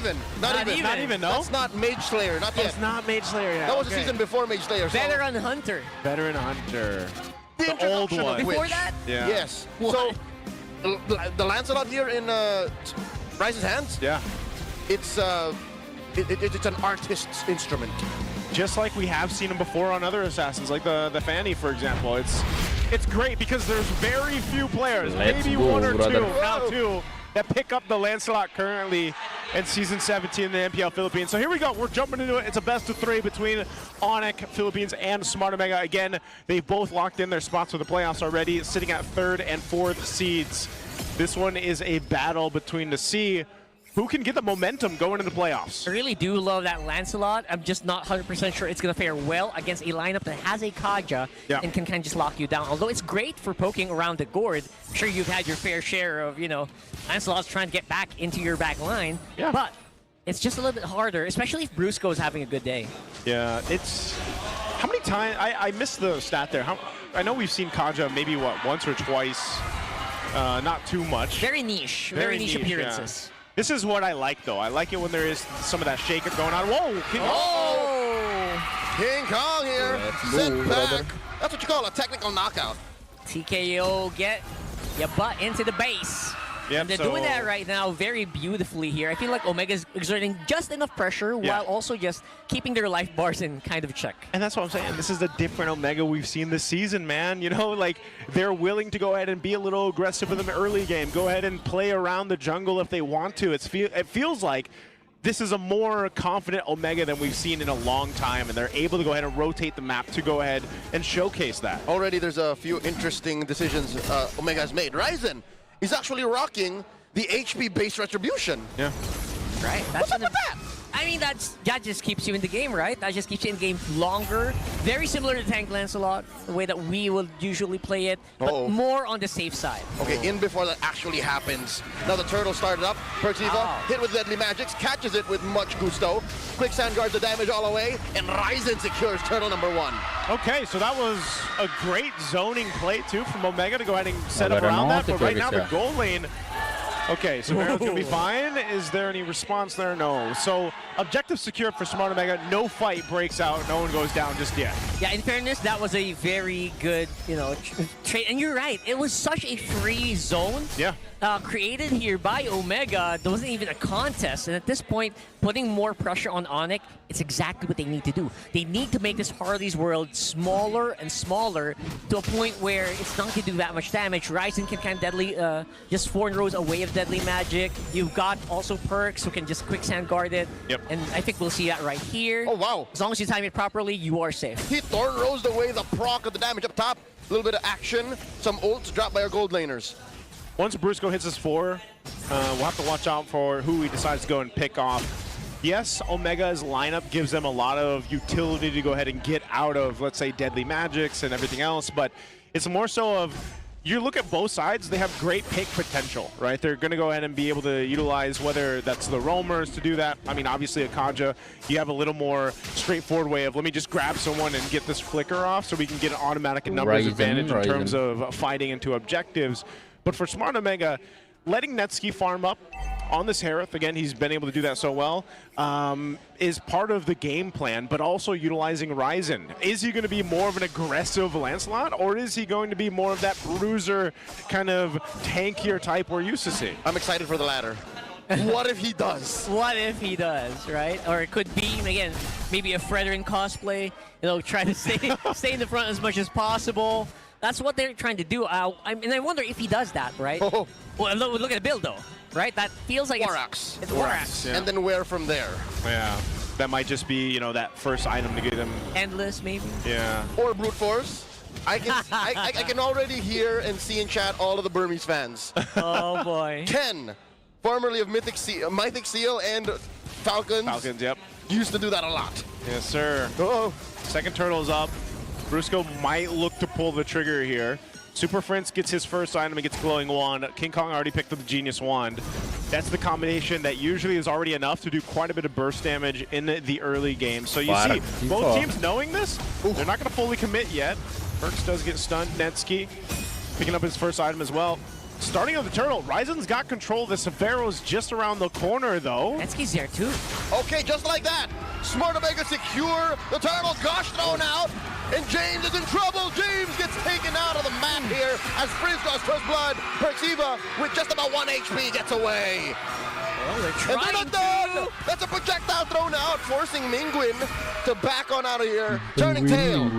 even. Not even, no? That's not Mage Slayer, not yet. It's not Mage Slayer yet. That was the season before Mage Slayer. Veteran Hunter. Veteran Hunter. The old one. Before that? Yeah. Yes. What? So, the Lancelot here in Rise's hands, Yeah. it's an artist's instrument. Just like we have seen him before on other assassins, like the Fanny, for example. It's great because there's very few players, maybe one or two, now two, that pick up the Lancelot currently in Season 17 in the MPL Philippines. So here we go. We're jumping into it. It's a best of 3 between Onyx Philippines and Smart Omega. Again, they've both locked in their spots for the playoffs already, sitting at 3rd and 4th seeds. This one is a battle between the C. Who can get the momentum going into the playoffs? I really do love that Lancelot. I'm just not 100% sure it's going to fare well against a lineup that has a Kaja and can kind of just lock you down. Although it's great for poking around the gourd. I'm sure you've had your fair share of, Lancelot's trying to get back into your back line. Yeah. But it's just a little bit harder, especially if Brusco's having a good day. Yeah, it's... How many times... I missed the stat there. I know we've seen Kaja maybe, once or twice. Not too much. Very niche. Very niche appearances. Yeah. This is what I like, though. I like it when there is some of that shake-up going on. Whoa! King Kong here. Sit back. That's what you call a technical knockout. TKO, get your butt into the base. Yep, and they're doing that right now very beautifully here. I feel like Omega's exerting just enough pressure while also just keeping their life bars in kind of check. And that's what I'm saying. This is the different Omega we've seen this season, man. Like, they're willing to go ahead and be a little aggressive in the early game. Go ahead and play around the jungle if they want to. It feels like this is a more confident Omega than we've seen in a long time, and they're able to go ahead and rotate the map to go ahead and showcase that. Already there's a few interesting decisions Omega has made. Ryzen is actually rocking the HP-based retribution. Yeah. Right. What's up with that? I mean, that just keeps you in the game, right? That just keeps you in the game longer. Very similar to Tank Lancelot, the way that we will usually play it, but more on the safe side. Okay, in before that actually happens. Now the turtle started up. Pertiva hit with deadly magics, catches it with much gusto. Quicksand guards the damage all away, and Ryzen secures turtle number 1. Okay, so that was a great zoning play, too, from Omega to go ahead and set up around that. But right now, the goal lane... Okay, so Meron's going to be fine. Is there any response there? No. So, objective secure for Smart Omega. No fight breaks out. No one goes down just yet. Yeah, in fairness, that was a very good, trade. And you're right. It was such a free zone. Yeah. Created here by Omega. There wasn't even a contest. And at this point, putting more pressure on Onyx, it's exactly what they need to do. They need to make this Harley's world smaller and smaller to a point where it's not going to do that much damage. Ryzen can kind of deadly, just 4 rows away of deadly magic. You've got also perks who can just quicksand guard it. Yep. And I think we'll see that right here. Oh, wow. As long as you time it properly, you are safe. He Thorn rose away the proc of the damage up top. A little bit of action. Some ults dropped by our gold laners. Once Brusco hits his 4, we'll have to watch out for who he decides to go and pick off. Yes, Omega's lineup gives them a lot of utility to go ahead and get out of, let's say, deadly magics and everything else, but it's more so of, you look at both sides, they have great pick potential, right? They're going to go ahead and be able to utilize whether that's the roamers to do that. I mean, obviously, a Kaja, you have a little more straightforward way of, let me just grab someone and get this flicker off so we can get an automatic numbers advantage in terms of fighting into objectives. But for Smart Omega, letting Netsky farm up on this Harith, again, he's been able to do that so well, is part of the game plan, but also utilizing Ryzen. Is he going to be more of an aggressive Lancelot, or is he going to be more of that bruiser, kind of tankier type we're used to see? I'm excited for the latter. What if he does? What if he does, right? Or it could be, again, maybe a Fredrin cosplay, try to stay in the front as much as possible. That's what they're trying to do. And I wonder if he does that, right? Well, look at the build, though, right? That feels like Warax. It's Warax. Yeah. And then where from there? Yeah. That might just be, that first item to get them. Endless, maybe? Yeah. Or brute force. I can already hear and see in chat all of the Burmese fans. Oh, boy. Ken, formerly of Mythic Seal and Falcons. Falcons, yep. Used to do that a lot. Yes, sir. Uh-oh. Second turtle's up. Brusco might look to pull the trigger here. Super Prince gets his first item and gets Glowing Wand. King Kong already picked up the Genius Wand. That's the combination that usually is already enough to do quite a bit of burst damage in the early game. So you see, both teams knowing this, they're not going to fully commit yet. Perks does get stunned. Netsky picking up his first item as well. starting on the turtle. Ryzen's got control. The Severo's just around the corner, though. Netsky's there too. Okay, just like that. Smart Omega secure. The turtle, gosh, thrown out. And James is in trouble. James gets taken out of the map here as Frizz draws first blood. Perxiva, with just about 1 HP, gets away. Well, they're And they're trying not done. That's a projectile thrown out, forcing Mingwin to back on out of here. Turning tail.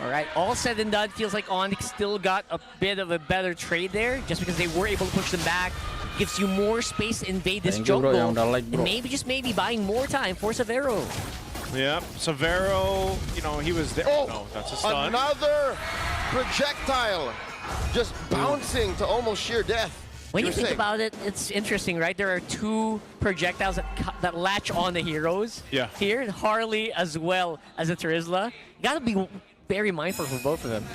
All right, all said and done, feels like Onyx still got a bit of a better trade there, just because they were able to push them back. Gives you more space to invade this jungle, and maybe, just maybe, buying more time for Severo. Yep, Severo, you know, he was there. Oh, no, that's a stun. Another projectile just bouncing to almost sheer death. When you think about it, it's interesting, right? There are two projectiles that latch on the heroes. Yeah. Here, Harley as well as a Terizla. You gotta be very mindful for both of them.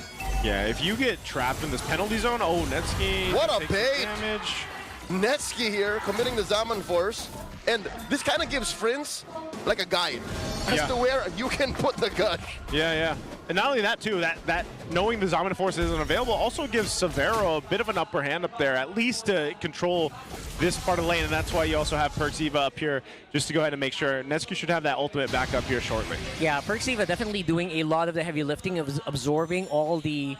Yeah, if you get trapped in this penalty zone, oh, Netsky. What a takes bait. Damage. Netsky here committing the Zaman Force. And this kind of gives Frinz like a guide as to where you can put the gush. Yeah, yeah. And not only that, too, that knowing the Zaman Force isn't available also gives Severo a bit of an upper hand up there, at least to control this part of the lane. And that's why you also have Perxiva up here, just to go ahead and make sure. Netsky should have that ultimate back up here shortly. Yeah, Perxiva definitely doing a lot of the heavy lifting of absorbing all the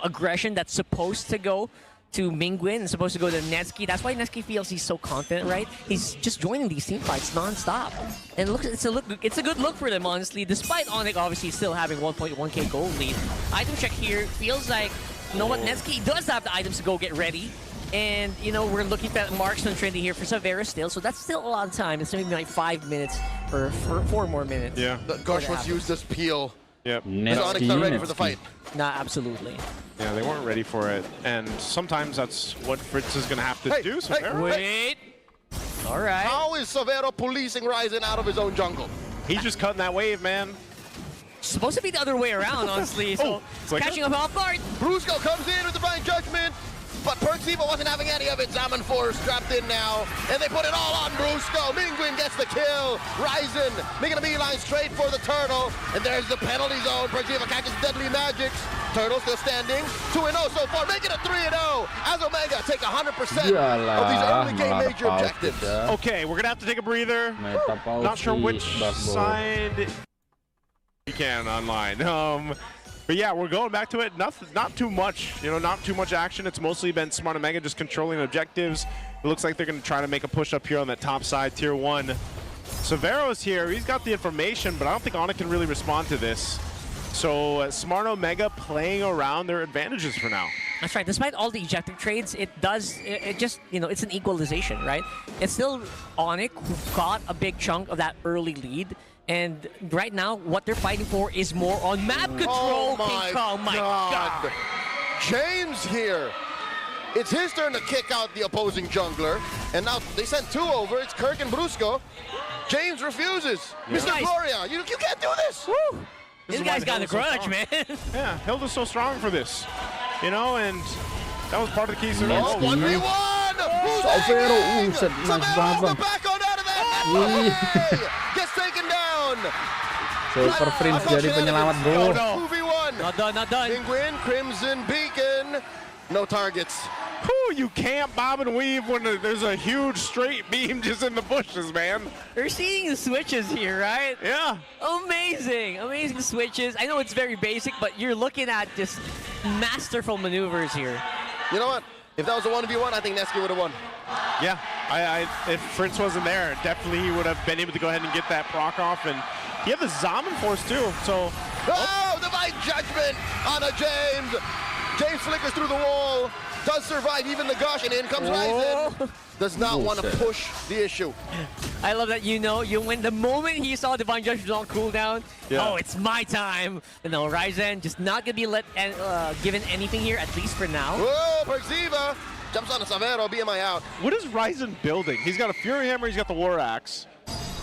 aggression that's supposed to go to Mingwin and supposed to go to Netsky. That's why Netsky feels he's so confident, right? He's just joining these team fights non-stop. And look, it's a good look for them, honestly, despite Onyx obviously still having 1.1k gold lead. Item check here feels like, you know what, Netsky does have the items to go get ready. And, you know, we're looking at marksman trending here for Severo still, so that's still a lot of time. It's maybe like 5 minutes or 4 more minutes. Yeah. The Gush was used as peel. Yep. Is Onyx not ready for the fight? Nah, absolutely. Yeah, they weren't ready for it. And sometimes that's what Fritz is going to have to do. Severo. Wait. All right. How is Severo policing Ryzen out of his own jungle? He's just cutting that wave, man. Supposed to be the other way around, honestly. So catching up off guard. Brusco comes in with Divine Judgment, but Perxiva wasn't having any of it. Zaman Force trapped in now, and they put it all on Brusco. Mingwin gets the kill. Ryzen making a beeline straight for the turtle, and there's the penalty zone. Perxiva catches Deadly Magics. Turtle still standing. 2-0 so far, making it 3-0 as Omega take 100% of these early game major objectives. Okay, we're going to have to take a breather. Not sure which side you can online. But yeah, we're going back to it. Not too much, not too much action. It's mostly been Smart Omega just controlling objectives. It looks like they're going to try to make a push up here on that top side, tier 1. Severo's here. He's got the information, but I don't think Onyx can really respond to this. So Smart Omega playing around their advantages for now. That's right. Despite all the ejective trades, it just, it's an equalization, right? It's still Onyx who got a big chunk of that early lead. And right now, what they're fighting for is more on map control. Oh my God. James here. It's his turn to kick out the opposing jungler. And now they sent 2 over. It's Kirk and Brusco. James refuses. Yeah. Mr. Gloria, you can't do this. Woo. This guy's got a grudge, man. Yeah, Hilda's so strong for this. And that was part of the key. Oh, 1v1! Who's hanging? Severo's the back on out of that. Gets taken down. Super Prince jadi penyelamat, bro. 2v1. Not done. Mingwin, Crimson Beacon. No targets. Whew, you can't bob and weave when there's a huge straight beam just in the bushes, man. You're seeing the switches here, right? Yeah. Amazing. Amazing switches. I know it's very basic, but you're looking at just masterful maneuvers here. You know what? If that was a 1v1, I think Netsky would have won. Yeah, if Fritz wasn't there, definitely he would have been able to go ahead and get that proc off. And he had the Zaman Force too, so. Oh, Divine Judgment on a James. James flickers through the wall, does survive even the gush, and in comes Ryzen. Does not want to push the issue. I love that when the moment he saw Divine Judgment on cooldown, oh, it's my time. No, Ryzen just not going to be given anything here, at least for now. Whoa, Perxiva jumps on a Severo, BMI out. What is Ryzen building? He's got a Fury Hammer, he's got the War Axe.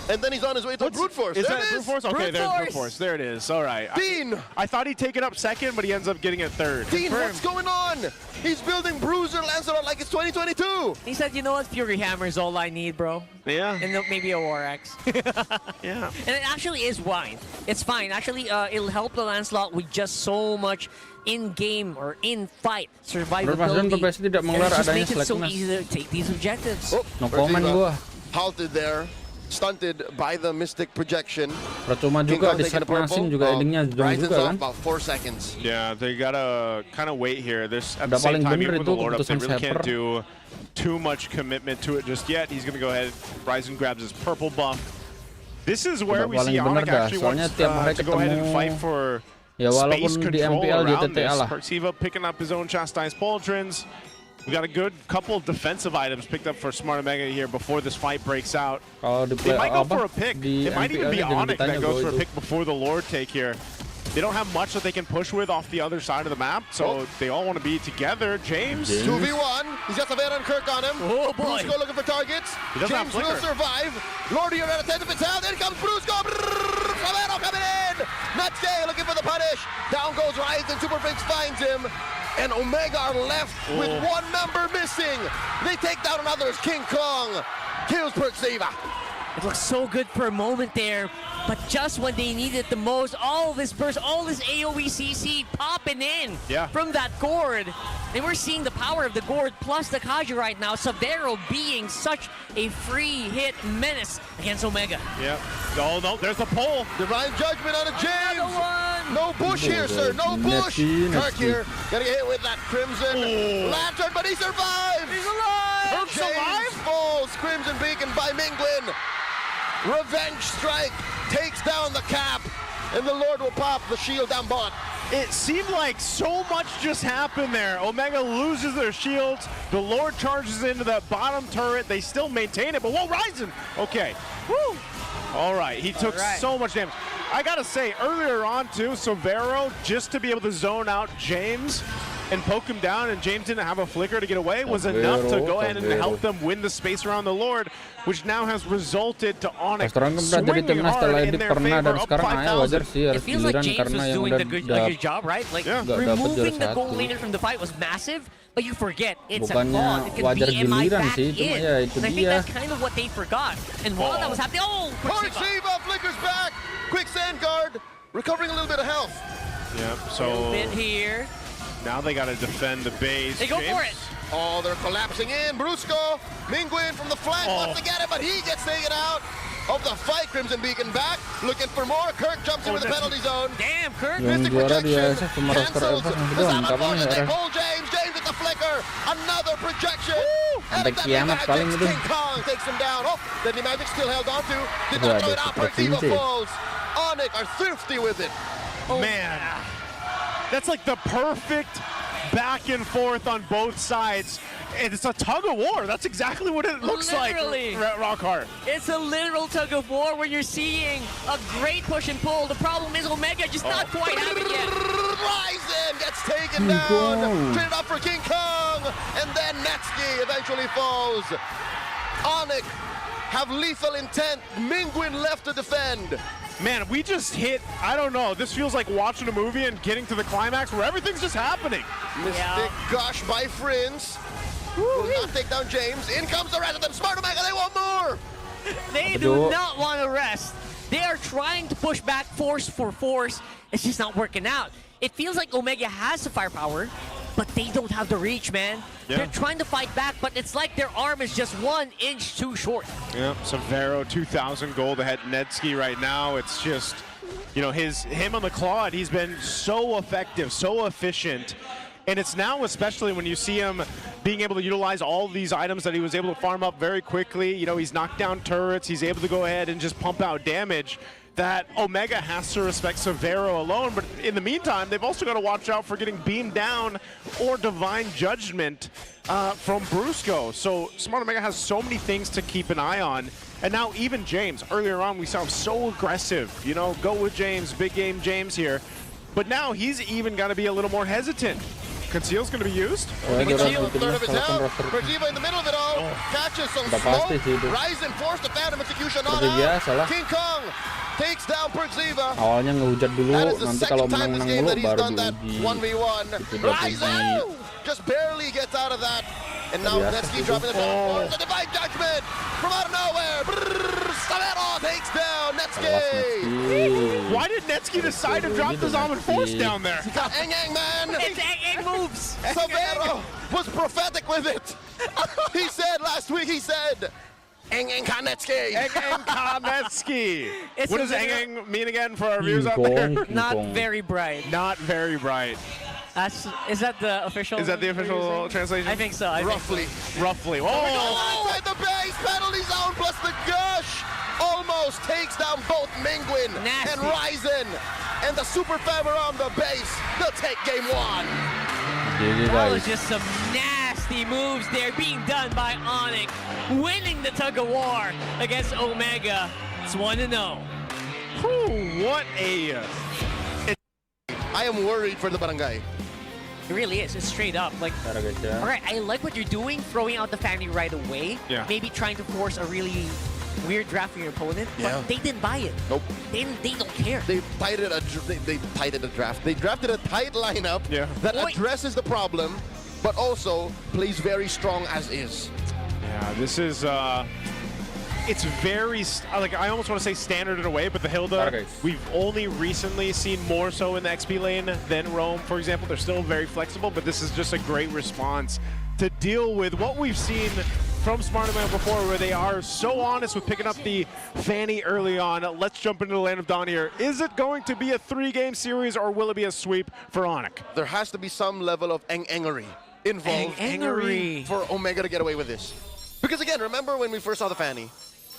And then he's on his way to Brute Force. Is There that it Brute is. Force? Okay, Brute there's Brute Force. Force. There it is. All right. Dean! I thought he'd taken up second, but he ends up getting it third. Dean, Confirmed. what's going on? He's building Bruiser Lancelot like it's 2022. He said, you know what, Fury Hammer is all I need, bro. Yeah. And maybe a War Axe. Yeah. And it actually is fine. It's fine. Actually, it'll help the Lancelot with just so much in-game or in-fight Masdondon survivability. PPS tidak And mengeluarkan it just adanya makes it so slackness. easy to take these objectives. Oh, No comment gua. halted there, stunted by the Mystic projection. Percuma King juga Kong di taking set the purple. Nasin juga endingnya zone Ryzen's juga off kan. about 4 seconds. Yeah, they gotta kind of wait here. There's at Udah the same paling time, bener even with the itu Lord up, they keputusan really can't Shaper. do too much commitment to it just yet. He's gonna go ahead. Ryzen grabs his purple buff. This is where Udah we see paling bener Onyx dah, actually soalnya wants tiap hari to go ahead and ketemu- fight for Ya walaupun space di control MPL dia around TTA this. lah. Perksiva picking up his own chastised pauldrons. We got a good couple of defensive items picked up for Smart Omega here before this fight breaks out. Kalau di They play might go apa for a pick. di It might even MPL be jangan Onyx ditanya that goes gua for a itu. pick before the Lord take here. They don't have much that they can push with off the other side of the map, so they all want to be together. James. 2v1. He's got Savera and Kirk on him. Oh, boy. Brusco looking for targets. He doesn't have James will flicker. survive. Lordy are at a 10 of his health. In comes Brusco. Savera coming in. Natsuke looking for the punish. Down goes Ryzen. Super Prince finds him. And Omega are left with one member missing. They take down another. King Kong kills Perksiva. It looks so good for a moment there, but just when they need it the most, all this burst, all this AoE CC popping in from that gourd. And we're seeing the power of the gourd plus the Kaji right now. Savero being such a free hit menace against Omega. Yeah. Oh, no, there's a pull. Divine Judgment on a James. Another one. No bush here, sir. No bush. Nasty, Kirk nasty. here. Gonna get hit with that Crimson Lantern, but he survives. He's alive. Kirk's alive. Falls. Crimson Beacon by Mingwin. Revenge strike takes down the cap, and the Lord will pop the shield down bot. It seemed like so much just happened there. Omega loses their shields. The Lord charges into that bottom turret. They still maintain it, but whoa, Ryzen! Okay. Woo! All right, he took so much damage. I gotta say, earlier on too, Savero, just to be able to zone out James and poke him down, and James didn't have a flicker to get away, was enough to go ahead and help them win the space around the Lord, which now has resulted to Onyx Restoran kan jadi swinging timnas hard setelah in edit their pernah favor, dan up sekarang Aya 5,000. wajar sih It harus feels like giliran James karena was yang doing udah a good job, right? Like Yeah. Nggak dapet removing the juara gold satu. laner from the fight was massive, but you forget it's a Bukannya god. It can wajar be MI giliran back sih, cuma in. ya itu And I think dia. that's kind of what they forgot. And while that was happening, Perksiva. Perksiva flickers back. Quick sand guard, recovering a little bit of health. Yep, A so bit here. now they got to defend the base. They go for it. Oh, they're collapsing in. Brusco, Mingwin from the flank wants to get it, but he gets taken out of the fight. Crimson Beacon back, looking for more. Kirk jumps into the penalty zone. Damn, Kirk. Yang Mystic juara di projection ASF cuma roster cancels Elva the doang, Zaman kapan Force, ya and they Ref? pull James. James with the flicker. Another projection. Sampai And then kiamat Magic paling itu. King Kong takes him down. Oh, then the Magic still held on to. Did Wah, not throw it ada out. super Perksiva cincin. falls. Onyx are thrifty with it. Man, that's like the perfect back and forth on both sides. And it's a tug of war. That's exactly what it looks Literally. like, Rockhart. It's a literal tug of war when you're seeing a great push and pull. The problem is Omega just not quite having it yet. Ryzen gets taken King down. Kong. Traded up for King Kong. And then Netsky eventually falls. Onyx have lethal intent. Mingwin left to defend. Man, we just hit, I don't know, this feels like watching a movie and getting to the climax where everything's just happening. Mystic gush by Friends. Will not take down James. In comes the rest of them. Smart Omega, they want more. They do not want to rest. They are trying to push back force for force. It's just not working out. It feels like Omega has the firepower, but they don't have the reach, man. Yeah. They're trying to fight back, but it's like their arm is just 1 inch too short. Yep, Savero, 2,000 gold ahead Netsky right now. It's just, you know, him on the Claude, he's been so effective, so efficient. And it's now, especially when you see him being able to utilize all these items that he was able to farm up very quickly. You know, he's knocked down turrets, he's able to go ahead and just pump out damage, that Omega has to respect Savero alone. But in the meantime, they've also got to watch out for getting beamed down or Divine Judgment from Brusco. So Smart Omega has so many things to keep an eye on. And now even James, earlier on we saw him so aggressive, you know, go with James, big game James here. But now he's even got to be a little more hesitant. Conceal's going to be used. Oh, dia orang Conceal, third ultimnya of his salahkan health. roster. Perziva in the middle of it all. Catches some Udah smoke. pasti sih itu. Ryzen forced the Phantom execution on Seperti out. biasa lah. King Kong takes down Perziva. Awalnya ngehujat dulu, That is the nanti kalau second time this menang-menang game mulu that he's baru done that diuji. 1v1. Itu udah Ryzen just barely gets out of that. And now Biasa Netsky sih dropping the itu. top. The Divine Judgment from out of nowhere. Savero takes down Awas Netsky. Netsky. Why did Netsky decide to drop the Zaman Force down there? Eng Eng man. It's Eng moves. Savero was prophetic with it. He said last week, he said, Eng Eng Kanetsky. Eng Eng Kanetsky. It's What a does Eng video- Eng mean again for our viewers out there? Not very bright. Not very bright. Is that the official? Is that the official translation? I think so. Roughly. Roughly. Oh, Oh! inside the base, penalty zone plus the gush. Almost takes down both Mingwin Nasty. and Ryzen. And the Super Fam are on the base. They'll take game one. GG That was guys. just some nasty moves there being done by Onyx, winning the tug-of-war against Omega. It's 1-0. Whew, what a... I am worried for the barangay. It really is. It's straight up. Like, Ntar guys ya. all right, I like what you're doing, throwing out the family right away. Yeah. Maybe trying to force a really weird draft for your opponent, Yeah. but they didn't buy it. Nope. They don't care. They tightened a draft. They drafted a tight lineup Yeah. that Oi. addresses the problem, but also plays very strong as is. Yeah, this is... It's very, like, I almost want to say standard in a way, but the Hilda, Guys. we've only recently seen more so in the XP lane than Rome, for example. They're still very flexible, but this is just a great response to deal with what we've seen from SmartMan before, where they are so honest with picking up the Fanny early on. Let's jump into the Land of Dawn here. Is it going to be a 3-game series, or will it be a sweep for Onyx? There has to be some level of engery involved Eng-engery. for Omega to get away with this. Because again, remember when we first saw the Fanny?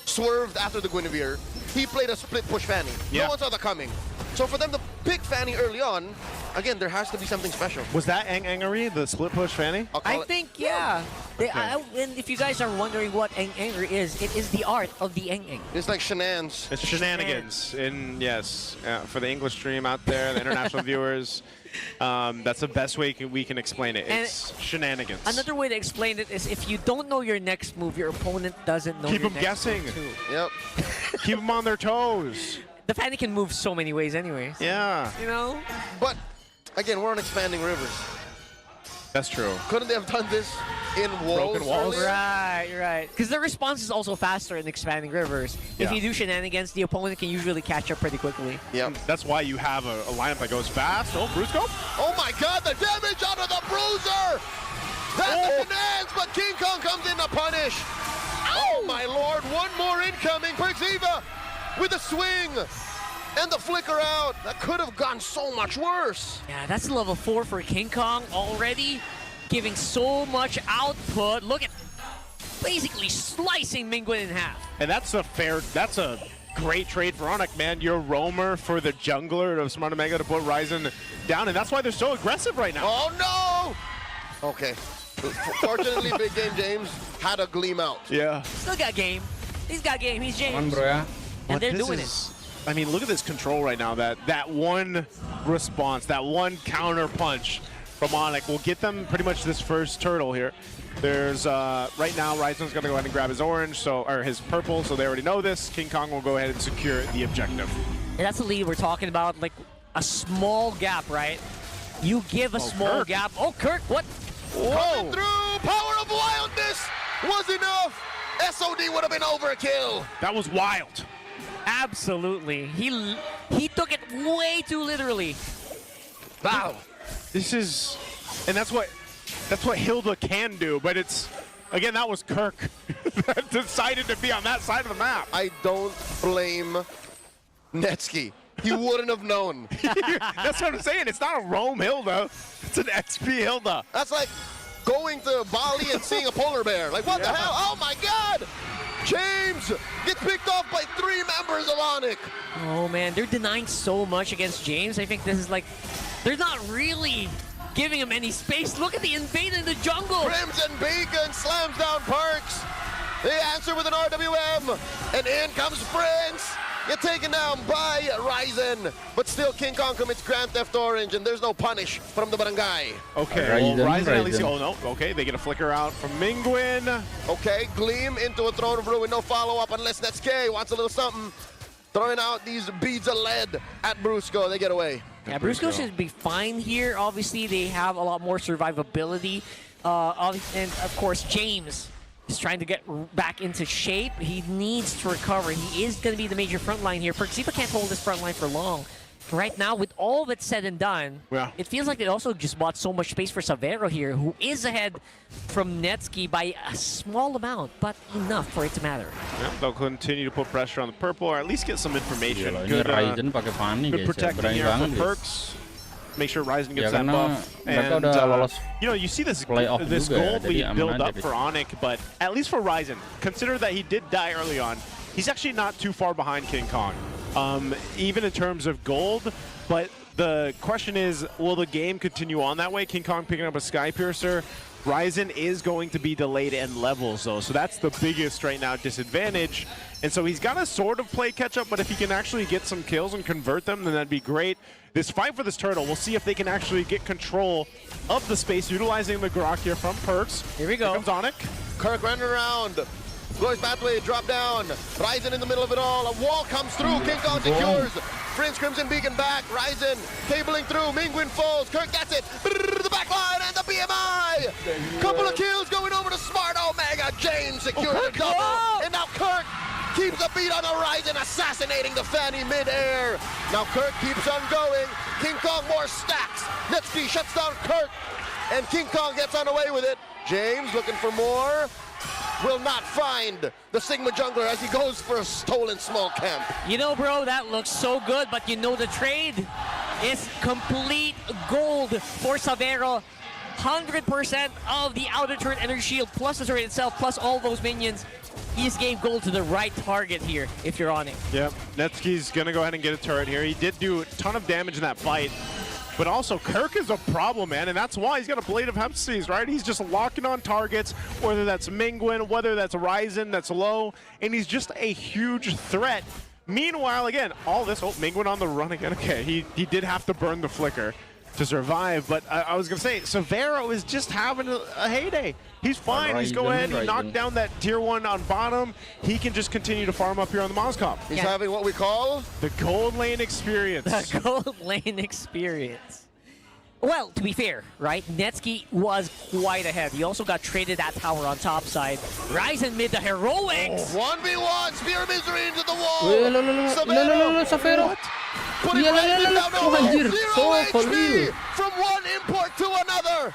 Swerved after the Guinevere. He played a split push Fanny. Yeah. No one saw that coming. So for them to pick Fanny early on, again, there has to be something special. Was that Engery, the split push Fanny? I'll call I it- think, yeah. And if you guys are wondering what Eng is, it is the art of the Eng. It's like shenanigans. It's shenanigans. In yes, for the English stream out there, the international viewers, that's the best way we can explain it. And It's shenanigans. Another way to explain it is if you don't know your next move, your opponent doesn't know Keep your them next guessing. move too. Yep. Keep them on their toes. The Fanny can move so many ways anyways. Yeah, You know? But again, we're on expanding rivers. that's true. Couldn't they have done this in walls? Broken walls? earlier? Right. Because the response is also faster in expanding rivers. If Yeah. you do shenanigans, the opponent can usually catch up pretty quickly. Yep. That's why you have a lineup that goes fast. Oh, Brusco. Oh my God, the damage onto the bruiser! That's the shenanigans, but King Kong comes in to punish. Oh my Lord, one more incoming. Perziva with a swing and the flicker out. That could have gone so much worse. Yeah, that's level 4 for King Kong already, giving so much output. Look at basically slicing Mingwin in half. And that's a great trade for Onyx, man. You're roamer for the jungler of Smart Omega to put Ryzen down, and that's why they're so aggressive right now. Oh no! Okay. Fortunately, Big Game James had a gleam out. Yeah. Still got game. He's got game. He's Aman James. bro ya. And But they're this doing is- I mean, look at this control right now. That one response, that one counter punch from Onyx will get them pretty much this first turtle here. There's right now Ryzen's gonna go ahead and grab his orange, or his purple, so they already know this. King Kong will go ahead and secure the objective. And that's the lead we're talking about, like a small gap, right? You give a small Kirk. gap. Oh, Kirk, what? Coming through, power of wildness was enough. SOD would have been overkill. That was wild. Absolutely. He took it way too literally. Wow. This is, and that's what Hilda can do, but it's, again, that was Kirk that decided to be on that side of the map. I don't blame Netsky. He wouldn't have known. That's what I'm saying. It's not a Rome Hilda. It's an XP Hilda. That's like going to Bali and seeing a polar bear. Like, what the hell? Oh my God! James gets picked off by 3 members of Onyx. Oh man, they're denying so much against James. I think this is like, they're not really giving him any space. Look at the invader in the jungle. Crimson Beacon slams down Parks. They answer with an RWM, and in comes Prince. get taken down by Ryzen. But still, King Kong commits Grand Theft Orange, and there's no punish from the barangay. Okay, well, Ryzen at least, oh no, okay, they get a flicker out from Mingwin. Okay, Gleam into a Throne of Ruin, no follow-up unless Netsuke wants a little something. Throwing out these beads of lead at Brusco, they get away. Yeah, Brusco should be fine here. Obviously, they have a lot more survivability. And of course, James is trying to get back into shape. He needs to recover. He is going to be the major front line here. Perxiva can't hold this front line for long. Right now, with all that's said and done, it feels like they also just bought so much space for Savero here, who is ahead from Netsuke by a small amount, but enough for it to matter. Yep, they'll continue to put pressure on the purple, or at least get some information. Gila, Good, Ryzen pakai Fanny good guys, protecting berani here banget for guys. Perks. Make sure Ryzen gets Ya, that karena buff. mereka And, udah lolos you know, you see this playoff this juga ya, gold jadi lead aman build aja up deh. for Onyx, but at least for Ryzen, consider that he did die early on. He's actually not too far behind King Kong, even in terms of gold. But the question is, will the game continue on that way? King Kong picking up a Sky Piercer. Ryzen is going to be delayed in levels, though, so that's the biggest right now disadvantage. And so he's got to sort of play catch-up, but if he can actually get some kills and convert them, then that'd be great. This fight for this turtle, we'll see if they can actually get control of the space, utilizing the Grok here from Perks. Here we go. Here comes Onyx. Kirk running around. Glorious pathway, drop down. Ryzen in the middle of it all. A wall comes through. King Kong secures. Prince Crimson Beacon back. Ryzen cabling through. Mingwin falls. Kirk gets it. The back line and the BMI. Couple of kills going over to Smart Omega. James secures a double. And now Kirk keeps a beat on the Ryzen, assassinating the Fanny mid-air. Now Kirk keeps on going. King Kong more stacks. Netsuke shuts down Kirk. And King Kong gets on away with it. James looking for more. Will not find the Sigma jungler as he goes for a stolen small camp. You know, bro, that looks so good, but you know the trade is complete gold for Savero. 100% of the outer turret energy shield, plus the turret itself, plus all those minions. He's gave gold to the right target here, if you're on it. Yep, Netsuke's going to go ahead and get a turret here. He did do a ton of damage in that fight. But also, Kirk is a problem, man, and that's why he's got a Blade of Hephaestus, right? He's just locking on targets, whether that's Mingwin, whether that's Ryzen that's low, and he's just a huge threat. Meanwhile, again, all this, Mingwin on the run again. Okay, he did have to burn the flicker to survive, but I was going to say, Savero is just having a heyday. He's fine. He's go ahead, he knocked down that tier 1 on bottom. He can just continue to farm up here on the Mozcop. He's having what we call the gold lane experience. The gold lane experience. Well, to be fair, right, Netsuke was quite ahead. He also got traded that tower on top side. Ryzen mid the heroics. 1v1, Spear of Misery into the wall. Savero. Putting Ryzen down to 0 HP from one import to another.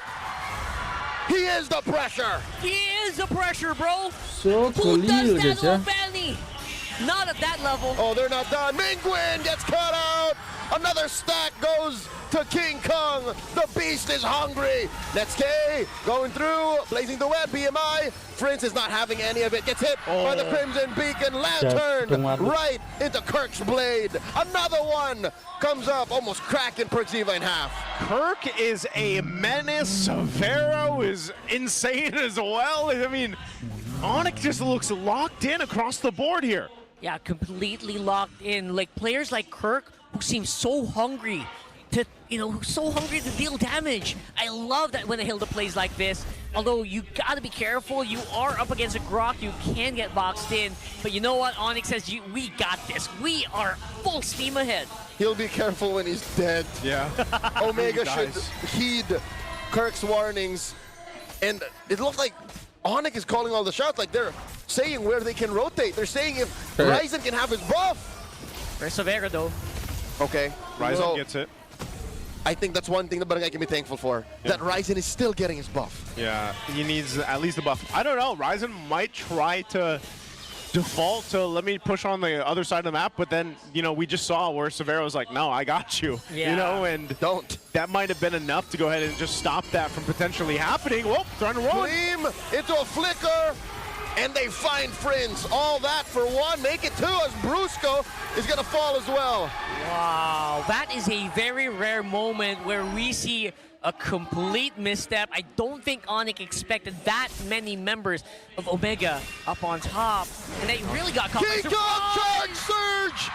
He is the pressure. He is the pressure, bro. So Who does that, guys ya. Fanny? Not at that level. Oh, they're not done. Mingwin gets cut out. Another stack goes to King Kong. The beast is hungry. Netsuke going through, blazing the web. BMI. Prince is not having any of it. Gets hit by the Crimson Beacon. Lantern right into Kirk's blade. Another one comes up, almost cracking Perxiva in half. Kirk is a menace. Savero is insane as well. I mean, Onyx just looks locked in across the board here. Yeah, completely locked in. Like players like Kirk, who seem so hungry to, so hungry to deal damage. I love that when a Hilda plays like this. Although you gotta be careful, you are up against a Grok, you can get boxed in. But you know what? Onyx says, we got this. We are full steam ahead. He'll be careful when he's dead. Yeah. Omega should heed Kirk's warnings. And it looks like Onyx is calling all the shots, like they're saying where they can rotate. They're saying if Ryzen can have his buff. Where's Savero though? Okay. Ryzen gets it. I think that's one thing that Barangay can be thankful for. Yeah. That Ryzen is still getting his buff. Yeah, he needs at least a buff. I don't know, Ryzen might try to default to let me push on the other side of the map, but then, we just saw where Savero was like, no, I got you. Yeah. And don't. That might have been enough to go ahead and just stop that from potentially happening. Whoa, trying to roll. Gleam into a flicker, and they find Friends. All that for one, make it two as Brusco is gonna fall as well. Wow, that is a very rare moment where we see a complete misstep. I don't think Onyx expected that many members of Omega up on top, and they really got caught by King Kong charge surge!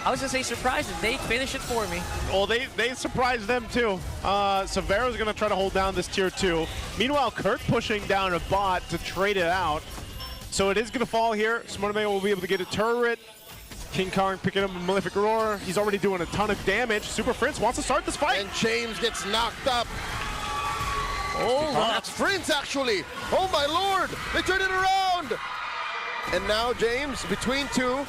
I was gonna say surprising. They finished it for me. Well, they surprised them too. Severo's gonna try to hold down this tier 2. Meanwhile, Kirk pushing down a bot to trade it out. So it is gonna fall here. SmartOmega will be able to get a turret. King Kong picking up a Malefic Roar. He's already doing a ton of damage. Super Prince wants to start this fight. And James gets knocked up. Oh, That's Prince, actually. Oh, my lord. They turn it around. And now James, between two,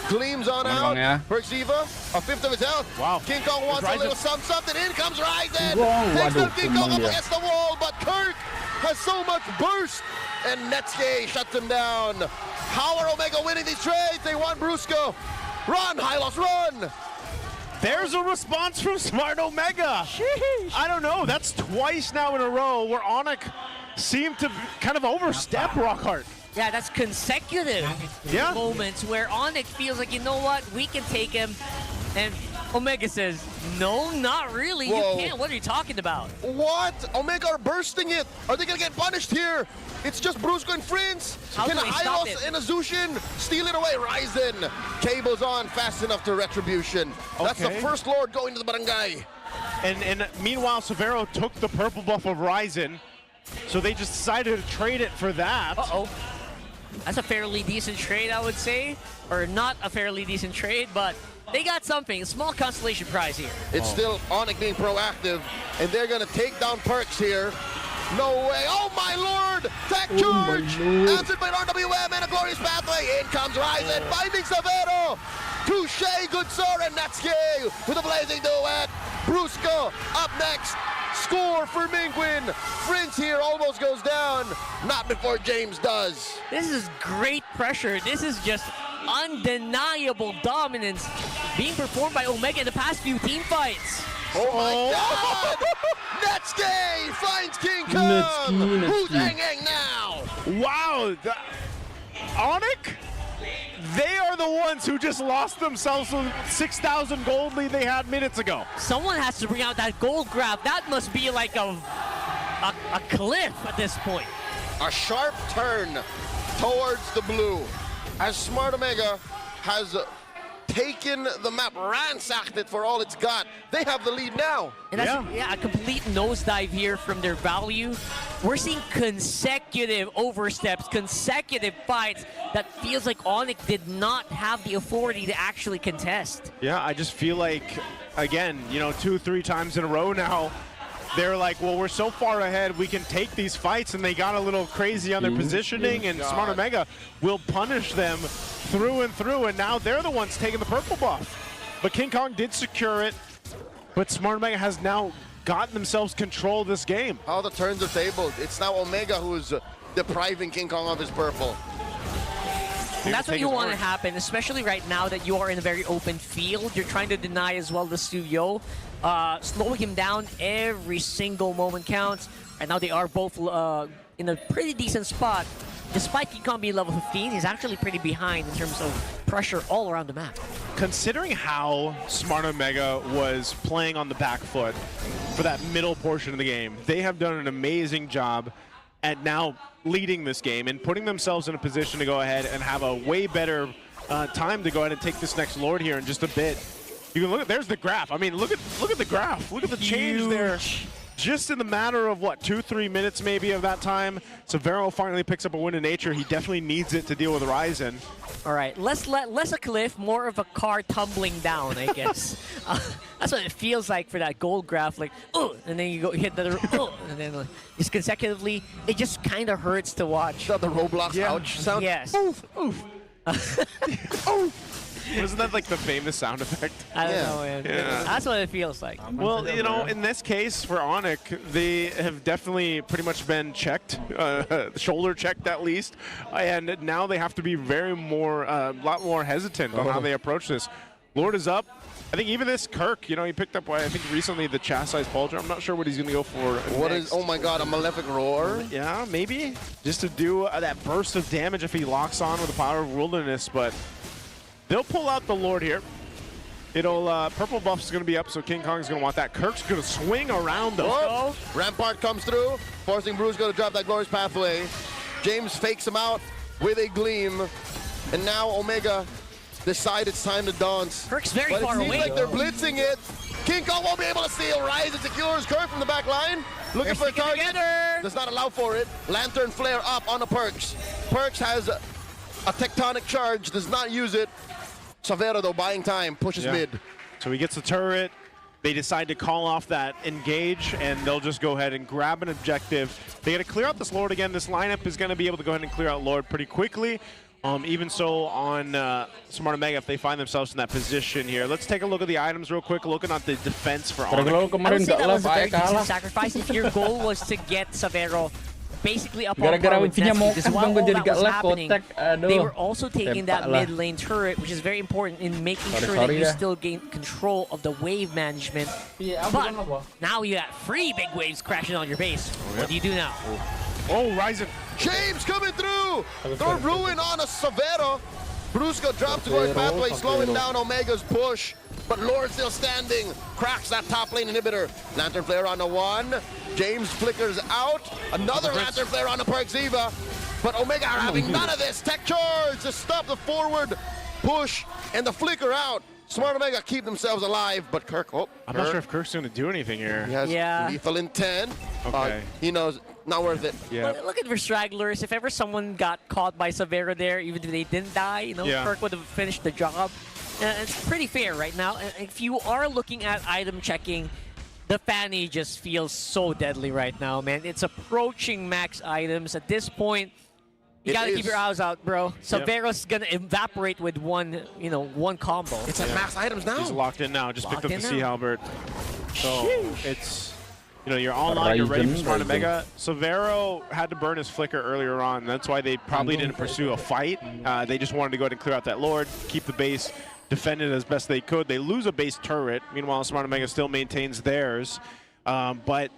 gleams on out. Yeah. Perxiva, a fifth of his health. Wow. King Kong wants a Ryzen. little something. In comes Ryzen. Wow, Takes the waduh, King Kong up kumang dia. against the wall, but Kirk has so much burst. And Netsuke shuts him down. How are Omega winning these trades? They want Brusco. Run, Hylos, run! There's a response from SmartOmega. I don't know. That's twice now in a row where Onyx seemed to kind of overstep Rockhart. yeah, that's consecutive Yeah. moments where Onyx feels like, you know what, we can take him. And Omega says, no, not really. Whoa. You can't. What are you talking about? What? Omega are bursting it. Are they gonna get punished here? It's just Brusco and Prince. How Can do they stop Hylos it? and Azushin steal it away? Ryzen cables on fast enough to Retribution. That's the Okay. first Lord going to the barangay. And meanwhile, Severo took the purple buff of Ryzen, so they just decided to trade it for that. Uh-oh. That's a fairly decent trade, I would say. Or not a fairly decent trade, but they got something. A small consolation prize here. It's still Onyx being proactive, and they're gonna take down Perks here. No way. Oh my lord! Tech Oh my charge! lord. Answered by RWM and a glorious pathway. In comes Ryzen, finding Severo. Touche, good sir, and Natsuki with a blazing duet. Brusco up next. Score for Mingwin. Prince here almost goes down. Not before James does. This is great pressure. This is just undeniable dominance being performed by Omega in the past few team fights. Oh my god! Netsuki finds King Kong! Netsuki. Who's hanging now? Wow, Onyx? They are the ones who just lost themselves the 6,000 gold lead they had minutes ago. Someone has to bring out that gold grab. That must be like a cliff at this point. A sharp turn towards the blue as SmartOmega has taken the map, ransacked it for all it's got. They have the lead now. And that's a complete nosedive here from their value. We're seeing consecutive oversteps, consecutive fights that feels like Onyx did not have the authority to actually contest. Yeah, I just feel like, again, 2-3 times in a row now, they're like, well, we're so far ahead, we can take these fights, and they got a little crazy on their positioning, and SmartOmega will punish them through and through, and now they're the ones taking the purple buff. But King Kong did secure it, but SmartOmega has now gotten themselves control of this game. How the turns are tabled. It's now Omega who's depriving King Kong of his purple. And that's what take you his want to orange. happen, especially right now that you are in a very open field. You're trying to deny as well the Suyo. Slowing him down every single moment counts. Right now they are both in a pretty decent spot. Despite King Kong being level 15, he's actually pretty behind in terms of pressure all around the map. Considering how SmartOmega was playing on the back foot for that middle portion of the game, they have done an amazing job at now leading this game and putting themselves in a position to go ahead and have a way better time to go ahead and take this next Lord here in just a bit. You can look at, there's the graph. I mean, look at the graph. Look at the change there. Just in the matter of, what, 2-3 minutes maybe of that time, Severo finally picks up a win in nature. He definitely needs it to deal with Ryzen. All right, less a cliff, more of a car tumbling down, I guess. That's what it feels like for that gold graph, like, oh, and then you go hit the, oh, and then just consecutively, it just kind of hurts to watch. Is that the Roblox ouch sound? Yes. Oof, oof. Wasn't that like the famous sound effect? I don't Yeah. know, man. Yeah. That's what it feels like. Well, in this case for Onyx, they have definitely pretty much been checked, shoulder checked at least, and now they have to be very lot more hesitant on how they approach this. Lord is up. I think even this Kirk, he picked up, I think recently the chastised Pauldron. I'm not sure what he's going to go for What next. is, oh my god, a Malefic Roar? Yeah, maybe. Just to do that burst of damage if he locks on with the power of Wilderness, but they'll pull out the Lord here. Purple buff's going to be up, so King Kong's going to want that. Kirk's going to swing around though. Oh, Rampart comes through, forcing Brusco to drop that glorious pathway. James fakes him out with a gleam, and now Omega decide it's time to dance. Kirk's very But far it seems away. like they're blitzing it. King Kong won't be able to steal. Ryzen secures Kirk from the back line. Looking for a target. Together. Does not allow for it. Lantern flare up on the Perks. Perks has a tectonic charge. Does not use it. Savera though buying time. Pushes mid. So he gets the turret. They decide to call off that engage, and they'll just go ahead and grab an objective. They got to clear out this Lord again. This lineup is going to be able to go ahead and clear out Lord pretty quickly. Even so on Smart Omega, if they find themselves in that position here. Let's take a look at the items real quick, looking at the defense for Onyx. I would say that was a very decent sacrifice. If your goal was to get Savero basically up on par with Netsky, because while all that was happening, they were also taking that mid lane turret, which is very important in making sure that you still gain control of the wave management. But now you got 3 big waves crashing on your base. What do you do now? Oh, Ryzen. James coming through. Throw ruin on a Savera. Brusco drops to Gore's pathway, slowing down Omega's push. But Lord still standing. Cracks that top lane inhibitor. Lantern flare on the 1. James flickers out. Another lantern flare on the Perk Ziva. But Omega are having none of this. Tech charge to stop the forward push and the flicker out. Smart Omega keep themselves alive, but Kirk, I'm not sure if Kirk's going to do anything here. He has lethal intent. Okay. He knows, not worth it. Yeah. Look at Restragglers. If ever someone got caught by Savera there, even if they didn't die, you know, Kirk would have finished the job. It's pretty fair right now. And if you are looking at item checking, the Fanny just feels so deadly right now, man. It's approaching max items. At this point, you gotta keep your eyes out, bro. Savero's gonna evaporate with one combo. It's at max items now. He's locked in now. Just picked up the Sea Halberd. So it's, you're online, you're ready for Smart Omega. Savero had to burn his flicker earlier on. That's why they probably didn't pursue a fight. They just wanted to go ahead and clear out that Lord, keep the base, defend it as best they could. They lose a base turret. Meanwhile, Smart Omega still maintains theirs. But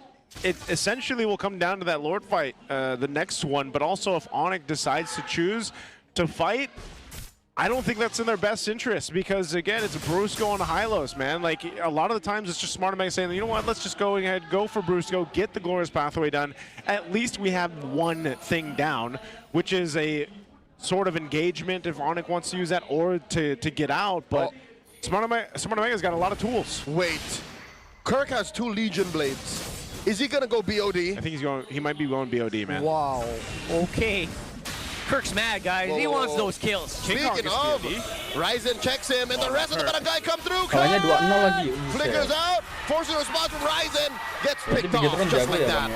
it essentially will come down to that Lord fight, the next one. But also, if Onyx decides to choose to fight, I don't think that's in their best interest, because again, it's Brusco on Hylos, man. Like, a lot of the times it's just Smart Omega saying, you know what, let's just go ahead, go for Brusco, get the Glorious Pathway done. At least we have one thing down, which is a sort of engagement if Onyx wants to use that, or to get out. But Smart Omega's got a lot of tools. Wait, Kirk has 2 Legion Blades. Is he gonna go BOD? I think he might be going BOD, man. Wow. Okay. Kirk's mad, guys. He wants those kills. Speaking of, Ryzen checks him, and the rest of the barangay come through. Kalahnya 2-0 lagi. Flickers out, forces a response from Ryzen, gets picked off just like that.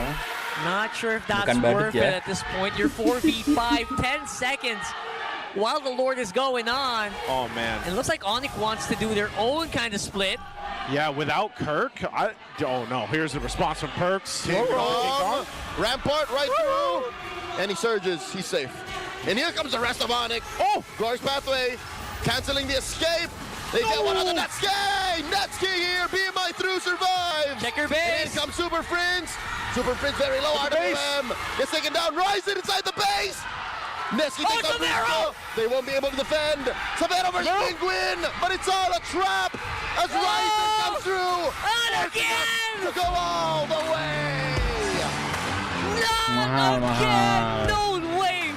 Not sure if that's worth it at this point. You're 4v5, 10 seconds while the Lord is going on. Oh, man. And it looks like Onyx wants to do their own kind of split. Yeah, without Kirk, oh no, here's the response from Perks. Rampart right through, and he surges, he's safe. And here comes the rest of Onyx. Oh, Glorious Pathway, canceling the escape. They get one other Netsky! Netsky here, BMI through, survives. Check your base. And here comes Super Prince. Super Prince very low, RWM. Gets taken down, Ryzen inside the base. Netsky takes out Brusco. They won't be able to defend. Savannah versus Penguin, but it's all a trap as Ryzen comes through. And again! To go all the way. No, again! No way!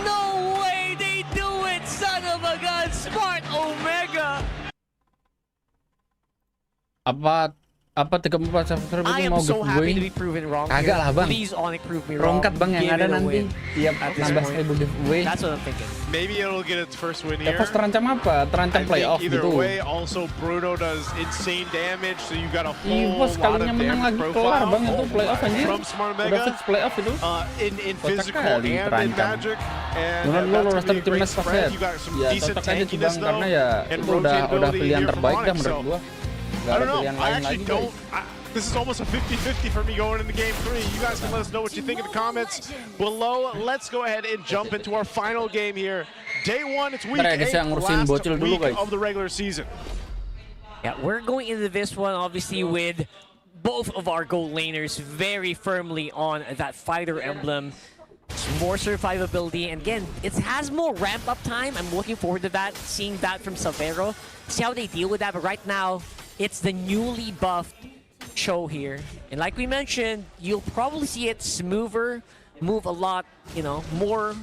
No way they do it, son of a gun! Smart Omega! Apa 34 server I mau am so happy to be giveaway? proven wrong. Kagak lah, Bang. Please, Onyx, prove me wrong. Rongkat, Bang, yang Give ada it a nanti win. tiap At this nambah point. 1000 giveaway. That's what I'm thinking. Maybe it'll get its first win here. Tepos terancam apa? Terancam I playoff think either gitu. way, also Bruno does insane damage, so you got a whole Bos, lot of kalinya menang damage lagi kelar profile Bang itu playoff anjir. from Smart Udah Omega fix playoff itu. in Kocak physical kali and in terancam. magic. And Menurut lu that's lolos gonna be dari a great timnas spread. Fafet. You got some Ya decent cocok aja sih tankiness Bang, though, karena ya and itu udah rotatability pilihan here from terbaik dah Onyx, menurut so gua. I Gak ada don't know. pilihan I lain actually lagi. don't. This is almost a 50-50 for me going into Game 3. You guys can let us know what you think in the comments below. Let's go ahead and jump into our final game here. Day 1, it's week 8, last week of the regular season. Yeah, we're going into this one obviously with both of our gold laners very firmly on that fighter emblem. More survivability, and again, it has more ramp-up time. I'm looking forward to that, seeing that from Savero. See how they deal with that, but right now, it's the newly buffed Cho here. And like we mentioned, you'll probably see it smoother, move a lot, more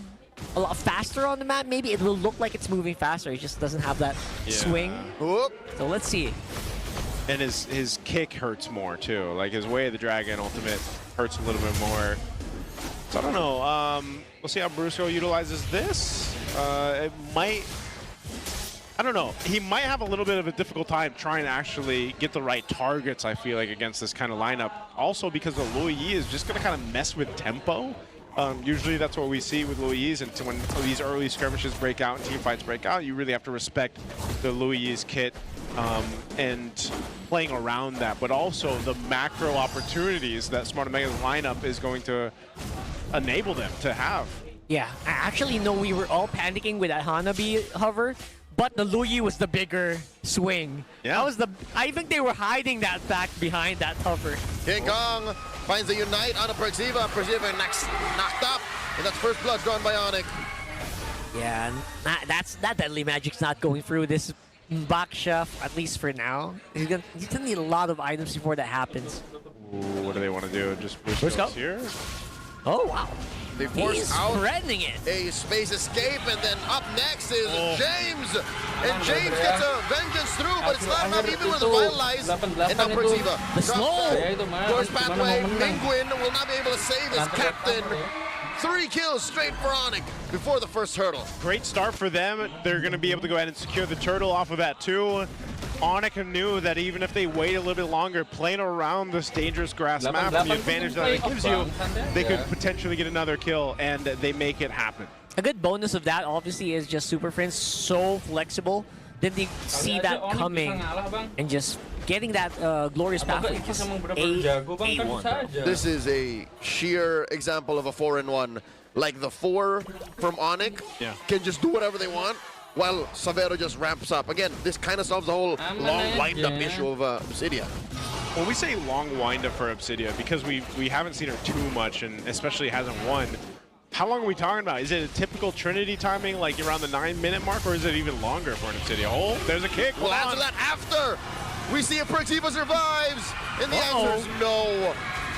a lot faster on the map. Maybe it will look like it's moving faster. It just doesn't have that swing. Whoop. So let's see. And his kick hurts more too. Like his Way of the Dragon ultimate hurts a little bit more. So I don't know. We'll see how Brusco utilizes this. It might. I don't know. He might have a little bit of a difficult time trying to actually get the right targets, I feel like, against this kind of lineup. Also because the Luyi is just going to kind of mess with tempo. Usually that's what we see with Lui's, and when these early skirmishes break out and team fights break out, you really have to respect the Lui's kit and playing around that. But also the macro opportunities that Smart Omega's lineup is going to enable them to have. Yeah, I actually know we were all panicking with that Hanabi hover, but the Luyi was the bigger swing. Yeah. That was I think they were hiding that back behind that hover. King Kong finds the Unite on a Perxiva. Perxiva knocked up, and that's first blood drawn by Onyx. Yeah, that Deadly Magic's not going through this back chef, at least for now. He's gonna need a lot of items before that happens. Ooh, what do they want to do? Just push Brusco those here? Oh, wow. They force He's out threatening it. a space escape, and then up next is James. And James gets a vengeance through, but it's not enough even with the vitalize. And now Perxiva. The slow. Doors pathway. Mingwin will not be able to save his captain. 3 kills straight for Onyx before the first hurdle. Great start for them. They're going to be able to go ahead and secure the turtle off of that too. Onyx knew that even if they wait a little bit longer, playing around this dangerous grass map and the advantage that it gives you, they could potentially get another kill, and they make it happen. A good bonus of that, obviously, is just Super Friends so flexible. Then they see that coming and just getting that glorious pathway. 8-1. This is a sheer example of a 4-in-1. Like the 4 from Onyx can just do whatever they want, while Savero just ramps up. Again, this kind of solves the whole long wind-up issue of Obsidia. When we say long wind-up for Obsidia, because we haven't seen her too much, and especially hasn't won, how long are we talking about? Is it a typical Trinity timing, like around the 9-minute mark, or is it even longer for an Obsidia? Oh, there's a kick. We'll answer that after we see if Perxiva survives, and the answer is no.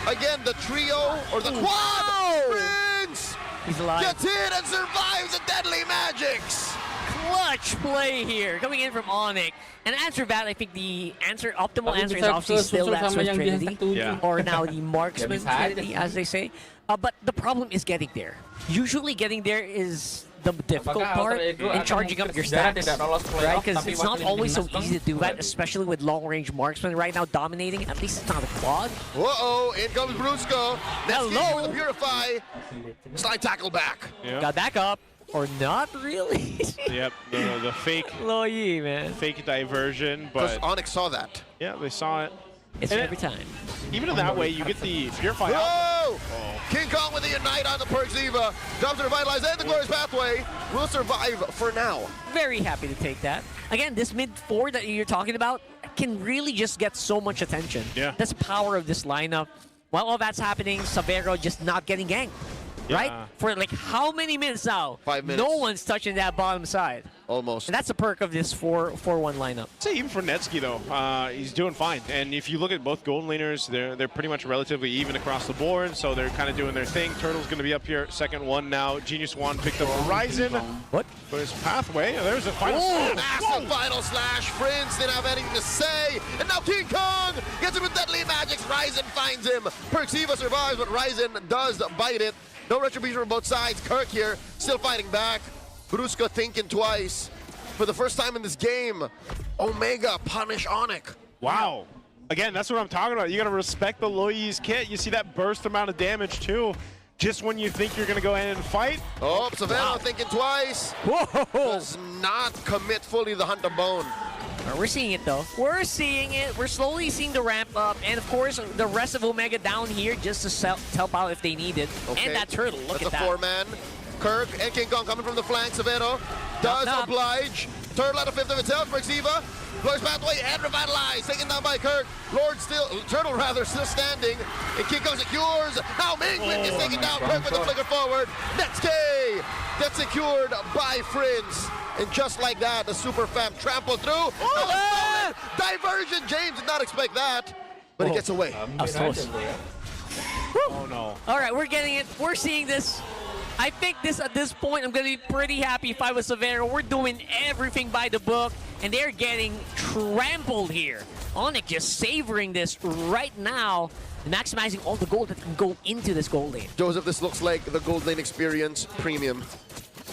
Again, the trio, or the quad, Prince He's alive. gets in and survives the Deadly Magics. Clutch play here, coming in from Onyx. And answer that, I think the optimal answer is obviously still that Swift Trinity, or now the Marksman Trinity, as they say. But the problem is getting there. Usually getting there is the difficult part in charging up your stacks, right? Because it's not always so easy to do that, especially with long-range marksman right now dominating. At least it's not a quad. Uh-oh, in comes Brusco. Hello. With the Purify. Slide tackle back. Yep. Got back up. Or not really. Yep, the fake Luyi, man. fake diversion, Because but Onyx saw that. yeah, they saw it. It's And every time. Even in that way, you get the Purify out. Whoa! King Kong with the Unite on the Perxiva. Drops to revitalize and the Glorious Pathway will survive for now. Very happy to take that. Again, this mid 4 that you're talking about can really just get so much attention. Yeah. That's the power of this lineup. While all that's happening, Savero just not getting ganked. Yeah. Right? For like how many minutes now? 5 minutes. No one's touching that bottom side. Almost. And that's the perk of this 4-1 lineup. I'd say even for Netsky though, he's doing fine. And if you look at both golden laners, they're pretty much relatively even across the board, so they're kind of doing their thing. Turtle's going to be up here, second one now. Genius One picked up Horizon. What? But his pathway, there's a final. Massive final slash. Prince didn't have anything to say. And now King Kong gets him with Deadly Magics. Ryzen finds him. Perxiva survives, but Ryzen does bite it. No retribution from both sides. Kirk here still fighting back. Brusco thinking twice. For the first time in this game, Omega punish Onyx. Wow. Again, that's what I'm talking about. You got to respect the Lui's kit. You see that burst amount of damage too. Just when you think you're going to go ahead and fight. Oh, Savannah thinking twice. Whoa! Does not commit fully the Hunt of Bone. We're seeing it though. We're seeing it. We're slowly seeing the ramp up, and of course the rest of Omega down here just to help out if they need it. Okay. And that turtle. Look That's at that. a 4-man. Kirk and King Kong coming from the flank. Severo does Up. oblige. Turtle at a fifth of itself. Perxiva. Glorious Pathway and Revitalize. Taken down by Kirk. Turtle still standing. And King Kong secures. Now Mingwin is taken down. Kirk with the flicker forward. Netsky gets secured by Prince. And just like that, the Super Fam trampled through. Diversion. James did not expect that. But he gets away. I was close. Oh no. All right, we're getting it. We're seeing this. I think at this point, I'm going to be pretty happy if I was Severo. We're doing everything by the book, and they're getting trampled here. Onyx just savoring this right now, maximizing all the gold that can go into this gold lane. Joseph, this looks like the gold lane experience premium.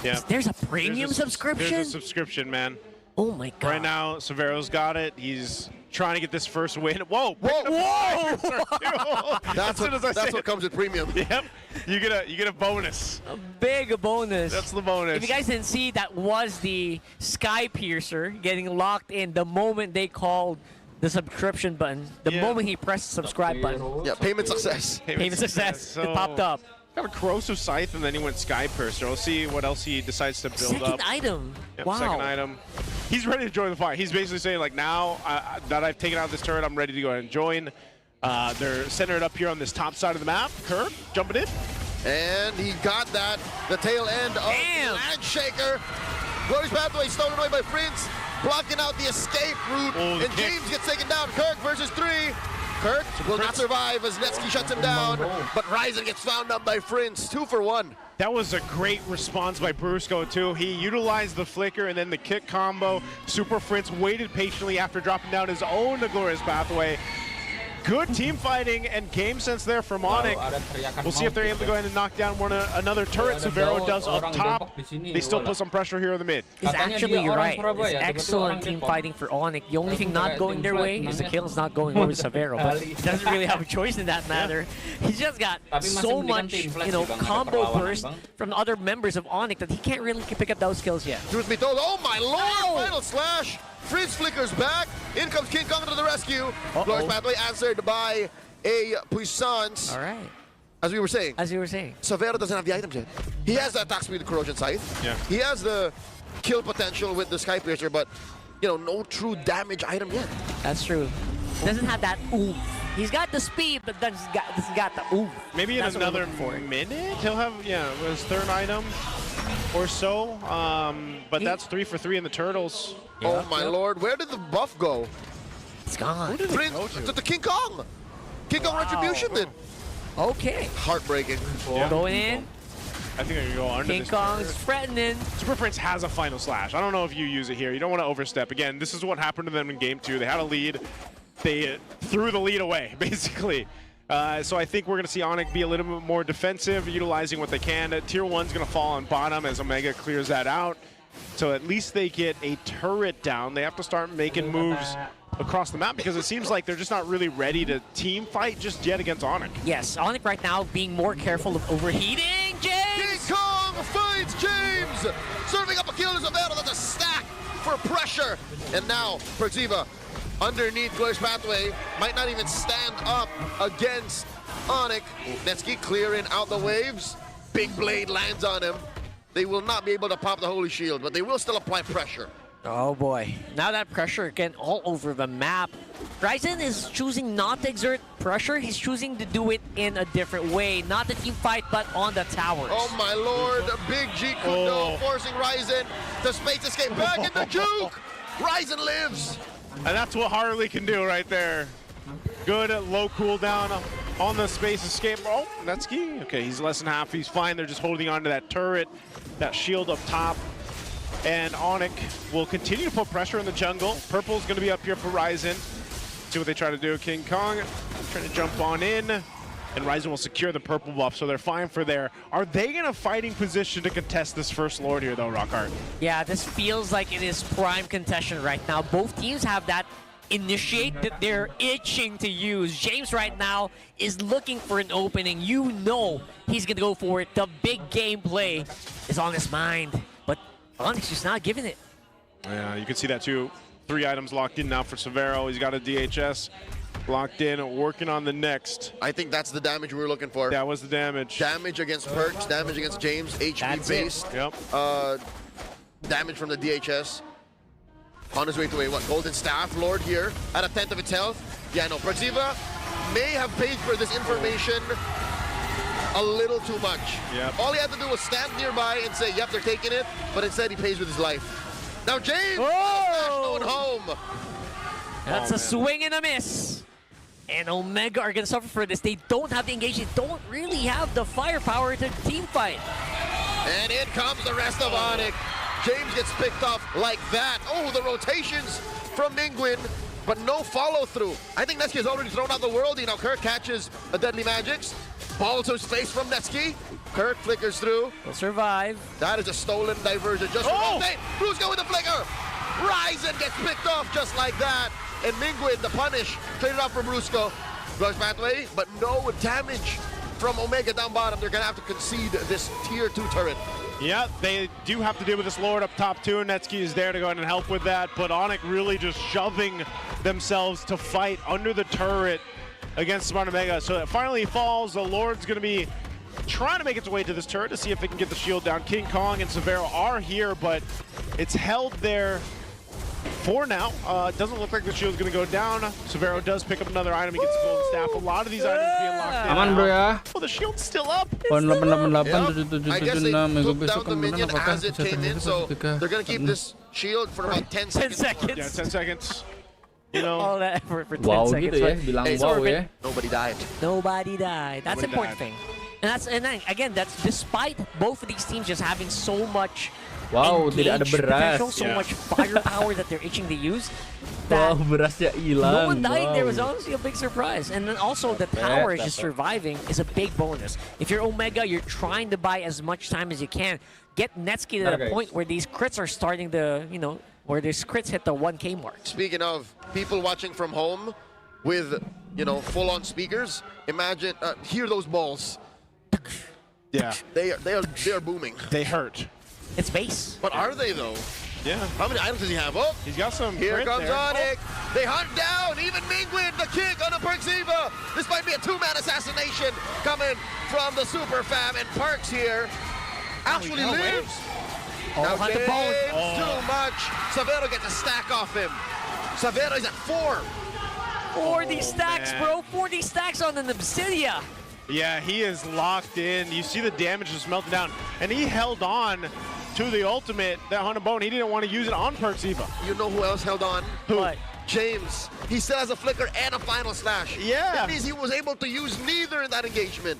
Yeah. There's a premium subscription? There's a subscription, man. Oh my god. Right now, Severo's got it. He's trying to get this first win. Whoa! Whoa! That's what comes with premium. Yep. You get a bonus. A big bonus. That's the bonus. If you guys didn't see, that was the Sky Piercer getting locked in the moment they called the subscription button. The moment he pressed the subscribe button. Yeah, payment success. Payment success. So, it popped up. Got a Corrosive Scythe, and then he went Sky Piercer. We'll see what else he decides to build up. Second item. Yep, Wow. second item. He's ready to join the fight. He's basically saying, like, now that I've taken out this turret, I'm ready to go ahead and join. They're centered up here on this top side of the map. Kirk jumping in. And he got that. The tail end of Landshaker. Glorious Pathway stolen away by Prince. Blocking out the escape route. Oh, and James gets taken down. Kirk versus 3. Kirk will not survive as Netsky shuts him down. But Ryzen gets found up by Prince. 2 for 1. That was a great response by Brusco, too. He utilized the flicker and then the kick combo. Super Fritz waited patiently after dropping down his own Glorious Pathway. Good team fighting and game sense there from Onyx. We'll see if they're able to go ahead and knock down another turret. Severo does up top. They still put some pressure here in the mid. It's actually right. It's excellent team fighting for Onyx. The only thing not going their way is the kill's not going over Severo, but he doesn't really have a choice in that matter. He's just got so much, combo burst from the other members of Onyx that he can't really pick up those kills yet. Truth be told, oh my lord! Final slash! Fritz flickers back. In comes King Kong to the rescue. Glorious Pathway answered by a Puissance. All right. As we were saying. Severo doesn't have the items yet. He has the attack speed with Corrosion Scythe. Yeah. He has the kill potential with the Sky Piercer, but no true damage item yet. That's true. Doesn't have that oomph. He's got the speed, but doesn't got the oomph. Maybe in another minute he'll have his third item or so. But that's 3 for 3 in the turtles. Oh my lord, where did the buff go? It's gone. Who did it go to? To the King Kong. King Kong Retribution then. Okay. Heartbreaking. Going in. I think I can go under King this Kong's turret. threatening. Super Prince has a final slash. I don't know if you use it here. You don't want to overstep. Again, this is what happened to them in game 2. They had a lead. They threw the lead away, basically. So I think we're going to see Onyx be a little bit more defensive, utilizing what they can. Tier 1's going to fall on bottom as Omega clears that out. So at least they get a turret down. They have to start making moves across the map because it seems like they're just not really ready to team fight just yet against Onyx. Yes, Onyx right now being more careful of overheating. James! King Kong finds James! Serving up a kill is available. That's a stack for pressure. And now, Perziva underneath Glorious Pathway might not even stand up against Onyx. Netsky clearing out the waves. Big blade lands on him. They will not be able to pop the Holy Shield, but they will still apply pressure. Oh boy. Now that pressure again all over the map. Ryzen is choosing not to exert pressure. He's choosing to do it in a different way. Not the team fight, but on the towers. Oh my lord. Big G Kundo forcing Ryzen to space escape back in the juke. Ryzen lives. And that's what Harley can do right there. Good low cooldown on the space escape. Oh, Netsky. Okay, he's less than half. He's fine. They're just holding on to that turret, that shield up top. And Onyx will continue to put pressure in the jungle. Purple's going to be up here for Ryzen. See what they try to do. King Kong trying to jump on in. And Ryzen will secure the purple buff, so they're fine for there. Are they in a fighting position to contest this first Lord here, though, Rockhart? Yeah, this feels like it is prime contention right now. Both teams have that initiate that they're itching to use. James right now is looking for an opening. You know he's going to go for it. The big gameplay is on his mind, but Onyx just not giving it. Yeah, you can see that too. 3 items locked in now for Severo. He's got a DHS locked in, working on the next. I think that's the damage we were looking for. That was the damage. Damage against Perks, damage against James, HP based. Yep. Damage from the DHS. On his way to a Golden Staff Lord here at a 10th of its health. Yeah, no, Perziva may have paid for this information a little too much. Yep. All he had to do was stand nearby and say, yep, they're taking it, but instead he pays with his life. Now James, going home. That's a swing and a miss. And Omega are going to suffer for this. They don't have the engagement, don't really have the firepower to team fight. And in comes the rest of Onyx. James gets picked off like that. Oh, the rotations from Mingwin, but no follow through. I think Netsky has already thrown out the world. You know, Kirk catches a Deadly Magics. Ball to his face from Netsky. Kirk flickers through. He'll survive. That is a stolen diversion just for rotate. Brusco with the flicker. Ryzen gets picked off just like that. And Mingwin, the punish, traded off for Brusco. Rush pathway, but no damage from Omega down bottom. They're gonna have to concede this tier 2 turret. Yeah, they do have to deal with this Lord up top too. Netsky is there to go ahead and help with that, but Onyx really just shoving themselves to fight under the turret against Smart Omega. So it finally falls. The Lord's going to be trying to make its way to this turret to see if it can get the shield down. King Kong and Severo are here, but it's held there for now. It doesn't look like the shield's going to go down. Severo does pick up another item. He gets a golden staff. A lot of these items being locked in. Aman bro ya. Oh, the shield's still up. I guess they took down the minion as it came in, so they're going to keep this shield for about 10 seconds. 10 seconds. Yeah, 10 seconds. You know. All that for 10 Wow seconds. gitu ya, right? bilang Hey, wow so ya. Nobody died. Nobody died. That's an important thing. And then again, that's despite both of these teams just having so much Wow, tidak ada engaged beras. potential, so much firepower that they're itching to use. Wow, That berasnya no hilang. one died. There was Wow. honestly a big surprise. And then also the tower is just surviving is a big bonus. If you're Omega, you're trying to buy as much time as you can. Get Netsky to the point where these crits are starting to, you know, where these crits hit the 1K mark. Speaking of people watching from home with, you know, full-on speakers, imagine, hear those balls. Yeah. They are booming. They hurt. It's base. But are they though? Yeah. How many items does he have? Oh, He's got some. here print comes there. Onyx. They hunt down even Mingwin, the kick on the Perxiva. This might be a 2-man assassination coming from the Super Fam, and Parks here actually lives. Now hunt the bone. James, too much. Severo gets a stack off him. Severo is at 4. 40 stacks, man. bro. 40 stacks on an Obsidia. Yeah, he is locked in. You see the damage just melting down. And he held on to the ultimate, that Hunter Bone. He didn't want to use it on Perxiva. You know who else held on? What? James. He still has a flicker and a final slash. Yeah. That means he was able to use neither in that engagement.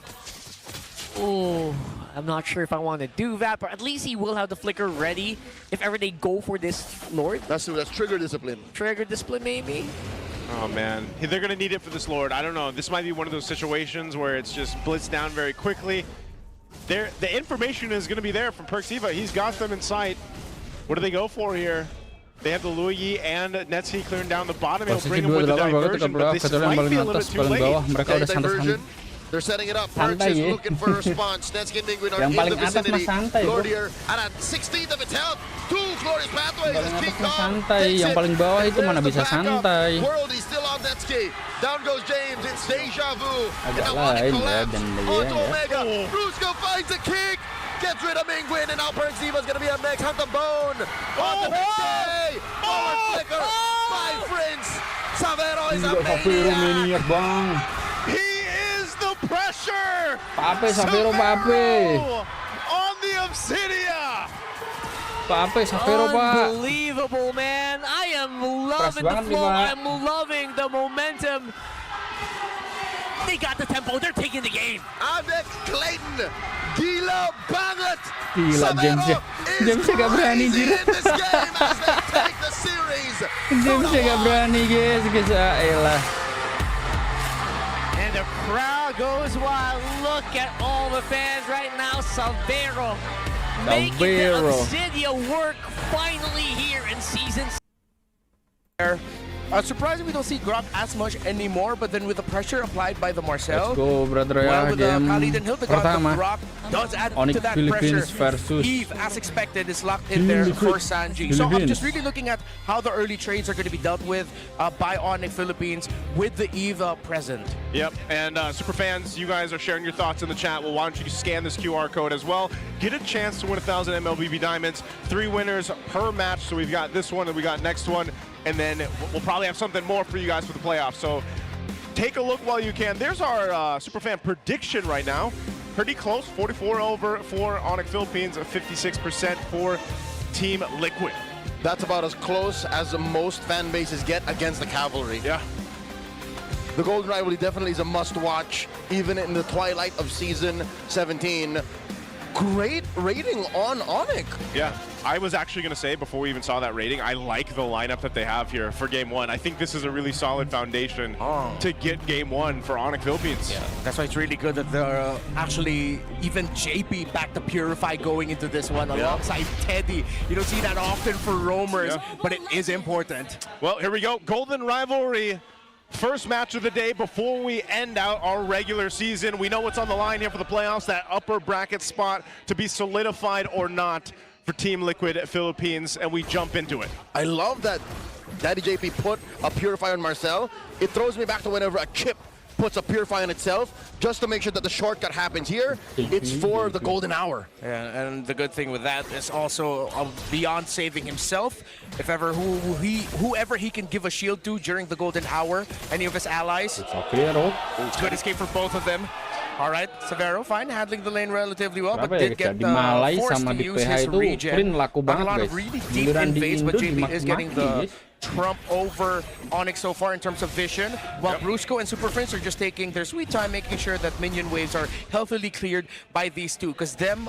Oh, I'm not sure if I want to do that, but at least he will have the flicker ready if ever they go for this Lord. That's trigger discipline. Trigger display, maybe? Oh, man. They're going to need it for this Lord. I don't know. This might be one of those situations where it's just blitzed down very quickly. The information is going to be there from Perxiva. He's got them in sight. What do they go for here? They have the Luigi and Netsky clearing down the bottom. It'll bring them with the diversion, but this might be a little bit too late. Okay, diversion. They're setting it up. Parks is looking for a response. Netsky and Mingwin are in the vicinity. Glorier at a 16th of its health. 2 glorious pathways. Paling atas mah santai, yang paling bawah itu mana bisa santai. World is still on Netsky. Down goes James. It's deja vu. Agak And now lain ya, collapse dan onto ya. Omega. Brusco finds a kick. Gets rid of Mingwin, and now Perxiva's gonna be up next. Hunt the bone. On the next day. Forward flicker. My friends. Severo is a maniac. Bang. He is the pressure. Pape, Severo, Pape. On the Obsidia. Pape, Severo, Pak. Unbelievable, man. I am loving the banget nih, flow. Pak. I'm loving the momentum. They got the tempo. They're taking the game. Alex Clayton. Gila banget. Gila, James ya. James ya gak berani, crazy Jir. in this game as they take the series. James ya gak berani, guys. Elah. And the crowd goes wild. Look at all the fans right now. Severo making the Severo. Obsidia work finally here in season. Surprisingly, we don't see Grok as much anymore, but then with the pressure applied by the Marcel, Let's go, brother ya. with Game Khalid and Hildegard, pertama. the Grok does add Onyx to that Philippines pressure. versus Eve, as expected, is locked in there for Sanji. So I'm just really looking at how the early trades are going to be dealt with by Onyx Philippines with the Eve present. Yep, and super fans, you guys are sharing your thoughts in the chat. Well, why don't you scan this QR code as well? Get a chance to win 1,000 MLBB Diamonds. 3 winners per match. So we've got this one and we got next one. And then we'll probably have something more for you guys for the playoffs. So take a look while you can. There's our Superfan prediction right now. Pretty close, 44 over for Onyx Philippines, 56% for Team Liquid. That's about as close as most fan bases get against the Cavalry. Yeah. The Golden Rivalry definitely is a must-watch, even in the twilight of Season 17. great rating on Onyx. Yeah, I was actually going to say before we even saw that rating, I like the lineup that they have here for Game 1. I think this is a really solid foundation to get Game 1 for Onyx Philippines. Yeah, that's why it's really good that they're actually even JP back to Purify going into this one alongside Teddy. You don't see that often for roamers, but it is important. Well, here we go. Golden Rivalry. First match of the day before we end out our regular season. We know what's on the line here for the playoffs, that upper bracket spot to be solidified or not for Team Liquid Philippines, and we jump into it. I love that Daddy JP put a Purify on Marcel. It throws me back to whenever a chip puts a Purify on itself, just to make sure that the shortcut happens here. It's for the golden hour. Yeah, and the good thing with that is also beyond saving himself, if ever whoever he can give a shield to during the golden hour, any of his allies, good escape for both of them. All right, Severo, fine, handling the lane relatively well, but did get forced to use his regen. A lot of really deep invades, but JP is getting the trump over Onyx so far in terms of vision, while Brusco and Super Prince are just taking their sweet time, making sure that minion waves are healthily cleared by these two, because them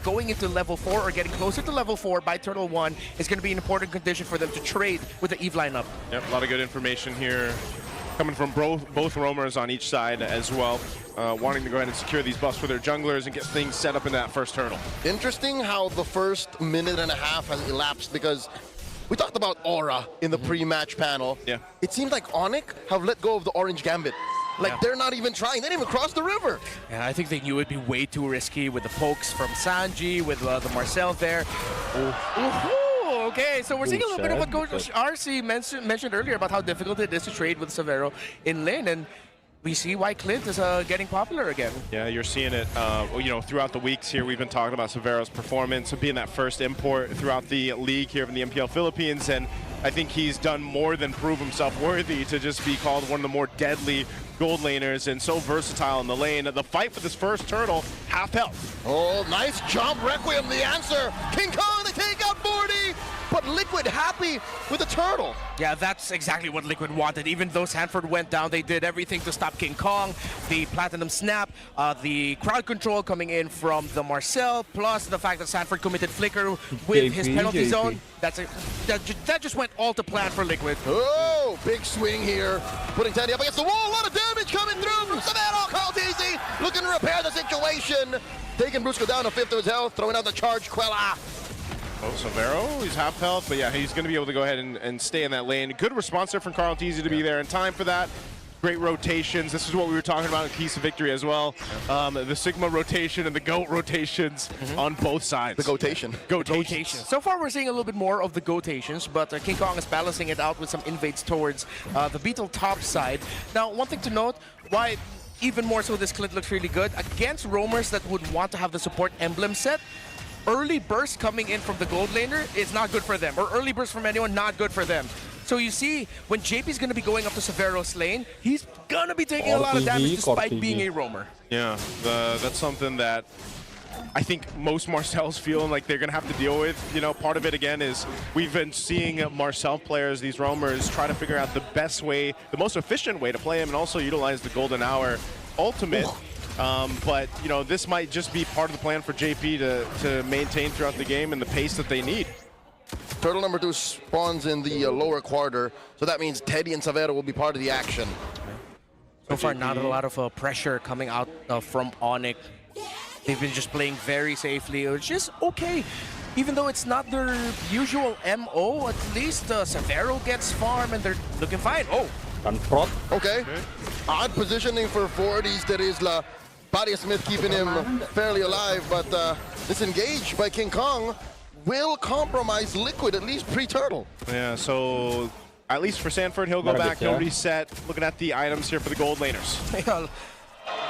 going into level 4 or getting closer to level 4 by Turtle 1 is going to be an important condition for them to trade with the Eve lineup. Yep, a lot of good information here coming from both roamers on each side as well, wanting to go ahead and secure these buffs for their junglers and get things set up in that first turtle. Interesting how the first minute and a half has elapsed, because we talked about Aura in the pre-match panel. Yeah. It seems like Onyx have let go of the orange gambit. Like, they're not even trying. They didn't even cross the river. And I think they knew it'd be way too risky with the pokes from Sanji, with the Marcel there. Okay, so we're seeing a little bit of what Coach RC mentioned earlier about how difficult it is to trade with Severo in lane, and we see why Clint is getting popular again. Yeah, you're seeing it, you know, throughout the weeks here. We've been talking about Severo's performance of being that first import throughout the league here in the MPL Philippines, and I think he's done more than prove himself worthy to just be called one of the more deadly gold laners and so versatile in the lane. The fight for this first turtle, half health. Oh, nice jump, Requiem, the answer. King Kong, they take out 40, but Liquid happy with the turtle. Yeah, that's exactly what Liquid wanted. Even though Sanford went down, they did everything to stop King Kong. The Platinum Snap, the crowd control coming in from the Marcel, plus the fact that Sanford committed Flicker with his penalty zone. That just went all to plan for Liquid. Oh, big swing here. Putting Teddy up against the wall. A lot of damage coming through from Severo. Called easy. Looking to repair the situation. Taking Brusco down to 5th of his health. Throwing out the charge Quella. Oh, Severo, he's half health, but yeah, he's going to be able to go ahead and stay in that lane. Good response there from Carl Teasy to be there in time for that. Great rotations. This is what we were talking about in Keys to Victory as well. The Sigma rotation and the GOAT rotations on both sides. The gotation. Gotations. So far, we're seeing a little bit more of the gotations, but King Kong is balancing it out with some invades towards the Beetle top side. Now, one thing to note, why even more so this Clint looks really good, against roamers that would want to have the support emblem set, early burst coming in from the gold laner is not good for them, or early burst from anyone, not good for them. So you see, when JP's going to be going up to Severo's lane, he's going to be taking a lot of damage despite being a roamer. Yeah, that's something that I think most Marcels feeling like they're going to have to deal with. You know, part of it, again, is we've been seeing Marcel players, these roamers, try to figure out the best way, the most efficient way to play him and also utilize the Golden Hour ultimate. But, you know, this might just be part of the plan for JP to maintain throughout the game and the pace that they need. Turtle number 2 spawns in the lower quarter, so that means Teddy and Severo will be part of the action. So far, not a lot of pressure coming out from Onyx. They've been just playing very safely, which is okay. Even though it's not their usual MO, at least Severo gets farm and they're looking fine. Oh! Okay. Odd positioning for 40s. There is Badia Smith keeping him fairly alive, but disengaged by King Kong will compromise Liquid, at least pre-turtle. Yeah, so at least for Sanford, he'll go back, he'll reset. Looking at the items here for the gold laners.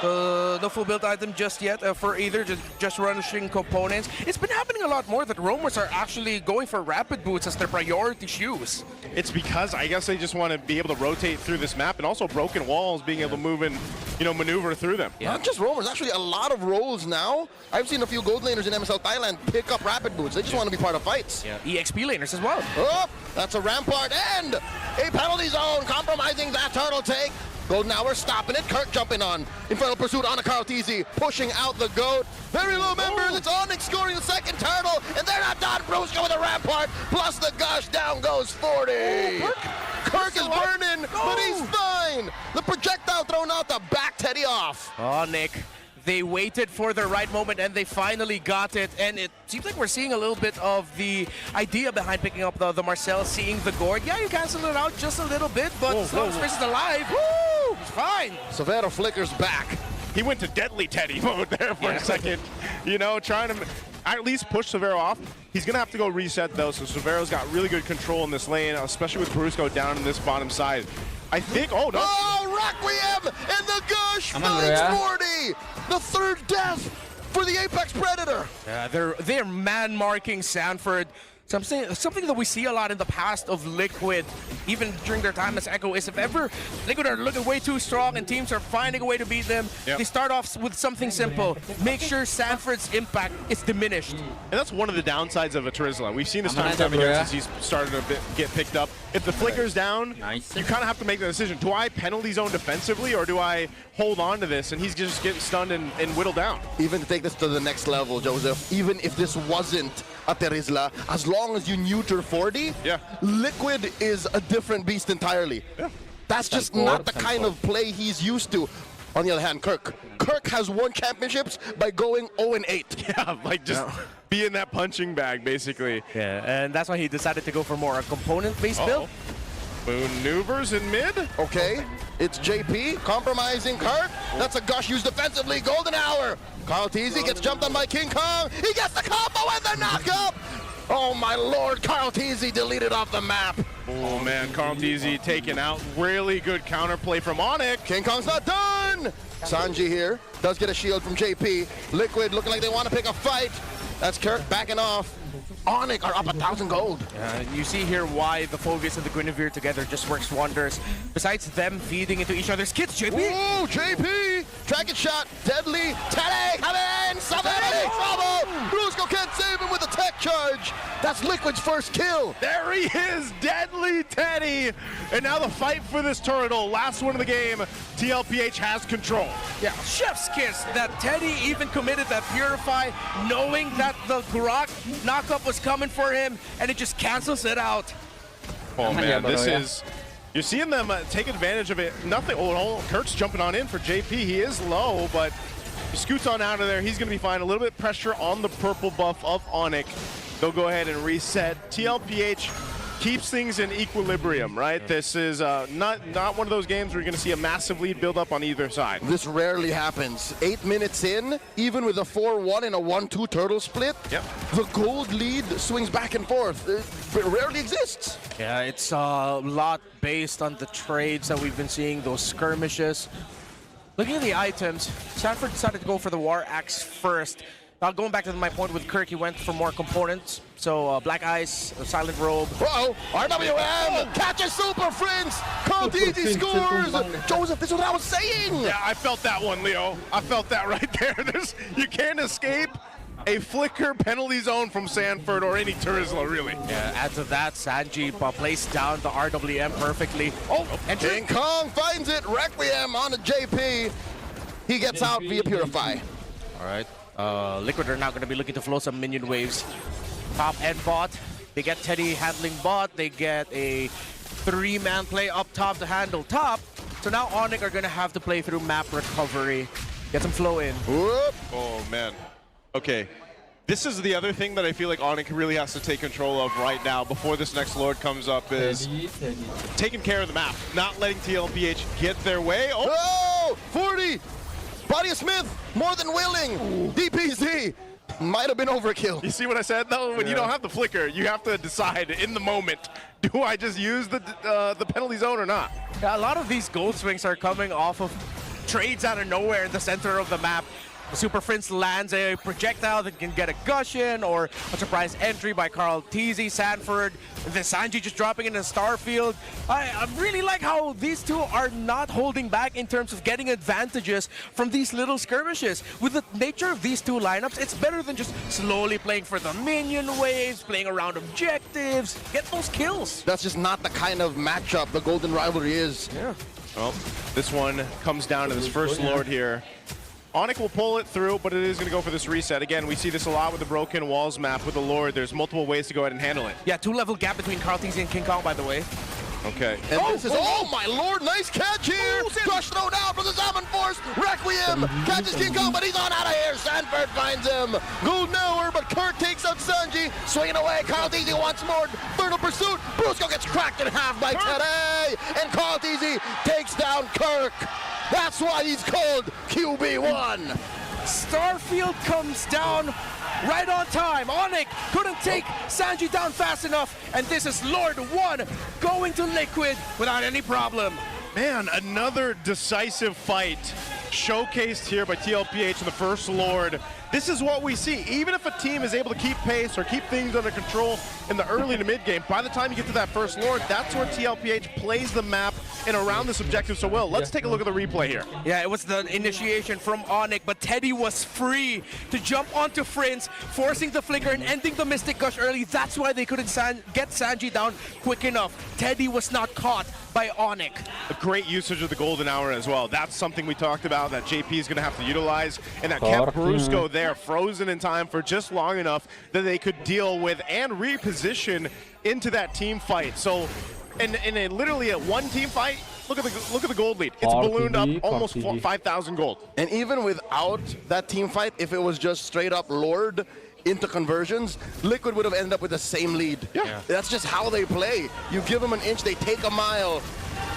No full build item just yet for either, just rushing components. It's been happening a lot more that roamers are actually going for rapid boots as their priority shoes. It's because I guess they just want to be able to rotate through this map, and also broken walls, being able to move and, you know, maneuver through them. Yeah. Not just roamers, actually a lot of roles now. I've seen a few gold laners in MSL Thailand pick up rapid boots. They just want to be part of fights. Yeah, EXP laners as well. Oh, that's a rampart and a penalty zone compromising that turtle take. Golden Hour stopping it. Kirk jumping on. Infernal Pursuit on a Carl TZ, pushing out the GOAT. Very low members. It's Onyx scoring the second turtle, and they're not done. Brusco with a Rampart, plus the gush. Down goes 40. Kirk is burning, but he's fine. The projectile thrown out to back Teddy off. Oh, Nick. They waited for the right moment and they finally got it. And it seems like we're seeing a little bit of the idea behind picking up the Marcel, seeing the Gord. Yeah, you cancel it out just a little bit, but Space is alive. Woo! It's fine. Severo flickers back. He went to deadly Teddy mode there for a second. You know, trying to at least push Severo off. He's going to have to go reset, though, so Severo's got really good control in this lane, especially with Brusco down in this bottom side. I think, oh, no. Oh, Requiem and the gush finds 40. The third death for the Apex Predator. Yeah, they're man-marking Sanford. Something that we see a lot in the past of Liquid, even during their time as Echo, is if ever Liquid are looking way too strong and teams are finding a way to beat them, they start off with something simple. Make sure Sanford's impact is diminished. And that's one of the downsides of a Terizla. We've seen this time and time again since he's started to get picked up. If the flicker's down, you kind of have to make the decision. Do I penalty zone defensively, or do I hold on to this? And he's just getting stunned and whittled down. Even to take this to the next level, Joseph, even if this wasn't a Terizla, as long as you neuter 40, Liquid is a different beast entirely. That's just not the kind of play he's used to. On the other hand, Kirk has won championships by going 0-8. Yeah, like just be in that punching bag, basically. Yeah, and that's why he decided to go for more a component-based build. Maneuvers in mid. Okay, it's JP compromising Kirk. That's a gush used defensively. Golden Hour. Carl TZ gets jumped on by King Kong. He gets the combo and the knockup. Oh my lord, Carl TZ deleted off the map. Oh man, Carl TZ taken out. Really good counterplay from Onyx. King Kong's not done. Sanji here does get a shield from JP. Liquid looking like they want to pick a fight. That's Kirk backing off. Onyx are up 1,000 gold. You see here why the Phobius and the Guinevere together just works wonders. Besides them feeding into each other's kits, JP. Ooh, JP! Dragon shot, deadly. Teddy coming! Savannah in trouble! Brusco can't save him with a tech charge. That's Liquid's first kill. There he is, deadly Teddy. And now the fight for this turtle, last one of the game. TLPH has control. Yeah, chef's kiss that Teddy even committed that Purify, knowing that the Grok knockup was coming for him, and it just cancels it out. Oh man, this is... You're seeing them take advantage of it. Nothing. Oh, Kirk's jumping on in for JP. He is low, but he scoots on out of there. He's going to be fine. A little bit of pressure on the purple buff of Onyx. They'll go ahead and reset. TLPH keeps things in equilibrium, right? This is not one of those games where you're going to see a massive lead build up on either side. This rarely happens. 8 minutes in, even with a 4-1 and a 1-2 turtle split, the gold lead swings back and forth. It rarely exists. Yeah, it's a lot based on the trades that we've been seeing, those skirmishes. Looking at the items, Sanford decided to go for the War Axe first. Now going back to my point with Kirk, he went for more components. So Black Ice, Silent Robe. Uh-oh, RWM catches Super Friends. Carl TZ scores. Joseph, this is what I was saying. Yeah, I felt that one, Leo. I felt that right there. You can't escape a flicker penalty zone from Sanford or any Terizla, really. Yeah, add to that, Sanji placed down the RWM perfectly. Oh, and King Kong finds it. Requiem on a JP. He gets out via Purify. All right. Liquid are now going to be looking to flow some minion waves. Top and bot. They get Teddy handling bot. They get a 3-man play up top to handle top. So now Onyx are going to have to play through map recovery. Get some flow in. Whoop. Oh, man. Okay. This is the other thing that I feel like Onyx really has to take control of right now before this next Lord comes up is taking care of the map. Not letting TLPH get their way. Oh, 40. Body of Smith, more than willing. DPZ might have been overkill. You see what I said, though? When you don't have the flicker, you have to decide in the moment, do I just use the penalty zone or not? Yeah, a lot of these gold swings are coming off of trades out of nowhere in the center of the map. The Super Prince lands a projectile that can get a gush in, or a surprise entry by Carl TZ, Sanford, and then Sanji just dropping in a Starfield. I really like how these two are not holding back in terms of getting advantages from these little skirmishes. With the nature of these two lineups, it's better than just slowly playing for the minion waves, playing around objectives, get those kills. That's just not the kind of matchup the Golden Rivalry is. Yeah. Well, this one comes down to this first Lord here. Onyx will pull it through, but it is going to go for this reset. Again, we see this a lot with the Broken Walls map with the Lord. There's multiple ways to go ahead and handle it. Yeah, 2-level gap between Karl'Tezi and King Kong, by the way. Okay. And this is, oh my lord, nice catch here! Crush throw down from the Zaman Force, Requiem, catches King Kong, but he's on out of here, Sanford finds him! Golden Hour, but Kirk takes out Sanji, swinging away, Karl'Tezi wants more, Fertile Pursuit, Brusco gets cracked in half by Teddy, and Karl'Tezi takes down Kirk! That's why he's called QB1! Starfield comes down right on time. Onyx couldn't take Sanji down fast enough, and this is Lord 1 going to Liquid without any problem. Man, another decisive fight showcased here by TLPH in the first Lord. This is what we see. Even if a team is able to keep pace or keep things under control in the early to mid game, by the time you get to that first Lord, that's where TLPH plays the map and around this objective so well. Let's take a look at the replay here. Yeah, it was the initiation from Onyx, but Teddy was free to jump onto Prince, forcing the flicker and ending the Mystic Gush early. That's why they couldn't get Sanji down quick enough. Teddy was not caught by Onyx. A great usage of the Golden Hour as well. That's something we talked about that JP is going to have to utilize, and that kept Brusco there frozen in time for just long enough that they could deal with and reposition into that team fight. So in a literally a one team fight, look at the gold lead. It's ballooned up almost 5,000 gold. And even without that team fight, if it was just straight up Lord into conversions, Liquid would have ended up with the same lead. Yeah. That's just how they play. You give them an inch, they take a mile.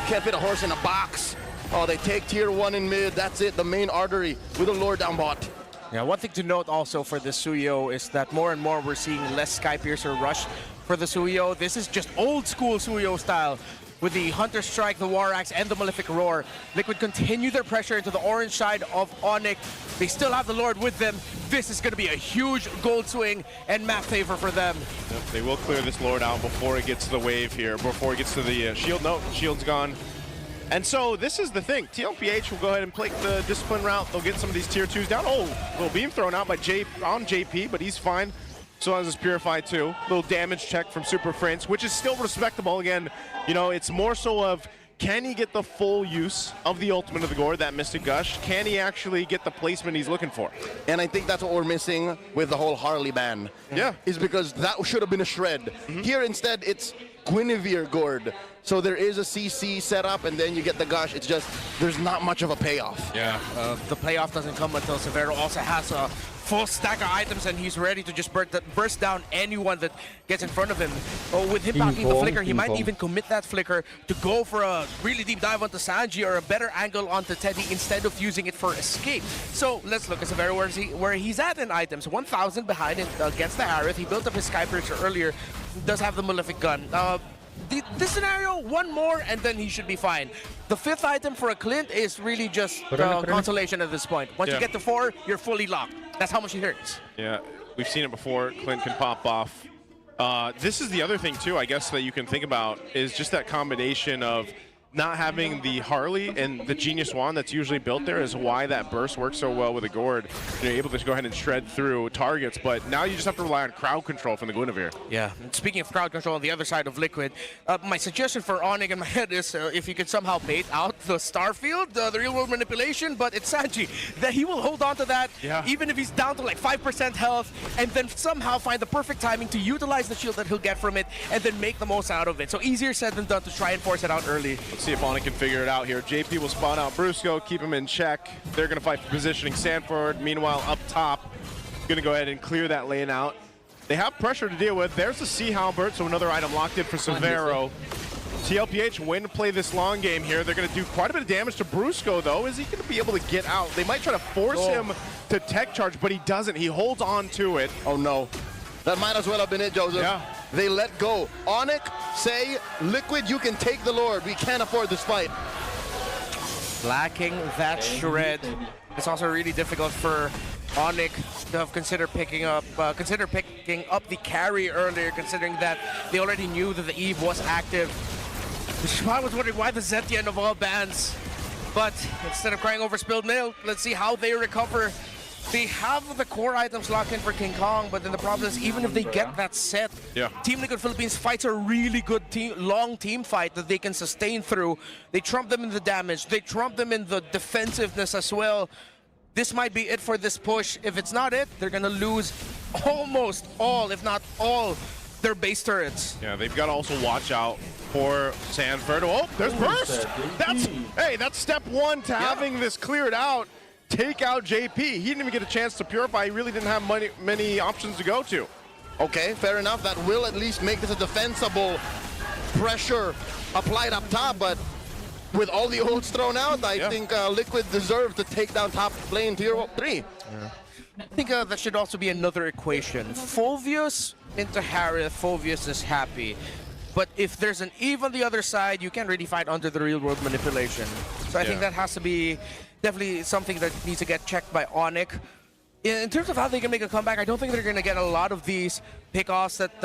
Can't fit a horse in a box. Oh, they take tier 1 in mid. That's it, the main artery with a Lord down bot. Yeah, one thing to note also for this Suyo is that more and more we're seeing less Skypiercer rush for the Suyo. This is just old school Suyo style. With the Hunter Strike, the War Axe, and the Malefic Roar, Liquid continue their pressure into the orange side of Onyx. They still have the Lord with them. This is going to be a huge gold swing and map favor for them. Yep, they will clear this Lord out before it gets to the wave here, before it gets to the shield. No, shield's gone. And so this is the thing. TLPH will go ahead and play the discipline route. They'll get some of these tier 2s down. Oh, little beam thrown out by JP, but he's fine. So as his Purify too. Little damage check from Super Prince, which is still respectable. Again, you know, it's more so of, can he get the full use of the ultimate of the Gourd, that Mystic Gush? Can he actually get the placement he's looking for? And I think that's what we're missing with the whole Harley ban. Yeah. Is because that should have been a shred. Here instead, it's Guinevere Gourd. So there is a CC set up, and then you get the Gush. It's just, there's not much of a payoff. Yeah, the payoff doesn't come until Severo also has a full stack of items, and he's ready to just burst down anyone that gets in front of him. Oh, with him blocking the flicker, he might even commit that flicker to go for a really deep dive onto Sanji or a better angle onto Teddy instead of using it for escape. So let's look at Severo where he's at in items. 1,000 behind it against the Harith. He built up his Skypiercer earlier. Does have the Malefic Gun. This scenario, one more, and then he should be fine. The 5th item for a Clint is really just consolation at this point. Once you get to 4, you're fully locked. That's how much he hurts. Yeah, we've seen it before. Clint can pop off. This is the other thing, too, I guess, that you can think about is just that combination of not having the Harley and the Genius Wand that's usually built there is why that burst works so well with a Gourd. You're able to go ahead and shred through targets, but now you just have to rely on crowd control from the Guinevere. Yeah, and speaking of crowd control on the other side of Liquid, my suggestion for Onyx in my head is if you could somehow bait out the Starfield, the real-world manipulation, but it's Sanji, that he will hold on to that, even if he's down to like 5% health, and then somehow find the perfect timing to utilize the shield that he'll get from it, and then make the most out of it. So easier said than done to try and force it out early. See if Onyx can figure it out here. JP will spawn out Brusco, keep him in check. They're going to fight for positioning. Sanford, meanwhile, up top, going to go ahead and clear that lane out. They have pressure to deal with. There's the Sea Halberd, so another item locked in for Severo. TLPH win to play this long game here. They're going to do quite a bit of damage to Brusco, though. Is he going to be able to get out? They might try to force him to tech charge, but he doesn't. He holds on to it. Oh, no. That might as well have been it, Joseph. Yeah. They let go. Onyx say, Liquid, you can take the Lord. We can't afford this fight. Lacking that shred. It's also really difficult for Onyx to have considered picking up the carry earlier, considering that they already knew that the Eve was active. I was wondering why the Zetian of all bans. But instead of crying over spilled milk, let's see how they recover they have the core items locked in for King Kong, but then the problem is even if they get that set, Team Liquid Philippines fights a really good long team fight that they can sustain through. They trump them in the damage, they trump them in the defensiveness as well. This might be it for this push. If it's not it, they're gonna lose almost all, if not all, their base turrets. Yeah, they've got to also watch out for Sanford. Oh, there's burst. That's step one to having this cleared out. Take out JP. He didn't even get a chance to purify. He really didn't have many options to go to. Okay, fair enough. That will at least make this a defensible pressure applied up top, but with all the ults thrown out, I think Liquid deserves to take down top lane tier 3. I think that should also be another equation. Fulvius into Harith, Fulvius is happy. But if there's an Eve on the other side, you can't really fight under the real-world manipulation. So I think that has to be definitely something that needs to get checked by Onyx. In terms of how they can make a comeback, I don't think they're going to get a lot of these pickoffs that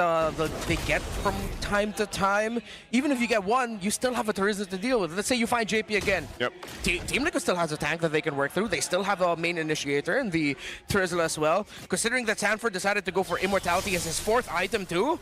they get from time to time. Even if you get one, you still have a Terizla to deal with. Let's say you find JP again. Yep. Team Liquid still has a tank that they can work through. They still have a main initiator and the Terizla as well. Considering that Sanford decided to go for Immortality as his 4th item too,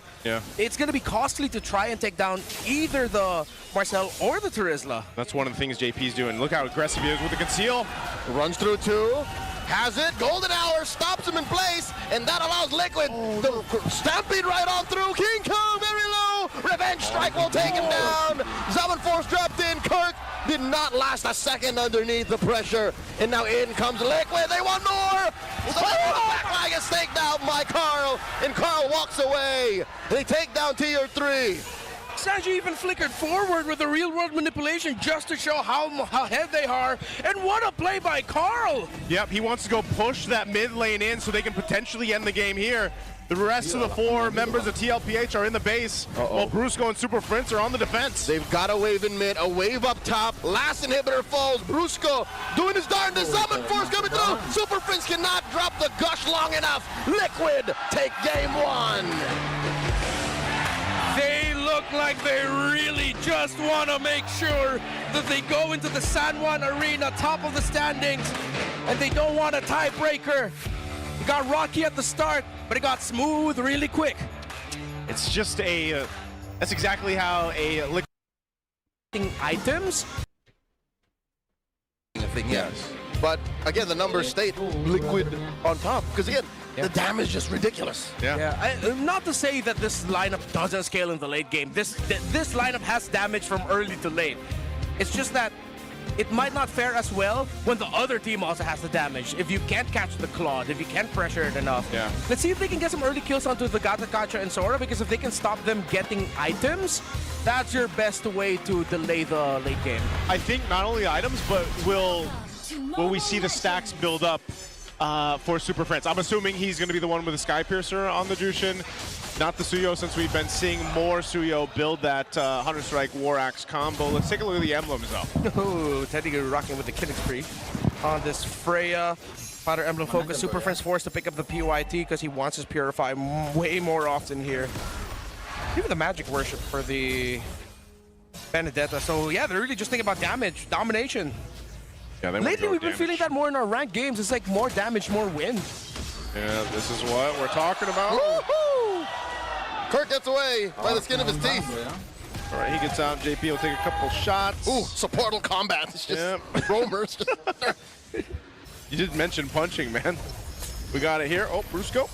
it's going to be costly to try and take down either the Marcel or the Terizla. That's one of the things JP's doing. Look how aggressive he is with the conceal. Runs through 2. Has it, Golden Hour stops him in place, and that allows Liquid to stampede right on through. King Kong very low, Revenge Strike will take him down. Zaman Force dropped in, Kirk did not last a second underneath the pressure, and now in comes Liquid, they want more! The backline is taken out by Carl, and Carl walks away. They take down tier 3. Sanji even flickered forward with the real-world manipulation just to show how ahead they are. And what a play by Carl! Yep, he wants to go push that mid lane in so they can potentially end the game here. The rest of the 4 members of TLPH are in the base, while Brusco and Super Prince are on the defense. They've got a wave in mid, a wave up top. Last inhibitor falls. Brusco doing his darndest. Summon Force coming through. Super Prince cannot drop the gush long enough. Liquid take game 1. They look like they really just want to make sure that they go into the San Juan Arena, top of the standings, and they don't want a tiebreaker. It got rocky at the start, but it got smooth really quick. It's just that's exactly how a Liquid items. Yes. But again, the numbers state Liquid on top, because again, the damage is just ridiculous. Not to say that this lineup doesn't scale in the late game. This lineup has damage from early to late. It's just that it might not fare as well when the other team also has the damage. If you can't catch the Claude, if you can't pressure it enough. Let's see if they can get some early kills onto the Gata Kacha and Sora, because if they can stop them getting items, that's your best way to delay the late game. I think not only items, but will we see the stacks build up for Super Prince? I'm assuming he's going to be the one with the Sky Piercer on the Jushin, not the Suyo, since we've been seeing more Suyo build that Hunter Strike War Axe combo. Let's take a look at the emblems, though. Ooh, Teddy rocking with the killing spree on this Freya. Fighter Emblem focus. Super Prince forced to pick up the PYT because he wants his Purify way more often here. Even the Magic Worship for the Benedetta. So yeah, they're really just thinking about damage, domination. Yeah, lately we've been feeling that more in our ranked games. It's like more damage, more win. Yeah, this is what we're talking about. Kirk gets away by the skin of his teeth. All right, he gets out. JP will take a couple shots. Ooh, supportal combat. It's just roamers. You did mention punching, man. We got it here. Oh, Brusco.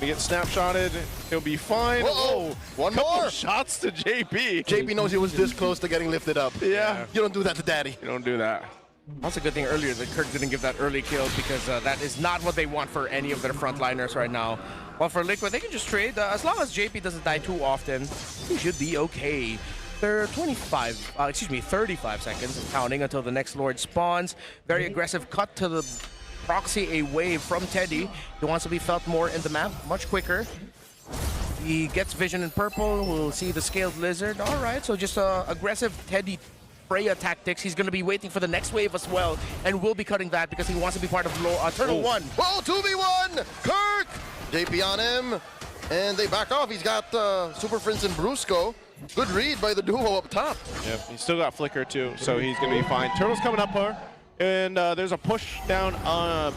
We get snapshotted. He'll be fine. Whoa, one couple more. Shots to JP. JP knows he was this close to getting lifted up. Yeah. You don't do that to daddy. You don't do that. That's a good thing earlier that Kirk didn't give that early kill, because that is not what they want for any of their frontliners right now. Well, for Liquid, they can just trade. As long as JP doesn't die too often, he should be okay. They're 35 seconds and counting until the next Lord spawns. Very aggressive cut to the proxy, a wave from Teddy. He wants to be felt more in the map, much quicker. He gets vision in purple. We'll see the scaled lizard. All right, so just aggressive Teddy Freya tactics. He's going to be waiting for the next wave as well, and will be cutting that because he wants to be part of Turtle 1. Whoa, 2v1! Kirk! JP on him, and they back off. He's got Super Prince and Brusco. Good read by the duo up top. Yep, he's still got Flicker too, so he's going to be fine. Turtle's coming up here. And there's a push down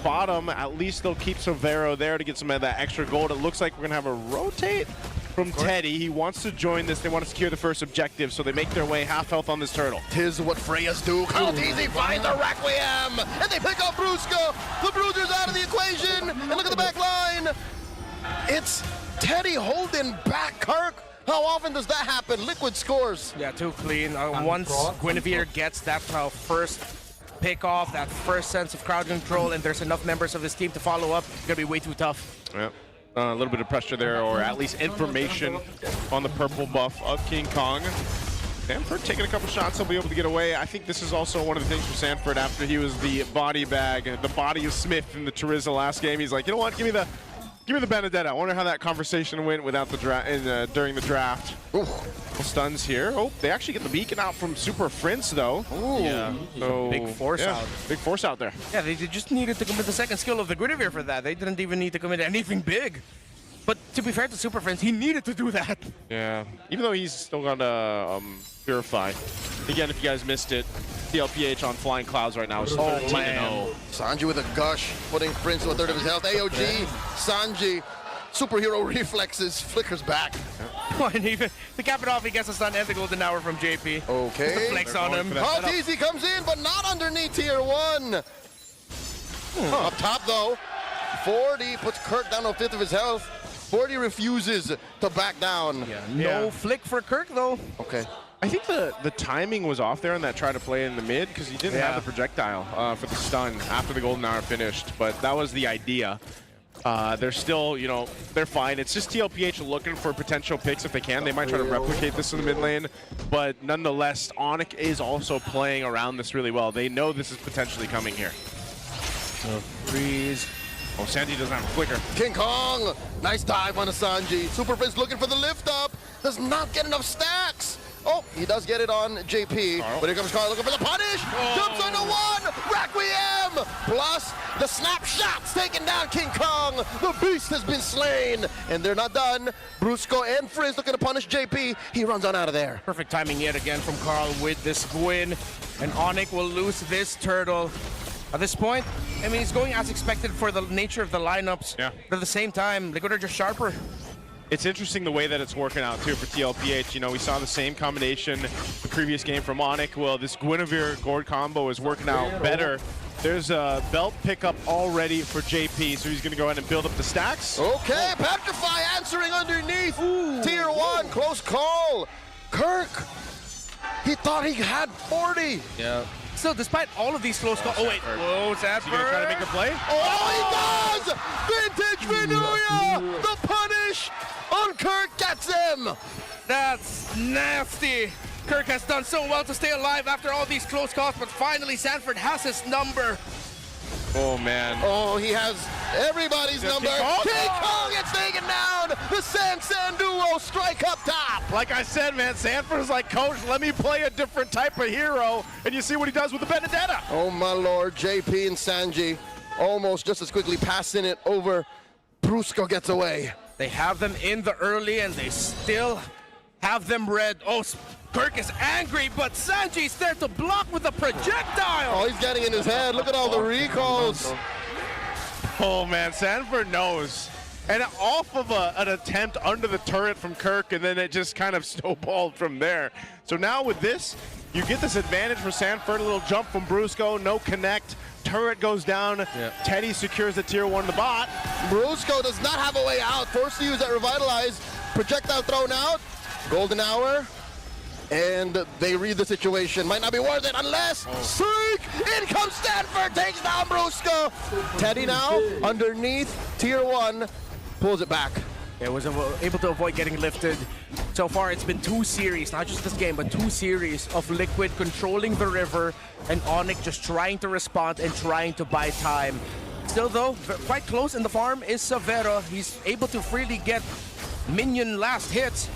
bottom. At least they'll keep Severo there to get some of that extra gold. It looks like we're going to have a rotate from Teddy. He wants to join this. They want to secure the first objective, so they make their way half health on this turtle. Tis what Freya's do. Easy finds the Requiem, and they pick up Brusco. The Bruiser's out of the equation, and look at the back line. It's Teddy holding back Kirk. How often does that happen? Liquid scores. Yeah, too clean. Once Guinevere gets that first pick off, that first sense of crowd control, and there's enough members of his team to follow up, it's gonna be way too tough. Yep. A little bit of pressure there, or at least information on the purple buff of King Kong. Sanford taking a couple shots, he'll be able to get away. I think this is also one of the things for Sanford after he was the body bag, the body of Smith in the Charizza last game. He's like, you know what, give me the Benedetta. I wonder how that conversation went without the during the draft. Ooh. Stuns here. Oh, they actually get the beacon out from Super Prince though. Ooh. Yeah. So, big force out. Big force out there. Yeah, they just needed to commit the second skill of the Guinevere for that. They didn't even need to commit anything big. But to be fair to Super Prince, he needed to do that. Yeah. Even though he's still got to Purify. Again, if you guys missed it, TLPH on Flying Clouds right now is 13-0. Sanji with a gush, putting Prince to a third of his health. AOG, Sanji, superhero reflexes, flickers back. And even to cap it off, he gets a stun and the golden hour from JP. Okay. Just a flex on him. Easy comes in, but not underneath tier 1. Up top though, 40 puts Kirk down to a fifth of his health. 40 refuses to back down. Yeah, no flick for Kirk though. Okay. I think the timing was off there on that try to play in the mid because he didn't have the projectile for the stun after the golden hour finished, but that was the idea. They're still, you know, they're fine. It's just TLPH looking for potential picks if they can. They might try to replicate this in the mid lane, but nonetheless, Onyx is also playing around this really well. They know this is potentially coming here. Freeze. Oh, Sanji doesn't have a flicker. King Kong, nice dive on a Sanji. Super Prince looking for the lift up, does not get enough stacks. Oh, he does get it on JP, but here comes Carl looking for the punish. Jumps onto one, Requiem, plus the snapshots taking down King Kong. The beast has been slain, and they're not done. Brusco and Frizz looking to punish JP. He runs on out of there. Perfect timing yet again from Carl with this Gwyn, and Onyx will lose this turtle. At this point, I mean, he's going as expected for the nature of the lineups, but at the same time, Liquid are just sharper. It's interesting the way that it's working out too for TLPH. You know, we saw the same combination the previous game from Onyx. Well, this Guinevere Gord combo is working out better. There's a belt pickup already for JP, so he's going to go ahead and build up the stacks. Okay, Petrify answering underneath. Tier 1, close call. Kirk, he thought he had 40. Yeah. So despite all of these close calls, oh wait, whoa, Sanford. Is he going to try to make a play? Oh, he does! Vintage Vinuya! The punish on Kirk gets him! That's nasty. Kirk has done so well to stay alive after all these close calls, but finally Sanford has his number. Oh, man. Oh, he has everybody's number. King Kong gets taken down! The San duo strike up top! Like I said, man, Sanford's like, coach, let me play a different type of hero, and you see what he does with the Benedetta. Oh, my lord, JP and Sanji almost just as quickly passing it over. Brusco gets away. They have them in the early, and they still have them red. Oh, Kirk is angry, but Sanji's there to block with a projectile. Oh, he's getting in his head. Look at all the recalls. Oh, man, Sanford knows. And off of an attempt under the turret from Kirk, and then it just kind of snowballed from there. So now with this, you get this advantage for Sanford. A little jump from Brusco, no connect. Turret goes down. Teddy secures the tier 1 the bot. Brusco does not have a way out. Forced to use that Revitalize. Projectile thrown out. Golden hour. And they read the situation. Might not be worth it unless Seek! In comes Stanford, takes down Brusco. Teddy now underneath tier 1, pulls it back. It was able to avoid getting lifted. So far, it's been 2 series, not just this game, but 2 series of Liquid controlling the river and Onyx just trying to respond and trying to buy time. Still though, quite close in the farm is Severo. He's able to freely get minion last hits.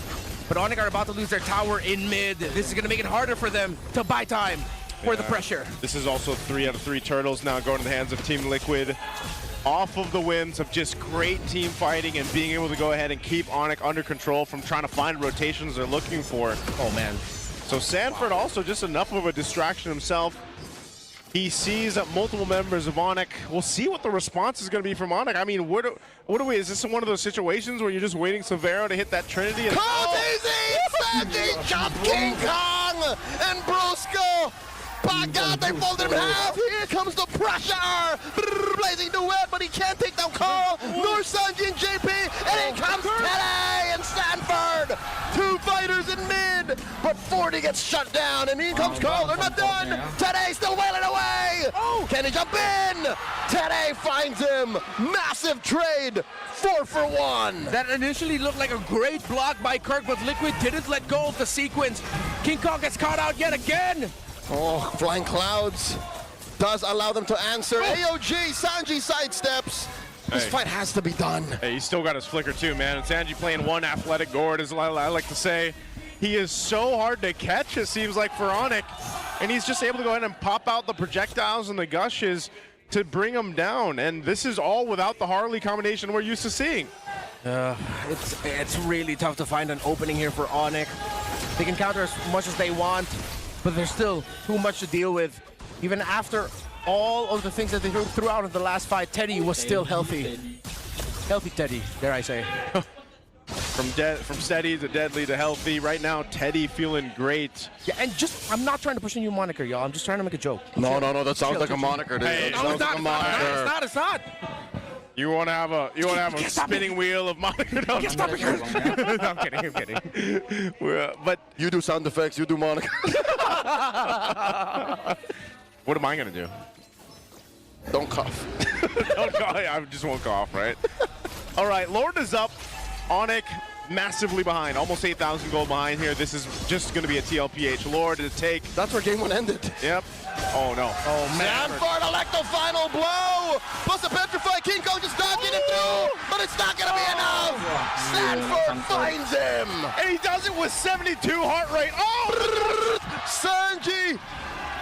But Onyx are about to lose their tower in mid. This is going to make it harder for them to buy time for the pressure. This is also 3 out of 3 turtles now going to the hands of Team Liquid. Off of the wins of just great team fighting and being able to go ahead and keep Onyx under control from trying to find rotations they're looking for. Oh, man. So Sanford also just enough of a distraction himself. He sees multiple members of Onyx. We'll see what the response is going to be from Onyx. I mean, what do we? Is this one of those situations where you're just waiting Severo to hit that Trinity? And easy! Sanji jump King Kong and Brusco. By God, they folded him in half. Here comes the pressure. Blazing duet, but he can't take down Carl, nor Sanji and JP. And in comes Teddy and Stanford. Two fighters in mid, but 40 gets shut down. And in comes Carl. They're not done. Teddy still wailing away. Can he jump in? Teddy finds him. Massive trade. 4 for 1. That initially looked like a great block by Kirk, but Liquid didn't let go of the sequence. King Kong gets caught out yet again. Oh, flying clouds does allow them to answer. AOG, Sanji sidesteps. This fight has to be done. Hey, he's still got his flicker too, man. And Sanji playing one athletic gourd, as I like to say. He is so hard to catch, it seems like, for Onyx. And he's just able to go ahead and pop out the projectiles and the gushes to bring him down. And this is all without the Harley combination we're used to seeing. It's really tough to find an opening here for Onyx. They can counter as much as they want, but there's still too much to deal with. Even after all of the things that they threw out in the last fight, Teddy was still healthy. Healthy Teddy, dare I say. From steady to deadly to healthy. Right now, Teddy feeling great. Yeah, and I'm not trying to push a new moniker, y'all. I'm just trying to make a joke. No, that sounds like a moniker, dude. Hey, That sounds like a moniker. It's not. You want to have a spinning wheel of moniker? No, I'm kidding. But You do sound effects, you do moniker. what am I gonna do? Don't cough. Don't cough. I just won't cough, right? All right, Lord is up. Onyx massively behind, almost 8,000 gold behind here. This is just going to be a TLPH. Lord to take. That's where game 1 ended. Yep. Oh, no. Oh, man. Stanford elect the final blow. Plus a petrified King Kong just not getting through, but it's not going to be enough. Stanford finds him. And he does it with 72 heart rate. Oh! Sanji,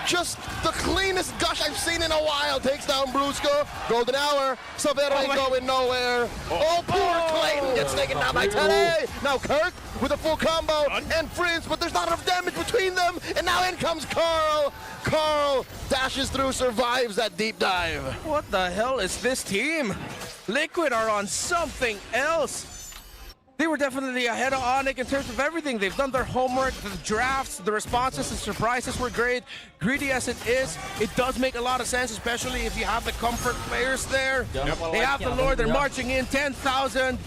just the cleanest gush I've seen in a while. Takes down Brusco. Golden hour. Severo ain't going nowhere. Oh, poor Clayton gets taken down by Teddy. Now Kirk with a full combo and Prince, but there's not enough damage between them. And now in comes Carl. Carl dashes through, survives that deep dive. What the hell is this team? Liquid are on something else. They were definitely ahead of Onyx in terms of everything. They've done their homework, the drafts, the responses, the surprises were great. Greedy as it is, it does make a lot of sense, especially if you have the comfort players there. They have the Lord, they're marching in 10,000.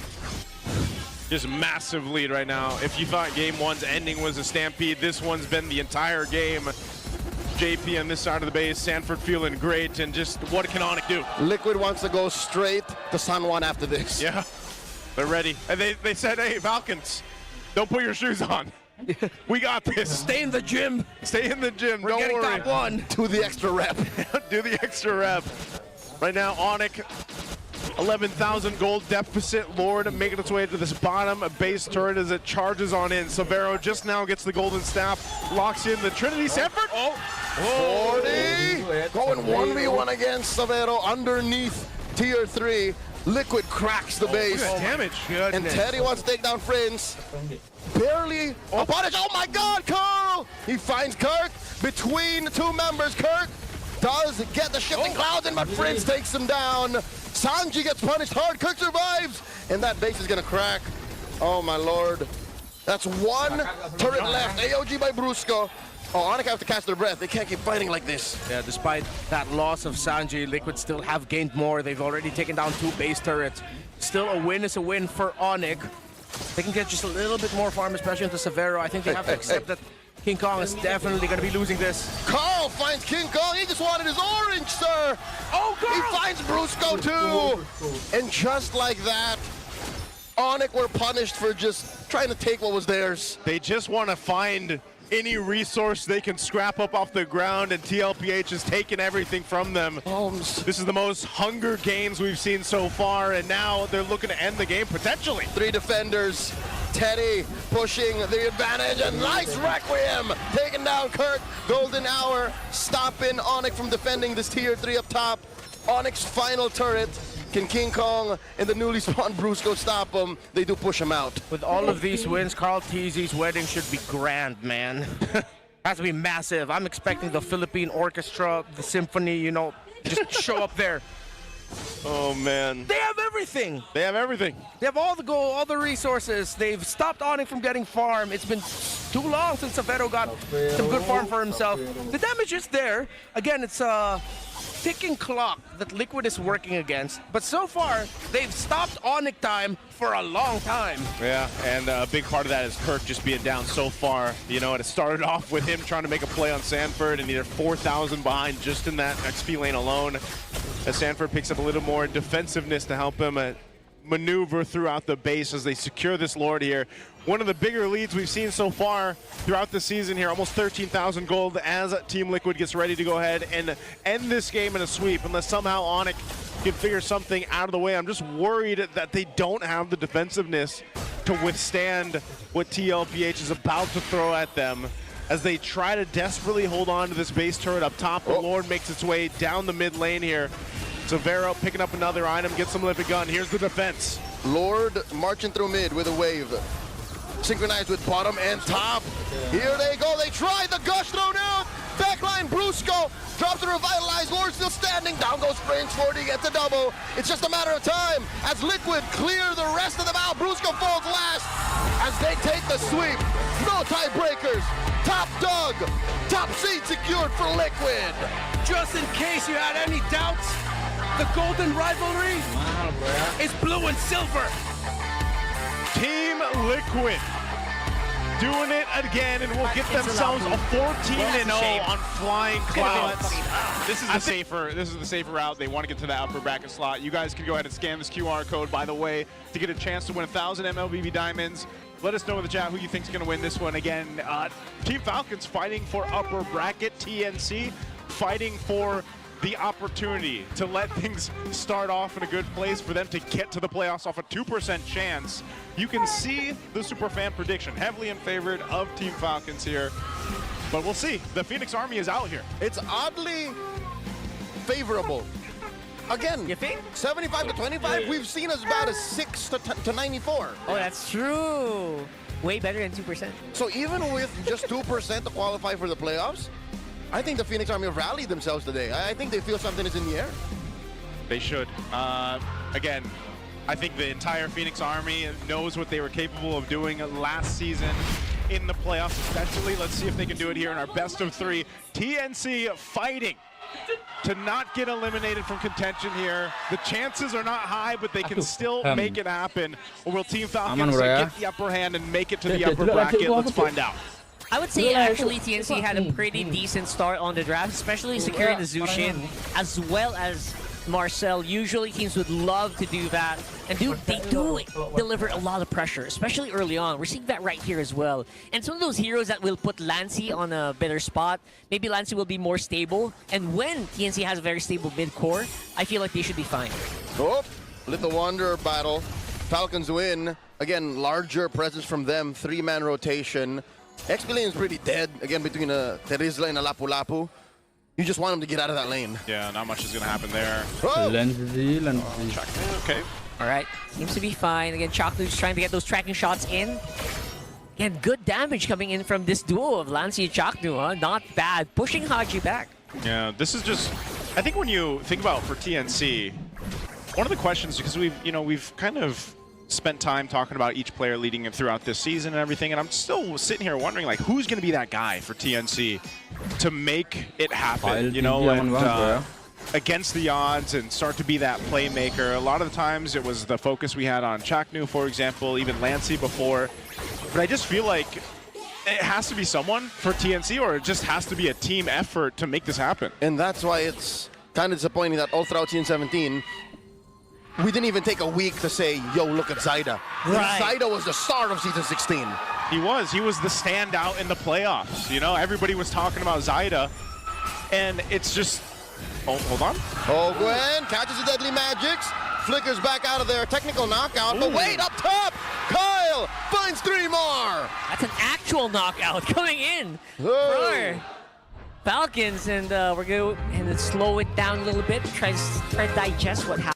Just massive lead right now. If you thought game 1's ending was a stampede, this one's been the entire game. JP on this side of the base, Sanford feeling great, and just what can Onyx do? Liquid wants to go straight to San Juan after this. Yeah. They're ready. And they said, hey, Falcons, don't put your shoes on. We got this. Stay in the gym. Stay in the gym. We're don't getting worry. top 1. Do the extra rep. Do the extra rep. Right now, Onyx, 11,000 gold deficit. Lord making its way to this bottom base turret as it charges on in. Severo just now gets the golden staff, locks in the Trinity. Sanford. 40. Going 1v1 against Severo underneath tier 3. Liquid cracks the base. Damage. And Teddy wants to take down Prince. Barely a punish. Oh my God, Carl! He finds Kirk between 2 members. Kirk does get the shifting clouds in, but Prince takes him down. Sanji gets punished hard. Kirk survives, and that base is gonna crack. Oh my Lord. That's 1 turret left. AOG by Brusco. Oh, Onyx have to catch their breath. They can't keep fighting like this. Yeah, despite that loss of Sanji, Liquid still have gained more. They've already taken down 2 base turrets. Still a win is a win for Onyx. They can get just a little bit more farm, especially into Severo. I think they have to accept that King Kong is definitely going to be losing this. Carl finds King Kong. He just wanted his orange, sir. Oh, Carl! He finds Brusco too. And just like that, Onyx were punished for just trying to take what was theirs. They just want to find any resource they can scrap up off the ground, and TLPH has taken everything from them. This is the most Hunger Games we've seen so far, and now they're looking to end the game potentially. 3 defenders. Teddy pushing the advantage, and nice Requiem taking down Kirk. Golden hour stopping Onyx from defending this tier 3 up top. Onyx final turret. Can King Kong and the newly spawned Brusco stop him? They do push him out. With all of these wins, Carl Teasy's wedding should be grand, man. Has to be massive. I'm expecting the Philippine orchestra, the symphony, you know, just show up there. Oh man. They have everything. They have everything. They have all the gold, all the resources. They've stopped Onyx from getting farm. It's been too long since Savero got some good farm for himself. The damage is there. Again, it's a ticking clock that Liquid is working against. But so far, they've stopped Onyx time for a long time. Yeah, and a big part of that is Kirk just being down so far. You know, it started off with him trying to make a play on Sanford, and they're 4,000 behind just in that XP lane alone. As Sanford picks up a little more defensiveness to help him maneuver throughout the base as they secure this Lord here. One of the bigger leads we've seen so far throughout the season here, almost 13,000 gold as Team Liquid gets ready to go ahead and end this game in a sweep, unless somehow Onyx can figure something out of the way. I'm just worried that they don't have the defensiveness to withstand what TLPH is about to throw at them as they try to desperately hold on to this base turret up top. The Lord makes its way down the mid lane here. Savero picking up another item, gets some Limpid gun. Here's the defense. Lord marching through mid with a wave. Synchronized with bottom and top. Here they go. They try the gush thrown out. Backline Brusco drops the revitalized. Lord still standing. Down goes Prince. 40 gets a double. It's just a matter of time as Liquid clear the rest of them out. Brusco falls last as they take the sweep. No tiebreakers. Top dog. Top seed secured for Liquid. Just in case you had any doubts, the golden rivalry is blue and silver. Team Liquid doing it again, and will get themselves a 14-0 on flying clouds. This is the safer route. They want to get to that upper bracket slot. You guys can go ahead and scan this QR code, by the way, to get a chance to win 1,000 MLBB diamonds. Let us know in the chat who you think is going to win this one. Again, Team Falcons fighting for upper bracket, TNC fighting for the opportunity to let things start off in a good place for them to get to the playoffs off a 2% chance. You can see the Superfan prediction heavily in favor of Team Falcons here, but we'll see. The Phoenix Army is out here. It's oddly favorable. Again, You think? 75 to 25, we've seen as bad as 6 to 94. Oh, that's true. Way better than 2%. So even with just 2% to qualify for the playoffs, I think the Phoenix Army have rallied themselves today. I think they feel something is in the air. They should. Again, I think the entire Phoenix Army knows what they were capable of doing last season in the playoffs, especially. Let's see if they can do it here in our best of 3. TNC fighting to not get eliminated from contention here. The chances are not high, but they can still make it happen. Or will Team Falcons get the upper hand and make it to the upper bracket? Let's find out. I would say actually TNC had a pretty decent start on the draft, especially securing the Zushin as well as Marcel. Usually teams would love to do that, and they do deliver a lot of pressure, especially early on. We're seeing that right here as well. And some of those heroes that will put Lancy on a better spot, maybe Lancy will be more stable, and when TNC has a very stable mid-core, I feel like they should be fine. Oh, Little Wanderer battle. Falcons win. Again, larger presence from them, 3-man rotation. XP lane is pretty dead, again, between Terizla and a Lapu-Lapu. You just want him to get out of that lane. Yeah, not much is going to happen there. Oh. Okay. All right, seems to be fine. Again, Chaklu's trying to get those tracking shots in. Again, good damage coming in from this duo of Lancy and Chaklu, huh? Not bad. Pushing Haji back. Yeah, this is just, I think when you think about for TNC, one of the questions, because we've kind of spent time talking about each player leading throughout this season and everything, and I'm still sitting here wondering, like, who's going to be that guy for TNC to make it happen, you know, and against the odds and start to be that playmaker. A lot of the times it was the focus we had on Chaknu, for example, even Lancy before, but I just feel like it has to be someone for TNC, or it just has to be a team effort to make this happen. And that's why it's kind of disappointing that all throughout Season 17, we didn't even take a week to say, yo, look at Zyda. Right. Zyda was the star of Season 16. He was the standout in the playoffs. You know, everybody was talking about Zyda, and it's just, oh, hold on. Oh, Gwen catches the deadly magics, flickers back out of there, technical knockout, but wait, up top, Kyle finds 3 more. That's an actual knockout coming in for Falcons, and we're going to slow it down a little bit, try to digest what happened.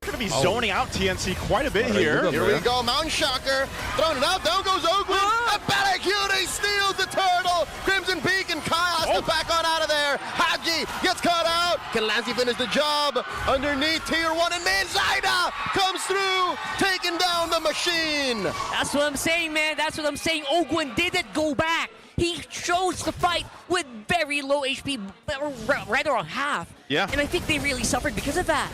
We're going to be zoning out TNC quite a bit here. Here we go, Mountain Shocker, throwing it out, down goes Ogwin, and Balakuni steals the turtle, Crimson Peak it back on out of there. Haji gets caught out. Can Lancy finish the job? Underneath tier 1 and mid. Zaida comes through, taking down the machine. That's what I'm saying, man. That's what I'm saying. Ogwin didn't go back. He chose to fight with very low HP, right around half. Yeah. And I think they really suffered because of that.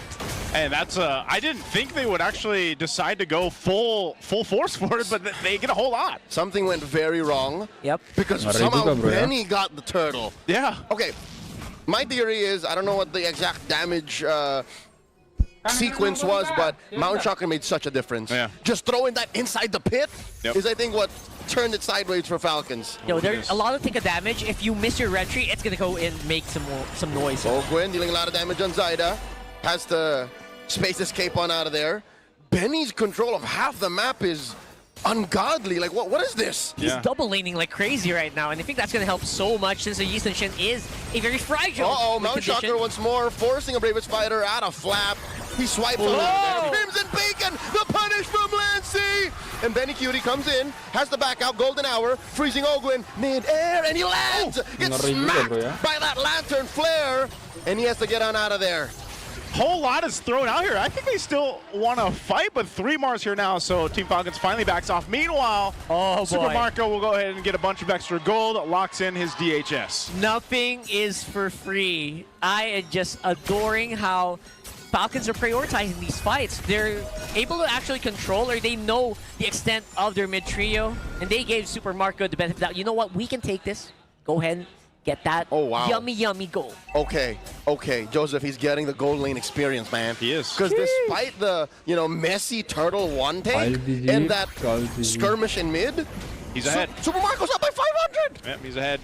And that's I didn't think they would actually decide to go full force for it, but they get a whole lot. Something went very wrong. Yep. Because Ngeri somehow juga, bro, ya. Benny got the turtle. Yeah. Okay, my theory is, I don't know what the exact damage sequence was, but Mount Shocker made such a difference. Yeah. Just throwing that inside the pit Yep. is, I think, what turned it sideways for Falcons. Yo, there's a lot of tick of damage. If you miss your retreat, it's gonna go and make some noise. Ogwin dealing a lot of damage on Zaida. Has to space escape on out of there. Benny's control of half the map is ungodly. Like, what is this? He's double laning like crazy right now, and I think that's gonna help so much since the Yi Sun Shin is a very fragile. Uh-oh, Mount condition. Shocker once more, forcing a Bravest Fighter out of flap. He swipes on there. Crimson Beacon, the punish from Lancy! And Benny Cutie comes in, has the back out, golden hour, freezing Ogwin mid-air, and he lands! Gets Ngeri juga, smacked bro, ya. by that lantern flare, and he has to get on out of there. Whole lot is thrown out here. I think they still want to fight, but 3 Mars here now, so Team Falcons finally backs off. Meanwhile, Super boy. Marco will go ahead and get a bunch of extra gold, locks in his DHS. Nothing is for free. I am just adoring how Falcons are prioritizing these fights. They're able to actually control, or they know the extent of their mid trio, and they gave Super Marco the benefit of the doubt. You know what? We can take this. Go ahead and get that yummy goal. Okay, Joseph, he's getting the gold lane experience, man. He is. Because despite the, messy turtle one take and that skirmish in mid, He's ahead. Super Marco's up by 500! Yep, he's ahead.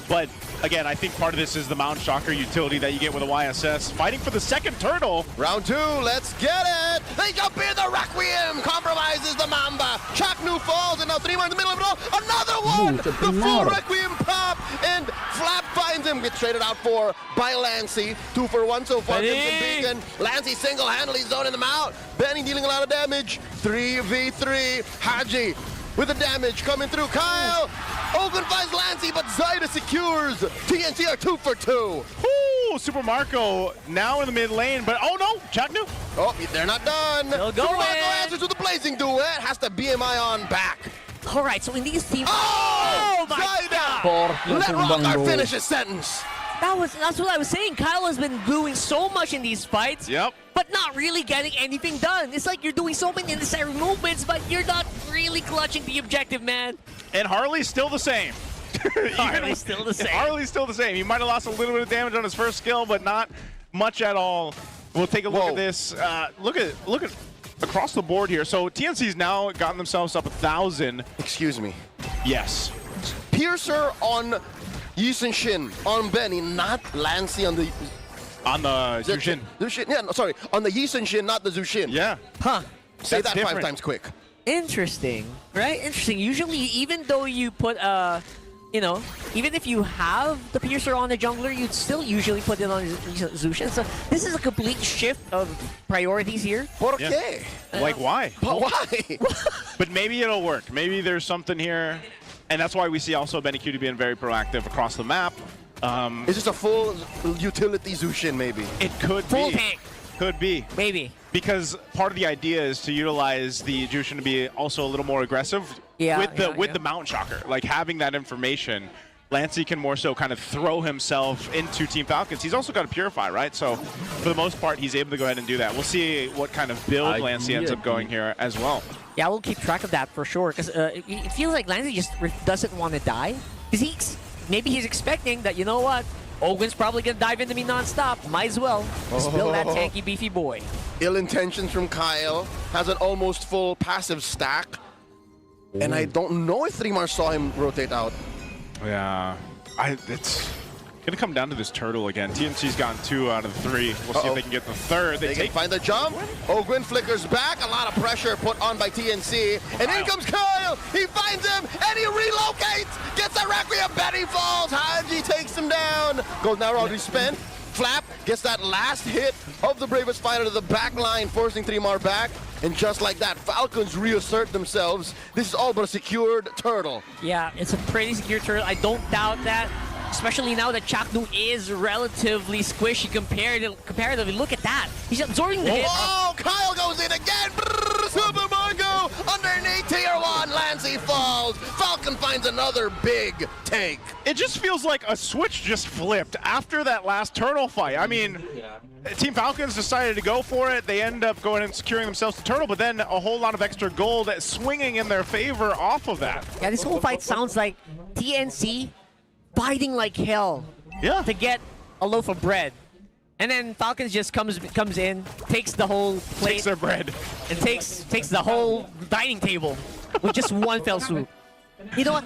But again, I think part of this is the Mount Shocker utility that you get with a YSS. Fighting for the second turtle. Round 2, let's get it! They jump in, the Requiem compromises the Mamba. Chaknu falls, and now 3 more in the middle of it all. Another one! The full Requiem pop, and Flap finds him. Gets traded out for by Lancy. 2 for 1 so far. Crimson Beacon. Lancy single-handedly zoning them out. Benny dealing a lot of damage. 3v3. Haji with the damage coming through. Kyle! Ogwin finds Lancy, but Zaida secures. TNC are 2 for 2. Ooh, Super Marco now in the mid lane, but oh no, Chaknu. Oh, they're not done. They'll go Super Marco in. answers with the blazing duet. Has to BMI on back. All right, so in these teams, Oh, my Zaida! Portnya Let tumbang, Rockar bro. finish his sentence. that's what I was saying. Kyle has been doing so much in these fights. Yep. But not really getting anything done. It's like you're doing so many necessary movements, but you're not really clutching the objective, man. And Harley's still the same. Harley's still the same. Harley's still the same. He might have lost a little bit of damage on his first skill, but not much at all. We'll take a look at this. Look at across the board here. So TNC's now gotten themselves up 1,000. Excuse me. Yes. Piercer on Yi Sun Shin on Benny, not Lancy on the On the Zushin. Zushin. Yeah, no, sorry. On the Yi Sun Shin, not the Zushin. Yeah. Huh. Say That's that 5 different. times quick. Interesting, right? Interesting. Usually, even though you put, even if you have the Piercer on the jungler, you'd still usually put it on Zushin. So this is a complete shift of priorities here. Por Yeah. qué? Like why? But why? But maybe it'll work. Maybe there's something here. And that's why we see also Benny Cutie being very proactive across the map. It's just a full utility Zushin, maybe. It could Full be. tank, Could be. maybe. Because part of the idea is to utilize the Jushin to be also a little more aggressive with the Mount Shocker. Like having that information, Lancy can more so kind of throw himself into Team Falcons. He's also got a Purify, right? So for the most part, he's able to go ahead and do that. We'll see what kind of build Lancy ends up going here as well. Yeah, we'll keep track of that for sure. Because it feels like Lancy just doesn't want to die. Because maybe he's expecting that, you know what? Ogwin's probably going to dive into me non-stop. Might as well. Spill that tanky, beefy boy. Ill intentions from Kyle. Has an almost full passive stack. And I don't know if 3 saw him rotate out. Yeah. It's going to come down to this turtle again. TNC's gotten 2 out of 3. We'll see if they can get the third. They can find the jump. Ogwin flickers back. A lot of pressure put on by TNC. And in comes Kyle. He finds him and he relocates. Gets a Requiem. Benny falls. Haji takes him down. Goes now already spent. Flap gets that last hit of the Bravest Fighter to the back line, forcing 3 back. And just like that, Falcons reassert themselves. This is all but a secured turtle. Yeah, it's a pretty secure turtle. I don't doubt that. Especially now that Chaknu is relatively squishy comparatively. Look at that. He's absorbing the hit. Oh, Kyle goes in again. Brrr, Super Marco underneath tier 1. Lancey falls. Falcon finds another big take. It just feels like a switch just flipped after that last turtle fight. I mean, Team Falcons decided to go for it. They end up going and securing themselves the turtle, but then a whole lot of extra gold swinging in their favor off of that. Yeah, this whole fight sounds like TNC fighting like hell to get a loaf of bread. And then Falcons just comes in, takes the whole plate. Takes their bread. And takes the whole dining table with just one fell swoop. You know what?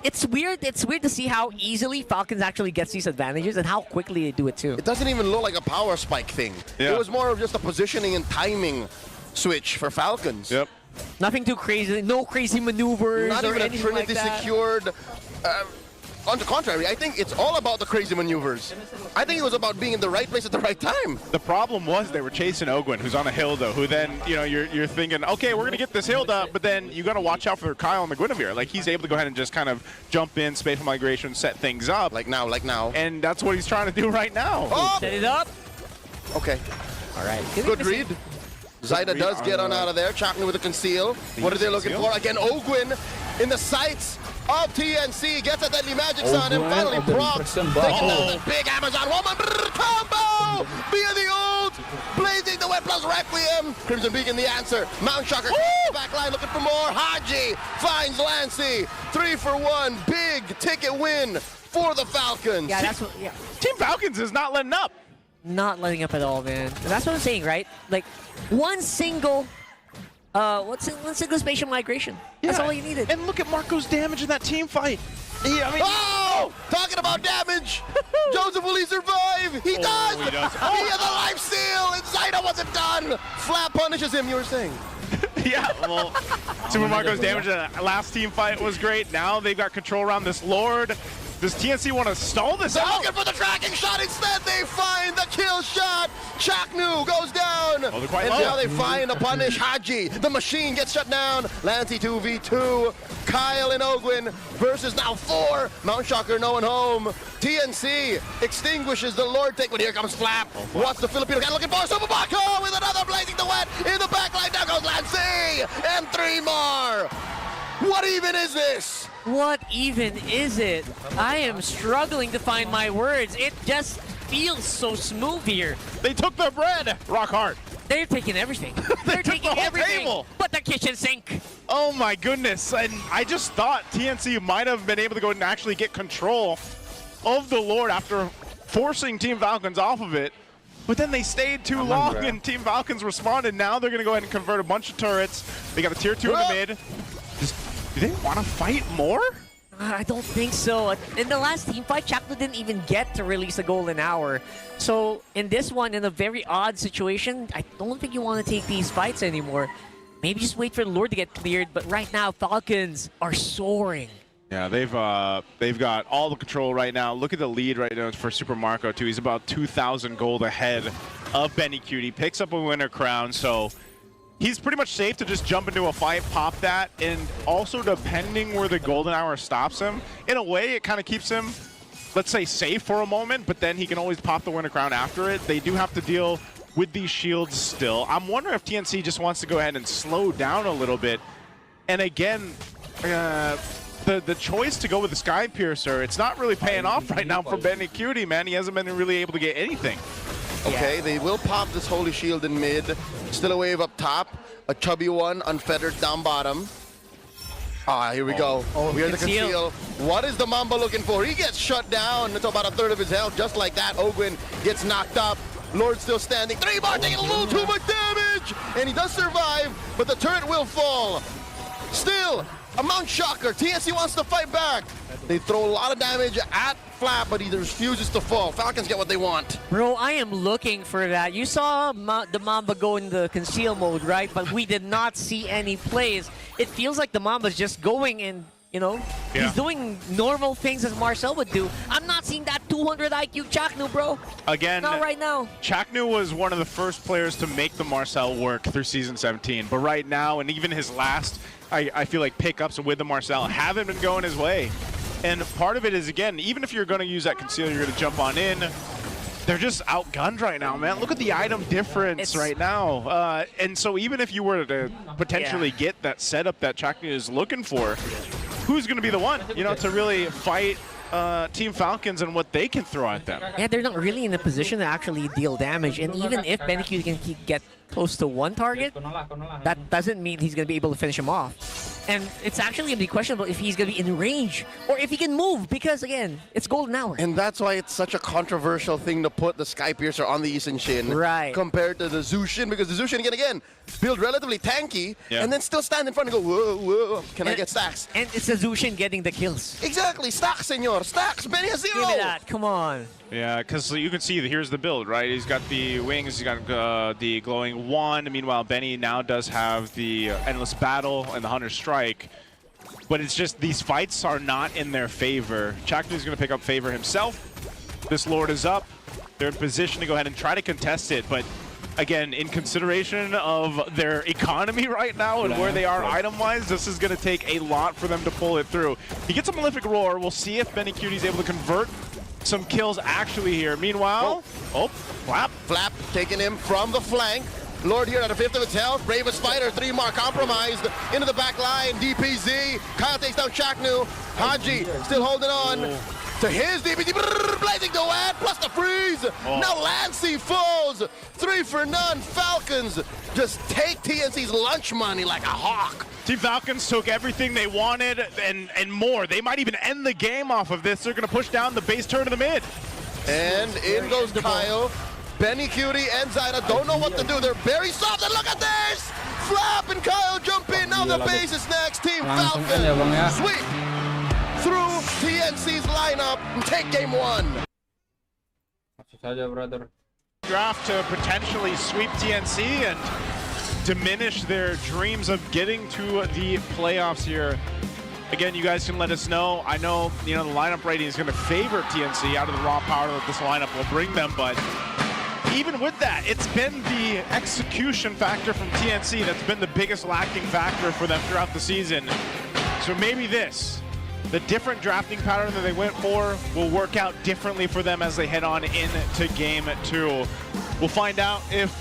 It's weird. It's weird to see how easily Falcons actually gets these advantages and how quickly they do it too. It doesn't even look like a power spike thing. Yeah. It was more of just a positioning and timing switch for Falcons. Yep. Nothing too crazy. No crazy maneuvers. Not or even a anything Trinity like that. secured. On the contrary, I think it's all about the crazy maneuvers. I think it was about being in the right place at the right time. The problem was they were chasing Ogwin, who's on a Hilda, who then, you know, you're thinking, okay, we're going to get this Hilda, but then you got to watch out for Kyle and the Guinevere. Like, he's able to go ahead and just kind of jump in, spatial migration, set things up. Like now. And that's what he's trying to do right now. Oh! Set it up. Okay. All right. Good read. Zyda does get on out of there. Chaknu with a conceal. What are they looking for? Again, Ogwin in the sights of TNC. Gets a deadly magic on him. Finally, procs. Taking down the big Amazon woman. Brrr, combo! Via the ult. Blazing the wet plus Requiem. Crimson Beacon the answer. Mount Shocker back line looking for more. Haji finds Lancey. 3 for 1. Big ticket win for the Falcons. Yeah, that's what. Yeah. Team Falcons is not letting up. Not letting up at all, man. And that's what I'm saying, right? Like one single one single spatial migration. That's all you needed. And look at Marco's damage in that team fight. I mean, Oh! Talking about damage! Joseph, will he survive? He does! he does. Via the life steal! And Zyda wasn't done! Flap punishes him, you were saying. yeah, well, Super Marco's damage in that last team fight was great. Now they've got control around this Lord. Does TNC want to stall this They're out? looking for the tracking shot. Instead, they find the kill shot. Chaknu goes down. Oh, they're quite and low. now they find a punish. Haji, the machine gets shut down. Lancey 2v2. Kyle and Ogwin versus now 4. Mount Shocker, no one home. TNC extinguishes the Lord take, but here comes Flap. What's the Filipino guy looking for? Super Marco with another blazing the wet in the backline. Down goes Lancey. And 3 more. What even is this? What even is it? I am struggling to find my words. It just feels so smooth here. They took their bread. Rock hard. They're taking everything. They're took taking the whole everything table. but the kitchen sink. Oh my goodness. And I just thought TNC might have been able to go and actually get control of the Lord after forcing Team Falcons off of it. But then they stayed too long and Team Falcons responded. Now they're going to go ahead and convert a bunch of turrets. They got a tier 2 in the mid. Do they want to fight more? I don't think so. In the last team fight, Chaknu didn't even get to release a golden hour. So in this one, in a very odd situation, I don't think you want to take these fights anymore. Maybe just wait for the Lord to get cleared. But right now, Falcons are soaring. Yeah, they've got all the control right now. Look at the lead right now for Super Marco too. He's about 2,000 gold ahead of Benny Cutie. Picks up a winner crown, so he's pretty much safe to just jump into a fight, pop that, and also depending where the golden hour stops him, in a way it kind of keeps him, let's say, safe for a moment, but then he can always pop the winner crown after it. They do have to deal with these shields still. I'm wondering if TNC just wants to go ahead and slow down a little bit. And again, the choice to go with the Sky Piercer, it's not really paying off right now for Benny Cutie, man. He hasn't been really able to get anything. Okay, they will pop this Holy Shield in mid. Still a wave up top. A chubby one, unfettered down bottom. Ah, here we go. We are the conceal. What is the Mamba looking for? He gets shut down until about a third of his health. Just like that, Ogwin gets knocked up. Lord still standing. 3 bar taking a little too much damage. And he does survive, but the turret will fall. Still, a Mount Shocker. TNC wants to fight back. They throw a lot of damage at Flap, but he refuses to fall. Falcons get what they want. Bro, I am looking for that. You saw the Mamba go in the conceal mode, right? But we did not see any plays. It feels like the Mamba's just going in, you know? Yeah. He's doing normal things as Marcel would do. I'm not seeing that 200 IQ Chaknu, bro. Again, not right now. Chaknu was one of the first players to make the Marcel work through Season 17. But right now, and even his last, I feel like pickups with the Marcel haven't been going his way. And part of it is, again, even if you're going to use that conceal, you're going to jump on in. They're just outgunned right now, man. Look at the item difference right now. And so even if you were to potentially get that setup that Chaknu is looking for, who's going to be the one, you know, to really fight Team Falcons and what they can throw at them? Yeah, they're not really in a position to actually deal damage. And even if BenQ can get close to one target, that doesn't mean he's going to be able to finish him off. And it's actually going to be questionable if he's going to be in range or if he can move because, again, it's golden hour. And that's why it's such a controversial thing to put the Sky Piercer on the Lee Sin compared to the Zushin, because the Zushin, again, build relatively tanky and then still stand in front and go, whoa, whoa, can I get stacks? And it's the Zushin getting the kills. Exactly, stacks, senor, stacks, Benny has 0. Give me that, come on. Yeah, because you can see here's the build, right? He's got the wings, he's got the glowing wand. Meanwhile, Benny now does have the endless battle and the hunter strike. But it's just these fights are not in their favor. Chaknu's going to pick up favor himself. This Lord is up. They're in position to go ahead and try to contest it, but again, in consideration of their economy right now and where they are item-wise, this is going to take a lot for them to pull it through. He gets a Malefic Roar. We'll see if Benny Cutie's able to convert some kills actually here. Meanwhile, Flap taking him from the flank. Lord here at a 5th of its health. Bravest fighter, 3 more compromised. Into the back line, DPZ. Kyle takes down Chaknu. Haji still holding on to his DPZ. Blazing Duet plus the freeze. Now Lancey falls. 3 for none. Falcons just take TNC's lunch money like a hawk. Team Falcons took everything they wanted and more. They might even end the game off of this. They're going to push down the base turn to the mid. And in goes Kyle. Benny Cutie and Zyda don't know what to do. They're very soft, and look at this! Flap and Kyle jump in. Now the base is next. Team Falcons sweep through TNC's lineup and take game 1. Draft to potentially sweep TNC and diminish their dreams of getting to the playoffs here. Again, you guys can let us know. I know, you know, the lineup rating is going to favor TNC out of the raw power that this lineup will bring them, but even with that, it's been the execution factor from TNC that's been the biggest lacking factor for them throughout the season. So maybe this, the different drafting pattern that they went for, will work out differently for them as they head on into game 2. We'll find out if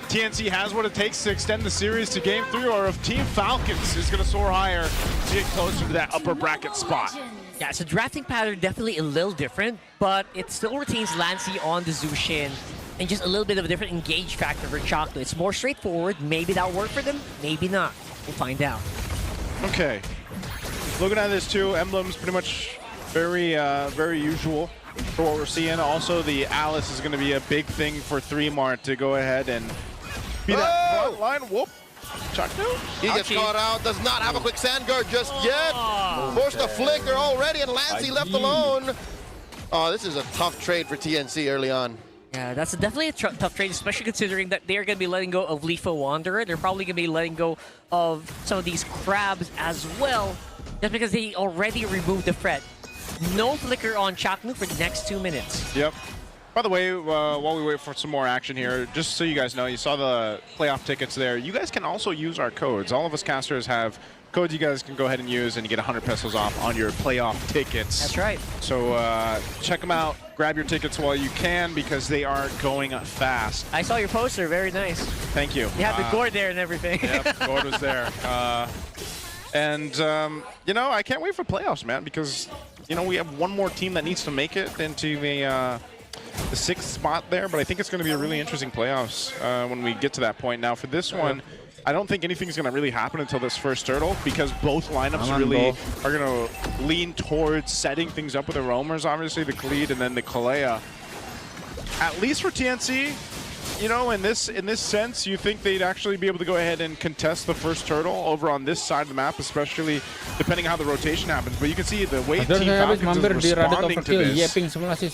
TNC has what it takes to extend the series to game 3, or if Team Falcons is going to soar higher to get closer to that upper bracket spot. Yeah, so drafting pattern definitely a little different, but it still retains Lancey on the Zushin and just a little bit of a different engage factor for Chaknu. It's more straightforward. Maybe that'll work for them, maybe not. We'll find out. Okay. Looking at this too, emblems pretty much very usual for what we're seeing. Also, the Alice is going to be a big thing for 3-Mart to go ahead and be that front line. Whoop. Chaknu? He gets caught out, does not have a quick sand guard just yet. Forced a flicker already, and Lancey left alone. Oh, this is a tough trade for TNC early on. Yeah, that's definitely a tough trade, especially considering that they're going to be letting go of Leafa Wanderer. They're probably going to be letting go of some of these crabs as well, just because they already removed the threat. No flicker on Chaknu for the next 2 minutes. Yep. By the way, while we wait for some more action here, just so you guys know, you saw the playoff tickets there. You guys can also use our codes. All of us casters have codes you guys can go ahead and use, and you get 100 pesos off on your playoff tickets. That's right. So check them out. Grab your tickets while you can, because they are going fast. I saw your poster. Very nice. Thank you. You had the gourd there and everything. Yep, gourd was there. You know, I can't wait for playoffs, man, because, you know, we have one more team that needs to make it into the 6th spot there, but I think it's going to be a really interesting playoffs when we get to that point. Now, for this one, I don't think anything's going to really happen until this first turtle, because both lineups really are going to lean towards setting things up with the roamers, obviously the Khalid and then the Kalea. At least for TNC, you know, in this sense, you think they'd actually be able to go ahead and contest the first turtle over on this side of the map, especially depending how the rotation happens. But you can see the way Team Falcons is responding to this.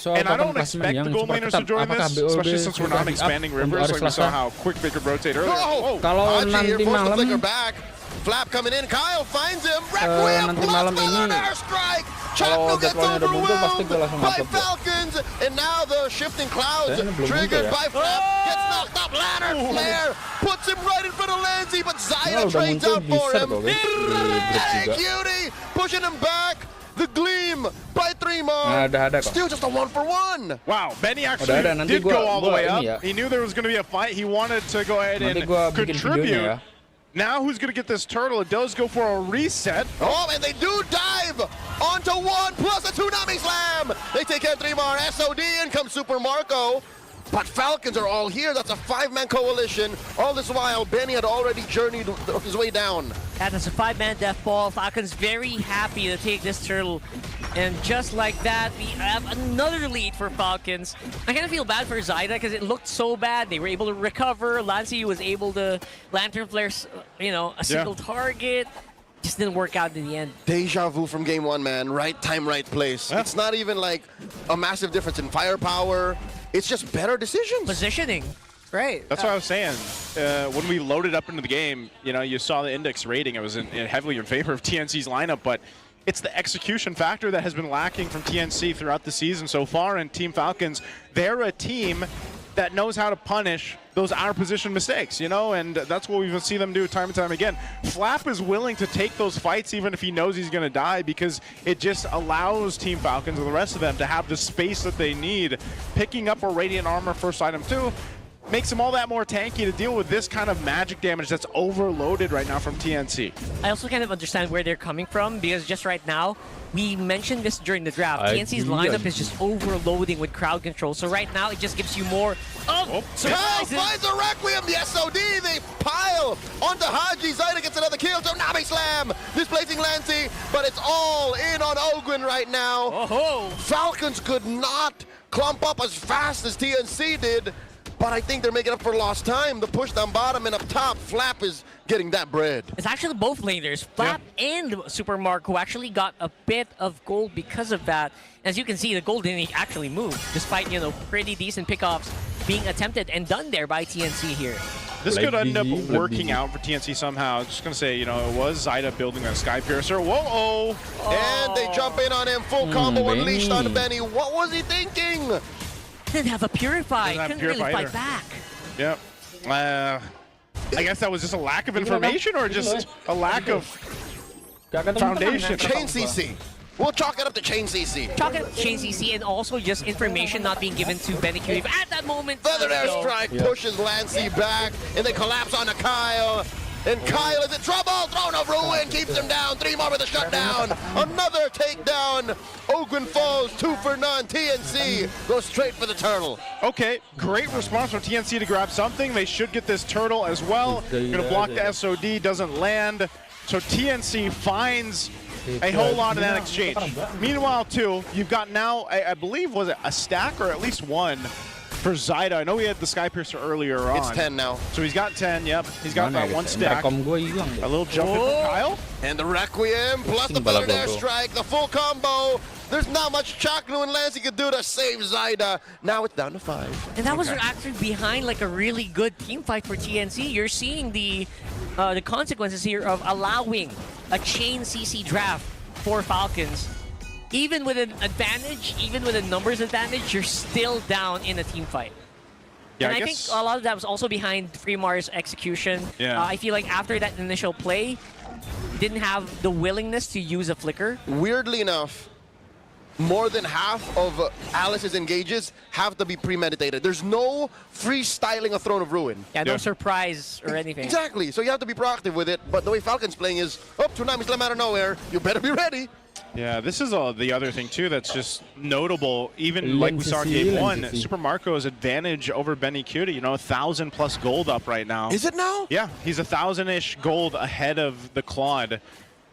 And I don't expect the gold laners to join this, especially since we're not expanding rivers, like we saw how quick they could rotate earlier. Kalau nanti malam Flap coming in, Kyle finds him. Requiem plus the airstrike. Chaknu gets overwhelmed by Falcons, and now the shifting clouds triggered by Flap. Gets knocked up, ladder flare, puts him right in front of Lancey, but Zaya trades out for him. Cutie pushing him back. The gleam by Treemar. Ada kok. Still just a 1-for-1. Wow, Benny actually ada, nanti did go all the gua way up. ini ya. He knew there was going to be a fight. He wanted to go ahead Nanti and gua bikin videonya contribute. ya. Now who's going to get this turtle? It does go for a reset. Oh, and they do dive onto 1 plus a Tsunami Slam. They take out Treemar. SOD, in comes Super Marco. But Falcons are all here. That's a 5-man coalition. All this while, Benny had already journeyed his way down. Yeah, that's a 5-man death ball. Falcons very happy to take this turtle. And just like that, we have another lead for Falcons. I kind of feel bad for Zyda because it looked so bad. They were able to recover. Lancy was able to Lantern Flare, you know, a single target. Just didn't work out in the end. Deja vu from game 1, man. Right time, right place. Yeah. It's not even like a massive difference in firepower. It's just better decisions. Positioning. Right. That's what I was saying. When we loaded up into the game, you know, you saw the index rating. It was heavily in favor of TNC's lineup, but it's the execution factor that has been lacking from TNC throughout the season so far. And Team Falcons, they're a team that knows how to punish those out-of-position mistakes, you know, and that's what we've seen them do time and time again. Flap is willing to take those fights even if he knows he's going to die because it just allows Team Falcons and the rest of them to have the space that they need. Picking up a Radiant Armor first item too makes them all that more tanky to deal with this kind of magic damage that's overloaded right now from TNC. I also kind of understand where they're coming from because just right now, we mentioned this during the draft. TNC's lineup is just overloading with crowd control. So right now, it just gives you more surprises. Kyle finds a Requiem. The SOD, they pile onto Haji. Zyda gets another kill. Tsunami Slam, displacing Lancy, but it's all in on Ogwin right now. Oh-ho. Falcons could not clump up as fast as TNC did, but I think they're making up for lost time. The push down bottom and up top, Flap is getting that bread. It's actually both laners, Flap and Super Mark, who actually got a bit of gold because of that. As you can see, the gold didn't actually move, despite, you know, pretty decent pickoffs being attempted and done there by TNC here. This could end up working out for TNC somehow. I'm just going to say, you know, it was Zyda building a Sky Piercer. Whoa-oh! And they jump in on him, full combo unleashed on Benny. What was he thinking? Didn't have a Purify, couldn't really fight back. Yep. I guess that was just a lack of information or just a lack of foundation. Chain CC. We'll chalk it up to Chain CC. Chalk it up to Chain CC and also just information not being given to Benny Q at that moment. Feather Airstrike pushes Lancy back, and they collapse onto Kyle. And Kyle is in trouble. Throne of Ruin keeps him down. 3 more with a shutdown. Another takedown. Ogwin falls 2 for none. TNC goes straight for the turtle. Okay, great response from TNC to grab something. They should get this turtle as well. Gonna block the SOD, doesn't land. So TNC finds a whole lot in that exchange. Meanwhile, too, you've got now, I believe, was it a stack or at least one for Zyda? I know he had the Sky Piercer earlier on. It's 10 now. So he's got 10, yep. He's got about 1 stack. A little jump in from Kyle. And the Requiem plus the Feather Airstrike, the full combo. There's not much Chaknu and Lancy could do to save Zyda. Now it's down to 5. And that was actually behind like a really good team fight for TNC. You're seeing the consequences here of allowing a chain CC draft for Falcons. Even with an advantage, even with a numbers advantage, you're still down in a team fight. Yeah, and I think a lot of that was also behind Freemar's execution. Yeah. I feel like after that initial play, didn't have the willingness to use a flicker. Weirdly enough, more than half of Alice's engages have to be premeditated. There's no freestyling a Throne of Ruin. Yeah, no surprise or anything. Exactly, so you have to be proactive with it, but the way Falcon's playing is, oh, Tsunami Slam out of nowhere, you better be ready. Yeah, this is the other thing, too, that's just notable. Even like we saw in Game 1, Super Marco's advantage over Benny Cutie, you know, 1,000+ gold up right now. Is it now? Yeah, he's 1,000-ish gold ahead of the Claude.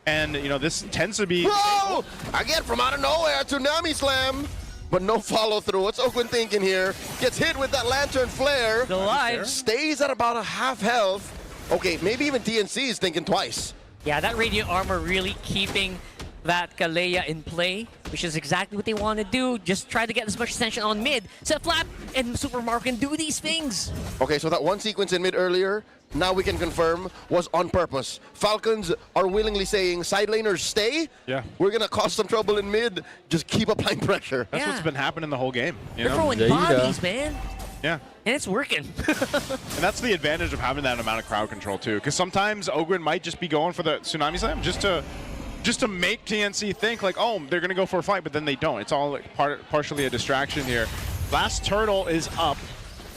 And, you know, this tends to be... Whoa! Again, from out of nowhere, Tsunami Slam. But no follow-through. What's Ogwin thinking here? Gets hit with that Lantern Flare. Still alive. Stays at about a half health. Okay, maybe even TNC is thinking twice. Yeah, that Radiant Armor really keeping that Kalea in play, which is exactly what they want to do. Just try to get as much attention on mid. So Flap and Super Mark can do these things. Okay, so that one sequence in mid earlier, now we can confirm, was on purpose. Falcons are willingly saying, side laners stay. Yeah. We're going to cause some trouble in mid. Just keep applying pressure. That's what's been happening the whole game. They're throwing bodies, man. Yeah. And it's working. And that's the advantage of having that amount of crowd control, too. Because sometimes Ogwin might just be going for the Tsunami Slam just to just to make TNC think like, oh, they're going to go for a fight, but then they don't. It's all like partially a distraction here. Last turtle is up.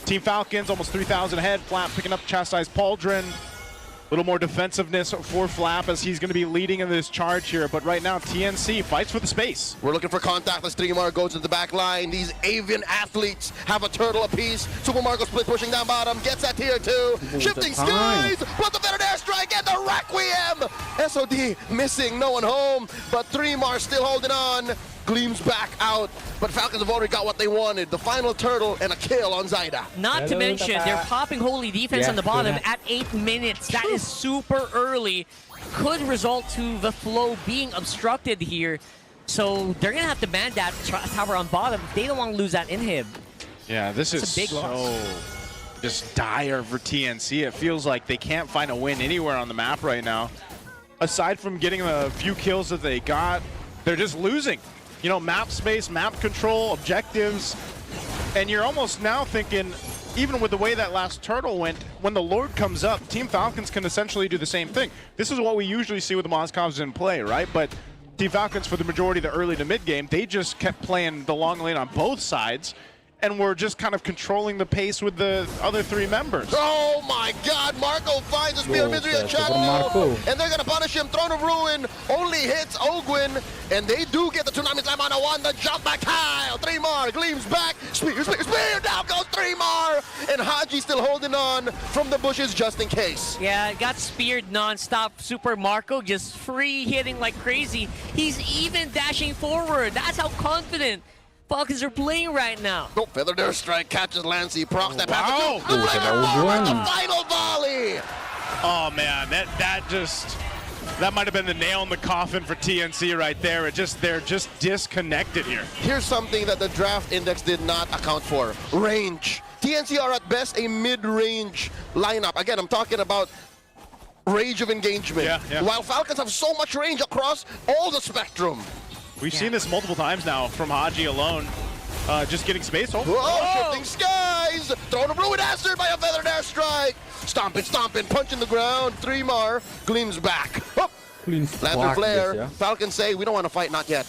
Team Falcons almost 3,000 ahead. Flap picking up Chastised Pauldron. A little more defensiveness for Flap as he's going to be leading in this charge here. But right now, TNC fights for the space. We're looking for contact. Restreamer goes to the back line. These avian athletes have a turtle apiece. Super Marco split pushing down bottom. Gets that tier 2. Shifting skies. But the better airstrike and the Requiem. SOD missing. No one home. But 3mar still holding on. Gleams back out, but Falcons have already got what they wanted. The final turtle and a kill on Zyda. Not to mention, they're popping holy defense on the bottom at 8 minutes. That is super early. Could result to the flow being obstructed here. So they're going to have to ban that tower on bottom. They don't want to lose that inhib. Yeah, this is a big loss. Just dire for TNC. It feels like they can't find a win anywhere on the map right now. Aside from getting the few kills that they got, they're just losing. You know, map space, map control, objectives, and you're almost now thinking, even with the way that last turtle went, when the Lord comes up, Team Falcons can essentially do the same thing. This is what we usually see with the Moscovs in play, right? But Team Falcons, for the majority of the early to mid game, they just kept playing the long lane on both sides, and we're just kind of controlling the pace with the other 3 members. Oh my God, Marco finds a Spear of Misery at Jadwal, and they're gonna punish him. Throne of Ruin only hits Ogwin, and they do get the Tsunami Slam on a 1, the jump back Kyle. 3mar gleams back, spear, down goes 3mar, and Haji still holding on from the bushes just in case. Yeah, it got speared non-stop. Super Marco just free hitting like crazy. He's even dashing forward. That's how confident Falcons are playing right now. Oh, Feathered Airstrike catches Lancey, procs that pass. Wow. The final volley. Oh man, that might have been the nail in the coffin for TNC right there. They're just disconnected here. Here's something that the draft index did not account for. Range. TNC are at best a mid-range lineup. Again, I'm talking about range of engagement. Yeah. While Falcons have so much range across all the spectrum. We've seen this multiple times now from Haji alone. Just getting space. Whoa, shifting skies! Throne of Ruin answered by a Feathered Airstrike! Stomping, punching the ground. 3mar gleams back. Oh. Lantern Flare. Yeah. Falcons say, we don't want to fight, not yet.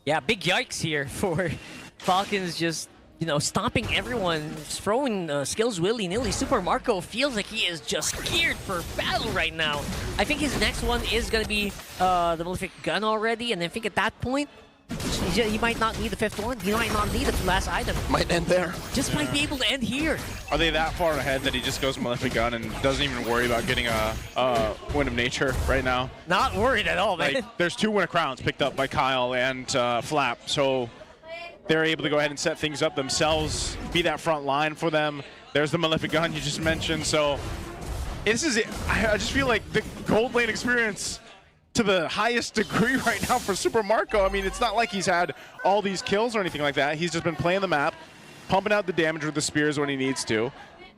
Yeah, big yikes here for Falcons just, you know, stomping everyone, throwing skills willy-nilly. Super Marco feels like he is just geared for battle right now. I think his next one is going to be the Malefic Gun already, and I think at that point, he might not need the 5th one. He might not need the last item. Might end there. Just might be able to end here. Are they that far ahead that he just goes Malefic Gun and doesn't even worry about getting a Wind of Nature right now? Not worried at all, man. Like, there's 2 Win of Crowns picked up by Kyle and Flap, so they're able to go ahead and set things up themselves, be that front line for them. There's the Malefic Gun you just mentioned, so this is it. I just feel like the gold lane experience to the highest degree right now for Super Marco. I mean, it's not like he's had all these kills or anything like that. He's just been playing the map, pumping out the damage with the spears when he needs to,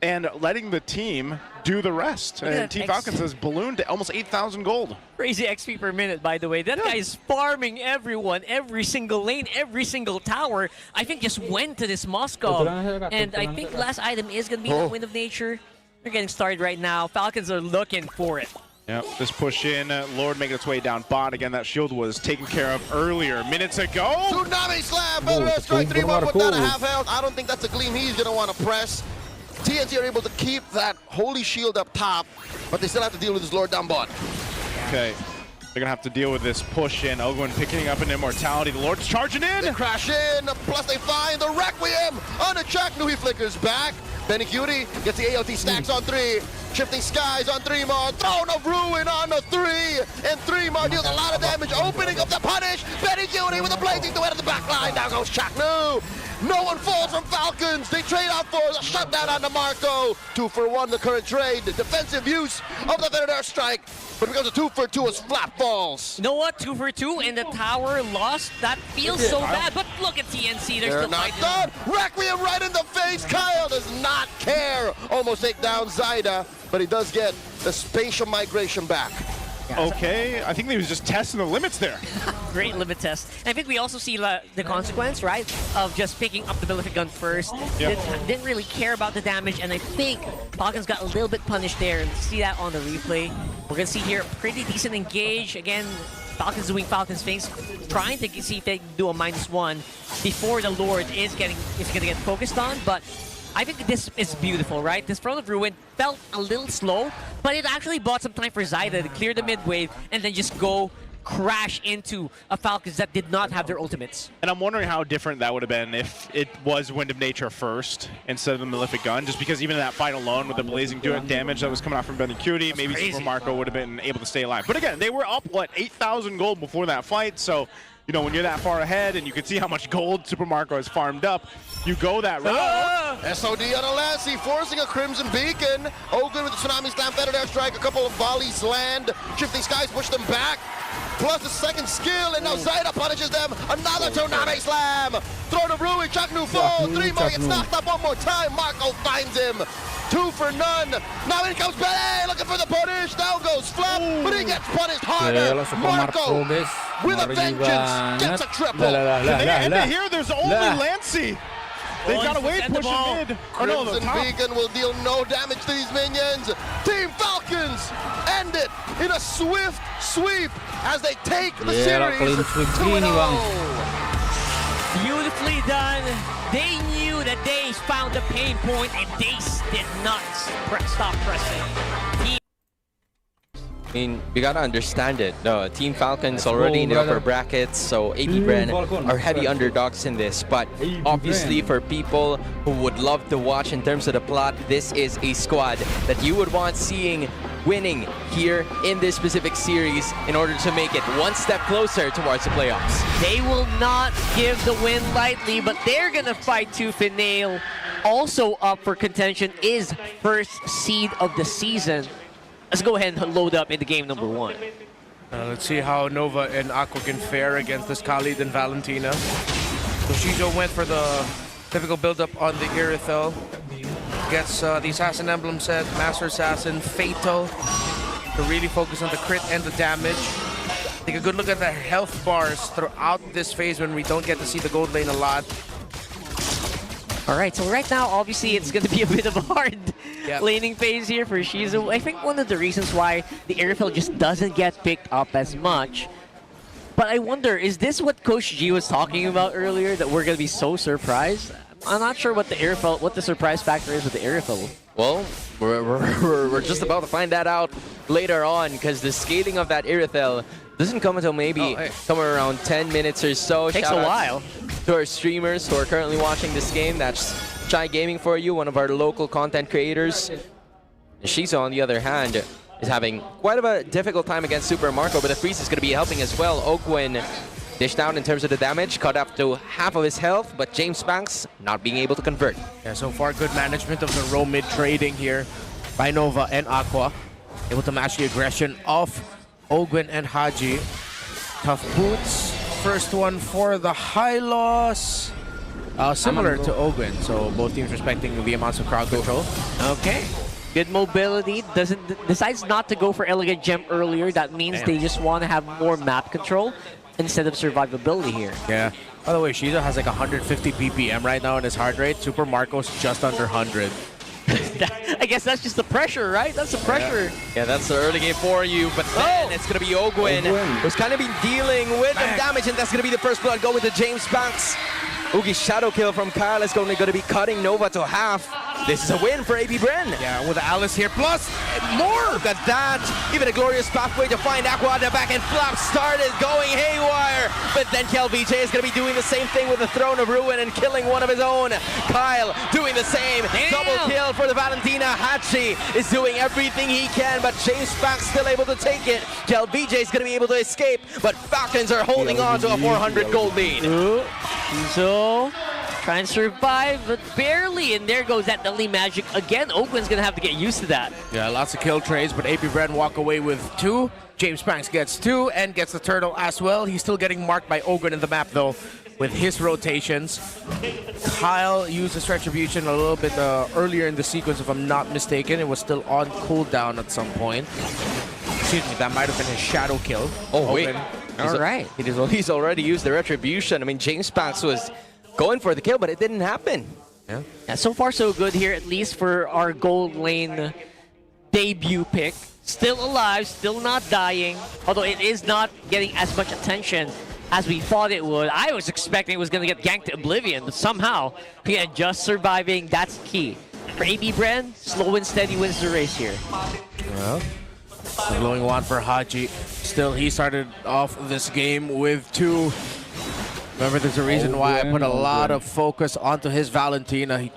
and letting the team do the rest. And Team Falcons has ballooned to almost 8,000 gold. Crazy XP per minute, by the way. That guy is farming everyone, every single lane, every single tower. I think just went to this Moscow. And I think last item is going to be the Wind of Nature. They're getting started right now. Falcons are looking for it. Yep, this push in, Lord making its way down bot. Again, that shield was taken care of earlier, minutes ago. Tsunami Slam, Feathered Airstrike, 3-1, put down a half health. I don't think that's a gleam he's gonna want to press. TNC are able to keep that holy shield up top, but they still have to deal with this Lord down bot. Okay, they're gonna have to deal with this push in. Ogwin picking up an immortality. The Lord's charging in. They crash in, plus they find the Requiem on a check. Nui flickers back. Benny Cutie gets the AOT stacks on 3. Shifting skies on 3mar. Throne of Ruin on the 3. And 3mar deals a lot of damage. Opening up the punish. Benny Cutie with a blazing to head of the back line. Down goes Chaknu. No one falls from Falcons. They trade out for a shutdown on the Marco. 2 for 1, the current trade. The defensive use of the Feathered Airstrike. But it becomes a 2 for 2 as Flap falls. You know what? 2 for 2 and the tower lost. That feels so bad. But look at TNC. They're still not fighting. done. Requiem right in the face. Kyle does not care. Almost take down Zyda, but he does get the spatial migration back. Okay, I think he was just testing the limits there. Great limit test. And I think we also see the consequence, right, of just picking up the Malefic Gun first. Yep. Didn't really care about the damage, and I think Falcons got a little bit punished there. And see that on the replay. We're going to see here a pretty decent engage. Again, Falcons doing Falcons things, trying to see if they can do a -1 before the Lord is going to get focused on. But I think this is beautiful, right? This Throne of Ruin felt a little slow, but it actually bought some time for Zyda to clear the mid wave and then just go crash into a Falcons that did not have their ultimates. And I'm wondering how different that would have been if it was Wind of Nature first instead of the Malefic Gun, just because even in that fight alone with the blazing damage that was coming out from Benikuti, maybe Super Marco would have been able to stay alive. But again, they were up, what, 8,000 gold before that fight, so you know, when you're that far ahead and you can see how much gold Super Marco has farmed up, you go that route. SOD on a Lassie, forcing a Crimson Beacon. Ogun with the Tsunami Slam, better airstrike, a couple of volleys land. Shifting Skies push them back. Plus the second skill, and now Zyda punishes them. Another Tsunami Slam. Throne of Ruin, Chaknu fall. 3 more, gets knocked up one more time. Marco finds him. 2 for none. Now in comes Pele, looking for the punish. Down goes Flap, but he gets punished harder. Marco with a vengeance gets a triple. And here there's only Lancy. They've got to wait, push it mid. Crimson Beacon will deal no damage to these minions. Team Falcons end it in a swift sweep as they take the series 2-0. Beautifully done. They knew that they found the pain point and they did not stop pressing. I mean, you gotta understand it. No, Team Falcons already in the upper brackets, so AB Bren are heavy underdogs in this. But obviously, for people who would love to watch in terms of the plot, this is a squad that you would want seeing winning here in this specific series in order to make it one step closer towards the playoffs. They will not give the win lightly, but they're gonna fight tooth and nail. Also up for contention is first seed of the season. Let's go ahead and load up into game number 1. Let's see how Nova and Aqua can fare against this Khalid and Valentina. So Shijo went for the typical build-up on the Irithel. Gets the Assassin Emblem set, Master Assassin, Fatal, to really focus on the crit and the damage. Take a good look at the health bars throughout this phase when we don't get to see the gold lane a lot. All right, so right now, obviously, it's going to be a bit of a hard laning phase here for Shizu. I think one of the reasons why the Airfield just doesn't get picked up as much. But I wonder, is this what Coach G was talking about earlier, that we're going to be so surprised? I'm not sure what the surprise factor is with the Airfield. Well, we're just about to find that out later on, because the scaling of that Irithel doesn't come until maybe somewhere around 10 minutes or so. Takes a while. To our streamers who are currently watching this game. That's Chai Gaming for you, one of our local content creators. Shizu, on the other hand, is having quite of a difficult time against Super Marco, but the freeze is going to be helping as well. Okwin dished out in terms of the damage, cut up to half of his health, but James Banks not being able to convert. Yeah, so far good management of the row mid trading here by Nova and Aqua. Able to match the aggression of Ogwin and Haji. Tough boots. First one for the high loss. Similar to Ogwin, so both teams respecting the amounts of crowd control. Okay. Good mobility. Decides not to go for Elegant Gem earlier. That means they just want to have more map control instead of survivability here. Yeah. By the way, Shizu has like 150 BPM right now in his heart rate. Super Marco's just under 100. I guess that's just the pressure, right? That's the pressure. Yeah, that's the early game for you, but then it's going to be Ogwin, who's kind of been dealing with the damage, and that's going to be the first blood. Go with the James Banks. Oogie shadow kill from Kyle is going to be cutting Nova to half. This is a win for AB Bren. Yeah, with Alice here, plus more. Look at that. Even a glorious pathway to find Aqua at the back, and Flap started going haywire. But then KLVJ is going to be doing the same thing with the Throne of Ruin and killing one of his own. Kyle doing the same. Double kill for the Valentina. Hachi is doing everything he can, but James Banks still able to take it. KLVJ is going to be able to escape, but Falcons are holding on to a 400 gold lead. So, trying to survive, but barely, and there goes that Deadly Magic. Again, Oakland's going to have to get used to that. Yeah, lots of kill trades, but AP Bren walk away with 2. James Banks gets 2 and gets the turtle as well. He's still getting marked by Ogren in the map, though, with his rotations. Kyle used his Retribution a little bit earlier in the sequence, if I'm not mistaken. It was still on cooldown at some point. Excuse me, that might have been his shadow kill. Oh, wait. All right. He's already used the Retribution. I mean, James Banks was going for the kill, but it didn't happen. Yeah, so far so good here, at least for our gold lane debut pick. still alive, still not dying. Although it is not getting as much attention as we thought it would. I was expecting it was going to get ganked to oblivion, but somehow, again, just surviving, that's key. For AB Bren, slow and steady wins the race here. Well, the glowing wand for Haji. Still, he started off this game with 2. Remember, there's a reason why I put a lot of focus onto his Valentina. He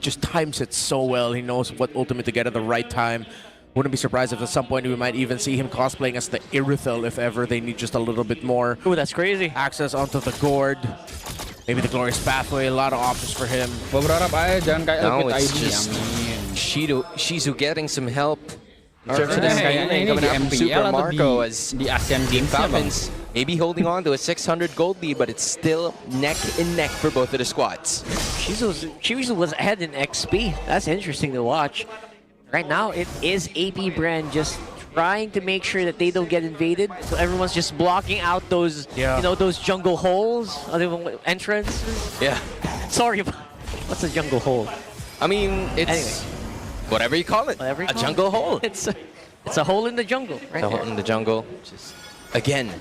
just times it so well. He knows what ultimate to get at the right time. Wouldn't be surprised if at some point we might even see him cosplaying as the Irithel if ever they need just a little bit more. Ooh, that's crazy. Access onto the gourd. Maybe the glorious pathway. A lot of options for him. Berharap aja jangan kayak No, Elpit it's ID. just Shizu getting some help. Kayaknya ini Coming di out from MPL Super atau Marco as di Asian Team Games ya, Bang? Falcons maybe holding on to a 600 gold lead, but it's still neck and neck for both of the squads. Shizu was ahead in XP. That's interesting to watch. Right now, it is AP Brand just trying to make sure that they don't get invaded. So everyone's just blocking out those, you know, those jungle holes, entrances. Yeah. Sorry, what's a jungle hole? I mean, it's Anyway. whatever you call it. Whatever you A call jungle it. hole. It's a hole in the jungle, right The hole there. in the jungle. Just again,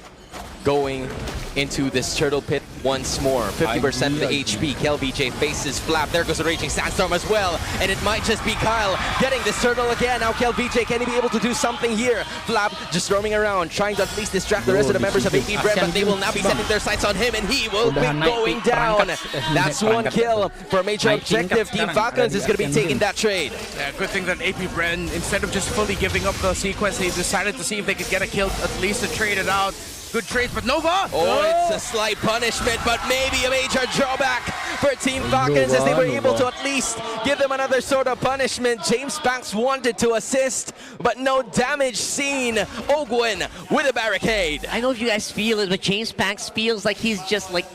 going into this turtle pit once more. 50% of the HP. KelVJ faces Flap. There goes the Raging Sandstorm as well. And it might just be Kyle getting this turtle again. Now KelVJ, can he be able to do something here? Flap just roaming around, trying to at least distract the rest of the members of AP Brand, but they will now be setting their sights on him, and he will be going down. That's one kill for a major objective. Team Falcons is going to be taking that trade. Yeah, good thing that AP Bren, instead of just fully giving up the sequence, they decided to see if they could get a kill, at least to trade it out. Good trade, but Nova! Oh, it's a slight punishment, but maybe a major drawback for Team Falcons as they were able to at least give them another sort of punishment. James Banks wanted to assist, but no damage seen. Ogwin with a barricade. I know if you guys feel it, but James Banks feels like he's just like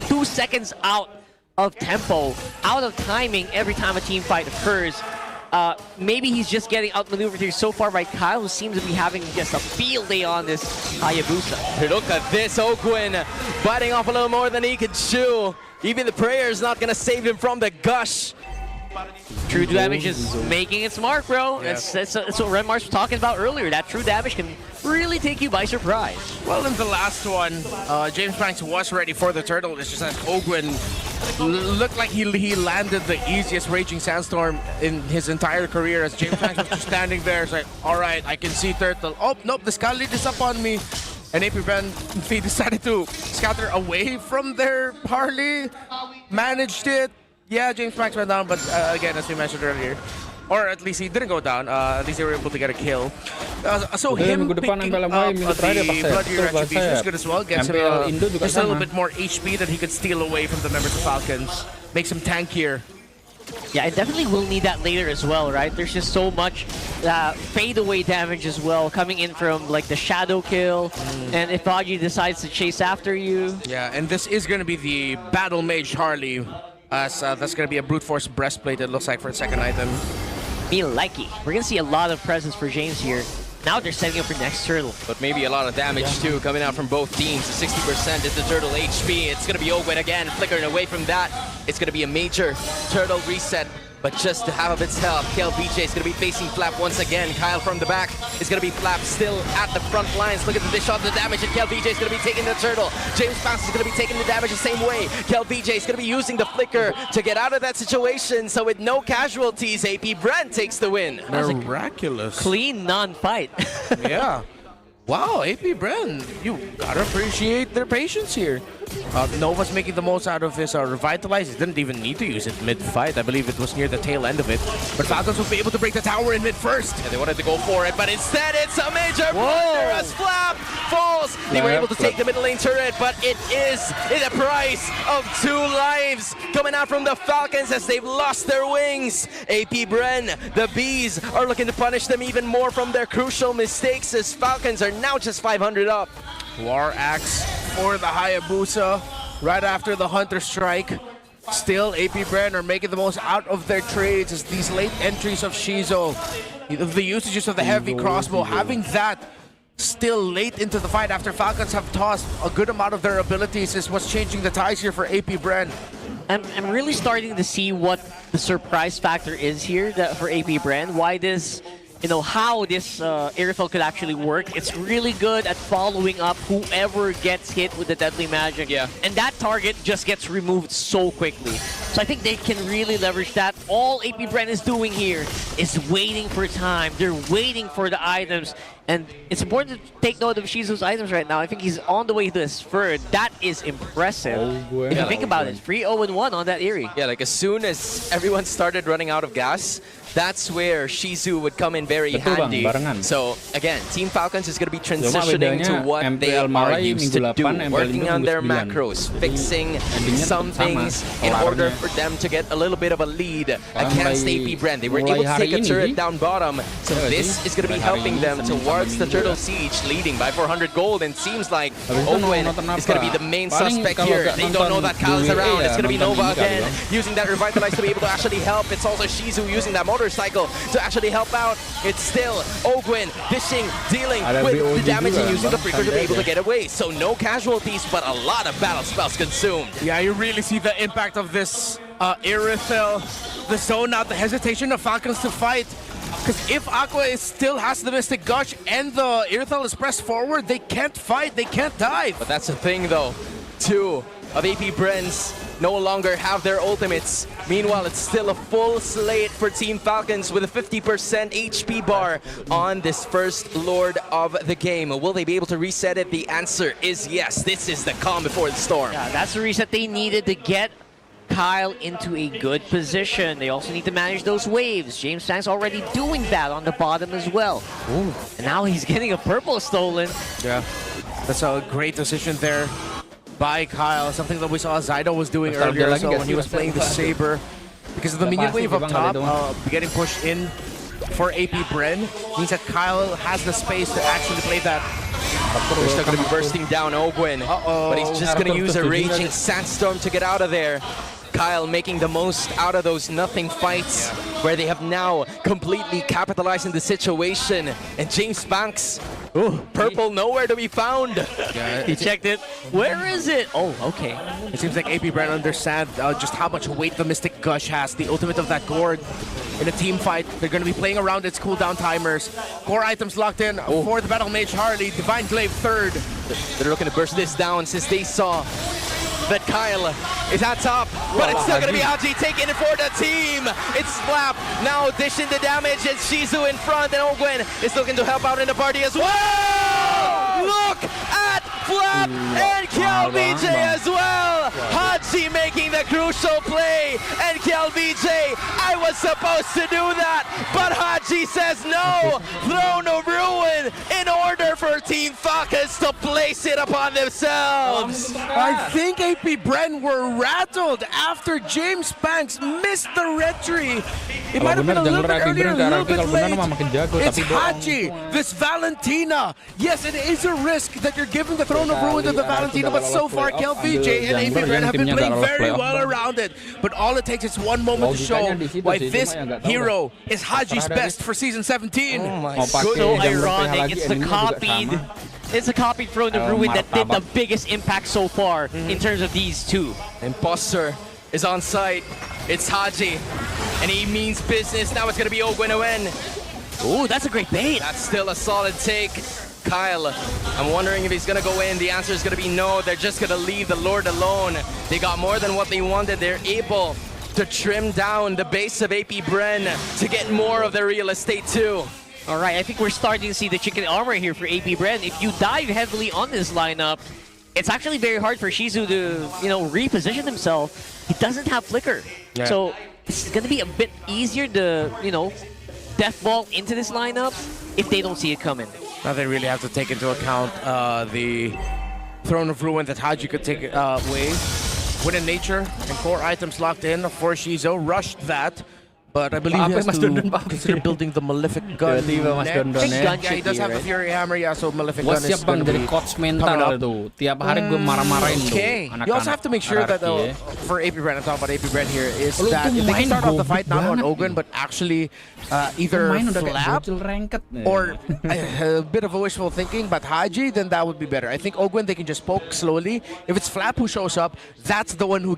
2 seconds out of tempo, out of timing every time a team fight occurs. Maybe he's just getting outmaneuvered here so far by Kyle, who seems to be having just a field day on this Hayabusa. Look at this, Ogwin biting off a little more than he could chew. Even the prayer is not going to save him from the gush. True damage is making its mark, bro. That's what Renmars was talking about earlier. That true damage can really take you by surprise. Well, in the last one, James Banks was ready for the turtle. It's just that Ogwin looked like he landed the easiest Raging Sandstorm in his entire career, as James Banks was just standing there. It's like, all right, I can see turtle. Oh, nope, the Sky Lead is up on me. And AP Brand, they decided to scatter away from their parley. Managed it. Yeah, James Banks went down, but again, as we mentioned earlier, or at least he didn't go down. At least they were able to get a kill. So him picking up the Bloody Retribution is good as well. Gets him just a little bit more HP that he could steal away from the members of Falcons. Makes him tankier. Yeah, I definitely will need that later as well, right? There's just so much fade-away damage as well coming in from like the shadow kill, and if Haji decides to chase after you. Yeah, and this is going to be the Battle Mage Harley. That's going to be a brute force breastplate, it looks like, for the second item. Me likey. We're going to see a lot of presence for James here. Now they're setting up for next turtle. But maybe a lot of damage too coming out from both teams. 60% is the turtle HP. It's going to be Ogwin again, flickering away from that. It's going to be a major turtle reset. But just to have its help, KelVJ is going to be facing Flap once again. Kyle from the back is going to be Flap still at the front lines. Look at the dish off the damage, and KelVJ is going to be taking the turtle. James Banks is going to be taking the damage the same way. KelVJ is going to be using the flicker to get out of that situation. So with no casualties, AP Brand takes the win. Miraculous. Clean non-fight. Yeah. Wow, AP Bren, you gotta appreciate their patience here. Nova's making the most out of his Revitalize. He didn't even need to use it mid-fight. I believe it was near the tail end of it. But Falcons will be able to break the tower in mid-first. Yeah, they wanted to go for it, but instead it's a major blunder as Flap falls. They were able to take the middle lane turret, but it is at the price of 2 lives coming out from the Falcons as they've lost their wings. AP Bren, the Bees, are looking to punish them even more from their crucial mistakes as Falcons are now just 500 up. War Axe for the Hayabusa right after the Hunter Strike. Still, AP Bren are making the most out of their trades as these late entries of Shizo, the usages of the heavy crossbow, having that still late into the fight after Falcons have tossed a good amount of their abilities is what's changing the ties here for AP Bren. I'm really starting to see what the surprise factor is here for AP Brand. Why this you know, how this airfield could actually work. It's really good at following up whoever gets hit with the deadly magic. Yeah. And that target just gets removed so quickly. So I think they can really leverage that. All AP Bren is doing here is waiting for time. They're waiting for the items. And it's important to take note of Shizu's items right now. I think he's on the way to his third. That is impressive. If you think about it, 3-0-1 on that Eerie. Yeah, like as soon as everyone started running out of gas, that's where Shizu would come in very handy. So again, Team Falcons is going to be transitioning to what they are used to do, working on their macros, fixing some things in order for them to get a little bit of a lead against AP Bren. They were able to take a turret down bottom, so this is going to be helping them towards the Turtle Siege, leading by 400 gold, and seems like Owen is going to be the main suspect here. They don't know that Kyle's around. It's going to be Nova again, using that Revitalize to be able to actually help. It's also Shizu using that motorcycle to actually help out. It's still Ogwin dishing, dealing with the damage and using the Freaker to be able to get away. So no casualties, but a lot of battle spells consumed. Yeah, you really see the impact of this Aerothel, the zone out, the hesitation of Falcons to fight. Because if Aqua still has the Mystic Gush and the Aerothel is pressed forward, they can't fight, they can't dive. But that's the thing though, 2 of AP Brens no longer have their ultimates. Meanwhile, it's still a full slate for Team Falcons with a 50% HP bar on this first Lord of the game. Will they be able to reset it? The answer is yes. This is the calm before the storm. Yeah, that's the reset they needed to get Kyle into a good position. They also need to manage those waves. James Fang's already doing that on the bottom as well. Ooh. And now he's getting a purple stolen. Yeah, that's a great decision there by Kyle. Something that we saw Zydo was doing earlier so when he was playing the Saber. Because of the minion wave up top, getting pushed in for AP Bren, means that Kyle has the space to actually play that. They're still going to be bursting down Ogwin, but he's just going to use a Raging Sandstorm to get out of there. Kyle making the most out of those nothing fights where they have now completely capitalized in the situation. And James Banks, purple nowhere to be found. Yeah, he checked it. Where is it? Oh, okay. It seems like AP Bren understand just how much weight the Mystic Gush has. The ultimate of that gourd in a team fight. They're going to be playing around its cooldown timers. Core items locked in for the Battle Mage Harley. Divine Glaive third. They're looking to burst this down since they saw that Kyle is at top, but it's still going to be Haji taking it for the team. It's Slap now dishing the damage, and Shizu in front, and Ogwin is looking to help out in the party as well. Look at Flap and KLBJ as well. Haji making the crucial play, and KLBJ, I was supposed to do that, but Haji says no. Throne of Ruin in order for Team Falcons to place it upon themselves. I think AP Bren were rattled after James Banks missed the retry. It might have been a little bit earlier, a little bit late. It's Haji, this Valentina. Yes, it is a risk that you're giving the Throne of Ruin to the Valentina, but so far KLVJ and AP Bren have been playing very well around it. But all it takes is one moment to show why this hero is Haji's best for Season 17. Oh my goodness. So ironic. It's the copied. It's a copied Throne of Ruin that did the biggest impact so far in terms of these two. Imposter is on site. It's Haji, and he means business. Now it's going to be Ogwin Owen. Ooh, that's a great bait. That's still a solid take. Kyle, I'm wondering if he's going to go in. The answer is going to be no. They're just going to leave the Lord alone. They got more than what they wanted. They're able to trim down the base of AP Bren to get more of their real estate too. All right, I think we're starting to see the chicken armor here for AP Bren. If you dive heavily on this lineup, it's actually very hard for Shizu to, reposition himself. He doesn't have Flicker. Yeah. So it's going to be a bit easier to, death ball into this lineup if they don't see it coming. Now they really have to take into account the Throne of Ruin that Haji could take away. Win in nature and core items locked in for Shizu. Rushed that. But I believe he has to consider building the Malefic Gun next. Yeah, he does have the Fury Hammer, so Malefic Gun is going to be coming up. Tiap hari gue marah-marahin tuh. You also have to make sure that for AP Bren, I'm talking about AP Bren here, is that if they can start off the fight not on Ogwin, but actually either Flap or a bit of a wishful thinking, but Haji, then that would be better. I think Ogwin, they can just poke slowly. If it's Flap who shows up, that's the one who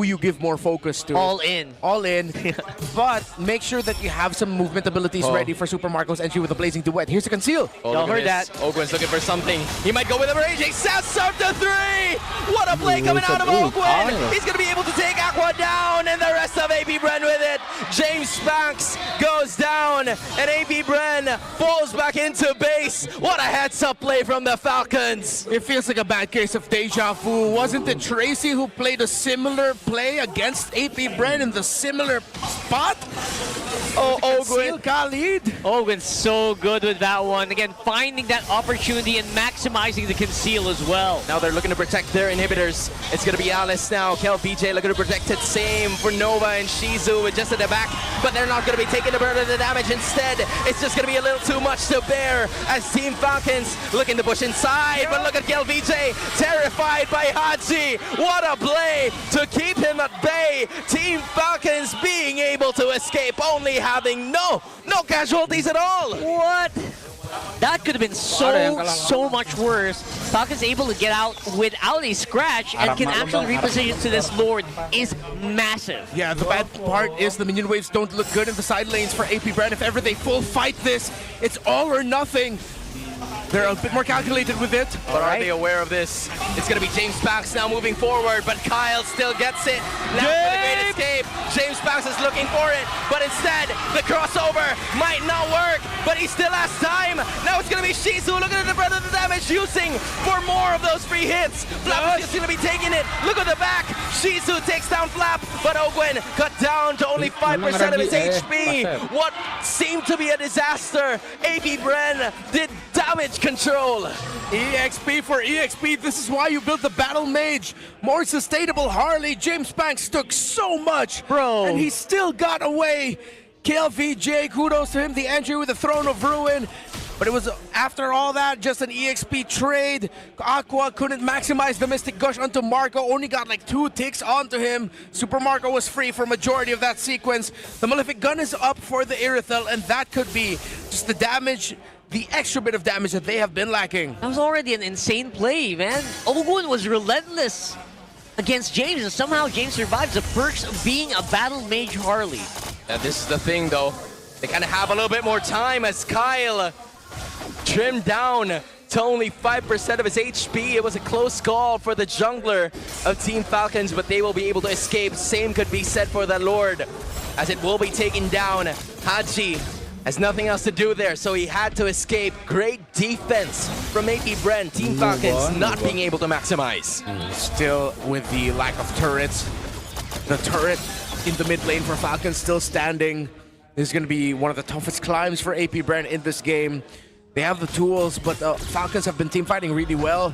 you give more focus to. All in. All in. but make sure that you have some movement abilities ready for Super Marco's entry with a Blazing Duet. Here's the conceal. Y'all heard that. Ogwen's looking for something. He might go with a raging Sets up to 3. What a play coming out of Ogwen. He's going to be able to take Aqua down, and the rest of AB Bren with it. James Spanks goes down, and AB Bren falls back into base. What a heads-up play from the Falcons. It feels like a bad case of deja vu. Wasn't it Tracy who played a similar play against AP Bren in the similar spot? Oh, Ogwen. Khalid. Ogwen's so good with that one. Again, finding that opportunity and maximizing the conceal as well. Now they're looking to protect their inhibitors. It's going to be Alice now. KelVJ looking to protect it. Same for Nova and Shizu with just at the back. But they're not going to be taking the burden of the damage. Instead, it's just going to be a little too much to bear as Team Falcons looking to push inside. But look at KelVJ, terrified by Haji. What a play to keep him at bay. Team Falcons being able to escape, only having no casualties at all. What? That could have been so much worse. Falcon's able to get out without a scratch and can actually reposition to this Lord is massive. Yeah, the bad part is the minion waves don't look good in the side lanes for AP Bren. If ever they full fight this, it's all or nothing. They're a bit more calculated with it. But are they aware of this? It's going to be James Spanks now moving forward, but Kyle still gets it. Now for the great escape. James Spanks is looking for it, but instead, the crossover might not work, but he still has time. Now it's going to be Shizu looking at the breadth of the damage, using for more of those free hits. Flap is going to be taking it. Look at the back. Shizu takes down Flap, but Ogwen cut down to only 5% of his HP. What seemed to be a disaster. AP Bren did damage control. EXP for EXP. This is why you built the Battle Mage. More sustainable Harley. James Spanks took so much, bro, and he still got away. KLVJ, kudos to him. The entry with the Throne of Ruin. But it was, after all that, just an EXP trade. Aqua couldn't maximize the Mystic Gush onto Marco. Only got like 2 ticks onto him. Super Marco was free for majority of that sequence. The Malefic Gun is up for the Irithel, and that could be just the damage, the extra bit of damage that they have been lacking. That was already an insane play, man. Ogwen was relentless against James, and somehow James survives the perks of being a Battle Mage Harley. Yeah, this is the thing, though. They kind of have a little bit more time as Kyle trimmed down to only 5% of his HP. It was a close call for the jungler of Team Falcons, but they will be able to escape. Same could be said for the Lord, as it will be taken down. Haji has nothing else to do there, so he had to escape. Great defense from AP Bren. Team Falcons not being able to maximize. Still with the lack of turrets. The turret in the mid lane for Falcons still standing. This is going to be one of the toughest climbs for AP Bren in this game. They have the tools, but the Falcons have been team fighting really well.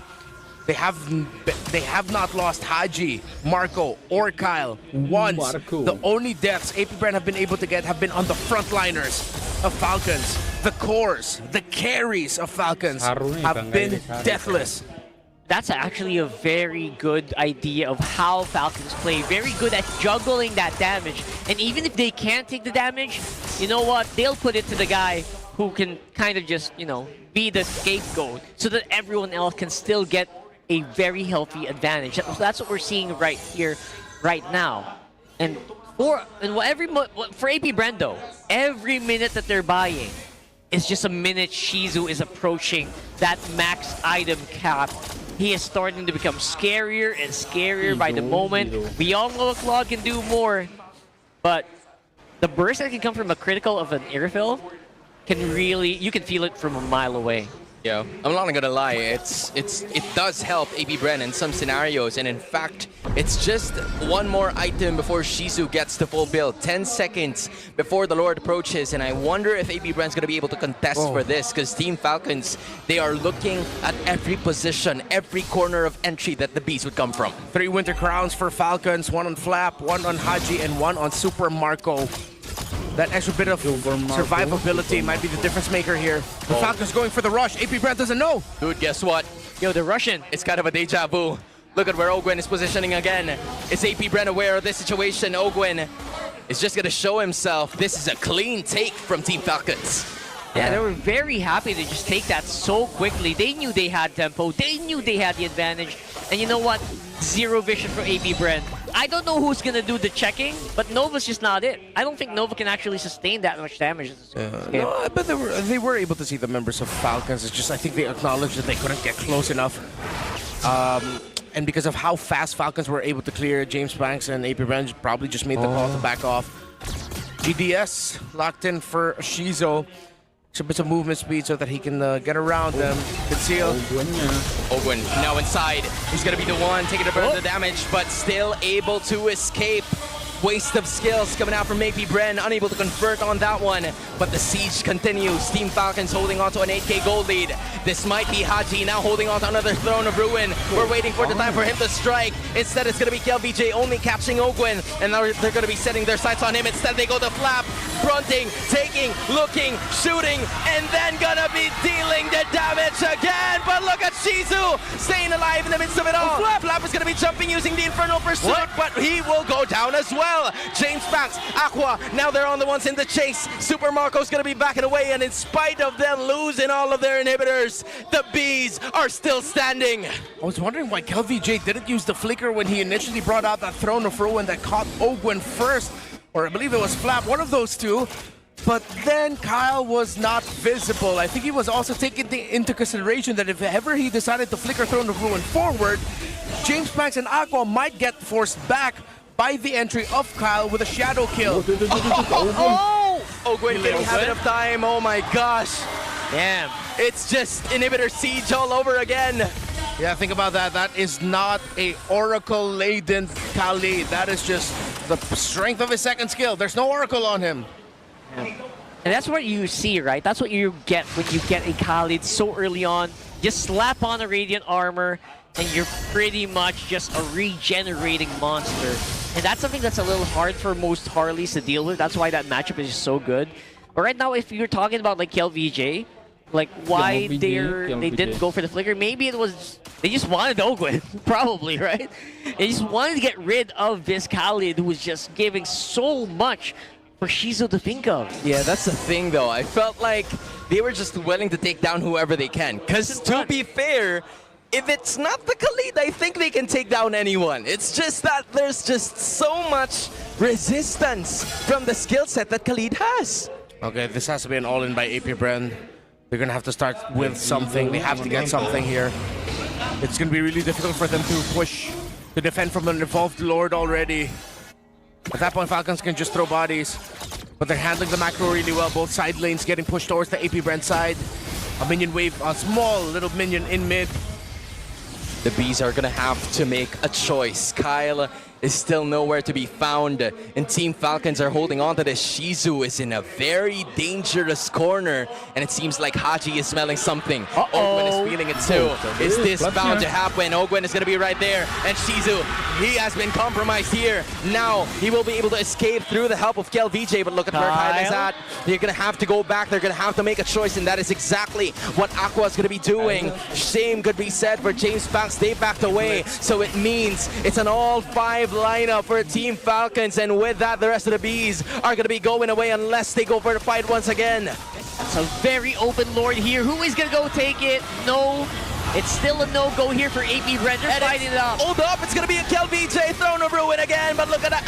They have not lost Haji, Marco, or Kyle once. The only deaths AP Bren have been able to get have been on the frontliners of Falcons. The cores, the carries of Falcons have been deathless. That's actually a very good idea of how Falcons play. Very good at juggling that damage. And even if they can't take the damage, you know what? They'll put it to the guy who can kind of just, you know, be the scapegoat so that everyone else can still get a very healthy advantage. That's what we're seeing right here, right now. And for AP Bren though, every minute that they're buying is just a minute Shizu is approaching that max item cap. He is starting to become scarier and scarier by the moment. We all know Claude can do more, but the burst that can come from a critical of an Irithel can really, you can feel it from a mile away. Yeah, I'm not gonna lie, it does help AP Bren in some scenarios, and in fact, it's just one more item before Shizu gets the full build. 10 seconds before the Lord approaches, and I wonder if AP Bren's gonna be able to contest for this, because Team Falcons, they are looking at every position, every corner of entry that the beast would come from. 3 Winter Crowns for Falcons, 1 on Flap, 1 on Haji, and 1 on Super Marco. That extra bit of survivability might be the difference maker here. The Falcons going for the rush. AP Bren doesn't know. Dude, guess what? Yo, they're Russian. It's kind of a deja vu. Look at where Ogwen is positioning again. Is AP Bren aware of this situation? Ogwen is just going to show himself. This is a clean take from Team Falcons. Yeah, they were very happy to just take that so quickly. They knew they had tempo. They knew they had the advantage. And you know what? Zero vision for AP Bren. I don't know who's gonna do the checking, but Nova's just not it. I don't think Nova can actually sustain that much damage. No, but they were able to see the members of Falcons. It's just I think they acknowledged that they couldn't get close enough. And because of how fast Falcons were able to clear, James Banks and AP Brand probably just made the call to back off. GDS locked in for Shizo. A bit of movement speed so that he can get around them. Conceal. Ogwen now inside. He's gonna be the one taking a bit of the damage, but still able to escape. Waste of skills coming out from AP Bren, unable to convert on that one. But the siege continues. Team Falcons holding on to an 8K gold lead. This might be Haji now holding on to another Throne of Ruin. We're waiting for the time for him to strike. Instead, it's going to be KLVJ only catching Ogwen. And now they're going to be setting their sights on him. Instead, they go to Flap. Fronting, taking, looking, shooting, and then gonna be dealing the damage again. But look at Shizu staying alive in the midst of it all. Flap is gonna be jumping using the Infernal Pursuit, but he will go down as well. James Banks, Aqua, now they're on the ones in the chase. Super Marco's gonna be backing away, and in spite of them losing all of their inhibitors, the Bees are still standing. I was wondering why KLVJ didn't use the flicker when he initially brought out that Throne of Ruin that caught Ogwen first. Or I believe it was Flap, one of those two. But then Kyle was not visible. I think he was also taking into consideration that if ever he decided to flicker Throne of Ruin forward, James Banks and Aqua might get forced back by the entry of Kyle with a shadow kill. Ogwen getting habit of time, oh my gosh. Damn. It's just inhibitor siege all over again. Yeah, think about that. That is not a Oracle-laden Kali. That is just the strength of his second skill. There's no Oracle on him. And that's what you see, right? That's what you get when you get a Khalid so early on. Just slap on a Radiant Armor, and you're pretty much just a regenerating monster. And that's something that's a little hard for most Harleys to deal with. That's why that matchup is just so good. But right now, if you're talking about like KLVJ, like why they didn't go for the flicker, maybe it was they just wanted Ogwen, probably, right? They just wanted to get rid of this Khalid who was just giving so much for Shizu to think of. Yeah, that's the thing though. I felt like they were just willing to take down whoever they can. Because to be fair, if it's not the Khalid, I think they can take down anyone. It's just that there's just so much resistance from the skill set that Khalid has. Okay, this has to be an all-in by AP Bren. They're gonna have to start with something. They have to get something here. It's gonna be really difficult for them to push, to defend from an evolved Lord already. At that point, Falcons can just throw bodies, but they're handling the macro really well. Both side lanes getting pushed towards the AP Brent side. A minion wave, a small little minion in mid. The Bees are gonna have to make a choice. Kyle is still nowhere to be found, and Team Falcons are holding on to this. Shizu is in a very dangerous corner, and it seems like Haji is smelling something. Ogwen is feeling it too. Is this bound to happen? Ogwen is gonna be right there, and Shizu, he has been compromised here. Now he will be able to escape through the help of KLVJ, but look at where Kyle is at. They're gonna have to go back. They're gonna have to make a choice, and that is exactly what Aqua is gonna be doing. Same could be said for James Banks. They backed away, so it means it's an all-5 lineup for Team Falcons, and with that, the rest of the Bees are going to be going away unless they go for the fight once again. It's a very open Lord here. Who is going to go take it? No. It's still a no-go here for AP Red. They're fighting it out. Hold up, it's going to be a KLVJ Throne of Ruin again, but look at that.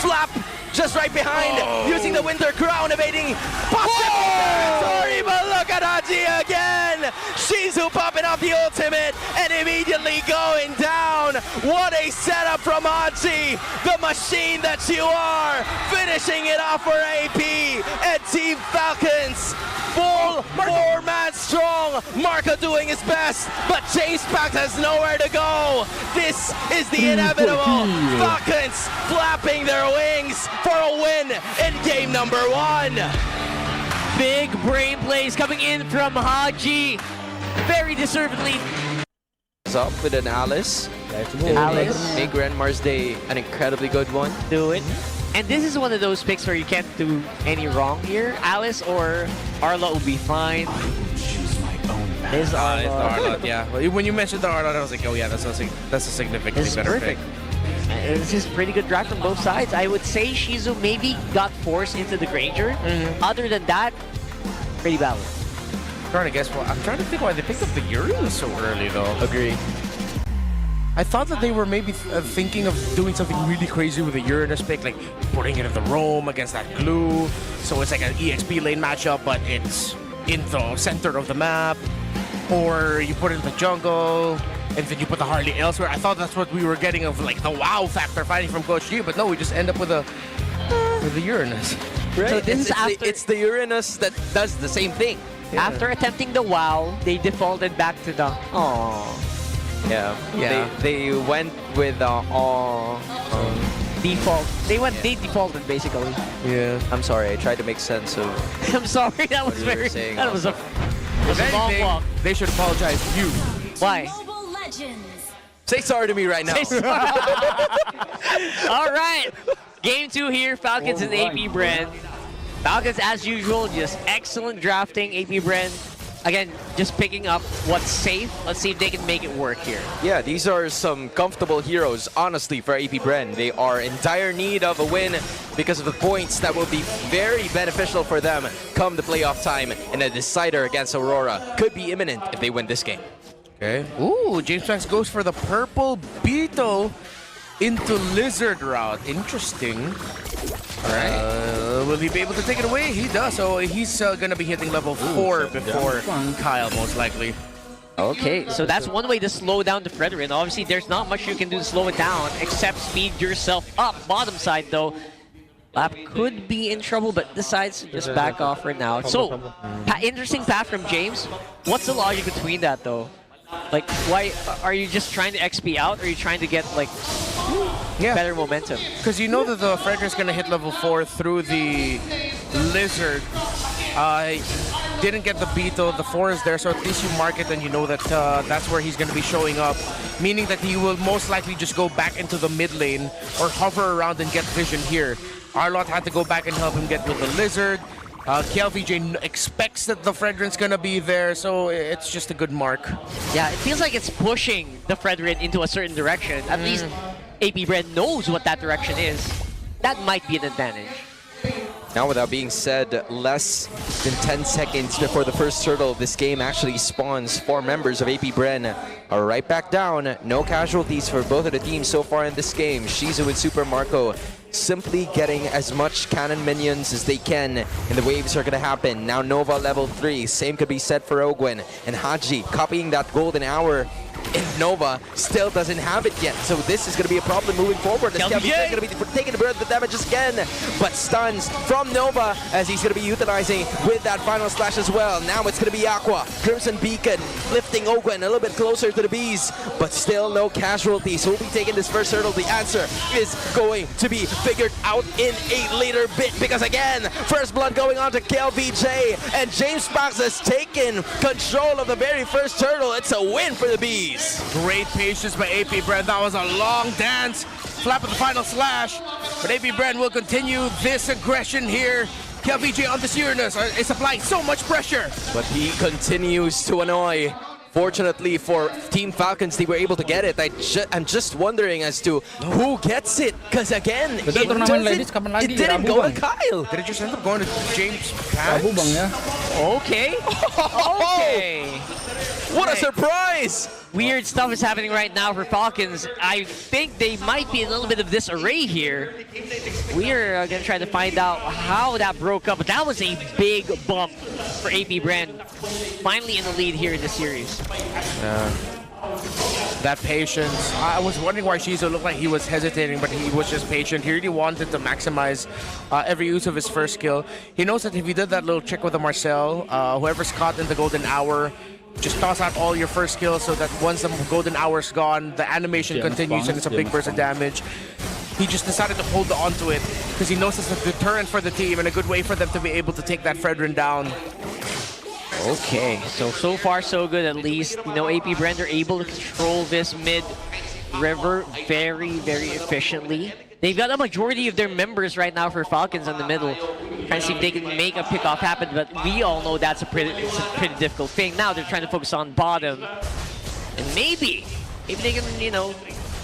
Flap just right behind, using the Winter Crown, evading possible territory, but look at Haji again! Shizu popping off the ultimate and immediately going down. What a setup from Haji, the machine that you are, finishing it off for AP and Team Falcons. Full 4-man strong, Marco doing his best, but James Banks has nowhere to go. This is the inevitable. Falcons flapping their wings for a win in game number 1. Big brain plays coming in from Haji. Very deservedly. Up with an Alice. Alice. Make Grand Mars Day an incredibly good one. Do it. And this is one of those picks where you can't do any wrong here. Alice or Arla will be fine. This Arla. Yeah. When you mentioned the Arla, I was like, oh yeah, that's a significantly better pick. It's just pretty good draft from both sides. I would say Shizu maybe got forced into the Granger. Other than that, pretty balanced. I'm trying to think why they picked up the Yuri so early though. Agree. I thought that they were maybe thinking of doing something really crazy with the Uranus pick, like putting it in the roam against that glue. So it's like an EXP lane matchup, but it's in the center of the map. Or you put it in the jungle, and then you put the Harley elsewhere. I thought that's what we were getting of like the wow factor fighting from Coach G, but no, we just end up with the Uranus. Right. So this is after it's the Uranus that does the same thing. after attempting the wow, they defaulted back to the Yeah. Yeah. They went with default. They defaulted basically. Yeah. I'm sorry, I tried to make sense of I'm sorry, that was What you were very. saying That was a. If a long anything, walk. they should apologize to you. Why? Global Legends. say sorry to me right now. All right, game 2 here. Falcons and AP Brand. Falcons, as usual, just excellent drafting. AP Brand, again, just picking up what's safe. Let's see if they can make it work here. Yeah, these are some comfortable heroes, honestly, for AP Bren. They are in dire need of a win because of the points that will be very beneficial for them come the playoff time, and a decider against Aurora could be imminent if they win this game. Okay. Ooh, James Banks goes for the purple beetle into lizard route. Interesting. All right. Will he be able to take it away? He does. So he's going to be hitting level 4 before Kyle, most likely. Okay, so that's one way to slow down the Fredrin. Obviously, there's not much you can do to slow it down except speed yourself up. Bottom side, though, Lap could be in trouble, but decides to just back off for now. So, interesting path from James. What's the logic between that, though? Like, why are you just trying to XP out, or are you trying to get like better momentum? Because you know that the Frederick's going to hit level 4 through the lizard. Didn't get the beetle, the 4 is there, so at least you mark it and you know that that's where he's going to be showing up. Meaning that he will most likely just go back into the mid lane or hover around and get vision here. Arlott had to go back and help him get with the lizard. KLVJ expects that the Fredrin's gonna be there, so it's just a good mark. Yeah, it feels like it's pushing the Fredrin into a certain direction. At least AP Brand knows what that direction is. That might be an advantage. Now, with that being said, less than 10 seconds before the first turtle, this game actually spawns 4 members of AP Bren. Are right back down. No casualties for both of the teams so far in this game. Shizu and Super Marco simply getting as much cannon minions as they can, and the waves are going to happen. Now Nova level 3. Same could be said for Ogwen. And Haji copying that golden hour. And Nova still doesn't have it yet, so this is going to be a problem moving forward. As KLVJ is going to be taking the damage again, but stuns from Nova as he's going to be utilizing with that final slash as well. Now it's going to be Aqua, Crimson Beacon, lifting Ogwen a little bit closer to the bees, but still no casualties. So we'll be taking this first hurdle. The answer is going to be figured out in a later bit, because again, first blood going on to KLVJ, and James Banks has taken control of the very first turtle. It's a win for the bees. Great patience by AP Brand. That was a long dance. Flap of the final slash. But AP Brand will continue this aggression here. KLVJ on this Uranus is applying so much pressure. But he continues to annoy. Fortunately for Team Falcons, they were able to get it. I'm just wondering as to who gets it. Because again, it didn't go to Kyle. Did it just end up going to James Banks? Rabu bang ya. Okay. Okay. What a surprise! Weird stuff is happening right now for Falcons. I think they might be a little bit of disarray here. We are going to try to find out how that broke up, but that was a big bump for AP Brand. Finally in the lead here in the series. That patience. I was wondering why Shizu looked like he was hesitating, but he was just patient. He really wanted to maximize every use of his first skill. He knows that if he did that little trick with the Marcel, whoever's caught in the golden hour, just toss out all your first skills so that once the golden hour's gone, the animation continues and it's a big burst of damage. He just decided to hold on to it because he knows it's a deterrent for the team and a good way for them to be able to take that Fredrin down. Okay, so far so good at least. You know, AP Brand are able to control this mid river very, very efficiently. They've got a majority of their members right now for Falcons in the middle. Trying to see if they can make a pickoff happen, but we all know that's a pretty difficult thing. Now they're trying to focus on bottom. And maybe they can, you know,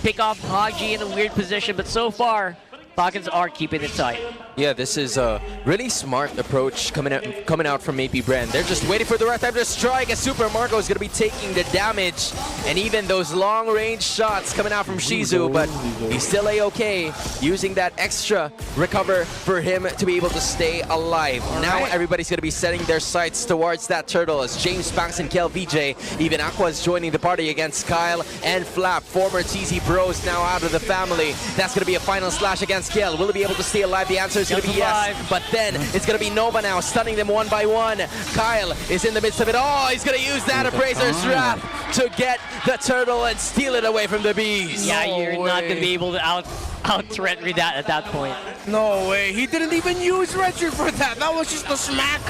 pick off Haji in a weird position, but so far, Falcons are keeping it tight. Yeah, this is a really smart approach coming out from AP Brand. They're just waiting for the right time to strike as Super Marco is going to be taking the damage. And even those long-range shots coming out from Shizu, but he's still A-okay, using that extra recover for him to be able to stay alive. Now everybody's going to be setting their sights towards that turtle as James Banks and Kel VJ. Even Aqua is joining the party against Kyle and Flap. Former TZ Bros now out of the family. That's going to be a final slash against Kel. Will he be able to stay alive? The answer is going to be yes. But then it's going to be Nova now, stunning them one by one. Kyle is in the midst of it. Oh, he's going to use that Appraiser's Wrath to get the turtle and steal it away from the bees. Yeah, you're not going to be able to out-threat that at that point. No way. He didn't even use Retro for that. That was just a smack.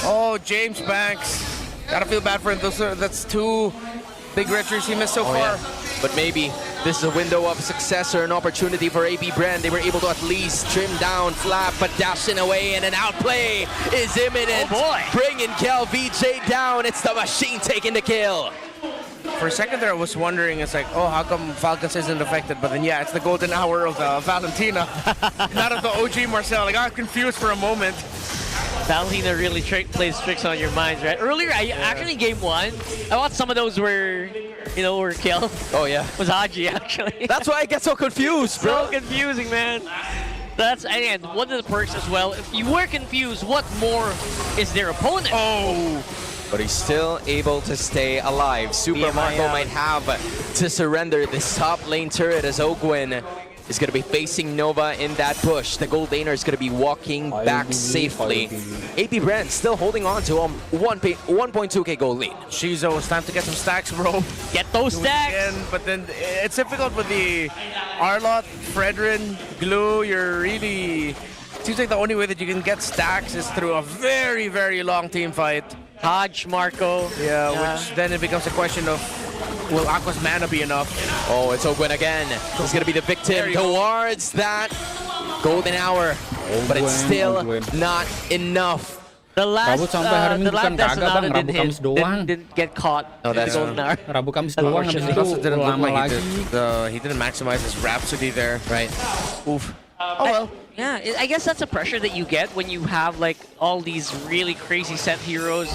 Oh, James Banks. Gotta feel bad for him. That's 2 big retros he missed so far. Yeah. But maybe this is a window of success or an opportunity for AP Brand. They were able to at least trim down Flap, but dashing away and an outplay is imminent. Oh boy. Bringing Kel VJ down. It's the machine taking the kill. For a second there, I was wondering, it's like, oh, how come Falcons isn't affected? But then, yeah, it's the golden hour of Valentina, not of the OG Marcel. I got confused for a moment. Valentina really plays tricks on your minds, right? Earlier, actually, game 1, I thought some of those were, were killed. Oh, yeah. Was Haji, actually. That's why I get so confused, bro. So confusing, man. And one of the perks as well, if you were confused, what more is their opponent? Oh. But he's still able to stay alive. Super Marco might have to surrender this top lane turret as Ogwin is going to be facing Nova in that bush. The gold laner is going to be walking back safely. AP Brand still holding on to 1.2k gold lead. Shizo, it's time to get some stacks, bro. Get those stacks! Again, but then it's difficult with the Arlott, Fredrin, Glue. You're really... Seems like the only way that you can get stacks is through a very, very long team fight. Hodge, Marco. Yeah, which then it becomes a question of, will Aqua's mana be enough? Oh, it's Ogwin again. He's going to be the victim towards that golden hour. But it's still not enough. The last Bang. Rabu Kamis doang. Didn't get caught. Oh, that's the golden hour. Rabu Kamis doang. Habis itu He didn't maximize his Rhapsody there. Right. Oof. Oh well. Yeah, I guess that's a pressure that you get when you have like all these really crazy set heroes.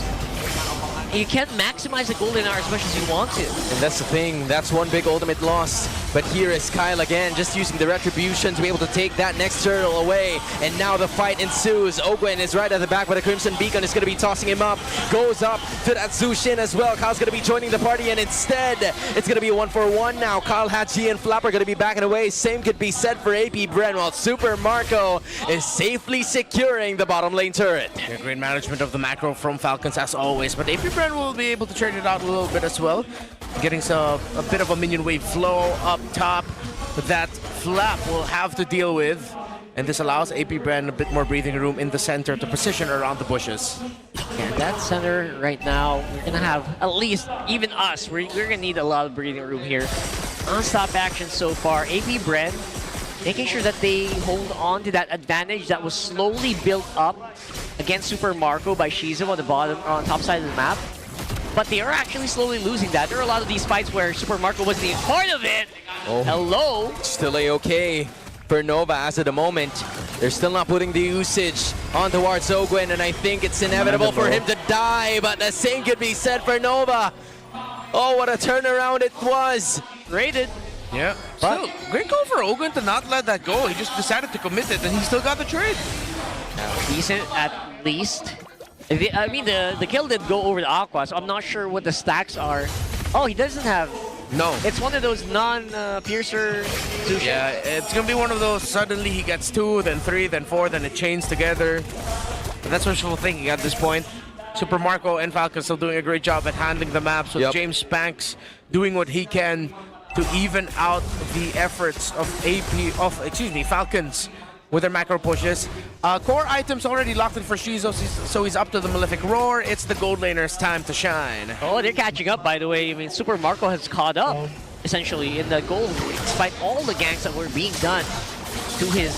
You can't maximize the golden hour as much as you want to. And that's the thing, that's one big ultimate loss. But here is Kyle again, just using the retribution to be able to take that next turtle away. And now the fight ensues. Ogwin is right at the back, but a Crimson Beacon is going to be tossing him up. Goes up to that Zushin as well. Kyle's going to be joining the party, and instead, it's going to be a 1-for-1 now. Kyle, Haji, and Flap are going to be backing away. Same could be said for AP Brand, while Super Marco is safely securing the bottom lane turret. Yeah, great management of the macro from Falcons as always, but AP Brand will be able to trade it out a little bit as well. Getting a bit of a minion wave flow up top that Flap will have to deal with. And this allows AP Brand a bit more breathing room in the center to position around the bushes. Yeah, that center right now, we're going to have at least, even us, we're going to need a lot of breathing room here. Non-stop action so far. AP Brand making sure that they hold on to that advantage that was slowly built up against Super Marco by Shizu on the bottom, on top side of the map. But they are actually slowly losing that. There are a lot of these fights where Super Marco wasn't even part of it. Oh. Hello? Still a-okay for Nova as of the moment. They're still not putting the usage on towards Ogwin, and I think it's inevitable for him to die, but the same could be said for Nova. Oh, what a turnaround it was. Rated. Yeah. Still, great call for Ogwin to not let that go. He just decided to commit it, and he still got the trade. Decent at least. I mean, the kill did go over the Aqua, so I'm not sure what the stacks are. Oh, he doesn't have... No. It's one of those non-piercer Zushin. Yeah, it's going to be one of those, suddenly he gets 2, then 3, then 4, then it chains together. But that's wishful thinking at this point. Super Marco and Falcon still doing a great job at handling the maps, with James Spanks doing what he can to even out the efforts of Falcons with their macro pushes. Core items already locked in for Shizu, so he's up to the Malefic Roar. It's the gold laner's time to shine. Oh, they're catching up, by the way. I mean, Super Marco has caught up, essentially, in the gold, despite all the ganks that were being done to his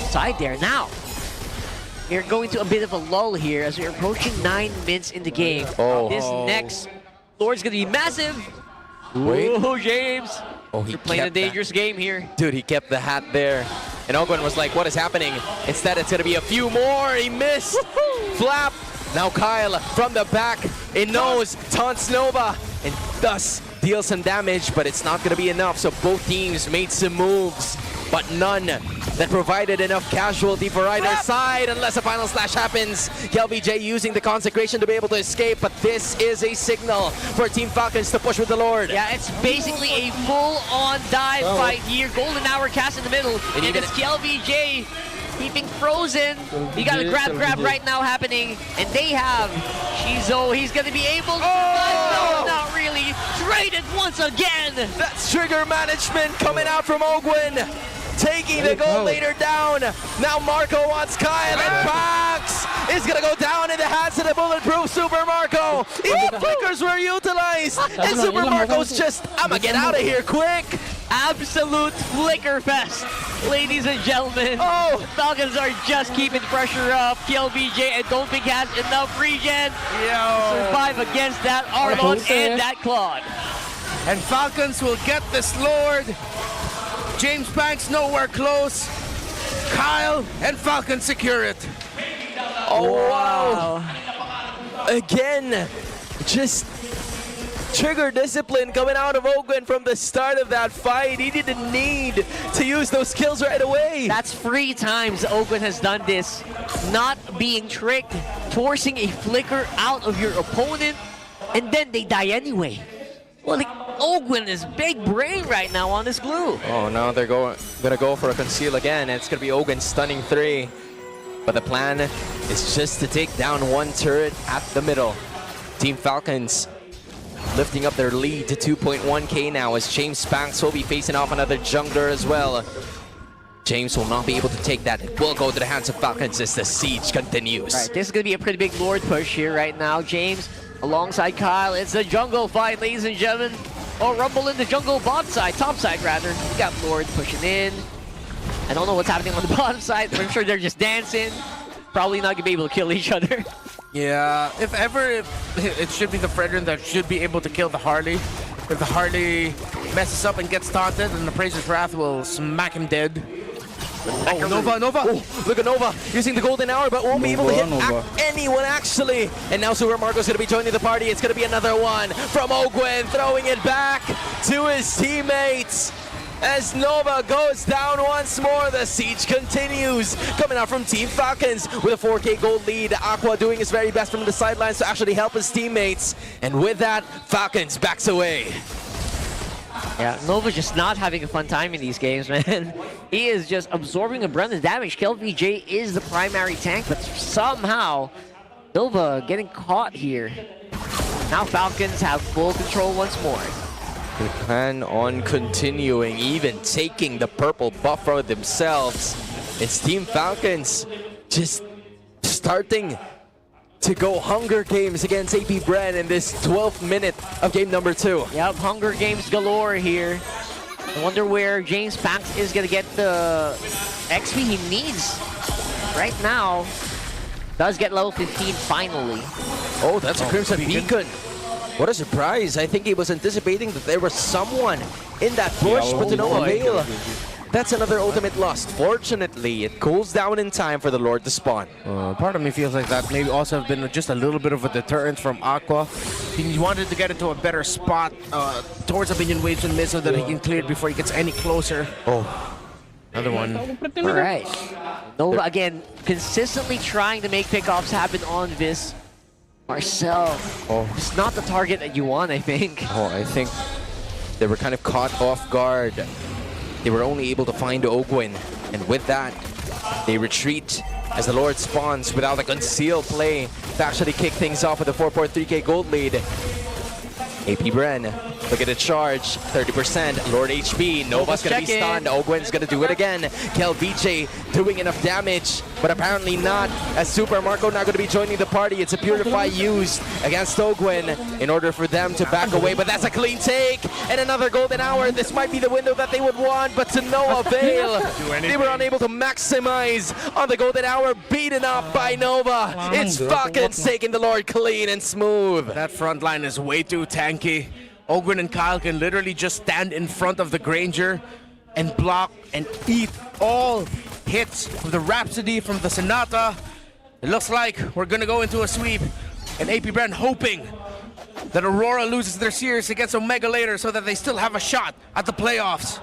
side there. Now, we're going to a bit of a lull here as we're approaching 9 minutes in the game. Oh. This next floor is going to be massive. Wait. Oh, James. Oh, he You're playing a kept that. dangerous game here. Dude, he kept the hat there. And Ogwen was like, what is happening? Instead, it's going to be a few more. He missed. Flap. Now Kyle from the back. It knows. Taunts Nova. And thus deals some damage, but it's not going to be enough. So both teams made some moves, but none that provided enough casualty for either side unless a final slash happens. KLVJ using the consecration to be able to escape, but this is a signal for Team Falcons to push with the Lord. Yeah, it's basically a full-on dive fight here. Golden Hour cast in the middle, and even it's KLVJ keeping frozen. You got a grab right now happening, and they have Shizo. He's going to be able to no, not really. Traded once again. That's trigger management coming out from Ogwen. Taking the gold later down. Now Marco wants Kyle, and Pax is gonna go down in the hands of the bulletproof Super Marco. Even flickers were utilized, and Super Marco's just, I'ma get out of here quick. Absolute flicker fest, ladies and gentlemen. Oh, Falcons are just keeping pressure up. KLVJ, I don't think has enough regen to survive against that Armon and that Claude. And Falcons will get this Lord. James Banks nowhere close. Kyle and Falcons secure it. oh wow. Again, just trigger discipline coming out of Ogwen from the start of that fight. He didn't need to use those skills right away. That's 3 times Ogwen has done this. Not being tricked, forcing a flicker out of your opponent, and then they die anyway. Well, Ogwen is big brain right now on this glue. Oh, now they're gonna go for a conceal again. It's gonna be Ogwen stunning 3. But the plan is just to take down one turret at the middle. Team Falcons lifting up their lead to 2.1k now as James Banks will be facing off another jungler as well. James will not be able to take that. It will go to the hands of Falcons as the siege continues. Right, this is going to be a pretty big Lord push here right now. James alongside Kyle. It's the jungle fight, ladies and gentlemen. Oh, Rumble in the jungle bot side, top side rather. We got Lord pushing in. I don't know what's happening on the bottom side, but I'm sure they're just dancing. Probably not going to be able to kill each other. Yeah, if ever, it should be the Fredrin that should be able to kill the Harley. If the Harley messes up and gets taunted, then the Praise's Wrath will smack him dead. Oh, Nova! Oh, look at Nova using the golden hour, but won't be able to hit anyone actually. And now Super Marco's going to be joining the party. It's going to be another one from Ogwen, throwing it back to his teammates. As Nova goes down once more, the siege continues. Coming out from Team Falcons with a 4k gold lead. Aqua doing his very best from the sidelines to actually help his teammates. And with that, Falcons backs away. Yeah, Nova's just not having a fun time in these games, man. He is just absorbing a brunt of damage. KLVJ is the primary tank, but somehow Nova getting caught here. Now Falcons have full control once more. They plan on continuing, even taking the purple buff for themselves. It's Team Falcons just starting to go Hunger Games against AP Bren in this 12th minute of game number 2. Yep, Hunger Games galore here. I wonder where James Banks is going to get the XP he needs right now. Does get level 15 finally. Oh, that's a Crimson Beacon. What a surprise. I think he was anticipating that there was someone in that bush, but to no avail. That's another ultimate lost. Fortunately, it cools down in time for the Lord to spawn. Part of me feels like that maybe also have been just a little bit of a deterrent from Aqua. He wanted to get into a better spot towards the minion waves and miss so that he can clear it before he gets any closer. Oh, another one. All right. Nova, again, consistently trying to make pickoffs happen on this. Marcel, it's not the target that you want, I think. Oh, I think they were kind of caught off guard. They were only able to find Ogwen, and with that, they retreat as the Lord spawns without a concealed play to actually kick things off with a 4.3k gold lead. AP Bren, look at the charge, 30%, Lord HP, Nova's gonna be stunned, Ogwen's gonna do it again. KLVJ doing enough damage, but apparently not, as Super Marco now gonna be joining the party. It's a Purify used against Ogwen in order for them to back away, but that's a clean take, and another golden hour. This might be the window that they would want, but to no avail. They were unable to maximize on the golden hour, beaten up by Nova. It's Falcons taking the Lord clean and smooth. That front line is way too tanky. Ogwin and Kyle can literally just stand in front of the Granger and block and eat all hits from the Rhapsody, from the Sonata. It looks like we're gonna go into a sweep, and AP Brand hoping that Aurora loses their series against Omega later so that they still have a shot at the playoffs.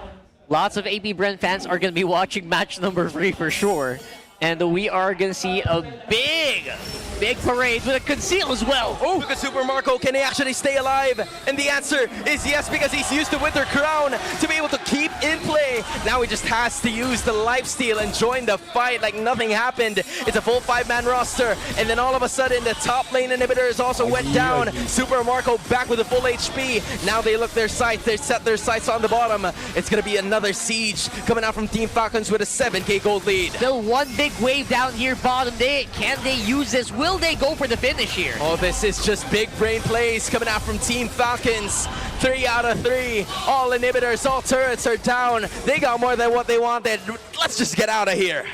Lots of AP Brent fans are going to be watching match number 3 for sure. And we are going to see a big parade with a conceal as well. Oh, look at Super Marco. Can he actually stay alive? And the answer is yes, because he's used the Winter Crown to be able to keep in play. Now he just has to use the lifesteal and join the fight like nothing happened. It's a full 5-man roster. And then all of a sudden, the top lane inhibitors also went down. Super Marco back with a full HP. Now they look their sights. They set their sights on the bottom. It's going to be another siege coming out from Team Falcons with a 7K gold lead. Still one big wave down here bottom. Can they use this? Will they go for the finish here? Oh, this is just big brain plays coming out from Team Falcons. 3 out of 3. All inhibitors, all turrets are down. They got more than what they wanted. Let's just get out of here.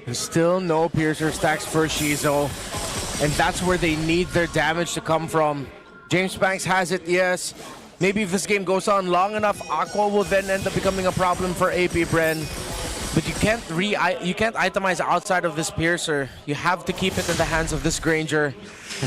There's still no Piercer stacks for Shizo, and that's where they need their damage to come from. James Banks has it, yes. Maybe if this game goes on long enough, Aqua will then end up becoming a problem for AP Bren. But you can't itemize outside of this Piercer. You have to keep it in the hands of this Granger. The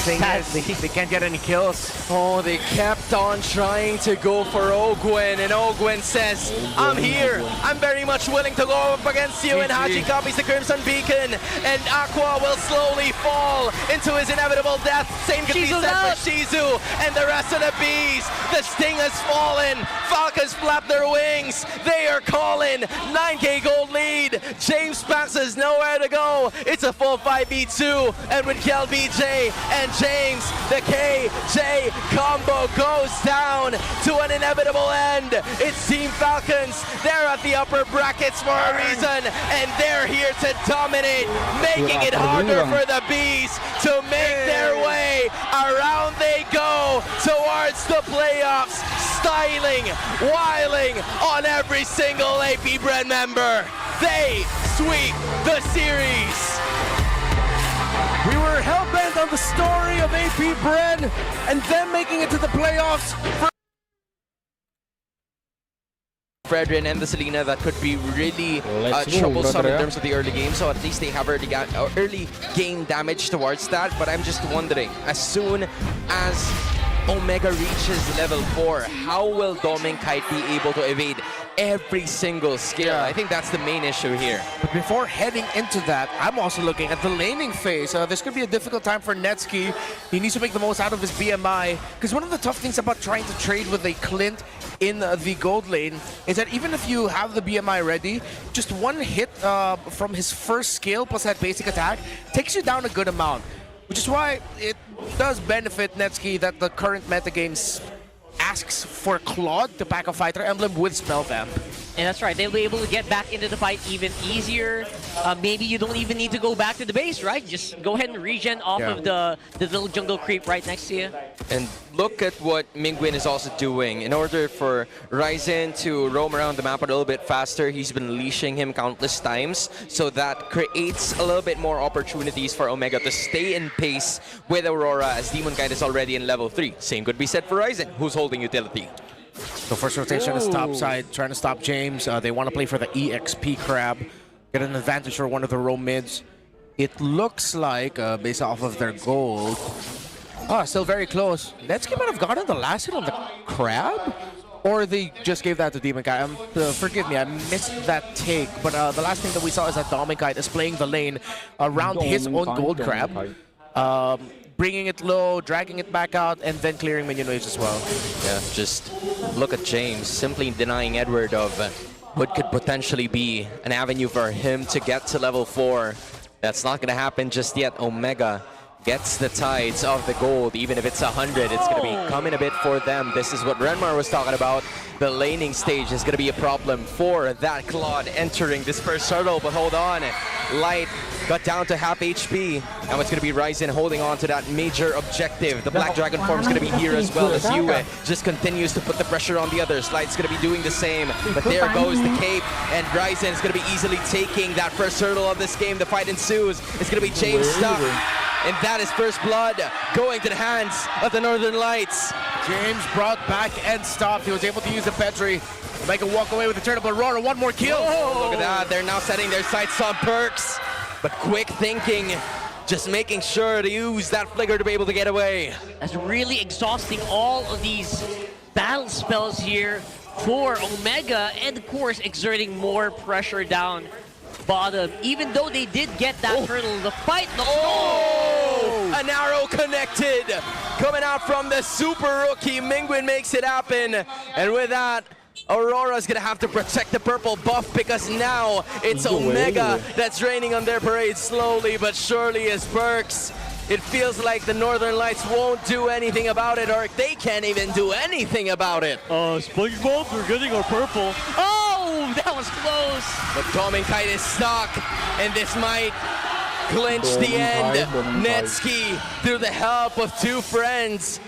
thing is, they can't get any kills. Oh, they kept on trying to go for Ogwin, and Ogwin says, I'm here. I'm very much willing to go up against you. And Haji copies the Crimson Beacon, and Aqua will slowly fall into his inevitable death. Same can be said for Shizu and the rest of the bees. The sting has fallen. Falcons flap their wings. They are calling 9K gold lead. James Banks has nowhere to go. It's a full 5v2, and with Kel BJ and James, the KJ combo goes down to an inevitable end. It's Team Falcons. They're at the upper brackets for a reason, and they're here to dominate, making it harder for the bees to make their way. Around they go towards the playoffs, styling, wiling on every single AP Bren member. They sweep the series. We were hell-bent on the story of AP Bren and them making it to the playoffs. Fredrin and the Selena, that could be really troublesome in terms of the early game, so at least they have early game damage towards that. But I'm just wondering, as soon as Omega reaches level 4, how will Dominkite be able to evade every single skill? I think that's the main issue here. But before heading into that, I'm also looking at the laning phase. This could be a difficult time for Netsky. He needs to make the most out of his BMI, because one of the tough things about trying to trade with a Clint in the gold lane is that even if you have the BMI ready, just one hit from his first skill plus that basic attack takes you down a good amount. Which is why it does benefit Netsky that the current metagame asks for Claude to pack a fighter emblem with Spell Vamp. And that's right, they'll be able to get back into the fight even easier. Maybe you don't even need to go back to the base, right? Just go ahead and regen off of the little jungle creep right next to you. And look at what Mingwin is also doing. In order for Ryzen to roam around the map a little bit faster, he's been leashing him countless times. So that creates a little bit more opportunities for Omega to stay in pace with Aurora, as Demon Knight is already in level 3. Same could be said for Ryzen, who's holding utility. So first rotation is top side, trying to stop James. They want to play for the EXP Crab, get an advantage for one of the roam mids. It looks like, based off of their gold, still very close. Netsky might have gotten the last hit on the Crab, or they just gave that to Demon Kite. Forgive me, I missed that take, but the last thing that we saw is that Demon Kite is playing the lane around his own gold Crab. Bringing it low, dragging it back out, and then clearing minion waves as well. Yeah, just look at James simply denying Edward of what could potentially be an avenue for him to get to level 4. That's not going to happen just yet. Omega gets the tides of the gold. Even if it's 100, it's going to be coming a bit for them. This is what Renmar was talking about. The laning stage is going to be a problem for that Claude entering this first hurdle. But hold on, Light got down to half HP. Now it's going to be Ryzen holding on to that major objective. The Black Dragon form is going to be here as well, as Yue just continues to put the pressure on the others. Light's going to be doing the same. But there goes the cape, and Ryzen is going to be easily taking that first hurdle of this game. The fight ensues. It's going to be James stuck. And that is first blood going to the hands of the Northern Lights. James brought back and stopped. He was able to use the Petri. Omega walk away with the turn of Aurora. One more kill. Oh, look at that. They're now setting their sights on Perks. But quick thinking, just making sure to use that flicker to be able to get away. That's really exhausting all of these battle spells here for Omega, and of course exerting more pressure down bottom. Even though they did get that turtle, the fight looks... An arrow connected. Coming out from the super rookie, Mingwin makes it happen. And with that, Aurora's gonna have to protect the purple buff because now it's Omega that's raining on their parade slowly but surely as Perks. It feels like the Northern Lights won't do anything about it, or they can't even do anything about it. SpongeBob, we're getting our purple. Oh, that was close. But Dominkite is stuck, and this might clinch the end. Netsky, through the help of two friends,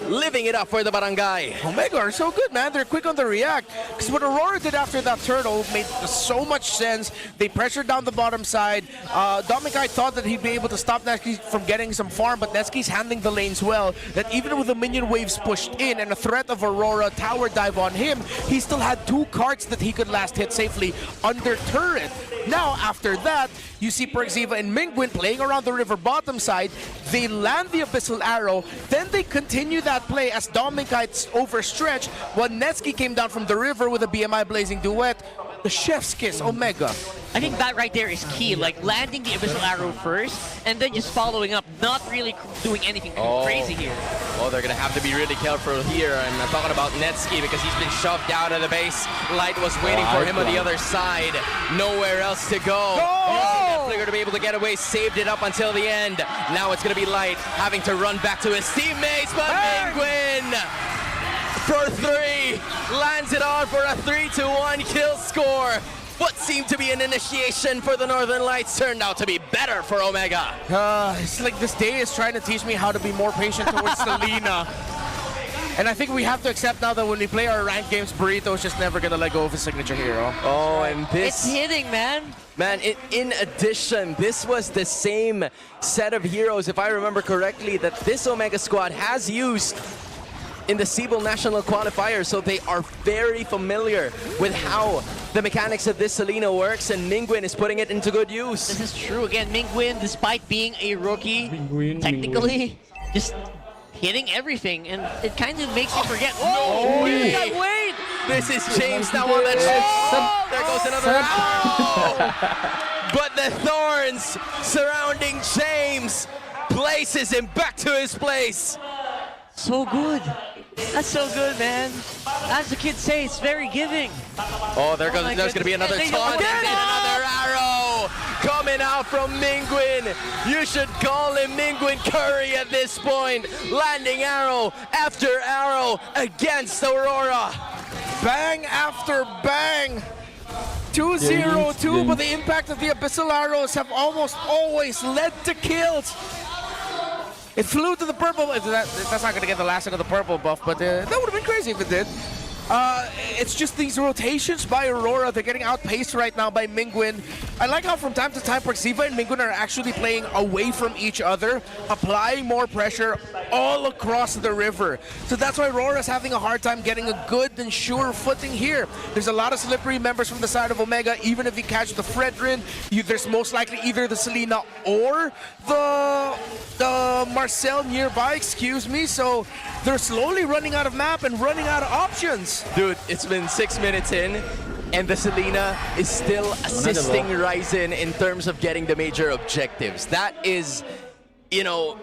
living it up for the barangay. Omega are so good, man. They're quick on the react. Because what Aurora did after that turtle made so much sense. They pressured down the bottom side. Dominkite thought that he'd be able to stop Netsky from getting some farm, but Netsky's handling the lanes well. That even with the minion waves pushed in and a threat of Aurora tower dive on him, he still had 2 cards that he could last hit safely under turret. Now, after that, you see Perkziva and Mingwin playing around the river bottom side. They land the Abyssal Arrow, then they continue that play as Dominkite's overstretched, while Netsky came down from the river with a BMI Blazing Duet. The chef's kiss, Omega. I think that right there is key, like landing the Abyssal Arrow first, and then just following up, not really doing anything too crazy here. Oh, they're gonna have to be really careful here. And I'm talking about Netsky because he's been shoved out of the base. Light was waiting for him on the other side. Nowhere else to go. Using that flicker to be able to get away, saved it up until the end. Now it's gonna be Light having to run back to his teammates, but Mingwin for 3 lands it on for a 3-1 kill score. What seemed to be an initiation for the Northern Lights turned out to be better for Omega. It's like this day is trying to teach me how to be more patient towards Selena. And I think we have to accept now that when we play our ranked games, Burrito is just never going to let go of his signature hero. Oh, and this... It's hitting, man. Man, in addition, this was the same set of heroes, if I remember correctly, that this Omega squad has used in the Cebu National Qualifier, so they are very familiar with how the mechanics of this Selena works, and Mingwin is putting it into good use. This is true. Again, Mingwin, despite being a rookie, technically just hitting everything, and it kind of makes you forget. Oh, wait! This is James now on that ship. There goes another arrow. But the thorns surrounding James places him back to his place. So good. That's so good, man. As the kids say, it's very giving. Oh, there's going to be another taunt and then another arrow coming out from Mingwin. You should call him Mingwin Curry at this point. Landing arrow after arrow against Aurora. Bang after bang. 2-0-2, but the impact of the Abyssal Arrows have almost always led to kills. It flew to the purple. That's not going to get the last of the purple buff, but that would have been crazy if it did. It's just these rotations by Aurora. They're getting outpaced right now by Mingwin. I like how from time to time Perkziva and Mingwin are actually playing away from each other, applying more pressure all across the river. So that's why Aurora's having a hard time getting a good and sure footing here. There's a lot of slippery members from the side of Omega. Even if you catch the Fredrin, there's most likely either the Selena or the Marcel nearby, excuse me. So they're slowly running out of map and running out of options. Dude, it's been 6 minutes in, and the Selena is still assisting Ryzen in terms of getting the major objectives. That is, you know,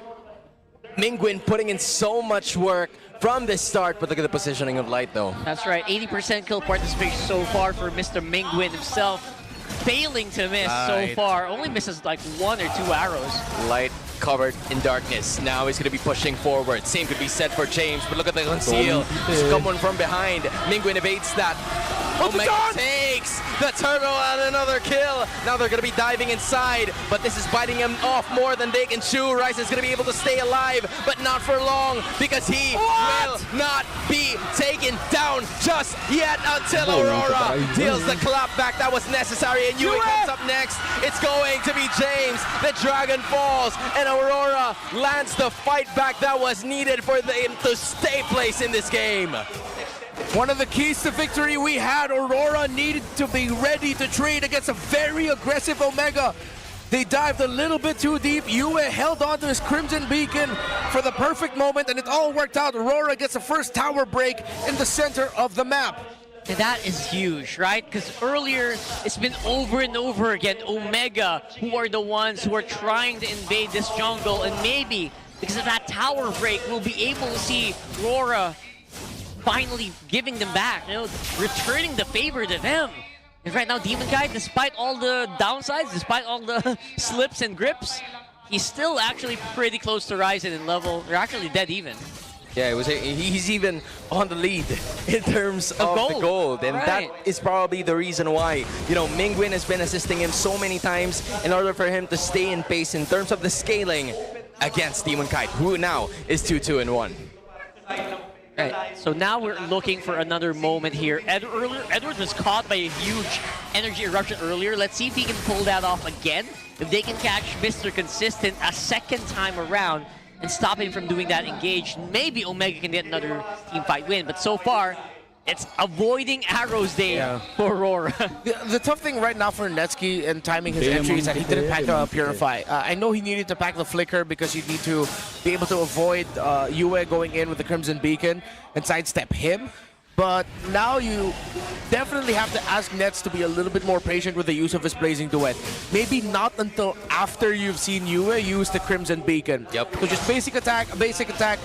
Mingwin putting in so much work from the start, but look at the positioning of Light, though. That's right, 80% kill participation so far for Mr. Mingwin himself. Failing to miss so far. Only misses like 1 or 2 arrows. Light covered in darkness. Now he's going to be pushing forward. Same could be said for James, but look at the conceal. There's someone from behind. Mingwin evades that. Omega takes The turtle and another kill. Now they're going to be diving inside, but this is biting him off more than they can chew. Rice is going to be able to stay alive, but not for long, because he will not be taken down just yet until Aurora deals the clap back that was necessary. And Yue comes up next. It's going to be James. The dragon falls, and Aurora lands the fight back that was needed for them to stay place in this game. One of the keys to victory we had, Aurora needed to be ready to trade against a very aggressive Omega. They dived a little bit too deep. Yue held on to his Crimson Beacon for the perfect moment, and it all worked out. Aurora gets a first tower break in the center of the map. And that is huge, right? Because earlier, it's been over and over again, Omega, who are the ones who are trying to invade this jungle, and maybe because of that tower break, we'll be able to see Aurora finally giving them back, you know, returning the favor to them. And right now, Demon Guy, despite all the downsides, despite all the slips and grips, he's still actually pretty close to Ryzen in level. They're actually dead even. Yeah, he's even on the lead in terms of the gold, and that is probably the reason why, you know, Mingwin has been assisting him so many times in order for him to stay in pace in terms of the scaling against Demon Kite, who now is 2-2-1. Right, so now we're looking for another moment here. Edward was caught by a huge energy eruption earlier. Let's see if he can pull that off again. If they can catch Mr. Consistent a second time around and stop him from doing that engage, maybe Omega can get another team fight win. But so far, it's avoiding Arrows Day for Aurora. The tough thing right now for Netsky and timing his entry is that he didn't pack the Purify. I know he needed to pack the Flicker because you need to be able to avoid Yue going in with the Crimson Beacon and sidestep him. But now you definitely have to ask Nets to be a little bit more patient with the use of his Blazing Duet. Maybe not until after you've seen Yue use the Crimson Beacon. Yep. So just basic attack,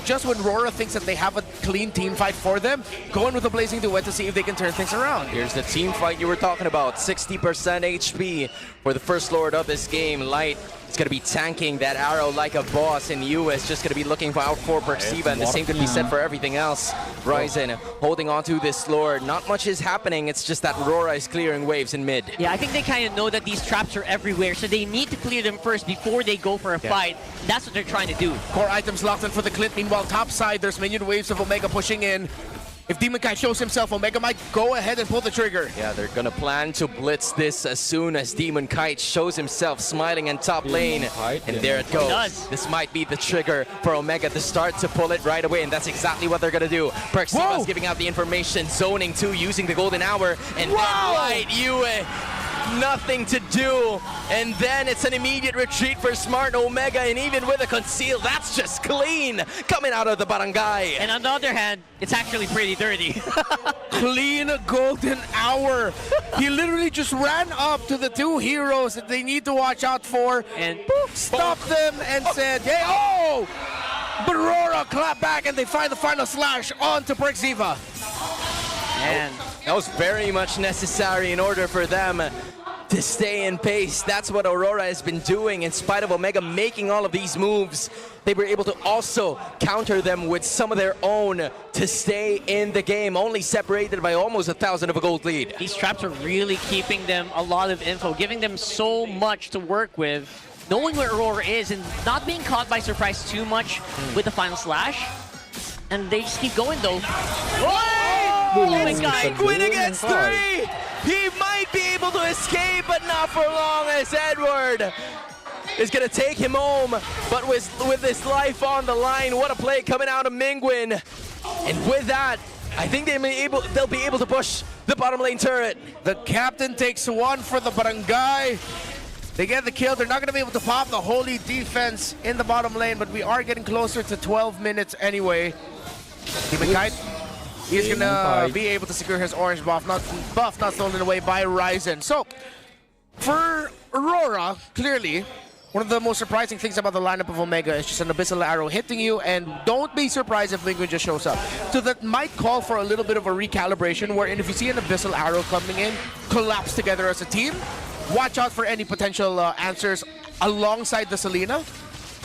just when Aurora thinks that they have a clean team fight for them, go in with the Blazing Duet to see if they can turn things around. Here's the team fight you were talking about. 60% HP for the first Lord of this game. Light is going to be tanking that arrow like a boss, and Yue is just going to be looking out for Perxiva, and the same could be said for everything else. Ryzen holding on to this Lord. Not much is happening, it's just that Aurora is clearing waves in mid. Yeah, I think they kind of know that these traps are everywhere, so they need to clear them first before they go for a fight. That's what they're trying to do. Core items locked in for the Clint. Meanwhile, top side, there's minion waves of Omega pushing in. If Demon Kai shows himself, Omega might go ahead and pull the trigger. Yeah, they're gonna plan to blitz this as soon as Demon Kite shows himself smiling in top lane. And there it goes. This might be the trigger for Omega to start to pull it right away, and that's exactly what they're gonna do. Perxiva's giving out the information, zoning too, using the golden hour, and then Light Yue. Nothing to do, and then it's an immediate retreat for Smart Omega, and even with a conceal, that's just clean coming out of the barangay. And on the other hand, it's actually pretty dirty. Clean golden hour. He literally just ran up to the two heroes that they need to watch out for, and stopped them and said, hey, but Aurora clap back, and they find the final slash onto Perxiva. And that was very much necessary in order for them to stay in pace. That's what Aurora has been doing. In spite of Omega making all of these moves, they were able to also counter them with some of their own to stay in the game, only separated by almost 1,000 of a gold lead. These traps are really keeping them a lot of info, giving them so much to work with, knowing where Aurora is and not being caught by surprise too much with the final slash. And they just keep going though. Oh my God! Win against 3! He might be able to escape, but not for long, as Edward is going to take him home. But with his life on the line, what a play coming out of Mingwin. And with that, I think they'll be able to push the bottom lane turret. The captain takes one for the barangay. They get the kill. They're not going to be able to pop the holy defense in the bottom lane, but we are getting closer to 12 minutes anyway. Demon Kite, he's going to be able to secure his orange buff, not stolen away by Ryzen. So, for Aurora, clearly, one of the most surprising things about the lineup of Omega is just an Abyssal Arrow hitting you, and don't be surprised if Mingwin just shows up. So that might call for a little bit of a recalibration, wherein if you see an Abyssal Arrow coming in, collapse together as a team, watch out for any potential answers alongside the Selena,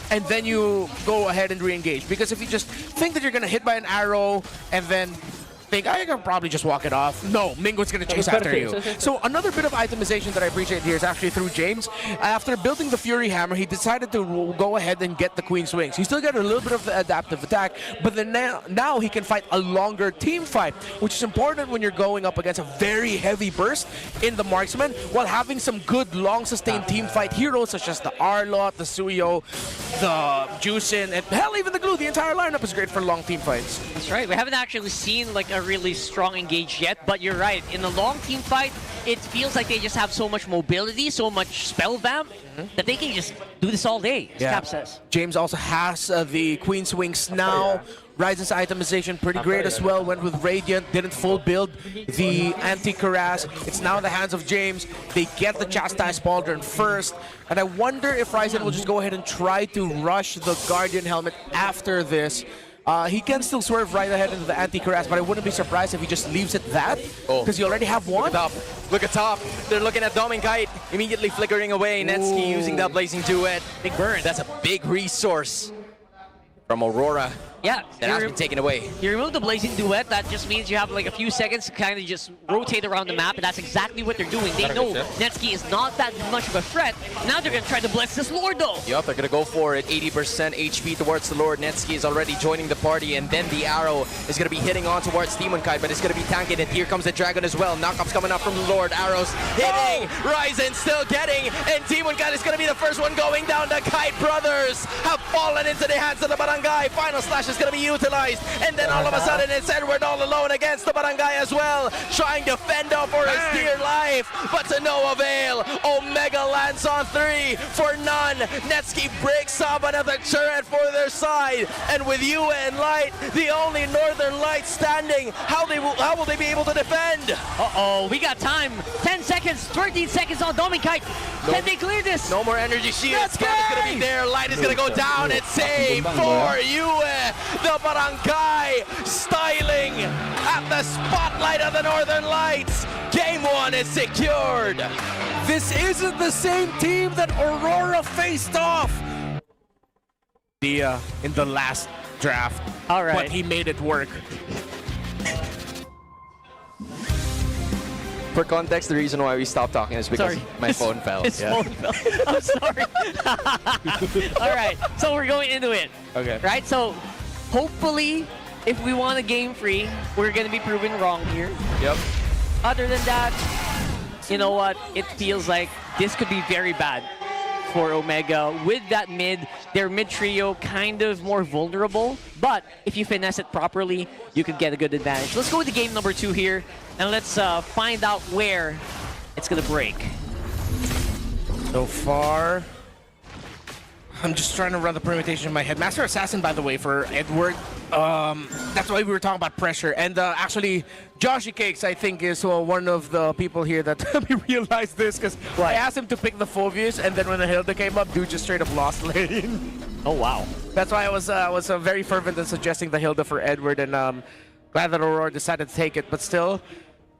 and then you go ahead and re-engage. Because if you just think that you're going to hit by an arrow and then think I can probably just walk it off. No, Mingwin's gonna chase after you. So another bit of itemization that I appreciate here is actually through James. After building the Fury Hammer, he decided to go ahead and get the Queen Swings. He still got a little bit of the adaptive attack, but then now he can fight a longer team fight, which is important when you're going up against a very heavy burst in the marksman, while having some good long sustained team fight heroes such as the Arlot, the Suyo, the Juicin, and hell, even the Glue. The entire lineup is great for long team fights. That's right. We haven't actually seen like a really strong engage yet, but you're right. In the long team fight, it feels like they just have so much mobility, so much spell vamp, that they can just do this all day, as Cap says. James also has the Queen Swings now. Ryzen's itemization pretty great as well. Went with Radiant, didn't full build the anti-Karaz. It's now in the hands of James. They get the Chastise Pauldron first. And I wonder if Ryzen will just go ahead and try to rush the Guardian Helmet after this. He can still swerve right ahead into the anti-Karaz, but I wouldn't be surprised if he just leaves it that, because you already have one. Look at top. They're looking at Dominkite, immediately flickering away. Netsky using that Blazing Duet. Big burn. That's a big resource from Aurora. Yeah, that has been taken away. You remove the Blazing Duet, that just means you have like a few seconds to kind of just rotate around the map, and that's exactly what they're doing. They know Netsky is not that much of a threat. Now they're going to try to bless this Lord, though. Yup, they're going to go for it. 80% HP towards the Lord. Netsky is already joining the party, and then the arrow is going to be hitting on towards Demonkai, but it's going to be tanking it. Here comes the Dragon as well. Knockups coming up from the Lord. Arrows hitting. Ryzen still getting, and Demonkai is going to be the first one going down. The Kite Brothers have fallen into the hands of the Barangay. Final Slash is going to be utilized. And then all of a sudden it's Edward all alone against the Barangay as well, trying to fend off for his dear life, but to no avail. Omega lands on 3 for none. Netsky breaks up another turret for their side, and with Yue and Light, the only Northern Light standing, how will they be able to defend? Uh-oh, we got time. 10 seconds, 13 seconds on Dominkite. Can they clear this? No more energy shields. Scam is going to be there. Light is going to go down. It's saved for Yue. The Barangay styling at the spotlight of the Northern Lights. Game 1 is secured. This isn't the same team that Aurora faced off in the last draft. All right. But he made it work. For context, the reason why we stopped talking is because my phone fell. His phone fell. I'm sorry. All right, so we're going into it. Okay. Right, so hopefully, if we want a game free, we're going to be proven wrong here. Yep. Other than that, you know what? It feels like this could be very bad for Omega. With that mid, their mid trio kind of more vulnerable, but if you finesse it properly, you could get a good advantage. Let's go with the game number 2 here, and let's find out where it's going to break. So far, I'm just trying to run the permutation in my head. Master Assassin, by the way, for Edward. That's why we were talking about pressure. And actually, Joshy Cakes, I think, is one of the people here that helped me realize this, because I asked him to pick the Phobius, and then when the Hilda came up, dude just straight up lost lane. Oh, wow. That's why I was very fervent in suggesting the Hilda for Edward, and glad that Aurora decided to take it. But still,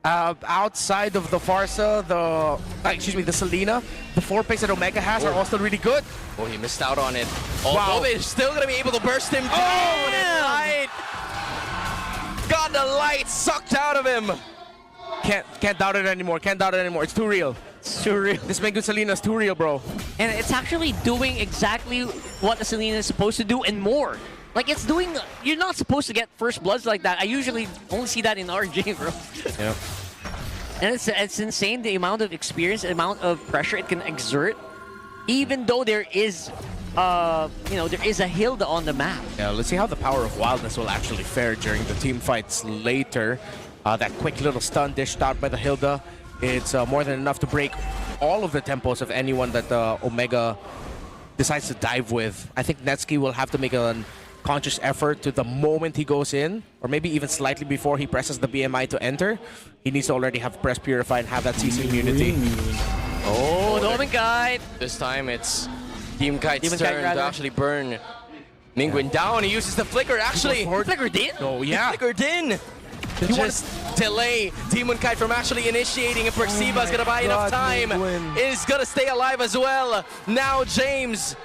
outside of the Farsa, the Selena, the 4 picks that Omega has are also really good. Oh, he missed out on it. Although they're still going to be able to burst him down. Light got the light sucked out of him. Can't doubt it anymore. Can't doubt it anymore. It's too real. It's too real. This Mengu Selena is too real, bro. And it's actually doing exactly what the Selena is supposed to do and more. Like, it's doing... You're not supposed to get first bloods like that. I usually only see that in RJ, bro. Yeah. And it's insane, the amount of experience, the amount of pressure it can exert, even though there is, there is a Hilda on the map. Yeah, let's see how the power of wildness will actually fare during the team fights later. That quick little stun dished out by the Hilda, it's more than enough to break all of the tempos of anyone that Omega decides to dive with. I think Netsky will have to make a conscious effort to the moment he goes in, or maybe even slightly before he presses the BMI to enter. He needs to already have Press Purify and have that CC immunity. Oh, Dominkite! This time it's Team Kite's turn to actually burn Mingwin down. He uses the Flicker, actually. Flickered in? Oh, yeah. Flickered in! To just delay Demon Kite from actually initiating, and Perciba is going to buy enough time. Is going to stay alive as well. Now James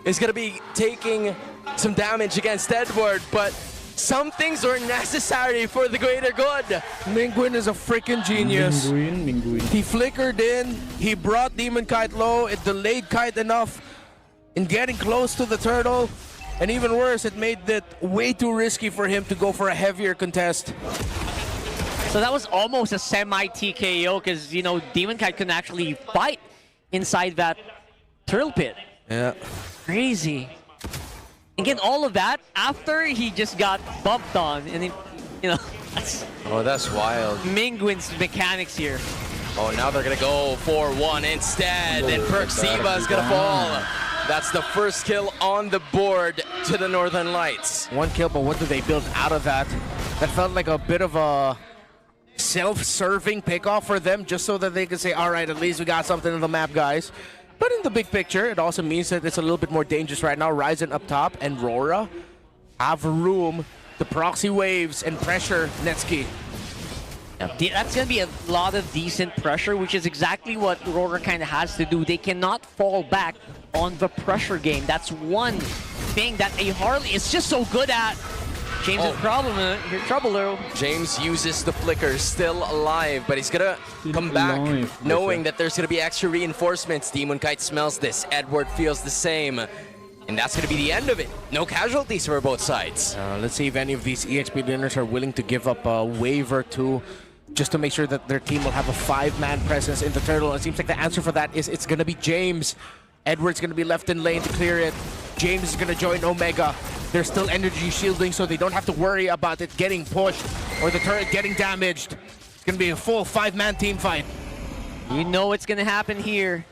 is going to be taking some damage against Edward, but Some things are necessary for the greater good. Mingguin is a freaking genius. Mingguin. He flickered in, he brought Demon Kite low, it delayed Kite enough in getting close to the turtle, and even worse, it made it way too risky for him to go for a heavier contest. So that was almost a semi-TKO because, you know, Demon Kite couldn't actually fight inside that turtle pit. Yeah. Crazy. Again, all of that after he just got bumped on, and he, you know, that's That's wild. Mingguin's mechanics here. Oh, now they're gonna go for one instead, and PHILLIPINES is gonna fall. That's the first kill on the board to the Northern Lights. One kill, but what did they build out of that? That felt like a bit of a self-serving pickoff for them, just so that they could say, all right, at least we got something in the map, guys. But in the big picture, it also means that it's a little bit more dangerous right now. Ryzen up top and Rora have room to proxy waves and pressure Netsuki. That's going to be a lot of decent pressure, which is exactly what Rora kind of has to do. They cannot fall back on the pressure game. That's one thing that a Harley is just so good at. James is trouble though. James uses the flicker, still alive, but he's gonna come back knowing that there's gonna be extra reinforcements. Demon Kite smells this, Edward feels the same, and that's gonna be the end of it. No casualties for both sides. Let's see if any of these EXP winners are willing to give up a wave or two just to make sure that their team will have a 5-man presence in the turtle. It seems like the answer for that is it's gonna be James. Edward's gonna be left in lane to clear it. James is gonna join Omega. They're still energy shielding, so they don't have to worry about it getting pushed or the turret getting damaged. It's gonna be a full 5-man team fight. You know what's going to happen here.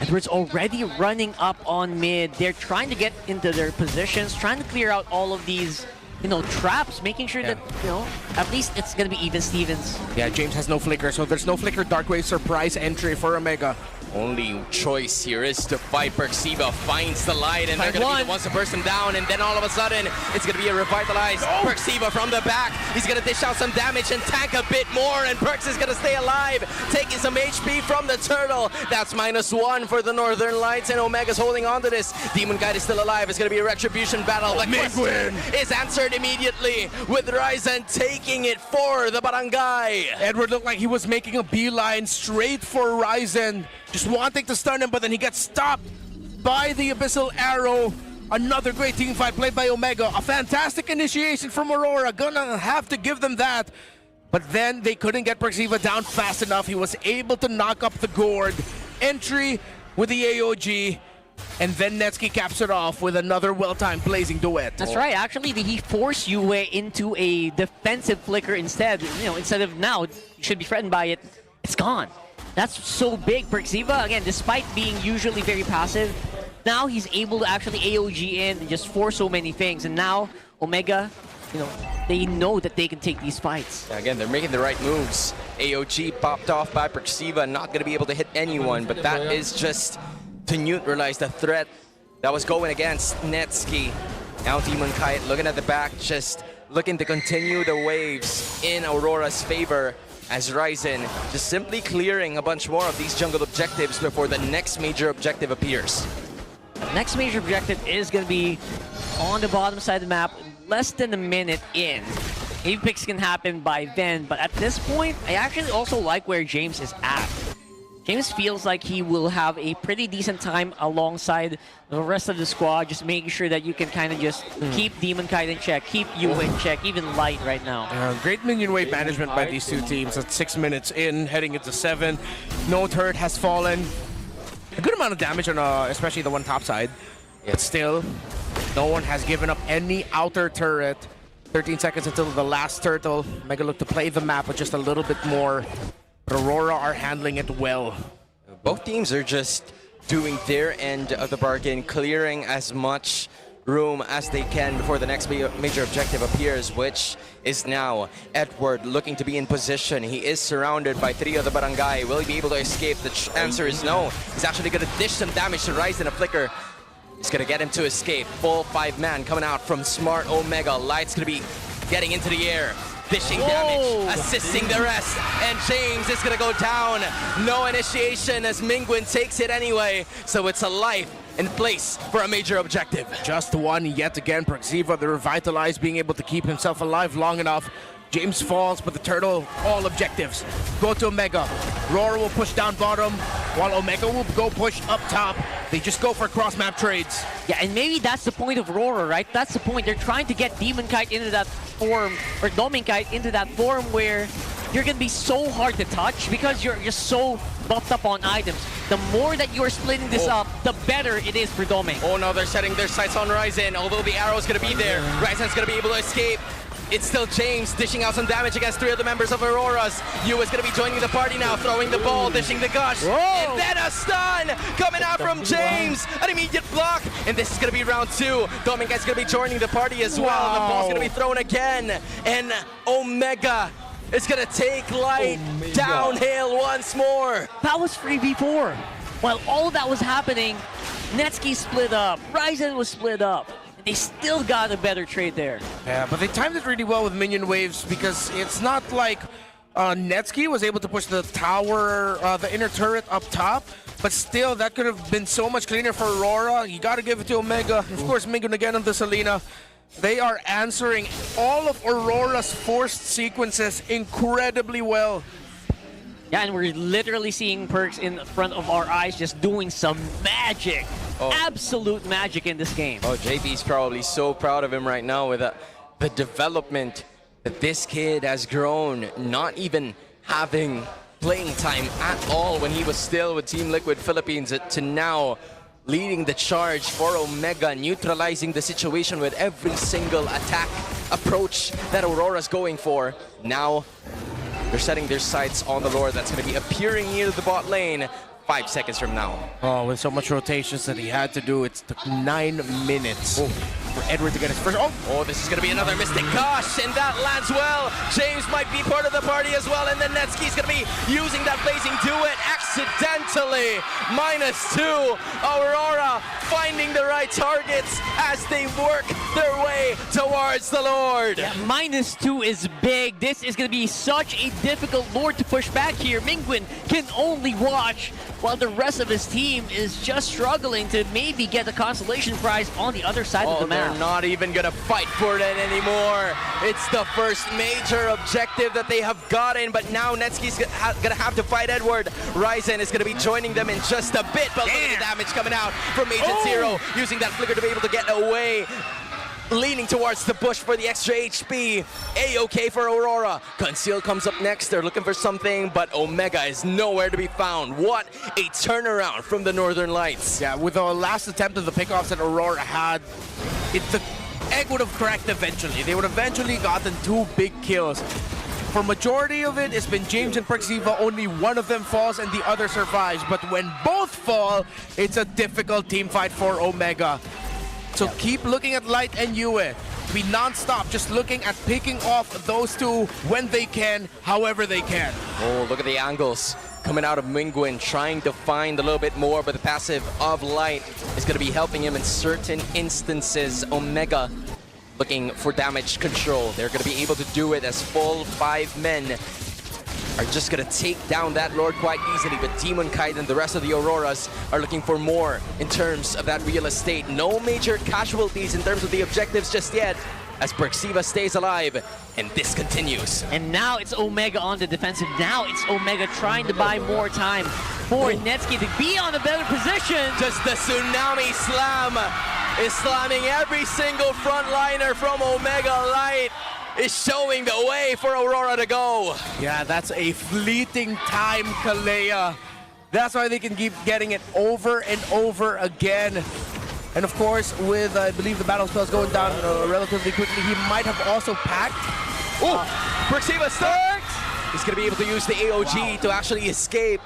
Edward's already running up on mid. They're trying to get into their positions, trying to clear out all of these, you know, traps, making sure that, you know, at least it's going to be even Stevens. Yeah, James has no flicker, so there's no flicker Darkwave surprise entry for Omega. Only choice here is to fight. PHILLIPINES finds the light, and they're going to be the ones to burst him down, and then all of a sudden, it's going to be a revitalized PHILLIPINES from the back. He's going to dish out some damage and tank a bit more, and PHILLIPINES is going to stay alive, taking some HP from the turtle. That's -1 for the Northern Lights, and Omega's holding on to this. Demon Kite is still alive. It's going to be a retribution battle. The question is answered immediately with Ryzen taking it for the barangay. Edward looked like he was making a beeline straight for Ryzen, just wanting to stun him, but then he gets stopped by the Abyssal Arrow. Another great team fight played by Omega. A fantastic initiation from Aurora. Gonna have to give them that. But then they couldn't get PHILLIPINES down fast enough. He was able to knock up the gourd. Entry with the AOG. And then Netsuki caps it off with another well-timed blazing duet. That's right. Actually, he forced Yue into a defensive flicker instead. You know, instead of now, you should be threatened by it. It's gone. That's so big. PHILLIPINES, again, despite being usually very passive, now he's able to actually AOG in and just force so many things. And now, Omega, you know, they know that they can take these fights. Again, they're making the right moves. AOG popped off by PHILLIPINES, not going to be able to hit anyone, but that is just to neutralize the threat that was going against Netsuki. Now Demon Kite looking at the back, just looking to continue the waves in Aurora's favor, as Ryzen just simply clearing a bunch more of these jungle objectives before the next major objective appears. The next major objective is going to be on the bottom side of the map, less than a minute in. Maybe picks can happen by then, but at this point, I actually also like where James is at. James feels like he will have a pretty decent time alongside the rest of the squad, just making sure that you can kind of just keep Demon Kite in check, keep you in check, even Light right now. Great minion wave management by these two teams at 6 minutes in, heading into 7. No turret has fallen. A good amount of damage on especially the one top side. But still, no one has given up any outer turret. 13 seconds until the last turtle. Mega look to play the map with just a little bit more. But Aurora are handling it well. Both teams are just doing their end of the bargain, clearing as much room as they can before the next major objective appears, which is now Edward looking to be in position. He is surrounded by 3 of the barangay. Will he be able to escape? The answer is no. He's actually going to dish some damage to Ryzen. A flicker is going to get him to escape. Full 5-man coming out from Smart Omega. Light's going to be getting into the air, dishing damage, assisting the rest, and James is gonna go down. No initiation as Mingguin takes it anyway, so it's a life in place for a major objective. Just one yet again. Perxiva, the revitalized, being able to keep himself alive long enough. James falls, but the turtle, all objectives go to Omega. Aurora will push down bottom, while Omega will go push up top. They just go for cross-map trades. Yeah, and maybe that's the point of Aurora, right? That's the point. They're trying to get Demon Kite into that form, or Domin Kite into that form where you're going to be so hard to touch because you're just so buffed up on items. The more that you're splitting this up, the better it is for Domin. Oh no, they're setting their sights on Ryzen, although the arrow's going to be there. Ryzen's going to be able to escape. It's still James dishing out some damage against 3 other members of Aurora's. Yu is going to be joining the party now, throwing the ball, dishing the gush. Whoa. And then a stun coming out from James. An immediate block. And this is going to be round 2. Dominguez going to be joining the party as well. The ball's going to be thrown again. And Omega is going to take Light downhill once more. That was 3v4. While all that was happening, Netsky split up, Ryzen was split up. They still got a better trade there. Yeah, but they timed it really well with minion waves because it's not like Netsky was able to push the tower, the inner turret up top, but still that could have been so much cleaner for Aurora. You got to give it to Omega. Of course, Mingun again on the Selena. They are answering all of Aurora's forced sequences incredibly well. Yeah, and we're literally seeing Perks in front of our eyes just doing some magic. Absolute magic in this game. Oh, JB's probably so proud of him right now with the development that this kid has grown, not even having playing time at all when he was still with Team Liquid Philippines, to now leading the charge for Omega, neutralizing the situation with every single attack approach that Aurora's going for. Now, they're setting their sights on the Lord that's going to be appearing near the bot lane 5 seconds from now. Oh, with so much rotations that he had to do, it took 9 minutes for Edward to get his first. Oh, this is going to be another Mystic Gosh, and that lands well. James might be part of the party as well, and then Netsky's going to be using that Blazing Duet accidentally. -2. Aurora finding the right targets as they work their way towards the Lord. Yeah, -2 is big. This is going to be such a difficult Lord to push back here. Mingun can only watch while the rest of his team is just struggling to maybe get the consolation prize on the other side of the map. They're not even going to fight for it anymore. It's the first major objective that they have gotten, but now Netsky's going to have to fight Edward. Ryzen is going to be joining them in just a bit, but look at the damage coming out from Agent Zero, using that flicker to be able to get away. Leaning towards the bush for the extra HP. A-OK for Aurora. Conceal comes up next. They're looking for something, but Omega is nowhere to be found. What a turnaround from the Northern Lights. Yeah, with the last attempt of the pickoffs that Aurora had, the egg would have cracked eventually. They would have eventually gotten 2 big kills. For majority of it, it's been James and Perxiva. Only one of them falls and the other survives. But when both fall, it's a difficult team fight for Omega. So keep looking at Light and Yue. Be non-stop, just looking at picking off those 2 when they can, however they can. Oh, look at the angles coming out of Mingun, trying to find a little bit more, but the passive of Light is going to be helping him in certain instances. Omega looking for damage control. They're going to be able to do it as full 5 men are just going to take down that Lord quite easily, but Demon Kite and the rest of the Auroras are looking for more in terms of that real estate. No major casualties in terms of the objectives just yet, as Perxiva stays alive, and this continues. And now it's Omega on the defensive. Now it's Omega trying to buy more time for Netsky to be on a better position. Just the Tsunami Slam is slamming every single frontliner from Omega. Light is showing the way for Aurora to go. Yeah, that's a fleeting time, Kalea. That's why they can keep getting it over and over again. And of course, with, I believe, the battle spells going down relatively quickly, he might have also packed. Oh, Perxiva starts! He's going to be able to use the AOG to actually escape.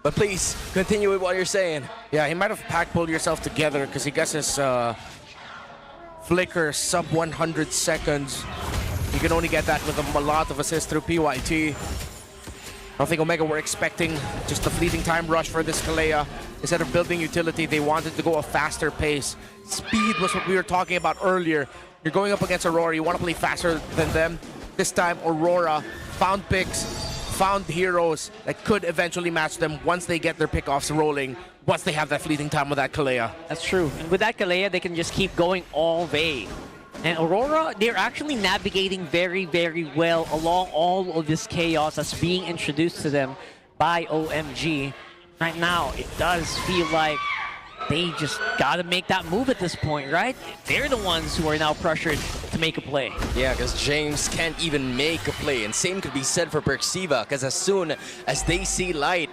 But please, continue with what you're saying. Yeah, he might have pack pulled yourself together because he gets his flicker sub 100 seconds. You can only get that with a lot of assists through PYT. I don't think Omega were expecting just a fleeting time rush for this Kalea. Instead of building utility, they wanted to go a faster pace. Speed was what we were talking about earlier. You're going up against Aurora, you want to play faster than them. This time, Aurora found picks, found heroes that could eventually match them once they get their pickoffs rolling. once they have that fleeting time with that Kalea. That's true. And with that Kalea, they can just keep going all day. And Aurora, they're actually navigating very, very well along all of this chaos that's being introduced to them by OMG. Right now, it does feel like they just gotta make that move at this point, right? They're the ones who are now pressured to make a play. Yeah, because James can't even make a play. And same could be said for Perxiva, because as soon as they see Light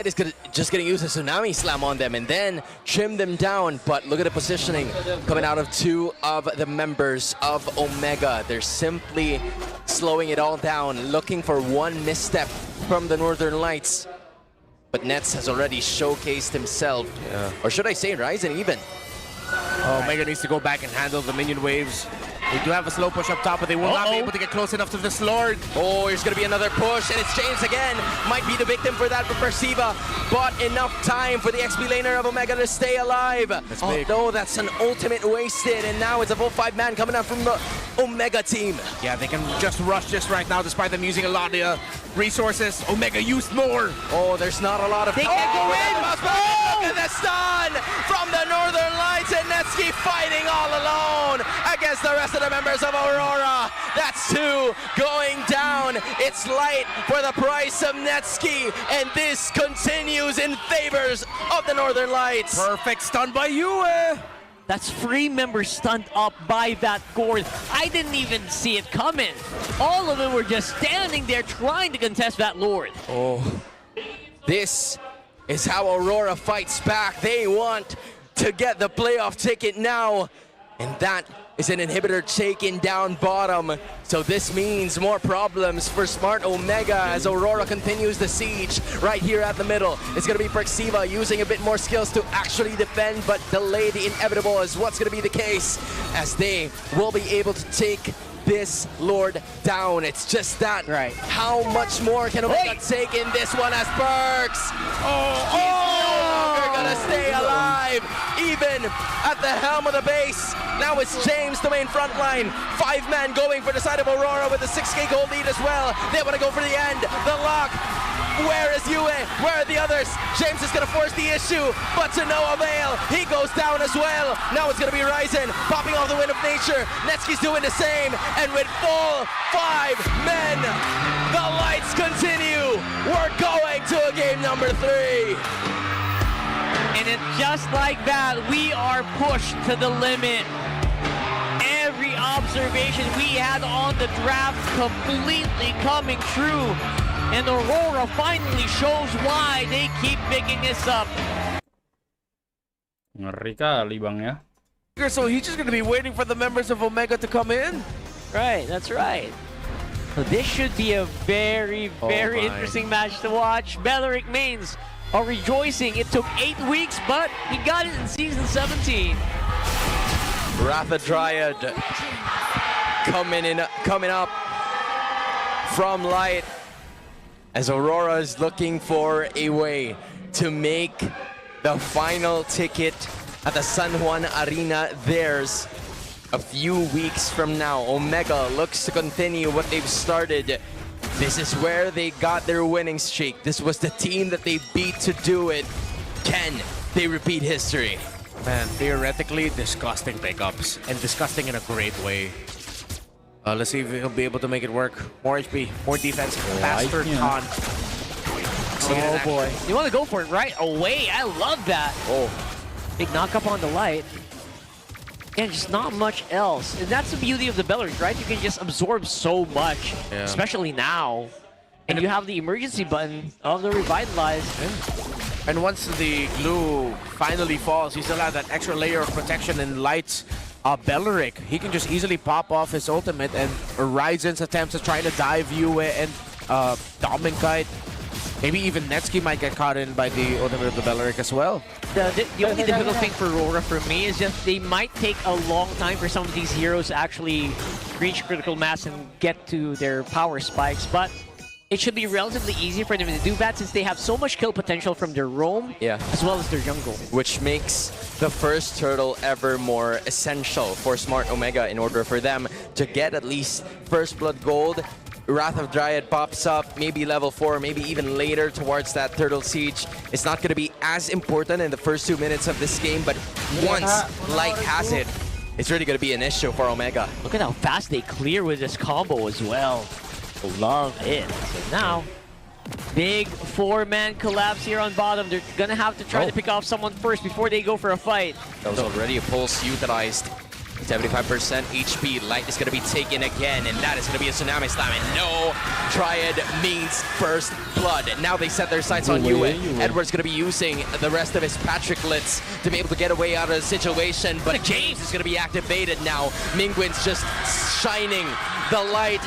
is just gonna use a Tsunami Slam on them and then trim them down. But look at the positioning coming out of two of the members of Omega. They're simply slowing it all down, looking for one misstep from the Northern Lights. But Nets has already showcased himself. Yeah. Or should I say Ryzen even? Oh, Omega needs to go back and handle the minion waves. They do have a slow push up top, but they will not be able to get close enough to this Lord. Oh, there's going to be another push, and it's James again. Might be the victim for that for Perxiva, but enough time for the XP laner of Omega to stay alive. That's big. No, that's an ultimate wasted, and now it's a full 5-man coming up from the Omega team. Yeah, they can just rush this right now, despite them using a lot of resources. Omega used more. Oh, there's not a lot of... They can't go in! Look at the stun from the Northern Lights, and Netsky fighting all alone against the rest of the members of Aurora. That's two going down. It's Light for the price of Netsky, and this continues in favors of the Northern Lights. Perfect stun by Yue. That's 3 members stunned up by that Gord. I didn't even see it coming. All of them were just standing there trying to contest that Lord. Oh, this is how Aurora fights back. They want to get the playoff ticket now, and that is an inhibitor taken down bottom. So this means more problems for Smart Omega as Aurora continues the siege right here at the middle. It's going to be Perxiva using a bit more skills to actually defend, but delay the inevitable is what's going to be the case, as they will be able to take this Lord down. It's just that. Right. How much more can Omega take in this one as Perks? Gonna stay alive, even at the helm of the base. Now it's James, the main front line. 5-man going for the side of Aurora with a 6k gold lead as well. They want to go for the end, the lock. Where is Yue? Where are the others? James is gonna force the issue, but to no avail. He goes down as well. Now it's gonna be Ryzen popping off the wind of nature. Netsky's doing the same, and with full 5 men, the lights continue. We're going to a game number 3. And it's just like that, we are pushed to the limit. Every observation we had on the draft completely coming true. And Aurora finally shows why they keep picking this up. Ngeri kali bang ya. So he's just going to be waiting for the members of Omega to come in. Right, that's right. So this should be a very, very interesting match to watch. Belleric mains are rejoicing. It took 8 weeks, but he got it in Season 17. Ratha Dryad coming up from Light, as Aurora is looking for a way to make the final ticket at the San Juan Arena theirs a few weeks from now. Omega looks to continue what they've started. This is where they got their winning streak. This was the team that they beat to do it. Can they repeat history? Man, theoretically, disgusting pickups, and disgusting in a great way. Let's see if he'll be able to make it work. More HP, more defense, faster con. Oh boy. You want to go for it right away. I love that. Oh. Big knock up on the Light. And just not much else. And that's the beauty of the Bellers, right? You can just absorb so much, especially now. And you have the emergency button of the Revitalize. And once the glue finally falls, you still have that extra layer of protection in Light's Belleric. He can just easily pop off his ultimate, and Ryzen's attempts at trying to dive Yue and Dominkite. Maybe even Netsky might get caught in by the ultimate of the Belleric as well. The only difficult thing for Aurora for me is just they might take a long time for some of these heroes to actually reach critical mass and get to their power spikes, but it should be relatively easy for them to do that since they have so much kill potential from their roam as well as their jungle. Which makes the first turtle ever more essential for Smart Omega in order for them to get at least first blood gold. Wrath of Dryad pops up, maybe level 4, maybe even later towards that Turtle Siege. It's not going to be as important in the first 2 minutes of this game, but once Light has it, it's really going to be an issue for Omega. Look at how fast they clear with this combo as well. Love it. So now, big 4-man collapse here on bottom. They're gonna have to try to pick off someone first before they go for a fight. That was already a pulse utilized. 75% HP. Light is going to be taken again, and that is going to be a Tsunami Slam. And no, Triad means first blood. And now they set their sights on Yue. Edward's going to be using the rest of his Patricklets to be able to get away out of the situation. But James is going to be activated now. Mingwin's just shining the light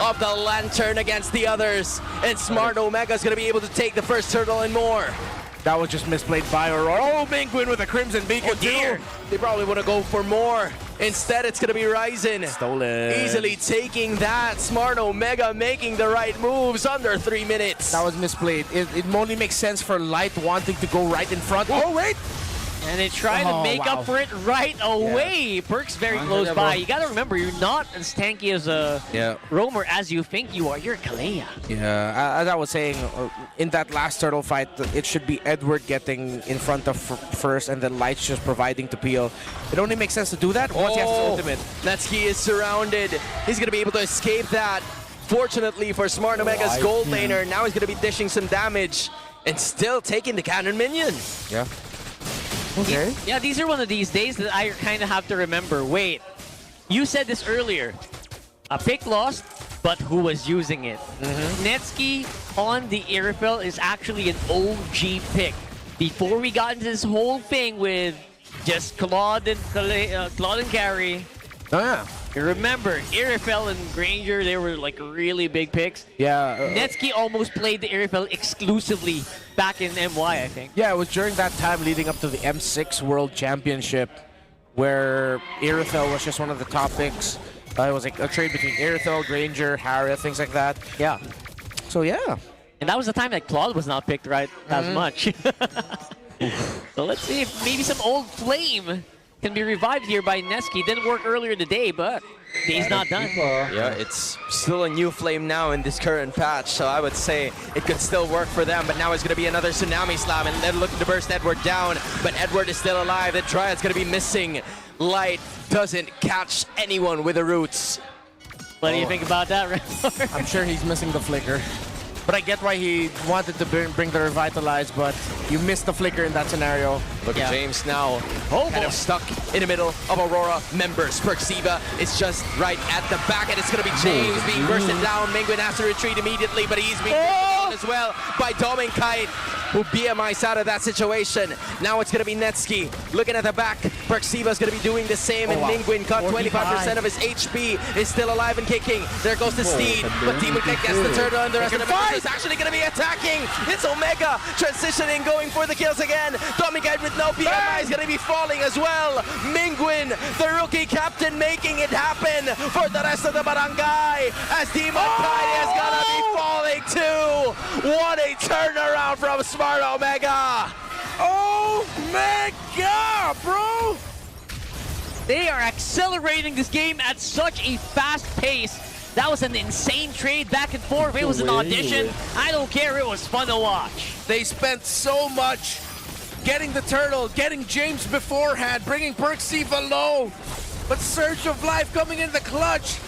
of the lantern against the others. And Smart Omega is going to be able to take the first turtle and more. That was just misplayed by Aurora. Oh, Mingwin with a Crimson Beacon too. They probably want to go for more. Instead, it's going to be Ryzen. Stolen. Easily taking that. Smart Omega making the right moves under 3 minutes. That was misplayed. It only makes sense for Light wanting to go right in front. Oh, wait! And they try to make up for it right away. Perk's very close by. You gotta remember, you're not as tanky as a roamer as you think you are. You're a Kalea. Yeah, as I was saying, in that last turtle fight, it should be Edward getting in front of first and then Light's just providing to peel. It only makes sense to do that once he has his ultimate. Netsky is surrounded. He's gonna be able to escape that. Fortunately for Smart Omega's gold laner, now he's gonna be dishing some damage and still taking the cannon minion. Yeah. Okay. Yeah, these are one of these days that I kind of have to remember. Wait, you said this earlier. A pick lost, but who was using it? Netsky on the Irifel is actually an OG pick. Before we got into this whole thing with just Claude and Carry. Oh, yeah. You remember, Irifel and Granger, they were like really big picks. Yeah. Netsky almost played the Irifel exclusively back in MY, I think. Yeah, it was during that time leading up to the M6 World Championship where Irithel was just one of the top picks. It was like a trade between Irithel, Granger, Harriet, things like that. Yeah. So, yeah. And that was the time that Claude was not picked right as much. So let's see if maybe some old flame can be revived here by Netsky. Didn't work earlier in the day, but day's not done. Yeah, it's still a new flame now in this current patch, so I would say it could still work for them, but now it's going to be another Tsunami Slam, and they're looking to burst Edward down, but Edward is still alive. The Triad's going to be missing. Light doesn't catch anyone with the roots. What do you think about that, Red? I'm sure he's missing the flicker. But I get why he wanted to bring the Revitalize, but you missed the flicker in that scenario. Look at James now, kind of stuck in the middle of Aurora members. Perksiva is just right at the back, and it's going to be James being bursted down. Mingwin has to retreat immediately, but he's being down as well by Dominkite, who BMI's out of that situation. Now it's going to be Netsky looking at the back. Perksiva is going to be doing the same, and Mingwin cut 25% of his HP, is still alive and kicking. There goes the Steed, but Demon Kick gets the turtle, and the rest of the members is actually going to be attacking. It's Omega transitioning, going for the kills again. Dominkite with no BMI is going to be falling as well. Mingwin, the rookie captain, making it happen for the rest of the barangay, as Demon Kite is going to be falling too. What a turnaround from Smart Omega. Omega, bro! They are accelerating this game at such a fast pace. That was an insane trade back and forth. It was an audition. I don't care. It was fun to watch. They spent so much getting the turtle, getting James beforehand, bringing Perksiva low. But Surge of Life coming in the clutch.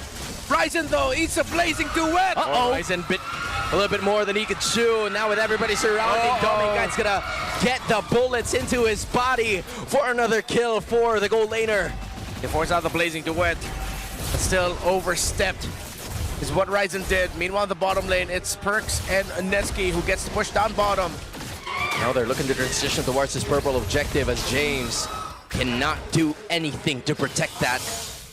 Ryzen, though, eats a blazing duet. Ryzen bit a little bit more than he could chew. Now with everybody surrounding, Dominkite's gonna get the bullets into his body for another kill for the gold laner. They force out the blazing duet, but still overstepped is what Ryzen did. Meanwhile, in the bottom lane, it's Perks and Netsky who gets to push down bottom. Now they're looking to transition towards this purple objective, as James cannot do anything to protect that.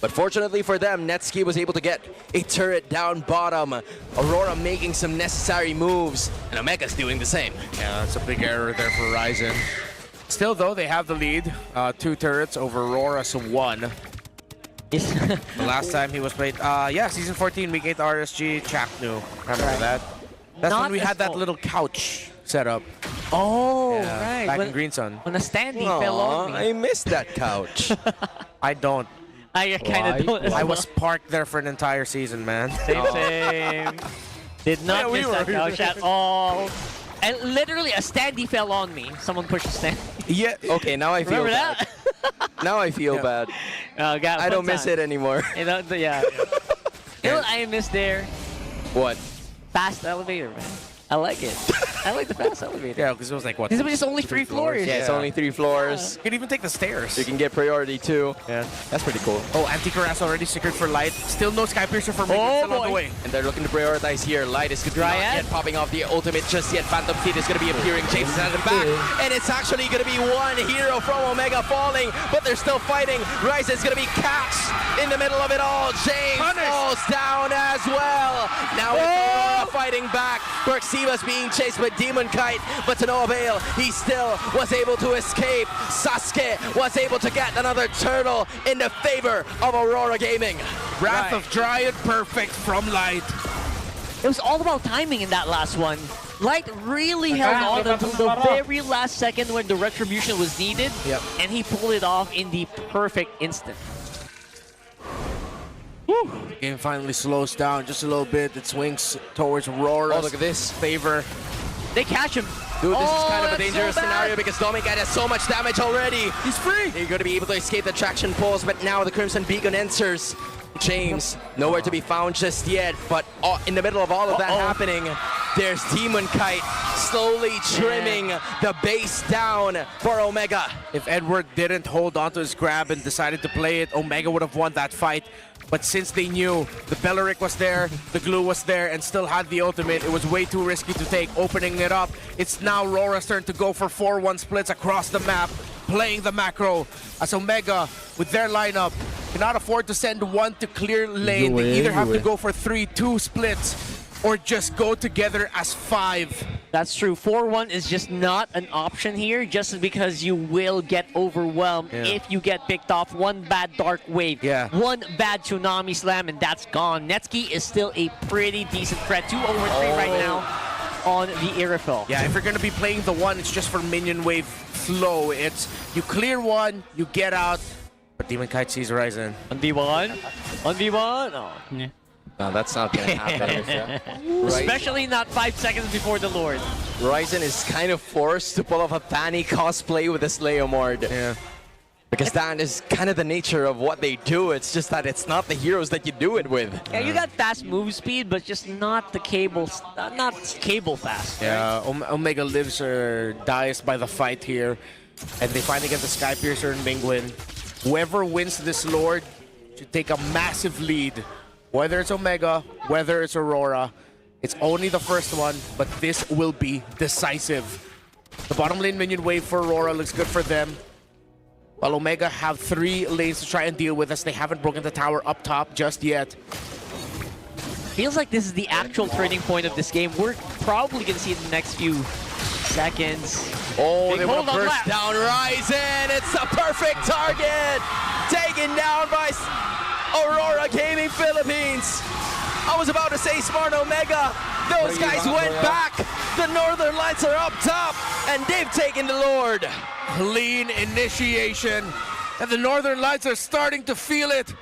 But fortunately for them, Netsky was able to get a turret down bottom. Aurora making some necessary moves, and Omega's doing the same. Yeah, it's a big error there for Ryzen. Still, though, they have the lead. 2 turrets over Aurora's 1. The last time he was played, yeah, Season 14, Week 8 RSG, Chaknu. Remember that? That's when we had that little couch set up. Oh, yeah, right. Back in Green Sun. When a standee fell on me. I missed that couch. I don't. I kind of don't. as I well. was parked there for an entire season, man. Same. Did not Yeah, we miss were. that couch at all. And literally, a standee fell on me. Someone pushed a stand. Yeah. Okay, now I feel Remember bad. that? Now I feel bad. I don't miss it anymore. You know, yeah. You know what I miss there? What? Fast elevator, man. I like it. I like the fast elevator. Yeah, because it was like, what? This is only 3 floors. Yeah, it's only 3 floors. You can even take the stairs. You can get priority too. Yeah. That's pretty cool. Oh, anti-harass already secured for Light. Still no Sky Piercer for Ming. Oh, Still on the boy. way. And they're looking to prioritize here. Light is not Dryad? yet popping off the ultimate just yet. Phantom Feet is going to be appearing. James is at the back. And it's actually going to be one hero from Omega falling, but they're still fighting. Ryze is going to be catched in the middle of it all. James falls down as well. Now it's Aurora fighting back. Berxiva's being chased by Demon Kite, but to no avail. He still was able to escape. Sasuke was able to get another turtle in the favor of Aurora Gaming. Wrath of Dryad, perfect from Light. It was all about timing in that last one. Light really held on until the very last second when the retribution was needed. Yep. And he pulled it off in the perfect instant. Game finally slows down just a little bit. It swings towards Aurora's Oh, look at this. favor. They catch him. Dude, this is kind of a that's dangerous so bad. scenario because Dominguez has so much damage already. He's free. They're going to be able to escape the traction pulls, but now the Crimson Beacon enters. James, nowhere to be found just yet, but in the middle of all of that happening, there's Demon Kite slowly trimming the base down for Omega. If Edward didn't hold on to his grab and decided to play it, Omega would have won that fight. But since they knew the Belleric was there, the glue was there, and still had the ultimate, it was way too risky to take, opening it up. It's now Aurora's turn to go for 4-1 splits across the map, playing the macro, as Omega, with their lineup, cannot afford to send one to clear lane. They either have to go for 3-2 splits, or just go together as 5. That's true. 4-1 is just not an option here, just because you will get overwhelmed if you get picked off. One bad Dark Wave, one bad Tsunami Slam, and that's gone. Netsuki is still a pretty decent threat. 2 over 3 right now on the Irifel. Yeah, if you're going to be playing the one, it's just for minion wave flow. It's you clear one, you get out, but Demon Kite sees Ryzen. 1v1? 1v1? Oh. Yeah. No, that's not going to happen. Especially not 5 seconds before the Lord. Ryzen is kind of forced to pull off a Fanny cosplay with the Slayomord. Yeah. Because that is kind of the nature of what they do. It's just that it's not the heroes that you do it with. Yeah, you got fast move speed, but just not the not cable fast. Yeah, Omega lives or dies by the fight here. And they finally get the Sky Piercer and Mingwin. Whoever wins this Lord should take a massive lead. Whether it's Omega, whether it's Aurora, it's only the first one, but this will be decisive. The bottom lane minion wave for Aurora looks good for them, while Omega have 3 lanes to try and deal with, as they haven't broken the tower up top just yet. Feels like this is the actual turning point of this game. We're probably going to see it in the next few seconds. Oh, Big they hold will on burst left. down Ryzen. It's a perfect target. Taken down by Aurora Gaming Philippines. I was about to say Smart Omega. Those guys went back. The Northern Lights are up top, and they've taken the Lord. Clean initiation, and the Northern Lights are starting to feel it.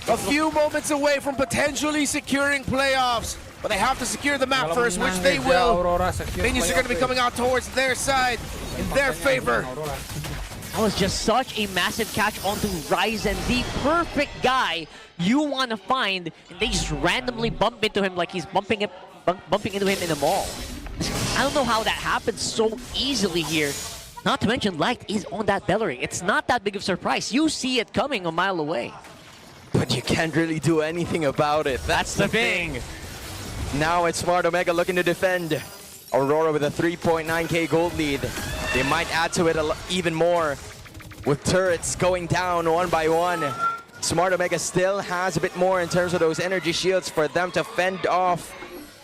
A few moments away from potentially securing playoffs, but they have to secure the map first, which they will. Minions are going to be coming out towards their side, in their favor. That was just such a massive catch onto Ryzen, the perfect guy you want to find, and they just randomly bump into him like he's bumping into him in a mall. I don't know how that happens so easily here. Not to mention, Light is on that Bellering. It's not that big of a surprise. You see it coming a mile away. But you can't really do anything about it. That's the thing. Now it's Smart Omega looking to defend. Aurora with a 3.9k gold lead. They might add to it even more with turrets going down one by one. Smart Omega still has a bit more in terms of those energy shields for them to fend off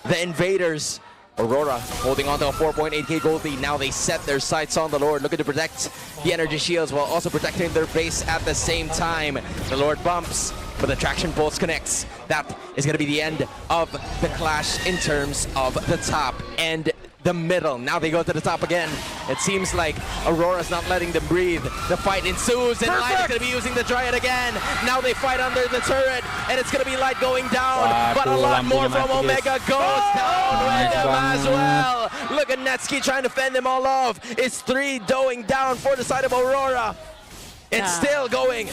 the invaders. Aurora holding on to a 4.8k gold lead. Now they set their sights on the Lord, looking to protect the energy shields while also protecting their base at the same time. The Lord bumps, but the traction pulse connects. That is going to be the end of the clash in terms of the top. And the middle. Now they go to the top again. It seems like Aurora's not letting them breathe. The fight ensues, and Light is going to be using the Dryad again. Now they fight under the turret, and it's going to be Light going down. But a lot more from Omega goes down with them as well. Look at Netsky trying to fend them all off. It's 3 going down for the side of Aurora. It's still going.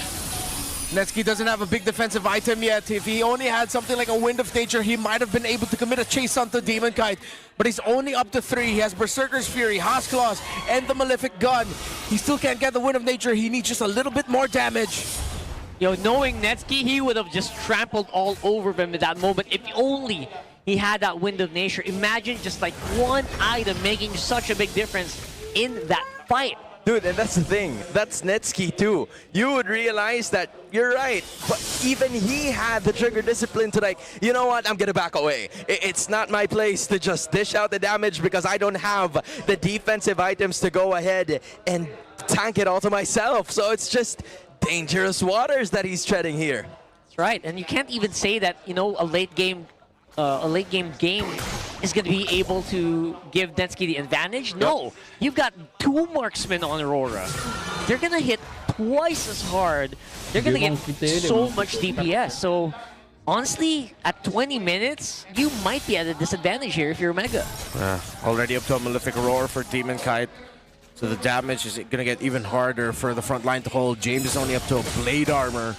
Netsky doesn't have a big defensive item yet. If he only had something like a Wind of Nature, he might have been able to commit a chase onto Demon Kite. But he's only up to 3. He has Berserker's Fury, Haas Claws, and the Malefic Gun. He still can't get the Wind of Nature. He needs just a little bit more damage. Yo, knowing Netsky, he would have just trampled all over them in that moment. If only he had that Wind of Nature. Imagine just like one item making such a big difference in that fight. Dude, and that's the thing. That's Netsky too. You would realize that you're right, but even he had the trigger discipline to like, you know what, I'm gonna back away. It's not my place to just dish out the damage because I don't have the defensive items to go ahead and tank it all to myself. So it's just dangerous waters that he's treading here. That's right, and you can't even say that, you know, a late game game is going to be able to give Netsky the advantage. No, you've got 2 marksmen on Aurora. They're going to hit twice as hard. They're going to get so much DPS. So honestly, at 20 minutes, you might be at a disadvantage here if you're Omega. Already up to a Malefic Aurora for Demon Kite. So the damage is going to get even harder for the front line to hold. James is only up to a Blade Armor,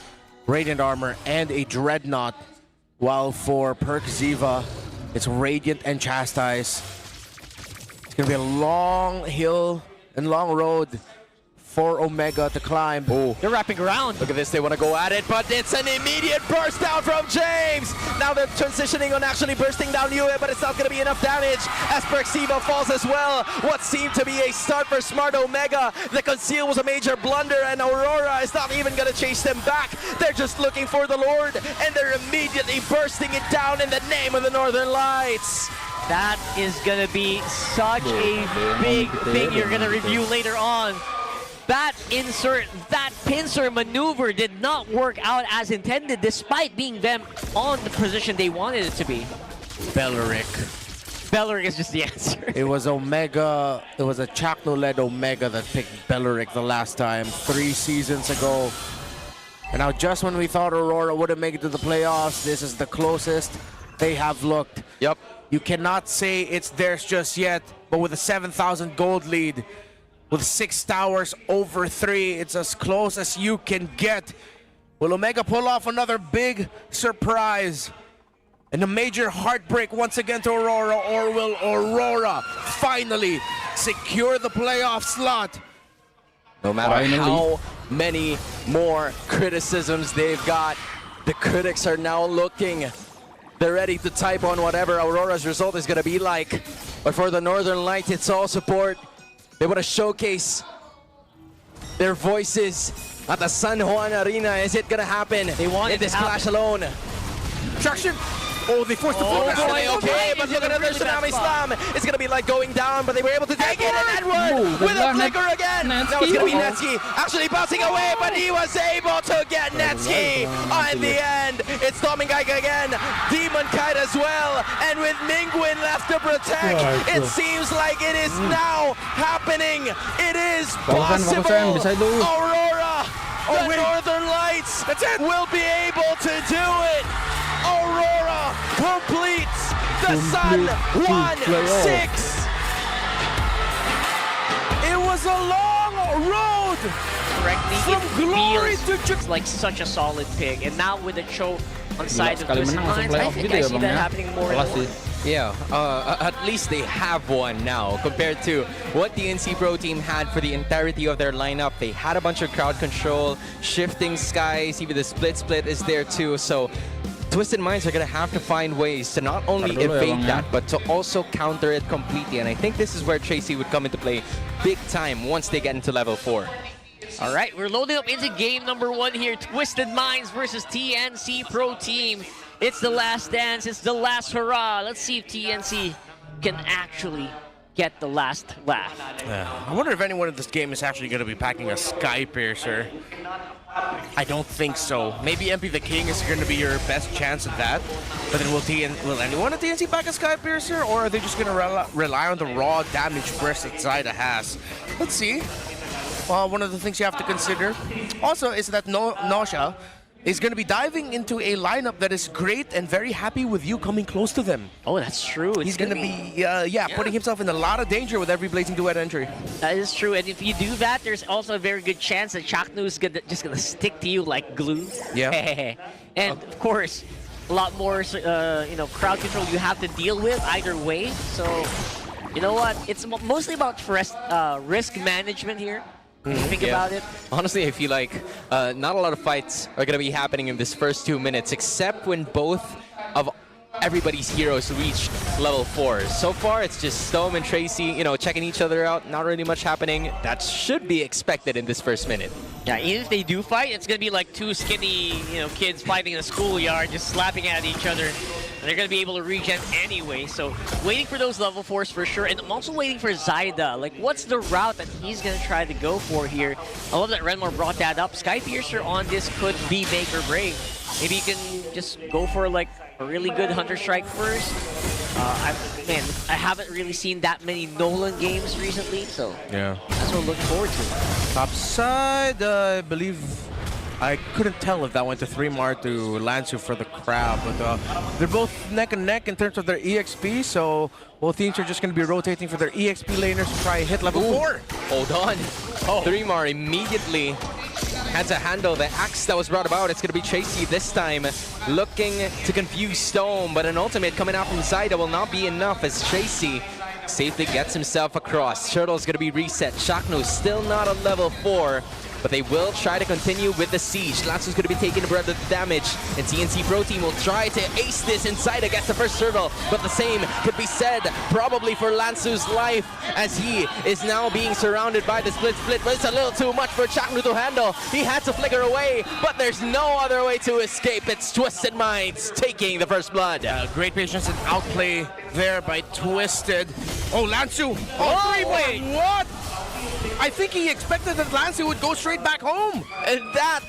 Radiant Armor, and a Dreadnought. While for Perk Ziva, it's Radiant and Chastise. It's going to be a long hill and long road for Omega to climb. Oh, they're wrapping around. Look at this, they want to go at it, but it's an immediate burst down from James. Now they're transitioning on actually bursting down Yue, but it's not going to be enough damage as Perxiva falls as well. What seemed to be a start for smart Omega. The conceal was a major blunder, and Aurora is not even going to chase them back. They're just looking for the Lord, and they're immediately bursting it down in the name of the Northern Lights. That is going to be such a big thing you're going to review later on. That insert, that pincer maneuver did not work out as intended, despite being them on the position they wanted it to be. Belleric. Belleric is just the answer. It was Omega, it was a Chakno-led Omega that picked Belleric the last time, 3 seasons ago. And now just when we thought Aurora wouldn't make it to the playoffs, this is the closest they have looked. Yep. You cannot say it's theirs just yet, but with a 7,000 gold lead, with 6 towers over 3, it's as close as you can get. Will Omega pull off another big surprise and a major heartbreak once again to Aurora, or will Aurora finally secure the playoff slot? No matter how many more criticisms they've got, the critics are now looking. They're ready to type on whatever Aurora's result is going to be like. But for the Northern Lights, it's all support. They want to showcase their voices at the San Juan Arena. Is it going to happen? They want in this clash alone? Traction! Oh, they forced the focus. Okay, but look at another Tsunami Slam. It's going to be like going down, but they were able to take it. And Edward with a flicker again. Now it's going to be Netsky actually bouncing away, but he was able to get Netsky. In the end, it's Tomingai again. Demon Kite as well. And with Mingwin left to protect, it seems like it is now happening. It is possible. Aurora, the Northern Lights will be able to do it. Aurora completes the San Juan 6. It was a long road from glory to it's like such a solid pick, and now with the choke on the side of Twisted Minds, I think I see that happening more and more. Yeah, at least they have one now compared to what the NC Pro team had for the entirety of their lineup. They had a bunch of crowd control, shifting skies, even the split is there too. So Twisted Minds are going to have to find ways to not only evade that, but to also counter it completely. And I think this is where Tracy would come into play big time once they get into level 4. All right, we're loading up into game number 1 here. Twisted Minds versus TNC Pro Team. It's the last dance. It's the last hurrah. Let's see if TNC can actually get the last laugh. I wonder if anyone in this game is actually going to be packing a Sky Piercer. I don't think so. Maybe MP the King is going to be your best chance at that. But then will anyone at TNC back a Skypiercer, or are they just going to rely on the raw damage burst that Zyda has? Let's see. One of the things you have to consider also is that Nausea is going to be diving into a lineup that is great and very happy with you coming close to them. Oh, that's true. He's going to be putting himself in a lot of danger with every Blazing Duet entry. That is true, and if you do that, there's also a very good chance that Chaknu is just gonna stick to you like glue. Yeah. And of course, a lot more crowd control you have to deal with either way. So, you know what? It's mostly about risk management here. Think about it. Honestly, I feel like not a lot of fights are going to be happening in this first 2 minutes, except when both of everybody's heroes reach level 4. So far, it's just Stone and Tracy, checking each other out. Not really much happening. That should be expected in this first minute. Yeah, even if they do fight, it's going to be like two skinny, kids fighting in a schoolyard, just slapping at each other. And they're going to be able to regen anyway, so waiting for those level 4s for sure. And I'm also waiting for Zyda. Like, what's the route that he's going to try to go for here? I love that Renmore brought that up. Skypiercer on this could be make or break. Maybe you can just go for like a really good Hunter Strike first. I haven't really seen that many Nolan games recently, so yeah, that's what I'm looking forward to. Top side, I believe. I couldn't tell if that went to 3-Mar to Lansu for the crowd, but they're both neck and neck in terms of their EXP, so both teams are just going to be rotating for their EXP laners to try and hit level 4. Hold on. 3-Mar immediately had to handle the axe that was brought about. It's going to be Tracy this time, looking to confuse Stone, but an ultimate coming out from Zyda will not be enough as Tracy safely gets himself across. Turtle's going to be reset. Shakno still not a level 4. But they will try to continue with the siege. Lansu's going to be taking a breath of damage, and TNC Pro Team will try to ace this inside against the first turtle. But the same could be said probably for Lansu's life, as he is now being surrounded by the split. But it's a little too much for Chaknu to handle. He had to flicker away, but there's no other way to escape. It's Twisted Minds taking the first blood. Great patience and outplay there by Twisted. Oh, Lansu! Oh, wait, what? I think he expected that Lancy would go straight back home. And that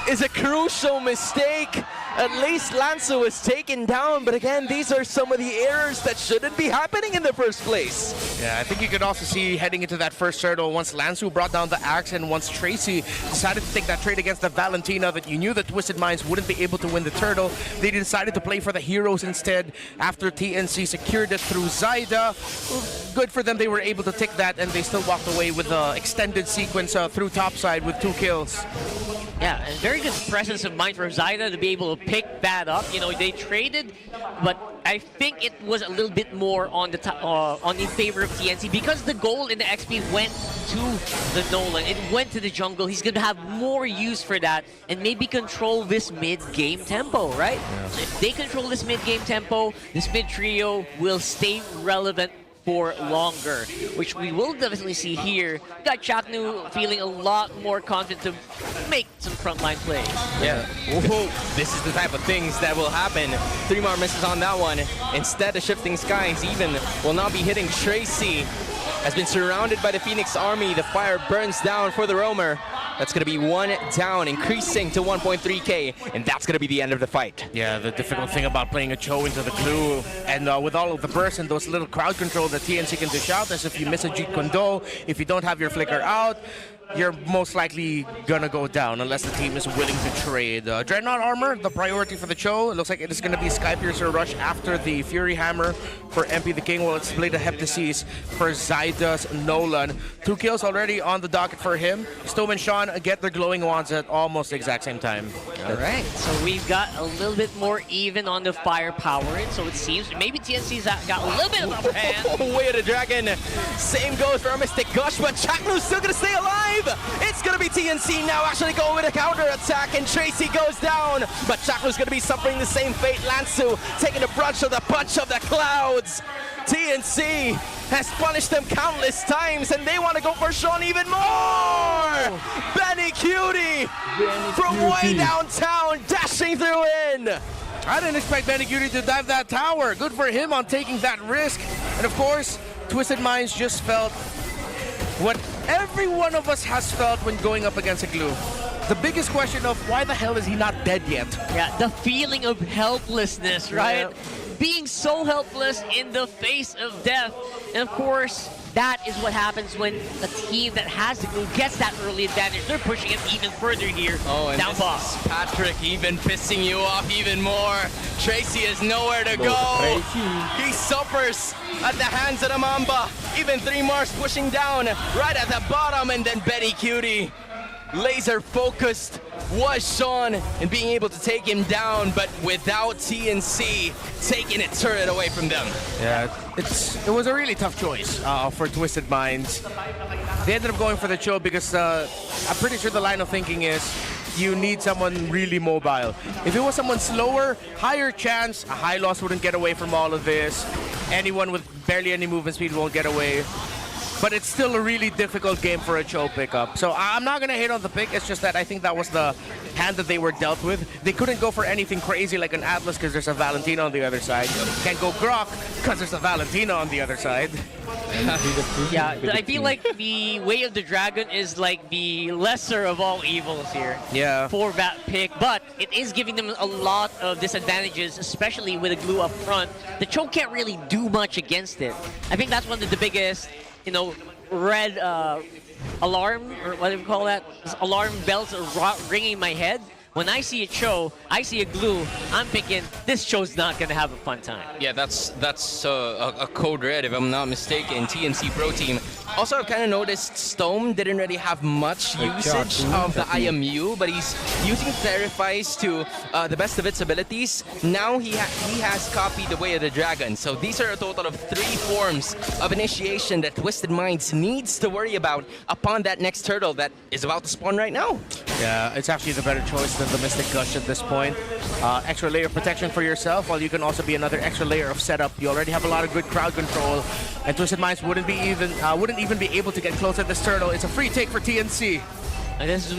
is a crucial mistake. At least Lanzo was taken down, but again, these are some of the errors that shouldn't be happening in the first place. Yeah, I think you could also see heading into that first turtle, once Lanzu brought down the axe and once Tracy decided to take that trade against the Valentina, that you knew that Twisted Minds wouldn't be able to win the turtle. They decided to play for the heroes instead after TNC secured it through Zyda. Good for them, they were able to take that, and they still walked away with the extended sequence through topside with 2 kills. Yeah, and very good presence of mind from Zyda to be able to pick that up. You know, they traded, but I think it was a little bit more on in favor of TNC because the goal in the XP went to the Nolan. It went to the jungle. He's going to have more use for that and maybe control this mid-game tempo, right? Yeah. So if they control this mid-game tempo, this mid-trio will stay relevant for longer, which we will definitely see here. Got Chaknu feeling a lot more confident to make some frontline plays. Yeah. Whoa. This is the type of things that will happen. 3-Mar misses on that one. Instead of shifting skies, even will not be hitting Tracy. Has been surrounded by the Phoenix army. The fire burns down for the roamer. That's going to be 1 down, increasing to 1.3k, and that's going to be the end of the fight. Yeah, the difficult thing about playing a Cho into the glue, and with all of the bursts and those little crowd control that TNC can dish out, as if you miss a Jeet Kondo, if you don't have your flicker out, you're most likely gonna go down unless the team is willing to trade. Dreadnought armor, the priority for the Cho. It looks like it is gonna be Skypiercer rush after the Fury Hammer for MP the King, while it's Blade of Heptasis for Zyda's Nolan. 2 kills already on the docket for him. Stone and Sean get their glowing wands at almost the exact same time. All right, so we've got a little bit more even on the firepower, and so it seems maybe TNC's got a little bit of upper hand. Way of the dragon. Same goes for Mystic Gush, but Chaknu's still gonna stay alive. It's gonna be TNC now actually going with a counter attack, and Tracy goes down, but Chaknu's gonna be suffering the same fate. Lansu taking the brunt of the punch of the clouds. TNC has punished them countless times, and they want to go for Sean even more. Benny Cutie from way downtown dashing through in. I didn't expect Benny Cutie to dive that tower. Good for him on taking that risk. And of course, Twisted Minds just felt what every one of us has felt when going up against a glue. the biggest question of why the hell is he not dead yet? Yeah, the feeling of helplessness, right? Yeah. Being so helpless in the face of death. And of course, that is what happens when a team that has the glue gets that early advantage. They're pushing it even further here. Oh, and down this boss. is Patrick even pissing you off even more. Tracy has nowhere to go. He suffers at the hands of the Mamba. Even 3 Mars pushing down right at the bottom, and then Betty Cutie. Laser focused was Sean in being able to take him down, but without TNC taking a turret away from them. Yeah, it was a really tough choice for Twisted Minds. They ended up going for the Cho because I'm pretty sure the line of thinking is you need someone really mobile. If it was someone slower, higher chance, a high loss wouldn't get away from all of this. Anyone with barely any movement speed won't get away. But it's still a really difficult game for a Cho pickup. So I'm not going to hate on the pick. It's just that I think that was the hand that they were dealt with. They couldn't go for anything crazy like an Atlas because there's a Valentino on the other side. Can't go Grok because there's a Valentino on the other side. Yeah, I feel like the Way of the Dragon is like the lesser of all evils here. Yeah. For that pick, but it is giving them a lot of disadvantages, especially with a glue up front. The Cho can't really do much against it. I think that's one of the biggest, you know, red alarm, or what do we call that? Alarm bells are ringing in my head. When I see a Cho, I see a glue, I'm thinking, this Cho's not going to have a fun time. Yeah, that's a code red, if I'm not mistaken. TNC Pro Team. Also, I've kind of noticed Stone didn't really have much usage of the IMU, but he's using Terrifies to the best of its abilities. Now he has copied the Way of the Dragon. So these are a total of 3 forms of initiation that Twisted Minds needs to worry about upon that next turtle that is about to spawn right now. Yeah, it's actually the better choice than the Mystic Gush at this point. Extra layer of protection for yourself, while you can also be another extra layer of setup. You already have a lot of good crowd control, and Twisted Minds wouldn't even be able to get close at this turtle. It's a free take for TNC. And these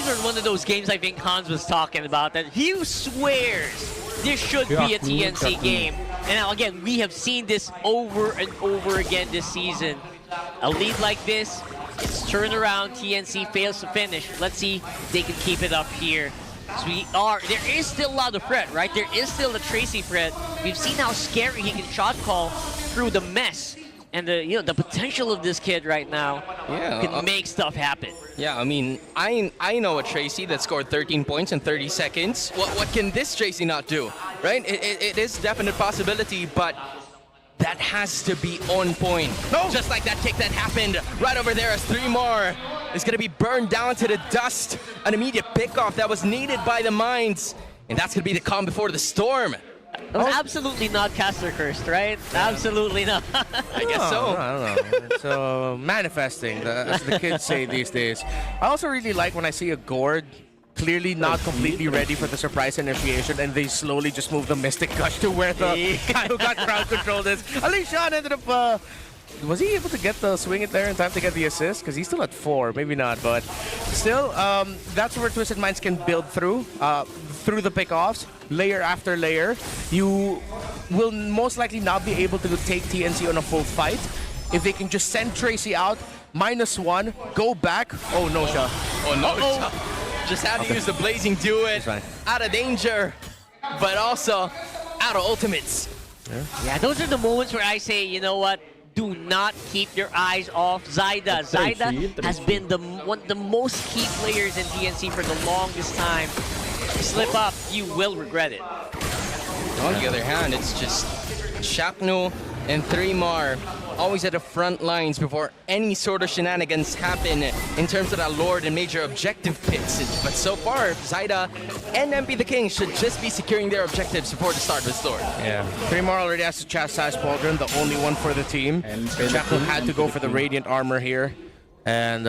are one of those games I think Hans was talking about, that he swears this should be a TNC game. And now again, we have seen this over and over again this season. A lead like this, it's turnaround, TNC fails to finish. Let's see if they can keep it up here. There is still a lot of threat, right? There is still the Tracy threat. We've seen how scary he can shot call through the mess. And the potential of this kid right now can make stuff happen. Yeah, I mean, I know a Tracy that scored 13 points in 30 seconds. What can this Tracy not do, right? It is a definite possibility, but that has to be on point. No. Just like that kick that happened right over there as 3 more is going to be burned down to the dust. An immediate pickoff that was needed by the Minds. And that's going to be the calm before the storm. It was absolutely not caster cursed, right? Yeah. Absolutely not. I guess so. I don't know. It's manifesting, as the kids say these days. I also really like when I see a Gord clearly not completely ready for the surprise initiation, and they slowly just move the Mystic Gush to where the guy who got crowd controlled is. Alishan ended up, was he able to get the swing it there in time to get the assist? Because he's still at 4, maybe not, but still, that's where Twisted Minds can build through the pickoffs, layer after layer. You will most likely not be able to take TNC on a full fight. If they can just send Tracy out, -1, go back. Oh, no shot. Oh, no shot. Just had to use the Blazing Duet, out of danger, but also out of ultimates. Yeah, those are the moments where I say, you know what? Do not keep your eyes off Zyda. Zyda has been one of the most key players in TNC for the longest time. If you slip up, you will regret it. On the other hand, it's just Shaknu and 3 Mar always at the front lines before any sort of shenanigans happen in terms of that Lord and major objective picks. But so far, Zyda and MP the King should just be securing their objectives before the start of this Lord. Yeah. 3 Mar already has to chastise Pauldron, the only one for the team. Shaknu had to go for the Radiant Armor here, and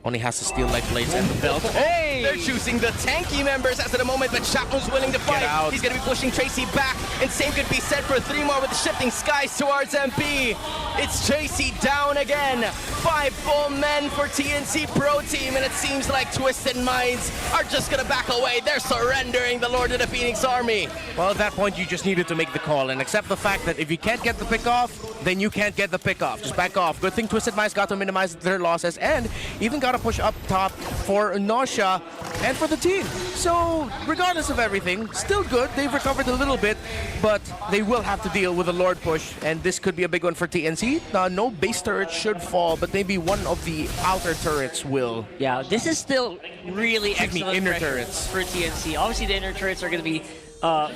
only has to steal like blades and the belt. Hey! They're choosing the tanky members as of the moment, but Shaknu's willing to fight. He's going to be pushing Tracy back, and same could be said for 3 More with the shifting skies towards MP. It's Tracy down again. 5 full men for TNC Pro Team, and it seems like Twisted Minds are just going to back away. They're surrendering the Lord of the Phoenix Army. Well, at that point, you just needed to make the call and accept the fact that if you can't get the pick off, then you can't get the pick off. Just back off. Good thing Twisted Minds got to minimize their losses and even got got to push up top for Nausea and for the team. So regardless of everything, still good. They've recovered a little bit, but they will have to deal with a Lord push, and this could be a big one for TNC. No base turrets should fall, but maybe one of the outer turrets will. Yeah, this is still really excellent inner pressure turrets for TNC. Obviously, the inner turrets are going to be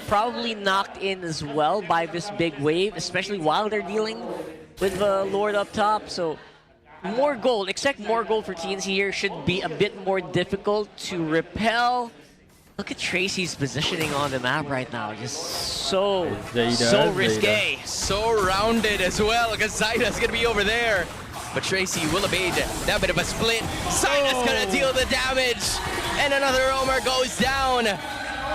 probably knocked in as well by this big wave, especially while they're dealing with the Lord up top. So more gold, expect more gold for TNC here, should be a bit more difficult to repel. Look at Tracy's positioning on the map right now, just so risque. So rounded as well, because Zaida's gonna be over there. But Tracy will evade that bit of a split. Zaida's gonna deal the damage, and another roamer goes down.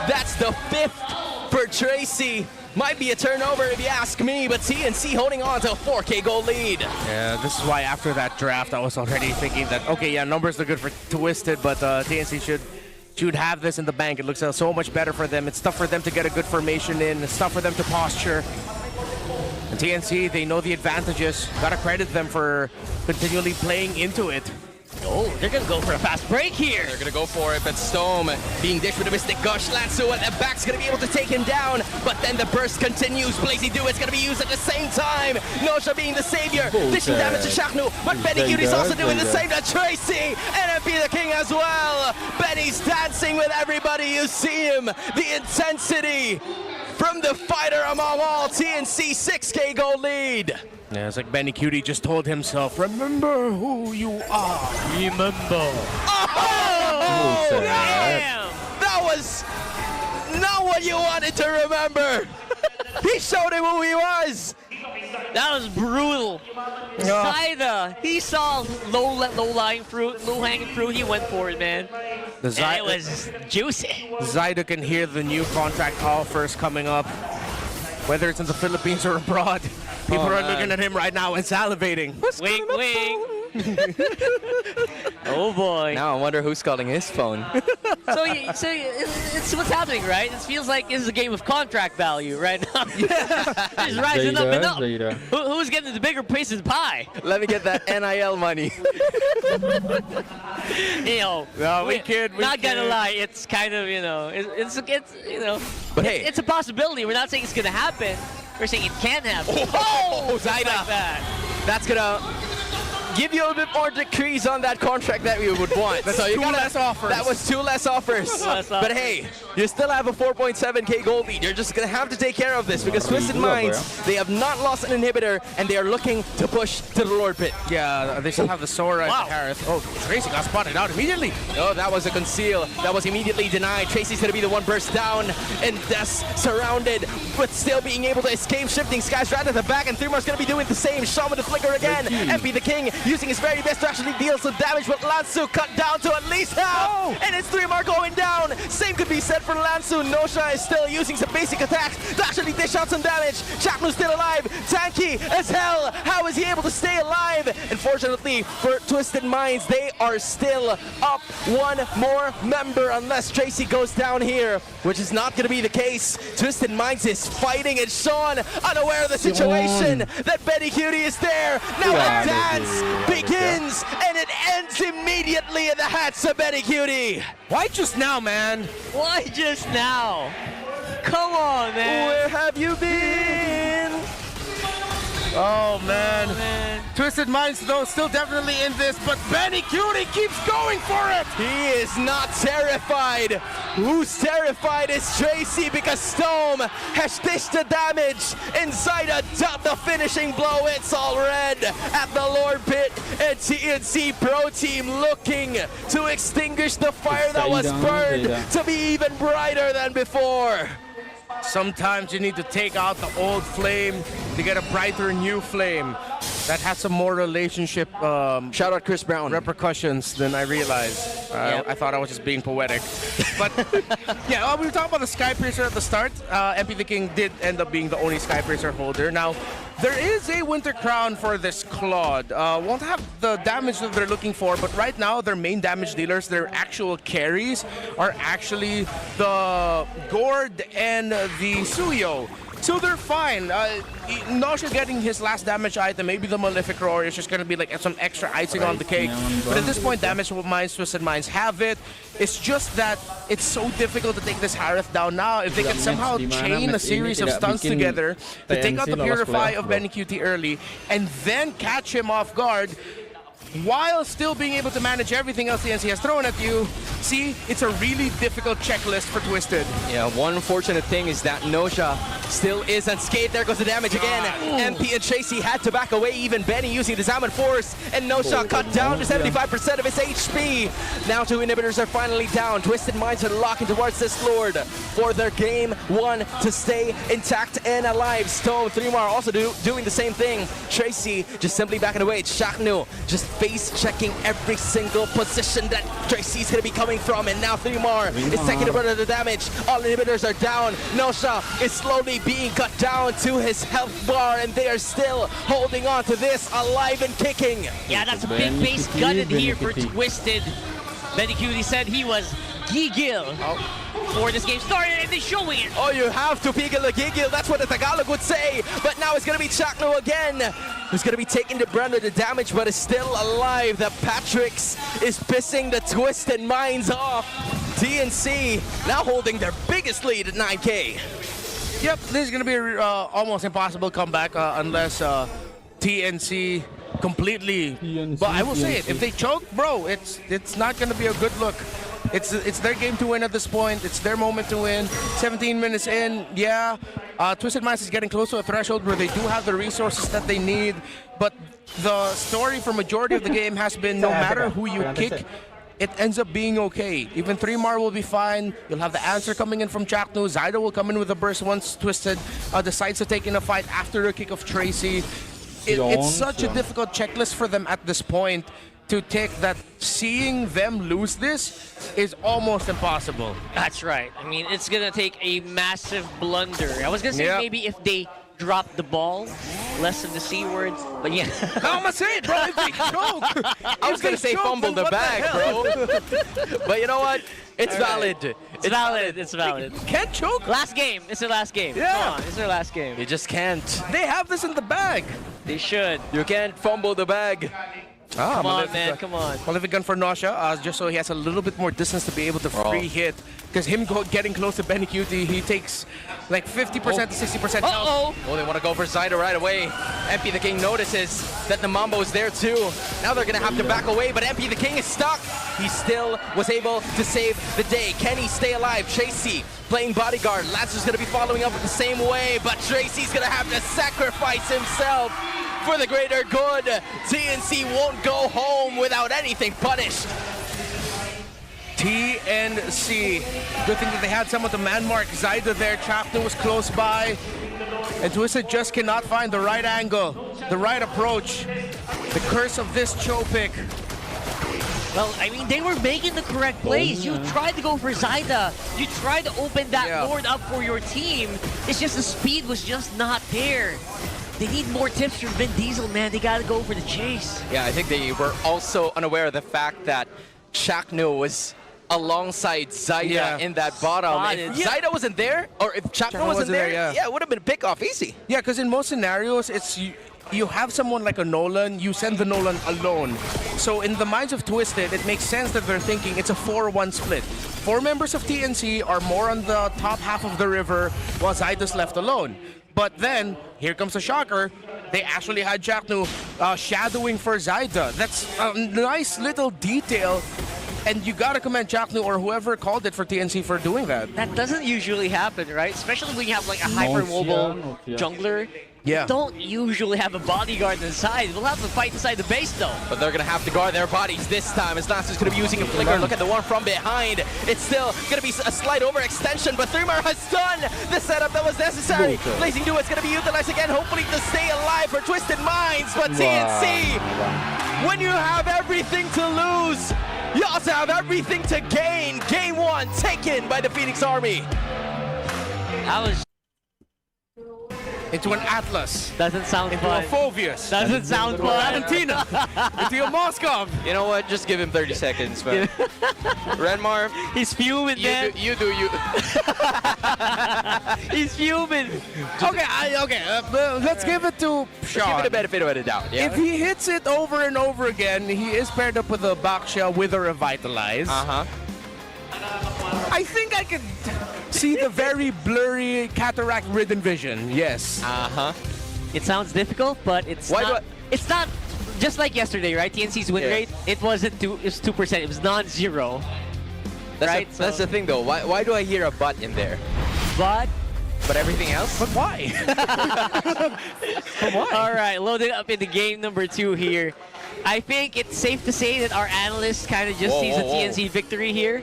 That's the 5th for Tracy. Might be a turnover if you ask me, but TNC holding on to a 4K gold lead. Yeah, this is why after that draft, I was already thinking that, okay, yeah, numbers are good for Twisted, but TNC should have this in the bank. It looks so much better for them. It's tough for them to get a good formation in. It's tough for them to posture. And TNC, they know the advantages. Gotta credit them for continually playing into it. Oh, they're gonna go for a fast break here. They're gonna go for it, but Stome being dished with a Mystic Gush. Lancelot at the back's gonna be able to take him down, but then the burst continues. Blazy Duet's gonna be used at the same time. Nausea being the savior, dishing damage to Shaknu, but Benny Cuties also doing the same to Tracy, and MP the King as well. Benny's dancing with everybody, you see him. The intensity from the fighter among all. TNC 6K gold lead. Yeah, it's like Benny Cutie just told himself, remember who you are. Remember. Oh, damn! That was not what you wanted to remember. He showed him who he was. That was brutal. Zaida, he saw low-lying fruit, low-hanging fruit. He went for it, man. And it was juicy. Zaida can hear the new contract offers coming up, whether it's in the Philippines or abroad. People are looking at him right now and salivating. Wink, wink. Oh boy. Now I wonder who's calling his phone. So it's what's happening, right? It feels like this is a game of contract value right now. It's rising up and up. Who's getting the bigger piece of the pie? Let me get that NIL money. You know, not gonna lie, it's kind of, you know, it's you know, but hey, it's a possibility. We're not saying it's gonna happen. We're saying it can happen. Oh, Zaida. Like that. That's gonna give you a bit more decrease on that contract that we would want. That's all you got. Less offers. That was 2 less offers. But hey, you still have a 4.7K gold lead. You're just gonna have to take care of this because Twisted Minds, they have not lost an inhibitor and they are looking to push to the Lord Pit. Yeah, they still have the Sora and the Harith. Oh, Tracy got spotted out immediately. Oh, that was a conceal. That was immediately denied. Tracy's gonna be the one burst down and Des surrounded, but still being able to escape. Shifting Skies right at the back, and Threemar's gonna be doing the same. Shaman the flicker again. MP the King using his very best to actually deal some damage, but Lansu cut down to at least half, and it's Threemar going down. Same could be said for Lansu. Nausea is still using some basic attacks to actually dish out some damage. Chapnu's still alive, tanky as hell. How is he able to stay alive? Unfortunately for Twisted Minds, they are still up one more member unless Tracy goes down here, which is not going to be the case. Twisted Minds is fighting, and Sean, unaware of the situation, that Betty Cutie is there. Now a dance begins, and it ends immediately in the hats of Betty Cutie. Why just now, man? Why just now? Come on, man. Where have you been? Oh, man. Twisted Minds, though, still definitely in this, but Benny Cutie keeps going for it. He is not terrified. Who's terrified is Tracy, because Stome has dished the damage inside the finishing blow. It's all red at the Lord Pit, and TNC Pro Team looking to extinguish the fire that was burned to be even brighter than before. Sometimes you need to take out the old flame to get a brighter new flame that has some more relationship shout out Chris Brown repercussions than I realized. I thought I was just being poetic. But yeah, we were talking about the Skypiercer at the start. MP the King did end up being the only Skypiercer holder. Now, there is a Winter Crown for this Claude. Won't have the damage that they're looking for, but right now their main damage dealers, their actual carries, are actually the Gord and the Suyo. So they're fine. Nausea getting his last damage item, maybe the Malefic Roar, is just going to be like some extra icing on the cake. But at this point, Damage Minds, Twisted Minds have it. It's just that it's so difficult to take this Harith down now. If they can somehow chain a series of stuns together to take out the Purify of Benny QT early and then catch him off guard, while still being able to manage everything else TNC has thrown at you, see, it's a really difficult checklist for Twisted. Yeah, one unfortunate thing is that Nosha still is unscathed. There goes the damage again. MP and Tracy had to back away, even Benny using the Salmon Force, and Nosha cut down to 75% of his HP. Now 2 inhibitors are finally down. Twisted Minds are locking towards this Lord for their game 1 to stay intact and alive. Stone, 3mar also doing the same thing. Tracy just simply backing away. Shaknu just face checking every single position that Tracy's gonna be coming from, and now 3mar is taking a bit of the damage. All inhibitors are down. Nosha is slowly being cut down to his health bar, and they are still holding on to this, alive and kicking. Yeah, that's a big base gutted here for Twisted. Benny QT said he was Gigil before this game started, and they're showing it. Oh, you have to pigil the Gigil. That's what the Tagalog would say. But now it's going to be Chakno again, who's going to be taking the brunt of the damage, but is still alive. The Patricks is pissing the Twisted Minds off. TNC now holding their biggest lead at 9K. Yep, this is going to be almost impossible comeback unless TNC completely. But I will say it, if they choke, bro, it's not going to be a good look. It's their game to win at this point. It's their moment to win. 17 minutes in, yeah. Twisted Minds is getting close to a threshold where they do have the resources that they need. But the story for majority of the game has been no matter who you kick, it ends up being okay. Even 3mar will be fine. You'll have the answer coming in from Chaknu. Zyda will come in with a burst once Twisted decides to take in a fight after the kick of Tracy. It's such a difficult checklist for them at this point to take that seeing them lose this is almost impossible. That's right. I mean, it's going to take a massive blunder. I was going to say maybe if they drop the ball, less of the C words, but yeah. I'm gonna say it, bro, if they choke. I was going to say fumble the bag, bro. But you know what? It's valid. It's valid. It's valid. Can't choke. Last game. It's their last game. Yeah. Come on, it's their last game. You just can't. They have this in the bag. They should. You can't fumble the bag. Come on, man. Come on. Malefic gun for Nausea, just so he has a little bit more distance to be able to free hit. Because him getting close to Benny QT, he takes like 50% to 60% health. Oh, they want to go for Zyda right away. MP the King notices that the Mambo is there too. Now they're going to have to back away, but MP the King is stuck. He still was able to save the day. Can he stay alive? Tracy playing bodyguard. Lancer's going to be following up the same way, but Tracy's going to have to sacrifice himself for the greater good. TNC won't go home without anything punished. TNC. Good thing that they had someone to man mark Zyda there. Chapter was close by. And Twisted just cannot find the right angle, the right approach. The curse of this Cho pick. Well, I mean, they were making the correct plays. You tried to go for Zyda. You tried to open that board up for your team. It's just the speed was just not there. They need more tips from Vin Diesel, man. They got to go for the chase. Yeah, I think they were also unaware of the fact that Chakno was alongside Zyda in that bottom. If Zyda wasn't there, or if Chakno wasn't there, it would have been a pick off easy. Yeah, because in most scenarios, it's you have someone like a Nolan, you send the Nolan alone. So in the minds of Twisted, it makes sense that they're thinking it's a 4-1 split. 4 members of TNC are more on the top half of the river, while Zyda's left alone. But then, here comes a shocker. They actually had Chaknu shadowing for Zyda. That's a nice little detail. And you gotta commend Chaknu or whoever called it for TNC for doing that. That doesn't usually happen, right? Especially when you have like a hyper-mobile jungler. Yeah. Don't usually have a bodyguard inside. We'll have to fight inside the base though. But they're going to have to guard their bodies this time as Lancer's going to be using a flicker. Look at the one from behind. It's still going to be a slight overextension, but 3mar has done the setup that was necessary. Blazing Duo is going to be utilized again, hopefully to stay alive for Twisted Minds. But TNC, when you have everything to lose, you also have everything to gain. Game 1 taken by the Phoenix Army. That was into an Atlas, Doesn't sound into fun. a Phobius, Doesn't sound fun. Valentina, into a Moskov. You know what? Just give him 30 seconds, man. Renmar, He's fuming, man. you do you. He's fuming. Okay, let's give it to Give Sean. it a benefit of the doubt. Yeah. If he hits it over and over again, he is paired up with a back shell with a revitalize. I think I could see the very blurry cataract-ridden vision. Yes. It sounds difficult, but it's Why do not. It's not just like yesterday, right? TNC's win Yeah. rate. It wasn't 2. It was 2%. It was non-zero. Right, That's so- the thing, though. Why do I hear a but in there? But But everything else? But why? all right, loaded up into game number 2 here. I think it's safe to say that our analyst kind of just sees a TNC victory here.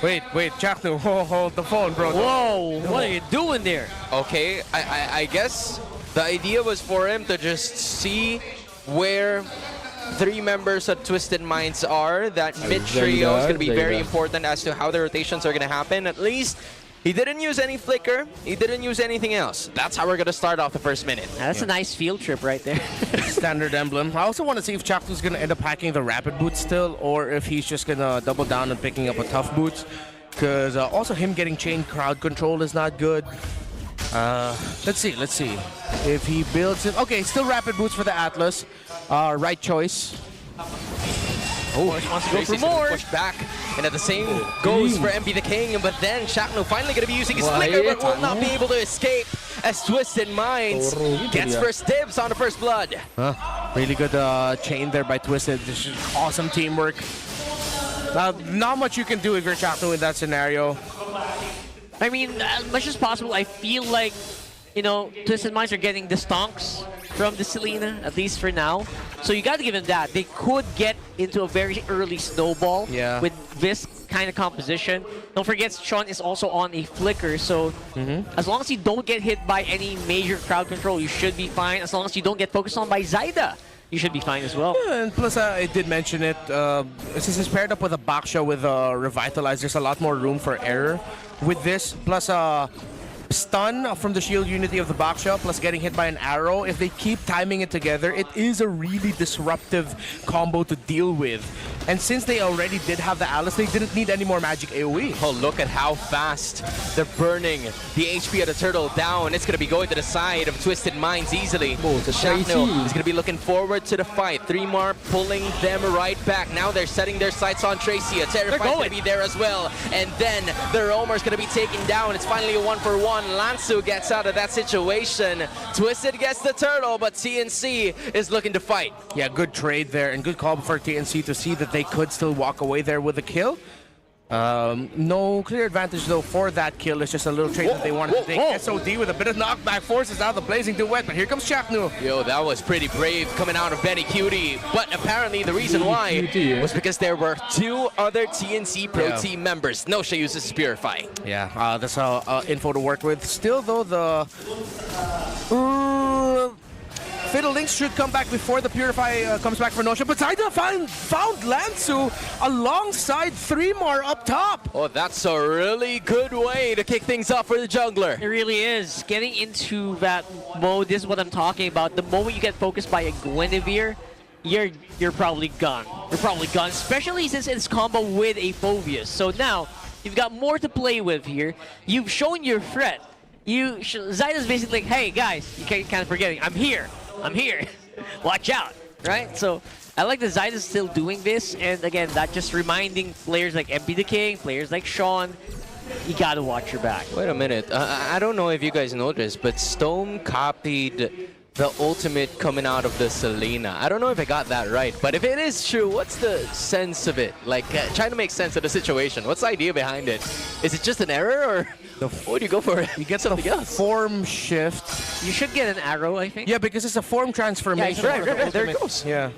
Wait, Chaknu, hold the phone, bro. Whoa, what are you doing there? Okay, I guess the idea was for him to just see where 3 members of Twisted Minds are. That mid trio is going to be very important as to how the rotations are going to happen. At least he didn't use any flicker. He didn't use anything else. That's how we're going to start off the first minute. That's a nice field trip right there. Standard emblem. I also want to see if Chaknu's going to end up hacking the rapid boots still, or if he's just going to double down on picking up a tough boots. Because also him getting chain crowd control is not good. Let's see if he builds it. Okay, still rapid boots for the Atlas. Right choice. Oh, wants to go for Tracy's gonna more. push back, and at the same goes for MP the King, but then Chaknu finally going to be using his flicker, but will not be able to escape as Twisted Minds gets first dibs on the first blood. Really good chain there by Twisted. This is awesome teamwork. Not much you can do if you're Chaknu in that scenario. I mean, as much as possible, I feel like, you know, Twisted Minds are getting the stonks from the Selena, at least for now. So you got to give them that. They could get into a very early snowball with this kind of composition. Don't forget, Sean is also on a flicker, so as long as you don't get hit by any major crowd control, you should be fine. As long as you don't get focused on by Zyda, you should be fine as well. Yeah, and plus, I did mention it, since it's paired up with a Baksha with a Revitalize, there's a lot more room for error with this. Plus, stun from the shield unity of the Baksha, plus getting hit by an arrow. If they keep timing it together, it is a really disruptive combo to deal with. And since they already did have the Alice, they didn't need any more magic AoE. Oh, look at how fast they're burning the HP of the turtle down. It's going to be going to the side of Twisted Minds easily. Chaknu is going to be looking forward to the fight. 3 more pulling them right back. Now they're setting their sights on Tracy. A Terrify's going to be there as well. And then the Roamer's going to be taken down. It's finally a 1-for-1. Lansu gets out of that situation. Twisted gets the turtle, but TNC is looking to fight. Yeah, good trade there and good call for TNC to see that they could still walk away there with a kill. No clear advantage though for that kill. It's just a little trade that they wanted to take. SOD with a bit of knockback forces out the blazing duet, but here comes Chaknu. Yo, that was pretty brave coming out of Benny Cutie. But apparently the reason why was because there were 2 other TNC Pro Team members. No, she uses Purify. Yeah, that's info to work with. Still though, the Fiddle Links should come back before the Purify comes back for Notion, but Zyda found Lansu alongside 3 more up top. Oh, that's a really good way to kick things off for the jungler. It really is. Getting into that mode, this is what I'm talking about. The moment you get focused by a Guinevere, you're probably gone. You're probably gone, especially since it's combo with a Phobius. So now, you've got more to play with here. You've shown your threat. Zyda's basically like, hey guys, you kind of forgetting, I'm here. Watch out, right? So I like that Zyda's still doing this, and again, that just reminding players like MP the King, players like Sean, you gotta watch your back. Wait a minute. I don't know if you guys noticed, but Stone copied the ultimate coming out of the Selena. I don't know if I got that right, but if it is true, what's the sense of it? Like, trying to make sense of the situation. What's the idea behind it? Is it just an error, or what do you go for? You get something else. Form shift. You should get an arrow, I think. Yeah, because it's a form transformation. Yeah, right. There it goes. Yeah.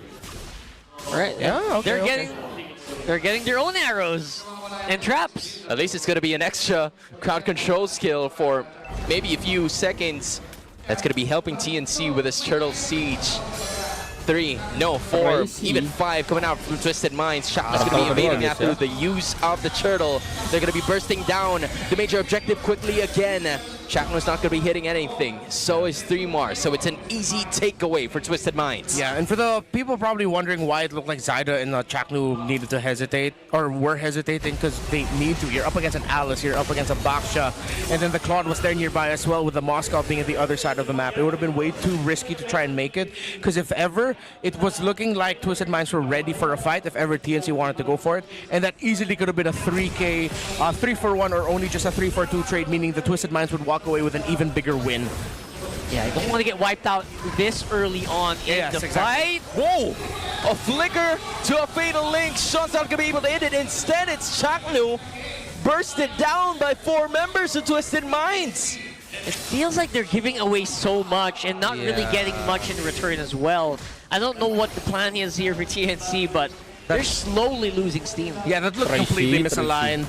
Right. Yeah, okay, They're getting their own arrows and traps. At least it's going to be an extra crowd control skill for maybe a few seconds. That's going to be helping TNC with his Turtle Siege. 3, no, 4, even 5 coming out from Twisted Minds. Shotgun's going to be evading after the use of the turtle. They're going to be bursting down the major objective quickly again. Chakno's not going to be hitting anything. So is 3mar. So it's an easy takeaway for Twisted Minds. Yeah, and for the people probably wondering why it looked like Zyda and Chaknu needed to hesitate, or were hesitating, because they need to. You're up against an Alice, you're up against a Baksha, and then the Claude was there nearby as well, with the Moscow being at the other side of the map. It would have been way too risky to try and make it, because if ever, it was looking like Twisted Minds were ready for a fight, if ever TNC wanted to go for it, and that easily could have been a 3K, 3-for-1, or only just a 3-for-2 trade, meaning the Twisted Minds would walk away with an even bigger win. Yeah, you don't want to get wiped out this early on in the fight. Whoa! A flicker to a fatal link. Sean's not going to be able to hit it. Instead, it's Chaknu bursted down by 4 members of Twisted Minds. It feels like they're giving away so much and not really getting much in return as well. I don't know what the plan is here for TNC, but they're slowly losing steam. Yeah, that looked completely misaligned.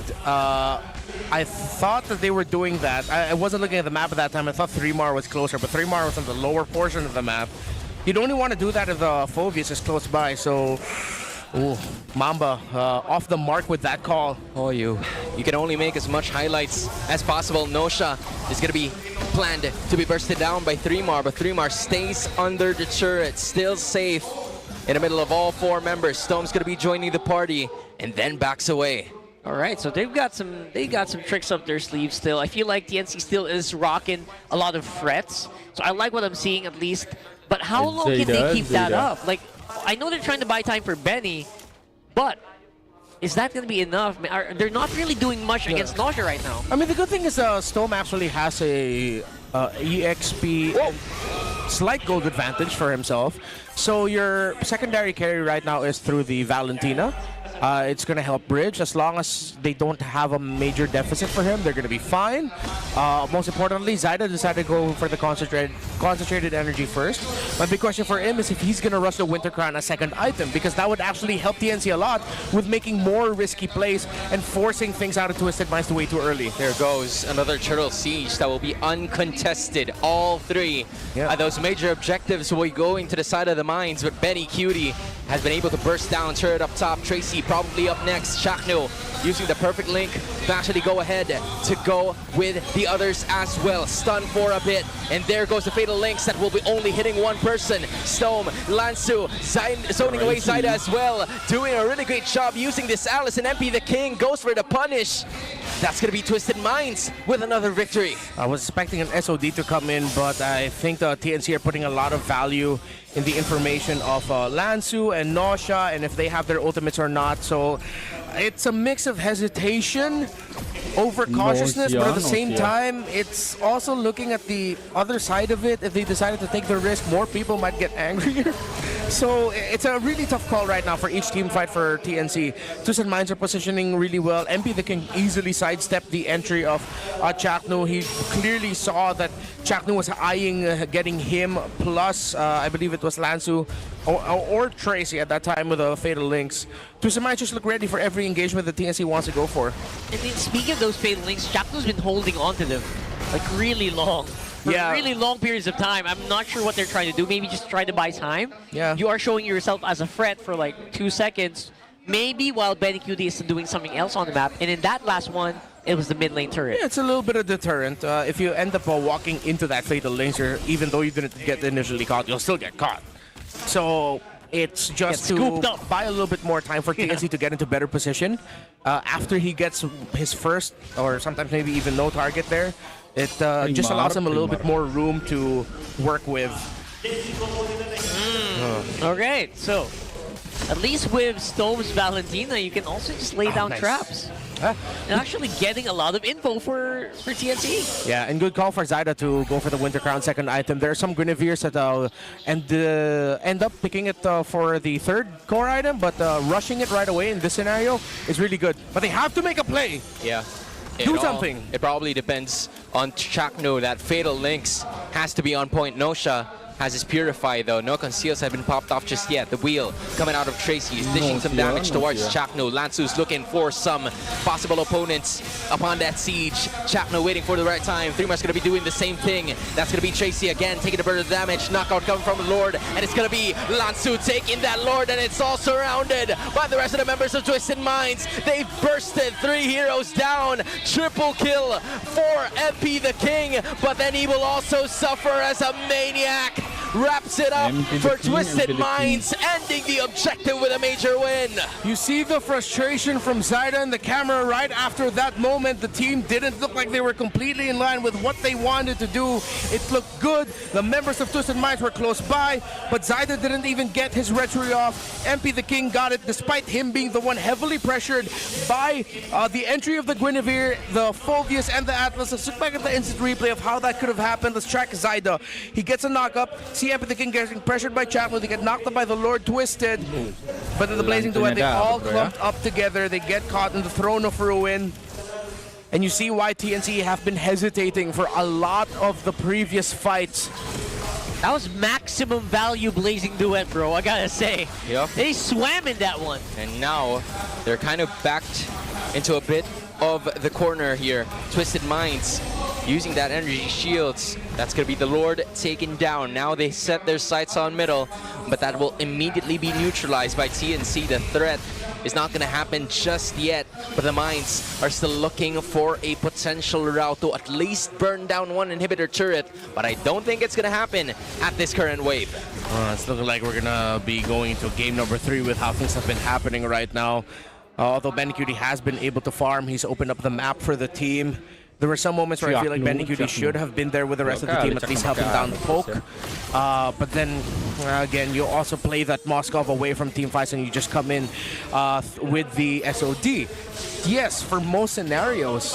I thought that they were doing that. I wasn't looking at the map at that time. I thought 3mar was closer, but 3mar was on the lower portion of the map. You'd only want to do that if the Phobius is close by, so... Ooh, Mamba off the mark with that call. Oh, you can only make as much highlights as possible. Nosha is going to be planned to be bursted down by 3mar, but 3mar stays under the turret, still safe in the middle of all 4 members. Stone's going to be joining the party and then backs away. All right, so they got some tricks up their sleeves still. I feel like TNC still is rocking a lot of threats, so I like what I'm seeing at least. But how long can they keep that up? Like, I know they're trying to buy time for Benny, but is that going to be enough? They're not really doing much against Nausea right now. I mean, the good thing is Stome actually has a EXP and slight gold advantage for himself. So your secondary carry right now is through the Valentina. It's going to help bridge. As long as they don't have a major deficit for him, they're going to be fine. Most importantly, Zyda decided to go for the concentrated energy first. My big question for him is if he's going to rush the Winter Crown as second item, because that would actually help TNC a lot with making more risky plays and forcing things out of Twisted Minds way too early. There goes another Turtle Siege that will be uncontested. All 3 those major objectives will be going to the side of the mines, but Benny Cutie has been able to burst down turret up top. Tracy probably up next. Chakno using the perfect link to actually go ahead to go with the others as well. Stun for a bit, and there goes the fatal links that will be only hitting 1 person. Stome, Lansu, zoning away Zyda as well, doing a really great job using this Alice, and MP the King goes for the punish. That's going to be Twisted Minds with another victory. I was expecting an SOD to come in, but I think the TNC are putting a lot of value in the information of Lansu and Nausea, and if they have their ultimates or not. So it's a mix of hesitation over cautiousness, but at the same time, it's also looking at the other side of it. If they decided to take the risk, more people might get angrier. So it's a really tough call right now for each team fight for TNC. Twisted Minds are positioning really well. MP that can easily sidestep the entry of Chaknu. He clearly saw that Chaknu was eyeing getting him, plus I believe it was Lansu or Tracy at that time with the fatal links. Twisted Minds just look ready for every engagement that TNC wants to go for. And then speaking of those fatal links, Chaknu's been holding on to them like really long. For really long periods of time. I'm not sure what they're trying to do. Maybe just try to buy time. Yeah. You are showing yourself as a threat for like 2 seconds. Maybe while Benny QD is doing something else on the map. And in that last one, it was the mid lane turret. Yeah, it's a little bit of deterrent. If you end up walking into that fatal linker, even though you didn't get initially caught, you'll still get caught. So it's just to buy a little bit more time for TNC to get into better position. After he gets his first, or sometimes maybe even no target there, it just allows him a little bit more room to work with. Okay, so at least with Stone's Valentina, you can also just lay down traps. And actually getting a lot of info for TNC. Yeah, and good call for Zyda to go for the Winter Crown second item. There are some Guinevere's that end up picking it for the 3rd core item, but rushing it right away in this scenario is really good. But they have to make a play. Yeah. Do something. It probably depends on Chakno. That fatal links has to be on point. Nosha has his Purify though. No conceals have been popped off just yet. The wheel coming out of Tracy is dishing some damage towards Chapno. Lansu's looking for some possible opponents upon that siege. Chapno waiting for the right time. Threemar's going to be doing the same thing. That's going to be Tracy again, taking a bit of damage. Knockout coming from the Lord, and it's going to be Lansu taking that Lord, and it's all surrounded by the rest of the members of Twisted Minds. They've bursted 3 heroes down. Triple kill for MP the King, but then he will also suffer as a maniac. Wraps it up for Twisted Minds, ending the objective with a major win. You see the frustration from Zyda in the camera right after that moment. The team didn't look like they were completely in line with what they wanted to do. It looked good. The members of Twisted Minds were close by, but Zyda didn't even get his retry off. MP the King got it, despite him being the one heavily pressured by the entry of the Guinevere, the Phobius, and the Atlas. Let's look back at the instant replay of how that could have happened. Let's track Zyda. He gets a knock-up. See MP the King getting pressured by Chapman. They get knocked up by the Lord Twisted. But in the Blazing Duet, they all clumped up together. They get caught in the Throne of Ruin. And you see why TNC have been hesitating for a lot of the previous fights. That was maximum value Blazing Duet, bro, I gotta say. Yep. They swam in that one. And now they're kind of backed into a bit of the corner here. Twisted Minds using that energy shields. That's going to be the Lord taken down. Now they set their sights on middle, but that will immediately be neutralized by TNC. The threat is not going to happen just yet, but the Minds are still looking for a potential route to at least burn down one inhibitor turret, but I don't think it's going to happen at this current wave. It's looking like we're going to be going into game number 3 with how things have been happening right now. Although Benny has been able to farm, he's opened up the map for the team. There were some moments where I feel like Benny should have been there with the rest of the team, at least helping down the poke. But then, again, you also play that Moskov away from team fights and you just come in with the SOD. Yes, for most scenarios,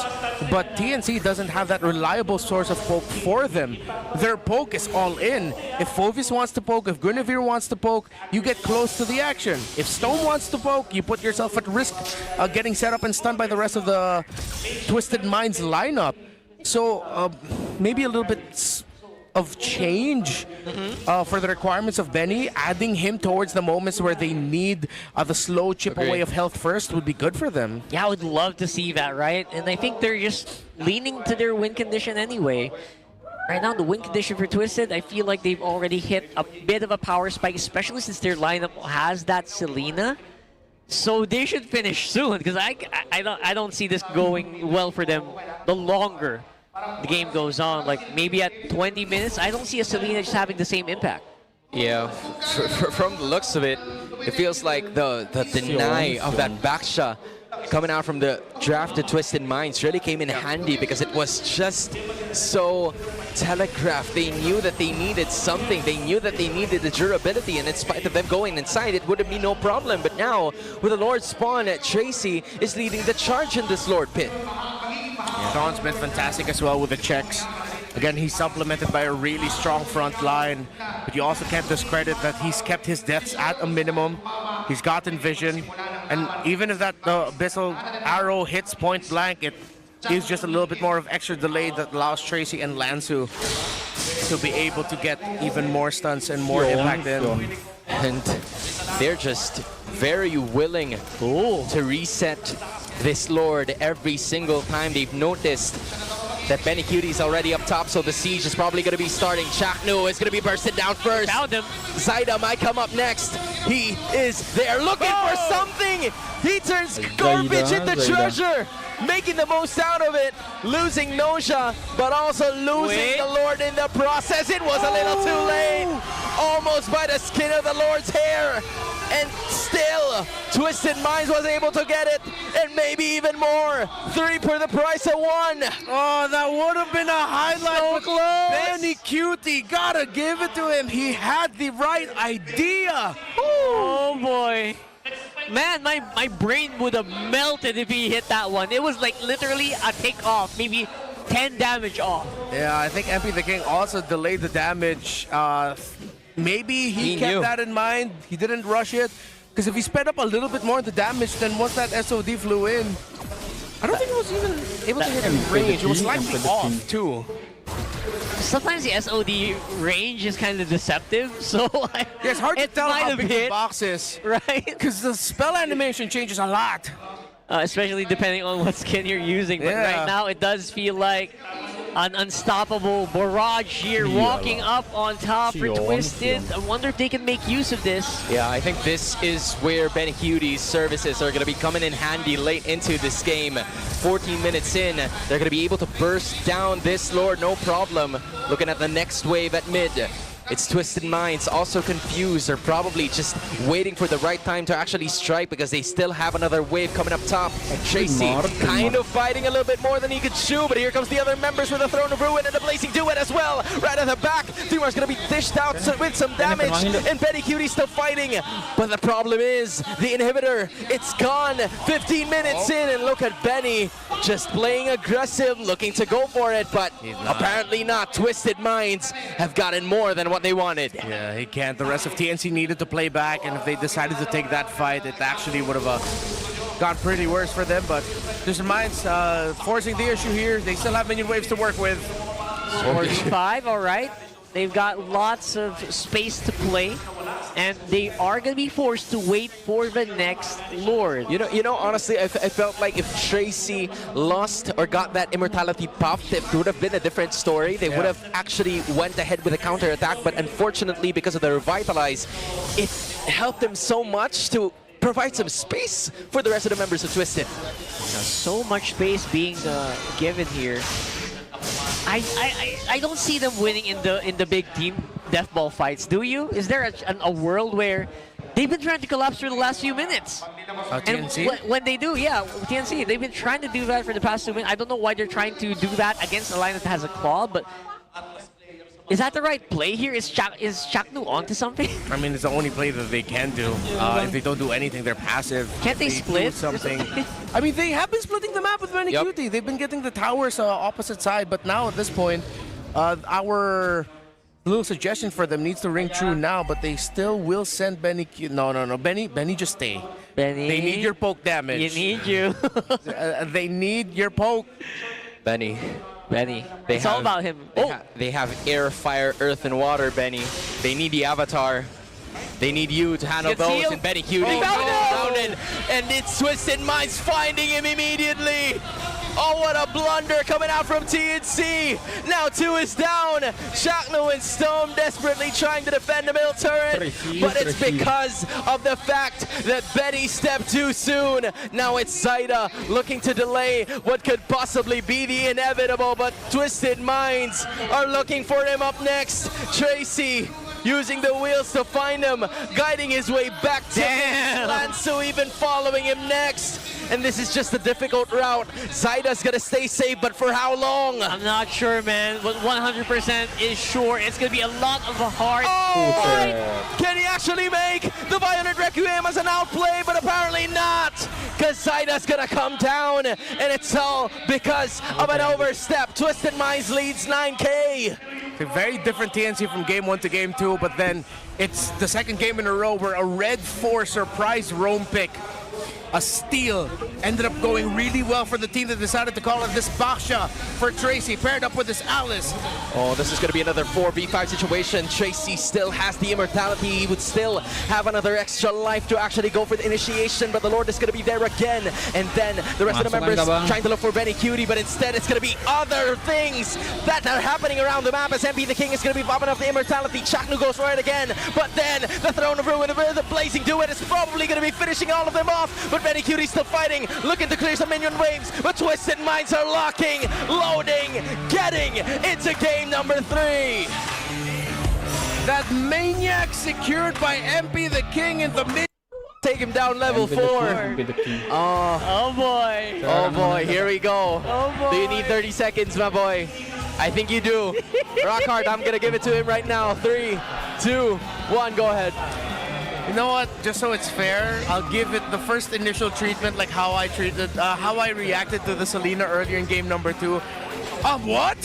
but TNC doesn't have that reliable source of poke for them. Their poke is all in. If Phovis wants to poke, if Guinevere wants to poke, you get close to the action. If Stone wants to poke, you put yourself at risk of getting set up and stunned by the rest of the Twisted Minds lineup. So maybe a little bit of change for the requirements of Benny. Adding him towards the moments where they need the slow chip away of health first would be good for them. Yeah, I would love to see that, right? And I think they're just leaning to their win condition anyway. Right now, the win condition for Twisted, I feel like they've already hit a bit of a power spike, especially since their lineup has that Selena. So they should finish soon, because I don't see this going well for them the longer the game goes on. Like maybe at 20 minutes, I don't see a Selena just having the same impact. Yeah, from the looks of it, it feels like the deny of that Baksha coming out from the drafted Twisted Minds really came in handy, because it was just so telegraphed. They knew that they needed something. They knew that they needed the durability, and in spite of them going inside, it would have been no problem. But now, with the Lord spawn, Tracy is leading the charge in this Lord pit. Sean's been fantastic as well with the checks. Again, he's supplemented by a really strong front line, but you also can't discredit that he's kept his deaths at a minimum. He's gotten vision, and even if that Abyssal arrow hits point blank, it is just a little bit more of extra delay that allows Tracy and Lansu to be able to get even more stunts and more impact in. And they're just very willing to reset this Lord every single time. They've noticed that Benny Cutie's already up top, so the siege is probably going to be starting. Chaknu is going to be bursted down first. Found him. Zyda might come up next. He is there looking for something. He turns garbage into treasure, making the most out of it. Losing Noja, but also losing the Lord in the process. It was a little too late. Almost by the skin of the Lord's hair. And still, Twisted Minds was able to get it, and maybe even more. 3 for the price of 1. Oh, that would have been a highlight. So close. Benny Cutie, gotta give it to him. He had the right idea. Oh boy. Man, my brain would have melted if he hit that one. It was like literally a tick off, maybe 10 damage off. Yeah, I think MP the King also delayed the damage. Maybe he kept knew that in mind. He didn't rush it. Because if he sped up a little bit more the damage, then once that SOD flew in, I don't think it was even able to hit in range. It was slightly off, too. Sometimes the SOD range is kind of deceptive, so Yeah, it's hard to tell might how have big the hit, box is. right? Because the spell animation changes a lot. Especially depending on what skin you're using. But Yeah. right now, it does feel like an unstoppable barrage here, walking up on top for Twisted. I wonder if they can make use of this. Yeah, I think this is where Ben Hudy's services are going to be coming in handy late into this game. 14 minutes in, they're going to be able to burst down this Lord, no problem. Looking at the next wave at mid. It's Twisted Minds, also confused. They're probably just waiting for the right time to actually strike because they still have another wave coming up top. Tracy kind of fighting a little bit more than he could chew, but here comes the other members with the Throne of Ruin and the Blazing Duet as well. Right at the back, Thumar's going to be dished out with some damage, and Betty Cutie's still fighting. But the problem is, the inhibitor, it's gone. 15 minutes in, and look at Benny just playing aggressive, looking to go for it, but apparently not. Twisted Minds have gotten more than what they wanted. Yeah, he can't. The rest of TNC needed to play back, and if they decided to take that fight, it actually would have got pretty worse for them. But Twisted Minds forcing the issue here. They still have minion waves to work with. 45, all right. They've got lots of space to play, and they are going to be forced to wait for the next Lord. You know, honestly, I felt like if Tracy lost or got that immortality puffed, it would have been a different story. They would have actually went ahead with a counter attack, but unfortunately, because of the revitalize, it helped them so much to provide some space for the rest of the members of Twisted. So much space being given here. I don't see them winning in the big team death ball fights. Do you? Is there a world where they've been trying to collapse for the last few minutes? TNC? And when they do, yeah, TNC, they've been trying to do that for the past 2 minutes. I don't know why they're trying to do that against a line that has a claw, but is that the right play here? Is Chaknu onto something? I mean, it's the only play that they can do. If they don't do anything, they're passive. Can't they If split? do something. I mean, they have been splitting the map with Benny Cutie. They've been getting the towers opposite side, but now at this point, our little suggestion for them needs to ring true now, but they still will send Benny Cutie. No. Benny, just stay. Benny, They need your poke damage. You need you. They need your poke. Benny. It's all about him. They have air, fire, earth, and water, Benny. They need the avatar. They need you to handle Gets those, healed. and Benny Cutie and it's Twisted Minds finding him immediately. Oh, what a blunder coming out from TNC. Now 2 is down. Chaknu and Stone desperately trying to defend the middle turret, but it's because of the fact that Benny stepped too soon. Now it's Zaida looking to delay what could possibly be the inevitable, but Twisted Minds are looking for him up next. Tracy using the wheels to find him, guiding his way back to Lancelot, even following him next. And this is just a difficult route. Zaida's gonna stay safe, but for how long? I'm not sure, man, but 100% is sure. It's gonna be a lot of a hard fight. Can he actually make the Violent Requiem as an outplay? But apparently not, because Zaida's gonna come down, and it's all because of an overstep. Twisted Minds leads 9K. A very different TNC from game 1 to game 2, but then it's the second game in a row where a red 4 surprise roam pick, a steal, ended up going really well for the team that decided to call it this Baksha for Tracy, paired up with this Alice. Oh, this is going to be another 4v5 situation. Tracy still has the immortality. He would still have another extra life to actually go for the initiation, but the Lord is going to be there again. And then the rest of the members trying to look for Benny Cutie, but instead it's going to be other things that are happening around the map as MP the King is going to be popping up the immortality. Chaknu goes right again, but then the Throne of Ruin, the Blazing Duet is probably going to be finishing all of them off, but Benny Cutie's still fighting, looking to clear some minion waves, but Twisted Minds are locking, loading, getting into game number 3. That Maniac secured by MP the King in the mid. Take him down level 4. Oh boy. Oh boy, here we go. Oh boy. Do you need 30 seconds, my boy? I think you do. Rockhard, I'm gonna give it to him right now. 3, 2, 1, go ahead. You know what? Just so it's fair, I'll give it the first initial treatment, like how I reacted to the Selena earlier in game number 2. What?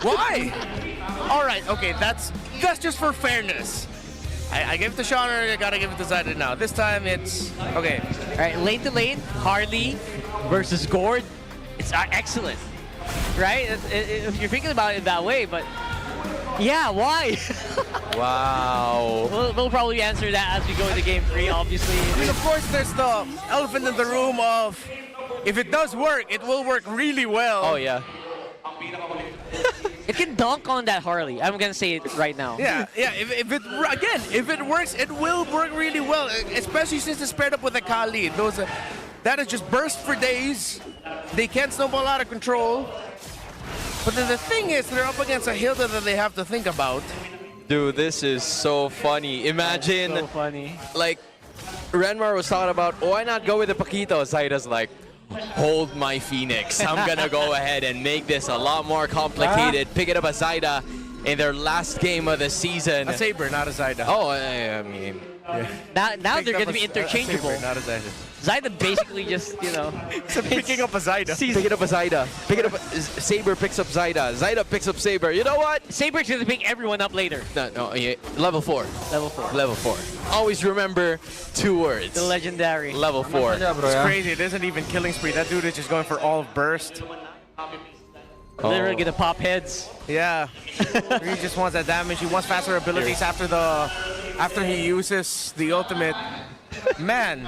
Why? All right, okay, that's just for fairness. I gave it to Sean earlier, I gotta give it to Zaida now. This time it's okay. All right, lane to lane, Harley versus Gord. It's excellent. right? If you're thinking about it that way, but yeah, why? Wow. We'll probably answer that as we go into game 3, obviously. And of course, there's the elephant in the room of if it does work, it will work really well. Oh, yeah. It can dunk on that Harley. I'm gonna say it right now. Yeah. If it works, it will work really well, especially since it's paired up with a Kali. That is just burst for days. They can't snowball out of control. But then the thing is, they're up against a Hilda that they have to think about. Dude, this is so funny. Imagine, So funny. like, Renmar was talking about, why not go with the Paquito? Zaida's like, hold my Phoenix. I'm gonna go ahead and make this a lot more complicated. Pick it up a Zaida in their last game of the season. A Saber, not a Zaida. Oh, I mean, Now they're gonna be interchangeable. A Saber, not a Zaida. Zaida basically just, you know, Picking up a Zaida. pick it up a Zaida. Pick it up. Saber picks up Zaida. Zaida picks up Saber. You know what? Saber's gonna pick everyone up later. No, yeah, level 4. Level 4. Level 4. Always remember 2 words. The legendary. Level 4. It's crazy. It isn't even killing spree. That dude is just going for all of burst. Literally gonna pop heads. Yeah. He just wants that damage. He wants faster abilities after he uses the ultimate. Man.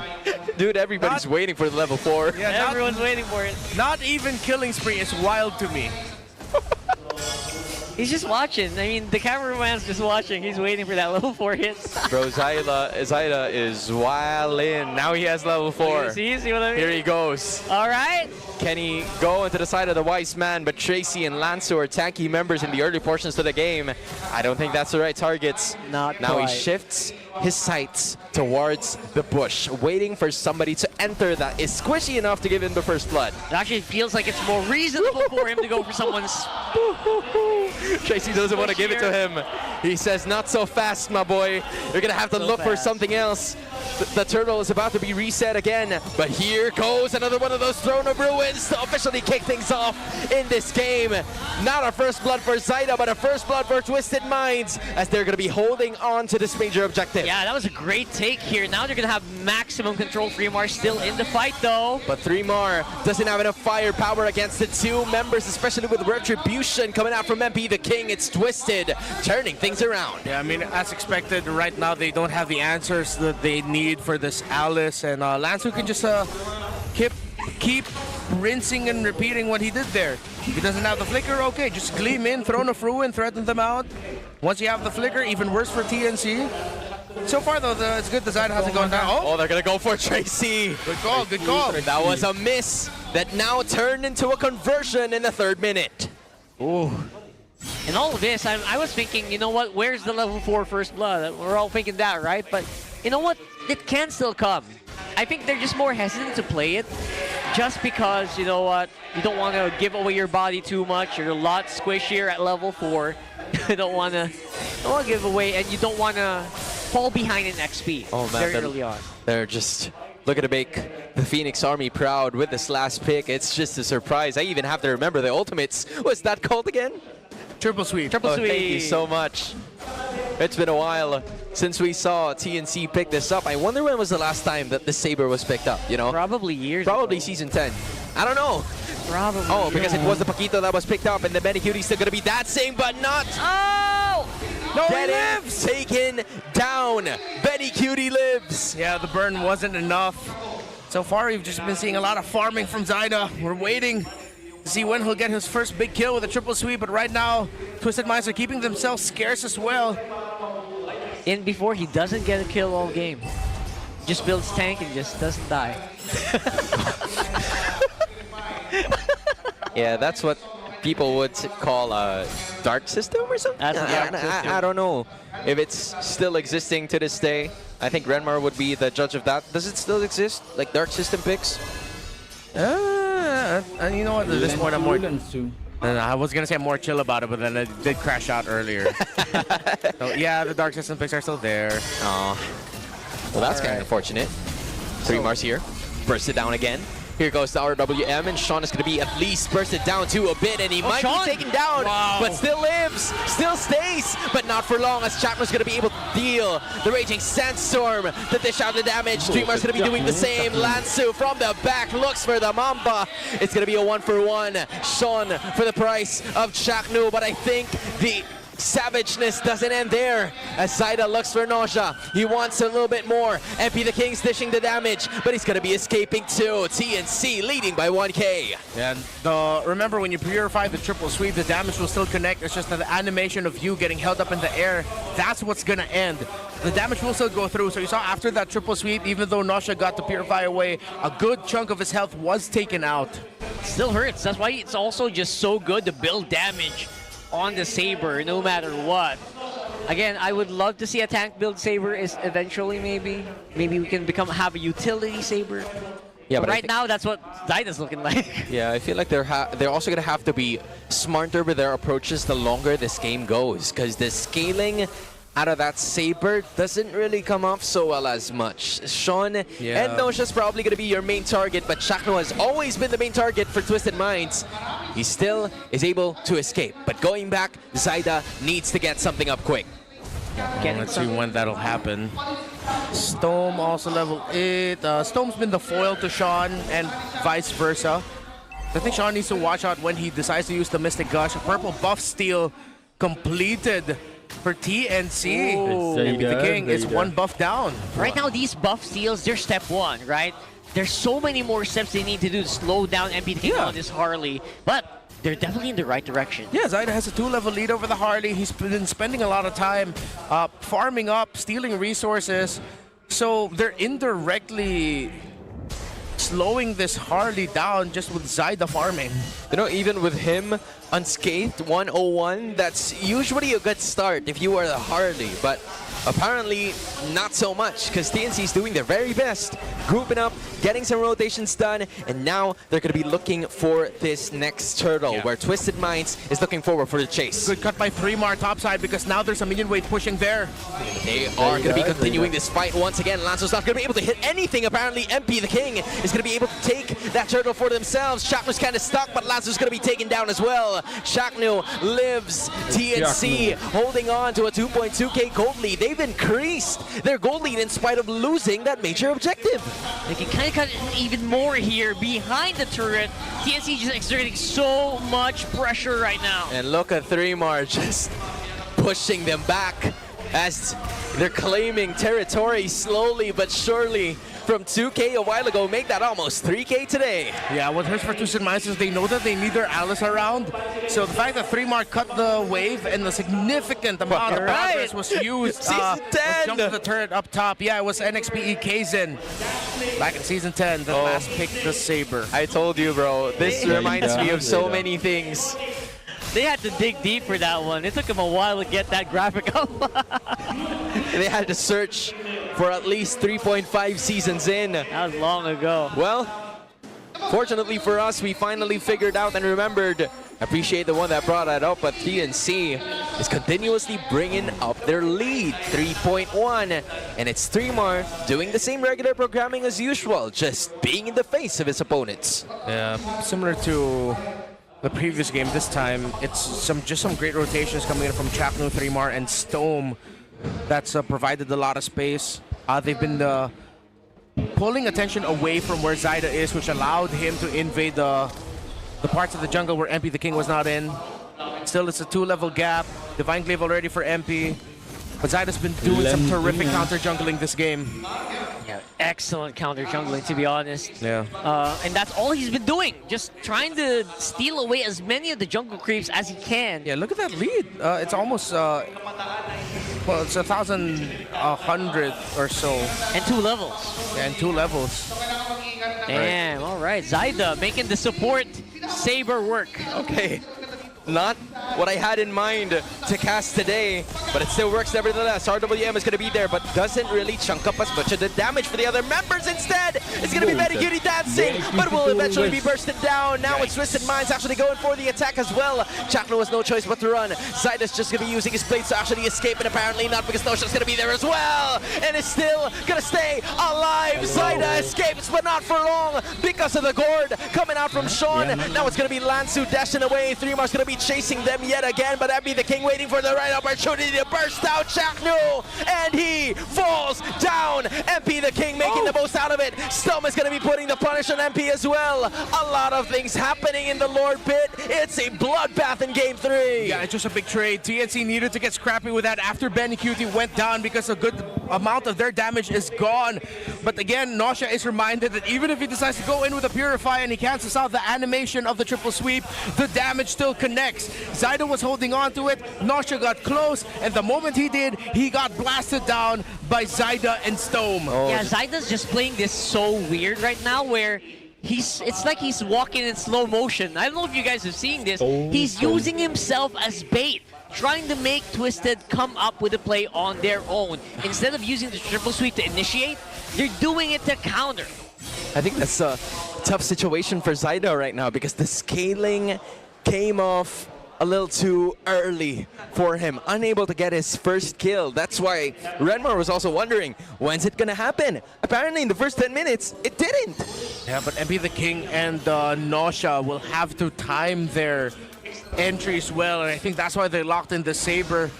Dude, everybody's waiting for the level 4. Yeah, Everyone's waiting for it. not even killing spree is wild to me. He's just watching. I mean, the cameraman's just watching. He's waiting for that level 4 hit. Bro, Zaida is wildin'. Now he has level 4. See what I mean? Here he goes. All right. Can he go into the side of the wise man? But Tracy and Lancer are tanky members in the early portions of the game. I don't think that's the right targets. Not now quite. he shifts his sights towards the bush, waiting for somebody to enter that is squishy enough to give him the first blood. It actually feels like it's more reasonable for him to go for someone's... Tracy doesn't want to give it to him. He says, not so fast, my boy. You're going to have to look for something else. The turtle is about to be reset again, but here goes another one of those Throne of Ruins to officially kick things off in this game. Not a first blood for Zaida, but a first blood for Twisted Minds, as they're going to be holding on to this major objective. Yeah, that was a great take here. Now they're going to have maximum control. Freemar still in the fight, though. But 3mar doesn't have enough firepower against the 2 members, especially with Retribution coming out from MP the King. It's Twisted, turning things around. Yeah, I mean, as expected, right now they don't have the answers that they need for this Alice, and Lance, who can just keep rinsing and repeating what he did there. If he doesn't have the flicker, okay, just gleam in, Throne of Ruin, threaten them out. Once you have the flicker, even worse for TNC. So far, though, it's good the Zaida hasn't gone down. Oh, they're going to go for Tracy. Good call, good call. That was a miss that now turned into a conversion in the 3rd minute. Ooh. In all of this, I was thinking, you know what, where's the level 4 first blood? We're all thinking that, right? But you know what, it can still come. I think they're just more hesitant to play it just because, you know what, you don't want to give away your body too much. You're a lot squishier at level 4. You don't want to give away, and you don't want to fall behind in XP very early on. They're just looking to make the Phoenix Army proud with this last pick. It's just a surprise. I even have to remember the ultimates. What's that called again? Triple sweep. Triple sweep. Thank you so much. It's been a while since we saw TNC pick this up. I wonder when was the last time that the Saber was picked up, you know? Probably years Probably ago. Season 10. I don't know. Probably. Oh, because it was the Paquito that was picked up, and the Benny Cutie's still going to be that same, but not. Oh! No, he Getting lives! taken down. Benny Cutie lives. Yeah, the burn wasn't enough. So far, we've just been seeing a lot of farming from Zaida. We're waiting to see when he'll get his first big kill with a triple sweep, but right now, Twisted Minds are keeping themselves scarce as well. In before, he doesn't get a kill all game. Just builds tank and just doesn't die. Yeah, that's what people would call a dark system or something. That's a dark system. I don't know if it's still existing to this day. I think Renmar would be the judge of that. Does it still exist, like dark system picks? You know what? At this point, I'm more. I was gonna say I'm more chill about it, but then it did crash out earlier. So, yeah, the dark system picks are still there. Oh, well, that's kind of unfortunate. 3mar's here, burst it down again. Here goes the RWM, and Sean is going to be at least bursted down to a bit, and he might Sean. be taken down, Wow. but still lives, still stays, but not for long, as Chapman's going to be able deal. The Raging Sandstorm to dish out the damage. Streamer's going to be doing the same. Lansu from the back looks for the Mamba. It's going to be a 1-for-1. Sean for the price of Chaknu, but I think the savageness doesn't end there as Zaida looks for Nausea. He wants a little bit more. MP the King's dishing the damage, but he's going to be escaping too. TNC leading by 1K. And remember, when you purify the triple sweep, the damage will still connect. It's just that the animation of you getting held up in the air, that's what's going to end. The damage will still go through. So you saw after that triple sweep, even though Nausea got to purify away, a good chunk of his health was taken out. Still hurts. That's why it's also just so good to build damage on the Saber, no matter what. Again, I would love to see a tank build Saber is eventually, maybe we can have a utility Saber. Yeah, but right now, that's what Zaida's looking like. Yeah, I feel like they're also going to have to be smarter with their approaches the longer this game goes, because the scaling out of that Saber doesn't really come off so well as much. Sean and Nosha's probably going to be your main target, but Chakno has always been the main target for Twisted Minds. He still is able to escape, but going back, Zaida needs to get something up quick. Let's see when that'll happen. Stome also level 8. Stome's been the foil to Sean and vice versa. I think Sean needs to watch out when he decides to use the Mystic Gush. Purple buff steal completed for TNC. MP the King is one buff down. Right now, these buff steals, they're step 1, right? There's so many more steps they need to do to slow down MP the King on this Harley, but they're definitely in the right direction. Yeah, Zaida has a 2-level lead over the Harley. He's been spending a lot of time farming up, stealing resources, so they're indirectly slowing this Harley down just with Zaida farming. You know, even with him unscathed 101, that's usually a good start if you are the Harley, but apparently not so much, because TNC is doing their very best, grouping up, getting some rotations done, and now they're going to be looking for this next turtle, where Twisted Minds is looking forward for the chase. Good cut by Fremar topside, because now there's a minion wave pushing there. They are going to be continuing this fight once again. Lanzo's not going to be able to hit anything. Apparently, MP the King is going to be able to take that turtle for themselves. Shaknu's kind of stuck, but Lanzo's going to be taken down as well. Shaknu lives. TNC holding on to a 2.2k gold lead. They've increased their gold lead in spite of losing that major objective. They can kind of cut even more here behind the turret. TNC just exerting so much pressure right now. And look at Fremar just pushing them back as they're claiming territory slowly but surely. From 2k a while ago, make that almost 3k today. Yeah, what hurts for Twisted Minds is they know that they need their allies around. So the fact that Fremar cut the wave and the significant amount of progress was used. Season 10! Jumped to the turret up top. Yeah, it was NXPE Kaizen. Back in Season 10, the last pick, the Saber. I told you, bro. This reminds me of so many things. They had to dig deep for that one. It took them a while to get that graphic up. They had to search for at least 3.5 seasons in. That was long ago. Well, fortunately for us, we finally figured out and remembered. Appreciate the one that brought that up, but TNC is continuously bringing up their lead, 3.1. And it's Streamer doing the same regular programming as usual, just being in the face of his opponents. Yeah, similar to the previous game. This time, it's just some great rotations coming in from Chaknu, Fremar, and Stome. That's provided a lot of space. They've been pulling attention away from where Zaida is, which allowed him to invade the parts of the jungle where MP the King was not in. Still, it's a 2-level gap. Divine Glaive already for MP. But Zaida's been doing some terrific counter-jungling this game. Yeah, excellent counter-jungling, to be honest. Yeah. And that's all he's been doing. Just trying to steal away as many of the jungle creeps as he can. Yeah, look at that lead. It's almost, well, it's 1,100 or so. And 2 levels. Yeah, and 2 levels. Damn, all right. Zaida making the support Saber work. Okay. Not what I had in mind to cast today, but it still works nevertheless. RWM is going to be there, but doesn't really chunk up as much of the damage for the other members. Instead, it's going to be Betty Cutie dancing, but will eventually be bursted down. Now it's Twisted Minds actually going for the attack as well. Chakno has no choice but to run. Zaida's just going to be using his blades to actually escape, and apparently not, because Nosha's going to be there as well. And is still going to stay alive. Zaida escapes, but not for long, because of the gourd coming out from Sean. Now it's going to be Lansu dashing away. Threemar's going to be be chasing them yet again, but MP the King waiting for the right opportunity to burst out Shaqnu, and he falls down. MP the King making the most out of it. Stom is going to be putting the punish on MP as well. A lot of things happening in the Lord Pit. It's a bloodbath in Game 3. Yeah, it's just a big trade. TNC needed to get scrappy with that after Benny Cutie went down because a good amount of their damage is gone. But again, Nausea is reminded that even if he decides to go in with a Purify and he cancels out the animation of the triple sweep, the damage still connects. Zyda was holding on to it. Nausea got close, and the moment he did, he got blasted down by Zyda and Stome. Yeah, Zyda's just playing this so weird right now where it's like he's walking in slow motion. I don't know if you guys have seen this. He's using himself as bait, trying to make Twisted come up with a play on their own. Instead of using the triple sweep to initiate, they're doing it to counter. I think that's a tough situation for Zyda right now because the scaling came off a little too early for him, unable to get his first kill. That's why Redmar was also wondering, when's it gonna happen? Apparently in the first 10 minutes, it didn't. Yeah, but MP the King and Nausea will have to time their entries well, and I think that's why they locked in the Saber.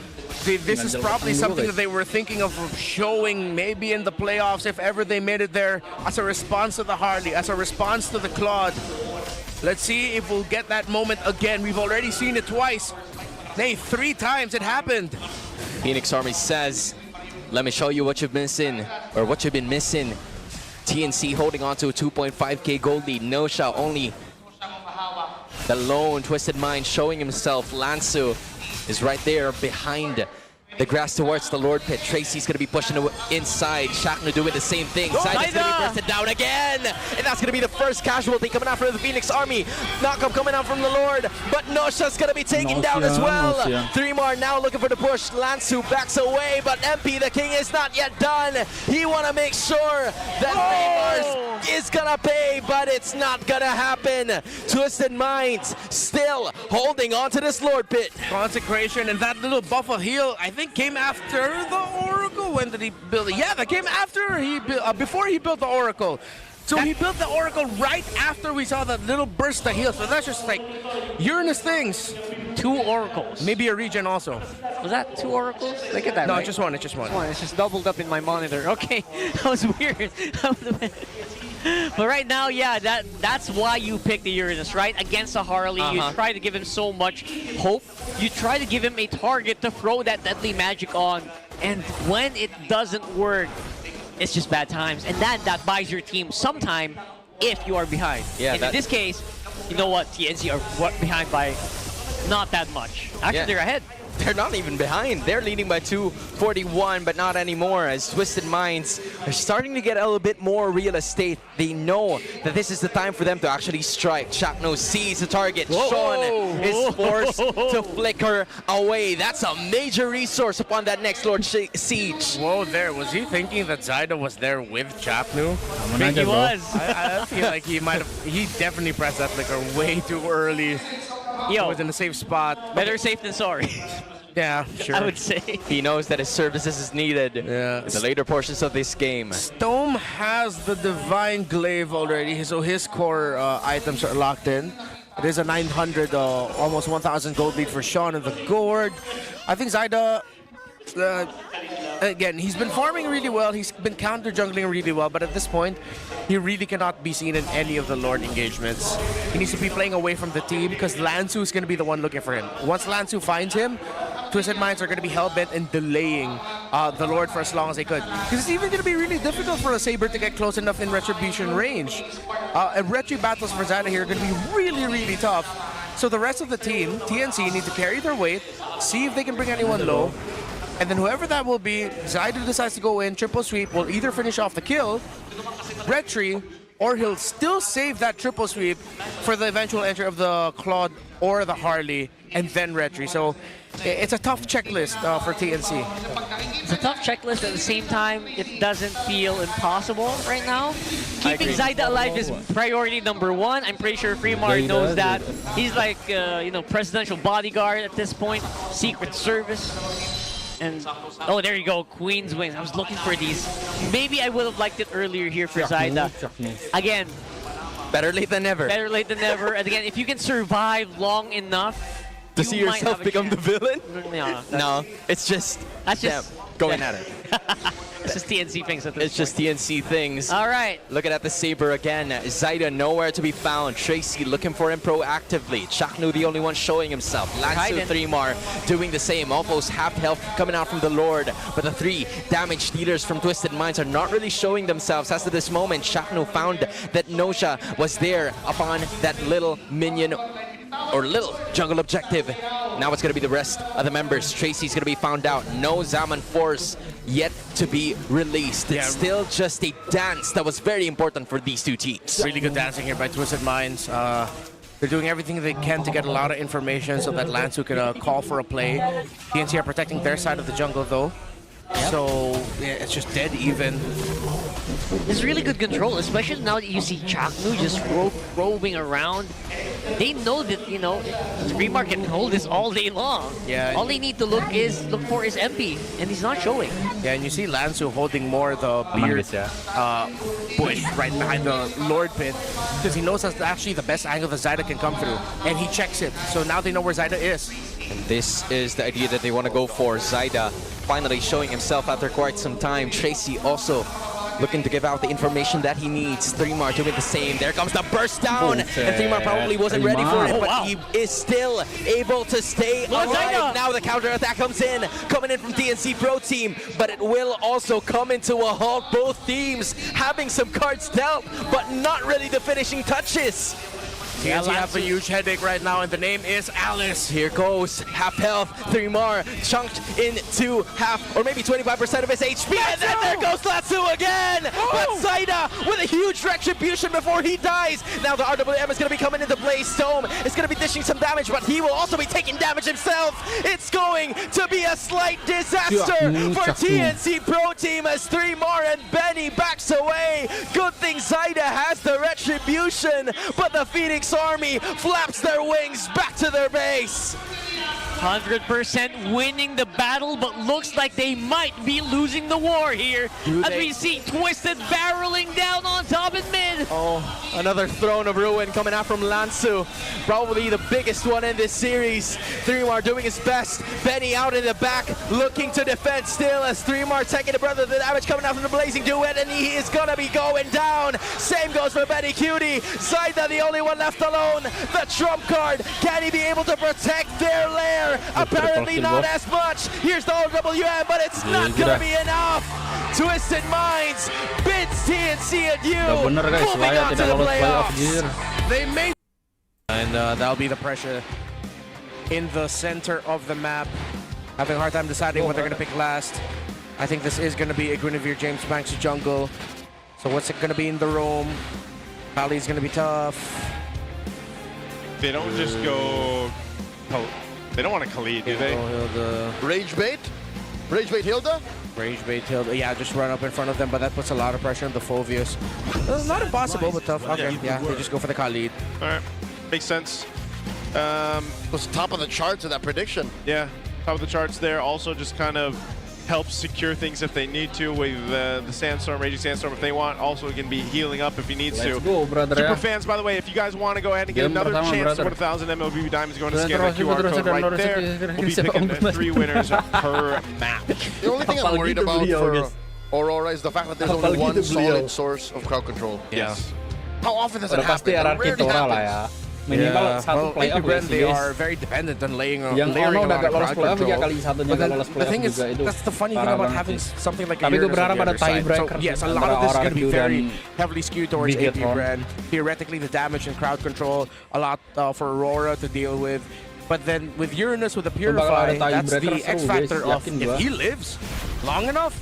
This is probably something that they were thinking of showing maybe in the playoffs if ever they made it there, as a response to the Harley, as a response to the Claude. Let's see if we'll get that moment again. We've already seen it twice. Nay, 3 times it happened. Phoenix Army says, let me show you what you've missing, or what you've been missing. TNC holding on to a 2.5k gold lead. Nausea only the lone Twisted Mind showing himself. Lansu is right there behind the grass towards the Lord Pit. Tracy's going to be pushing inside. Shaqnu doing the same thing. Zyda's going to be bursted down again. And that's going to be the first casualty coming out from the Phoenix Army. Knockup coming out from the Lord. But Nausea's going to be taken down as well. 3 more now looking for the push. Lansu backs away, but MP the King is not yet done. He want to make sure that Gamehers is going to pay, but it's not going to happen. Twisted Minds still holding on to this Lord Pit. Consecration and that little buff of heal, I think came after the Oracle. When did he build it? Yeah, that came after he before he built the Oracle. So he built the Oracle right after we saw that little burst of heal. So that's just like Uranus things. 2 Oracles. Maybe a regen also. Was that 2 Oracles? Look at that. No, right? it's just one. It's just one. It's just doubled up in my monitor. Okay, that was weird. But right now, yeah, that's why you pick the Uranus, right? Against a Harley, you try to give him so much hope. You try to give him a target to throw that deadly magic on. And when it doesn't work, it's just bad times. And that buys your team some time if you are behind. Yeah, and in this case, you know what? TNC are behind by not that much. Actually, they're ahead. They're not even behind. They're leading by 241, but not anymore, as Twisted Minds are starting to get a little bit more real estate. They know that this is the time for them to actually strike. Shaqnu sees the target. Sean is forced to flicker away. That's a major resource upon that next Lord Siege. Whoa, there. Was he thinking that Zyda was there with Shaqnu? I think he was. I feel like he might have. He definitely pressed that flicker way too early. He was in a safe spot. Better safe than sorry. Yeah, sure. I would say. He knows that his services is needed in the later portions of this game. Stome has the Divine Glaive already, so his core items are locked in. It is a 900, almost 1,000 gold lead for Sean and the Gourd. I think Zyda, again, he's been farming really well. He's been counter jungling really well, but at this point, he really cannot be seen in any of the Lord engagements. He needs to be playing away from the team because Lansu is going to be the one looking for him. Once Lansu finds him, Twisted Minds are going to be hell-bent in delaying the Lord for as long as they could. Because it's even going to be really difficult for a Saber to get close enough in Retribution range. And Retri battles for Zyda here are going to be really, really tough. So the rest of the team, TNC, need to carry their weight, see if they can bring anyone low. And then whoever that will be, Zyda decides to go in, triple sweep, will either finish off the kill, Retri, or he'll still save that triple sweep for the eventual entry of the Claude or the Harley, and then Retri. So it's a tough checklist for TNC. It's a tough checklist. At the same time, it doesn't feel impossible right now. Keeping Zyda alive is priority #1. I'm pretty sure Fremar knows that. He's like, you know, presidential bodyguard at this point, Secret Service. And, oh, there you go, Queen's Wings. I was looking for these. Maybe I would have liked it earlier here for Zyda. Again, better late than never. Better late than never. And again, if you can survive long enough, To see might yourself have a become the chance. villain? No, No, it's just that's just them going at it. It's just TNC things at this It's just TNC things. All right. Looking at the Saber again. Zyda nowhere to be found. Tracy looking for him proactively. Chaknu the only one showing himself. Lansu 3mar doing the same. Almost half health coming out from the Lord. But the 3 damage dealers from Twisted Minds are not really showing themselves. As to this moment, Chaknu found that Nosha was there upon that little minion or little jungle objective. Now it's going to be the rest of the members. Tracy's going to be found out. No Zaman Force yet to be released. It's still just a dance that was very important for these two teams. Really good dancing here by Twisted Minds. They're doing everything they can to get a lot of information so that Lansu can call for a play. TNC are protecting their side of the jungle though. So yeah, it's just dead even. It's really good control, especially now that you see Chaknu just roving around. They know that, you know, Remark can hold this all day long. Yeah. All they need to look for is MP, and he's not showing. Yeah, and you see Lansu holding more the beard bush right behind the Lord pit because he knows that's actually the best angle that Zyda can come through, and he checks it. So now they know where Zyda is. And this is the idea that they want to go for. Zyda finally showing himself after quite some time. Tracy also looking to give out the information that he needs. 3mar doing the same. There comes the burst down. And 3mar probably wasn't ready for it, but he is still able to stay alive. Now the counter attack comes in, coming in from TNC Pro Team, but it will also come into a halt. Both teams having some cards dealt, but not really the finishing touches. TNC have a huge headache right now, and the name is Alice. Here goes, half health, 3mar chunked into half, or maybe 25% of his HP, and then there goes Latsu again! But Zyda with a huge retribution before he dies. Now the RWM is going to be coming into play. Stone is going to be dishing some damage, but he will also be taking damage himself. It's going to be a slight disaster for TNC Pro Team as 3mar and Benny backs away. Good thing Zyda has the retribution, but the Phoenix Army flaps their wings back to their base. 100% winning the battle, but looks like they might be losing the war here. As we see Twisted barreling down on top in mid. Oh, another Throne of Ruin coming out from Lansu. Probably the biggest one in this series. 3mar doing his best. Benny out in the back, looking to defend still as 3mar taking the brunt of the damage coming out from the Blazing Duet, and he is gonna be going down. Same goes for Benny Cutie. Zyda the only one left alone. The trump card. Can he be able to protect their lair? Apparently not as much. Here's the OWM, but it's not gonna be enough. Twisted Minds bids TNC adieu. Moving on to the playoffs. They made, and that'll be the pressure in the center of the map. Having a hard time deciding what they're gonna pick last. I think this is gonna be a Guinevere James Banks jungle. So what's it gonna be in the roam? Kali's gonna be tough. They don't just go. They don't want to Khalid, do they? Rage bait? Rage bait Hilda? Rage bait Hilda. Yeah, just run up in front of them, but that puts a lot of pressure on the Phovius. Not impossible, but tough. Okay, yeah, they just go for the Khalid. All right, makes sense. Was top of the charts of that prediction. Yeah, top of the charts there. Also just kind of helps secure things if they need to with the Sandstorm, Raging Sandstorm if they want. Also can be healing up if he needs to. Go, brother, Super fans, by the way, if you guys want to go ahead and get another chance to win 1,000 MLB Diamonds, go and scan that QR code right there. We'll be picking 3 winners per match. The only thing I'm worried about for Aurora is the fact that there's only one solid source of crowd control. Yes. How often does it Udah pasti happen? It hierarki rarely Tora lah happens. ya. Minimal satu playoff ya they are very dependent on layering a Ono lot udah of lolos crowd playoff ya control. kali satunya But lolos the playoff thing is, juga itu. that's the funny thing Parah about banget having sih. something like a Tapi gue Uranus on berharap the ada other side. So tiebreaker yes, a lot of this is going to be very dan heavily skewed towards AP Bigetron. Brand. Theoretically, the damage and crowd control, a lot for Aurora to deal with. But then with Uranus, with the Purify, that's the X factor of if he lives long enough,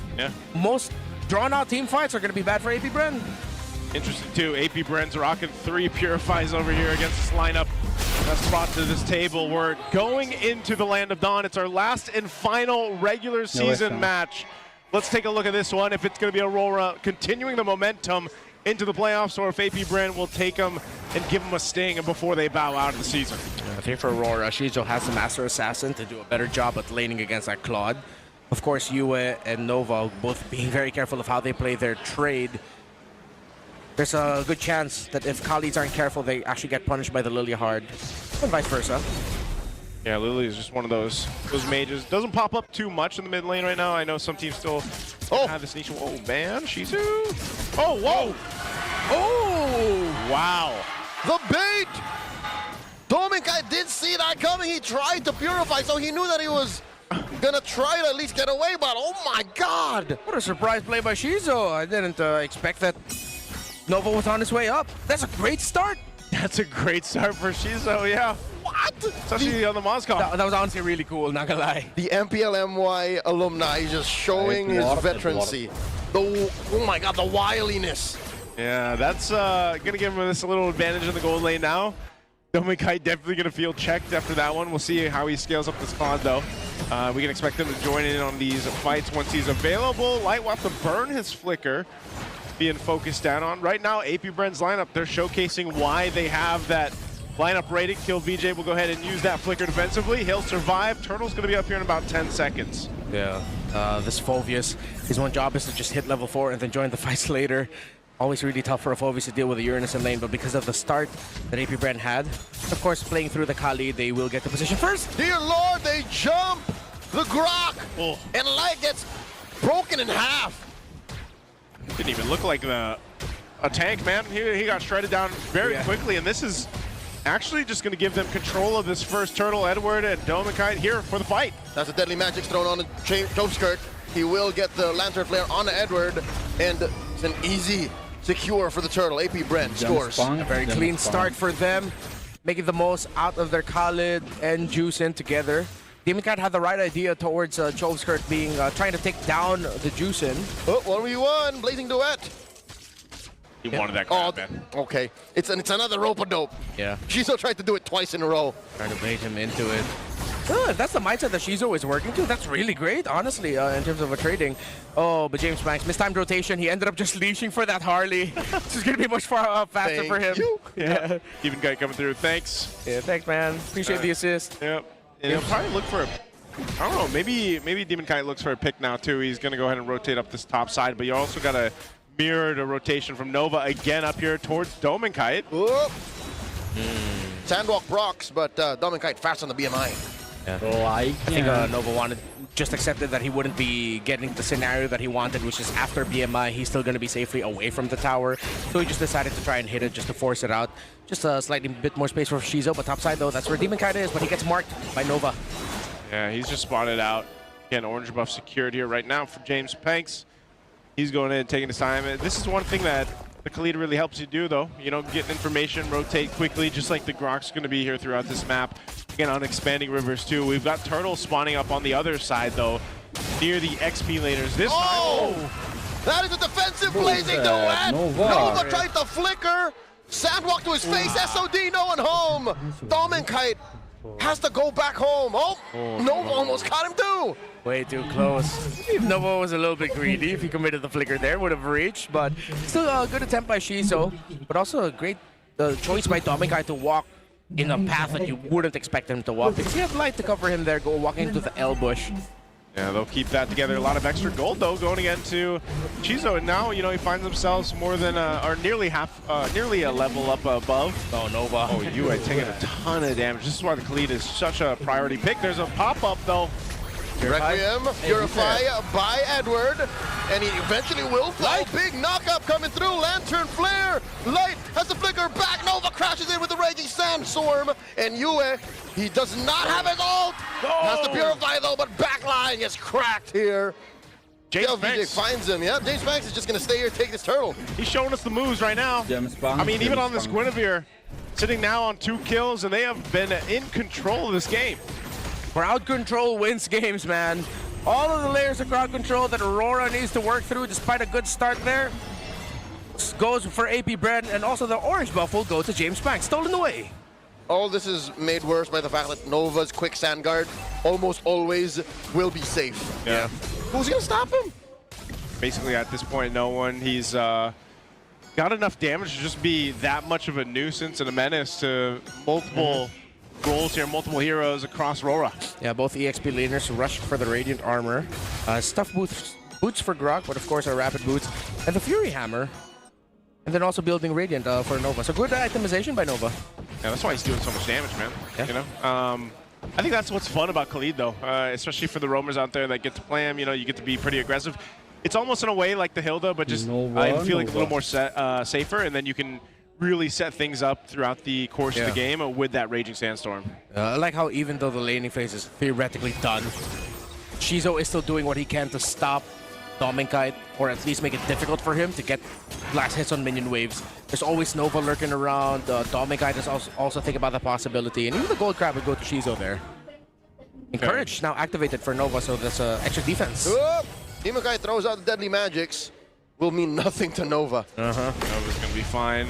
most drawn-out team fights are going to be bad for AP Brand. Interesting too. AP Bren's rocking 3 Purifies over here against this lineup. That's brought to this table. We're going into the Land of Dawn. It's our last and final regular season match. Let's take a look at this one. If it's going to be Aurora continuing the momentum into the playoffs, or if AP Bren will take them and give them a sting before they bow out of the season. I think for Aurora, Shijo has the Master Assassin to do a better job at laning against that Claude. Of course, Yue and Nova both being very careful of how they play their trade. There's a good chance that if Khalids aren't careful, they actually get punished by the Lilia Hard, and vice versa. Yeah, Lily is just one of those mages. Doesn't pop up too much in the mid lane right now. I know some teams still have this niche. Oh, man, Shizu. Oh, whoa. Oh! Wow. The bait! Dominkai did see that coming. He tried to purify, so he knew that he was gonna try to at least get away, but oh my god! What a surprise play by Shizu. I didn't expect that Nova was on his way up. That's a great start. That's a great start for Shizu, yeah. What? Especially on the Moscow. That was honestly really cool, not gonna lie. The MPLMY alumni just showing his veterancy. Oh my god, the wiliness. Yeah, that's going to give him this a little advantage in the gold lane now. Dominkai definitely going to feel checked after that one. We'll see how he scales up the squad, though. We can expect him to join in on these fights once he's available. Light will have to burn his flicker, being focused down on. Right now, AP Bren's lineup, they're showcasing why they have that lineup rating. Kill VJ will go ahead and use that flicker defensively. He'll survive. Turtle's going to be up here in about 10 seconds. Yeah, this Phoveus, his one job is to just hit level 4 and then join the fights later. Always really tough for a Phoveus to deal with the Uranus in lane, but because of the start that AP Bren had, of course, playing through the Kali, they will get the position first. Dear Lord, they jump the Grok, and Light gets broken in half. Didn't even look like a tank, man. He got shredded down very quickly, and this is actually just going to give them control of this first turtle. Edward and Dominkai here for the fight. That's a deadly magic thrown on the Jove skirt. He will get the Lantern Flare on Edward, and it's an easy secure for the turtle. AP Bren scores. A very clean start for them, making the most out of their Khalid and Juicin together. Demoncat had the right idea towards Jove skirt being trying to take down the Juicin. Oh, 1v1, Blazing Duet. He wanted that grab, man. Okay, it's another rope-a-dope. Yeah. Shizu tried to do it twice in a row. Trying to bait him into it. If that's the mindset that Shizu is working to, that's really great, honestly, in terms of a trading. Oh, but James Banks, mistimed rotation. He ended up just leashing for that Harley. This is going to be much far faster for him. Yeah. Even guy coming through. Thanks. Yeah, thanks, man. Appreciate the assist. Yep. And he'll probably look for I don't know, maybe Demon Kite looks for a pick now, too. He's going to go ahead and rotate up this top side, but you also got a mirrored rotation from Nova again up here towards Dominkite. Sandwalk Brox, but Dominkite fast on the BMI. Yeah. I think Nova just accepted that he wouldn't be getting the scenario that he wanted, which is after BMI, he's still going to be safely away from the tower. So he just decided to try and hit it just to force it out. Just a slightly bit more space for Shizu, but topside though, that's where Demon Kite is, but he gets marked by Nova. Yeah, he's just spotted out. Again, orange buff secured here right now for James Panks. He's going in and taking his time. This is one thing that the Khalid really helps you do, though. You know, getting information, rotate quickly, just like the Grok's going to be here throughout this map. Again, on expanding rivers, too. We've got Turtle spawning up on the other side, though, near the XP laners. This time, that is a defensive Blazing Duet! Nova tried to flicker. Sandwalk to his face. SOD, no one home. Dominkite has to go back home. Nova almost caught him, too. Way too close. If Nova was a little bit greedy, if he committed the flicker there, would have reached. But still a good attempt by Shizu, but also a great choice by Dominkite to walk in a path that you wouldn't expect him to walk, because he had light to cover him there, walking into the L bush. Yeah, they'll keep that together. A lot of extra gold, though, going again to Shizu. And now, you know, he finds himself more than, or nearly nearly a level up above. Oh, Nova. Oh, Yue taking a ton of damage. This is why the Khalid is such a priority pick. There's a pop-up, though. Requiem, Purify by Edward, and he eventually will fall. Big knock-up coming through, Lantern Flare. Light has the flicker back. Nova crashes in with the Raging Sandstorm, and Yue, he does not have his ult. Has to Purify, though, but backline is cracked here. James Banks finds him. Yeah, James Banks is just going to stay here and take this turtle. He's showing us the moves right now. I mean, even on this Guinevere, sitting now on 2 kills, and they have been in control of this game. Crowd control wins games, man. All of the layers of crowd control that Aurora needs to work through, despite a good start there, goes for AP Bren, and also the orange buff will go to James Banks. Stolen away. All this is made worse by the fact that Nova's quick sand guard almost always will be safe. Yeah. Who's going to stop him? Basically, at this point, no one. He's got enough damage to just be that much of a nuisance and a menace to multiple roles here, multiple heroes across Rora. Yeah, both EXP laners rushed for the Radiant Armor. Stuff boots for Grok, but of course our Rapid Boots. And the Fury Hammer. And then also building Radiant for Nova. So good itemization by Nova. Yeah, that's why he's doing so much damage, man. Yeah. You know? I think that's what's fun about Khalid, though, especially for the roamers out there that get to play him. You know, you get to be pretty aggressive. It's almost in a way like the Hilda, but just I feel like a little more safer, and then you can really set things up throughout the course of the game with that Raging Sandstorm. I like how even though the laning phase is theoretically done, Shizo is still doing what he can to stop Dominkite, or at least make it difficult for him to get last hits on minion waves. There's always Nova lurking around. Dominkite is also thinking about the possibility, and even the Gold Crab would go to Shizo there. Encourage now activated for Nova, so that's extra defense. Dominkite throws out the deadly magics. Will mean nothing to Nova. Nova's going to be fine.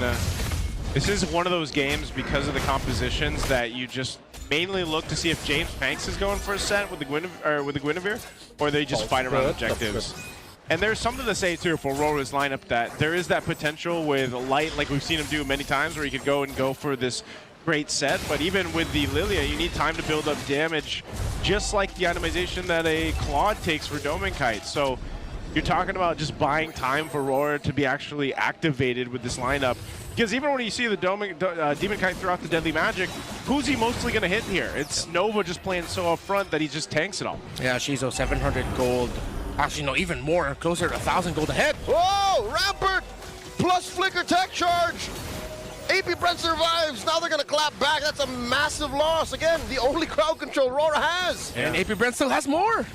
This is one of those games, because of the compositions, that you just mainly look to see if James Panks is going for a set with the Guinevere, or they just fight around objectives. And there's something to say, too, for Aurora's lineup, that there is that potential with Light, like we've seen him do many times, where he could go for this great set. But even with the Lilia, you need time to build up damage, just like the itemization that a Claude takes for Dominkite. So you're talking about just buying time for Aurora to be actually activated with this lineup. Because even when you see the Demonkite throw out the Deadly Magic, who's he mostly going to hit here? It's Nova just playing so up front that he just tanks it all. Yeah, Shizo 700 gold. Actually, no, even more. Closer to 1,000 gold ahead. Whoa! Rampart plus Flicker Tech Charge. AP Brent survives. Now they're going to clap back. That's a massive loss. Again, the only crowd control Aurora has. And AP Brent still has more.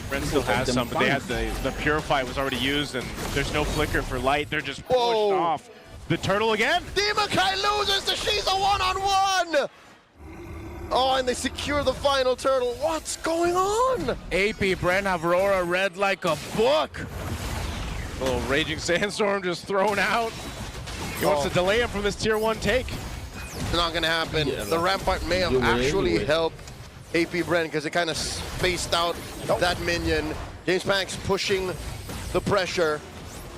Brent still has some, but they had the Purify was already used, and there's no Flicker for Light. They're just pushed off. The turtle again. Demonkite loses to Shiza one-on-one. Oh, and they secure the final turtle. What's going on? AP Brent have Aurora read like a book. A little Raging Sandstorm just thrown out. He wants to delay him from this tier 1 take. It's not going to happen. The Rampart may have actually helped AP Brent because it kind of spaced out that minion. James Panks pushing the pressure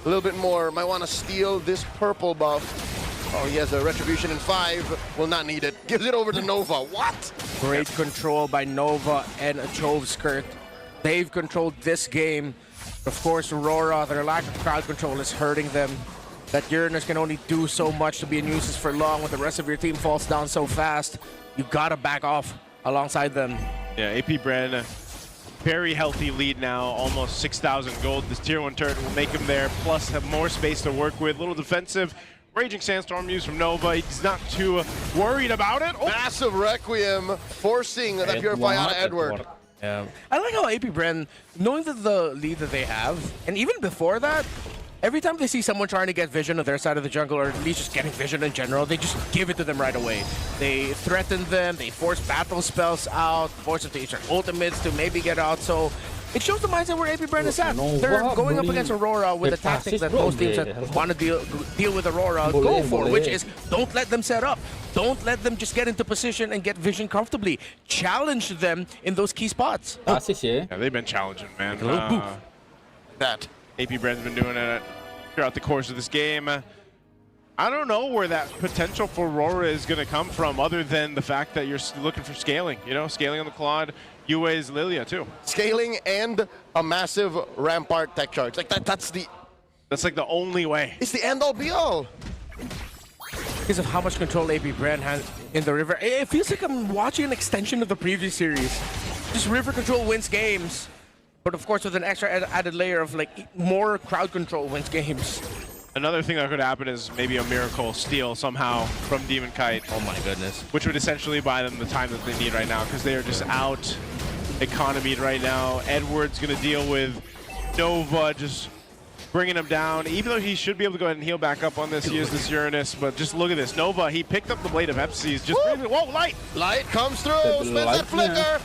a little bit more. Might want to steal this purple buff. Oh, he has a Retribution in 5. Will not need it. Gives it over to Nova. What? Great control by Nova and Chove Skirt. They've controlled this game. Of course, Aurora, their lack of crowd control is hurting them. That Uranus can only do so much to be a nuisance for long when the rest of your team falls down so fast. You gotta back off alongside them. Yeah, AP Bren, very healthy lead now, almost 6,000 gold. This tier 1 turret will make him there, plus have more space to work with. Little defensive. Raging Sandstorm used from Nova. He's not too worried about it. Oh. Massive Requiem forcing that Purify out of Edward. Yeah. I like how AP Bren, knowing that the lead that they have, and even before that, every time they see someone trying to get vision of their side of the jungle, or at least just getting vision in general, they just give it to them right away. They threaten them, they force battle spells out, force them to use their ultimates to maybe get out. So it shows the mindset where AP Bren is at. They're going up against Aurora with the tactics that most teams that want to deal with Aurora go for, which is don't let them set up. Don't let them just get into position and get vision comfortably. Challenge them in those key spots. Yeah, they've been challenging, man. That. AP Bren's been doing it throughout the course of this game. I don't know where that potential for Aurora is going to come from, other than the fact that you're looking for scaling. You know, scaling on the Claude, UA's Lilia too. Scaling and a massive Rampart tech charge. Like that's like the only way. It's the end all be all. Because of how much control AP Bren has in the river. It feels like I'm watching an extension of the previous series. Just river control wins games. But of course, with an extra added layer of like more crowd control wins games. Another thing that could happen is maybe a miracle steal somehow from Demonkite. Oh my goodness. Which would essentially buy them the time that they need right now, because they are just out economied right now. Edward's going to deal with Nova, just bringing him down. Even though he should be able to go ahead and heal back up on this, he is this Uranus. But just look at this. Nova, he picked up the Blade of Hepsies. Just whoa, Light! Light comes through, spins that flicker.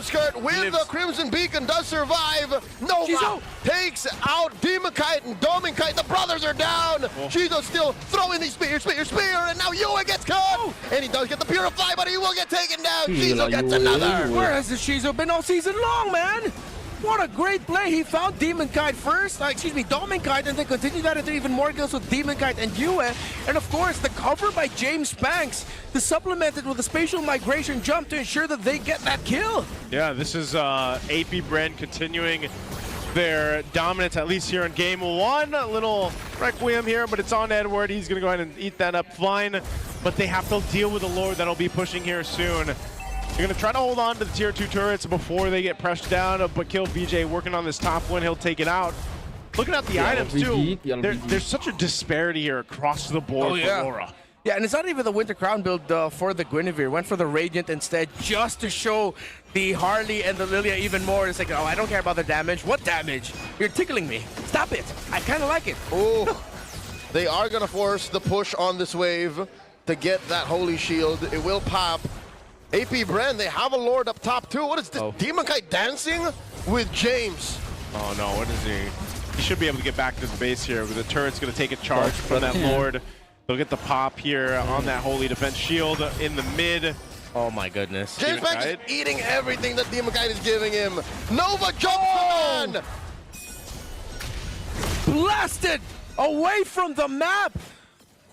Skirt with the Crimson Beacon does survive. Nova takes out Demonkite and Dominkite. The brothers are down. Shizo's still throwing these spear, and now Yua gets caught. And he does get the Purify, but he will get taken down. Shizo gets another. Where has the Shizo been all season long, man? What a great play. He found Demonkite first, Dominkite, and then continued that into even more kills with Demonkite and Yue. And of course, the cover by James Panks to supplement it with a spatial migration jump to ensure that they get that kill. Yeah, this is AP Bren continuing their dominance, at least here in game 1. A little Requiem here, but it's on Edward. He's going to go ahead and eat that up fine. But they have to deal with the Lord that'll be pushing here soon. They're going to try to hold on to the tier 2 turrets before they get pressed down, but Kill VJ working on this top one, he'll take it out. Looking at the items too, there's such a disparity here across the board for Aurora. Yeah, and it's not even the Winter Crown build for the Guinevere. Went for the Radiant instead just to show the Harley and the Lilia even more. It's like, oh, I don't care about the damage. What damage? You're tickling me. Stop it. I kind of like it. Oh, they are going to force the push on this wave to get that Holy Shield. It will pop. AP Bren, they have a Lord up top too. What is this? Demon Kite dancing with James. Oh no, what is he? He should be able to get back to his base here, but the turret's going to take a charge from that Lord. They'll get the pop here on that Holy Defense Shield in the mid. Oh my goodness. James Banks is eating everything that Demon Kite is giving him. Nova jumps the man! Blasted away from the map.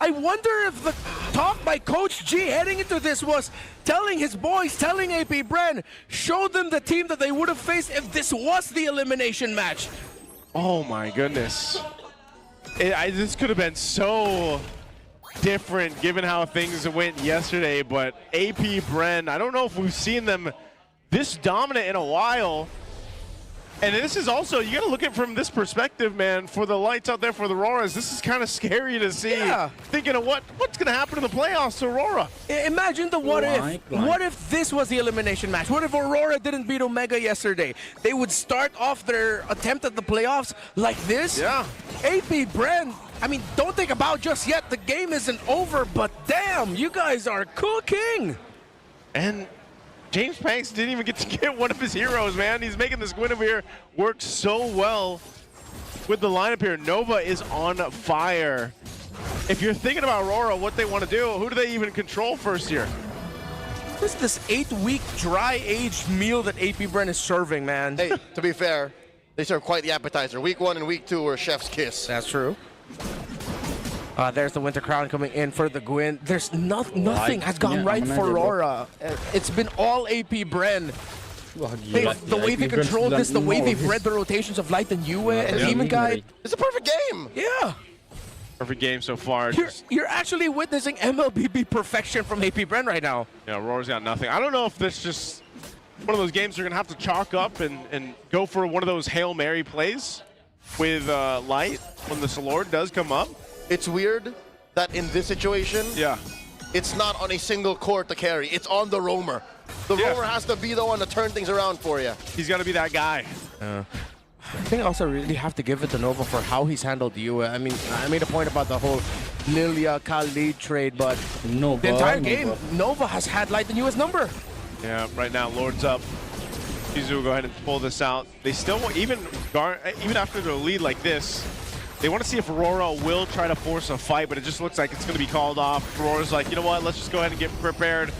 I wonder if the talk by Coach G heading into this was telling his boys, telling AP Bren, show them the team that they would have faced if this was the elimination match. Oh my goodness. This could have been so different given how things went yesterday, but AP Bren, I don't know if we've seen them this dominant in a while. And this is also, you gotta look at it from this perspective, man, for the lights out there for the Auroras. This is kind of scary to see. Yeah. Thinking of what's gonna happen in the playoffs to Aurora. Imagine the what if. What if this was the elimination match? What if Aurora didn't beat Omega yesterday? They would start off their attempt at the playoffs like this? Yeah. AP Bren, I mean, don't think about just yet. The game isn't over, but damn, you guys are cooking. And James Banks didn't even get to get one of his heroes, man. He's making this Guinevere work so well with the lineup here. Nova is on fire. If you're thinking about Aurora, what they want to do, who do they even control first here? What's this 8-week dry-aged meal that AP Bren is serving, man? Hey, to be fair, they serve quite the appetizer. Week 1 and Week 2 were chef's kiss. That's true. There's the Winter Crown coming in for the Gwyn. There's nothing has gone right for Aurora. It's been all AP Bren. The way they control this, the way they've read the rotations of Light and Yue and Demon Kite. It's a perfect game. Yeah. Perfect game so far. You're actually witnessing MLBB perfection from AP Bren right now. Yeah, Aurora's got nothing. I don't know if this just one of those games you're going to have to chalk up and go for one of those Hail Mary plays with Light when the Lord does come up. It's weird that in this situation, it's not on a single court to carry. It's on the roamer. The roamer has to be the one to turn things around for you. He's got to be that guy. I think I also really have to give it to Nova for how he's handled Yue. I mean, I made a point about the whole Lilia Khalid trade, but the entire game, Nova has had Light and Yue's number. Yeah, right now, Lord's up. Shizu will go ahead and pull this out. They still want, even after their lead like this, they want to see if Aurora will try to force a fight, but it just looks like it's going to be called off. Aurora's like, you know what, let's just go ahead and get prepared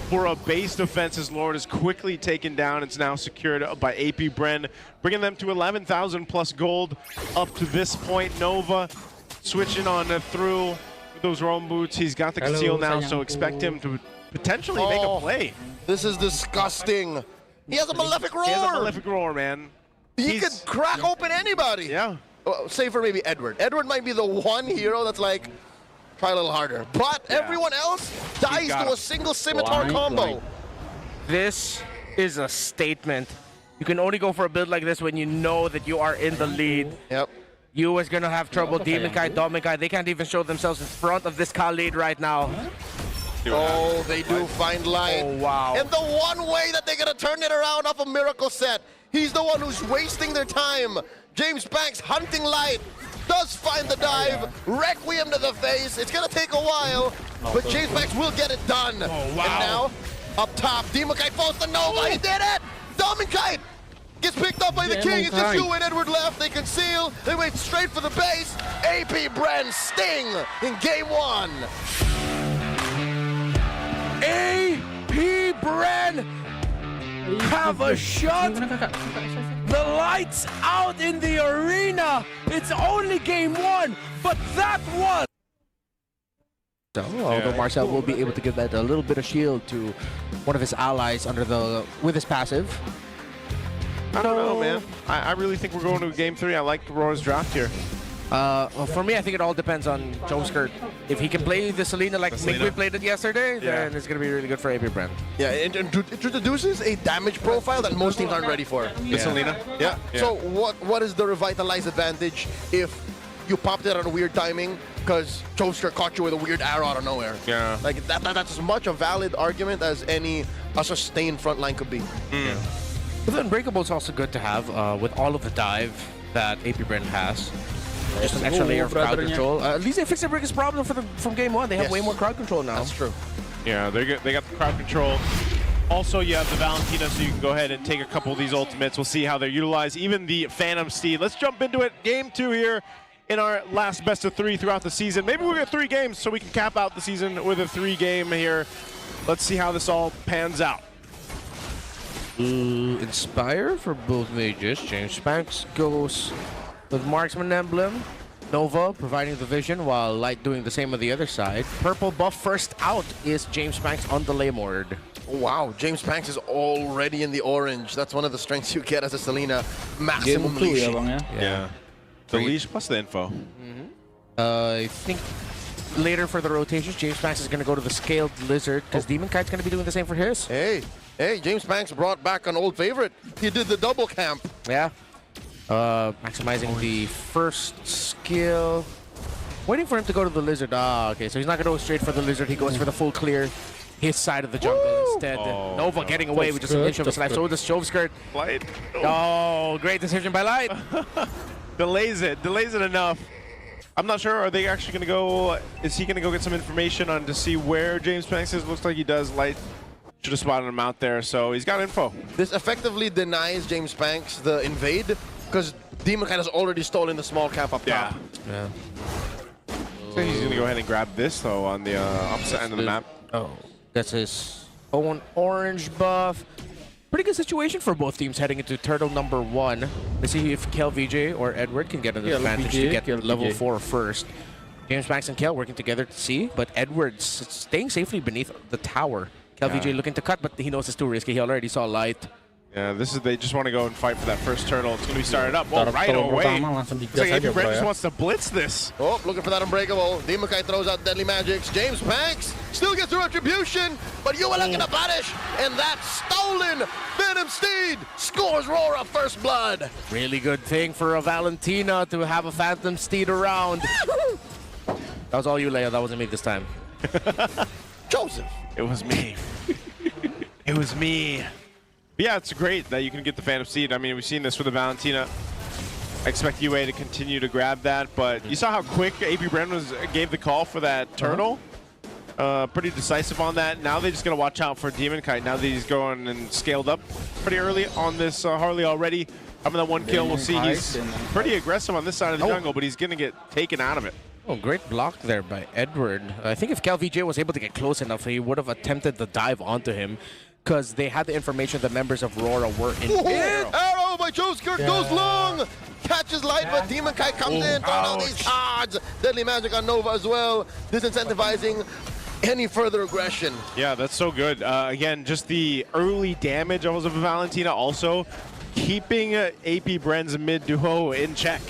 for a base defense as Lord is quickly taken down. It's now secured by AP Bren, bringing them to 11,000 plus gold up to this point. Nova switching on through with those roam boots. He's got the conceal now, so expect him to potentially make a play. This is disgusting. He has a malefic roar. He has a malefic roar, man. He could crack open anybody. Yeah. Save for maybe Edward. Edward might be the one hero that's like, try a little harder. But everyone else dies to a single scimitar combo. This is a statement. You can only go for a build like this when you know that you are in the lead. Yep. You is going to have trouble. Demon Kite, Dominic Kite, they can't even show themselves in front of this Khalid right now. Oh, they do find Light. Oh, wow. And the one way that they're going to turn it around off a Miracle set, he's the one who's wasting their time. James Banks hunting Light, does find the dive, Requiem to the face. It's going to take a while, but James Banks will get it done. Oh, wow. And now, up top, Demon Kite falls to Nova. He did it! Demon Kite gets picked up by the King. It's just you and Edward left. They conceal. They wait straight for the base. AP Bren Sting in game 1. AP Bren have a shot. The lights out in the arena. It's only game 1, but that was. So, although Marcel will be able to give that a little bit of shield to one of his allies with his passive. I don't know, man. I really think we're going to game 3. I like Aurora's draft here. For me, I think it all depends on Joe Skirt. If he can play the Selena like Mingwin played it yesterday, then it's going to be really good for AP Brand. Yeah, it introduces a damage profile that most teams aren't ready for. The Selena. Yeah. So what is the revitalized advantage if you popped it at a weird timing because Chosker caught you with a weird arrow out of nowhere? Yeah. Like that's as much a valid argument as a sustained front line could be. Yeah. But the Unbreakable is also good to have with all of the dive that AP Brand has. Just an extra layer of crowd control. At least they fixed the biggest problem from game one. They have way more crowd control now. That's true. Yeah, they got the crowd control. Also, you have the Valentina, so you can go ahead and take a couple of these ultimates. We'll see how they're utilized. Even the Phantom Steed. Let's jump into it. Game 2 here in our last best of 3 throughout the season. Maybe we'll get 3 games so we can cap out the season with a 3-game here. Let's see how this all pans out. Inspire for both mages. James Banks goes with Marksman Emblem. Nova providing the vision while Light doing the same on the other side. Purple buff first out is James Banks on the Laymord. Wow, James Banks is already in the orange. That's one of the strengths you get as a Selena. Maximum Game 2 leash. ya Bang ya. Yeah. The leash plus the info. I think later for the rotations, James Banks is going to go to the Scaled Lizard because Demon Kite's going to be doing the same for his. Hey, James Banks brought back an old favorite. He did the double camp. Yeah. Maximizing the first skill. Waiting for him to go to the Lizard. Ah, okay. So he's not going to go straight for the Lizard. He goes for the full clear. His side of the jungle instead. Oh, Nova getting away with just an inch of his life. So does Shove Skirt. Light. Oh, great decision by Light. Delays it enough. I'm not sure, are they actually going to go, is he going to go get some information on to see where James Banks is? Looks like he does. Light should have spotted him out there, so he's got info. This effectively denies James Banks the invade because Demon Kite has already stolen the small camp up top. Yeah. So he's going to go ahead and grab this, though, on the opposite end of the map. Oh, that's his own orange buff. Pretty good situation for both teams heading into turtle number 1. Let's see if Kel VJ or Edward can get an advantage to get level 4 first. James Banks and Kel working together to see, but Edward's staying safely beneath the tower. Kel VJ looking to cut, but he knows it's too risky. He already saw Light. Yeah, they just want to go and fight for that first turtle. It's going to be started up. Well, right away. Looks like AP Brand just wants to blitz this. Oh, looking for that Unbreakable. Demon Kite throws out Deadly Magics. James Banks still gets the retribution, but you are not going to punish. And that stolen Phantom Steed scores Rora first blood. Really good thing for a Valentina to have a Phantom Steed around. That was all you, Leia. That wasn't me this time. Joseph. It was me. It was me. But yeah, it's great that you can get the Phantom Steed. I mean, we've seen this with the Valentina. I expect UA to continue to grab that, but you saw how quick AP Brand gave the call for that turtle. Pretty decisive on that. Now they just got to watch out for Demon Kite. Now that he's going and scaled up pretty early on this Harley already. Having that 1 kill, we'll see he's pretty aggressive on this side of the jungle, but he's going to get taken out of it. Oh, great block there by Edward. I think if Cal VJ was able to get close enough, he would have attempted the dive onto him because they had the information the members of Rora were in. Arrow by Joe Skirt goes long. Catches Light, but Demon Kite comes in, throwing out these cards. Deadly Magic on Nova as well, disincentivizing any further aggression. Yeah, that's so good. Again, just the early damage of Valentina also keeping AP Brand's mid duo in check.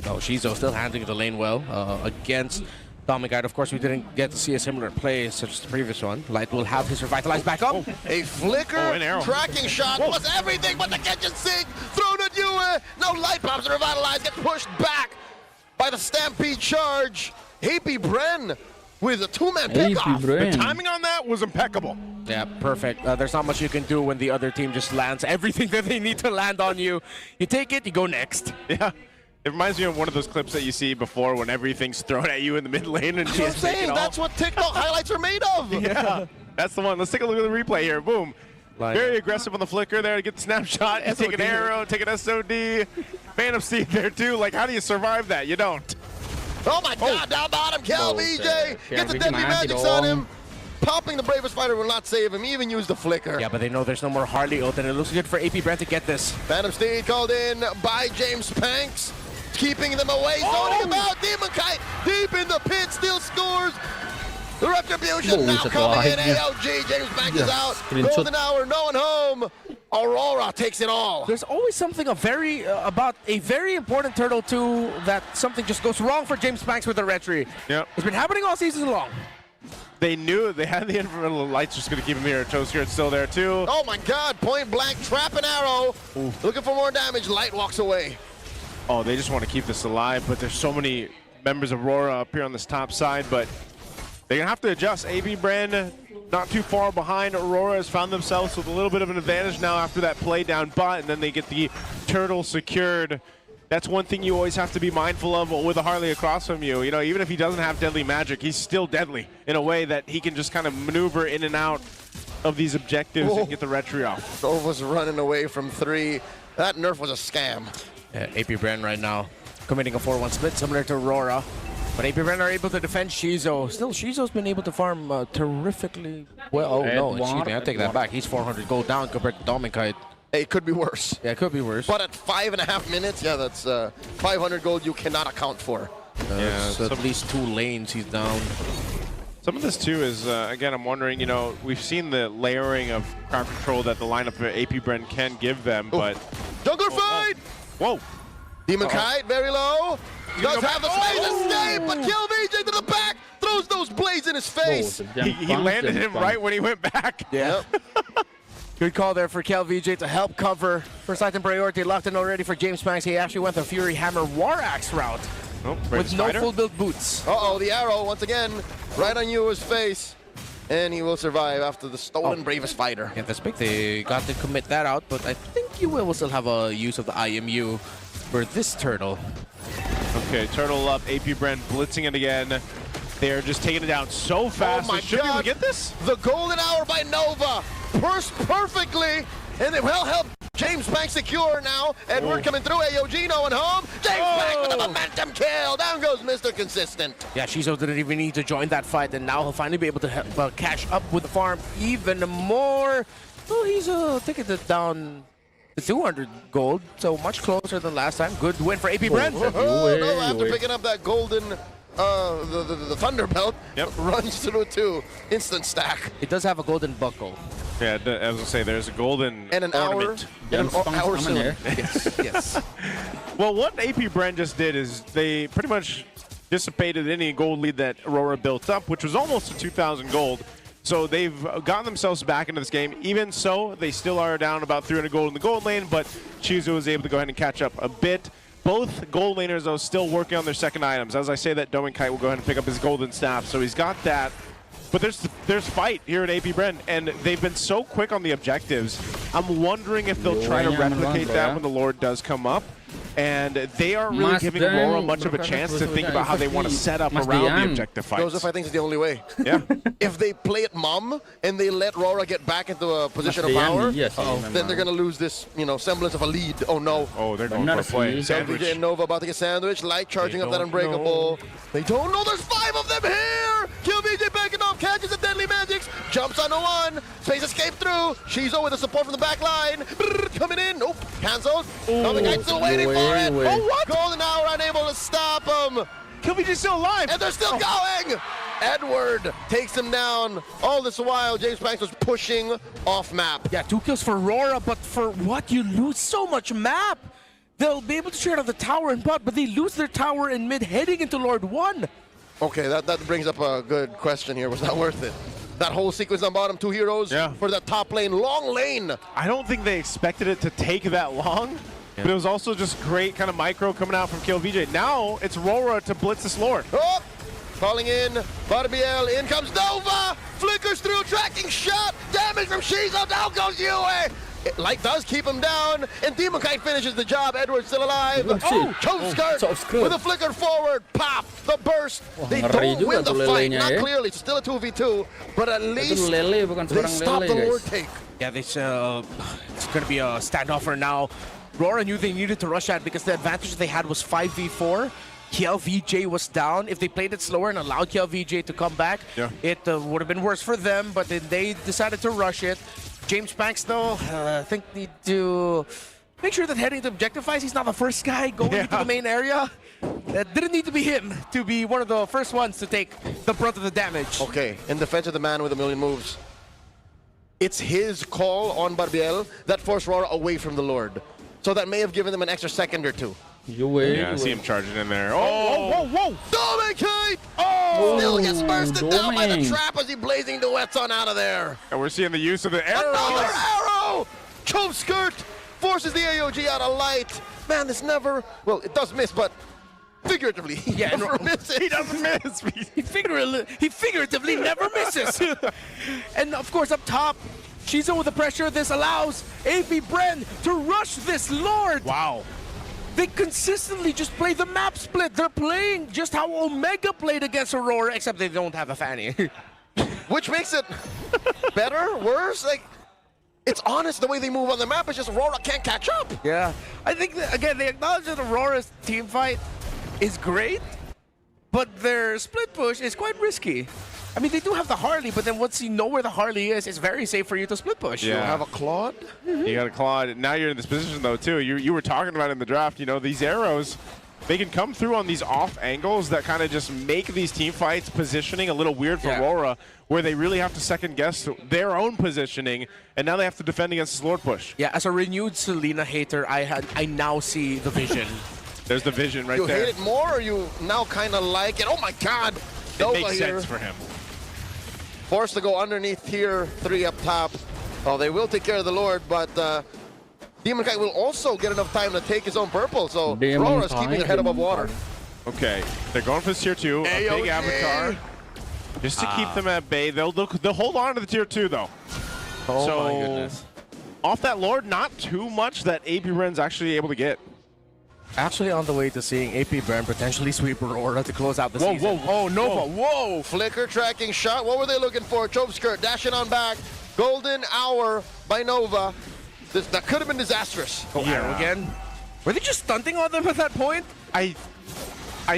Oh, Shizo still handling the lane well against Domigite. Of course, we didn't get to see a similar play such as the previous one. Light will have his revitalize back up. A flicker, an arrow. tracking shot was everything but the kitchen sink thrown at you. No Light pops and revitalize, gets pushed back by the Stampede charge. AP Bren with a 2-man pickoff. The timing on that was impeccable. Yeah, perfect. There's not much you can do when the other team just lands everything that they need to land on you. You take it, you go next. Yeah. It reminds me of one of those clips that you see before when everything's thrown at you in the mid lane and That's what I'm saying. That's what TikTok highlights are made of. Yeah, that's the one. Let's take a look at the replay here. Boom. Very aggressive on the flicker there to get the snapshot. You take an arrow, take an SOD. Phantom Steed there too. Like, how do you survive that? You don't. Oh my God, down bottom, Cal VJ gets the Deadly Magics on him. Popping the Bravest Fighter will not save him. He even used the flicker. Yeah, but they know there's no more Harley ult, and it looks good for AP Brand to get this. Phantom Steed called in by James Banks. Keeping them away, zoning them out. Demon Kite deep in the pit, still scores. The retribution now Buset, coming in. live-nya. AOG, James Banks is out. Screenshot. Golden hour, no one home. Aurora takes it all. There's always something about a very important turtle too that something just goes wrong for James Banks with the retry. Yep. It's been happening all season long. They knew they had the infrared lights just going to keep him here. Toe Skirt still there too. Oh my God, point blank, trap and arrow. Looking for more damage, Light walks away. Oh, they just want to keep this alive, but there's so many members of Aurora up here on this top side, but they're going to have to adjust. AB Brand not too far behind. Aurora has found themselves with a little bit of an advantage now after that play down bot, and then they get the turtle secured. That's one thing you always have to be mindful of with a Harley across from you. You know, even if he doesn't have deadly magic, he's still deadly in a way that he can just kind of maneuver in and out of these objectives and get the retry off. Nova's running away from 3. That nerf was a scam. Yeah, AP Brand right now committing a 4-1 split similar to Aurora. But AP Brand are able to defend Shizo. Still, Shizo's been able to farm terrifically well. Oh no, excuse me, I take that back. He's 400 gold down compared to Domikite. Hey, it could be worse. Yeah, it could be worse. But at 5.5 minutes, yeah, that's 500 gold you cannot account for. Yeah, so at least 2 lanes he's down. Some of this too is, again, I'm wondering, you know, we've seen the layering of crowd control that the lineup for AP Brand can give them, but... Jungler fight! Whoa! Demon Kite, very low. Does have the space escape, but kill VJ to the back. Throws those blades in his face. He landed him right when he went back. Yeah. Good call there for KLVJ to help cover. First item priority locked in already for James Banks. He actually went the Fury Hammer War Axe route with no full build boots. Uh-oh, the arrow once again right on Yua's face. And he will survive after the stolen bravest fighter. Yeah, that's big. They got to commit that out, but I think Yua will still have a use of the IMU for this turtle. Okay, turtle up, AP Brand blitzing it again. They're just taking it down so fast. Oh my Should be able God. to get this? The golden hour by Nova. Burst perfectly. And it will help James Banks secure now. Edward coming through. AOG, no one home. James Banks with the momentum kill. Down goes Mr. Consistent. Yeah, Shizo didn't even need to join that fight, and now he'll finally be able to cash up with the farm even more. Well, he's taking it down to 200 gold, so much closer than last time. Good win for AP Brand. No, after picking up that golden, the Thunder Belt, runs through 2. Instant stack. It does have a golden buckle. Yeah, as I say, there's a golden And an ornament. hour. And an hour cylinder. Yes, yes. Well, what AP Brand just did is they pretty much dissipated any gold lead that Aurora built up, which was almost to 2,000 gold. So they've gotten themselves back into this game. Even so, they still are down about 300 gold in the gold lane, but Chizu was able to go ahead and catch up a bit. Both gold laners, though, still working on their second items. As I say that, Domikite will go ahead and pick up his golden staff, so he's got that. But there's fight here at AP Brand, and they've been so quick on the objectives. I'm wondering if they'll try to replicate that when the Lord does come up. And they aren't really giving Aurora much of a chance to think about how they want to set up around the objective fights. Joseph, I think is the only way. Yeah. If they play it mom and they let Aurora get back into a position of power, then they're going to lose this, you know, semblance of a lead. Oh no. Oh, they're going for a play. Sandwich. And Nova about to get sandwich. Light charging up that Unbreakable. They don't know there's 5 of them here. Kill VJ backing off, catches the deadly magics, jumps onto 1. Space escape through. Shizo with the support from the back line. Brrr, coming in. Nope. Cancelled. Domikite still waiting for it. Oh, what? Golden hour unable to stop him. KillVJ's still alive. And they're still going. Edward takes him down. All this while, James Banks was pushing off map. Yeah, 2 kills for Aurora, but for what? You lose so much map. They'll be able to trade out the tower and bot, but they lose their tower in mid heading into Lord 1. Okay, that brings up a good question here. Was that worth it? That whole sequence on bottom, 2 heroes for that top lane, long lane. I don't think they expected it to take that long. But it was also just great kind of micro coming out from KillVJ. Now it's Aurora to blitz this Lord. Oh, calling in Barbiel. In comes Nova. Flickers through, tracking shot. Damage from Shizo. Down goes Yue. Light does keep him down, and Demokite finishes the job. Edward's still alive. Toe skirt with a flicker forward. Pop, the burst. They don't win the fight, not clearly. It's still a 2v2, but at least they stop the Lord take. Yeah, it's going to be a standoff for now. Aurora knew they needed to rush that because the advantage they had was 5v4. KLVJ was down. If they played it slower and allowed KLVJ to come back, it would have been worse for them, but then they decided to rush it. James Banks, though, I think need to make sure that heading to objective fights, he's not the first guy going into the main area. That didn't need to be him to be one of the first ones to take the brunt of the damage. Okay, in defense of the man with a million moves, it's his call on Barbiel that forced Rora away from the Lord. So that may have given them an extra second or two. You wait. Yeah, I see him charging in there. Oh, whoa, whoa, whoa! Dominicate! Oh! Still gets bursted down by the Dominic. trap as he blazing duets on out of there. And we're seeing the use of the arrows. Another arrow! Chove skirt forces the AOG out of light. Man, this never, well, it does miss, but figuratively, he never misses. He doesn't miss. He figuratively never misses. And of course, up top, Shizo with the pressure. This allows AP Bren to rush this Lord. Wow. They consistently just play the map split. They're playing just how Omega played against Aurora, except they don't have a Fanny. Which makes it better, worse? Like, it's honest the way they move on the map. It's just Aurora can't catch up. Yeah. I think, that, again, they acknowledge that Aurora's team fight is great, but their split push is quite risky. I mean, they do have the Harley, but then once you know where the Harley is, it's very safe for you to split push. Yeah. You have a Claude? You got a Claude. Now you're in this position, though, too. You were talking about in the draft, you know, these arrows, they can come through on these off angles that kind of just make these team fights positioning a little weird for Aurora, where they really have to second guess their own positioning, and now they have to defend against this Lord push. Yeah, as a renewed Selena hater, I now see the vision. There's the vision right You there. hate it more, or you now kind of like it? Oh my God! It Nova makes here. sense for him. Forced to go underneath here, 3 up top. Oh, they will take care of the Lord, but Demon Kite will also get enough time to take his own purple, so Demon Aurora's Kite, keeping their head above water. Okay, they're going for this tier 2, a big avatar. Just to keep them at bay. They'll hold on to the tier 2, though. Oh so, my goodness. Off that Lord, not too much that AP Ren's actually able to get. Actually on the way to seeing AP Bren potentially sweep Aurora to close out the season. Whoa, Nova, whoa! Flicker tracking shot. What were they looking for? Chove skirt dashing on back. Golden hour by Nova. That could have been disastrous. Oh, arrow again. Were they just stunting on them at that point? I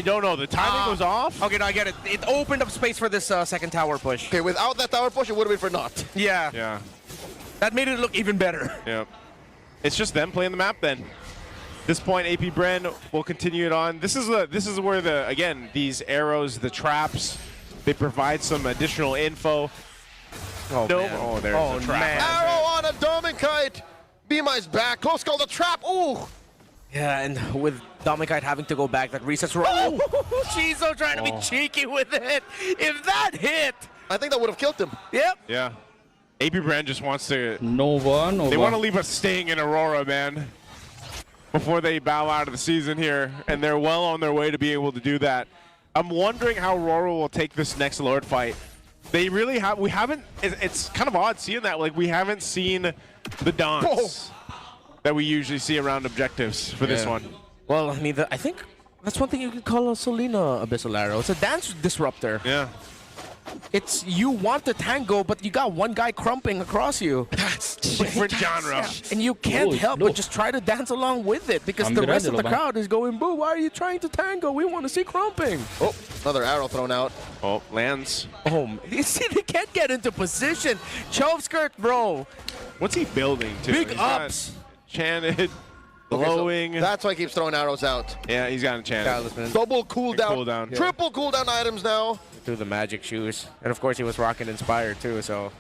don't know. The timing was off. Okay, no, I get it. It opened up space for this second tower push. Okay, without that tower push, it would have been for naught. Yeah. Yeah. That made it look even better. Yeah. It's just them playing the map then. This point, AP Bren will continue it on. This is where again, these arrows, the traps, they provide some additional info. Oh, Nope. man. Oh, there's the trap. Man. Arrow on a Dominicite. Be-Mi's back. Close call, the trap. Ooh. Yeah, and with Dominicite having to go back, that resets. Oh, Shizo trying to be cheeky with it. If that hit. I think that would have killed him. Yep. Yeah. AP Bren just wants to. Nova. They want to leave us staying in Aurora, man, before they bow out of the season here, and they're well on their way to be able to do that. I'm wondering how Aurora will take this next Lord fight. They really have. We haven't. It's kind of odd seeing that. Like, we haven't seen the dance that we usually see around objectives for this one. Well, I mean, I think that's one thing you could call a Selena Abyssal Arrow. It's a dance disruptor. Yeah. It's you want the tango, but you got one guy crumping across you. That's different genre. And you can't help look. but just try to dance along with it because the rest of the crowd is going, boo, why are you trying to tango? We want to see crumping. Oh, another arrow thrown out. Oh, lands. Oh, you see, they can't get into position. Chove skirt, bro. What's he building to? Big He's got ups. Enchanted, Okay, so glowing. that's why he keeps throwing arrows out. Yeah, he's got enchanted. Talisman. Double cooldown. Cooldown. Yeah. Triple cooldown items now. Through the magic shoes. And of course, he was rocking Inspired too, so.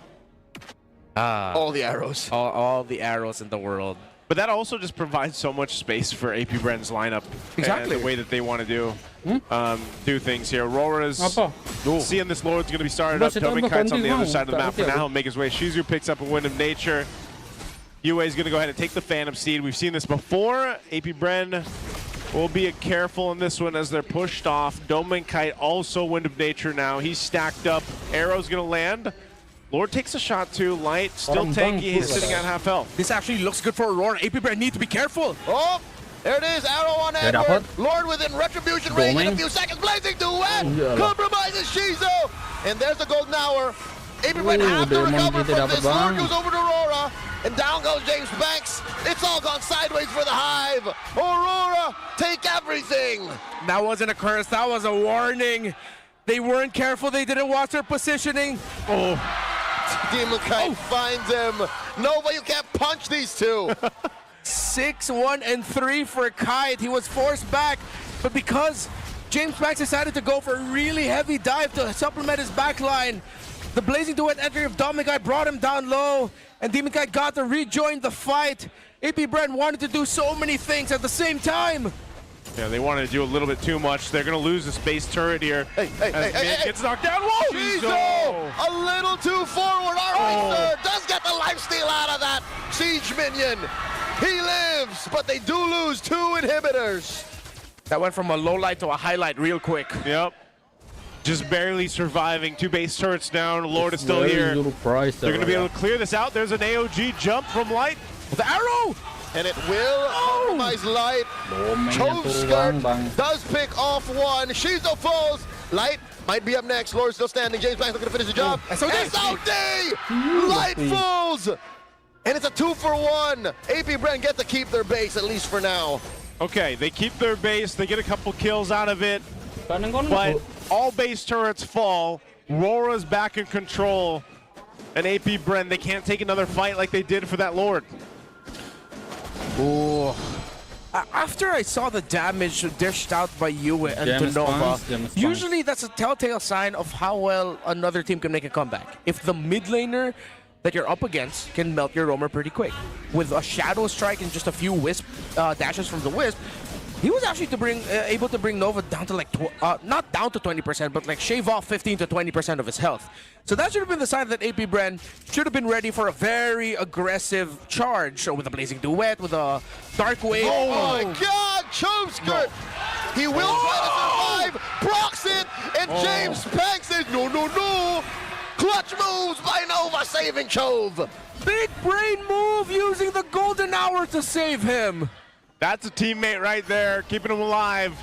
All the arrows. All the arrows in the world. But that also just provides so much space for AP Bren's lineup. Exactly. And the way that they want to do things here. Aurora's Apa? seeing this Lord's going to be started Udah, up. sit down, Dominicite's on the konti, other mau. side of the map for Tak now. ngerti He'll make his way. Shizu picks up a Wind of Nature. UA is going to go ahead and take the Phantom Seed. We've seen this before. AP Bren will be careful in this one as they're pushed off. Dominicite also Wind of Nature now. He's stacked up. Arrow's going to land. Lord takes a shot too. Light, still tanky. He's sitting at half health. This actually looks good for Aurora. AP Bren need to be careful. Oh, there it is. Arrow on Dapat. Edward. Lord within retribution range in a Doming. few seconds. Blazing duet. Iyalah. Compromises Shizo. And there's the golden hour. AP Bren have to Demon recover kita from dapat this. Lord bang. goes over to Aurora. And down goes James Banks. It's all gone sideways for the Hive. Aurora, take everything. That wasn't a curse. That was a warning. They weren't careful. They didn't watch their positioning. Oh, Demon Kite finds him. Nova, you can't punch these two. 6, 1, and 3 for Kite. He was forced back. but because James Max decided to go for a really heavy dive to supplement his backline, the Blazing Duet entry of Dominguez brought him down low, and Demon Kite got to rejoin the fight. AP Brand wanted to do so many things at the same time. Yeah, they wanted to do a little bit too much. They're going to lose the space turret here. Hey, Gets knocked down. Whoa! Shizo! A little too forward. Our Racer does get the lifesteal out of that siege minion. He lives, but they do lose 2 inhibitors. That went from a low light to a highlight real quick. Yep. Just barely surviving. 2 base turrets down. Lord is still here. They're going to be able to clear this out. There's an AOG jump from Light. The arrow! And it will compromise Light. Chove Skirt does pick off one. Shizo falls. Light might be up next. Lord still standing. James Max looking to finish the job. SOD! Light falls! And it's a 2-for-1. AP Brand get to keep their base, at least for now. Okay, they keep their base. They get a couple kills out of it. But all base turrets fall. Rora's back in control. And AP Bren, they can't take another fight like they did for that Lord. Ooh. After I saw the damage dished out by Yue and Nova, usually that's a telltale sign of how well another team can make a comeback. If the mid laner that you're up against can melt your roamer pretty quick. With a Shadow Strike and just a few Wisp dashes from the Wisp, he was actually able to bring Nova down to like, not down to 20%, but like shave off 15 to 20% of his health. So that should have been the sign that AP Bren should have been ready for a very aggressive charge. So with a Blazing Duet, with a Dark Wave. Oh my God, Chove Skirt! No. He will try to survive, procs it, and James Pang says, no. Clutch moves by Nova, saving Chove. Big brain move using the golden hour to save him. That's a teammate right there, keeping him alive.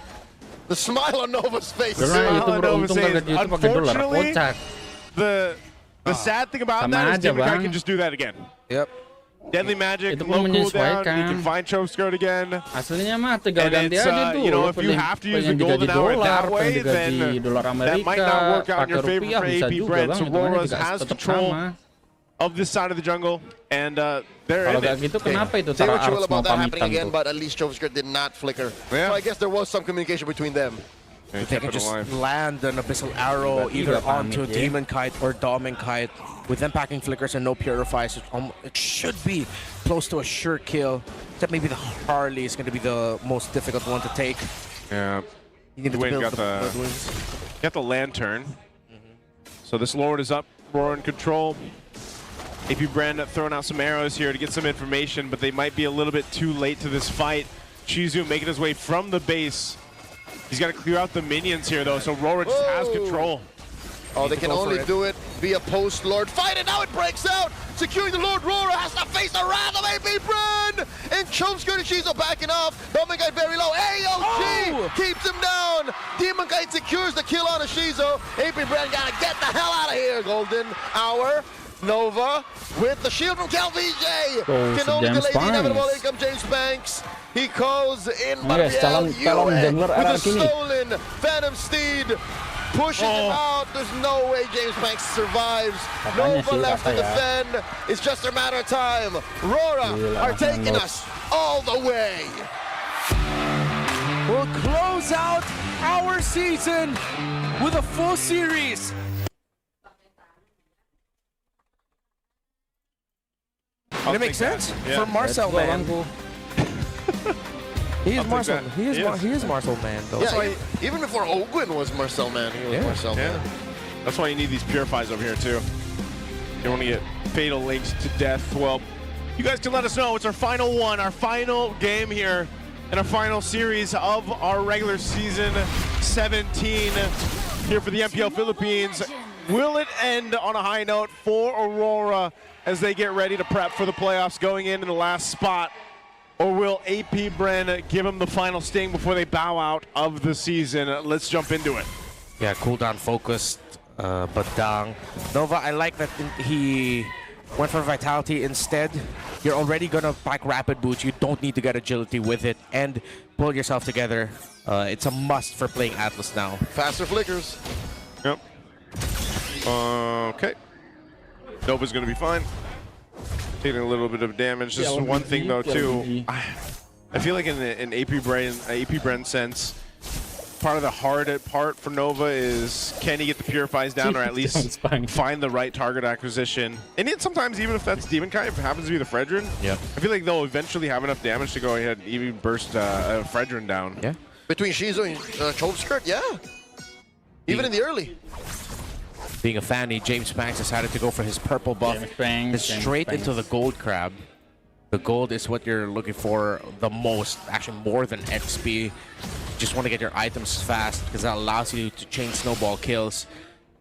The smile on Nova's face. Unfortunately, the sad thing about that is Demon Kite can just do that again. Yep. Deadly Magic, low cooldown, you can find Chove Skirt again. Aslinya mah tinggal ganti aja tuh. You know, if you have to use the golden hour that way, then that might not work out in your favor for AP Brand. So Rora's has control of this side of the jungle, and they're in it. Gitu, kenapa itu They were chill about that happening again, but at least Chove Skirt did not flicker. Yeah. So I guess there was some communication between them. They can just land an Abyssal Arrow either onto Demon Kite or Domin Kite. With them packing flickers and no purifies, it should be close to a sure kill. Except maybe the Harley is going to be the most difficult one to take. Yeah. You need to build got the Lantern. So this Lord is up, Roar in control. AP Brand throwing out some arrows here to get some information, but they might be a little bit too late to this fight. Shizu making his way from the base. He's got to clear out the minions here, though, so Roar just has control. Oh, they can only do it via post-Lord fight, and now it breaks out! Securing the Lord, Rora has to face the wrath of AP Brand! And Chove Skirt and Shizo backing off. Demon Kite very low. AOG keeps him down! Demon Kite secures the kill on a Shizo. AP Brand gotta get the hell out of here, Golden Hour. Nova with the shield from KLVJ. Can only delay the inevitable. Here comes James Banks. He goes in, but with a stolen Phantom Steed. Pushes him out. There's no way James Banks survives. Nova left to defend. It's just a matter of time. Rora are taking us all the way. We'll close out our season with a full series. It makes sense for Marcel, man. He is Marcel. He is Marcel, man, though. Yeah, even before Ogwin was Marcel, man, he was Marcel, man. That's why you need these purifies over here, too. You don't want to get fatal links to death. Well, you guys can let us know. It's our final one, our final game here, and our final series of our regular season 17 here for the MPL Philippines. Will it end on a high note for Aurora as they get ready to prep for the playoffs going in the last spot? Or will AP Bren give them the final sting before they bow out of the season? Let's jump into it. Yeah, cooldown focused, but down. Nova, I like that he went for Vitality instead. You're already gonna pack Rapid Boots. You don't need to get Agility with it and pull yourself together. It's a must for playing Atlas now. Faster flickers. Yep. Okay. Nova's gonna be fine. Taking a little bit of damage. This is one thing though too. I feel like in AP Bren sense, part of the hard part for Nova is can he get the Purifies down or at least find the right target acquisition. And then sometimes even if that's Demon Kite, if it happens to be the Fredrin, I feel like they'll eventually have enough damage to go ahead and even burst a Fredrin down. Yeah. Between Shizu and Chovskirt, yeah. Even in the early. Being a fanny, James Banks decided to go for his purple buff straight into the gold crab. The gold is what you're looking for the most, actually more than XP. Just want to get your items fast because that allows you to chain snowball kills.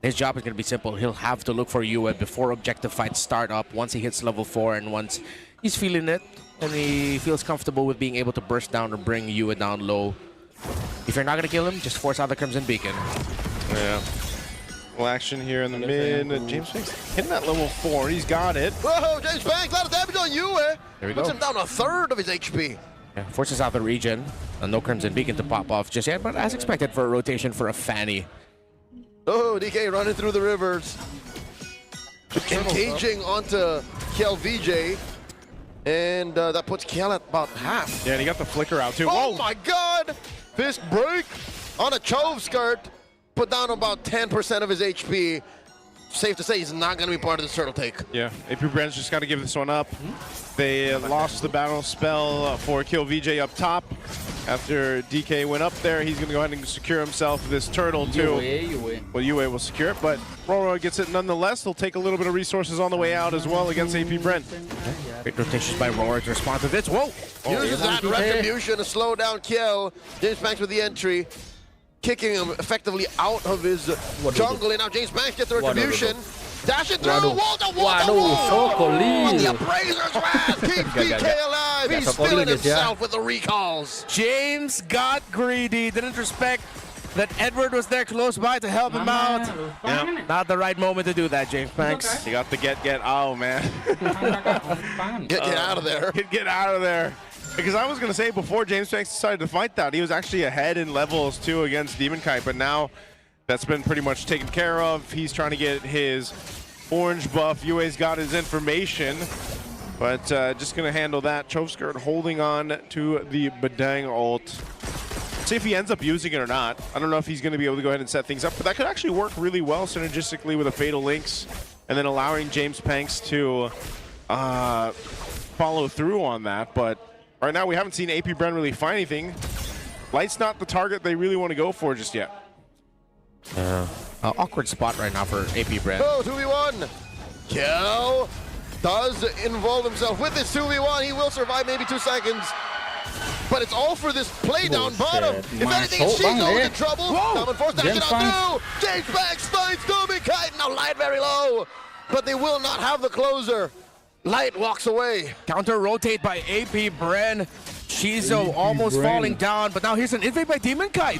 His job is going to be simple. He'll have to look for Yue before objective fights start up once he hits level 4 and once he's feeling it and he feels comfortable with being able to burst down or bring Yue down low. If you're not going to kill him, just force out the Crimson Beacon. Yeah. Well, action here in the mid. James Banks hitting that level 4. He's got it. Whoa, James Banks, a lot of damage on Yue. There we Puts go. him down a third of his HP. Yeah, forces out the regen. No Crimson Beacon to pop off just yet, but as expected for a rotation for a fanny. Oh, DK running through the rivers. Engaging onto Kel VJ. And that puts Kel at about half. Yeah, and he got the flicker out too. Oh Whoa. my god! Fist break on a Chovskirt. Put down about 10% of his HP. Safe to say he's not going to be part of this turtle take. Yeah, AP Brand's just got to give this one up. They lost the battle spell for Kill VJ up top. After DK went up there, he's going to go ahead and secure himself this turtle too. Well, Yue will secure it, but Roro gets it nonetheless. He'll take a little bit of resources on the way out as well against AP Brand. Great rotations by Roar to respond to this. Whoa! Uses that retribution to slow down Kiel. James Banks with the entry. Kicking him effectively out of his jungle, and now James Banks gets the retribution. Dashing through, wall to wall! But the Appraiser's Wrath keeps DK alive. He's feeling himself with the recalls. James got greedy, didn't respect that Edward was there close by to help him out. Yeah. Not the right moment to do that, James Banks. He got the get. Oh, man. Get out of there. Get out of there. Because I was going to say before James Banks decided to fight that, he was actually ahead in levels too against Demon Kite, but now that's been pretty much taken care of. He's trying to get his orange buff. Yue's got his information, but just going to handle that. Chovskirt holding on to the Badang ult. See if he ends up using it or not. I don't know if he's going to be able to go ahead and set things up, but that could actually work really well synergistically with a Fatal Links and then allowing James Banks to follow through on that, but right now, we haven't seen AP Bren really find anything. Light's not the target they really want to go for just yet. Awkward spot right now for AP Bren. Oh, 2v1. Kel does involve himself with this 2v1. He will survive maybe 2 seconds. But it's all for this play down bottom. If anything, Shizo's in trouble. Common force dashing out through. James Banks finds Demon Kite. Now Light very low. But they will not have the closer. Light walks away. Counter rotate by AP Bren. Shizo almost falling down, but now here's an invade by Demon Kite.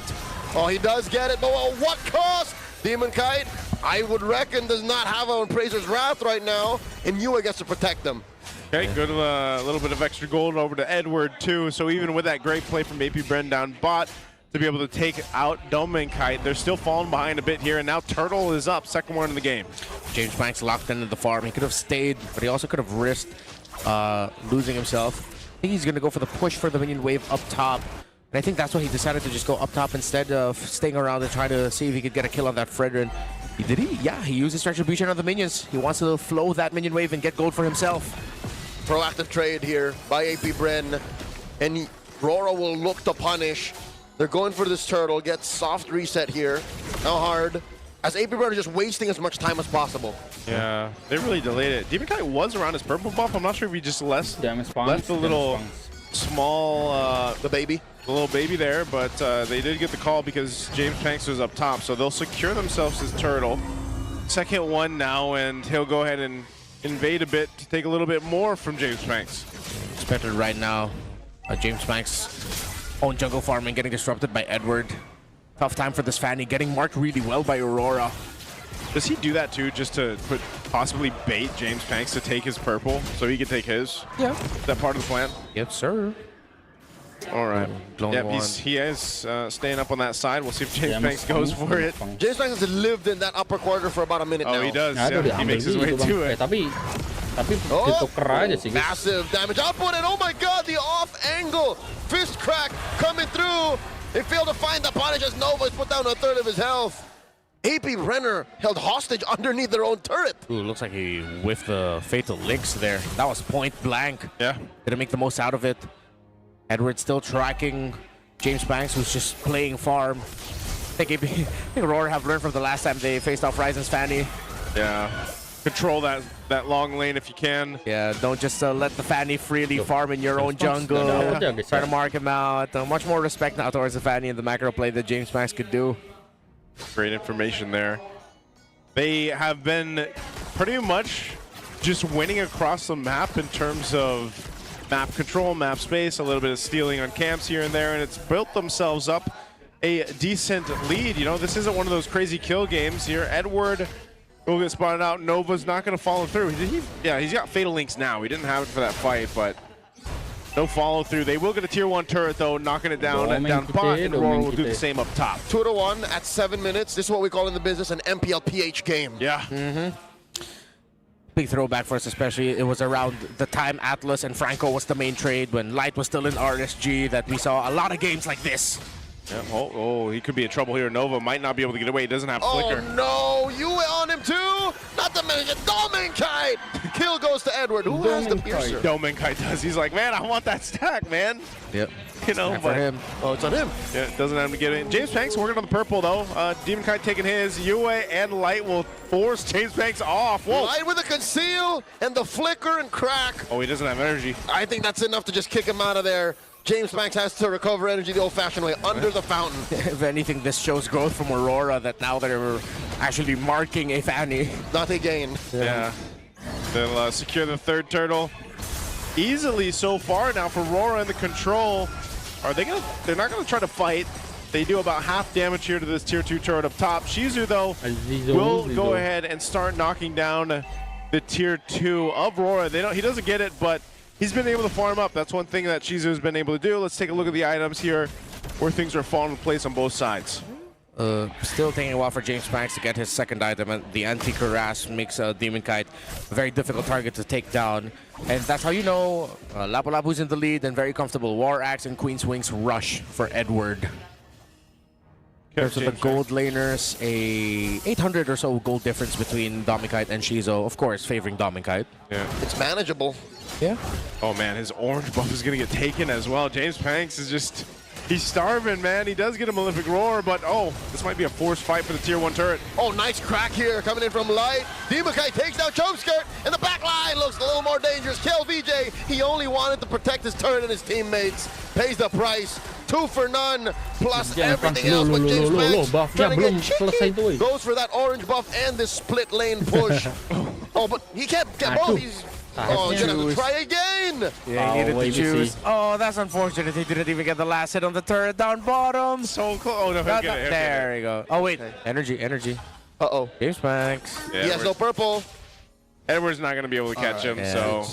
Oh, he does get it, but at what cost? Demon Kite, I would reckon, does not have an Appraiser's Wrath right now, and Yue gets to protect them. Okay, good little bit of extra gold over to Edward too. So even with that great play from AP Bren down bot to be able to take out Demon Kite, they're still falling behind a bit here, and now Turtle is up, second one in the game. James Banks locked into the farm. He could have stayed, but he also could have risked losing himself. I think he's going to go for the push for the minion wave up top. And I think that's why he decided to just go up top instead of staying around and trying to see if he could get a kill on that Fredrin. Did he? Yeah, he used his retribution on the minions. He wants to flow that minion wave and get gold for himself. Proactive trade here by AP Bren, and Rora will look to punish. They're going for this turtle, gets soft reset here. How hard? As AP Bren are just wasting as much time as possible. Yeah, they really delayed it. Demon Kite was around his purple buff. I'm not sure if he just left the little small the little baby there, but they did get the call because James Banks was up top, so they'll secure themselves his turtle. Second one now, and he'll go ahead and invade a bit to take a little bit more from James Banks. Expected right now. James Banks' own jungle farming getting disrupted by Edward. Tough time for this Fanny, getting marked really well by Aurora. Does he do that too, just to possibly bait James Banks to take his purple so he can take his? Yeah. Is that part of the plan? Yes, sir. All right. Yep, he is staying up on that side. We'll see if James Banks goes for it. James Banks has lived in that upper quarter for about a minute now. Oh, he does. Yeah. He makes his way to it. Tapi dituker aja sih, guys. Massive damage output, and oh my god, the off angle fist crack coming through. They fail to find the punish as Nova is put down to a third of his health. AP Renner held hostage underneath their own turret. Ooh, looks like he whiffed the fatal links there. That was point blank. Yeah. Didn't make the most out of it. Edward still tracking James Banks, who's just playing farm. I think Aurora have learned from the last time they faced off Ryzen's Fanny. Yeah. Control that long lane if you can. Yeah, don't just let the Fanny freely farm in your own jungle. Try to mark him out. Much more respect now towards the Fanny and the macro play that James Banks could do. Great information there. They have been pretty much just winning across the map in terms of map control, map space, a little bit of stealing on camps here and there, and it's built themselves up a decent lead. You know, this isn't one of those crazy kill games here. Edward will get spotted out. Nova's not going to follow through. Yeah, he's got fatal links now. He didn't have it for that fight, but no follow through. They will get a tier 1 turret though, knocking it down bot, and Aurora will do the same up top. 2-1 at 7 minutes. This is what we call in the business an MPL-PH game. Yeah. Big throwback for us, especially. It was around the time Atlas and Franco was the main trade, when Light was still in RSG, that we saw a lot of games like this. Yeah. Oh, he could be in trouble here. Nova might not be able to get away. He doesn't have flicker. Oh no, you on him too? Not to mention Dominkite. Kill goes to Edward. Who has the piercer? Dominkite does. He's like, man, I want that stack, man. Yep. You know, For him. Oh, it's on him. Yeah, it doesn't have to get in. James Banks working on the purple though. Demon Kite taking his. Yue and Light will force James Banks off. Whoa. Light with a conceal and the flicker and crack. Oh, he doesn't have energy. I think that's enough to just kick him out of there. James Banks has to recover energy the old-fashioned way, under the fountain. If anything, this shows growth from Aurora, that now they're actually marking a Fanny. Not a gain. Yeah. They'll secure the third turtle easily so far now for Aurora in the control. Are they gonna? They're not gonna try to fight. They do about half damage here to this tier 2 turret up top. Shizu though will go ahead and start knocking down the tier 2 of Aurora. He doesn't get it, but he's been able to farm up. That's one thing that Shizu has been able to do. Let's take a look at the items here, where things are falling in place on both sides. Still taking a while for James Banks to get his second item, and the anti-harass makes Demon Kite a very difficult target to take down. And that's how you know Lapu Lapu's in the lead and very comfortable. War Axe and Queen's Wings rush for Edward. In terms of the gold laners, a 800 or so gold difference between Dominkite and Shizu. Of course, favoring Dominkite. Yeah. It's manageable. Yeah. Oh man, his orange buff is gonna get taken as well. James Banks is just, he's starving, man. He does get a Malefic Roar, but oh, this might be a forced fight for the tier 1 turret. Oh, nice crack here coming in from Light. Demokai takes down Chokeskirt, and the back line looks a little more dangerous. Kill VJ. He only wanted to protect his turret and his teammates. Pays the price. 2 for none, plus everything else with James Banks. Trying to get cheeky. Goes for that orange buff and this split lane push. Oh, but he can't get both. Oh, he's gonna have to try again. Yeah, he needed to choose. Oh, that's unfortunate. He didn't even get the last hit on the turret down bottom. So close. Oh, no, there you go. Oh, wait. Energy. Uh-oh. James Banks. Yeah, he has no purple. Edward's not going to be able to catch him, so...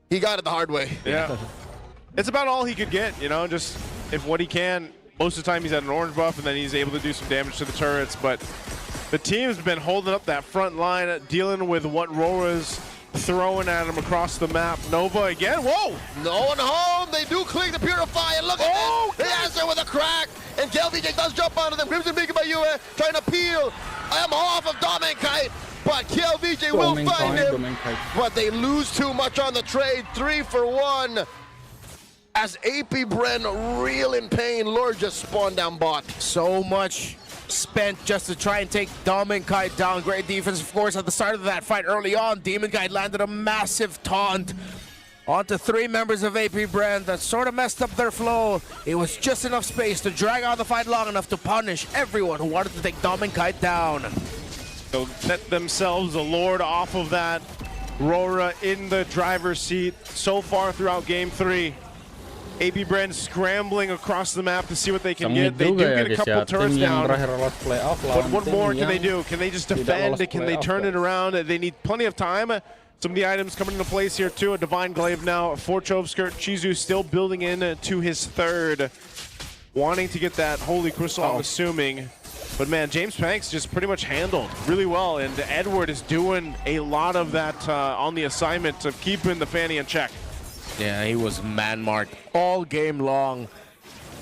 He got it the hard way. Yeah. It's about all he could get, you know, just if what he can. Most of the time he's at an orange buff, and then he's able to do some damage to the turrets, but the team's been holding up that front line, dealing with what Rora's throwing at him across the map. Nova again. Whoa! No one home. They do click the Purify, and look at this. They answer with a crack, and KLVJ does jump onto them. Crimson Beacon by Yue, trying to peel him off of Dominkite, but KLVJ will find him. But they lose too much on the trade. 3 for 1. As AP Bren real in pain, Lord just spawned down bot. So much spent just to try and take Dominkite down. Great defense, of course, at the start of that fight early on. Demonkite landed a massive taunt onto 3 members of AP Bren that sort of messed up their flow. It was just enough space to drag out the fight long enough to punish everyone who wanted to take Dominkite down. So set themselves a Lord off of that. Rora in the driver's seat so far throughout game 3. AP Bren scrambling across the map to see what they can get. They do get a couple turrets down. But what more can they do? Can they just defend? Can they turn it around? They need plenty of time. Some of the items coming into place here too. A Divine Glaive now for Chokeskirt. Shizu still building in to his third. Wanting to get that Holy Crystal, I'm assuming. But man, James Banks just pretty much handled really well. And Edward is doing a lot of that on the assignment of keeping the Fanny in check. Yeah, he was man-marked all game long.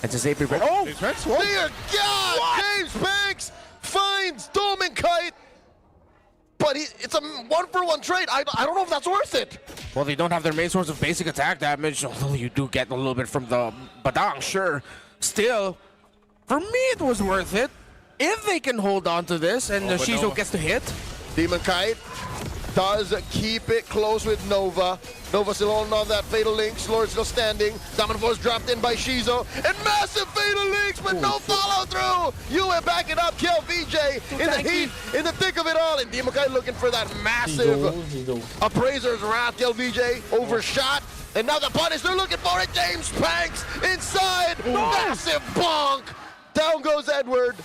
And just AP Brent. Oh! James Banks, whoa. Dear God! What? James Banks finds Dominkite, but it's a 1-for-1 trade. I don't know if that's worth it. Well, they don't have their main source of basic attack damage, although you do get a little bit from the Badang, sure. Still, for me, it was worth it. If they can hold on to this and Shizo gets to hit. Dominkite does keep it close with Nova. Nova still holding on that Fatal Links. Lord still standing. Diamond Force dropped in by Shizo. And massive Fatal Links, but no follow through. Yue backing up, kill VJ in the heat, in the thick of it all. And Dominkite looking for that massive Appraiser's Wrath. Kill VJ overshot. And now the punish, they're looking for it. James Banks inside. Massive bonk. Down goes Edward.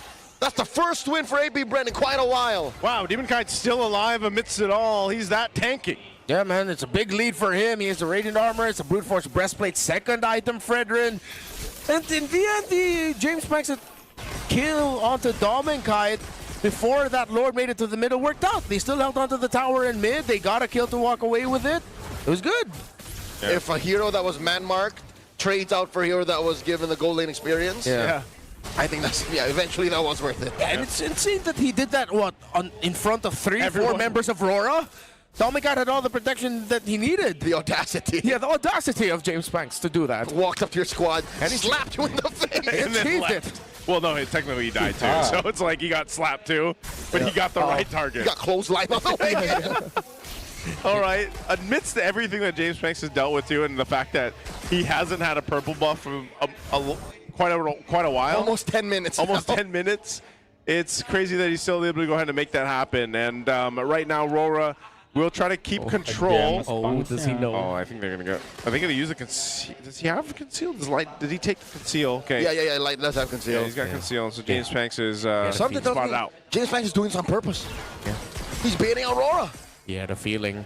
That's the first win for AP Brent in quite a while. Wow, Dominkite's still alive amidst it all. He's that tanky. Yeah, man, it's a big lead for him. He has the Radiant Armor. It's a Brute Force Breastplate, second item, Fredrin. And in the end, the James Banks kill onto Dominkite before that Lord made it to the middle worked out. They still held onto the tower in mid. They got a kill to walk away with it. It was good. Yeah. If a hero that was man-marked trades out for a hero that was given the gold lane experience, I think that's, eventually that was worth it. Yeah, and it's insane that he did that, in front of 4 members of Aurora? Dominkite had all the protection that he needed. The audacity. Yeah, the audacity of James Banks to do that. Walked up to your squad and he slapped you in the face. And then left. Well, no, technically he died too, so it's like he got slapped too, but he got the right target. He got clothesline on the way. All right, amidst everything that James Banks has dealt with too, and the fact that he hasn't had a purple buff for quite a while. Almost 10 minutes. Almost 10 minutes. It's crazy that he's still able to go ahead and make that happen. And right now, Aurora will try to keep control. Does he know? Oh, I think they're gonna go. Are they gonna use a conceal? Does he have conceal? Did he take the conceal? Okay. Yeah. Light does have conceal. Yeah, he's got conceal. So James Banks is something spotted out. James Banks is doing this on purpose. Yeah. He's baiting Aurora. Yeah, the feeling.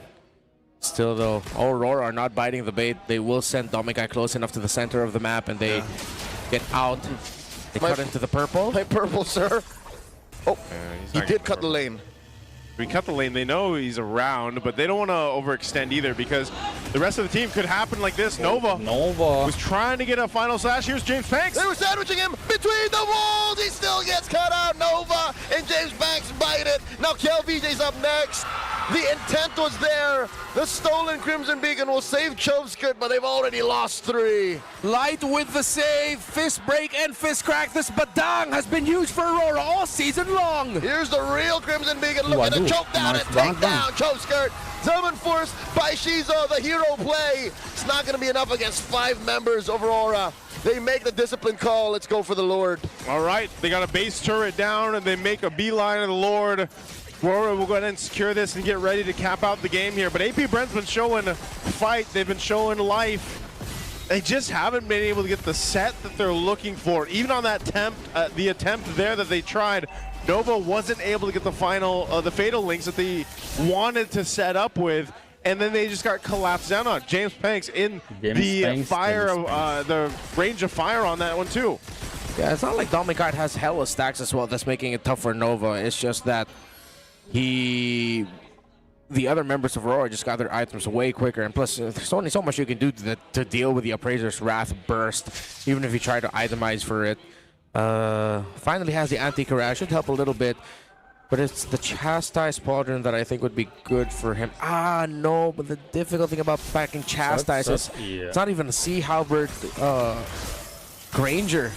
Still though, Aurora are not biting the bait. They will send Dominkite close enough to the center of the map, and they get out. They cut into the purple. My purple, sir. Oh, he did cut the lane. We cut the lane. They know he's around, but they don't want to overextend either because the rest of the team could happen like this. Nova was trying to get a final slash. Here's James Banks. They were sandwiching him between the walls. He still gets cut out. Nova and James Banks bite it. Now KLVJ's up next. The intent was there. The stolen Crimson Beacon will save Chovskirt, but they've already lost 3. Light with the save, fist break and fist crack. This Badang has been used for Aurora all season long. Here's the real Crimson Beacon looking to choke down and take down Chovskirt. Summon Force by Shizo, the hero play. It's not going to be enough against 5 members of Aurora. They make the discipline call. Let's go for the Lord. All right, they got a base turret down and they make a beeline of the Lord. Aurora will go ahead and secure this and get ready to cap out the game here. But AP Brent's been showing fight. They've been showing life. They just haven't been able to get the set that they're looking for. Even on that attempt there that they tried, Nova wasn't able to get the fatal links that they wanted to set up with. And then they just got collapsed down on. James Banks in the range of fire on that one too. Yeah, it's not like Dominkite has hella stacks as well. That's making it tough for Nova. It's just that the other members of Aurora just got their items way quicker, and plus there's only so much you can do to deal with the Appraiser's Wrath burst, even if you try to itemize for it. Finally has the anti-crash, should help a little bit, but it's the Chastise Pauldron that I think would be good for him. No, but the difficult thing about packing Chastise is it's not even a Sea Halberd Granger.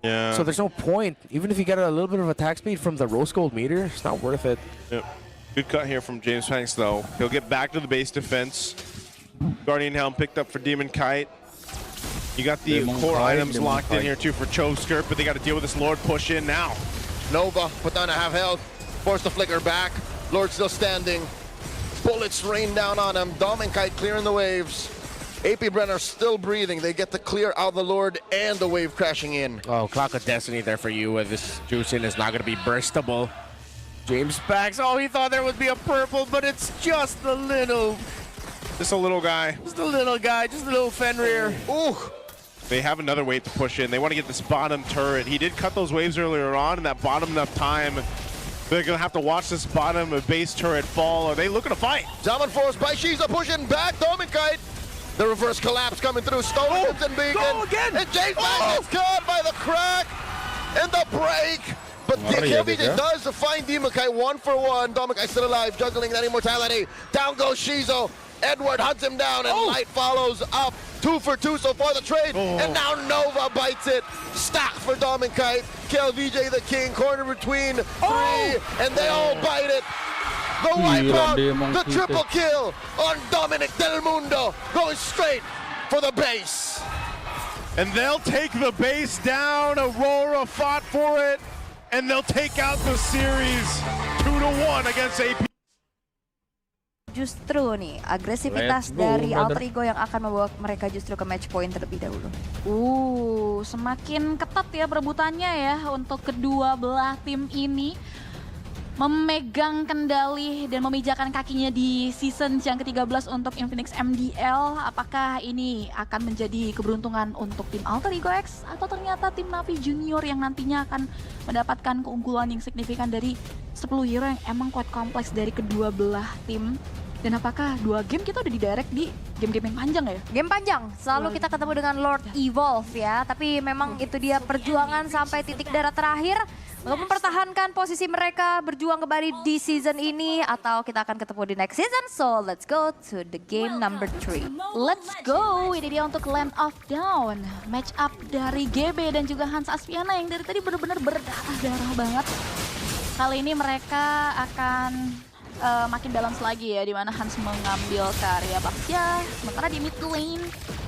Yeah. So there's no point. Even if you get a little bit of attack speed from the Rose Gold meter, it's not worth it. Yep. Good cut here from James Banks, though. He'll get back to the base defense. Guardian Helm picked up for Dominkite. You got the core items locked in here, too, for Chovskirt, but they got to deal with this Lord push in now. Nova put down a half health. Forced the flicker back. Lord still standing. Bullets rain down on him. Dominkite clearing the waves. AP Brent are still breathing. They get to clear out the Lord and the wave crashing in. Oh, Clock of Destiny there for you. This Juicing is not going to be burstable. James Banks, he thought there would be a purple, but it's just a little... Just a little guy. Just a little guy, just a little Fenrir. Ooh. They have another wave to push in. They want to get this bottom turret. He did cut those waves earlier on, and that bottom enough time. They're going to have to watch this bottom base turret fall. Are they looking to fight? Zaman Force by Shiza pushing back. Dominkite The reverse collapse coming through. Stolen and Beacon. Go again. And James gets caught by the crack and the break. But KLBJ does find Dimakai 1-for-1. Domakai still alive, juggling that immortality. Down goes Shizo. Edward hunts him down, and Light follows up. 2-for-2 so far the trade. And now Nova bites it. Stack for Dom and Kite. KLBJ the king, corner between three, and they all bite it. The wipeout, the triple kill on Dominic Del Mundo, going straight for the base. And they'll take the base down. Aurora fought for it, and they'll take out the series 2-1 against AP. Justru nih, agresivitas dari Alter Ego yang akan membawa mereka justru ke match point terlebih dahulu. Semakin ketat ya perebutannya ya untuk kedua belah tim ini. Memegang kendali dan memijakan kakinya di season yang ke-13 untuk Infinix MDL. Apakah ini akan menjadi keberuntungan untuk tim Alter Ego X atau ternyata tim Navi Junior yang nantinya akan mendapatkan keunggulan yang signifikan dari 10 hero yang emang kuat kompleks dari kedua belah tim. Dan apakah 2 game kita udah didirect di game-game yang panjang ya? Game panjang, selalu kita ketemu dengan Lord Evolve ya. Tapi memang itu dia perjuangan sampai titik darah terakhir. Untuk mempertahankan posisi mereka berjuang kembali di season ini. Atau kita akan ketemu di next season. So let's go to the game number 3. Let's go, ini dia untuk Land of Dawn. Match up dari GB dan juga Hans Aspiana yang dari tadi benar-benar berdarah-darah banget. Kali ini mereka akan makin balance lagi ya, dimana Hans mengambil karya Baxia, sementara di mid lane,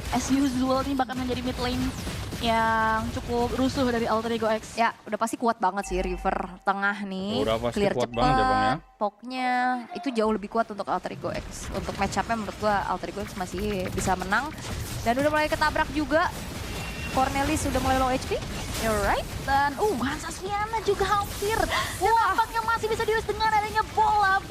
as usual ini bakal menjadi mid lane yang cukup rusuh dari Alter Ego X. Ya, udah pasti kuat banget sih River tengah nih. Udah pasti clear kuat cepet, banget ya Bang ya. poknya itu jauh lebih kuat untuk Alter Ego X. Untuk match up-nya menurut gua Alter Ego X masih bisa menang. Dan udah mulai ketabrak juga. Cornelis sudah mulai low HP. Alright, dan Hans Aspiana juga hampir. Dan nampaknya masih bisa diurus dengan adanya bola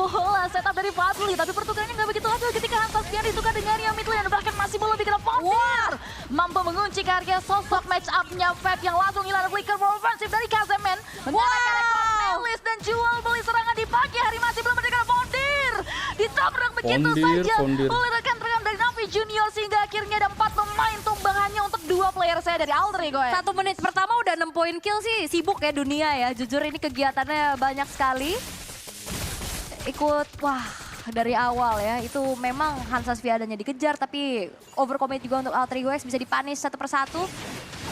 setup dari BATLLE. Tapi pertukarannya nggak begitu hasil ketika Hans Aspiana ditukar dengan yang mid lane. Dan bahkan masih belum dikena Fondir. Mampu mengunci karya sosok match up-nya Fab yang langsung hilang flicker for offensive dari Kazemen. Mengalahkan Cornelis dan Jual beli serangan di pagi hari masih belum mendekati Fondir. Ditabrak begitu saja oleh rekan-rekan dari Navi Junior sehingga akhirnya ada 4 pemain tumbangannya untuk 2 player saya dari Alter Ego. 1 menit pertama udah 6 poin kill sih, sibuk ya dunia ya. Jujur ini kegiatannya banyak sekali. Ikut, dari awal ya, itu memang Hans Aspiananya dikejar tapi overcommit juga untuk Alter Ego X bisa dipunish satu persatu.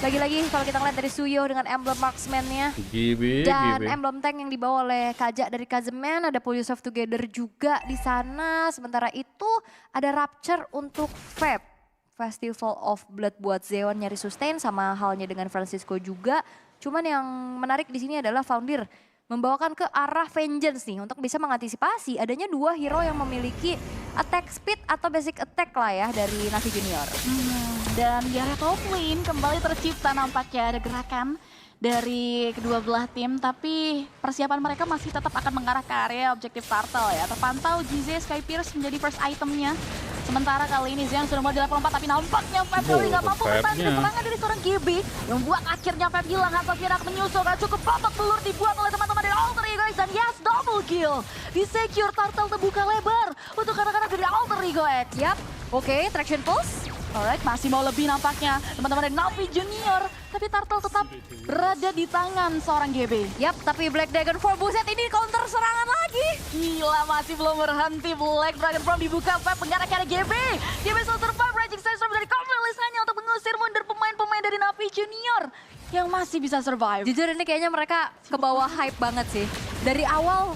Lagi-lagi kalau kita ngeliat dari Suyo dengan emblem marksman-nya. Dan emblem tank yang dibawa oleh Kajak dari Kazemen. Ada Pull Yourself Together juga di sana. Sementara itu ada Rapture untuk Fab. Festival of Blood buat Zeon nyari sustain sama halnya dengan Francisco juga. Cuman yang menarik di sini adalah Foundir membawakan ke arah Vengeance nih untuk bisa mengantisipasi adanya 2 hero yang memiliki attack speed atau basic attack lah ya dari Navi Junior. Dan di area top lane kembali tercipta nampaknya ada gerakan dari kedua belah tim, tapi persiapan mereka masih tetap akan mengarah ke area objektif Turtle ya. Terpantau GZ Sky Pierce menjadi first itemnya. Sementara kali ini Zian sudah mau di level 4 tapi nampaknya Fab nggak mampu bertahan serangan dari seorang GB. Yang membuat akhirnya Fab hilang, Hans Aspiana menyusul kan cukup babak belur dibuat oleh teman-teman dari Alter Ego X. Dan yes, double kill. Di secure Turtle terbuka lebar untuk anak-anak dari Alter Ego X. Yap, oke, traction pulse. Alright, masih mau lebih nampaknya teman-teman dari Navi Junior. Tapi Turtle tetap berada di tangan seorang GB. Yap, tapi Black Dragon 4 buset ini counter serangan lagi. Gila, masih belum berhenti. Black Dragon Form dibuka, Fab mengarah ke arah GB. GB sudah survive, Raging Sandstorm dari Cornelis hanya untuk mengusir mundur pemain-pemain dari Navi Junior yang masih bisa survive. Jujur ini kayaknya mereka ke bawah hype banget sih. Dari awal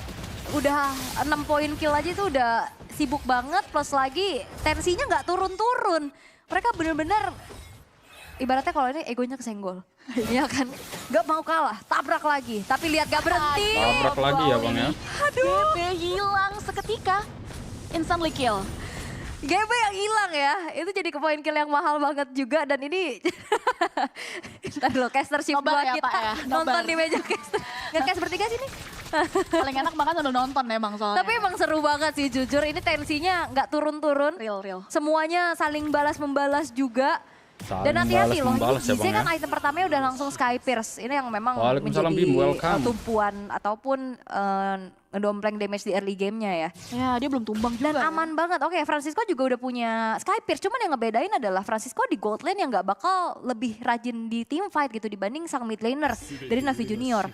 udah 6 poin kill aja itu udah sibuk banget. Plus lagi tensinya nggak turun-turun. Mereka bener-bener ibaratnya kalau ini egonya kesenggol. Iya kan, gak mau kalah, tabrak lagi. Tapi lihat gak berhenti. Tabrak lagi ya Bang ya. Aduh. GB hilang seketika, instantly kill. GB yang hilang ya, itu jadi poin kill yang mahal banget juga. Dan ini, ntar dulu caster shift buat ya, kita Pak, ya. nonton di meja caster. Nge-cast bertiga sini. Paling enak makan sambil nonton emang soalnya. Tapi emang seru banget sih jujur, ini tensinya nggak turun-turun. Real. Semuanya saling balas-membalas juga. Dan hati-hati loh, membalas ya, Gize Bang, kan item pertamanya udah langsung Sky Pierce. Ini yang memang Waalaikumsalam, menjadi Bim, welcome. tumpuan ataupun ngedompleng damage di early gamenya ya. Ya, dia belum tumbang juga. Dan aman banget. Oke, Francisco juga udah punya Sky Pierce. Cuman yang ngebedain adalah Francisco di gold lane yang gak bakal lebih rajin di team fight gitu dibanding sang mid laner dari Navi Junior.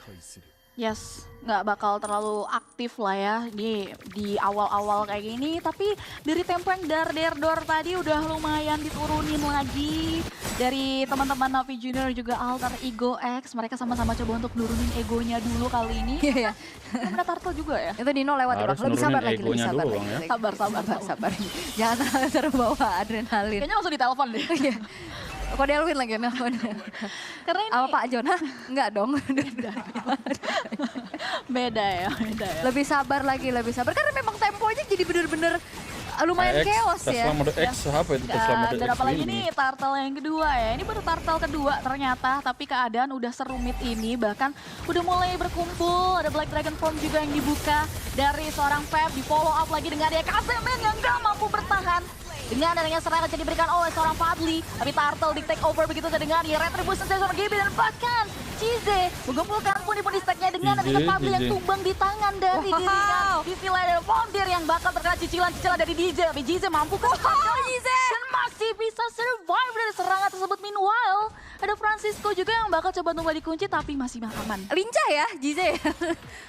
Yes, nggak bakal terlalu aktif lah ya di awal-awal kayak gini. Tapi dari tempo yang dar-der-dor tadi udah lumayan diturunin lagi. Dari teman-teman Navi Junior juga Alter Ego X. Mereka sama-sama coba untuk nurunin egonya dulu kali ini. Iya. Ada turtle juga ya? Itu Dino lewat ya, Bang. Harus Lebih sabar nurunin lagi, lebih egonya sabar dulu, lagi. Bang, ya. Sabar. Jangan terbawa adrenalin. Kayaknya langsung ditelepon deh. Kok Delwin lagi nelfon? Karena ini Apa Pak Jon? Hah? Enggak dong. beda ya. Lebih sabar lagi, lebih sabar. Karena memang temponya jadi bener-bener lumayan chaos ya. Tesla mode X, apa itu Tesla mode X? Dan apalagi ini? nih turtle yang kedua ya. Ini baru turtle kedua ternyata. Tapi keadaan udah serumit ini. Bahkan udah mulai berkumpul. Ada Black Dragon Form juga yang dibuka dari seorang Fab. Di follow up lagi dengan dia Kazemen yang gak mampu bertahan. Dengan adanya serangan yang diberikan oleh seorang Fadli. Tapi Turtle di take over begitu dengan ya Retribution dari seorang GB dan bahkan Cize mengumpulkan pundi-pundi stacknya dengan adanya Fadli yang tumbang di tangan dari dirinya. Di sisi lain ada Fondir yang bakal terkena cicilan-cicilan dari DJ. Tapi Cize mampu ke dan masih bisa survive dari serangan tersebut. Meanwhile, ada Francisco juga yang bakal coba nunggu dikunci tapi masih aman. Lincah ya Gize.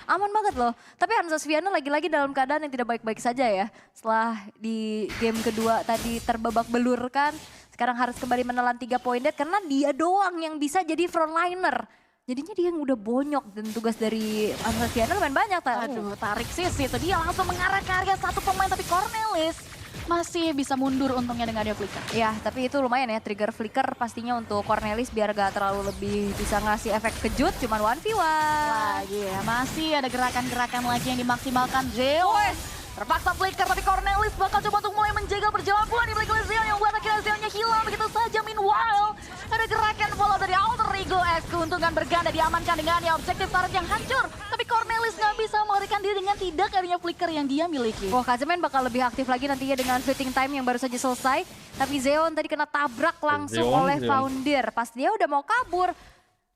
Aman banget loh. Tapi Hansa Sviana lagi-lagi dalam keadaan yang tidak baik-baik saja ya. Setelah di game kedua tadi terbabak belur kan. Sekarang harus kembali menelan 3 poin dead karena dia doang yang bisa jadi frontliner. Jadinya dia yang udah bonyok dan tugas dari Hansa Sviana lumayan banyak. Aduh, tarik sisi itu dia langsung mengarah ke area satu pemain tapi Cornelis masih bisa mundur untungnya dengan dia flicker. Ya, tapi itu lumayan ya trigger flicker pastinya untuk Cornelis biar gak terlalu lebih bisa ngasih efek kejut cuman 1v1. Lagi ya, masih ada gerakan-gerakan lagi yang dimaksimalkan Zeus. Terpaksa flicker tapi Cornelis bakal coba untuk mulai menjaga perjalanan pula di belakang Zeus yang buat akhirnya Zeusnya hilang begitu saja. Meanwhile, ada gerakan follow dari Alter Ego X. Keuntungan berganda diamankan dengan ya objektif turret yang hancur. Tapi Cornelis nggak bisa melarikan diri dengan tidak adanya flicker yang dia miliki. Wah, Kazemen bakal lebih aktif lagi nantinya dengan fitting time yang baru saja selesai. Tapi Zeon tadi kena tabrak langsung oleh Founder. Pas dia udah mau kabur,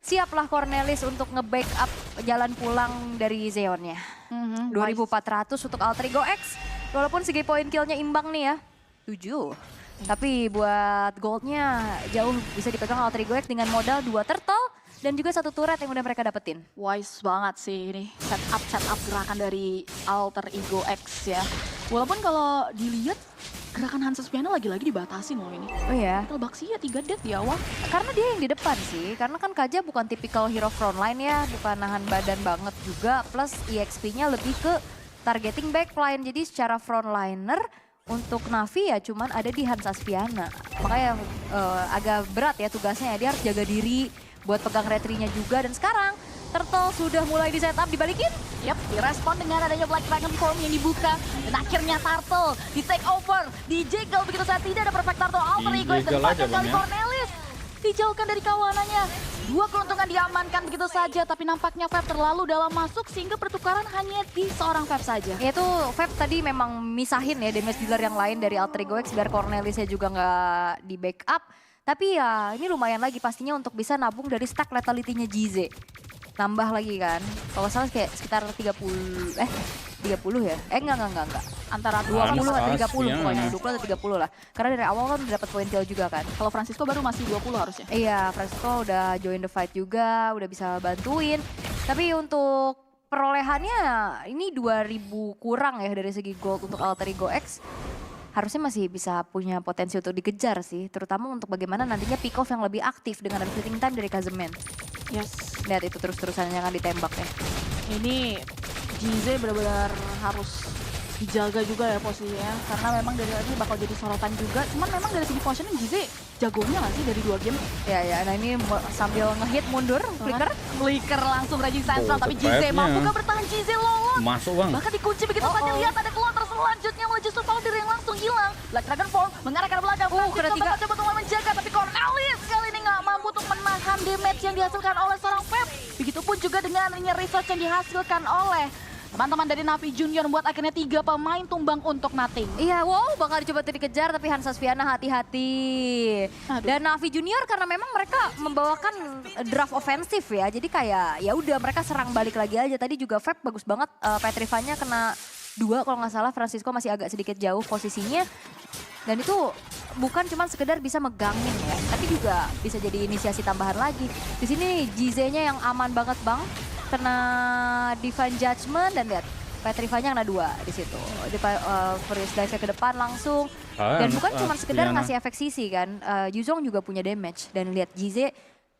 siaplah Cornelis untuk nge-backup jalan pulang dari Zeonnya. 2400 untuk Alter Ego X. Walaupun segi poin killnya imbang nih ya, 7. Tapi buat goldnya jauh bisa dipegang Alter Ego X dengan modal 2 turtle dan juga 1 turret yang udah mereka dapetin. Wise banget sih ini setup gerakan dari Alter Ego X ya. Walaupun kalau dilihat gerakan Hansa Sviana lagi-lagi dibatasin loh ini. Oh ya? Telbak sih ya 3 dead di awal. Karena dia yang di depan sih, karena kan Kaja bukan tipikal hero frontline ya, bukan nahan badan banget juga, plus EXP-nya lebih ke targeting backline. Jadi secara frontliner untuk Navi ya cuman ada di Hansa Sviana. Makanya agak berat ya tugasnya ya, dia harus jaga diri buat pegang retrinya juga. Dan sekarang Turtle sudah mulai di setup, dibalikin. Yap, direspon dengan adanya Black Dragon Form yang dibuka. Dan akhirnya Turtle di take over, dijegal begitu saat tidak ada perfect Turtle. Alter Ego dan banyak kali Cornelis dijauhkan dari kawanannya. 2 keuntungan diamankan begitu saja, tapi nampaknya Fab terlalu dalam masuk sehingga pertukaran hanya di seorang Fab saja. Itu Fab tadi memang misahin ya damage dealer yang lain dari Alter Ego X biar Cornelisnya juga nggak di backup. Tapi ya ini lumayan lagi pastinya untuk bisa nabung dari stack lethality-nya Gize. Nambah lagi kan, kalau salah kayak sekitar 30 ya? Enggak. Antara 20 atau 30 pokoknya, 20 atau 30 lah. Karena dari awal kan udah dapat poin kill juga kan. Kalau Francisco baru masih 20 harusnya. Iya, Francisco udah join the fight juga, udah bisa bantuin. Tapi untuk perolehannya ini 2000 kurang ya dari segi gold untuk Alter Ego X. Harusnya masih bisa punya potensi untuk dikejar sih. Terutama untuk bagaimana nantinya pick off yang lebih aktif dengan ada fitting time dari Kazemen. Yes. Lihat itu terus-terusan jangan ditembak ya. Ini Gize benar-benar harus dijaga juga ya posisinya. Karena memang dari ini bakal jadi sorotan juga. Cuman memang dari segi positioning Gize jagonya nggak sih dari 2 game? Ya, nah ini sambil ngehit mundur, flicker. Flicker langsung rajin central, tapi Gize mampu gak bertahan, Gize lolos. Masuk bang. Bahkan dikunci begitu saja, lihat ada kloter selanjutnya menuju Founder yang langsung hilang. Black Dragon Form mengarah ke belakang, kena 3. bakal coba untuk menjaga, tapi Cornelis kali ini nggak mampu untuk menahan damage yang dihasilkan oleh seorang Fab. Begitupun juga dengan research yang dihasilkan oleh Teman-teman dari Navi Junior membuat akhirnya 3 pemain tumbang untuk Nothing. Iya, wow, bakal dicoba dikejar tapi Hansas Viana hati-hati. Dan Navi Junior karena memang mereka membawakan draft ofensif ya. Jadi kayak ya udah mereka serang balik lagi aja. Tadi juga Feb bagus banget, Petrifanya kena 2 kalau nggak salah. Francisco masih agak sedikit jauh posisinya. Dan itu bukan cuma sekedar bisa megangin ya, tapi juga bisa jadi inisiasi tambahan lagi. Di sini GZ-nya yang aman banget bang, kena Divine Judgment dan lihat Petrifanya kena 2 di situ. Freeze dive ke depan langsung. Dan bukan cuma sekedar ngasih efek sisi kan, Yuzong juga punya damage. Dan lihat GZ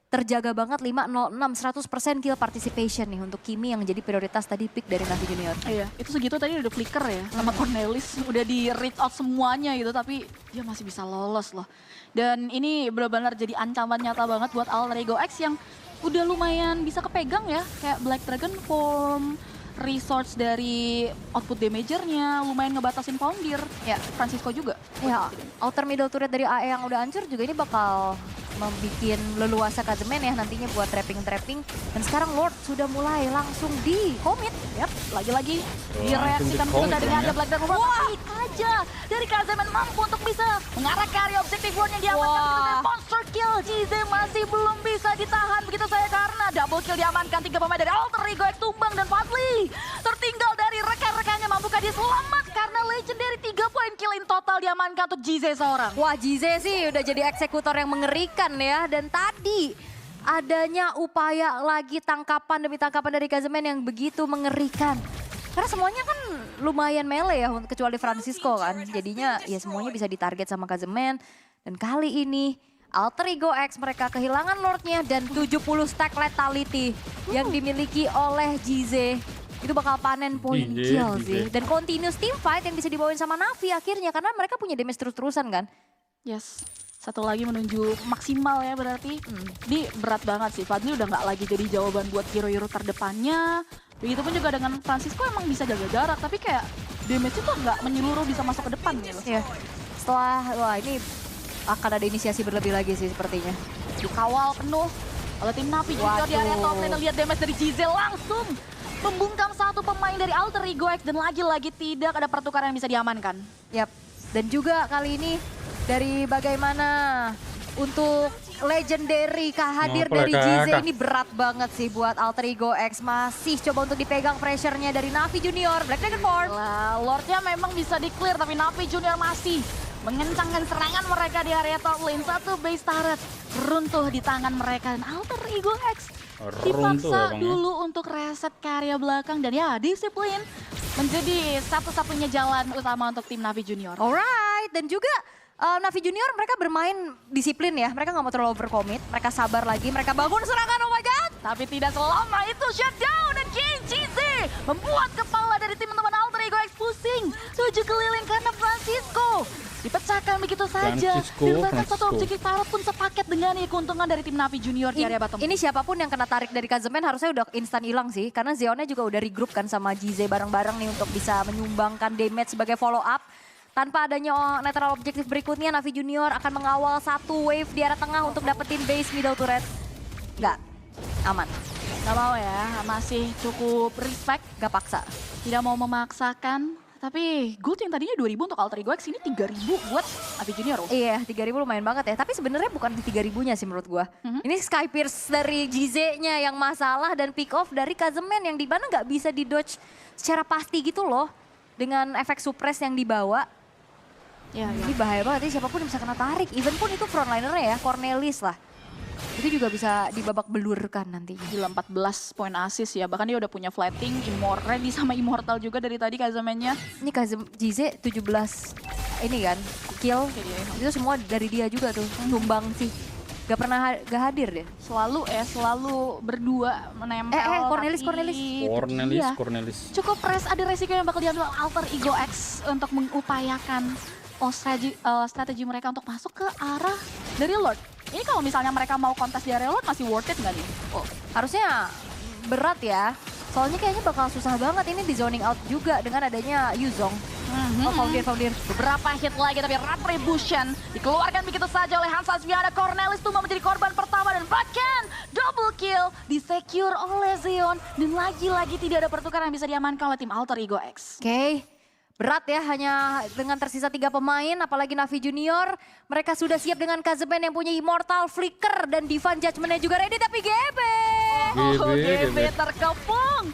terjaga banget 5-0-6, 100% kill participation nih untuk Kimi yang jadi prioritas tadi pick dari Navi Junior. Iya, itu segitu tadi udah flicker ya sama Cornelis, udah di reach out semuanya gitu, tapi dia masih bisa lolos loh. Dan ini benar-benar jadi ancaman nyata banget buat Alter Ego X yang udah lumayan bisa kepegang ya, kayak Black Dragon Form, resource dari output damagernya, lumayan ngebatasin Foundir. Ya, Francisco juga. Ya, outer middle turret dari AE yang udah hancur juga ini bakal membuat leluasa Kazemen ya nantinya buat trapping-trapping. Dan sekarang Lord sudah mulai langsung di commit. Yap, lagi-lagi direaksikan sudah dengan ada Black Dragon. Wah, aja dari Kazemen mampu untuk bisa mengarah ke area objektif Lord yang diamankan. Begitu monster kill, GZ masih belum bisa ditahan begitu saya karena double kill diamankan. 3 pemain dari Alter Ego X tumbang dan Fadli tertinggal dari rekan-rekannya. Mampukah dia selamat karena legendary 3 poin kill in total diamankan untuk GZ seorang. Wah, GZ sih udah jadi eksekutor yang mengerikan ya. Dan tadi adanya upaya lagi tangkapan demi tangkapan dari Kazemen yang begitu mengerikan. Karena semuanya kan lumayan melee ya, kecuali Francisco kan. Jadinya ya semuanya bisa ditarget sama Kazemen. Dan kali ini Alter Ego X mereka kehilangan Lordnya dan 70 stack lethality yang dimiliki oleh GZ. Itu bakal panen poin kill sih. Dan continuous team fight yang bisa dibawain sama Navi akhirnya. Karena mereka punya damage terus-terusan kan. Yes. Satu lagi menuju maksimal ya berarti. Ini berat banget sih. Fadli udah nggak lagi jadi jawaban buat hero-hero terdepannya. Begitupun juga dengan Francisco emang bisa jaga jarak. Tapi kayak damage itu nggak menyeluruh bisa masuk ke depan gitu. Iya. Setelah, wah ini akan ada inisiasi berlebih lagi sih sepertinya. Dikawal penuh oleh tim Navi juga di area top lane. Lihat damage dari GZ langsung membungkam 1 pemain dari Alter Ego X. Dan lagi-lagi tidak ada pertukaran yang bisa diamankan. Yap. Dan juga kali ini dari bagaimana untuk legendary hadir dari GZ ini berat banget sih buat Alter Ego X. Masih coba untuk dipegang pressure-nya dari Navi Junior. Black Dragon Form. Lordnya memang bisa di-clear tapi Navi Junior masih mengencangkan serangan mereka di area top lane. 1 base turret runtuh di tangan mereka. Dan Alter Ego X dipaksa dulu untuk reset ke area belakang. Dan ya disiplin menjadi satu-satunya jalan utama untuk tim Navi Junior. Alright, dan juga Navi Junior mereka bermain disiplin ya. Mereka nggak mau terlalu overcommit, mereka sabar lagi, mereka bangun serangan, oh my god. Tapi tidak selama itu shutdown dan GZ membuat kepala dari teman-teman Alter Ego X pusing. 7 keliling karena Francisco dipecahkan begitu saja. Dan bahkan 1 objektif parah pun sepaket dengan keuntungan dari tim Navi Junior di area bottom. Ini siapapun yang kena tarik dari Kazemen harusnya udah instan hilang sih. Karena Zeonnya juga udah regroup kan sama GZ bareng-bareng nih untuk bisa menyumbangkan damage sebagai follow up. Tanpa adanya netral objektif berikutnya, Navi Junior akan mengawal 1 wave di area tengah untuk dapetin base middle turret. Nggak, aman. Nggak mau ya, masih cukup respect. Nggak paksa. Tidak mau memaksakan. Tapi gold yang tadinya 2000 untuk Alter Ego X ini 3000 buat Navi Junior. Iya, 3000 lumayan banget ya. Tapi sebenarnya bukan di 3000-nya sih menurut gua. Ini Sky Pierce dari GZ-nya yang masalah dan pick off dari Kazemen yang di mana nggak bisa di-dodge secara pasti gitu loh. Dengan efek suppress yang dibawa. Ya, ini bahaya banget ya, siapapun yang bisa kena tarik. Even pun itu frontlinernya ya, Cornelis lah. Itu juga bisa dibabak belurkan nanti. Gila 14 poin assist ya, bahkan dia udah punya flatting, ready sama Immortal juga dari tadi Kazemennya. Ini GZ 17 ini kan, kill. Itu semua dari dia juga tuh, tumbang sih. Gak pernah gak hadir deh. Selalu berdua menempel. Cornelis. Cukup ada resiko yang bakal diambil Alter Ego X untuk mengupayakan strategi mereka untuk masuk ke arah dari Lord. Ini kalau misalnya mereka mau kontes di area Lord masih worth it nggak nih? Oh, harusnya berat ya. Soalnya kayaknya bakal susah banget ini di zoning out juga dengan adanya Yuzong. Foundir. Beberapa hit lagi tapi Retribution dikeluarkan begitu saja oleh Hansa Sviana. Cornelis Tuma menjadi korban pertama dan bahkan double kill disecure oleh Zeon. Dan lagi-lagi tidak ada pertukaran yang bisa diamankan oleh tim Alter Ego X. Oke. Berat ya, hanya dengan tersisa 3 pemain, apalagi Navi Junior. Mereka sudah siap dengan Kazemen yang punya Immortal, Flicker, dan Divine Judgment-nya juga ready, tapi GB terkepung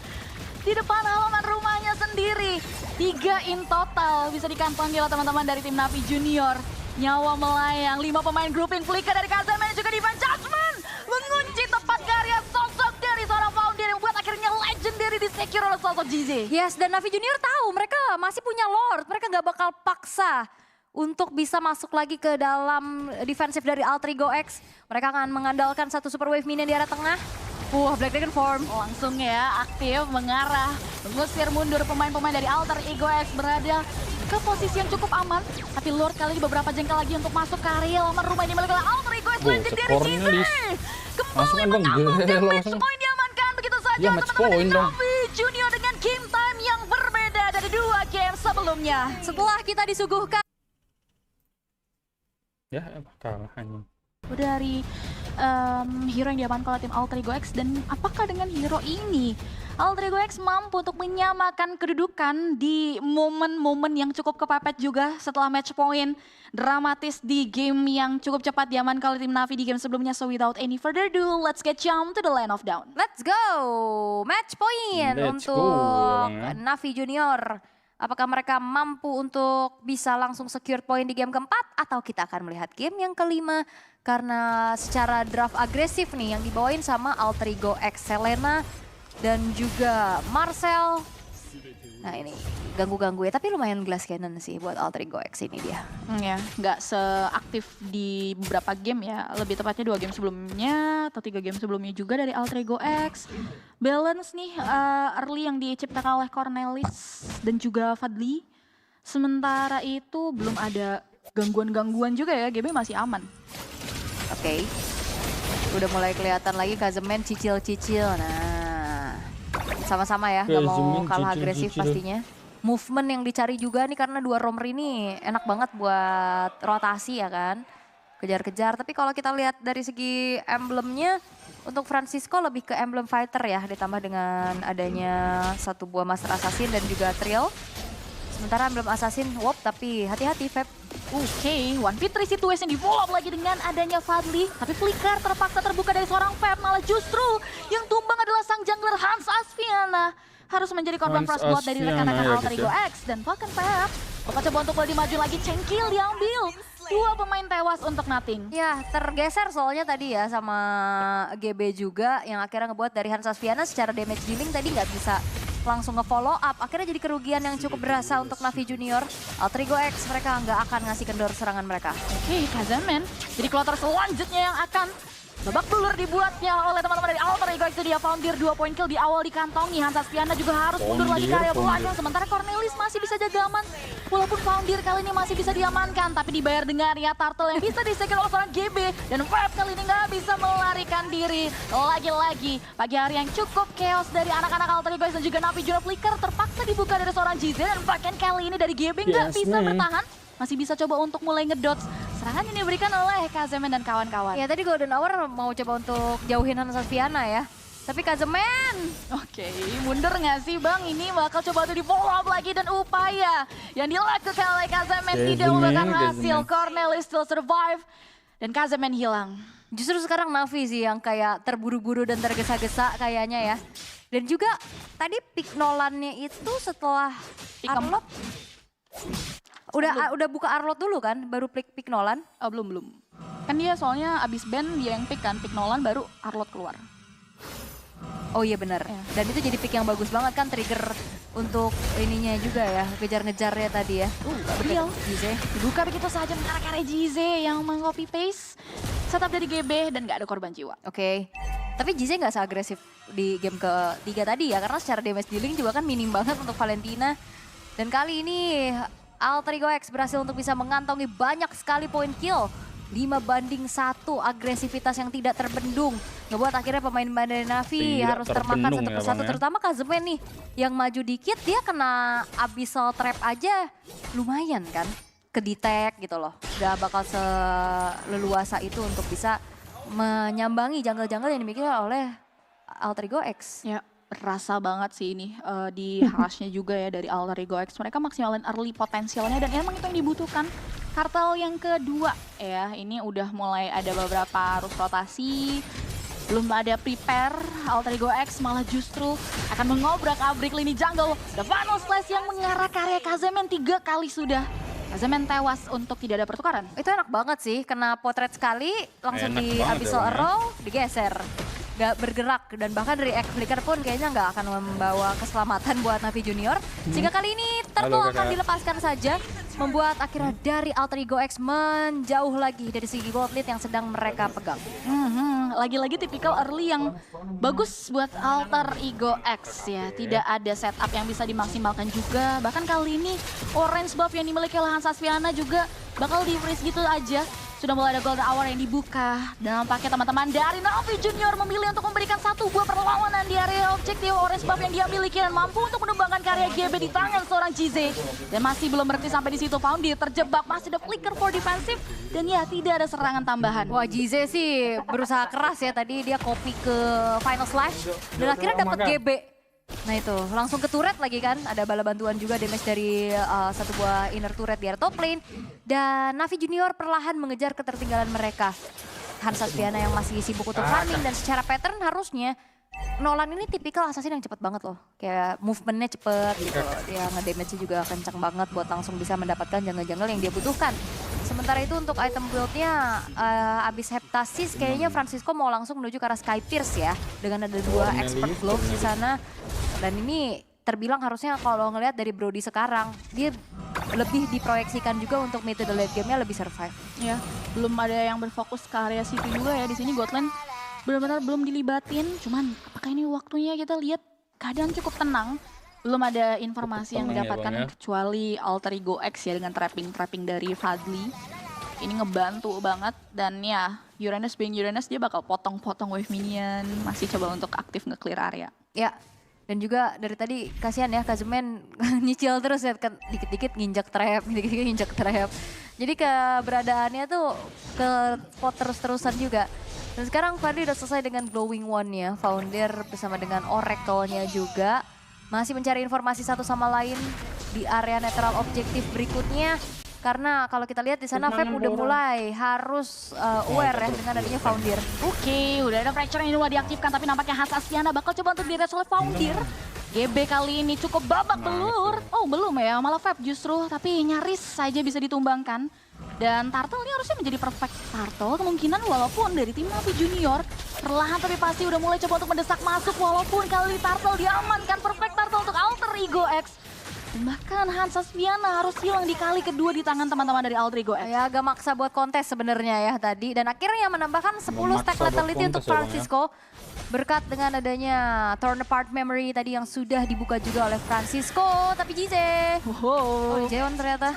di depan halaman rumahnya sendiri. 3 in total bisa dikantongi oleh teman-teman dari tim Navi Junior. Nyawa melayang, 5 pemain grouping, Flicker dari Kazemen juga Divine Judgment. Mengunci tepat karya sosok dari seorang founder yang buat akhirnya legendary di secure oleh sosok GZ. Yes, dan Navi Junior tahu mereka masih punya Lord. Mereka nggak bakal paksa untuk bisa masuk lagi ke dalam defensif dari Alter Ego X. Mereka akan mengandalkan satu super wave minion di arah tengah. Black Dragon form. Langsung ya aktif mengarah, mengusir mundur pemain-pemain dari Alter Ego X berada ke posisi yang cukup aman. Tapi Lord kali ini beberapa jengkal lagi untuk masuk ke area halaman rumah ini milik Alter Ego X. Legendary GZ. Kembali menyambutkan match point diamankan begitu saja teman-teman dari Navi Junior dengan game time yang berbeda dari 2 game sebelumnya. Setelah kita disuguhkan Ya, kalah anjing. Dari hero yang diamankan oleh tim Alter Ego X, dan apakah dengan hero ini Alter Ego X mampu untuk menyamakan kedudukan di momen-momen yang cukup kepepet juga setelah match point dramatis di game yang cukup cepat diamankan oleh tim Navi di game sebelumnya. So without any further ado, let's get jump to the land of down. Let's go! Match point untuk Navi Junior. Apakah mereka mampu untuk bisa langsung secure point di game keempat, atau kita akan melihat game yang kelima? Karena secara draft agresif nih yang dibawain sama Alter Ego X, Selena dan juga Marcel. Nah ini ganggu-ganggu ya, tapi lumayan glass cannon sih buat Alter Ego X ini dia. Ya, nggak seaktif di beberapa game ya, lebih tepatnya 2 game sebelumnya atau 3 game sebelumnya juga dari Alter Ego X. Balance nih early yang diciptakan oleh Cornelis dan juga Fadli. Sementara itu belum ada gangguan-gangguan juga ya, GB masih aman. Oke. Udah mulai kelihatan lagi Kazemen cicil-cicil. Nah, sama-sama ya, nggak mau kalah agresif pastinya. Movement yang dicari juga nih karena 2 roamer ini enak banget buat rotasi ya kan. Kejar-kejar, tapi kalau kita lihat dari segi emblemnya, untuk Francisco lebih ke emblem fighter ya, ditambah dengan adanya 1 buah Master Assassin dan juga Trill. Sementara emblem Assassin, tapi hati-hati Feb. Oke, 1v3 situation di follow up lagi dengan adanya Fadli. Tapi Flicker terpaksa terbuka dari seorang Feb, malah justru yang tumbang adalah sang jungler Hans Asviana. Harus menjadi korban first blood dari rekan-rekan Alter Ego X. Dan bahkan Feb bakal coba untuk lebih maju lagi, Cengkil diambil. 2 pemain tewas untuk nothing. Ya, tergeser soalnya tadi ya sama GB juga yang akhirnya ngebuat dari Hans Asviana secara damage dealing tadi nggak bisa langsung nge-follow up. Akhirnya jadi kerugian yang cukup berasa untuk Navi Junior. Alter Ego X mereka nggak akan ngasih kendor serangan mereka. Oke, Kazemen jadi kloter selanjutnya yang akan babak belur dibuatnya oleh teman-teman dari Alter Ego X. Dia Foundir 2 point kill di awal dikantongi. Hans Asviana juga harus mundur lagi ke area belakang. Sementara Cornelis masih bisa jaga aman. Walaupun Foundir kali ini masih bisa diamankan, tapi dibayar dengan ya Turtle yang bisa disecure oleh seorang GB. Dan Fab kali ini nggak bisa melarikan diri. Lagi-lagi pagi hari yang cukup chaos dari anak-anak Alter Ego X dan juga Navi Junior. Flicker terpaksa dibuka dari seorang GZ, dan bahkan kali ini dari GB nggak bisa bertahan. Masih bisa coba untuk mulai ngedodge. Serangan ini diberikan oleh Kazemen dan kawan-kawan. Ya tadi Golden Hour mau coba untuk jauhin Hans Asviana ya. Tapi Kazemen. Oke, mundur nggak sih Bang? Ini bakal coba untuk di follow up lagi, dan upaya yang dilakukan oleh Kazemen tidak membuahkan hasil. Cornelis still survive dan Kazemen hilang. Justru sekarang Navi sih yang kayak terburu-buru dan tergesa-gesa kayaknya ya. Dan juga tadi pick Nolannya itu setelah Arlot. Udah buka Arlot dulu kan, baru pick Nolan? Oh, belum. Kan dia soalnya abis ban dia yang pick kan, pick Nolan baru Arlot keluar. Oh iya benar. Ya. Dan itu jadi pick yang bagus banget kan, trigger untuk ininya juga ya, ngejar-ngejarnya tadi ya. Betul. GZ. Dibuka begitu saja mengarah ke GZ yang meng-copy paste setup dari GB dan gak ada korban jiwa. Oke. Tapi GZ nggak seagresif di game ketiga tadi ya, karena secara damage dealing juga kan minim banget untuk Valentina. Dan kali ini Alter Ego X berhasil untuk bisa mengantongi banyak sekali poin kill. 5-1, agresivitas yang tidak terbendung. Ngebuat akhirnya pemain dari Navi harus termakan satu persatu. Terutama Kazemen nih, yang maju dikit dia kena abyssal trap aja lumayan kan. Kedetek gitu loh. Gak bakal seleluasa itu untuk bisa menyambangi jungle-jungle yang dimiliki oleh Alter Ego X. Ya, rasa banget sih ini di harusnya juga ya dari Alter Ego X. Mereka maksimalin early potensialnya dan emang itu yang dibutuhkan. Kartel yang kedua ya, ini udah mulai ada beberapa arus rotasi. Belum ada prepare, Alter Ego X malah justru akan mengobrak-abrik lini jungle. The Final Slash yang mengarah ke area Kazemen 3 kali sudah. Kazemen tewas untuk tidak ada pertukaran. Itu enak banget sih, kena potret sekali, langsung di Abyssal Arrow, digeser. Gak bergerak, dan bahkan dari X-Flicker pun kayaknya nggak akan membawa keselamatan buat Navi Junior. Sehingga kali ini Turtle akan dilepaskan saja, membuat akhirnya dari Alter Ego X menjauh lagi dari segi gold lead yang sedang mereka pegang. Lagi-lagi tipikal early yang bagus buat Alter Ego X ya. Tidak ada setup yang bisa dimaksimalkan juga. Bahkan kali ini orange buff yang dimiliki oleh Hansasviana juga bakal di-freeze gitu aja. Sudah mulai ada golden hour yang dibuka. Dan nampaknya teman-teman dari Navi Junior memilih untuk memberikan satu buah perlawanan di area objektif orange buff yang dia miliki dan mampu untuk menumbangkan karya GB di tangan seorang Jize. Dan masih belum berhenti sampai di situ. Foundy terjebak, masih ada flicker for defensive. Dan ya tidak ada serangan tambahan. Wah, Jize sih berusaha keras ya tadi, dia copy ke Final Slash. Dan akhirnya dapat GB. Nah itu, langsung ke turret lagi kan. Ada bala bantuan juga damage dari satu buah inner turret di area top lane. Dan Navi Junior perlahan mengejar ketertinggalan mereka. Hansasviana yang masih sibuk untuk farming dan secara pattern harusnya Nolan ini tipikal assassin yang cepet banget loh. Kayak movementnya cepet gitu loh. Dia nge-damage-nya juga kencang banget buat langsung bisa mendapatkan jungle-jungle yang dia butuhkan. Sementara itu untuk item build-nya abis Heptasis kayaknya Francisco mau langsung menuju ke arah Sky Pierce ya. Dengan ada 2 expert gloves di sana. Dan ini terbilang harusnya kalau ngelihat dari Brody sekarang, dia lebih diproyeksikan juga untuk mid to the late game-nya lebih survive. Ya, belum ada yang berfokus ke area situ juga ya. Di sini Godland benar-benar belum dilibatin. Cuman apakah ini waktunya kita lihat keadaan cukup tenang. Belum ada informasi yang didapatkan kecuali Alter Ego X ya dengan trapping dari Fadli. Ini ngebantu banget dan ya Uranus being Uranus dia bakal potong-potong wave minion. Masih coba untuk aktif nge-clear area. Ya. Dan juga dari tadi kasihan ya Kazemen nyicil terus ya, dikit-dikit nginjak trap, dikit-dikit nginjak trap. Jadi keberadaannya tuh ke pot terus-terusan juga. Dan sekarang Fadli udah selesai dengan Glowing One-nya, Founder bersama dengan Oracle-nya juga. Masih mencari informasi satu sama lain di area netral objektif berikutnya. Karena kalau kita lihat di sana Feb udah mulai harus aware ya dengan adanya Founder. Oke, udah ada fracture yang udah diaktifkan tapi nampaknya Hansasviana bakal coba untuk di-rest oleh Founder. GB kali ini cukup babak belur. Oh belum ya, malah Feb justru tapi nyaris saja bisa ditumbangkan. Dan Turtle ini harusnya menjadi perfect Turtle kemungkinan walaupun dari tim Navi Junior perlahan tapi pasti udah mulai coba untuk mendesak masuk walaupun kali Turtle diamankan perfect Turtle untuk Alter Ego X. Bahkan Hansasviana harus hilang di kali kedua di tangan teman-teman dari Alter Ego X. Ya agak maksa buat kontes sebenarnya ya tadi. Dan akhirnya menambahkan 10 stack lethality untuk Francisco. Berkat dengan adanya Torn Apart Memory tadi yang sudah dibuka juga oleh Francisco. Tapi Jize. Oh Jeon ternyata.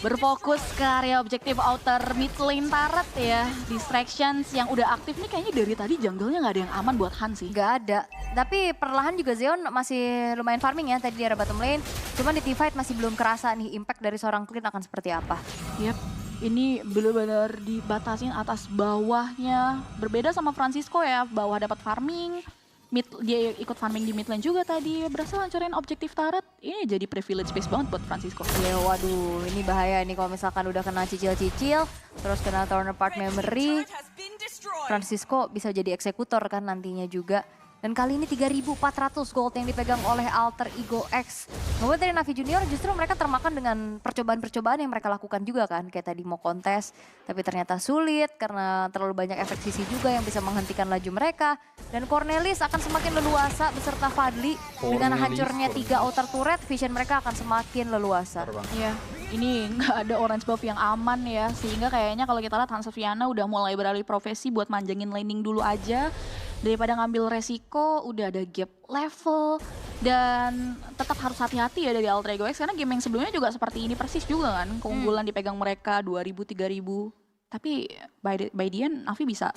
Berfokus ke area objektif outer mid lane turret ya. Distractions yang udah aktif nih kayaknya dari tadi jungle-nya nggak ada yang aman buat Han sih. Nggak ada. Tapi perlahan juga Zeon masih lumayan farming ya tadi di area bottom lane. Cuman di teamfight masih belum kerasa nih impact dari seorang Klean akan seperti apa. Yep. Ini benar-benar dibatasin atas bawahnya. Berbeda sama Francisco ya, bawah dapat farming. Mid, dia ikut farming di mid lane juga tadi, berhasil hancurin objektif turret. Ini jadi privilege space banget buat Francisco. Ya waduh, ini bahaya nih kalau misalkan udah kena cicil-cicil, terus kena Torn Apart Memory. Francisco bisa jadi eksekutor kan nantinya juga. Dan kali ini 3.400 gold yang dipegang oleh Alter Ego X. Ngebuat dari Navi Junior justru mereka termakan dengan percobaan-percobaan yang mereka lakukan juga kan. Kayak tadi mau kontes, tapi ternyata sulit karena terlalu banyak efek sisi juga yang bisa menghentikan laju mereka. Dan Cornelis akan semakin leluasa beserta Fadli. Dengan hancurnya 3 outer turret, vision mereka akan semakin leluasa. Iya, ini nggak ada orange buff yang aman ya. Sehingga kayaknya kalau kita lihat Hansasviana udah mulai beralih profesi buat manjangin laning dulu aja. Daripada ngambil resiko, udah ada gap level. Dan tetap harus hati-hati ya dari Alter Ego X. Karena game yang sebelumnya juga seperti ini persis juga kan. Keunggulan dipegang mereka 2000-3000. Tapi by the end Navi bisa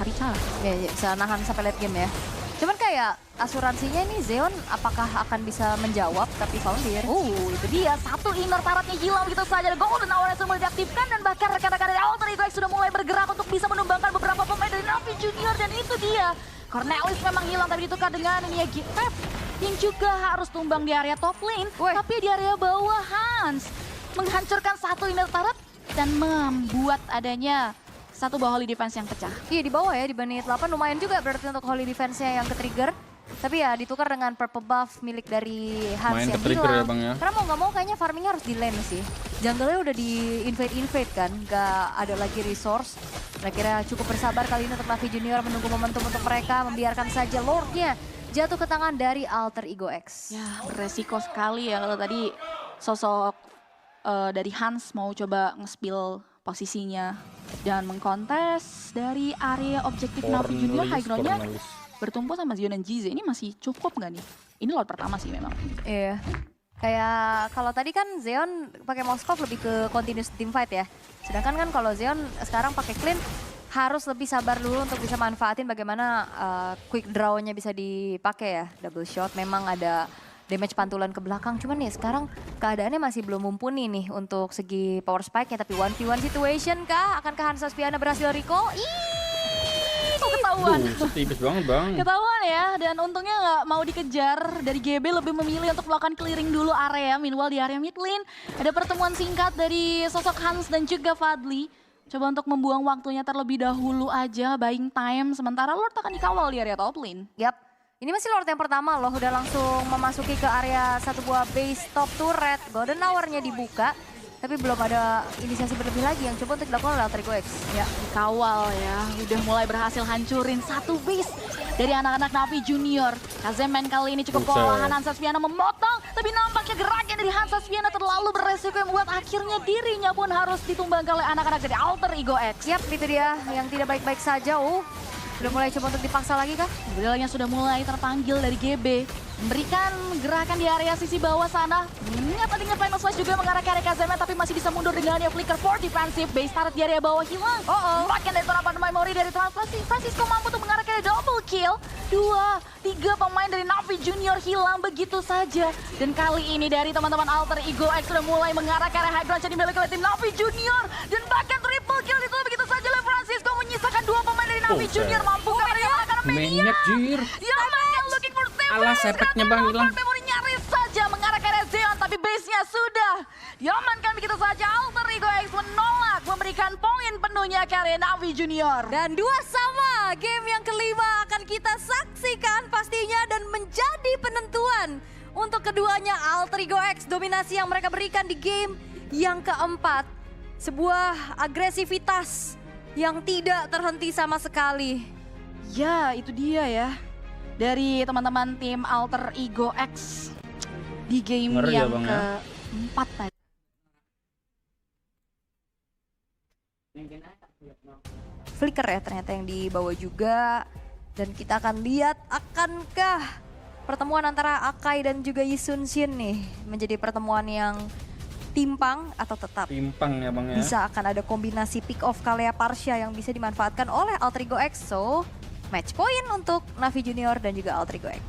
cari cara. Ya, bisa nahan sampai late game ya. Cuman kayak asuransinya ini Zeon apakah akan bisa menjawab tapi Foundir. Itu dia, satu inner turretnya hilang begitu saja. Golden Hour yang sudah diaktifkan dan bahkan rekan-rekan dari Alter Ego X sudah mulai bergerak untuk bisa menumbangkan beberapa pemain dari Navi Junior. Dan itu dia, Cornelis memang hilang tapi ditukar dengan ini ya Pep yang juga harus tumbang di area top lane. Tapi di area bawah Hans menghancurkan satu inner turret dan membuat adanya satu bawah holy defense yang pecah. Iya di bawah ya, di menit 8 lumayan juga berarti untuk holy defense-nya yang ke-trigger. Tapi ya ditukar dengan purple buff milik dari Hans Main yang ke-trigger hilang. ya Bang ya. Karena mau nggak mau kayaknya farmingnya harus di lane sih. Jungle-nya udah di invade kan, nggak ada lagi resource. Kira-kira cukup bersabar kali ini untuk Navi Junior menunggu momentum untuk mereka, membiarkan saja Lord-nya jatuh ke tangan dari Alter Ego X. Ya beresiko sekali ya kalau tadi sosok dari Hans mau coba nge-spill posisinya dan mengkontes dari area objektif Navi Junior. High ground-nya bertumpu sama Zion dan Jize. Ini masih cukup nggak nih? Ini Lord pertama sih memang. Iya. Kayak kalau tadi kan Zeon pakai Moskov lebih ke continuous team fight ya. Sedangkan kan kalau Zeon sekarang pakai clean harus lebih sabar dulu untuk bisa manfaatin bagaimana quick draw-nya bisa dipakai ya. Double shot memang ada damage pantulan ke belakang. Cuman nih sekarang keadaannya masih belum mumpuni nih untuk segi power spike-nya. Tapi 1v1 situation kah? Akankah Hansa Spiana berhasil recall? Ketahuan. Tipis banget Bang. Ketahuan ya, dan untungnya nggak mau dikejar. Dari GB lebih memilih untuk melakukan clearing dulu area. Meanwhile di area mid lane ada pertemuan singkat dari sosok Hans dan juga Fadli. Coba untuk membuang waktunya terlebih dahulu aja, buying time. Sementara Lord akan dikawal di area top lane. Yap. Ini masih Lord yang pertama loh, udah langsung memasuki ke area satu buah base top turret. Golden Hour-nya dibuka, tapi belum ada inisiasi berlebih lagi yang coba untuk dilakukan oleh Alter Ego X. Ya, dikawal ya, udah mulai berhasil hancurin satu base dari anak-anak Navi Junior. Kazemen kali ini cukup kewalahan, Hansa Spiana memotong, tapi nampaknya geraknya dari Hansa Spiana terlalu beresiko yang membuat akhirnya dirinya pun harus ditumbangkan oleh anak-anak dari Alter Ego X. Yap, itu dia yang tidak baik-baik saja. Sudah mulai coba untuk dipaksa lagi kah? Modelnya sudah mulai terpanggil dari GB. Memberikan gerakan di area sisi bawah sana. Tadinya final slash juga mengarah ke area Kazemen, tapi masih bisa mundur dengan dia flicker for defensive. Base turret di area bawah hilang. Bahkan dari penerapan memori dari Francisco mampu untuk mengarah ke area double kill. 2, 3 pemain dari Navi Junior hilang begitu saja. Dan kali ini dari teman-teman Alter Ego X sudah mulai mengarah ke area high ground yang dimiliki oleh tim Navi Junior. Dan bahkan triple kill itu begitu saja oleh Francisco, menyisakan 2 pemain dari Navi Junior. Mampu karena Maniac jir. looking for Alah sepetnya Bang hilang. memori nyaris saja mengarah ke area Zeon, tapi base-nya sudah diamankan begitu saja. Alter Ego X menolak memberikan poin penuhnya ke area Navi Junior. Dan 2-2, game yang kelima akan kita saksikan pastinya dan menjadi penentuan untuk keduanya. Alter Ego X dominasi yang mereka berikan di game yang keempat. Sebuah agresivitas yang tidak terhenti sama sekali. Ya, itu dia ya. Dari teman-teman tim Alter Ego X di game Ngeri ya, yang Bang, ya. keempat tadi. Flicker ya ternyata yang dibawa juga. Dan kita akan lihat akankah pertemuan antara Akai dan juga Yisun Shin nih menjadi pertemuan yang timpang atau tetap Timpang ya Bang ya. bisa akan ada kombinasi pick off Kalea Parsha yang bisa dimanfaatkan oleh Alter Ego X. So match point untuk Navi Junior dan juga Alter Ego X.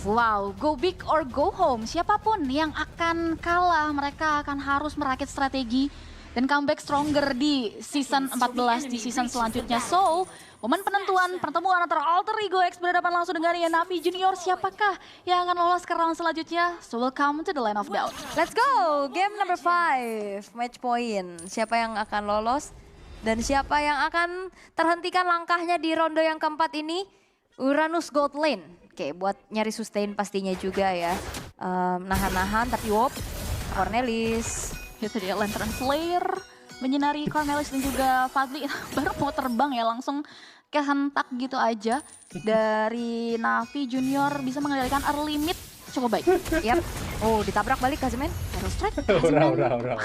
Wow, go big or go home. Siapapun yang akan kalah, mereka akan harus merakit strategi dan comeback stronger di season 14, di season selanjutnya. So, momen penentuan pertemuan antara Alter Ego X berhadapan langsung dengan Navi Junior. Siapakah yang akan lolos ke round selanjutnya? So, welcome to the line of doubt. Let's go, game number 5, match point. Siapa yang akan lolos? Dan siapa yang akan terhentikan langkahnya di ronde yang keempat ini? Uranus Gold Lane. Oke, buat nyari sustain pastinya juga ya. Nahan-nahan tapi Cornelis. Itu dia Lantern Flare menyinari Cornelis dan juga Fadli. Baru mau terbang ya, langsung kehentak gitu aja. Dari Navi Junior bisa mengendalikan early mid cukup baik. Yap. Oh, ditabrak balik Kazemen. Hero strike. Ora.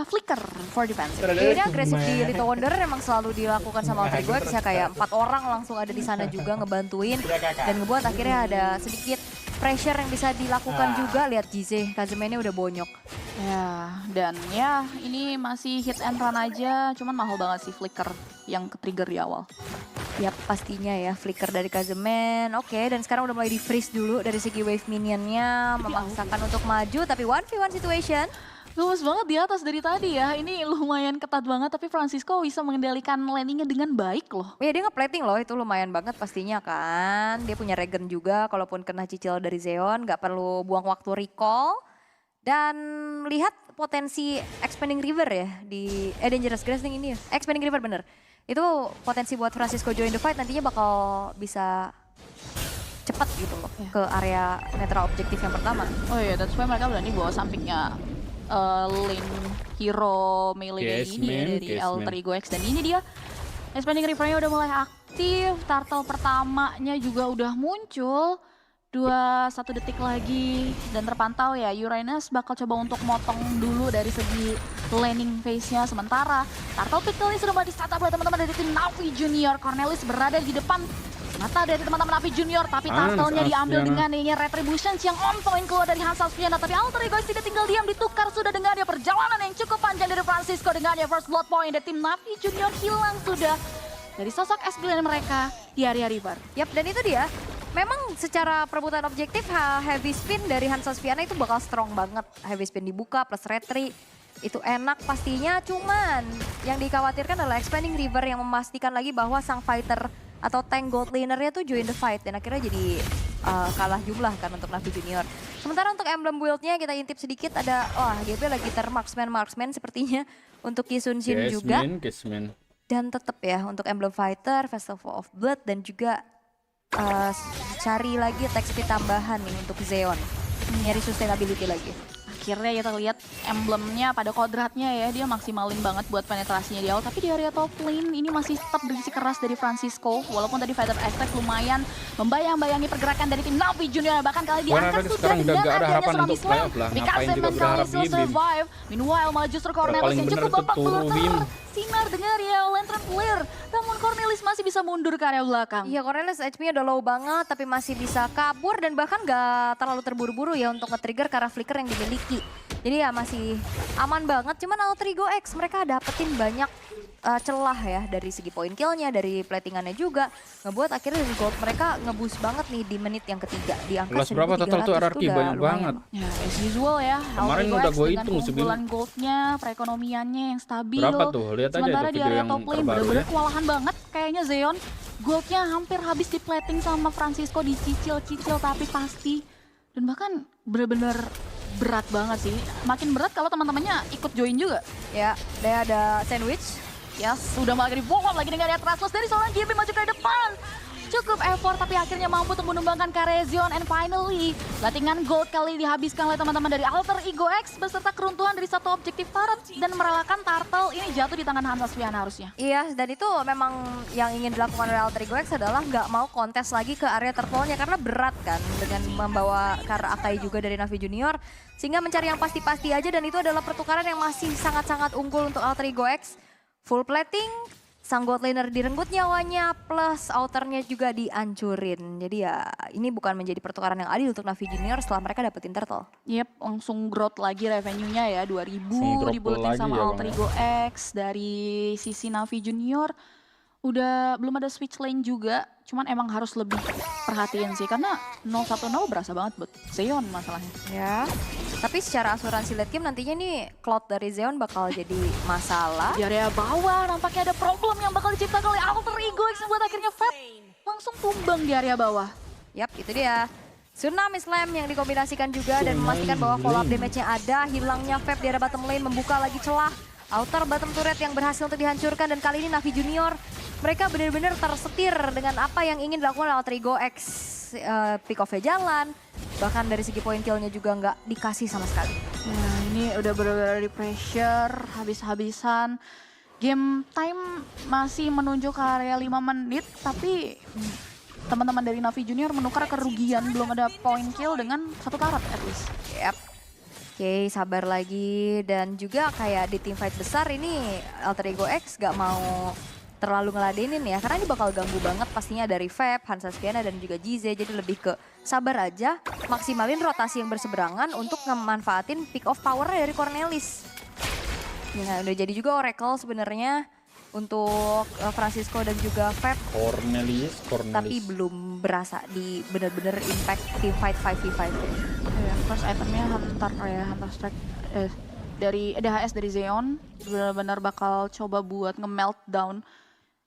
Flicker for defense. Ini agresif di Little Wanderer emang selalu dilakukan sama Alter Ego X ya, kayak 4 orang langsung ada di sana juga ngebantuin dan ngebuat akhirnya ada sedikit pressure yang bisa dilakukan juga. Lihat Jize, Kazemennya udah bonyok. Ya, dan ya ini masih hit and run aja, cuman mahal banget sih flicker yang ke-trigger di awal. Ya pastinya ya, flicker dari Kazeman. Oke, dan sekarang udah mulai di-freeze dulu dari segi wave minionnya, memaksakan untuk maju, tapi 1v1 situation. Luas banget di atas dari tadi ya, ini lumayan ketat banget, tapi Francisco bisa mengendalikan landingnya dengan baik loh. Ya dia nge-plating loh, itu lumayan banget pastinya kan. Dia punya regen juga, kalaupun kena cicil dari Zeon, nggak perlu buang waktu recall. Dan lihat potensi Expanding River ya, di Dangerous Grassing ini ya, Expanding River bener. Itu potensi buat Francisco join the fight nantinya bakal bisa cepat gitu loh ke area netral objektif yang pertama. Oh iya, that's why mereka berani bawa sampingnya lane hero melee ini ya, dari Alter Ego X. Dan ini dia, Expanding River-nya udah mulai aktif, turtle pertamanya juga udah muncul. 1 detik lagi dan terpantau ya, Uranus bakal coba untuk motong dulu dari segi laning phase-nya. Sementara Turtle Pickle ini sudah mulai di-setup oleh teman-teman dari tim Navi Junior. Cornelis berada di depan mata dari teman-teman Navi Junior, tapi Turtle-nya diambil dengan ini Retribution yang on point keluar dari Hansel Spiana. Tapi Alter Ego tidak tinggal diam, ditukar sudah dengan ya perjalanan yang cukup panjang dari Francisco dengan ya first blood point dari tim Navi Junior hilang sudah dari sosok S9 mereka di area river. Yap, dan itu dia. Memang secara perebutan objektif heavy spin dari Hansel Spiana itu bakal strong banget. Heavy spin dibuka plus retri itu enak pastinya, cuman yang dikhawatirkan adalah Expanding River yang memastikan lagi bahwa sang fighter atau tank gold laner-nya tuh join the fight dan akhirnya jadi kalah jumlah kan untuk Navi Junior. Sementara untuk emblem build-nya kita intip sedikit ada, GP lagi marksman sepertinya untuk Kisun Shin juga. Dan tetap ya untuk emblem fighter, Festival of Blood dan juga cari lagi attack speed tambahan nih untuk Zeon. Nyari sustainability lagi. Akhirnya kita lihat emblemnya pada kodratnya ya, dia maksimalin banget buat penetrasinya di awal. Tapi di area top lane ini masih tetap berisi keras dari Francisco. Walaupun tadi fighter attack lumayan membayang-bayangi pergerakan dari tim Navi Junior. Bahkan kali diangkat sudah dengan adanya tsunami slam. Because mentalnya still survive. Meanwhile malah justru Cornelis yang cukup babak belur sinar dengan ya lantern flare. Namun Cornelis masih bisa mundur ke area belakang. Iya, Cornelis HP-nya udah low banget tapi masih bisa kabur dan bahkan gak terlalu terburu-buru ya untuk nge-trigger karena flicker yang dimiliki. Jadi ya masih aman banget, cuman Alter Ego X mereka dapetin banyak celah ya dari segi point kill-nya, dari platingannya juga. Ngebuat akhirnya dari gold mereka nge-boost banget nih di menit yang ketiga. Di angka 1300 berapa total tuh RRQ banyak banget. Ya as usual ya, Alter Ego X dengan keunggulan goldnya, perekonomiannya yang stabil. Berapa tuh? Lihat aja sementara itu di video area yang top lane terbaru bener-bener ya. kewalahan banget kayaknya Zeon. Goldnya hampir habis di plating sama Francisco, dicicil-cicil tapi pasti. Dan bahkan bener-bener berat banget sih. Makin berat kalau teman-temannya ikut join juga. Ya, dia ada sandwich. Yes, sudah malah di-follow lagi dengan Atlas dari seorang GB maju ke depan. Cukup effort tapi akhirnya mampu untuk menumbangkan karya Zeon. And finally, latingan gold kali dihabiskan oleh teman-teman dari Alter Ego X beserta keruntuhan dari satu objektif turret dan merelakan turtle ini jatuh di tangan Hansel Spiana harusnya. Iya, dan itu memang yang ingin dilakukan oleh Alter Ego X adalah nggak mau kontes lagi ke area turtle-nya karena berat kan dengan membawa Kara Akai juga dari Navi Junior sehingga mencari yang pasti-pasti aja dan itu adalah pertukaran yang masih sangat-sangat unggul untuk Alter Ego X. Full plating, sang gold laner direnggut nyawanya, plus outernya juga dihancurin. Jadi ya ini bukan menjadi pertukaran yang adil untuk Navi Junior setelah mereka dapetin turtle. Yep, langsung growth lagi revenue-nya ya, 2000 dibuletin sama ya, Alter Ego X dari sisi Navi Junior. Udah belum ada switch lane juga, cuman emang harus lebih perhatiin sih karena 0-1-0 berasa banget buat Zeon masalahnya. Ya, tapi secara asuransi late game nantinya nih cloud dari Zeon bakal jadi masalah. Di area bawah nampaknya ada problem yang bakal diciptakan oleh Alter Ego X buat akhirnya Fab langsung tumbang di area bawah. Yap, itu dia. Tsunami Slam yang dikombinasikan juga dan memastikan bahwa follow up damage-nya ada. Hilangnya Fab di area bottom lane membuka lagi celah. Outer bottom turret yang berhasil untuk dihancurkan dan kali ini Navi Junior mereka benar-benar tersetir dengan apa yang ingin dilakukan oleh Alter Ego X. Pick off-nya jalan, bahkan dari segi point kill-nya juga nggak dikasih sama sekali. Nah ini udah benar-benar di pressure, habis-habisan. Game time masih menunjuk ke area 5 menit, tapi teman-teman dari Navi Junior menukar kerugian, belum ada point kill dengan satu turret at least. Yep. Oke, sabar lagi dan juga kayak di team fight besar ini Alter Ego X gak mau terlalu ngeladenin ya, karena ini bakal ganggu banget pastinya dari Feb, Hansaspiana dan juga Jize. Jadi lebih ke sabar aja, maksimalin rotasi yang berseberangan untuk ngemanfaatin pick off power dari Cornelis. Ya, udah jadi juga Oracle sebenarnya untuk Francisco dan juga Feb. Cornelis. Tapi belum berasa di bener-bener impact di fight 5v5. Ya, first itemnya Hunter ya, Hunter Strike dari DHS dari Zeon benar-benar bakal coba buat nge-meltdown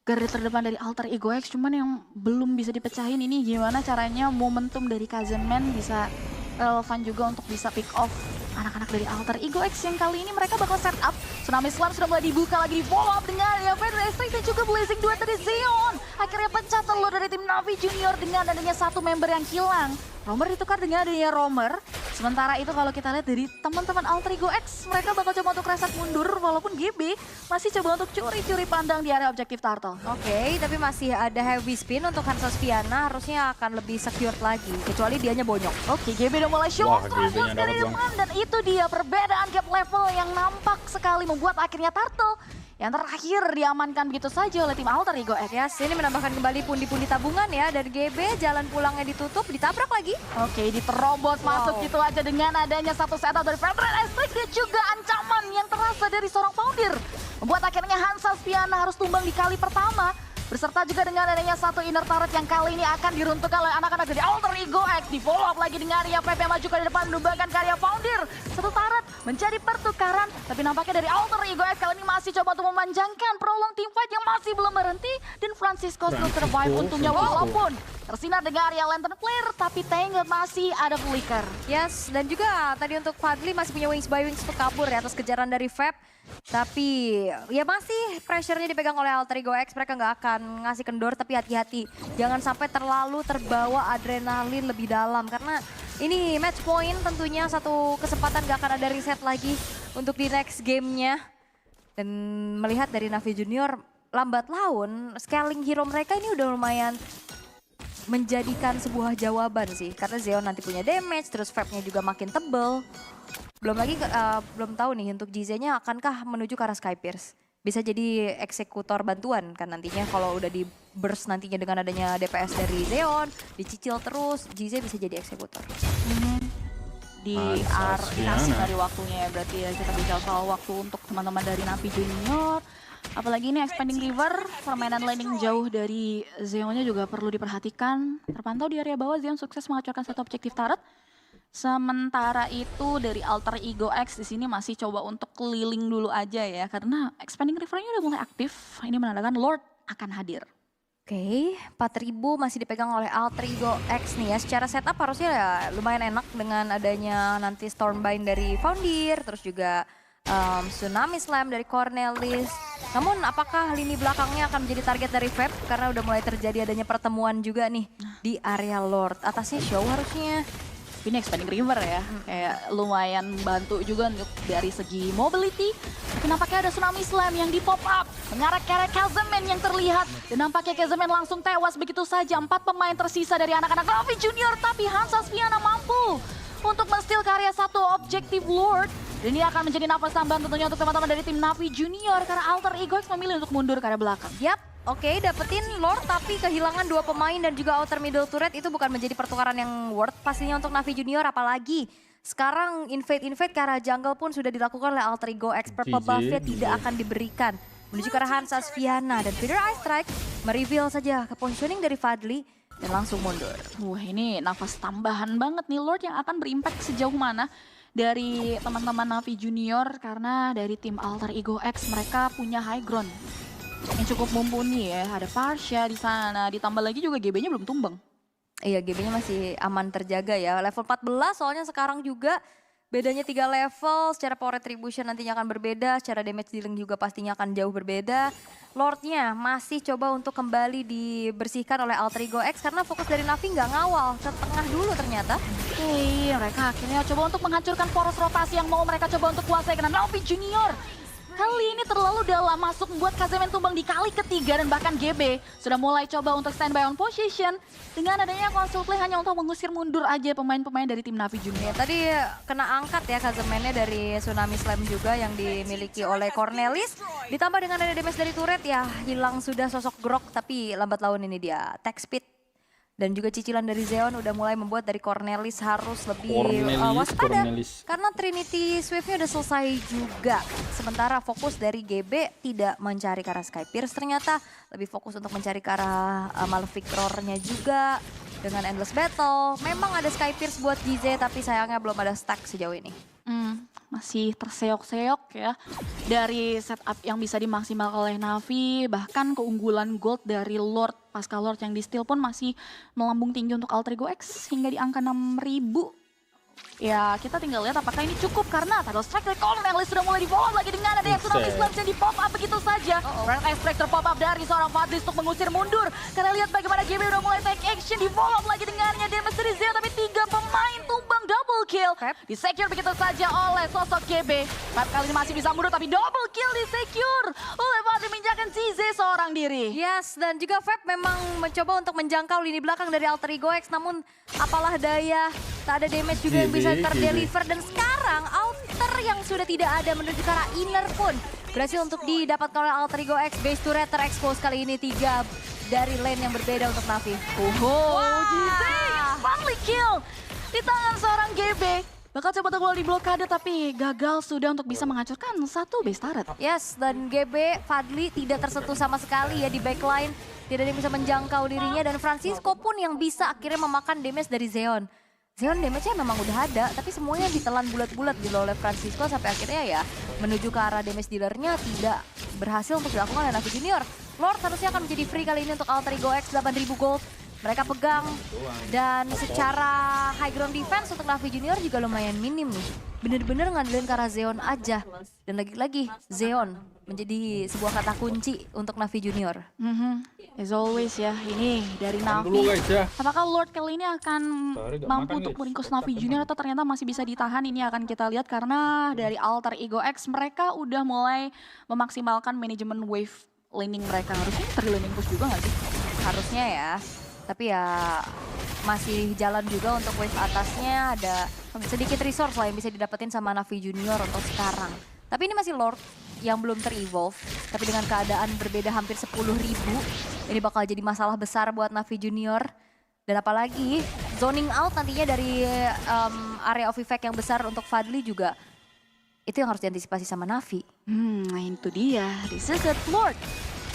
garda terdepan dari Alter Ego X. Cuman yang belum bisa dipecahin ini gimana caranya momentum dari Kazenman bisa relevan juga untuk bisa pick off anak-anak dari Alter Ego X yang kali ini mereka bakal set up. Tsunami Slam sudah mulai dibuka lagi, di follow up dengan ya Restream dan juga Blazing 2 dari Zeon. Akhirnya pecah telur dari tim Navi Junior dengan adanya satu member yang hilang. Romer ditukar dengan adanya Romer. Sementara itu kalau kita lihat dari teman-teman Alter Ego X, mereka bakal coba untuk reset mundur walaupun GB masih coba untuk curi-curi pandang di area objektif Turtle. Oke, tapi masih ada heavy spin untuk Hansaspiana, harusnya akan lebih secure lagi, kecuali dianya bonyok. Oke, GB udah mulai show off GB-nya dari dapat depan dan itu dia perbedaan gap level yang nampak sekali membuat akhirnya Turtle yang terakhir diamankan begitu saja oleh tim Alter Ego X. Ya, sini menambahkan kembali pundi-pundi tabungan ya dari GB, jalan pulangnya ditutup, ditabrak lagi. Oke, diterobos masuk gitu aja dengan adanya satu setup dari Federal Estrik dan juga ancaman yang terasa dari seorang founder. Membuat akhirnya Hansaspiana harus tumbang di kali pertama. Beserta juga dengan adanya satu inner turret yang kali ini akan diruntuhkan oleh anak-anak dari Alter Ego X. Di follow up lagi dengan Arya PP maju ke depan menumbangkan karya founder. Satu turret menjadi pertukaran. Tapi nampaknya dari Alter Ego X kali ini masih coba untuk memanjangkan prolong team fight yang masih belum berhenti. Dan Francisco still survive untungnya walaupun tersinar dengan area lantern flare. Tapi Tangle masih ada flicker. Yes, dan juga tadi untuk Fadli masih punya wings by wings untuk kabur ya atas kejaran dari Feb. Tapi ya masih pressure-nya dipegang oleh Alter Ego X, mereka nggak akan ngasih kendor, tapi hati-hati. Jangan sampai terlalu terbawa adrenalin lebih dalam, karena ini match point tentunya satu kesempatan nggak akan ada reset lagi untuk di next gamenya. Dan melihat dari Navi Junior, lambat laun, scaling hero mereka ini udah lumayan menjadikan sebuah jawaban sih. Karena Zeon nanti punya damage, terus Fab-nya juga makin tebel. Belum lagi, belum tahu nih untuk GZ-nya akankah menuju ke arah Skypierce. Bisa jadi eksekutor bantuan kan nantinya kalau udah di burst nantinya dengan adanya DPS dari Zeon. Dicicil terus, GZ bisa jadi eksekutor. Di dikasih dari waktunya ya berarti ya, kita bicara soal waktu untuk teman-teman dari Navi Junior. Apalagi ini Expanding River, permainan laning jauh dari Zeonnya juga perlu diperhatikan. Terpantau di area bawah, Zeon sukses mengacaukan satu objektif turret. Sementara itu dari Alter Ego X di sini masih coba untuk keliling dulu aja ya, karena Expanding River-nya udah mulai aktif. Ini menandakan Lord akan hadir. Oke, 4.000 masih dipegang oleh Alter Ego X nih ya. Secara setup harusnya ya lumayan enak dengan adanya nanti Stormbind dari Foundir, terus juga Tsunami Slam dari Cornelis. Namun apakah lini belakangnya akan menjadi target dari Feb? Karena udah mulai terjadi adanya pertemuan juga nih di area Lord. Atasnya show harusnya. Ini Expanding River ya, kayak lumayan bantu juga untuk dari segi mobility. Tapi nampaknya ada Tsunami Slam yang di pop up, mengarah ke arah Kazeman yang terlihat. Dan nampaknya Kazeman langsung tewas begitu saja. 4 pemain tersisa dari anak-anak Navi Junior, tapi Hansaspiana mampu untuk men-steal karya satu objektif Lord. Dan ini akan menjadi nafas tambahan tentunya untuk teman-teman dari tim Navi Junior, karena Alter Ego X memilih untuk mundur ke arah belakang. Yap. Oke, dapetin Lord tapi kehilangan 2 pemain dan juga outer middle turret itu bukan menjadi pertukaran yang worth pastinya untuk Navi Junior, apalagi sekarang invade ke arah jungle pun sudah dilakukan oleh Alter Ego X. Purple buff-nya tidak akan diberikan menuju ke arah Hansaspiana dan Feather Eye Strike mereveal saja ke positioning dari Fadli dan langsung mundur. Wah, ini nafas tambahan banget nih Lord yang akan berimpact sejauh mana dari teman-teman Navi Junior, karena dari tim Alter Ego X mereka punya high ground yang cukup mumpuni ya. Ada Farsha di sana, ditambah lagi juga GB-nya belum tumbang. Iya, GB-nya masih aman terjaga ya. Level 14 soalnya sekarang juga bedanya 3 level. Secara power retribution nantinya akan berbeda, secara damage dealing juga pastinya akan jauh berbeda. Lordnya masih coba untuk kembali dibersihkan oleh Alter Ego X karena fokus dari Navi nggak ngawal ke tengah dulu ternyata. Oke, mereka akhirnya coba untuk menghancurkan poros rotasi yang mau mereka coba untuk kuasai dengan Navi Junior. kali ini terlalu dalam masuk membuat KZMN tumbang di kali ketiga dan bahkan GB sudah mulai coba untuk standby on position dengan adanya console play hanya untuk mengusir mundur aja pemain-pemain dari tim Navi Junior. Tadi kena angkat ya KZMN-nya dari Tsunami Slam juga yang dimiliki oleh Cornelis. Ditambah dengan ada damage dari turret ya hilang sudah sosok Grok tapi lambat laun ini dia attack speed. Dan juga cicilan dari Zeon udah mulai membuat dari Cornelis harus lebih waspada. Karena Trinity Swift-nya udah selesai juga. Sementara fokus dari GB tidak mencari ke arah Skypierce ternyata. Lebih fokus untuk mencari ke arah Malefic Roar-nya juga. Dengan Endless Battle. Memang ada Skypierce buat GZ tapi sayangnya belum ada stack sejauh ini. Masih terseok-seok ya dari setup yang bisa dimaksimalkan oleh Navi. Bahkan keunggulan gold dari Lord pasca Lord yang di steal pun masih melambung tinggi untuk Alter Ego X hingga di angka 6.000. Ya kita tinggal lihat apakah ini cukup karena Tidal Strike dari Cornelis sudah mulai di-follow lagi dengan ada yang Tsunami Slam yang di-pop up begitu saja. Brand Strike ter-pop up dari seorang Fadlis untuk mengusir mundur. Karena lihat bagaimana GB udah mulai take action di-follow up lagi dengannya damage dari Zeo tapi 3 pemain tumbang double kill. Di-secure begitu saja oleh sosok GB. Fab kali ini masih bisa mundur tapi double kill di-secure oleh Fadlis menjaga CZ seorang diri. Yes, dan juga Fab memang mencoba untuk menjangkau lini belakang dari Alter Ego X namun apalah daya, tak ada damage juga yang bisa terdeliver dan sekarang outer yang sudah tidak ada menuju ke arah inner pun berhasil untuk didapatkan oleh Alter Ego X. Base turret terekspos kali ini 3 dari lane yang berbeda untuk Navi. GZ finally kill di tangan seorang GB. Bakal coba bola di blokade tapi gagal sudah untuk bisa menghancurkan satu base turret. Yes, dan GB Fadli tidak tersentuh sama sekali ya di backline. Tidak ada yang bisa menjangkau dirinya dan Francisco pun yang bisa akhirnya memakan damage dari Zeon. Zeon damage-nya memang udah ada, tapi semuanya ditelan bulat-bulat gitu oleh Francisco sampai akhirnya ya menuju ke arah damage dealer-nya tidak berhasil untuk dilakukan oleh Navi Junior. Lord harusnya akan menjadi free kali ini untuk Alter Ego X 8.000 gold. Mereka pegang dan secara high ground defense untuk Navi Junior juga lumayan minim nih. Bener-bener ngandelin ke arah Zeon aja. Dan lagi-lagi Zeon menjadi sebuah kata kunci untuk Navi Junior. As always ya, ini dari Navi. Apakah Lord kali ini akan mampu untuk meringkus Navi Junior atau ternyata masih bisa ditahan? Ini akan kita lihat karena dari Alter Ego X mereka udah mulai memaksimalkan manajemen wave laning mereka. Harusnya terlaning push juga nggak sih? Harusnya ya. Tapi ya masih jalan juga untuk wave atasnya ada sedikit resource lah yang bisa didapetin sama Navi Junior untuk sekarang. Tapi ini masih Lord yang belum ter-evolve. Tapi dengan keadaan berbeda hampir 10.000, ini bakal jadi masalah besar buat Navi Junior. Dan apalagi zoning out nantinya dari area of effect yang besar untuk Fadli juga. Itu yang harus diantisipasi sama Navi. Nah itu dia, this is it Lord.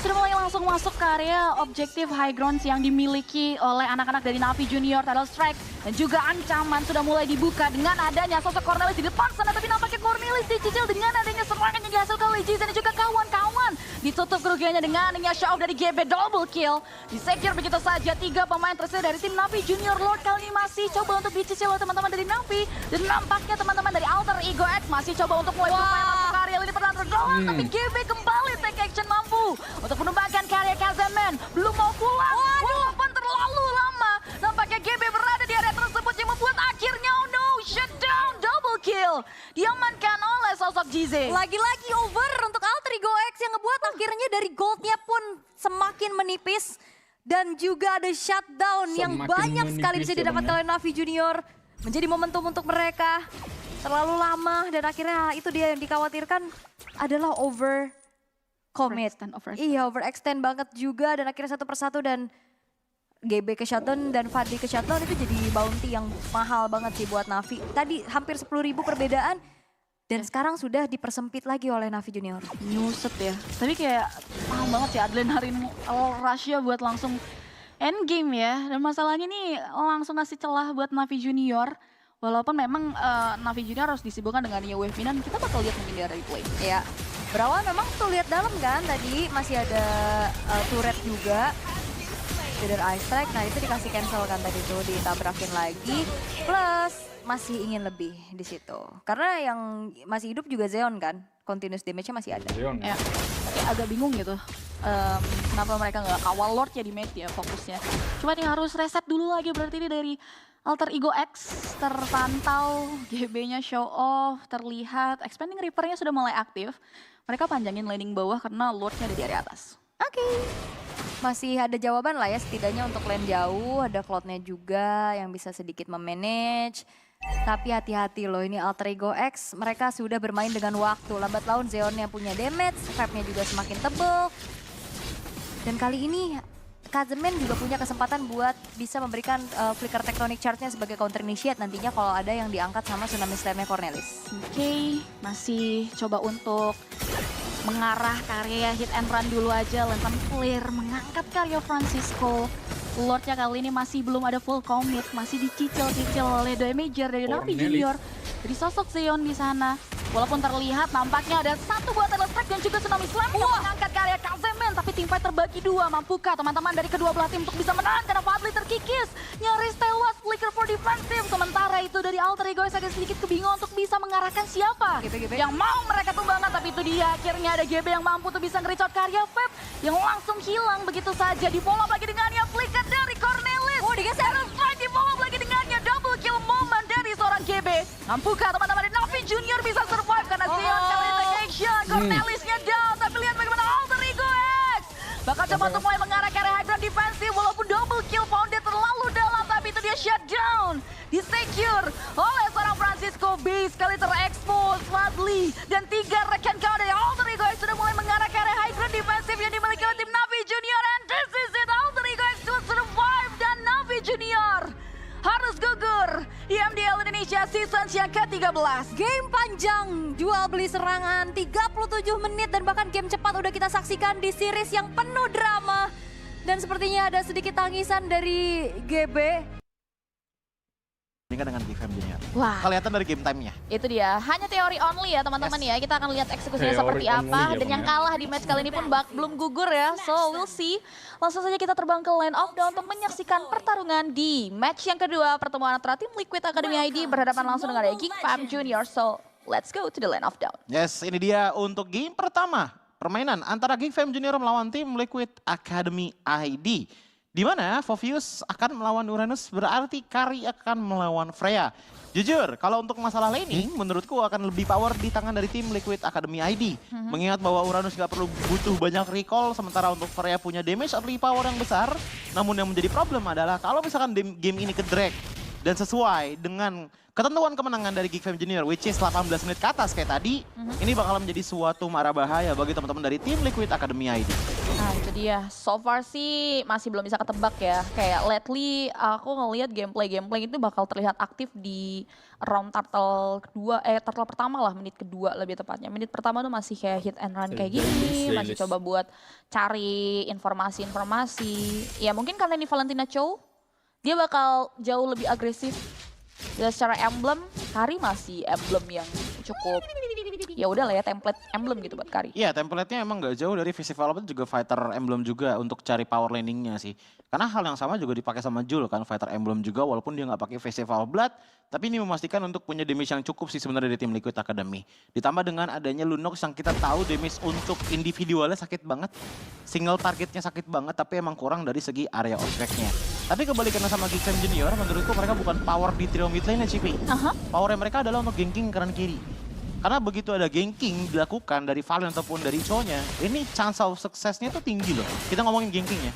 Sudah mulai langsung masuk ke area objektif high grounds yang dimiliki oleh anak-anak dari Navi Junior. Tidal Strike dan juga ancaman sudah mulai dibuka dengan adanya sosok Cornelis di depan sana. Tapi nampaknya Cornelis dicicil dengan adanya serangan yang dihasilkan oleh Jizen dan juga kawan-kawan. Ditutup kerugiannya dengan adanya show off dari GB double kill. Di-secure begitu saja 3 pemain tersisa dari tim Navi Junior. Lord kali ini masih coba untuk dicicil oleh teman-teman dari Navi. Dan nampaknya teman-teman dari Alter Ego X masih coba untuk mulai bermain masuk ke area ini pernah terdoang. Tapi GB kembali take action mampu untuk menumbangkan karya KZMN. Belum mau pulang. Walaupun terlalu lama. Nampaknya GB berada di area tersebut yang membuat akhirnya oh no, shutdown double kill. Diamankan oleh sosok GZ. Lagi-lagi over untuk Alter Ego X yang ngebuat akhirnya dari goldnya pun semakin menipis. Dan juga ada shutdown yang banyak sekali bisa didapatkan oleh Navi Junior. Menjadi momentum untuk mereka. Terlalu lama dan akhirnya itu dia yang dikhawatirkan adalah over commit. Iya, overextend banget juga dan akhirnya satu persatu dan GB ke shutdown dan Fadli ke shutdown itu jadi bounty yang mahal banget sih buat Navi. Tadi hampir 10.000 perbedaan dan sekarang sudah dipersempit lagi oleh Navi Junior. Nyuset ya, tapi kayak paham banget sih adrenalin Russia buat langsung endgame ya. Dan masalahnya nih langsung ngasih celah buat Navi Junior. Walaupun memang Navi Junior harus disibukkan dengan wave dan kita bakal lihat mungkin di replay. Ya. Berawal memang tuh lihat dalam kan tadi masih ada turret juga. Feeder ice strike, nah itu dikasih cancel kan tadi tuh ditabrakin lagi. Plus masih ingin lebih di situ. Karena yang masih hidup juga Zeon kan, continuous damage-nya masih ada. Zeon ya. Tapi agak bingung gitu. Kenapa mereka nggak kawal Lord ya di mate ya fokusnya. Cuma yang harus reset dulu lagi berarti ini dari Alter Ego X terpantau, GB-nya show off, terlihat. Expanding Reaper-nya sudah mulai aktif. Mereka panjangin laning bawah karena Lord-nya ada di area atas. Oke. Masih ada jawaban lah ya setidaknya untuk lane jauh. Ada Cloud-nya juga yang bisa sedikit memanage. Tapi hati-hati loh, ini Alter Ego X mereka sudah bermain dengan waktu. Lambat laun Zeon-nya punya damage, Fab-nya juga semakin tebel. Dan kali ini Kazemen juga punya kesempatan buat bisa memberikan flicker tectonic charge-nya sebagai counter initiate nantinya kalau ada yang diangkat sama Tsunami Slam-nya Cornelis. Oke, masih coba untuk mengarah karya hit and run dulu aja. Lempar clear, mengangkat karya Francisco. Lordnya kali ini masih belum ada full commit, masih dicicil-cicil oleh Damager dari Navi Junior. Dari sosok Zeon di sana. Walaupun terlihat nampaknya ada satu buat Strike dan juga Tsunami Slam yang mengangkat karya Kazemen. Tapi timfight terbagi dua. Mampukah teman-teman dari kedua belah tim untuk bisa menahan karena PHILLIPINES terkikis. Nyaris tewas, flicker for defensive. Sementara itu dari Alter Ego agak sedikit kebingungan untuk bisa mengarahkan siapa yang mau mereka tumbangkan. Tapi itu dia, akhirnya ada GB yang mampu untuk bisa nge-reach out karya Fab yang langsung hilang begitu saja. Di follow up lagi dengannya flicker dari Cornelis. Digeser strike, di follow up lagi dengannya double kill moment dari seorang GB. Mampukah teman-teman dari Navi Junior bisa survive karena Zeon kali ini take action. Cornelisnya down, tapi lihat bagaimana Alter Ego X bakal coba untuk mulai mengarah ke area high ground defensif walaupun double kill founded terlalu dalam, tapi itu dia shutdown. Di-secure oleh seorang Francisco. Base kali terekspos Fadli dan 3 rekan kawan dari Alter Ego X sudah mulai mengarah ke area high ground defensif yang dimiliki oleh tim Navi Junior. And this is it, Alter Ego X will survive dan Navi Junior harus gugur di MDL Indonesia Seasons yang ke-13. Game panjang, jual beli serangan 37 menit dan bahkan game cepat udah kita saksikan di series yang penuh drama. Dan sepertinya ada sedikit tangisan dari GB. Dengan Game Junior. Wah, Kelihatan dari game time-nya. itu dia. Hanya teori only ya teman-teman ya. Kita akan lihat eksekusinya seperti apa. Dan yang kalah di match kali ini pun belum gugur ya. So we'll see. Langsung saja kita terbang ke Land of Dawn untuk menyaksikan pertarungan di match yang kedua. Pertemuan antara tim Liquid Academy ID berhadapan langsung dengan Geek Fam Junior. So let's go to the Land of Dawn. Yes, ini dia untuk game pertama. Permainan antara Geek Fam Junior melawan tim Liquid Academy ID. Di mana Fovius akan melawan Uranus, berarti Kari akan melawan Freya. Jujur, kalau untuk masalah laning, menurutku akan lebih power di tangan dari tim Liquid Academy ID. Mengingat bahwa Uranus nggak perlu butuh banyak recall, sementara untuk Freya punya damage early power yang besar. Namun yang menjadi problem adalah kalau misalkan game ini ke drag dan sesuai dengan ketentuan kemenangan dari Geek Fam Junior, which is 18 menit ke atas kayak tadi, ini bakal menjadi suatu mara bahaya bagi teman-teman dari tim Liquid Academy ID. Nah itu dia, so far sih masih belum bisa ketebak ya. Kayak lately aku ngelihat gameplay itu bakal terlihat aktif di round turtle pertama lah, menit kedua lebih tepatnya. Menit pertama tuh masih kayak hit and run kayak gini, masih coba buat cari informasi-informasi. Ya mungkin karena ini Valentina Chow, dia bakal jauh lebih agresif. Dan secara emblem, Kari masih emblem yang cukup, ya udah lah ya, template emblem gitu buat Kari. Iya, template-nya emang gak jauh dari Festival itu juga fighter emblem juga untuk cari power landing-nya sih. Karena hal yang sama juga dipakai sama Jul kan, fighter emblem juga walaupun dia nggak pakai Festival Blood. Tapi ini memastikan untuk punya damage yang cukup sih sebenarnya dari tim Liquid Academy. Ditambah dengan adanya Lunox yang kita tahu damage untuk individualnya sakit banget. Single targetnya sakit banget tapi emang kurang dari segi area objeknya. Tapi kebalikannya sama Geek Fam Junior, menurutku mereka bukan power di trio mid lane-nya Cipi. Powernya mereka adalah untuk ganking kanan kiri. Karena begitu ada ganking dilakukan dari Valen ataupun dari Cho-nya, ini chance of success-nya tuh tinggi loh. Kita ngomongin ganking ya.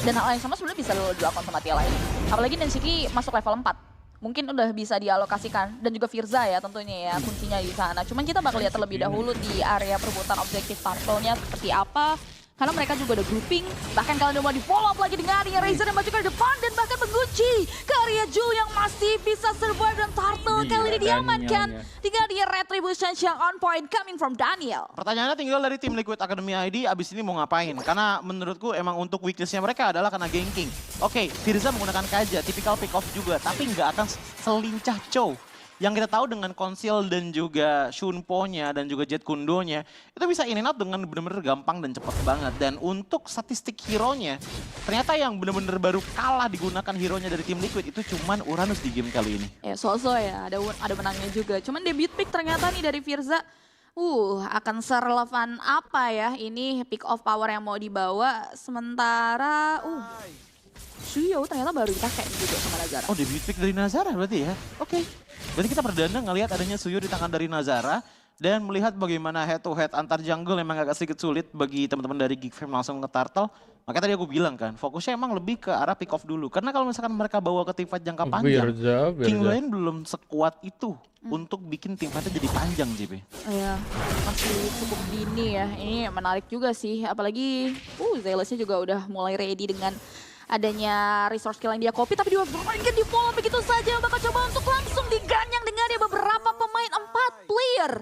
Dan hal yang sama sebenarnya bisa dilakukan sama Tia lain. Apalagi Densiki masuk level 4. Mungkin udah bisa dialokasikan. Dan juga Firza ya tentunya ya kuncinya di sana. Cuman kita bakal lihat terlebih dahulu di area perebutan objektif turtle-nya seperti apa. Karena mereka juga ada grouping, bahkan kalau udah mau di follow up lagi dengan Arya Razor yang maju ke depan dan bahkan mengunci karya Ju yang masih bisa survive dan Turtle kali ini diamankan dengan dia retribution yang on point coming from Daniel. Pertanyaannya tinggal dari tim Liquid Academy ID abis ini mau ngapain? Karena menurutku emang untuk weakness-nya mereka adalah kena ganking. Oke, Firza menggunakan Kaja, typical pick off juga, tapi nggak akan selincah Chow. Yang kita tahu dengan Conceal dan juga Shunpo-nya dan juga Jet Kundo-nya itu bisa in and out dengan benar-benar gampang dan cepat banget. Dan untuk statistik hero-nya ternyata yang benar-benar baru kalah digunakan hero-nya dari tim Liquid itu cuman Uranus di game kali ini. Ya so-so ya, ada menangnya juga. Cuman debut pick ternyata nih dari Firza akan serelevan apa ya ini pick off power yang mau dibawa. Sementara Suyo ternyata baru dipakai juga sama Nazara. Oh, debut pick dari Nazara berarti ya? Oke. Berarti kita perdana ngelihat adanya Suyo di tangan dari Nazara. Dan melihat bagaimana head to head antar jungle memang agak sedikit sulit bagi teman-teman dari Geekfam langsung ke Turtle. Makanya tadi aku bilang kan, fokusnya emang lebih ke arah pick off dulu. Karena kalau misalkan mereka bawa ke teamfight jangka panjang, King Lion belum sekuat itu untuk bikin teamfightnya jadi panjang, JP. Iya, masih cukup dini ya. Ini menarik juga sih, apalagi Zealous-nya juga udah mulai ready dengan adanya resource skill yang dia copy, tapi dia bermainkan di follow begitu saja. Bakal coba untuk langsung diganyang dengan dia beberapa pemain 4 player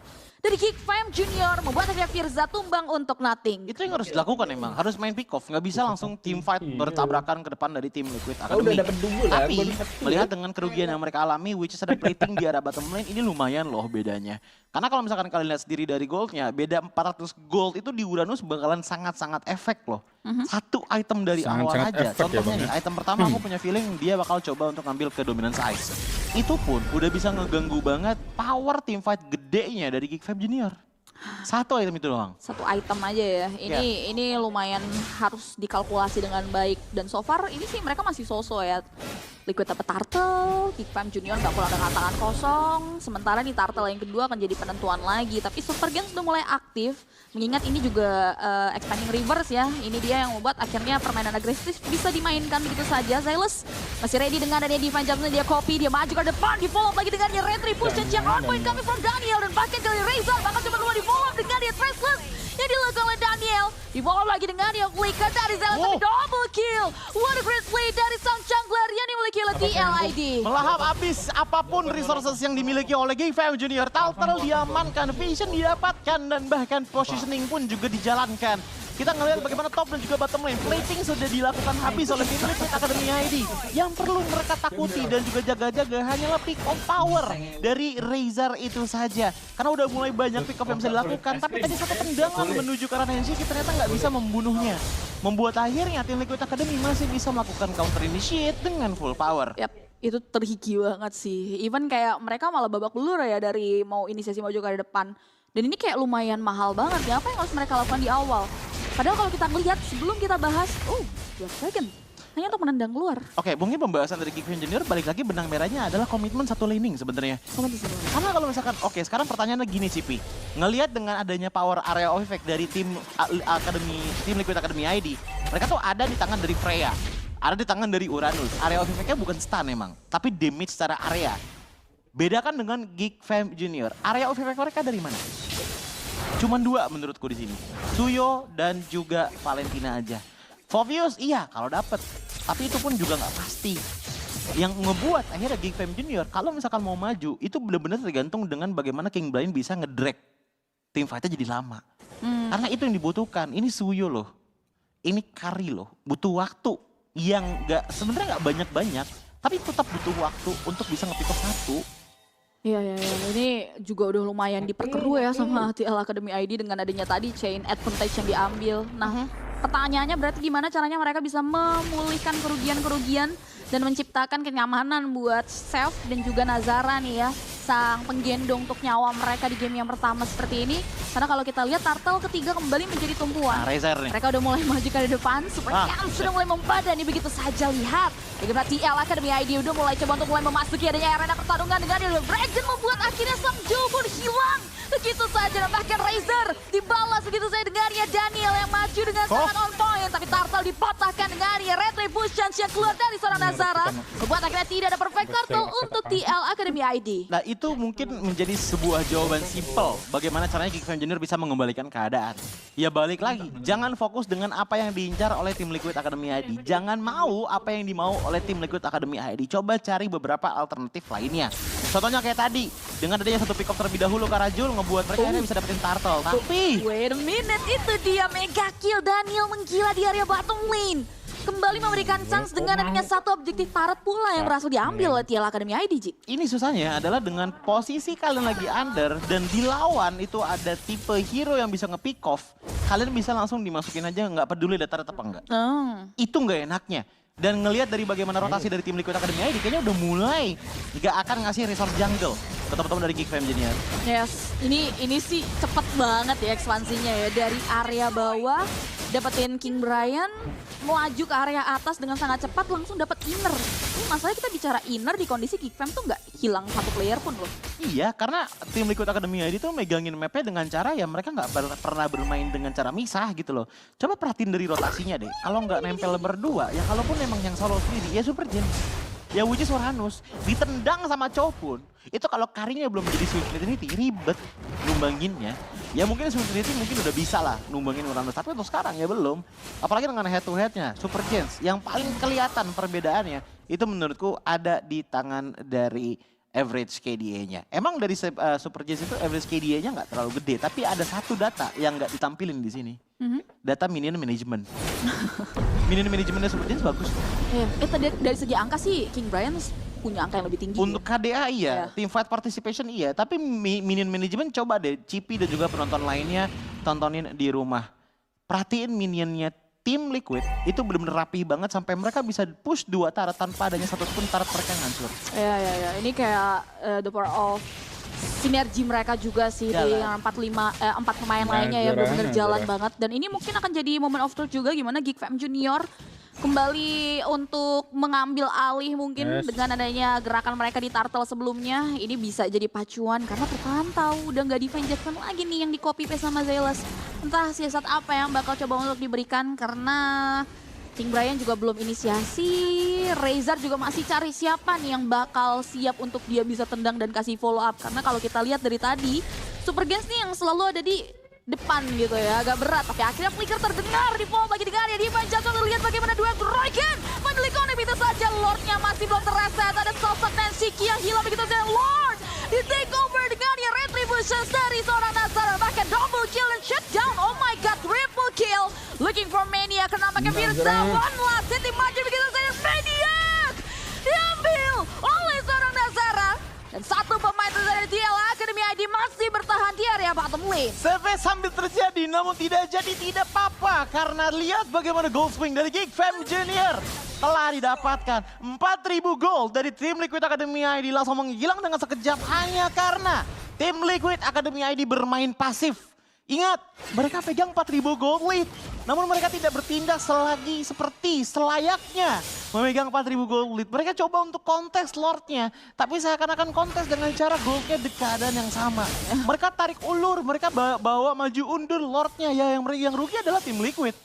dari Geekfam Junior, membuat akhirnya Firza tumbang untuk nothing. Itu yang harus dilakukan emang, harus main pick off, nggak bisa langsung team fight bertabrakan ke depan dari tim Liquid Academy. Tapi melihat dengan kerugian yang mereka alami, which is ada plating di arah bottom lane, ini lumayan loh bedanya. Karena kalau misalkan kalian lihat sendiri dari goldnya, beda 400 gold itu di Uranus bakalan sangat-sangat efek loh. Satu item dari awal aja, contohnya nih, item pertama aku punya feeling dia bakal coba untuk ngambil ke Dominance Ice. Itu pun udah bisa ngeganggu banget power teamfight gedenya dari Geekfam Junior. Satu item itu doang. Satu item aja ya. Ini lumayan harus dikalkulasi dengan baik. Dan so far ini sih mereka masih so-so ya. Liquid dapat Turtle, Geekfam Junior nggak pulang dengan tangan kosong. Sementara nih Turtle yang kedua akan jadi penentuan lagi. Tapi Super Gen sudah mulai aktif. Mengingat ini juga expanding reverse ya. Ini dia yang membuat akhirnya permainan agresif bisa dimainkan begitu saja. Zealous masih ready dengan adanya Divine Jump, dia copy, dia maju ke depan, di follow lagi dengan dia Retribution yang on point coming from Daniel. Dan bahkan kali Razor bakal coba dulu di follow dengan dia Traceless yang dilakukan oleh Daniel. Di follow lagi dengan dia flicker dari Zealous, tapi double kill. What a great play dari sang jungler yang dimiliki oleh TLID. Melahap habis apapun resources yang dimiliki oleh Geekfam Junior. Turtle diamankan, Vision didapatkan, dan bahkan positioning pun juga dijalankan. Kita ngelihat bagaimana top dan juga bottom lane. Plating sudah dilakukan habis oleh tim Liquid Academy ID. Yang perlu mereka takuti dan juga jaga-jaga hanyalah pick off power dari Razor itu saja. Karena udah mulai banyak pick off yang bisa dilakukan. Tapi tadi satu tendangan menuju ke arah NC ternyata nggak bisa membunuhnya. Membuat akhirnya tim Liquid Academy masih bisa melakukan counter initiate dengan full power. Yap. Itu terhiki banget sih. Even kayak mereka malah babak belur ya dari mau inisiasi maju ke depan. Dan ini kayak lumayan mahal banget ya. Apa yang harus mereka lakukan di awal? Padahal kalau kita lihat sebelum kita bahas, Dragon hanya untuk menendang keluar. Oke, mungkin pembahasan dari Geekfam Junior balik lagi benang merahnya adalah komitmen satu laning sebenarnya. Karena kalau misalkan, sekarang pertanyaannya gini sih Pi. Ngelihat dengan adanya power area of effect dari tim Liquid Academy ID, mereka tuh ada di tangan dari Freya, ada di tangan dari Uranus. Area of effect-nya bukan stun emang, tapi damage secara area. Bedakan dengan Geekfam Junior, area of effect mereka dari mana? Cuman 2 menurutku di sini. Suyo dan juga Valentina aja. Fovius iya kalau dapet, tapi itu pun juga nggak pasti. Yang ngebuat akhirnya Geekfam Junior kalau misalkan mau maju itu benar-benar tergantung dengan bagaimana King Blind bisa ngedrag tim fightnya jadi lama. Karena itu yang dibutuhkan. Ini Suyo loh, ini carry loh, butuh waktu yang sebenarnya nggak banyak-banyak, tapi tetap butuh waktu untuk bisa nge-pick off satu. Iya. Ini juga udah lumayan diperkeruh ya sama TL Academy ID dengan adanya tadi chain advantage yang diambil. Nah, pertanyaannya berarti gimana caranya mereka bisa memulihkan kerugian-kerugian dan menciptakan kenyamanan buat Self dan juga Nazara nih ya. Sang penggendong untuk nyawa mereka di game yang pertama seperti ini. Karena kalau kita lihat Turtle ketiga kembali menjadi tumpuan. Mereka udah mulai maju ke depan, sepertinya sudah mulai mempadani begitu saja. Lihat bagaimana TL Academy ID udah mulai coba untuk mulai memasuki adanya arena pertarungan dengan Dragon membuat akhirnya sang Joe pun hilang. Begitu saja dan bahkan Razor dibalas begitu saja dengannya Daniel yang maju dengan sangat on point. Tapi Turtle dipatahkan dengannya Retribution yang keluar dari seorang Nazara. Membuat akhirnya tidak ada perfect Turtle untuk TL Academy ID. Nah itu mungkin menjadi sebuah jawaban simple. Bagaimana caranya Geekfam Junior bisa mengembalikan keadaan. Ya balik lagi, jangan fokus dengan apa yang diincar oleh tim Liquid Academy ID. Jangan mau apa yang dimau oleh tim Liquid Academy ID. Coba cari beberapa alternatif lainnya. Contohnya kayak tadi, dengan adanya satu pick up terlebih dahulu ke Rajul ngebuat mereka akhirnya bisa dapetin Turtle. Tapi wait a minute, itu dia mega kill Daniel menggila di area bottom lane. Kembali memberikan chance dengan adanya satu objektif turret pula yang berhasil diambil oleh TL Academy ID, Ji. Ini susahnya adalah dengan posisi kalian lagi under dan dilawan itu ada tipe hero yang bisa nge-pick off. Kalian bisa langsung dimasukin aja nggak peduli ada turret apa enggak. Itu nggak enaknya. Dan ngelihat dari bagaimana rotasi dari tim Liquid Academy ID kayaknya udah mulai nggak akan ngasih resource jungle teman-teman dari Geek Fam Junior. Yes, ini sih cepet banget ya ekspansinya ya. Dari area bawah dapetin King Brian, melaju ke area atas dengan sangat cepat langsung dapat inner. Ini masalahnya kita bicara inner di kondisi Geek Fam tuh nggak hilang satu player pun loh. Iya, karena tim Liquid Academy ID tuh megangin mapnya dengan cara ya mereka nggak pernah bermain dengan cara misah gitu loh. Coba perhatiin dari rotasinya deh. Kalau nggak nempel berdua, ya kalaupun emang yang solo sendiri, ya Super Gen. Ya which is Uranus, ditendang sama Chopun, itu kalau karinya belum jadi Swift Trinity, ribet numbanginnya. Ya mungkin Swift Trinity mungkin udah bisa lah numbangin Uranus, tapi untuk sekarang ya belum. Apalagi dengan head to headnya, Super Gens, yang paling kelihatan perbedaannya, itu menurutku ada di tangan dari average KDA-nya. Emang dari Super Gens itu average KDA-nya nggak terlalu gede, tapi ada satu data yang nggak ditampilin di sini. Data minion management. Minion managementnya Super Gens bagus. Tadi dari segi angka sih King Brian punya angka yang lebih tinggi. Untuk KDA iya, team fight participation iya, tapi minion management coba deh Cipi dan juga penonton lainnya tontonin di rumah. Perhatiin minionnya tim Liquid itu benar-benar rapi banget sampai mereka bisa push 2 turret tanpa adanya satu pun turret mereka yang hancur. Iya. Ini kayak the power of sinergi mereka juga sih dengan 4 pemain lainnya ya benar-benar jalan banget. Dan ini mungkin akan jadi moment of truth juga gimana Geek Fam Junior kembali untuk mengambil alih mungkin dengan adanya gerakan mereka di Turtle sebelumnya. Ini bisa jadi pacuan karena terpantau udah nggak defense Jackson lagi nih yang di copy paste sama Zealous. Entah siasat apa yang bakal coba untuk diberikan karena King Brian juga belum inisiasi, Razor juga masih cari siapa nih yang bakal siap untuk dia bisa tendang dan kasih follow up. Karena kalau kita lihat dari tadi, Super Gens nih yang selalu ada di depan gitu ya, agak berat. Tapi akhirnya flicker terdengar di follow bagi Digaria. Di Manjaka lihat bagaimana dua Groiken mendelik connect itu saja. Lordnya masih belum terreset, ada sosok Nancy yang hilang begitu saja. Lord di take over dengan ya retribution dari seorang Nazar. Bahkan double kill and shutdown. Oh my god, triple kill. Looking for Mania karena nampaknya Firza. One last hit maju begitu saja. Maniac diambil oleh seorang Nazara. Dan satu pemain dari DL Academy ID masih bertahan di area bottom lane. Save sambil terjadi namun tidak jadi tidak apa-apa. Karena lihat bagaimana gold swing dari Geek Fam Junior. Telah didapatkan 4.000 gold dari tim Liquid Academy ID langsung menghilang dengan sekejap hanya karena tim Liquid Academy ID bermain pasif. Ingat, mereka pegang 4.000 gold lead. Namun mereka tidak bertindak selagi seperti selayaknya memegang 4.000 gold lead. Mereka coba untuk kontes Lordnya, tapi seakan-akan kontes dengan cara goldnya di keadaan yang sama. Mereka tarik ulur, mereka bawa maju undur Lordnya. Ya, yang rugi adalah tim Liquid.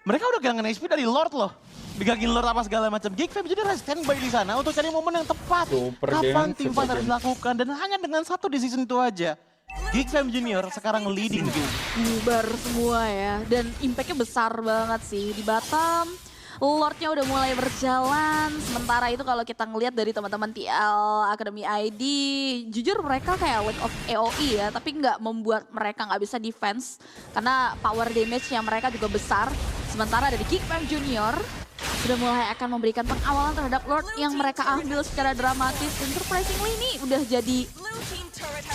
Mereka udah kehilangan HP dari Lord loh. Digagin Lord apa segala macam. Geek Fam jadi standby di sana untuk cari momen yang tepat. Kapan tim fight harus dilakukan dan hanya dengan satu decision itu aja. Geek Fam Junior sekarang leading game. Bubar semua ya, dan impactnya besar banget sih di bottom. Lordnya udah mulai berjalan, sementara itu kalau kita ngelihat dari teman-teman TL Academy ID, jujur mereka kayak wave of AOE ya, tapi nggak membuat mereka nggak bisa defense, karena power damage yang mereka juga besar. Sementara dari Geek Fam Junior, sudah mulai akan memberikan pengawalan terhadap Lord yang mereka ambil secara dramatis. Dan surprisingly ini udah jadi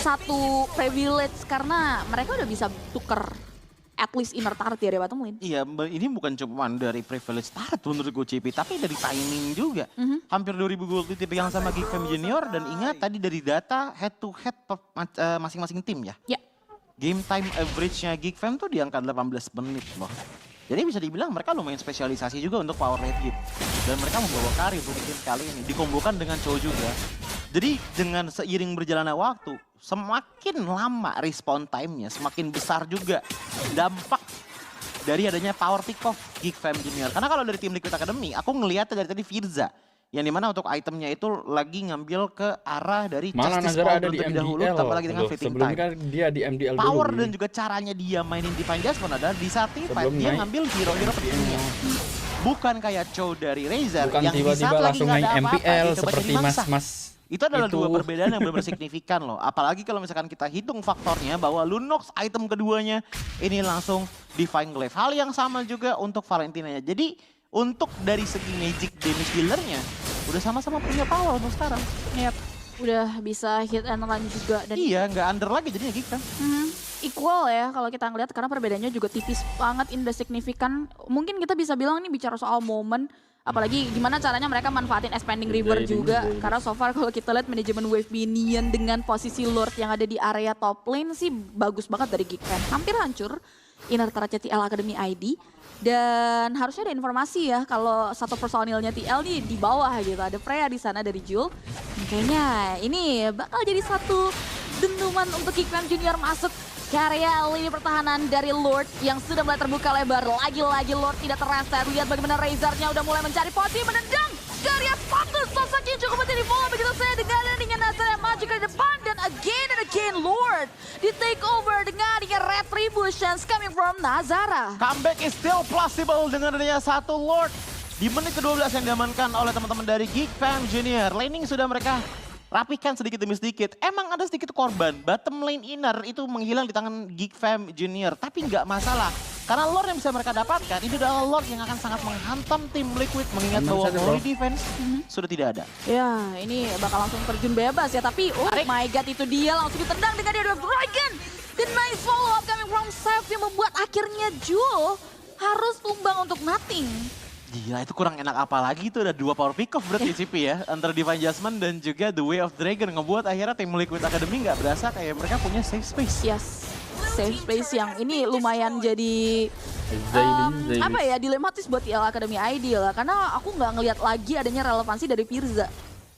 satu privilege karena mereka udah bisa tuker at least inner turret di area bottom lane. Iya, ini bukan cuma dari privilege turret menurut gue CP, tapi dari timing juga. Hampir 2.000 gold dipegang sama Geek Fam Junior dan ingat tadi dari data head to head masing-masing tim ya. Game time average-nya Geek Fam tuh di angka 18 menit loh. Jadi bisa dibilang mereka lumayan spesialisasi juga untuk power rate hit. Dan mereka membawa carry untuk game kali ini. Dikombokan dengan Cho juga. Jadi dengan seiring berjalannya waktu, semakin lama respawn time-nya, semakin besar juga dampak dari adanya power pick-off Geek Fam Junior. Karena kalau dari tim Liquid Academy, aku ngelihatnya dari tadi Firza. Yang dimana untuk itemnya itu lagi ngambil ke arah dari Justice Power terlebih dahulu, tambah lagi dengan fitting time. Kan dia di MDL power dulu. Dan juga caranya dia mainin Divine Jasmine adalah di saat team fight dia ngambil hero-hero pentingnya. Bukan kayak Cho dari Razor yang di saat lagi nggak ada MPL apa-apa seperti mas-mas. Itu adalah dua perbedaan yang benar-benar signifikan loh. Apalagi kalau misalkan kita hitung faktornya bahwa Lunox item keduanya ini langsung Divine Glaive. Hal yang sama juga untuk Valentinanya. Jadi untuk dari segi magic damage dealernya udah sama-sama punya power untuk sekarang. Udah bisa hit and run juga. Dan iya, nggak under lagi jadinya Geek kan. equal ya kalau kita ngeliat karena perbedaannya juga tipis banget, insignifikan. Mungkin kita bisa bilang ini bicara soal momen, apalagi gimana caranya mereka manfaatin expanding river juga. Karena so far kalau kita lihat manajemen wave minion dengan posisi lord yang ada di area top lane sih bagus banget dari Geekfam. Hampir hancur inner targetnya TL Academy ID. Dan harusnya ada informasi ya kalau satu personilnya TL nih di bawah gitu. Ada Freya di sana dari Jul. Kayaknya ini bakal jadi satu dentuman untuk Geekfam Junior masuk ke area lini pertahanan dari Lord yang sudah mulai terbuka lebar. Lagi-lagi Lord tidak terasa. Lihat bagaimana Razornya udah mulai mencari posisi menendang ke area fokus. Sosoknya cukup penting di follow begitu saya dengan Nazar yang maju ke depan. Dan again Lord di take over dengan retributions coming from Nazara. Comeback is still possible dengan adanya satu Lord. Di menit ke-12 yang diamankan oleh teman-teman dari Geekfam Junior. Laning sudah mereka rapikan sedikit demi sedikit. Emang ada sedikit korban. Bottom lane inner itu menghilang di tangan Geekfam Junior. Tapi nggak masalah. Karena Lord yang bisa mereka dapatkan, ini adalah Lord yang akan sangat menghantam tim Liquid. Mengingat bahwa Glory Defense sudah tidak ada. Ya, ini bakal langsung terjun bebas ya. Tapi oh my god, itu dia langsung ditendang dengan dia Dragon. The nice follow up coming from Seth yang membuat akhirnya Jul harus tumbang untuk nothing. Gila, itu kurang enak apa lagi, itu ada 2 power pick off berarti CP ya. Antara Divine Judgment dan juga The Way of Dragon. Ngebuat akhirnya tim Liquid Academy nggak berasa kayak mereka punya safe space. Yes, safe space yang ini lumayan jadi apa ya, dilematis buat TL Academy Ideal. Karena aku nggak ngelihat lagi adanya relevansi dari Firza.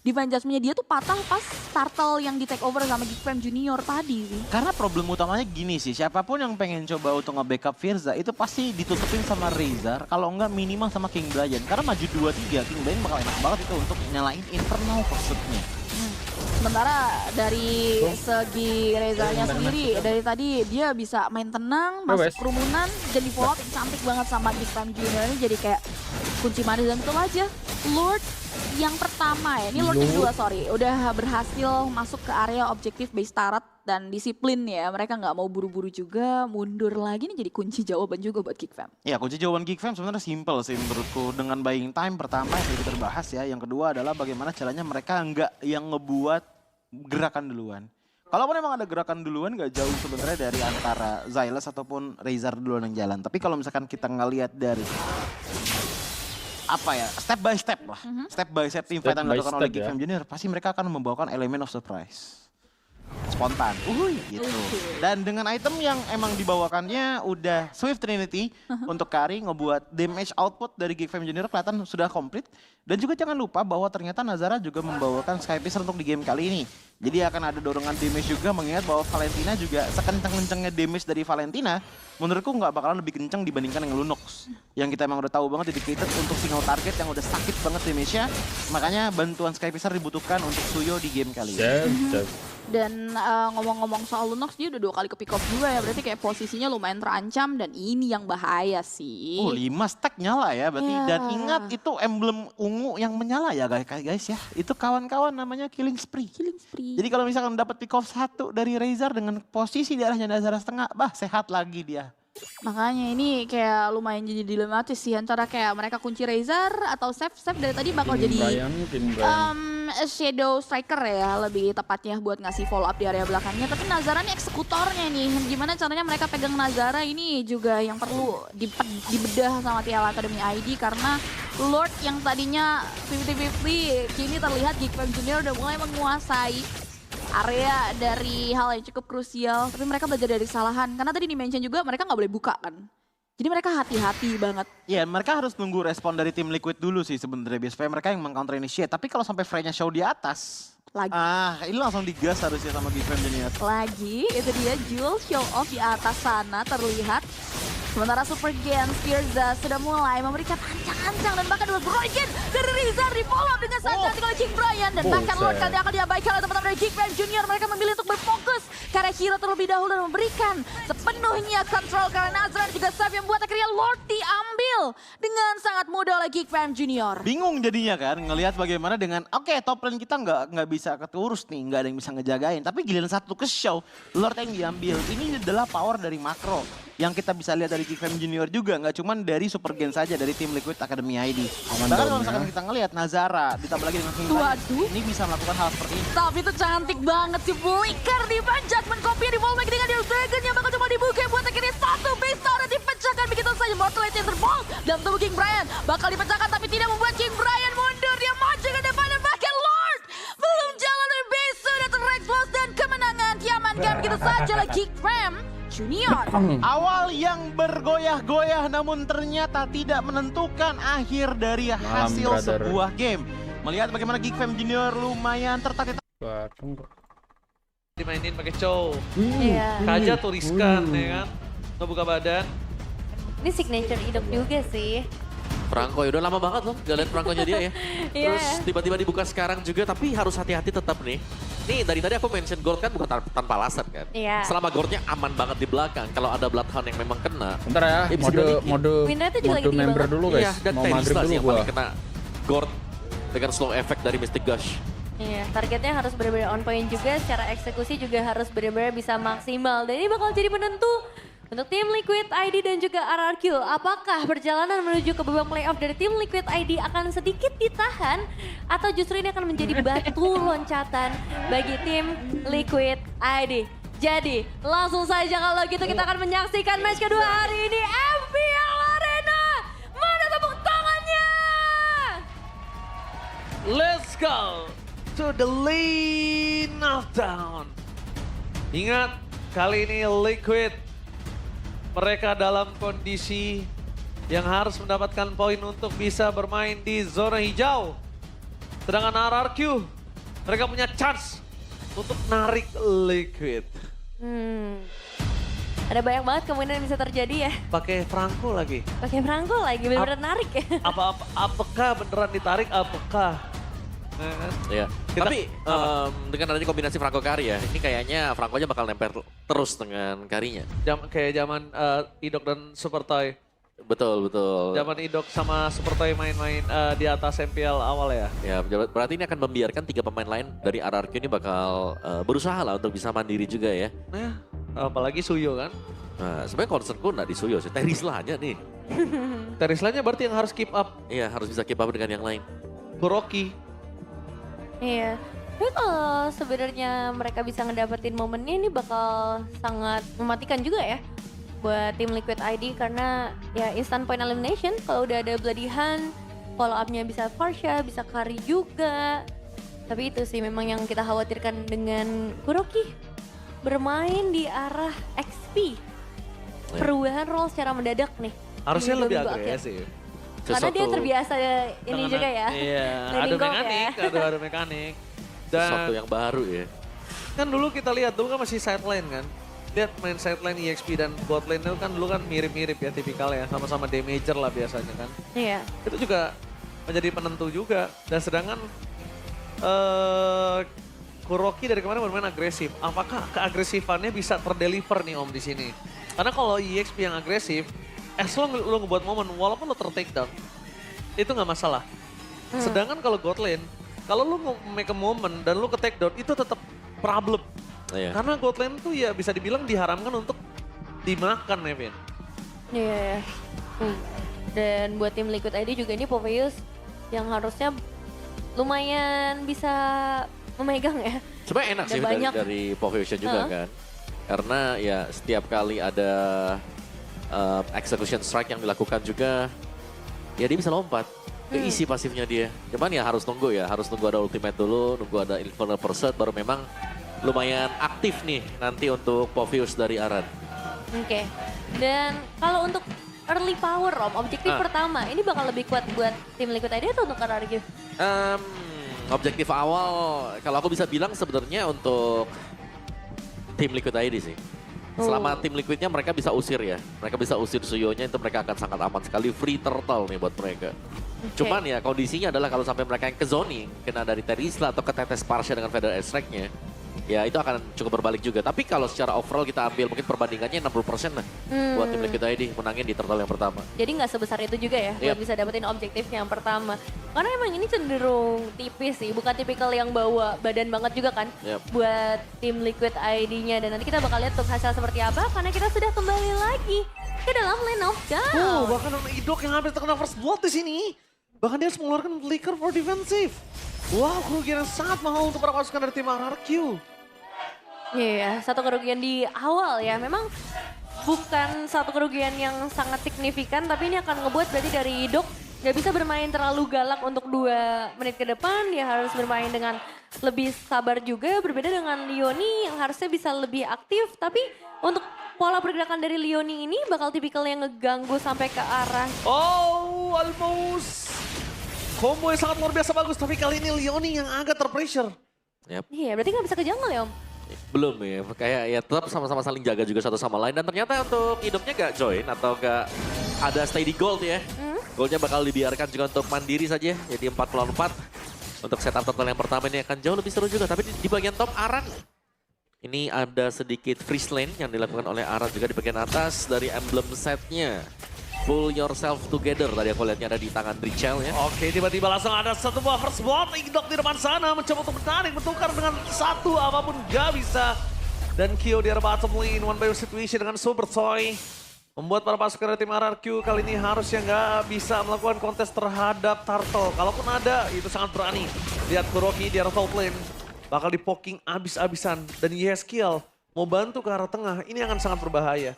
Divine Judgment-nya dia tuh patah pas turtle yang di take over sama Geekfam Junior tadi sih. Karena problem utamanya gini sih, siapapun yang pengen coba untuk nge-backup Firza itu pasti ditutupin sama Razor, kalau enggak minimal sama King Brian. Karena maju 2-3, King Brian bakal enak banget itu untuk nyalain Infernal pursuit-nya. Sementara dari segi Razornya sendiri, dari tadi dia bisa main tenang, masuk kerumunan, dan di follow up yang cantik banget sama Geekfam Junior ini jadi kayak kunci manis. Dan betul aja, Lord yang pertama ya, ini Lord yang kedua sorry, udah berhasil masuk ke area objektif base turret dan disiplin ya. Mereka nggak mau buru-buru juga, mundur lagi nih jadi kunci jawaban juga buat Geekfam. Ya, kunci jawaban Geekfam sebenarnya simple sih menurutku. Dengan buying time pertama yang tadi kita bahas ya, yang kedua adalah bagaimana caranya mereka nggak yang ngebuat gerakan duluan. Kalaupun emang ada gerakan duluan nggak jauh sebenarnya dari antara Xylas ataupun Razor duluan yang jalan. Tapi kalau misalkan kita ngelihat dari apa ya, step by step lah. Step by step team fight yang dilakukan oleh Geekfam Junior, pasti mereka akan membawakan elemen of surprise. Spontan, gitu. Dan dengan item yang emang dibawakannya udah Swift Trinity untuk carry, ngebuat damage output dari Geekfam Junior kelihatan sudah komplit. Dan juga jangan lupa bahwa ternyata Nazara juga membawakan Skypisser untuk di game kali ini. Jadi akan ada dorongan damage juga, mengingat bahwa Valentina juga sekencang-kencangnya damage dari Valentina, menurutku nggak bakalan lebih kencang dibandingkan yang Lunox. Yang kita emang udah tahu banget dedicated untuk single target yang udah sakit banget damage-nya. Makanya bantuan Skypisser dibutuhkan untuk Suyo di game kali ini. Dan ngomong-ngomong soal Lunox, dia udah 2 kali ke pick off juga ya. Berarti kayak posisinya lumayan terancam dan ini yang bahaya sih. 5 stack nyala ya berarti. Dan ingat itu emblem ungu yang menyala ya guys ya. Itu kawan-kawan namanya Killing Spree. Jadi kalau misalkan dapat pick off 1 dari Razor dengan posisi di arahnya Nazara setengah, sehat lagi dia. Makanya ini kayak lumayan jadi dilematis sih antara kayak mereka kunci Razor atau Seth dari tadi bakal jadi shadow striker ya lebih tepatnya buat ngasih follow up di area belakangnya. Tapi Nazara nih eksekutornya nih, gimana caranya mereka pegang Nazara ini juga yang perlu dibedah sama TL Academy ID. Karena Lord yang tadinya 50-50 kini terlihat Geekfam Junior udah mulai menguasai area dari hal yang cukup krusial. Tapi mereka belajar dari kesalahan. Karena tadi di-mention juga mereka nggak boleh buka kan. Jadi mereka hati-hati banget. Iya, mereka harus nunggu respon dari tim Liquid dulu sih sebenarnya. Supaya mereka yang meng-counter initiate. Tapi kalau sampai Frey-nya show di atas, ini langsung digas harusnya sama Geekfam Junior. Lagi, itu dia Jul show off di atas sana terlihat. Sementara Super Gen Firza sudah mulai memberikan ancang-ancang dan bahkan dua Broigen dari Rizar di follow up dengan sangat cantik oleh King Brian. Dan bahkan Lord kali akan diabaikan oleh teman-teman dari Geekfam Junior. Mereka memilih untuk berfokus karena hero terlebih dahulu dan memberikan sepenuhnya kontrol karena Nazar dan juga Saf yang membuat akhirnya Lord diambil dengan sangat mudah oleh Geekfam Junior. Bingung jadinya kan ngelihat bagaimana dengan top lane kita nggak bisa keurus nih, nggak ada yang bisa ngejagain. Tapi giliran satu ke show, Lord yang diambil. Ini adalah power dari makro. yang kita bisa lihat dari Geek Fam Junior juga, nggak cuma dari Super Gen saja, dari tim Liquid Academy ID. Bahkan kalau misalkan kita ngelihat Nazara, ditambah lagi dengan King Waduh. ini bisa melakukan hal seperti ini. Tapi itu cantik banget sih Flicker di Judgment Copy di Wallbang dengan Deal Dragon yang bakal coba dibuka buat akhirnya satu base turret dipecahkan begitu saja. Mortal Legend terbol dalam tubuh King Brian. Bakal dipecahkan tapi tidak membuat King Brian mundur. Dia maju ke depan dan bahkan Lord belum jalan dari base sudah terekspos dan kemenangan diamankan begitu saja oleh Geek Fam Junior. Awal yang bergoyah-goyah namun ternyata tidak menentukan akhir dari hasil sebuah game. Melihat bagaimana Geek Fam Junior lumayan tertarik. Dimainin pakai cow. Iya. Kaja tuh riskan ya kan. Ngebuka badan. Ini signature hidup juga sih. Franco ya udah lama banget loh gak liat Franco-nya dia ya. Iya. Terus tiba-tiba dibuka sekarang juga, tapi harus hati-hati tetap nih. Nih dari tadi aku mention gold kan bukan tanpa alasan kan. Iya. Selama goldnya aman banget di belakang, kalau ada Bloodhound yang memang kena. Bentar ya, mode member dulu guys. Iya, dan Mau maghrib Terisla dulu sih yang gua. paling kena gold dengan slow effect dari Mystic Gush. Iya, targetnya harus benar-benar on point juga, secara eksekusi juga harus benar-benar bisa maksimal. Dan ini bakal jadi penentu untuk tim Liquid ID dan juga RRQ. Apakah perjalanan menuju ke babak playoff dari tim Liquid ID akan sedikit ditahan atau justru ini akan menjadi batu loncatan bagi tim Liquid ID. Jadi langsung saja kalau gitu kita akan menyaksikan match kedua hari ini, MPL Arena. Mana tepuk tangannya? Let's go to the lane of down. Ingat, kali ini Liquid mereka dalam kondisi yang harus mendapatkan poin untuk bisa bermain di zona hijau. Sedangkan RRQ, mereka punya chance untuk narik Liquid. Ada banyak banget kemungkinan yang bisa terjadi ya. Pakai Franco lagi. Pakai Franco lagi, bener-bener narik ya. Apakah beneran ditarik, apakah? Iya. Tapi dengan adanya kombinasi Franco Kari ya, ini kayaknya Franco-nya bakal nempel terus dengan Karinya. Kayak zaman Idok dan Super Toy. Betul, betul. Zaman Idok sama Super Toy main-main di atas MPL awal ya. Ya, berarti ini akan membiarkan 3 pemain lain dari RRQ ini bakal berusaha lah untuk bisa mandiri juga ya. Apalagi Suyo kan. Nah, sebenarnya concernku nggak di Suyo sih, Terisla aja nih. Terisla-nya berarti yang harus keep up. Iya, harus bisa keep up dengan yang lain. Kuroki. Iya. Tapi kalau sebenarnya mereka bisa ngedapetin momennya ini bakal sangat mematikan juga ya buat tim Liquid ID karena ya instant point elimination. Kalau udah ada Bloody Hand, follow up-nya bisa Farsha, bisa Kari juga. Tapi itu sih memang yang kita khawatirkan dengan Kuroki bermain di arah XP. Perubahan role secara mendadak nih. Harusnya lebih agresif. Karena dia terbiasa ini juga ya. Iya, adu mekanik, adu mekanik. Dan sesuatu yang baru ya. Kan dulu kita lihat, dulu kan masih sideline kan. Lihat main sideline EXP dan bot lane itu kan dulu kan mirip-mirip ya tipikal ya. Sama-sama damager lah biasanya kan. Iya. Itu juga menjadi penentu juga. Dan sedangkan Kuroki dari kemarin bermain agresif. Apakah keagresifannya bisa terdeliver nih Om di sini? Karena kalau EXP yang agresif, as long lo ngebuat momen, walaupun lo ter-take down, itu nggak masalah. Sedangkan kalau God lane, kalau lo make a moment dan lo ke-take down, itu tetap problem. Iya. Karena God lane tuh ya bisa dibilang diharamkan untuk dimakan ya, Vin. Iya. Dan buat tim Liquid ID juga ini Popeyus yang harusnya lumayan bisa memegang ya. Sebenarnya enak sih dari Pofusion juga kan. Karena ya setiap kali ada execution strike yang dilakukan juga, ya dia bisa lompat. Keisi pasifnya dia. Cuman ya harus nunggu ada ultimate dulu, nunggu ada Infernal Pursuit, baru memang lumayan aktif nih nanti untuk Povius dari Aran. Oke. Dan kalau untuk early power Om, objektif pertama, ini bakal lebih kuat buat tim Liquid ID atau untuk RRQ? Objektif awal, kalau aku bisa bilang sebenarnya untuk tim Liquid ID sih. Selama tim Liquidnya mereka bisa usir ya. Mereka bisa usir Suyonya, itu mereka akan sangat aman sekali. Free turtle nih buat mereka. Cuman ya kondisinya adalah kalau sampai mereka yang ke zoning, kena dari Terisla atau ketetes Parsha dengan Feather Strike-nya, ya itu akan cukup berbalik juga. Tapi kalau secara overall kita ambil mungkin perbandingannya 60% lah buat tim Liquid ID menangin di turtle yang pertama. Jadi nggak sebesar itu juga ya buat bisa dapetin objektif yang pertama. Karena emang ini cenderung tipis sih, bukan tipikal yang bawa badan banget juga kan buat tim Liquid ID-nya. Dan nanti kita bakal lihat tuh hasil seperti apa karena kita sudah kembali lagi ke dalam lane of down. Bahkan IDOC yang hampir terkena first blood di sini. Bahkan dia harus mengeluarkan flicker for defensive. Wow, kerugian yang sangat mahal untuk para pasukan dari tim RRQ. Iya, satu kerugian di awal ya. Memang bukan satu kerugian yang sangat signifikan, tapi ini akan ngebuat berarti dari Dok nggak bisa bermain terlalu galak untuk 2 menit ke depan. Dia harus bermain dengan lebih sabar juga, berbeda dengan Leoni yang harusnya bisa lebih aktif. Tapi untuk pola pergerakan dari Leoni ini bakal tipikal yang ngeganggu sampai ke arah. Oh, almost. Combo yang sangat luar biasa bagus, tapi kali ini Leoni yang agak terpressure. Iya, berarti nggak bisa ke jungle ya Om? Belum ya, kayak ya tetap sama-sama saling jaga juga satu sama lain. Dan ternyata untuk hidupnya gak join atau gak ada stay di gold ya. Goldnya bakal dibiarkan juga untuk mandiri saja, jadi 4 lawan 4. Untuk setup turtle yang pertama ini akan jauh lebih seru juga. Tapi di bagian top Aran, ini ada sedikit freeze lane yang dilakukan oleh Aran juga di bagian atas dari emblem setnya. Pull yourself together tadi aku lihatnya ada di tangan Richel ya. Oke, tiba-tiba langsung ada satu buah first blood. Indok di depan sana mencoba untuk menarik, bertukar dengan satu apapun gak bisa. Dan Kyo di arah bottom lane, one by one situation dengan Super Toy. Membuat para pasukan dari tim RRQ kali ini harusnya nggak bisa melakukan kontes terhadap Turtle. Kalaupun ada, itu sangat berani. Lihat Kuroki di arah top lane. Bakal di-poking abis-abisan. Dan Yeskiel mau bantu ke arah tengah, ini akan sangat berbahaya.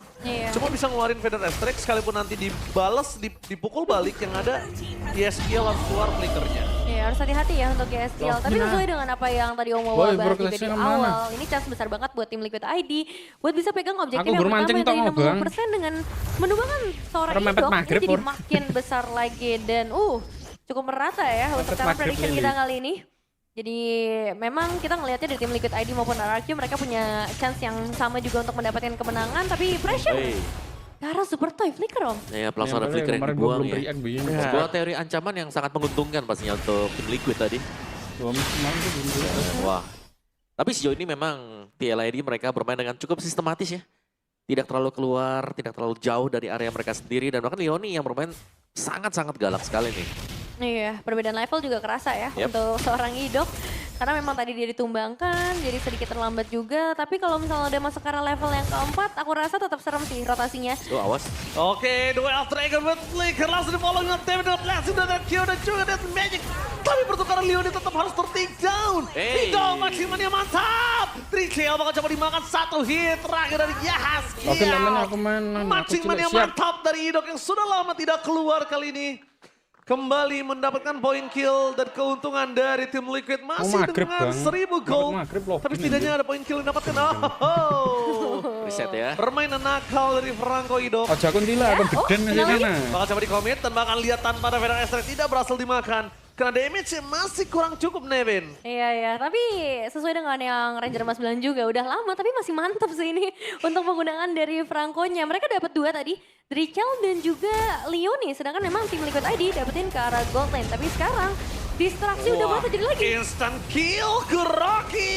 Cuma bisa ngeluarin Feather Strike sekalipun nanti dibalas, dipukul balik yang ada Yeskiel harus keluar flickernya. Iya, harus hati-hati ya untuk Yeskiel. Tapi sesuai dengan apa yang tadi Om Wawa bahas juga di awal, ini chance besar banget buat tim Liquid ID buat bisa pegang objektif yang pertama yang tadi 60% dengan menumbangkan seorang Indok ini jadi makin besar lagi. Dan cukup merata ya untuk cara prediction kita kali ini. Jadi memang kita ngelihatnya dari tim Liquid ID maupun RRQ mereka punya chance yang sama juga untuk mendapatkan kemenangan, tapi pressure karena Super Toy flicker Om. Ya, langsung ada flicker yang dibuang ya. Sebuah teori ancaman yang sangat menguntungkan pastinya untuk tim Liquid tadi. Wah. Tapi sejauh ini memang TLID mereka bermain dengan cukup sistematis ya. Tidak terlalu keluar, tidak terlalu jauh dari area mereka sendiri. Dan bahkan Leoni yang bermain sangat-sangat galak sekali nih. Iya, perbedaan level juga kerasa ya untuk seorang Idok. Karena memang tadi dia ditumbangkan, jadi sedikit terlambat juga. Tapi kalau misalnya udah masuk ke arah level yang keempat, aku rasa tetap serem sih rotasinya. Awas. Oke, duel Dragon with Flicker langsung di follow dengan Tim dengan langsung dari Kyo dan juga dari Magic. Tapi pertukaran Leoni tetap harus ter-take down. Idol maksimalnya mantap. Trichel bakal coba dimakan satu hit terakhir dari Yahas. Oke, aku mana? Maksimalnya mantap dari Idol yang sudah lama tidak keluar kali ini. Kembali mendapatkan poin kill dan keuntungan dari tim Liquid masih dengan 1000 gold. Tapi setidaknya ada poin kill yang dapatkan. Reset ya. Permainan nakal dari Franco Ido. Aja kundila, aku geden di sana. Bakal coba di-commit dan bakal lihat tanpa ada Feather Strike tidak berhasil dimakan. Karena damage masih kurang cukup Nevin. Iya, tapi sesuai dengan yang Ranger Mas bilang juga udah lama tapi masih mantap sih ini untuk penggunaan dari Franco-nya. Mereka dapat 2 tadi, Richel dan juga Leoni. Sedangkan memang tim Liquid ID dapetin ke arah gold lane. Tapi sekarang distraksi udah bakal jadi lagi. Instant kill Kuroki.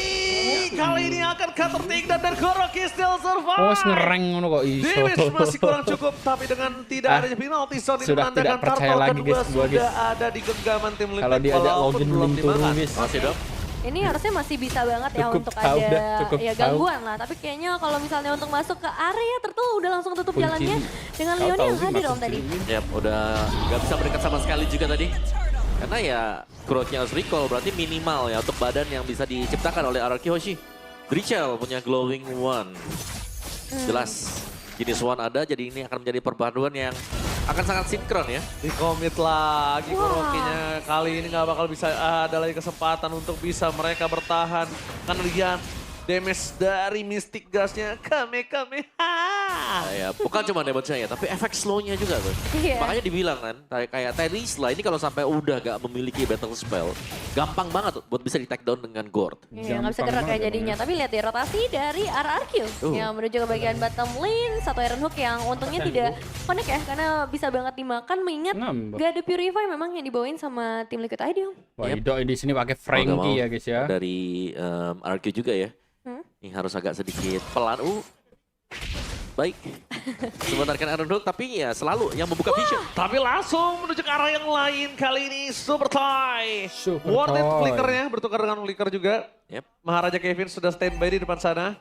Kali ini akan counter take dan Kuroki still survive. Ngereng ngono kok iso. Damage masih kurang cukup tapi dengan tidak adanya penalty zone ini menandakan turtle kedua sudah ada di genggaman tim Liquid. Kalau diajak login belum turun guys. Masih dong. Ini harusnya masih bisa banget ya untuk ada ya gangguan lah. Tapi kayaknya kalau misalnya untuk masuk ke area Turtle udah langsung tutup jalannya dengan Leoni yang hadir Om tadi. Yap, udah nggak bisa mendekat sama sekali juga tadi. Karena ya Kuroki harus recall berarti minimal ya untuk badan yang bisa diciptakan oleh Araki Hoshi. Richel punya glowing one. Jelas jenis one ada jadi ini akan menjadi perpaduan yang akan sangat sinkron ya. Di-commit lagi Kurokinya. Kali ini nggak bakal bisa ada lagi kesempatan untuk bisa mereka bertahan. Kan lihat damage dari Mystic Gasnya. Kamehameha. Ya, bukan cuma damage-nya ya, tapi efek slow-nya juga tuh. Iya. Makanya dibilang kan, kayak Terisla ini kalau sampai udah gak memiliki battle spell, gampang banget tuh buat bisa di take down dengan Gord. Iya, nggak bisa gerak kayak jadinya. Tapi lihat deh rotasi dari RRQ yang menuju ke bagian bottom lane. Satu Iron Hook yang untungnya tidak connect ya, karena bisa banget dimakan. Mengingat gak ada Purify memang yang dibawain sama tim Liquid ID. Wah, Ido di sini pakai Frankie ya guys ya. Dari RRQ juga ya. Ini harus agak sedikit pelan. Baik. Sebenarkan Iron Hook, tapi ya selalu yang membuka vision. Tapi langsung menuju ke arah yang lain. Kali ini Super Toy. Worth it flickernya, bertukar dengan flicker juga. Maharaja Kevin sudah standby di depan sana.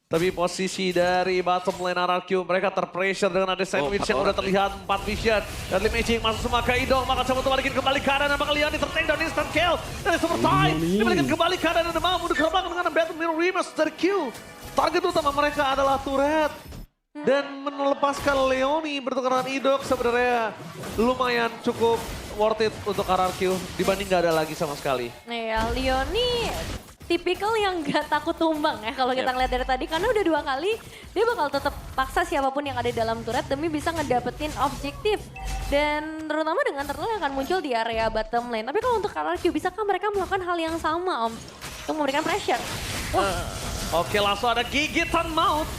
Tapi posisi dari bottom lane RRQ, mereka terpressure dengan ada sandwich yang udah terlihat 4 vision. Deadly Magic masuk semua ke Idol, maka coba balikin kembali kanan dan bakal Leon tertain down instant kill dari Super Toy. Dibalikin kembali kanan dan mau mundur ke belakang dengan Battle Mirror Remus dari Q. Target utama mereka adalah turret. Dan melepaskan Leoni bertukar dengan Idok sebenarnya lumayan cukup worth it untuk RRQ dibanding gak ada lagi sama sekali. Iya, Leoni tipikal yang gak takut tumbang ya kalau kita ngeliat dari tadi. Karena udah 2 kali dia bakal tetap paksa siapapun yang ada di dalam turret demi bisa ngedapetin objektif. Dan terutama dengan turtle yang akan muncul di area bottom lane. Tapi kalau untuk RRQ, bisakah mereka melakukan hal yang sama Om? Untuk memberikan pressure. Oke, langsung ada gigitan maut.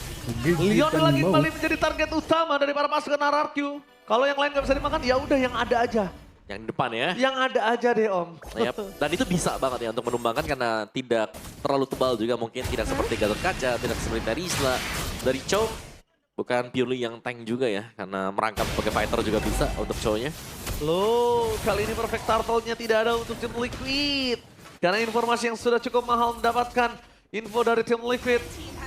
Leon lagi kembali menjadi target utama dari para pasukan RRQ. Kalau yang lain nggak bisa dimakan, ya udah yang ada aja. Yang depan ya. Yang ada aja deh Om. Dan itu bisa banget ya untuk menumbangkan karena tidak terlalu tebal juga mungkin. Tidak seperti Gatot Kaca, tidak seperti Terisla. Dari Chow, bukan purely yang tank juga ya. Karena merangkap sebagai fighter juga bisa untuk Chow-nya. Loh, kali ini perfect turtle-nya tidak ada untuk tim Liquid. Karena informasi yang sudah cukup mahal mendapatkan info dari tim Liquid.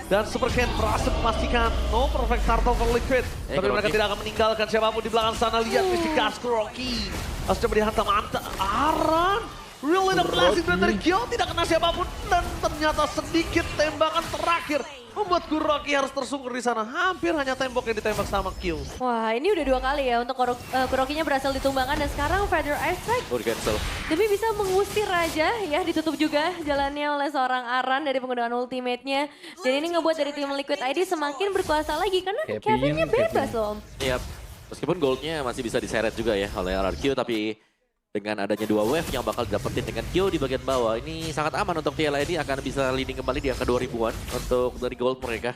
Dan Super Ken berhasil memastikan no perfect turtle for Liquid. Tapi mereka tidak akan meninggalkan siapapun di belakang sana. Lihat Mystic Gas Kuroki. Harus coba dihantam Aran. Really the blessing dari Kyo. Tidak kena siapapun. Dan ternyata sedikit tembakan terakhir membuat Kuroki harus tersungkur di sana. Hampir hanya tembok yang ditembak sama Kyo. Wah, ini udah 2 kali ya untuk Kurokinya berhasil ditumbangkan. Dan sekarang Feather Ice Strike demi bisa mengusir aja ya, ditutup juga jalannya oleh seorang Aran dari penggunaan ultimate-nya. Dan ini ngebuat dari tim Liquid ID semakin berkuasa lagi karena Kevinnya bebas loh Om. Iya, meskipun goldnya masih bisa diseret juga ya oleh RRQ, tapi dengan adanya 2 wave yang bakal didapetin dengan Kyo di bagian bawah, ini sangat aman untuk TLID, akan bisa leading kembali di angka 2000-an untuk dari gold mereka.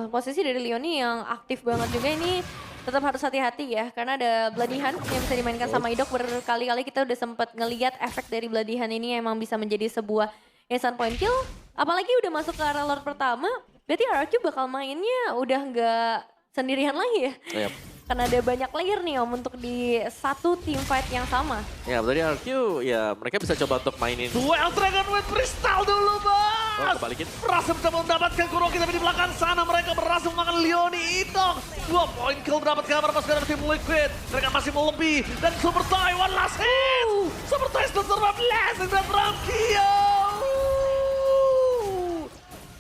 Posisi dari Leoni yang aktif banget juga ini tetap harus hati-hati ya, karena ada Bloody Hand yang bisa dimainkan sama Idok. Berkali-kali kita udah sempat ngeliat efek dari Bloody Hand ini emang bisa menjadi sebuah instant point kill. Apalagi udah masuk ke area Lord pertama, berarti RRQ bakal mainnya udah nggak sendirian lagi ya. Karena ada banyak player nih Om untuk di satu team fight yang sama. Ya, berarti RRQ ya mereka bisa coba untuk mainin. Duel Dragon with Crystal dulu Bos. Kebalikin. Berhasil mencoba mendapatkan Kuroki, tapi di belakang sana mereka berhasil memakan Leoni Itong. 2 point kill mendapatkan para pasukan dari tim Liquid. Mereka masih melebih. Dan Super Toy one last hit. Super Toy still survive blessing dan Ramkio.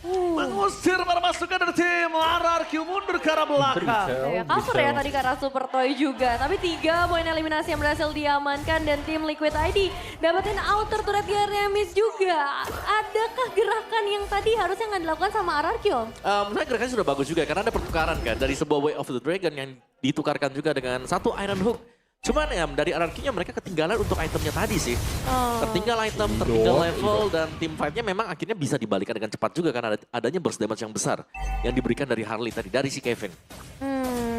Mengusir para pasukan dari tim RRQ mundur ke arah belakang. Cover ya tadi ke arah Super Toy juga. Tapi 3 poin eliminasi yang berhasil diamankan dan tim Liquid ID dapetin outer turret gearnya miss juga. Adakah gerakan yang tadi harusnya nggak dilakukan sama RRQ? Menurut gerakannya sudah bagus juga karena ada pertukaran kan dari sebuah Way of the Dragon yang ditukarkan juga dengan 1 Iron Hook. Cuman ya dari RRQ-nya mereka ketinggalan untuk itemnya tadi sih. Tertinggal item, tertinggal level, dan tim fight-nya memang akhirnya bisa dibalikan dengan cepat juga karena adanya burst damage yang besar yang diberikan dari Harley tadi, dari si Kevin.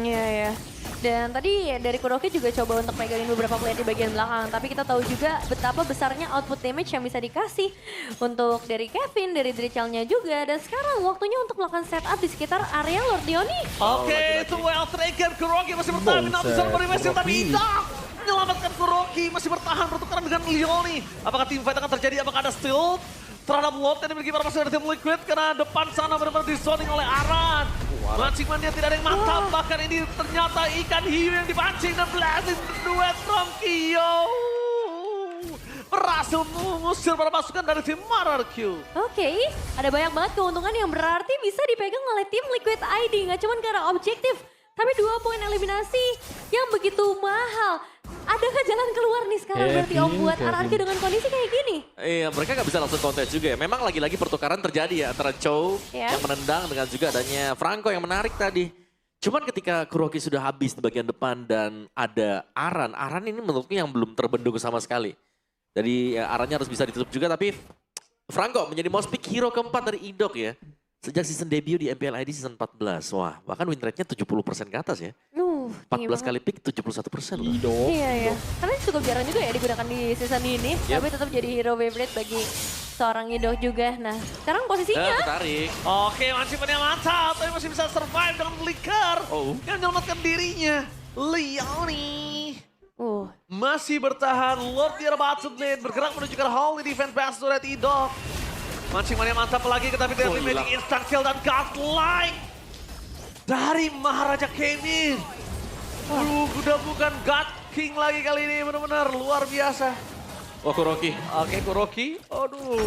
Iya. Dan tadi dari Kuroki juga coba untuk megangin beberapa player di bagian belakang. Tapi kita tahu juga betapa besarnya output damage yang bisa dikasih untuk dari Kevin, dari Drichelnya juga. Dan sekarang waktunya untuk melakukan setup di sekitar area Lord Leoni. Oke, itu well taken. Kuroki masih bertahan, bisa meremesin tapi Idok menyelamatkan Kuroki, masih bertahan bertukaran dengan Leoni. Apakah team fight akan terjadi? Apakah ada steal terhadap lot yang dimiliki para pasukan dari tim Liquid? Karena depan sana benar-benar disoning oleh Aran. Mancingannya tidak ada yang mantap, bahkan ini ternyata ikan hiu yang dipancing dan blasting duet from Kyo. Berhasil mengusir para pasukan dari tim RRQ. Oke, ada banyak banget keuntungan yang berarti bisa dipegang oleh tim Liquid ID. Nggak cuma karena objektif, tapi 2 poin eliminasi yang begitu mahal. Adakah jalan keluar nih sekarang berarti Om buat RRQ dengan kondisi kayak gini? Iya, mereka nggak bisa langsung counter juga ya. Memang lagi-lagi pertukaran terjadi ya antara Chow yang menendang dengan juga adanya Franco yang menarik tadi. Cuman ketika Kuroki sudah habis di bagian depan dan ada Aran ini menurutku yang belum terbendung sama sekali. Jadi ya, Arannya harus bisa ditutup juga, tapi Franco menjadi most pick hero keempat dari Indok ya. Sejak season debut di MPL ID season 14. Wah, bahkan win rate-nya 70% ke atas ya. 14 kali pick 71% loh. Iya. Karena cukup jarang juga ya digunakan di season ini. Tapi tetap jadi hero favorite bagi seorang Indok juga. Nah, sekarang posisinya. Tarik. Oke, mancing-mancing mantap. Tapi masih bisa survive dengan flicker. Yang menyelamatkan dirinya. Leoni. Masih bertahan. Lord di battle lane. Bergerak menuju ke Holy Defense Pass Turret Indok. Mancing-mancing mantap lagi. Tapi Deadly Magic instant kill dan godlike. Dari Maharaja Kevin. Udah bukan God King lagi kali ini, benar-benar luar biasa. Kuroki. Oke, Kuroki. Aduh.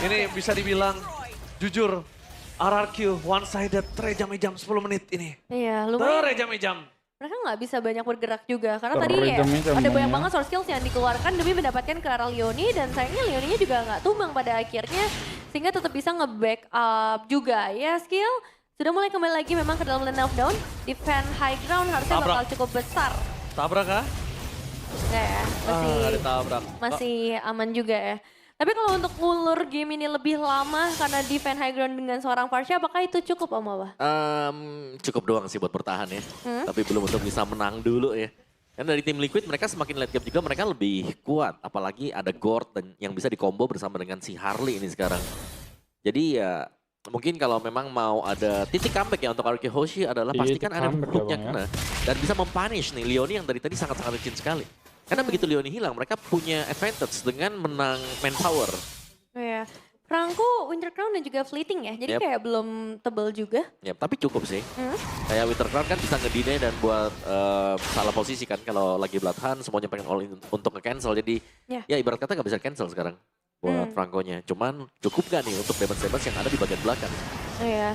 Ini bisa dibilang, jujur, RRQ one-sided terejam-ejam 10 menit ini. Iya, lumayan. Terejam-ejam. Mereka nggak bisa banyak bergerak juga. Karena tadi ya ada banyak banget source skills yang dikeluarkan demi mendapatkan ke arah Leoni. Dan sayangnya Leoninya juga nggak tumbang pada akhirnya. Sehingga tetap bisa nge-backup juga ya skill. Sudah mulai kembali lagi memang ke dalam lane of down. Defend high ground harusnya bakal cukup besar. Tabrak kah? Enggak ya, masih aman juga ya. Tapi kalau untuk ngulur game ini lebih lama karena defend high ground dengan seorang Farsha, apakah itu cukup Om Abah? Cukup doang sih buat bertahan ya. Tapi belum untuk bisa menang dulu ya. Karena dari tim Liquid mereka semakin late game juga mereka lebih kuat. Apalagi ada Gord yang bisa dikombo bersama dengan si Harley ini sekarang. Jadi ya mungkin kalau memang mau ada titik comeback ya untuk RRQ Hoshi adalah pastikan ada hooknya kena. Dan bisa mempunish nih Leoni yang dari tadi sangat-sangat licin sekali. Karena begitu Leoni hilang mereka punya advantage dengan menang manpower. Iya. Franco, Winter Crown dan juga Fleeting ya. Jadi kayak belum tebel juga. Tapi cukup sih. Kayak Winter Crown kan bisa nge-delay dan buat salah posisi kan. Kalau lagi Bloodhunt semuanya pengen all in untuk nge-cancel. Jadi ya ibarat kata nggak bisa cancel sekarang buat Franco-nya. Cuman cukup gak nih untuk damage-damage yang ada di bagian belakang. Iya.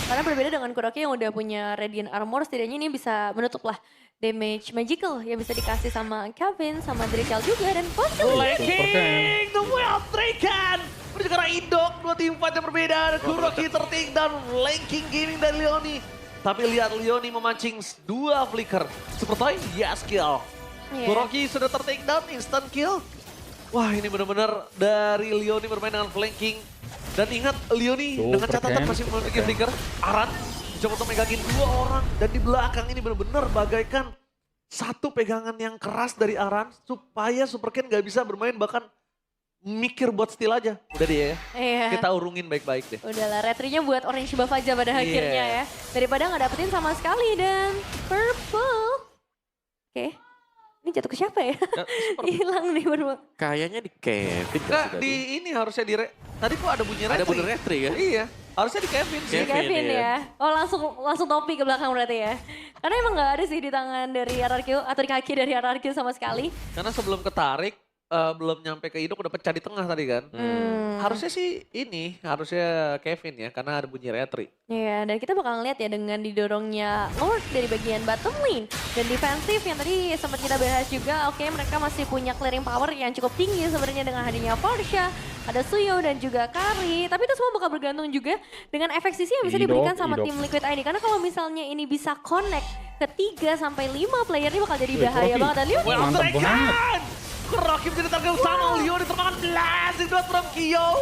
Karena berbeda dengan Kuroki yang udah punya Radiant Armor, setidaknya ini bisa menutup lah damage magical yang bisa dikasih sama Kevin, sama Decisive juga dan Flanking, the Wild Dragon. Menuju ke arah Indok, dua tim fight yang berbeda. Kuroki terting dan flanking gaming dari Leoni. Tapi lihat Leoni memancing dua flicker. Seperti kill. Kuroki sudah tertake down, instant kill. Wah ini benar-benar dari Leoni bermain dengan flanking. Dan ingat Leoni dengan catatan masih memiliki flicker. Aran coba untuk megangin dua orang. Dan di belakang ini benar-benar bagaikan satu pegangan yang keras dari Aran. Supaya Super Ken gak bisa bermain bahkan mikir buat steal aja. Udah deh ya, kita urungin baik-baik deh. Udahlah, retrinya buat orange buff aja pada akhirnya ya. Daripada nggak dapetin sama sekali dan purple. Oke, ini jatuh ke siapa ya? Hilang nih baru. Kayaknya di Kevin. Enggak, di ini harusnya di tadi kok ada bunyi retri. Ada bunyi retri ya? Iya, harusnya di Kevin sih. Di Kevin ya. Oh langsung topi ke belakang berarti ya. Karena emang nggak ada sih di tangan dari RRQ atau di kaki dari RRQ sama sekali. Karena sebelum ketarik, belum nyampe ke Induk udah pecah di tengah tadi kan. Harusnya sih ini, harusnya Kevin ya karena ada bunyi retri. Iya, dan kita bakal ngeliat ya dengan didorongnya Lord dari bagian bottom lane. Dan defensif yang tadi sempat kita bahas juga, oke mereka masih punya clearing power yang cukup tinggi sebenarnya dengan hadirnya Farsha, ada Suyo dan juga Kari. Tapi itu semua bakal bergantung juga dengan efek sisi yang bisa diberikan sama tim Liquid ID. Karena kalau misalnya ini bisa connect ke 3 sampai 5 player ini bakal jadi bahaya banget. Dan Leon mantap banget. Kuroki menjadi target utama, Leon ditermakan blasting dot from Kyo.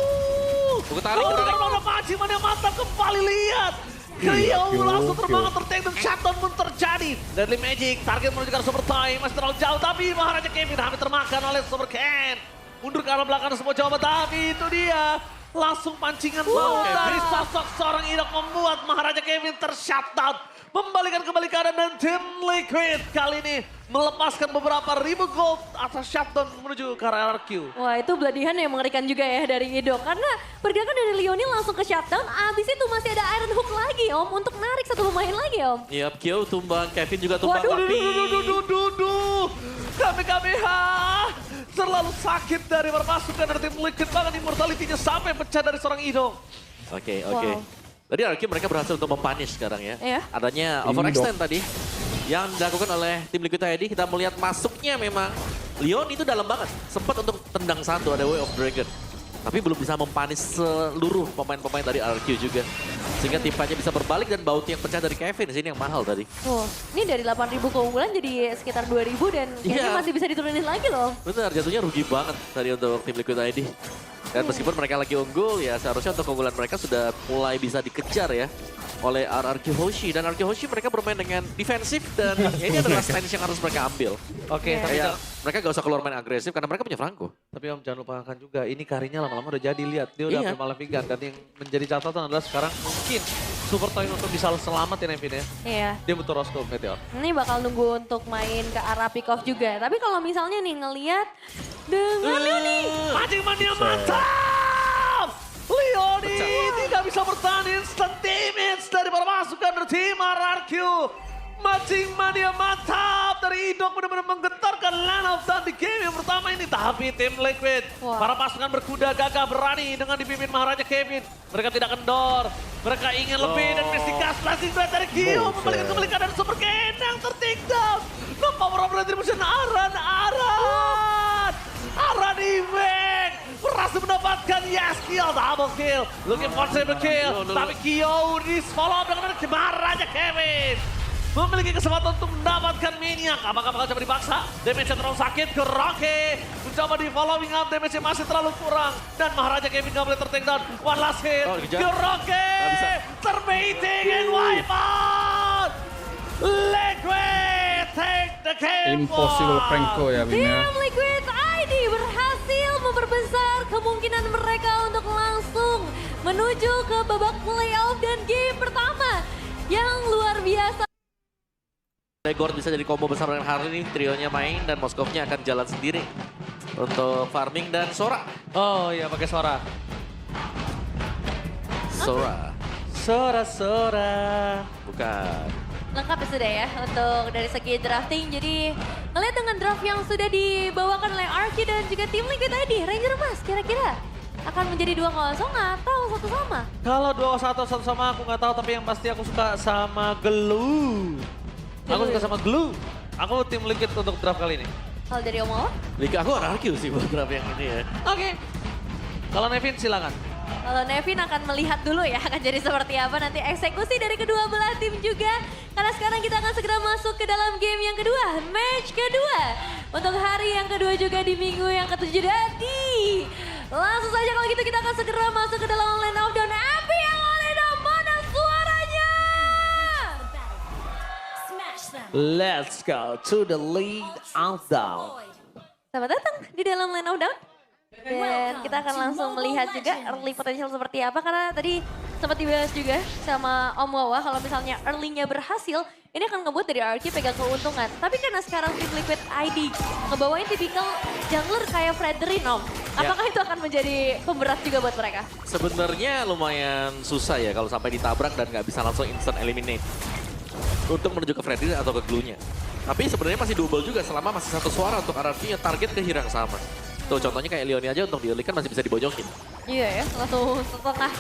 Tarik. Ada panciman yang mantap kembali lihat. Kyo langsung terbangun tertake dan shutdown pun terjadi. Deadly Magic, target menuju ke Super Time, masih terlalu jauh. Tapi Maharaja Kevin hampir termakan oleh Super Ken. Mundur ke arah belakang semua coba, tapi itu dia. Langsung pancingan bawah dari sosok seorang Indok membuat Maharaja Kevin tershutdown. Membalikan kembali keadaan dan tim Liquid kali ini melepaskan beberapa ribu gold atas shutdown menuju ke arah RRQ. Wah itu beladihan yang mengerikan juga ya dari Indok. Karena pergerakan dari Leoni langsung ke shutdown, abis itu masih ada Iron Hook lagi Om untuk narik satu pemain lagi Om. Iya, Kyo tumbang, Kevin juga tumbang. Waduh. Kamehameha. Terlalu sakit dari perpasukan dari tim Liquid, bahkan immortality-nya sampai pecah dari seorang Indok. Oke. Tadi RRQ mereka berhasil untuk mempunish sekarang ya. Iya. Adanya overextend tadi. yang dilakukan oleh tim Liquid ID. Kita melihat masuknya memang Leon itu dalam banget. Sempat untuk tendang satu, ada Way of Dragon. Tapi belum bisa mempanis seluruh pemain-pemain dari RRQ juga. Sehingga tim fight-nya bisa berbalik dan bounty yang pecah dari Kevin di sini yang mahal tadi. Oh, ini dari 8.000 keunggulan jadi sekitar 2.000 dan kayaknya masih bisa diturunin lagi loh. Benar, jatuhnya rugi banget tadi untuk tim Liquid ID. Dan meskipun mereka lagi unggul, ya seharusnya untuk keunggulan mereka sudah mulai bisa dikejar ya oleh RRQ Hoshi. Dan RRQ Hoshi mereka bermain dengan defensif dan ini adalah stance yang harus mereka ambil. Oke, tapi mereka gak usah keluar main agresif karena mereka punya Franco. Tapi Om jangan lupakan juga, ini karirnya lama-lama udah jadi, lihat. Dia udah ambil Malefican dan yang menjadi catatan adalah sekarang mungkin Super Toy untuk bisa selamat ya Nevin ya. Iya. Dia butuh Rostov Meteor. Ini bakal nunggu untuk main ke arah pick off juga. Tapi kalau misalnya nih ngelihat dengan ini. Mancing mania mantap! Leoni tidak bisa bertahan, instant damage dari para pasukan dari tim RRQ. Mancing mania mantap dari Idok benar-benar menggetarkan Land of Dawn di game yang pertama ini. Tapi tim Liquid, para pasukan berkuda gagah berani dengan dipimpin Maharaja Kevin. Mereka tidak kendor, mereka ingin lebih dan Mystica Splashing Blade dari Gio membalikan kembalikan dan Super Ken yang tertinggal. No power of retribution Aran Iwek berhasil mendapatkan kill, double kill. Looking for triple kill, tapi Gio di follow up dengan Maharaja Kevin. Memiliki kesempatan untuk mendapatkan Maniac. Apakah bakal coba dipaksa? Damage-nya terlalu sakit ke Rocky. Mencoba di following up, damage-nya masih terlalu kurang. Dan Maharaja Kevin gak boleh ter-take down. One last hit ke Rocky. Terbaiting and wipe out. Liquid take the game. Impossible Franco ya Bim ya. Tim Liquid ID berhasil memperbesar kemungkinan mereka untuk langsung menuju ke babak playoff dan game pertama yang luar biasa. Gord bisa jadi combo besar dengan hari ini, trionya main dan Moskovnya akan jalan sendiri untuk farming dan Sora. Oh iya pakai Sora. Sora. Bukan. Lengkap ya sudah ya untuk dari segi drafting. Jadi ngeliat dengan draft yang sudah dibawakan oleh RQ dan juga tim Liquid ID, Ranger Mas kira-kira akan menjadi 2-0 atau 1 sama? Kalau 2-1 1 sama aku nggak tahu, tapi yang pasti aku suka sama Glue. Aku suka sama Glue. Aku tim Liquid untuk draft kali ini. Kalau dari Omawa? Liga aku RRQ sih buat draft yang ini ya. Oke. Kalau Nevin silakan. Kalau Nevin akan melihat dulu ya akan jadi seperti apa nanti eksekusi dari kedua belah tim juga. Karena sekarang kita akan segera masuk ke dalam game yang kedua, match kedua. Untuk hari yang kedua juga di minggu yang ke-7 jadi. Langsung saja kalau gitu kita akan segera masuk ke dalam Land of Dawn. Api yang ada mana suaranya? Let's go to the lead of down. Selamat datang di dalam Land of Dawn. Dan kita akan langsung melihat juga early potential seperti apa. Karena tadi sempat dibahas juga sama Om Wawa kalau misalnya early-nya berhasil, ini akan ngebuat dari RRQ pegang keuntungan. Tapi karena sekarang tim Liquid ID ngebawain tipikal jungler kayak Fredrin Om. Apakah itu akan menjadi pemberat juga buat mereka? Sebenarnya lumayan susah ya kalau sampai ditabrak dan nggak bisa langsung instant eliminate. Untuk menuju ke Freddy atau ke Glue-nya. Tapi sebenarnya masih double juga selama masih satu suara untuk RRQ-nya target ke hero yang sama. Tuh contohnya kayak Leoni aja untuk di early kan masih bisa dibojokin. Iya ya, langsung setengah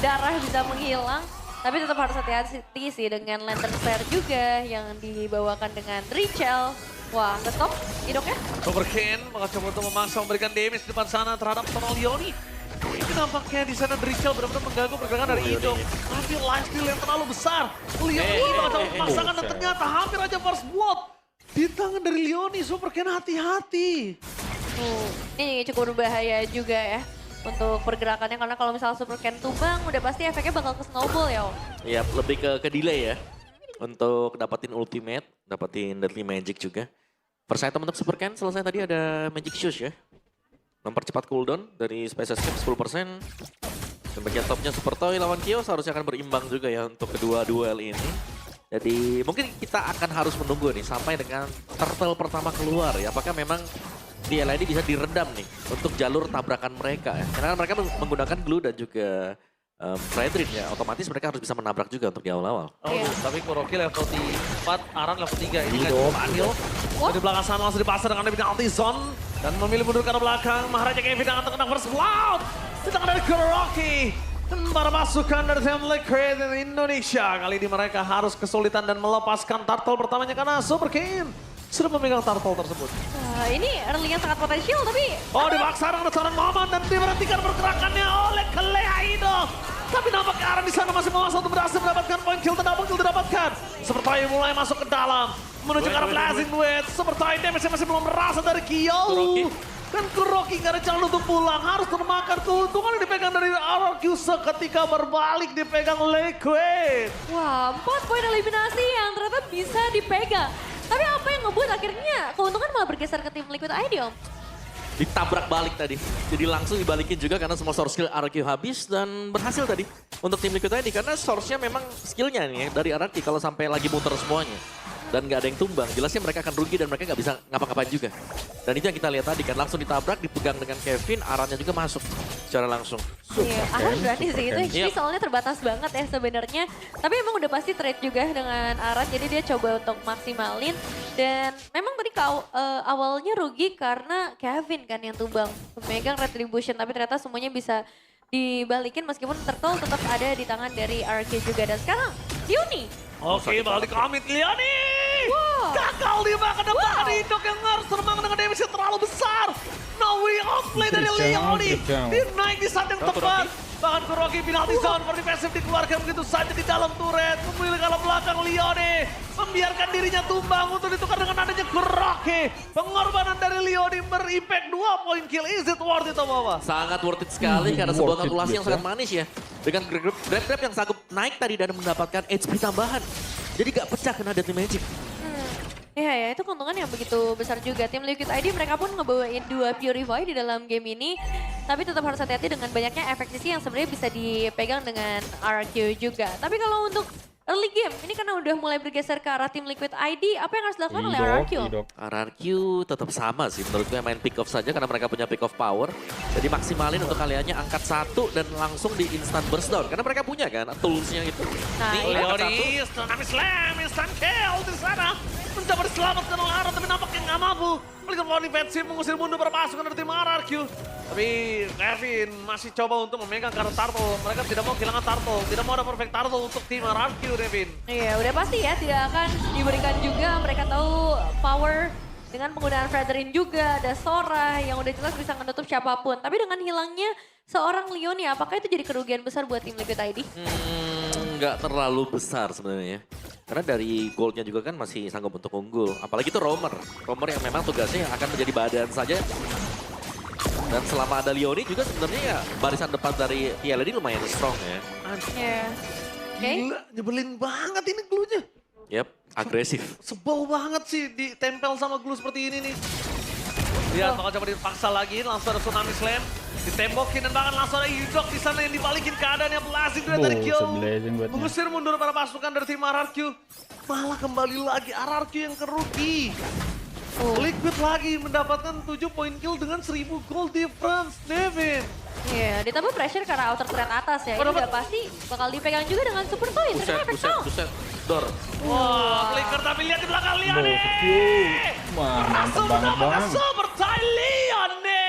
darah bisa menghilang. Tapi tetap harus hati-hati sih dengan Lantern Flare juga yang dibawakan dengan Richel. Wah, ngetop hidupnya. Super Ken bakal coba untuk memaksa memberikan damage di depan sana terhadap seorang Leoni. Ini nampaknya di sana Richel benar-benar mengganggu pergerakan dari Idok. Tapi lifesteal yang terlalu besar. Leoni bakal coba memaksakan dan ternyata hampir aja first blood. Di tangan dari Leoni, Super Ken hati-hati. Ini cukup berbahaya juga ya untuk pergerakannya karena kalau misalnya Super Ken tumbang udah pasti efeknya bakal ke snowball ya Om. Iya, lebih ke delay ya. Untuk dapetin ultimate, dapetin deadly magic juga. First item untuk Super Ken selesai tadi ada magic shoes ya. Mempercepat cooldown dari space escape 10%. Dan bagian topnya Super Toy lawan Kyo seharusnya akan berimbang juga ya untuk kedua duel ini. Jadi mungkin kita akan harus menunggu nih sampai dengan turtle pertama keluar ya. Apakah memang di LID bisa diredam nih untuk jalur tabrakan mereka ya. Karena mereka menggunakan glue dan juga Fredrin ya. Otomatis mereka harus bisa menabrak juga untuk di awal-awal. Tapi Kuroki level 4, Aran level 3. Ini kan Panil. Dari belakang sana langsung dipasar dengan penalty zone. Dan memilih mundur ke belakang. Maharaja Kevin yang akan terkena first blood. Di tangan dari Kuroki. Para pasukan dari tim Liquid Indonesia. Kali ini mereka harus kesulitan dan melepaskan turtle pertamanya karena Super King sudah memegang turtle tersebut. Ini early-nya sangat potensial tapi... Oh, dipaksa dengan seorang Muhammad dan diberhentikan pergerakannya oleh Klean. Tapi nampaknya Aran di sana masih memaksa untuk berhasil mendapatkan point kill. Kill didapatkan. Seperti mulai masuk ke dalam. Menuju ke arah blazing duet. Seperti damage masih belum berasa dari Kyo. Dan Kuroki gak ada jalan untuk pulang, harus termakan keuntungan yang dipegang dari RRQ seketika berbalik dipegang Liquid. Wah, 4 poin eliminasi yang ternyata bisa dipegang. Tapi apa yang ngebuat akhirnya keuntungan malah bergeser ke tim Liquid ID, Om? Ditabrak balik tadi. Jadi langsung dibalikin juga karena semua source skill RRQ habis dan berhasil tadi untuk tim Liquid ID. Karena source-nya memang skillnya nih ya, dari RRQ kalau sampai lagi muter semuanya. Dan nggak ada yang tumbang, jelasnya mereka akan rugi dan mereka nggak bisa ngapa-ngapain juga. Dan itu yang kita lihat tadi kan, langsung ditabrak, dipegang dengan Kevin, Arannya juga masuk secara langsung. Iya, Aran berani sih, itu HP soalnya terbatas banget ya sebenarnya. Tapi emang udah pasti trade juga dengan Aran, jadi dia coba untuk maksimalin. Dan memang tadi awalnya rugi karena Kevin kan yang tumbang, memegang retribution, tapi ternyata semuanya bisa dibalikin meskipun turtle tetap ada di tangan dari RK juga. Dan sekarang, Yuni. Oke, balik Amit Liani. Wow. Gagal dimakan dan bahkan Hiduk yang harus terbang dengan damage yang terlalu besar. No way outplay dari Liani. Dinaik di saat yang tepat. Bahkan Kuroki penalty zone for defensive dikeluarkan begitu saja di dalam turret. Memilih kalau belakang Liani. Membiarkan dirinya tumbang untuk ditukar dengan adanya Kuroki. Pengorbanan dari Liani berimpact 2 point kill. Is it worth it, Om? Sangat worth it sekali karena sebuah kalkulasi yang sangat manis ya. Dengan grab yang sanggup naik tadi dan mendapatkan HP tambahan. Jadi gak pecah kena Deadly Magic. Iya ya, itu keuntungan yang begitu besar juga. Tim Liquid ID mereka pun ngebawain 2 Purify di dalam game ini. Tapi tetap harus hati-hati dengan banyaknya efek sisi yang sebenarnya bisa dipegang dengan RQ juga. Tapi kalau untuk early game, ini karena udah mulai bergeser ke arah tim Liquid ID, apa yang harus dilakukan oleh RRQ? RRQ tetap sama sih, menurut gue main pick off saja karena mereka punya pick off power. Jadi maksimalin untuk kaliannya angkat 1 dan langsung di instant burst down. Karena mereka punya kan toolsnya itu. Nah, Lioni, tsunami slam, instant kill di sana. Mencoba diselamatkan oleh Aran, tapi nampaknya nggak mampu. Melihat lawan defensif, mengusir mundur berpasukan dari tim RRQ. Tapi Kevin masih coba untuk memegang kartu turtle. Mereka tidak mau kehilangan turtle, tidak mau ada perfect turtle untuk tim RRQ, Kevin. Iya, udah pasti ya, tidak akan diberikan juga. Mereka tahu power dengan penggunaan Fredrin juga, ada Sora yang udah jelas bisa menutup siapapun. Tapi dengan hilangnya seorang Lioni, apakah itu jadi kerugian besar buat tim Liquid ID? Nggak terlalu besar sebenarnya. Karena dari goldnya juga kan masih sanggup untuk unggul. Apalagi itu Roamer. Roamer yang memang tugasnya akan menjadi badan saja. Dan selama ada Lioni juga sebenarnya ya barisan depan dari PHILLIPINES lumayan strong ya. Iya. Oke. Gila, nyebelin banget ini glue-nya. Yap, agresif. Sebel banget sih ditempel sama glue seperti ini nih. Lihat, bakal coba dipaksa lagi, langsung ada tsunami slam. Ditembokin dan bahkan langsung ada Hiduk di sana yang dibalikin keadaannya blazing duet dari Kyo. Mengusir mundur para pasukan dari tim RRQ. Malah kembali lagi RRQ yang kerugi. Liquid lagi mendapatkan 7 point kill dengan 1000 gold difference, Devin. Iya, ditambah pressure karena outer threat atas ya. Ini udah pasti bakal dipegang juga dengan super toy. Buset, Dor. Wah, Flicker tapi lihat di belakang Liane. Wah, mantap banget. Super toy Liane.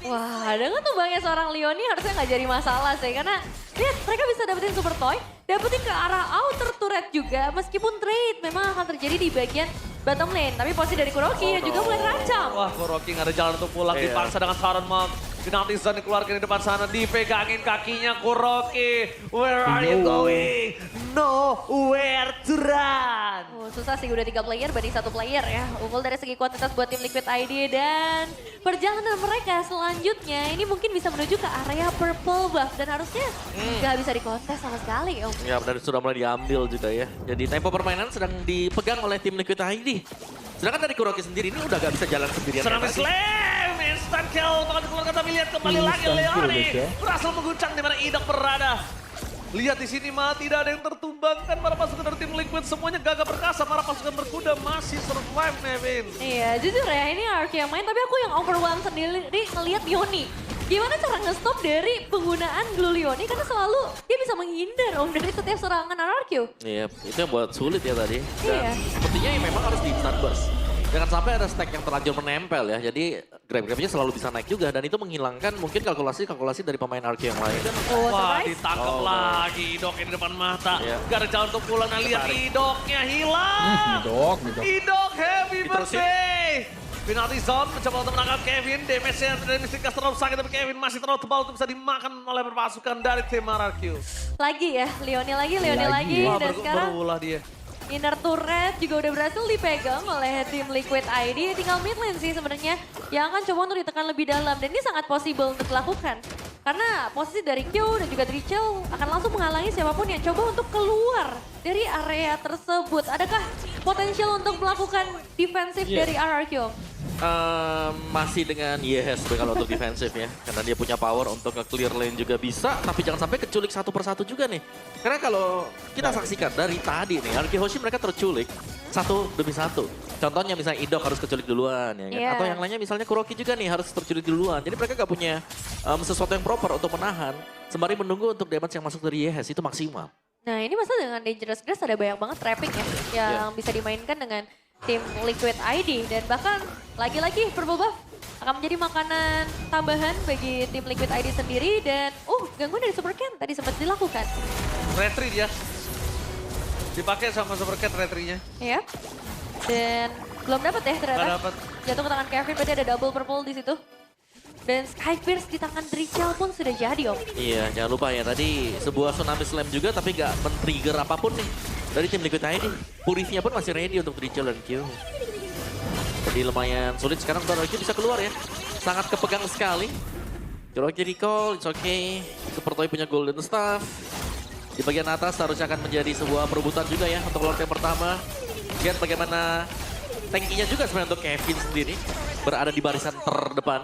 Wah, dengan tumbangnya seorang Lioni harusnya nggak jadi masalah sih. Karena lihat, mereka bisa dapetin super toy, dapetin ke arah outer turret juga. Meskipun trade memang akan terjadi di bagian bottom lane. Tapi posisi dari Kuroki yang juga mulai terancam. Wah, Kuroki nggak ada jalan untuk pulang, dipaksa dengan Saran Mount. Penalti zone dikeluarkan di depan sana, dipegangin kakinya Kuroki. Where are you going? Nowhere to run. Susah sih, udah 3 player banding 1 player ya. Unggul dari segi kuantitas buat tim Liquid ID. Dan perjalanan mereka selanjutnya ini mungkin bisa menuju ke area purple buff. Dan harusnya nggak bisa dikontes sama sekali, Om. Ya, dan sudah mulai diambil juga ya. Jadi tempo permainan sedang dipegang oleh tim Liquid ID. Sedangkan dari Kuroki sendiri ini udah gak bisa jalan sendirian. Tsunami slam, instant kill, bakal dikeluarkan tapi lihat kembali lagi Leoni. Berhasil mengguncang di mana Hiduk berada. Lihat di sini mah tidak ada yang tertumbangkan, para pasukan dari tim Liquid semuanya gagah perkasa, para pasukan berkuda masih survive, Nevin. Iya, jujur ya ini RK yang main, tapi aku yang overwhelmed sendiri ngelihat Lioni. Gimana cara nge-stop dari penggunaan glue Lioni karena selalu dia bisa menghindar Om dari setiap serangan RRQ. Iya, itu yang buat sulit ya tadi. Iya. Sepertinya memang harus di instant burst. Jangan sampai ada stack yang terlanjur menempel ya. Jadi grab-grabnya selalu bisa naik juga. Dan itu menghilangkan mungkin kalkulasi-kalkulasi dari pemain RQ yang lain. Wah, ditangkap lagi Idok ini depan mata. Gak ada jalan untuk pulang. Nah, lihat Idoknya hilang. Idok, happy birthday. Penalty zone mencoba untuk menangkap Kevin. Damage-nya dari Mystikas terlalu sakit, tapi Kevin masih terlalu tebal untuk bisa dimakan oleh pasukan dari tim RRQ. Lagi ya, Leone lagi. Wah, Dan sekarang berulah dia. inner turret juga udah berhasil dipegang oleh tim Liquid ID. Tinggal mid lane sih sebenarnya yang akan coba untuk ditekan lebih dalam. Dan ini sangat possible untuk dilakukan. Karena posisi dari Q dan juga Drichel akan langsung menghalangi siapapun yang coba untuk keluar dari area tersebut. Adakah potensial untuk melakukan defensif dari RRQ? Masih dengan yes kalau untuk defensif ya. Karena dia punya power untuk nge-clear lane juga bisa. Tapi jangan sampai keculik satu persatu juga nih. Karena kalau kita saksikan dari tadi nih, RQ Hoshi mereka terculik satu demi satu. Contohnya misalnya Idok harus keculik duluan ya kan? Atau yang lainnya misalnya Kuroki juga nih harus terculik duluan. Jadi mereka gak punya sesuatu yang proper untuk menahan. Sembari menunggu untuk damage yang masuk dari yes itu maksimal. Nah ini masalah dengan Dangerous Grass ada banyak banget trapping ya yang bisa dimainkan dengan tim Liquid ID. Dan bahkan lagi-lagi Purple Buff akan menjadi makanan tambahan bagi tim Liquid ID sendiri. Dan gangguan dari Super Ken tadi sempat dilakukan. Retri dia. Dipakai sama Super Cat retrinya. Iya. Dan belum dapat ya ternyata. Gak dapat. Jatuh ke tangan Kevin, berarti ada double purple di situ. Dan Sky Pierce di tangan Drichel pun sudah jadi Om. Iya, jangan lupa ya tadi sebuah tsunami slam juga tapi gak men-trigger apapun nih dari tim Liquid ID. Purifnya pun masih ready untuk Drichel dan Q. Jadi lumayan sulit sekarang untuk Q bisa keluar ya. Sangat kepegang sekali. Kuroki recall, it's okay. Supertoy punya golden staff. Di bagian atas harusnya akan menjadi sebuah perebutan juga ya untuk lord yang pertama. Lihat bagaimana tankinya juga sebenarnya untuk Kevin sendiri. Berada di barisan terdepan.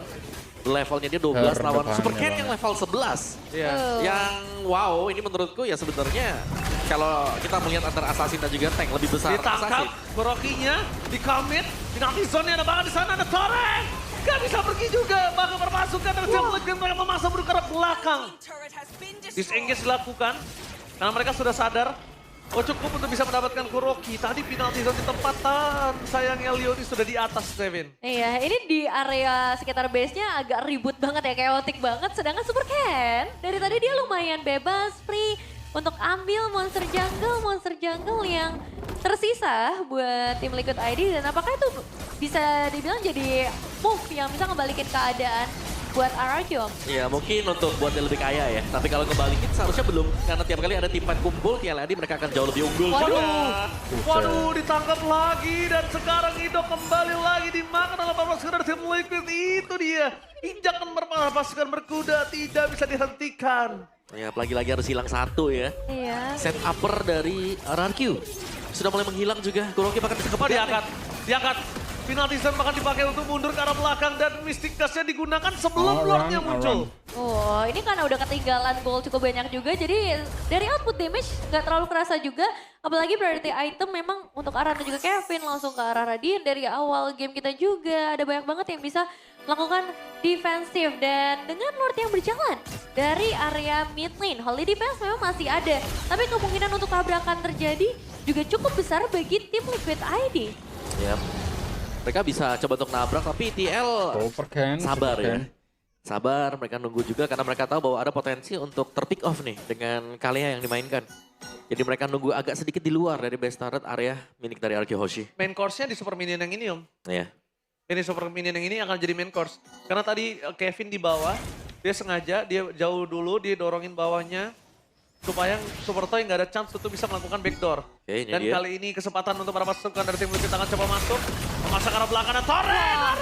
Levelnya dia 12 lawan Super Ken yang level 11. Yang wow ini menurutku ya sebenarnya kalau kita melihat antara Assassin dan juga tank lebih besar ditangkap Kurokinya, di-commit, penalty zone-nya ada banget di sana, ada Torrent. Gak bisa pergi juga, bahkan permasukan dari tim Liquid mereka memaksa berdua ke arah belakang. Disengage dilakukan, karena mereka sudah sadar. Cukup untuk bisa mendapatkan Kuroki. Tadi penalty zone di tempatan. Sayangnya Leone sudah di atas, Kevin. Iya, ini di area sekitar base-nya agak ribut banget ya, chaotic banget. Sedangkan Super Ken, dari tadi dia lumayan bebas, free untuk ambil monster jungle yang tersisa buat tim Liquid ID. Dan apakah itu bisa dibilang jadi move yang bisa ngebalikin keadaan buat RRQ? Iya mungkin untuk buat dia lebih kaya ya. Tapi kalau ngebalikin seharusnya belum. Karena tiap kali ada tim fight kumpul, tiap kali mereka akan jauh lebih unggul. Waduh, ditangkap lagi. Dan sekarang Idok kembali lagi dimakan oleh pasukan dari tim Liquid. Itu dia. Injakan pasukan berkuda tidak bisa dihentikan. Ya lagi-lagi harus hilang satu ya. Iya. Set upper dari RRQ. Sudah mulai menghilang juga. Kuroki bahkan bisa kepegang. Diangkat. Penalty zone bahkan dipakai untuk mundur ke arah belakang dan Mystic Dust-nya digunakan sebelum Lordnya muncul. Ini karena udah ketinggalan gold cukup banyak juga, jadi dari output damage nggak terlalu kerasa juga. Apalagi priority item memang untuk Aran dan juga Kevin langsung ke arah Radiant dari awal game kita juga. Ada banyak banget yang bisa melakukan defensif dan dengan Lord yang berjalan dari area mid lane, Holy Defense memang masih ada. Tapi kemungkinan untuk tabrakan terjadi juga cukup besar bagi tim Liquid ID. Yap. Mereka bisa coba untuk nabrak, tapi TL sabar ya. Sabar, mereka nunggu juga karena mereka tahu bahwa ada potensi untuk terpick off nih dengan Kalia yang dimainkan. Jadi mereka nunggu agak sedikit di luar dari base turret area milik dari RQ Hoshi. Main course-nya di super minion yang ini Om. Iya. Ini super minion yang ini akan jadi main course. Karena tadi Kevin di bawah, dia sengaja, dia jauh dulu, dia dorongin bawahnya. Supaya Supertoy nggak ada chance untuk bisa melakukan backdoor. Dan kali ini kesempatan untuk para pasukan dari tim Liquid akan coba masuk. Memasang arah belakang dan Torrent!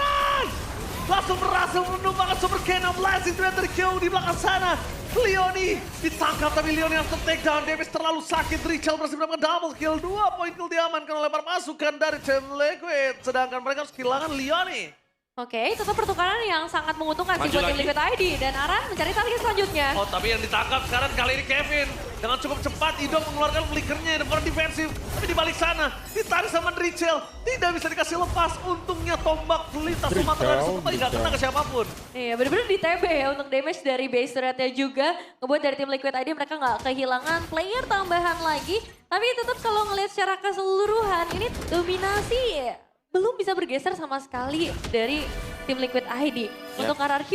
Langsung berhasil menumbangkan Super Ken. Blazing dari Q di belakang sana. Leone ditangkap tapi Leone langsung take down. Damage terlalu sakit. Drichel berhasil mendapatkan double kill. 2 poin kill diamankan oleh para pasukan dari tim Liquid. Sedangkan mereka harus kehilangan Leone. Oke, tetap pertukaran yang sangat menguntungkan sih buat tim Liquid ID. Dan Aran mencari target selanjutnya. Tapi yang ditangkap sekarang kali ini Kevin. Dengan cukup cepat, Idok mengeluarkan flickernya yang defensif. Tapi di balik sana, ditarik sama Drichel. Tidak bisa dikasih lepas. Untungnya tombak lintas Sumatera dari Supertoy nggak kena ke siapapun. Iya, benar-benar di TB ya untuk damage dari base turret-nya juga. Ngebuat dari tim Liquid ID mereka nggak kehilangan player tambahan lagi. Tapi tetap kalau ngelihat secara keseluruhan, ini dominasi belum bisa bergeser sama sekali dari tim Liquid ID. Untuk RRQ,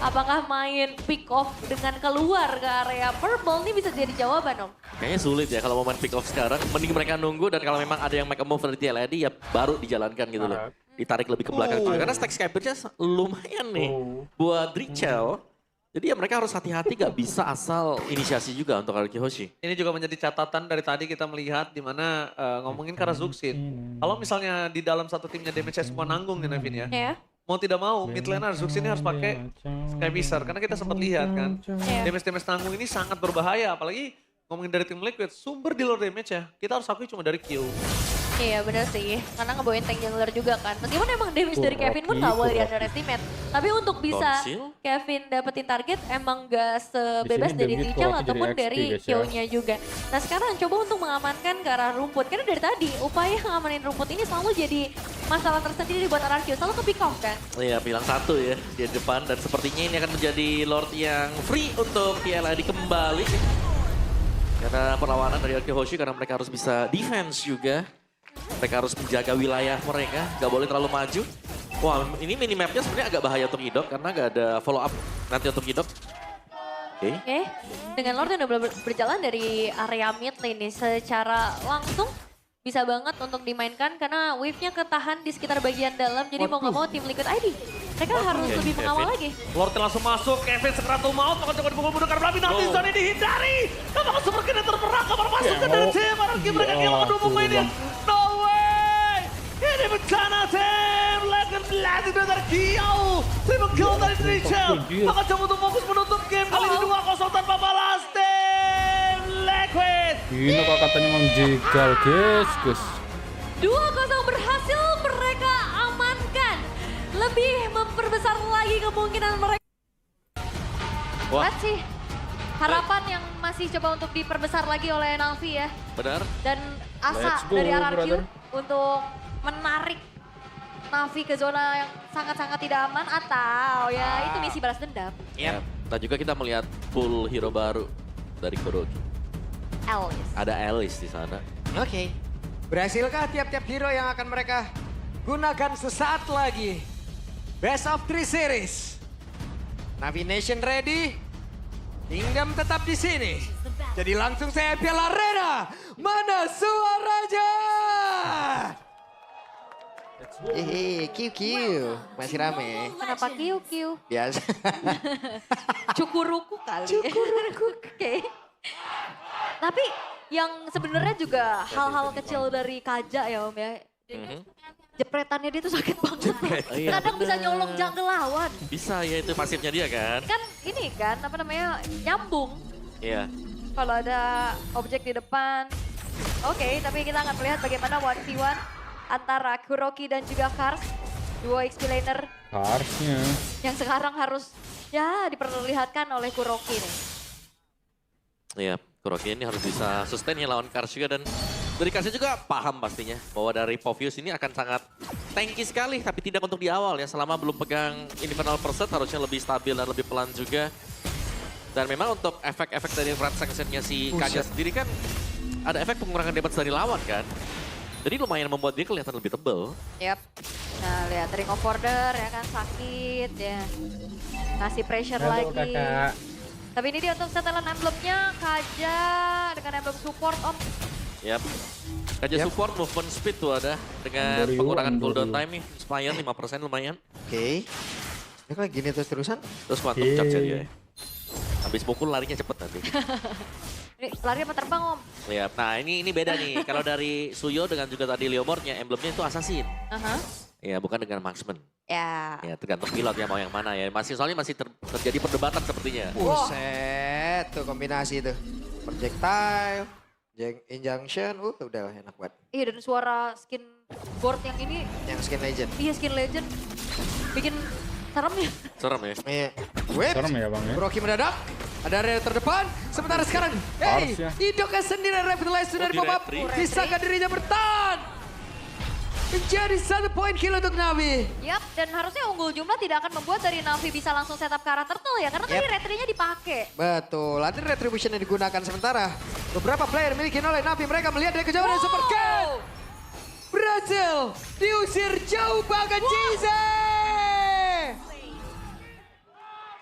apakah main pick off dengan keluar ke area purple ini bisa jadi jawaban, Om? Kayaknya sulit ya kalau mau main pick off sekarang. Mending mereka nunggu dan kalau memang ada yang make a move dari TLAD ya baru dijalankan gitu loh. Ditarik lebih ke belakang juga. Karena stack skirmishes lumayan nih buat Richel. Jadi ya mereka harus hati-hati gak bisa asal inisiasi juga untuk RRQ Hoshi. Ini juga menjadi catatan dari tadi kita melihat di mana ngomongin Karazuxin. Kalau misalnya di dalam satu timnya damage-nya semua nanggung nih Nevin ya. Ya. Mau tidak mau mid laner Zuxin ini harus pakai Skyvisor. Karena kita sempat lihat kan. Damage-damage tanggung ini sangat berbahaya. Apalagi ngomongin dari tim Liquid, sumber di luar damage ya. Kita harus akui cuma dari Q. Iya benar sih, karena ngebawain tank jungler juga kan. Meskipun emang damage dari Kevin pun gak boleh di-underestimate. Tapi untuk bisa Kevin dapetin target emang gak sebebas dari Richel ataupun dari Q-nya juga. Nah sekarang coba untuk mengamankan ke arah rumput. Karena dari tadi upaya ngamanin rumput ini selalu jadi masalah tersendiri buat RRQ. Selalu ke pick off kan? Iya bilang satu ya di depan dan sepertinya ini akan menjadi Lord yang free untuk PLAD kembali. Karena perlawanan dari RRQ Hoshi karena mereka harus bisa defense juga. Mereka harus menjaga wilayah mereka, gak boleh terlalu maju. Wah ini minimapnya sebenarnya agak bahaya untuk HIDUP karena gak ada follow up nanti untuk HIDUP. Oke. Dengan Lord yang udah berjalan dari area mid lane nih secara langsung bisa banget untuk dimainkan karena wave-nya ketahan di sekitar bagian dalam. Jadi mau gak mau tim Liquid ID mereka harus lebih mengawal lagi. Lord langsung masuk, Kevin sekeratul maut, akan coba dipukul-pukul karena Blabi nanti zone dihindari. Apakah super kena terperang, kabar masuk ke dari tim RRQ mereka kehilangan 2 pemainnya. No way! Ini bencana tim, Legend Blast itu dari Kiau. Triple kill dari Richel. Akan coba untuk fokus menutup game kali ini 2-0 tanpa balas tim Liquid. Ini kok katanya menjegal guys. 2-0 berhasil mereka amankan. Lebih memperbesar lagi kemungkinan mereka. Lihat sih harapan yang masih coba untuk diperbesar lagi oleh Navi ya. Benar. Dan asa dari RRQ untuk menarik Navi ke zona yang sangat-sangat tidak aman atau ya itu misi balas dendam. Iya. Dan juga kita melihat full hero baru dari Kuroki. Alice. Ada Alice di sana. Oke. Berhasilkah tiap-tiap hero yang akan mereka gunakan sesaat lagi? Best of 3 series. Navi Nation ready. Kingdom tetap di sini. Jadi langsung saya Piala Arena. Mana suaranya? QQ. Masih rame. Kenapa QQ? Biasa. Cukuruku kali. Cukuruku. Oke. Tapi yang sebenarnya juga hal-hal kecil dari Kaja ya Om ya. Jepretannya dia tuh sakit banget. Kadang bisa nyolong jungle lawan. Bisa ya itu pasifnya dia kan. Kan ini kan apa namanya nyambung. Iya. Kalau ada objek di depan. Oke, tapi kita akan melihat bagaimana 1v1 antara Kuroki dan juga Kars. Duo XP laner. Karsnya. Yang sekarang harus ya diperlihatkan oleh Kuroki nih. Iya, Kuroki ini harus bisa sustain ya lawan Kars juga dan dari Karsnya juga paham pastinya bahwa dari Povius ini akan sangat tanky sekali tapi tidak untuk di awal ya selama belum pegang Infernal Pursuit harusnya lebih stabil dan lebih pelan juga. Dan memang untuk efek-efek dari transaction-nya si Kaja sendiri kan ada efek pengurangan damage dari lawan kan. Jadi lumayan membuat dia kelihatan lebih tebal. Yap. Nah lihat Ring of Order ya kan sakit ya. Ngasih pressure lagi. Kakak. Tapi ini dia untuk setelan emblemnya Kaja dengan emblem support Om. Yap. Kaja support movement speed tuh ada dengan pengurangan cooldown time nih. Inspire 5% lumayan. Oke. Ini kalau gini terus-terusan. Terus quantum charge dia. Habis pukul larinya cepet nanti. Ini lari apa terbang Om? Lihat, nah ini beda nih. Kalau dari Suyo dengan juga tadi Leomordnya, emblemnya itu assassin. Ya bukan dengan marksman. Ya. Ya tergantung pilot ya mau yang mana ya. Soalnya masih terjadi perdebatan sepertinya. Buset, tuh kombinasi tuh. Projectile, injunction, udah enak banget. Iya dan suara skin board yang ini. Yang skin legend. Iya skin legend. Bikin serem ya. Serem ya. Iya. Whip. Serem ya Bang ya. Kuroki mendadak. Ada area terdepan. Sementara sekarang, Hidupnya sendiri revitalize sudah di pop up. Bisakah dirinya bertahan? Menjadi 1 poin kill untuk Navi. Yap, dan harusnya unggul jumlah tidak akan membuat dari Navi bisa langsung setup karakter tuh ya. Karena tadi retry-nya dipakai. Betul, nanti retribution yang digunakan sementara. Beberapa player milikin oleh Navi, mereka melihat dari kejauhan super kill. berhasil diusir jauh bahkan Cize.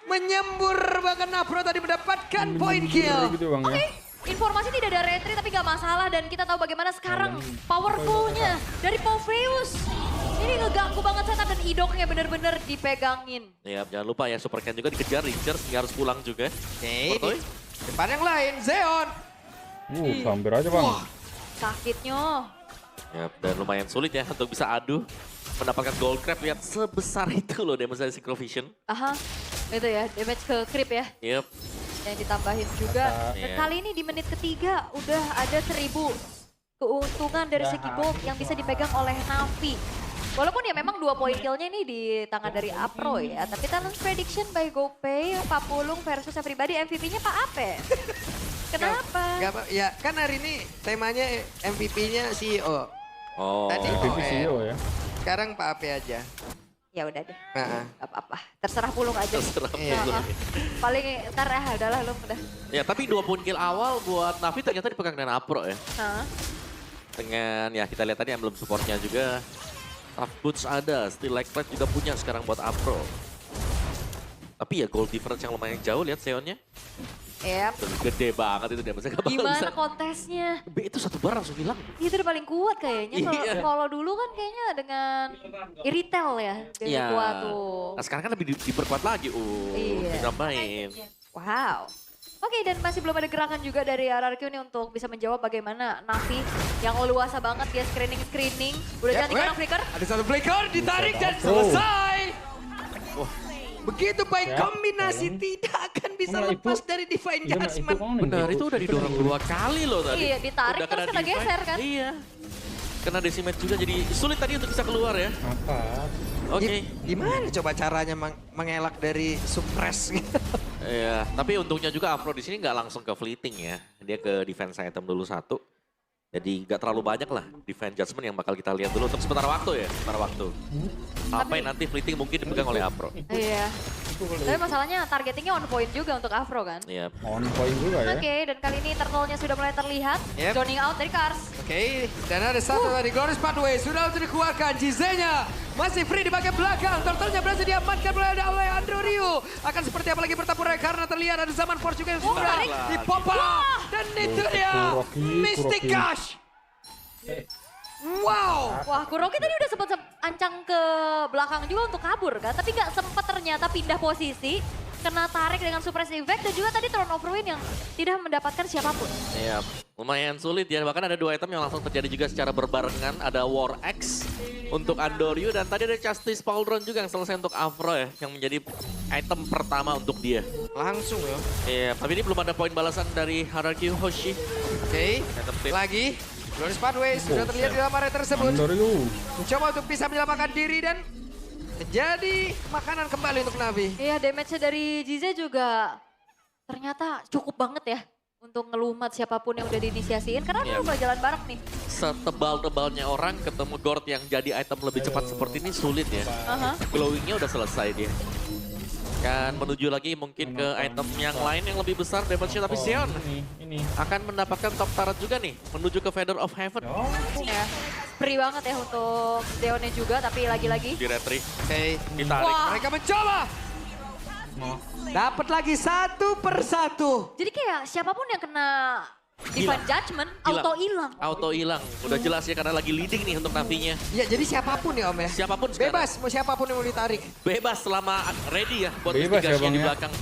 Menyembur bahkan Afro tadi mendapatkan point kill. Oke, informasi tidak ada retry tapi nggak masalah dan kita tahu bagaimana sekarang powerful-nya dari Popheus. Ini ngeganggu banget setup dan idoknya bener-bener dipegangin. Ya, jangan lupa ya Super Ken juga dikejar, Rangers nggak harus pulang juga. Oke, di depan yang lain Zeon. Hampir aja bang. Sakitnya. Ya, dan lumayan sulit ya untuk bisa adu. Mendapatkan gold crab, lihat sebesar itu loh damage dari Synchrovision. Aha, itu ya damage ke creep ya. Yep. Yang ditambahin juga. Dan kali ini di menit ketiga udah ada 1000 keuntungan dari segi gold yang bisa dipegang oleh Navi. Walaupun ya memang 2 point kill-nya ini di tangan dari Apro ya. Tapi talent prediction by GoPay, Pak Pulung versus everybody, MVP-nya Pak Ape. Kenapa? Ya kan hari ini temanya MVP-nya CEO. Oh. Tadi MVP CEO ya. Sekarang Pak Ape aja. Ya udah deh, Nah, gak apa-apa. Terserah Pulung aja. Terserah Iya. Pulung. Paling ntar ya udahlah lu udah. Ya, tapi 2 point kill awal buat Navi ternyata dipegang dengan Apro ya. Nah. Dengan ya kita lihat tadi emblem supportnya juga. Tough Boots ada, Steel Like Plate juga punya sekarang buat Apro. Tapi ya gold difference yang lumayan jauh, lihat Seonnya. Yep. Gede banget itu dia, maksudnya gak bakal Gimana bisa. kontesnya? B itu 1 bar langsung hilang. Itu udah paling kuat kayaknya. Kalau dulu kan kayaknya dengan Iritel ya. Dari kuat tuh. Nah sekarang kan lebih diperkuat lagi, Iya. ditambahin. Wow. Oke, dan masih belum ada gerakan juga dari RRQ nih untuk bisa menjawab bagaimana Navi yang luasa banget dia screening. Udah cantik anak flicker. Ada satu flicker ditarik dan selesai. Begitu baik kombinasi tidak akan bisa lepas dari Divine Judgment. Benar, itu udah didorong 2 kali loh tadi. Iya, ditarik Udah terus kena Divine. geser kan. Iya. Kena decimate juga jadi sulit tadi untuk bisa keluar ya. Apa? Oke. Gimana coba caranya mengelak dari suppress gitu? Iya, tapi untungnya juga Afro di sini nggak langsung ke fleeting ya. Dia ke defense item dulu 1. Jadi nggak terlalu banyak lah defense judgment yang bakal kita lihat dulu untuk sementara waktu ya, sementara waktu. Sampai nanti fleeting mungkin dipegang oleh Afro. Iya. Tapi masalahnya targetingnya on point juga untuk Afro kan. Iya. On point juga ya. Oke, dan kali ini turtle-nya sudah mulai terlihat. Yep. Joining out dari Cars. Oke, dan ada satu tadi Glorious Pathway sudah untuk dikeluarkan. Jizenya masih free di bagian belakang. Turtle-nya berhasil diamankan oleh Andrew Ryu. Akan seperti apa lagi pertempuran karena terlihat ada Zaman Force juga yang sudah di pop up. Dan itu dia Mystic Cash. Wow. Wah, Kuroki tadi udah sempat ancang ke belakang juga untuk kabur kan. Tapi nggak sempat ternyata pindah posisi. Kena tarik dengan suppress effect dan juga tadi Throne of Ruin yang tidak mendapatkan siapapun. Iya, lumayan sulit ya. Bahkan ada 2 item yang langsung terjadi juga secara berbarengan. Ada War Axe untuk Andoryu dan tadi ada Justice Pauldron juga yang selesai untuk Afro ya. Yang menjadi item pertama untuk dia. Langsung ya. Iya, tapi ini belum ada poin balasan dari Hierarchy Hoshi. Oke, lagi. Glorious Pathway sudah terlihat di dalam area tersebut. Mencoba untuk bisa menyelamatkan diri dan menjadi makanan kembali untuk Navi. Iya, damage-nya dari Jize juga ternyata cukup banget ya. Untuk ngelumat siapapun yang udah diinisiasiin. Karena dia udah jalan bareng nih. Setebal-tebalnya orang ketemu Gord yang jadi item lebih cepat seperti ini sulit ya. Glowing-nya udah selesai dia. Kan menuju lagi mungkin ke item yang lain yang lebih besar damage-nya. Tapi Sion akan mendapatkan top turret juga nih. Menuju ke Feather of Heaven. Ya, free banget ya untuk Deonnya juga. Tapi lagi-lagi. Di retry. Oke, ditarik. Mereka mencoba. Dapat lagi 1 per 1. Jadi kayak siapapun yang kena Divine Judgment, auto hilang. Auto hilang. Udah jelas ya karena lagi leading nih untuk Navinya. Ya jadi siapapun ya Om ya. Siapapun sekarang. Bebas, mau siapapun yang mau ditarik. Bebas selama ready ya buat Bebas ya, investigasi Bang, di ya. belakang.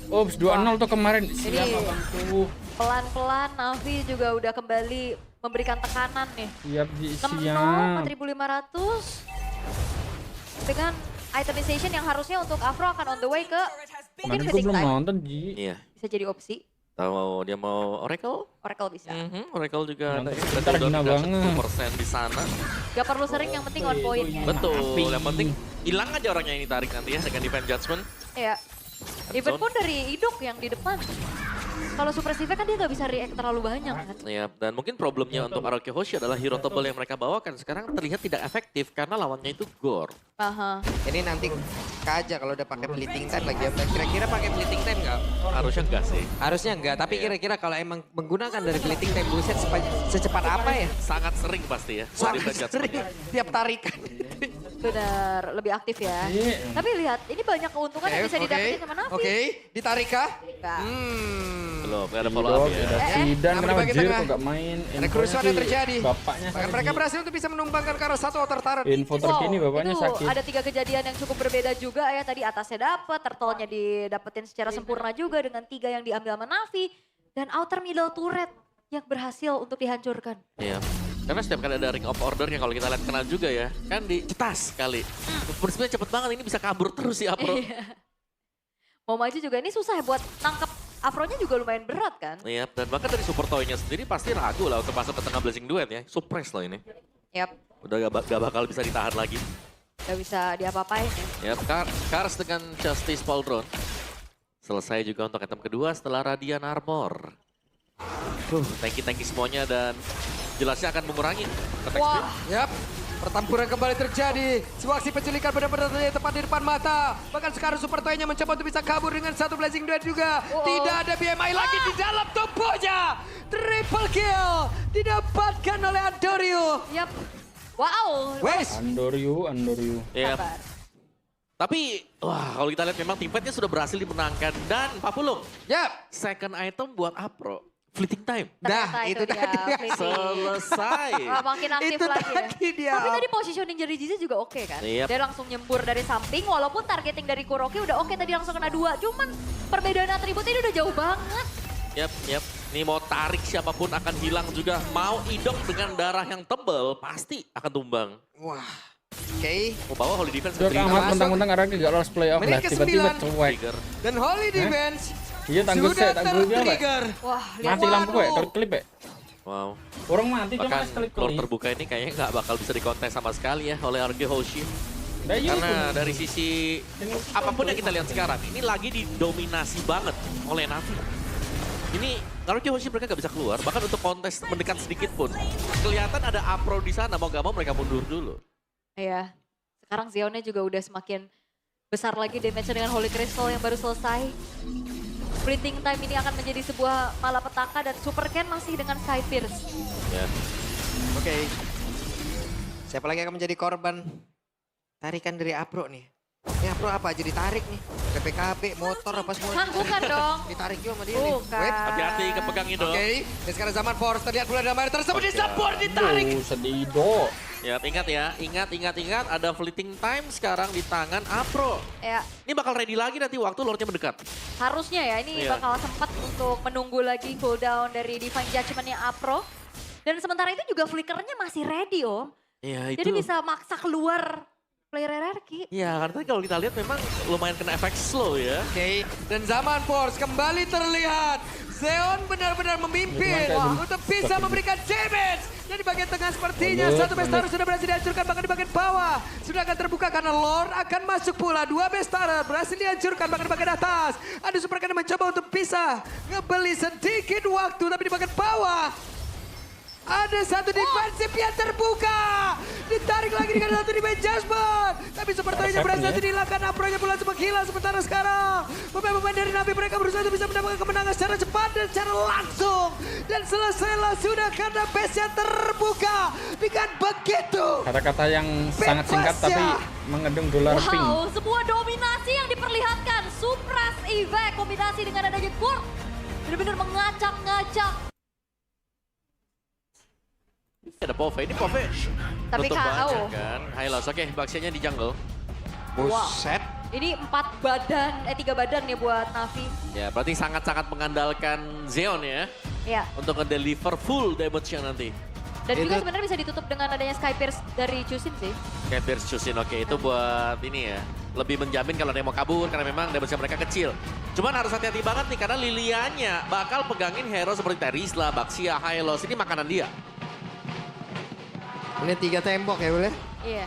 Ups, 2-0 tuh kemarin. Siapa bang tuh? Pelan-pelan Navi juga udah kembali memberikan tekanan nih. Siap, 6-0, 4.500. Dengan itemization yang harusnya untuk Afro akan on the way ke mungkin Kemarin gue fitting belum time. nonton, Ji. Iya. Bisa jadi opsi. Tahu dia mau Oracle? Oracle bisa. Oracle juga ada. Kita gina banget. 10% di sana. Gak perlu sering, yang penting on point ya. Betul. Yang penting hilang aja orangnya yang ditarik nanti ya dengan Divine Judgment. Iya. Even pun dari Iduk yang di depan. Kalau suppressive kan dia nggak bisa react terlalu banyak kan. Ya, dan mungkin problemnya untuk ROK Hoshi adalah hero tebal yang mereka bawakan sekarang terlihat tidak efektif karena lawannya itu Gore. Aha. Ini nanti aja kalau udah pakai fleeting time lagi ya. Kira-kira pakai fleeting time nggak? Harusnya enggak sih. Harusnya enggak, tapi kira-kira kalau emang menggunakan dari fleeting time buset secepat apa ya? Sangat sering pasti ya. Sangat sering, tiap tarikan. Benar, lebih aktif ya. Tapi lihat, ini banyak keuntungan yang bisa didapetin sama Navi. Oke, ditarik kah? Belum, nggak ada follow up ya. Ada Sidan, kenapa Jir kok gak main? Ada kerusuhan yang terjadi. Bapaknya Bahkan mereka berhasil untuk bisa menumbangkan ke arah satu outer turret. Info terkini bapaknya itu sakit. ada 3 kejadian yang cukup berbeda juga ya. Tadi atasnya dapat, turtle-nya didapetin secara sempurna juga dengan 3 yang diambil sama Navi. Dan outer middle turret yang berhasil untuk dihancurkan. Iya. Karena setiap kali ada ring of order yang kalau kita lihat kenal juga ya, kan dicetas kali. Sebenarnya cepet banget, ini bisa kabur terus si Apro. Mau maju juga ini susah ya buat tangkap Afronya juga lumayan berat kan. Iya, dan bahkan dari support toy-nya sendiri pasti ragu lah untuk masuk ke tengah Blazing Duet ya. Suppress loh ini. Yap. Udah gak bakal bisa ditahan lagi. Gak bisa diapa-apain ya. Yap, Cars dengan Justice Pauldron. Selesai juga untuk item kedua setelah Radiant Armor. Tanki-tanki semuanya dan jelasnya akan mengurangi. Wah, yap. Pertempuran kembali terjadi. Sebuah aksi penculikan benar-benar terjadi tepat di depan mata. Bahkan sekarang Super Toy-nya mencoba untuk bisa kabur dengan satu Blazing Duet juga. Tidak ada BMI lagi di dalam tubuhnya. Triple kill didapatkan oleh Andoryu. Yap. Wow. Wes. Andoryu. Yap. Tapi, wah kalau kita lihat memang tim fight-nya sudah berhasil dimenangkan. Dan Pak Pulung, second item buat Apro. Fleeting time. Ternyata itu tadi selesai. Makin aktif itu lagi ya. dia. Tapi tadi positioning dari Jizi juga oke kan. Yep. Dia langsung nyembur dari samping walaupun targeting dari Kuroki udah oke tadi langsung kena 2. Cuman perbedaan atribut ini udah jauh banget. Yap. Ini mau tarik siapapun akan hilang juga. Mau idok dengan darah yang tebal pasti akan tumbang. Wah. Oke. Mau bawa Holy Defense. Udah amat mentang-mentang arah gak lolos playoff lah. Tiba-tiba cuek. Dan Holy Defense. Iya tanggul saya, tanggul dia Pak. Wah, mati lampu ya, klip ya. Wow. Orang mati cuma Bahkan klip. lore terbuka ini kayaknya nggak bakal bisa dikontes sama sekali ya oleh RG Hoshi. Karena dari sisi apapun yang kita lihat sekarang, ini lagi didominasi banget oleh Navi. Ini RG Hoshi mereka nggak bisa keluar, bahkan untuk kontes mendekat sedikit pun. Kelihatan ada Apro di sana, mau gak mau mereka mundur dulu. Iya, sekarang Zeonnya juga udah semakin besar lagi damage-nya dengan Holy Crystal yang baru selesai. Sprinting time ini akan menjadi sebuah malapetaka dan Super Ken masih dengan Sky Pierce. Ya. Oke. Siapa lagi akan menjadi korban tarikan dari Apro nih? Ini Apro apa aja ditarik nih? PPKB, motor apa semua. Hah, bukan dong. Ditarik juga sama dia nih. Bukan. Hati-hati kepegang itu. Oke, dan sekarang zaman Force terlihat mulai dalam air tersebut disebut ditarik. Sedih dong. Ya, ingat, ada fleeting time sekarang di tangan Apro. Ya. Ini bakal ready lagi nanti waktu lordnya mendekat. Harusnya ya, ini bakal sempat untuk menunggu lagi cooldown dari Divine Judgment-nya Apro. Dan sementara itu juga flickernya masih ready Om. Ya, itu. Jadi bisa maksa keluar player hierarchy. Ya, karena kalau kita lihat memang lumayan kena efek slow ya. Oke, dan zaman Force kembali terlihat. Zeon benar-benar memimpin untuk bisa memberikan damage. Dan di bagian tengah sepertinya satu Bestara sudah berhasil dihancurkan, bahkan di bagian bawah sudah akan terbuka karena Lord akan masuk pula. 2 Bestara berhasil dihancurkan, bahkan di bagian atas. Ada Super Ken mencoba untuk bisa ngebeli sedikit waktu, tapi di bagian bawah ada satu defensif yang terbuka. Ditarik lagi dengan satu defense judgment. Tapi sepertinya berhasil dihilangkan. Apronya pula sempat hilang sementara sekarang. Pemain-pemain dari Navi mereka berusaha untuk bisa mendapatkan kemenangan secara cepat dan secara langsung. Dan selesailah sudah karena base-nya terbuka. Dengan begitu. Kata-kata yang sangat singkat tapi mengandung dolar pink. Wow, sebuah dominasi yang diperlihatkan. Supras Evac kombinasi dengan adanya Kurt. Benar-benar mengacak-ngacak. Ada Pove, ini Pove Tapi tutup KO. banyak kan. Highlights, oke, Baxianya di jungle. Buset. Ini 3 badan ya buat Navi. Ya, berarti sangat-sangat mengandalkan Zeon ya. Ya. Untuk nge-deliver full damage-nya nanti. Dan juga sebenarnya bisa ditutup dengan adanya Sky Pierce dari Chusin sih. Kayak Pierce Chusin, oke, itu buat ini ya. Lebih menjamin kalau ada yang mau kabur karena memang damage mereka kecil. Cuman harus hati-hati banget nih karena Lilianya bakal pegangin hero seperti Terisla, Baxia, Hylos. Ini makanan dia. Ini 3 tembok ya boleh? Iya.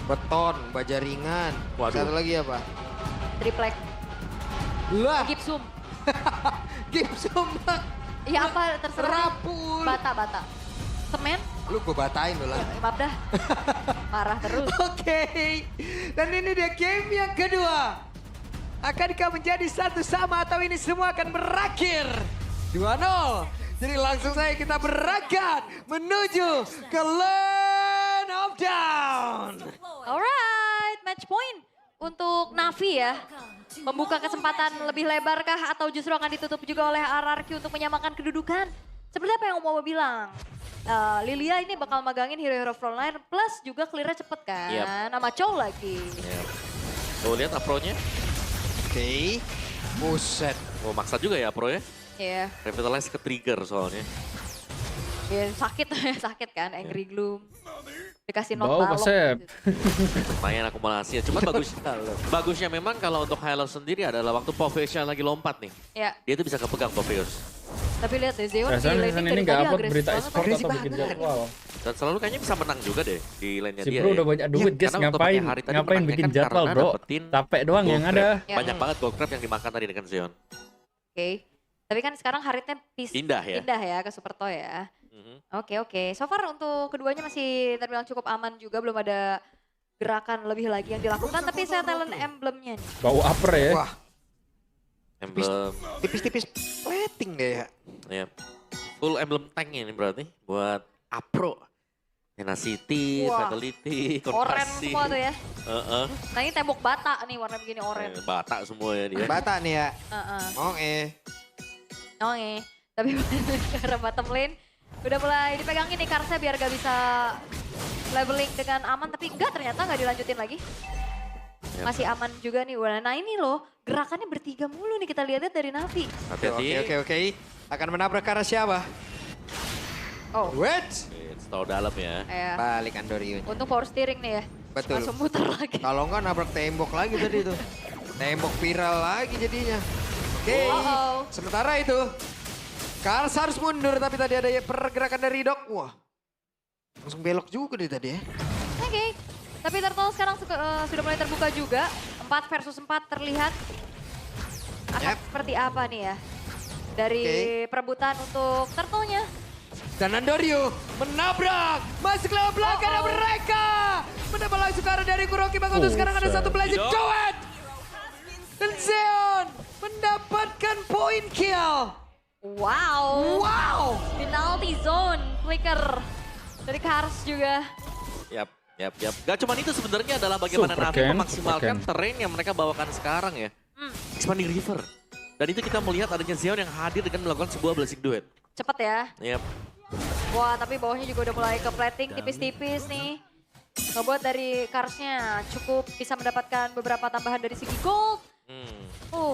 Beton, baja ringan. Waduh. Satu lagi apa? Triplek. Lah. Gipsum. Game sumpah. Ya apa terserah. Rapul. Bata. Semen? Lu gue batain lu lah. Maaf dah. Marah terus. Oke. Dan ini dia game yang kedua. Akankah menjadi 1-1 atau ini semua akan berakhir 2-0? Jadi langsung saja kita berangkat menuju ke Lane of Down. Alright, match point untuk Navi ya. Membuka kesempatan lebih lebar kah atau justru akan ditutup juga oleh RRQ untuk menyamakan kedudukan? Seperti apa yang mau bilang? Lilia ini bakal magangin hero-hero frontline plus juga clear-nya cepet kan? Yep. Nama Chow lagi. Yep. Tuh lihat apro-nya. Oke. Buset. Oh, maksa juga ya apro ya. Iya. Revitalize ke trigger soalnya. Ya sakit, sakit kan, Angry Gloom. Dikasih not Bau balok. Kasep. Lumayan akumulasinya, cuma bagusnya memang kalau untuk Hylos sendiri adalah waktu Poveus lagi lompat nih. Ya. Dia tuh bisa kepegang Poveus. Tapi lihat deh, Zeon di Rasanya laning ini dari nggak tadi upload agresif berita banget. Esports Agresif atau bikin banget. jadwal. Dan selalu kayaknya bisa menang juga deh di lane-nya Si dia. Bro ya. udah banyak duit guys, Karena untuk pakai hari tadi ngapain menangnya bikin kan jadwal karena bro. dapetin Capek doang gold yang crab. ada. Ya. Banyak banget gold crab yang dimakan tadi dengan Zeon. Oke. Tapi kan sekarang Haritnya Indah ya. Indah ya ke Super Toy ya. Mhm. Oke. So far untuk keduanya masih terbilang cukup aman juga. Belum ada gerakan lebih lagi yang dilakukan. Tapi saya talent emblemnya nih. Bau upper ya. Wah, Emblem, tipis-tipis plating deh ya. ya. Full emblem tank ini berarti buat Apro. Tenacity, Wah. Vitality, Oren Kontrasi. semua tuh ya. Heeh. Nah ini tembok bata nih warna begini oren. Bata semua ya dia. Bata nih ya. Oke. Tapi ke arah bottom lane udah mulai dipegangin nih Karsnya biar gak bisa leveling dengan aman. Tapi enggak, ternyata gak dilanjutin lagi. Ya. Masih aman juga nih. Nah ini loh gerakannya bertiga mulu nih kita lihat dari Navi. Hati-hati. Oke. Akan menabrak ke arah siapa? Oh. Wait. Tahu dalam ya. Ya. Balik Andorio. Untung power steering nih ya. Betul. Langsung muter lagi. Kalau enggak nabrak tembok lagi tadi tuh. Tembok viral lagi jadinya. Oke. Sementara itu Kars harus mundur tapi tadi ada pergerakan dari Dok. Wah. Langsung belok juga deh tadi ya. Oke. Tapi Turtle sekarang sudah mulai terbuka juga. 4 versus 4 terlihat. Akan seperti apa nih ya. Dari perebutan untuk Turtle-nya. Dan Andorio menabrak. Masuk ke belakang dan mereka. Mendapat langsung ke arah dari Kuroki Bang. Untuk sekarang ada satu belajar Joet. Dan Zeon mendapatkan poin kill. Wow. Penalty zone. Flicker. Dari Kars juga. Yap. Gak cuma itu sebenarnya adalah bagaimana Navi memaksimalkan Super terrain yang mereka bawakan sekarang ya. Expanding River. Dan itu kita melihat adanya Zeon yang hadir dengan melakukan sebuah blessing duet. Cepet ya. Yap. Wah tapi bawahnya juga udah mulai ke plating tipis-tipis nih. Ngebuat dari Karsnya cukup bisa mendapatkan beberapa tambahan dari segi gold.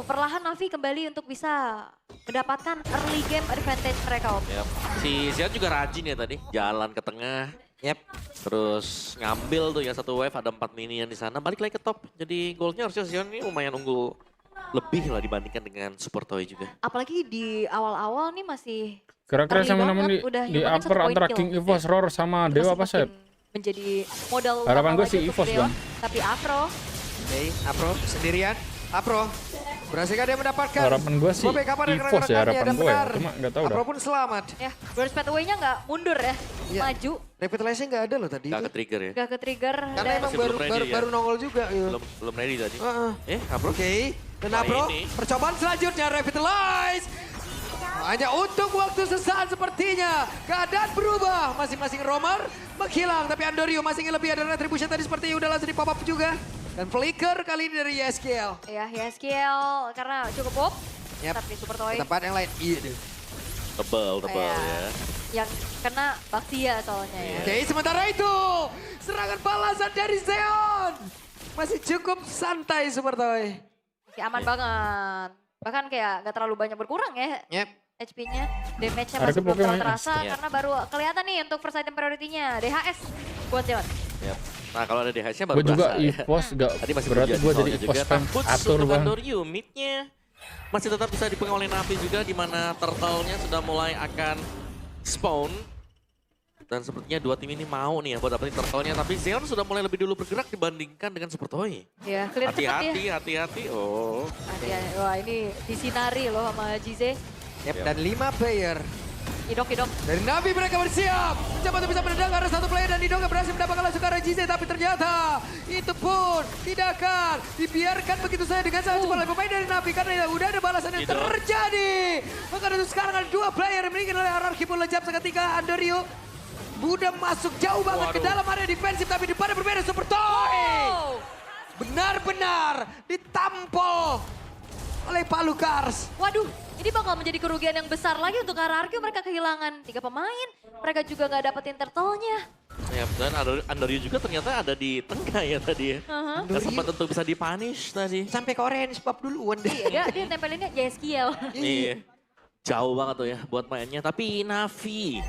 Perlahan Navi kembali untuk bisa mendapatkan early game advantage mereka Om. Yap. Si Zeon juga rajin ya tadi, jalan ke tengah. Terus ngambil tuh ya satu wave, ada 4 minion di sana, balik lagi ke top. Jadi goldnya harusnya Zeon ini lumayan unggul lebih lah dibandingkan dengan Super Toy juga. Apalagi di awal-awal nih masih Kira-kira early sama banget, namun udah di hitungannya upper 1 point antara kill. King Evos, Roar sama Itu Dewa masih apa Sep? mungkin menjadi modal Harapan utama gue lagi sih untuk Evos Dewa. Bang. Tapi Afro. Oke, Apro sendirian. Apro berhasilkah dia mendapatkan? Harapan gue sih Bobek kapan dengan Evos ya rekan-rekannya harapan dan gue ya. benar. Cuma nggak tahu dah. Apro pun selamat. Ya, burst pathway-nya nggak mundur ya, maju. Revitalize-nya nggak ada loh tadi. Gak ke trigger ya. Gak ke trigger. Karena emang Masih belum ready ya. baru nongol juga. Belum ready tadi. Apro? Oke, dan Apro percobaan selanjutnya Revitalize. Hanya untuk waktu sesaat sepertinya. Keadaan berubah. Masing-masing roamer menghilang. Tapi Andorio masih ingin lebih ada retribution tadi seperti udah langsung di pop up juga. Dan flicker kali ini dari YSKL. Ya, YSKL karena cukup pop. Tapi Super Toy. Tempat yang lain. Iya deh. Tebal ya. Yang kena Baktia soalnya ya. Oke, sementara itu serangan balasan dari Zeon. Masih cukup santai Super Toy. Masih aman banget. Bahkan kayak gak terlalu banyak berkurang ya. HP-nya, damage-nya masih belum terlalu terasa karena baru kelihatan nih untuk first item priority-nya. DHS buat Zeon. Nah kalau ada DHS-nya baru Gue juga berasa Evos ya. gak Tadi masih berarti gue jadi Evos fan atur untuk bang. Andorio, mid-nya masih tetap bisa dipegang oleh Navi juga di mana turtle-nya sudah mulai akan spawn. Dan sepertinya dua tim ini mau nih ya buat dapetin turtle-nya. Tapi Zeon sudah mulai lebih dulu bergerak dibandingkan dengan Super Toy. Ya, clear cepat ya. Hati-hati. Oh. Wah, ini disinari loh sama Jize. Yep, dan 5 player. Idok. Dari Navi mereka bersiap. Cepat untuk bisa menendang arah satu player dan Idok berhasil mendapatkan langsung ke arah JC. Tapi ternyata itu pun tidak akan dibiarkan begitu saja dengan sangat cepat oleh pemain dari Navi. Karena udah ada balasan yang terjadi. Maka untuk sekarang ada 2 player yang dimiliki oleh Hierarchy pun lejap seketika. Andorio udah masuk jauh banget ke dalam area defensif. Tapi di pada berbeda Super Toy. Benar-benar ditampol oleh Pak Lucas. Waduh, ini bakal menjadi kerugian yang besar lagi untuk Hierarchy. Mereka kehilangan 3 pemain. Mereka juga nggak dapetin turtle-nya. Ya, dan Andorio juga ternyata ada di tengah ya tadi ya. Nggak sempat untuk bisa dipunish tadi. Sampai ke orange bab duluan deh. Iya, dia tempelinnya JSKL. Iya. Jauh banget tuh ya buat mainnya. Tapi Navi.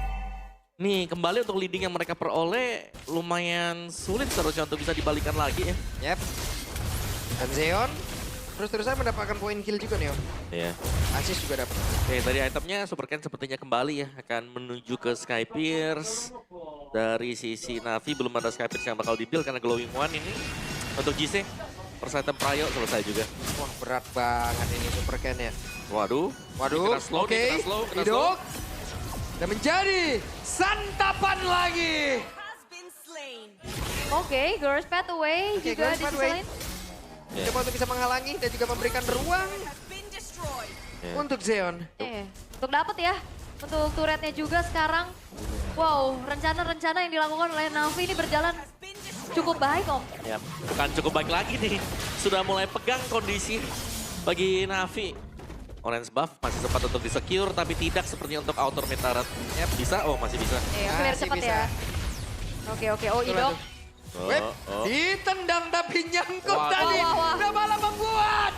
Nih kembali untuk leading yang mereka peroleh lumayan sulit seharusnya untuk bisa dibalikan lagi ya. Yep. Dan Zeon terus-terusan mendapatkan poin kill juga nih Om. Iya. Assist juga dapat. Oke, tadi itemnya Super Ken sepertinya kembali ya. Akan menuju ke Sky Pierce. Dari sisi Navi belum ada Sky Pierce yang bakal di-build karena Glowing One ini. Untuk JC, first item Prayo selesai juga. Wah berat banget ini Super Ken ya. Waduh. Kena slow, oke. kena slow. Hidup. Dan menjadi santapan lagi. Oke, Girls Path Away juga di sisi lain. Coba untuk bisa menghalangi dan juga memberikan ruang untuk Zeon. Untuk dapat ya, untuk turretnya juga sekarang. Wow, rencana-rencana yang dilakukan oleh Navi ini berjalan cukup baik Om. Ya, bukan cukup baik lagi nih. Sudah mulai pegang kondisi bagi Navi. Orange buff masih sempat untuk di-secure, tapi tidak sepertinya untuk outer mid turret. Yep. Bisa? Oh, masih bisa. Clear cepat ya. Oke, oh Idok. Ditendang tapi nyangkut tadi. Udah malah membuat.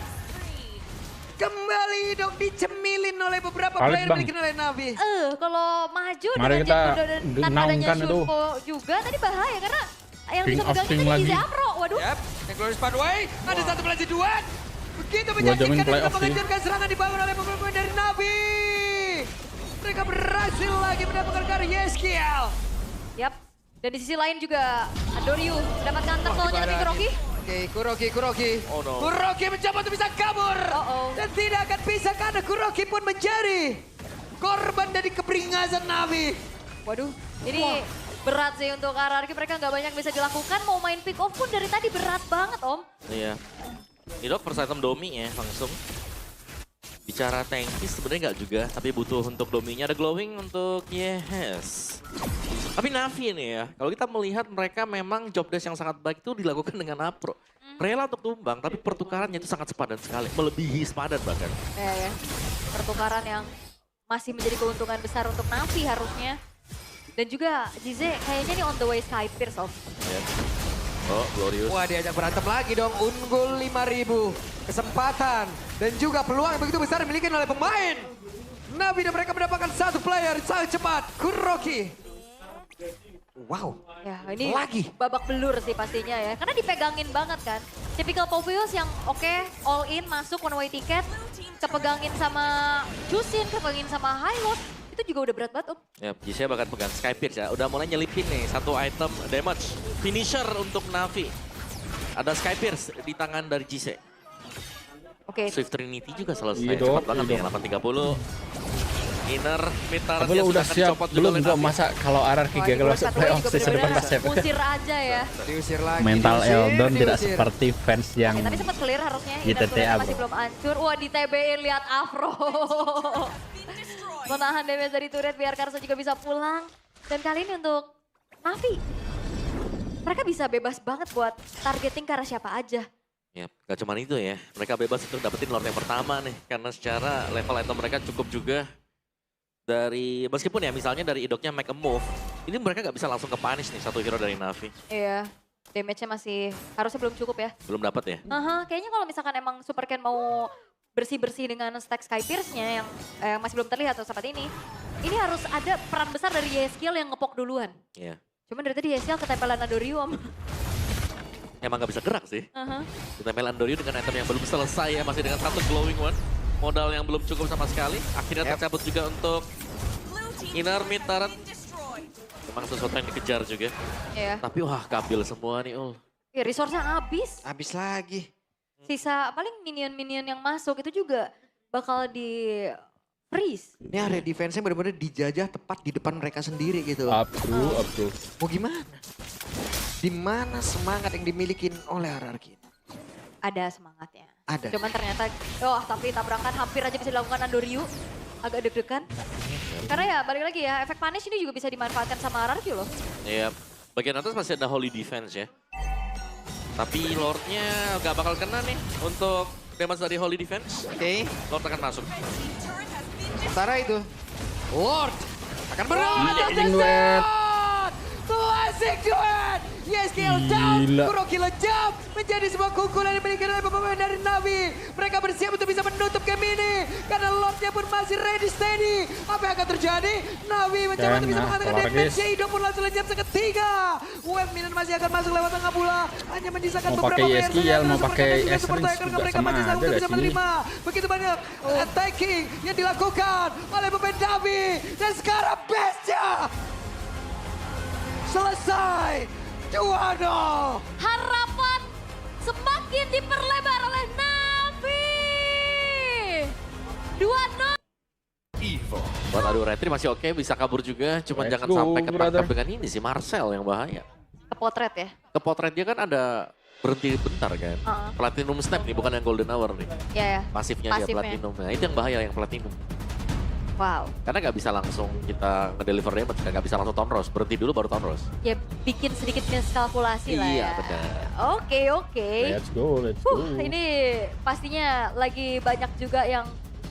Kembali dong dicemilin oleh beberapa player yang dimiliki oleh Navi. Kalau maju Mari dengan kita tanpa adanya gaungkan itu. Shurko juga tadi bahaya karena yang King bisa of pegangnya King tadi lagi. Zapro. Waduh. Yep, yang Glorious Pathway. Ada satu pelaju duet. Begitu Gua jamin menyakitkan dan playoff sih. menghancurkan serangan dibangun oleh pemain dari Navi. Mereka berhasil lagi mendapatkan karya skill. Yap. Dan di sisi lain juga Andorio mendapatkan turtle-nya dari Kuroki. Oke, Kuroki. Oh no. Kuroki mencoba untuk bisa kabur. Dan tidak akan bisa karena Kuroki pun menjadi korban dari keberingasan Navi. Waduh, ini berat sih untuk Hierarchy. Mereka nggak banyak bisa dilakukan. Mau main pick off pun dari tadi berat banget Om. Iya. Idok first item Domi ya langsung. Bicara tankies sebenarnya nggak juga, tapi butuh untuk Dominya. Ada glowing untuk yes. Tapi Navi nih ya, kalau kita melihat mereka memang job desk yang sangat baik itu dilakukan dengan Apro. Rela untuk tumbang, tapi pertukarannya itu sangat sepadan sekali, melebihi sepadan bahkan. Ya. Pertukaran yang masih menjadi keuntungan besar untuk Navi harusnya. Dan juga Jize kayaknya nih on the way Sky Pierce Om. Yeah. Oh, Glorious. Wah, diajak berantem lagi dong. Unggul 5.000. Kesempatan dan juga peluang yang begitu besar dimiliki oleh pemain Navi, dan mereka mendapatkan satu player sangat cepat, Kuroki. Wow. Ya, ini lagi babak belur sih pastinya ya. Karena dipegangin banget kan. Typical Povius yang all in, masuk one way ticket. Kepegangin sama Jusin, kepegangin sama Hylos. Itu juga udah berat banget Om. Ya, Jisnya bahkan pegang Sky Pierce ya. Udah mulai nyelipin nih satu item damage. Finisher untuk Navi. Ada Sky Pierce di tangan dari Jise. Swift Trinity juga selesai. Cepat banget ya, 8.30. Inner mid turret Tapi lo udah siap belum gua masa kalau Hierarchy gagal masuk playoff season depan pas siap. Usir aja ya. Diusir lagi. Mental Eldon tidak seperti fans yang Tapi sempat clear harusnya. ITTA Masih belum hancur. Wah, di TB-in lihat Afro. Menahan damage dari turret biar Karsa juga bisa pulang. Dan kali ini untuk Navi. Mereka bisa bebas banget buat targeting ke arah siapa aja. Ya, gak cuma itu ya. Mereka bebas untuk dapetin Lord yang pertama nih. Karena secara level item mereka cukup juga. Dari, meskipun ya misalnya dari Idoknya make a move. Ini mereka gak bisa langsung ke punish nih satu hero dari Navi. Iya, damage-nya masih harusnya belum cukup ya. Belum dapat ya? Kayaknya kalau misalkan emang Super Ken mau bersih-bersih dengan stack Sky Pierce-nya yang masih belum terlihat saat ini. Ini harus ada peran besar dari Yeskiel yang ngepok duluan. Iya. Cuman dari tadi Yeskiel ketempelan Andorio Om. Emang gak bisa gerak sih. Ditempel Andorio dengan item yang belum selesai ya. Masih dengan satu glowing one. Modal yang belum cukup sama sekali. Akhirnya tercabut juga untuk inner mid turret. Memang sesuatu yang dikejar juga. Iya. Tapi wah kabil semua nih Ul. Ya, resource-nya habis. Habis lagi. Sisa paling minion-minion yang masuk itu juga bakal di freeze. Ini area defense-nya benar-benar dijajah tepat di depan mereka sendiri gitu. Up to. Mau gimana? Di mana semangat yang dimiliki oleh RRQ? Ada semangatnya. Ada. Cuman ternyata, tapi tabrakan hampir aja bisa dilakukan Andoryu. Agak deg-degan. Karena ya balik lagi ya, efek punish ini juga bisa dimanfaatkan sama RRQ loh. Iya, bagian atas masih ada Holy Defense ya. Tapi Lordnya gak bakal kena nih untuk damage dari Holy Defense. Oke. Lord akan masuk. Sementara itu, Lord akan Duet. Classic duet! Yes, kill down! Kuro kill jump! Menjadi sebuah keunggulan yang dimiliki oleh pemain dari Navi. Mereka bersiap untuk bisa menutup game ini. Karena Lordnya pun masih ready steady. Apa yang akan terjadi? Navi mencoba untuk bisa mengatakan damage. HIDUP pun langsung jam seketiga. Wave minion masih akan masuk lewat tengah pula. Hanya menyisakan beberapa player saja. Mau pakai S17 juga sama aja bisa menerima. Begitu banyak attacking yang dilakukan oleh pemain Navi. Dan sekarang bestnya selesai. 2-0. Harapan semakin diperlebar oleh Navi. 2-0. Buat adu retri masih oke, bisa kabur juga. Cuman jangan sampai ketangkap dengan ini sih, Marcel yang bahaya. Kepotret ya? Kepotret dia kan ada berhenti bentar kan. Platinum step nih, bukan yang golden hour nih. Iya ya. Pasifnya dia platinum. Nah itu yang bahaya yang platinum. Wow. Karena nggak bisa langsung kita ngedeliver damage, nggak bisa langsung tonros. Berhenti dulu baru tonros. Ya bikin sedikit miskalkulasi lah ya. Iya benar. Oke. Let's go. Ini pastinya lagi banyak juga yang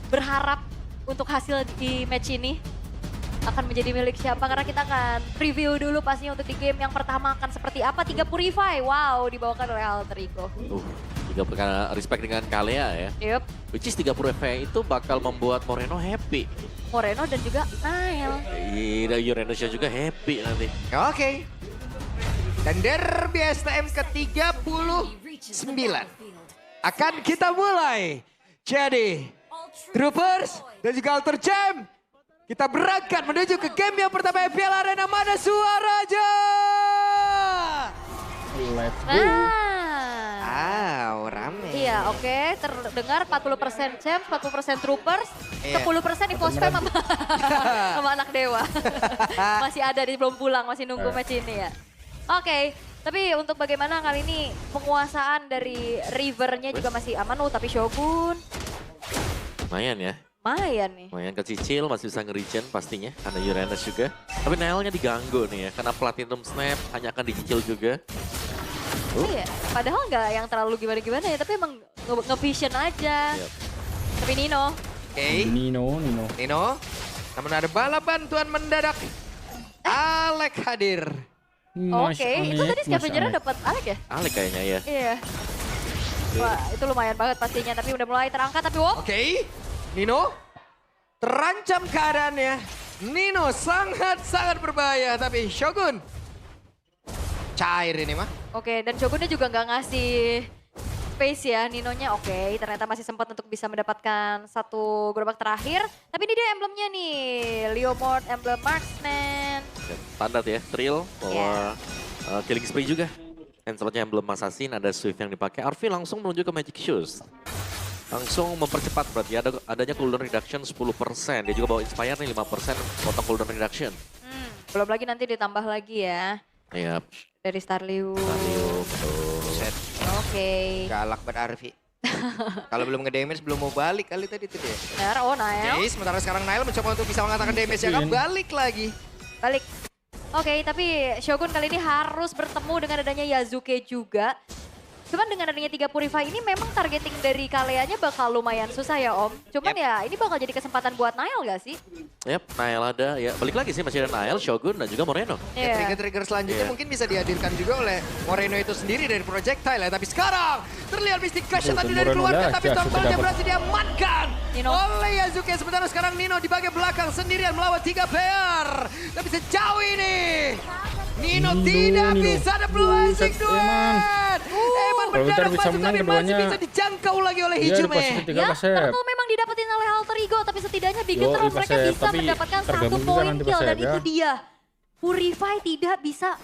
berharap untuk hasil di match ini akan menjadi milik siapa. Karena kita akan preview dulu pastinya untuk di game yang pertama akan seperti apa. 3 Purify, wow dibawakan oleh Alter Ego. Karena respect dengan Kalea ya. Yup. Which is 30 FV itu bakal membuat Moreno happy. Moreno dan juga Nail. Iya, Indonesia juga happy nanti. Oke. Dan derby STM ke-39 akan kita mulai. Jadi, Troopers dan juga Alter Jam, kita berangkat menuju ke game yang pertama FPL Arena. Mana suaranya? Let's go. Rame. Iya, oke. Terdengar 40% Champs, 40% Troopers, 10% Infosfam sama anak dewa. Masih ada di belum pulang, masih nunggu match ini ya. Oke, tapi untuk bagaimana kali ini penguasaan dari River-nya juga masih aman. Tapi Shogun. Lumayan ya. Lumayan nih. Lumayan kecil, masih bisa nge-regen pastinya. Ada Uranus juga. Tapi Nailnya diganggu nih ya, karena Platinum Snap hanya akan dicicil juga. Iya, padahal nggak yang terlalu gimana-gimana ya, tapi emang nge-vision aja. Tapi Nino. Nino. Namun ada bala bantuan mendadak. Alek hadir. Oke, itu tadi scavenger-nya dapat Alek ya? Alek kayaknya ya. Iya. Wah, itu lumayan banget pastinya, tapi udah mulai terangkat, tapi Oke, Nino terancam keadaannya. Nino sangat-sangat berbahaya, tapi Shogun cair ini mah. Oke, dan Shogunnya juga nggak ngasih space ya Ninonya. Oke, ternyata masih sempat untuk bisa mendapatkan satu gerobak terakhir. Tapi ini dia emblemnya nih, Leomord, emblem Marksman. Standar ya, Trill, bawa killing spree juga. Lancelotnya emblem Assassin, ada Swift yang dipakai. Arvi langsung menuju ke Magic Shoes. Langsung mempercepat berarti adanya cooldown reduction 10%. Dia juga bawa Inspire nih 5% potong cooldown reduction. Belum lagi nanti ditambah lagi ya. Iya. Dari Starliu. Set. Oke. Galak banget Arvi. Kalau belum nge-damage belum mau balik kali tadi tuh dia. Benar, Nail. Oke, sementara sekarang Nail mencoba untuk bisa mengatakan damage ya kan, balik lagi. Balik. Oke, tapi Shogun kali ini harus bertemu dengan adanya Yazuke juga. Cuman dengan adanya 3 Purify ini memang targeting dari Kaleanya bakal lumayan susah ya Om. Cuman ya ini bakal jadi kesempatan buat Nail gak sih? Yap, Nail ada ya. Balik lagi sih masih ada Nail, Shogun dan juga Moreno. Trigger-trigger selanjutnya mungkin bisa dihadirkan juga oleh Moreno itu sendiri dari projectile ya. Tapi sekarang terlihat Mystic Cushion tadi dari keluarga, tapi totalnya berhasil diamankan oleh Yazuke. Sementara sekarang Nino di bagian belakang sendirian melawan 3 player. Tapi sejauh ini Nino tidak bisa ada blessing duet. Eman mendadak masuk tapi masih bisa dijangkau lagi oleh Hijume. Ya, Turtle memang didapetin oleh Alter Ego, tapi setidaknya Big Troll mereka bisa mendapatkan 1 poin kill dan itu dia. Purify tidak bisa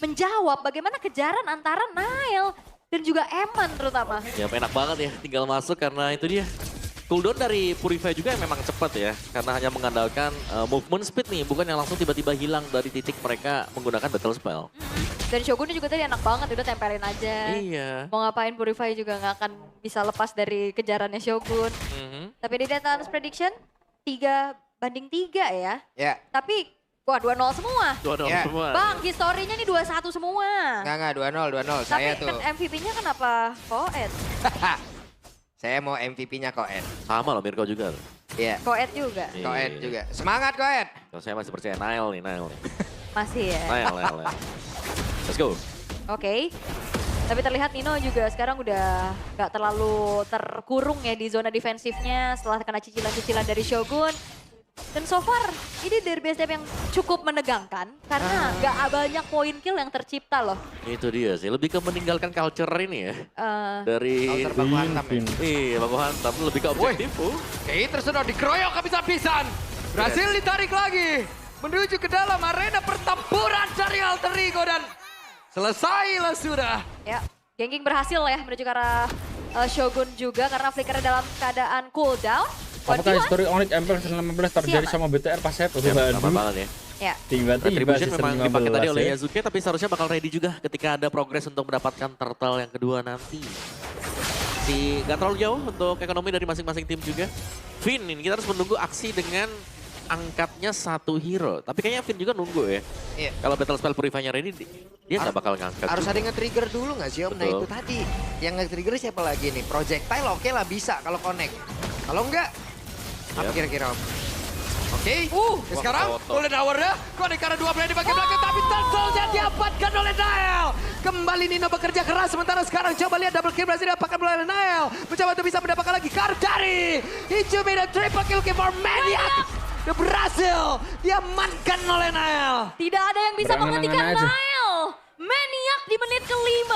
menjawab bagaimana kejaran antara Nile dan juga Eman terutama. Ya enak banget ya, tinggal masuk karena itu dia. Cooldown dari Purify juga yang memang cepat ya, karena hanya mengandalkan movement speed nih, bukan yang langsung tiba-tiba hilang dari titik mereka menggunakan battle spell. Dan Shogunnya juga tadi enak banget, udah tempelin aja. Iya. Mau ngapain Purify juga nggak akan bisa lepas dari kejarannya Shogun. Tapi di data prediction 3-3 ya. Ya. Tapi wah 2-0 semua. 2-0 Ya. semua. Bang, historinya nih 2-1 semua. Enggak 2-0. Tapi Saya tuh. MVP-nya kenapa Koet? Saya mau MVP-nya Koet. Sama loh Mirko juga. Iya. Koet juga. Koet juga. Semangat Koet. Kalau saya masih percaya Nile nih. Masih ya. Nile. Let's go. Oke. Tapi terlihat Nino juga sekarang udah gak terlalu terkurung ya di zona defensifnya setelah kena cicilan-cicilan dari Shogun. Dan so far ini dari BSDM yang cukup menegangkan karena gak banyak poin kill yang tercipta loh. Itu dia sih, lebih ke meninggalkan culture ini ya. Dari Culture baku hantam ya. Iya, baku hantam lebih ke objektif. Oke, tersedot dikeroyok habis-habisan. Berhasil ditarik lagi. Menuju ke dalam arena pertempuran dari Alter Ego dan selesailah sudah. Ya, Gengging berhasil ya menuju ke arah Shogun juga karena flickernya dalam keadaan cooldown. Apakah history Onyx Emperor 19 terjadi sama BTR pas set? Sama banget ya. Ya. Tiba-tiba Retribution memang dipakai tadi oleh ya. Yazuki, tapi seharusnya bakal ready juga ketika ada progress untuk mendapatkan turtle yang kedua nanti. Gak terlalu jauh untuk ekonomi dari masing-masing tim juga. Finn ini kita harus menunggu aksi dengan angkatnya satu hero. Tapi kayaknya Finn juga nunggu ya. Iya. Kalau battle spell Purify-nya ready, dia nggak bakal ngangkat. Harus juga. ada yang nge-trigger dulu nggak sih Om? Nah itu tadi. Yang nge-trigger siapa lagi nih? Projectile oke lah bisa kalau connect. Kalau enggak, apa kira-kira Om? Oke, sekarang Golden Hour-nya connect karena dua player di bagian belakang. Tapi turtle-nya diamankan oleh Nile. Kembali Nino bekerja keras, sementara sekarang coba lihat double kill berhasil didapatkan oleh Nile. Mencoba untuk bisa mendapatkan lagi Kardari. Hijumi dan triple kill for Maniac. Dia berhasil diamankan oleh Nile. Tidak ada yang bisa menghentikan Nile. Maniac di menit ke-5.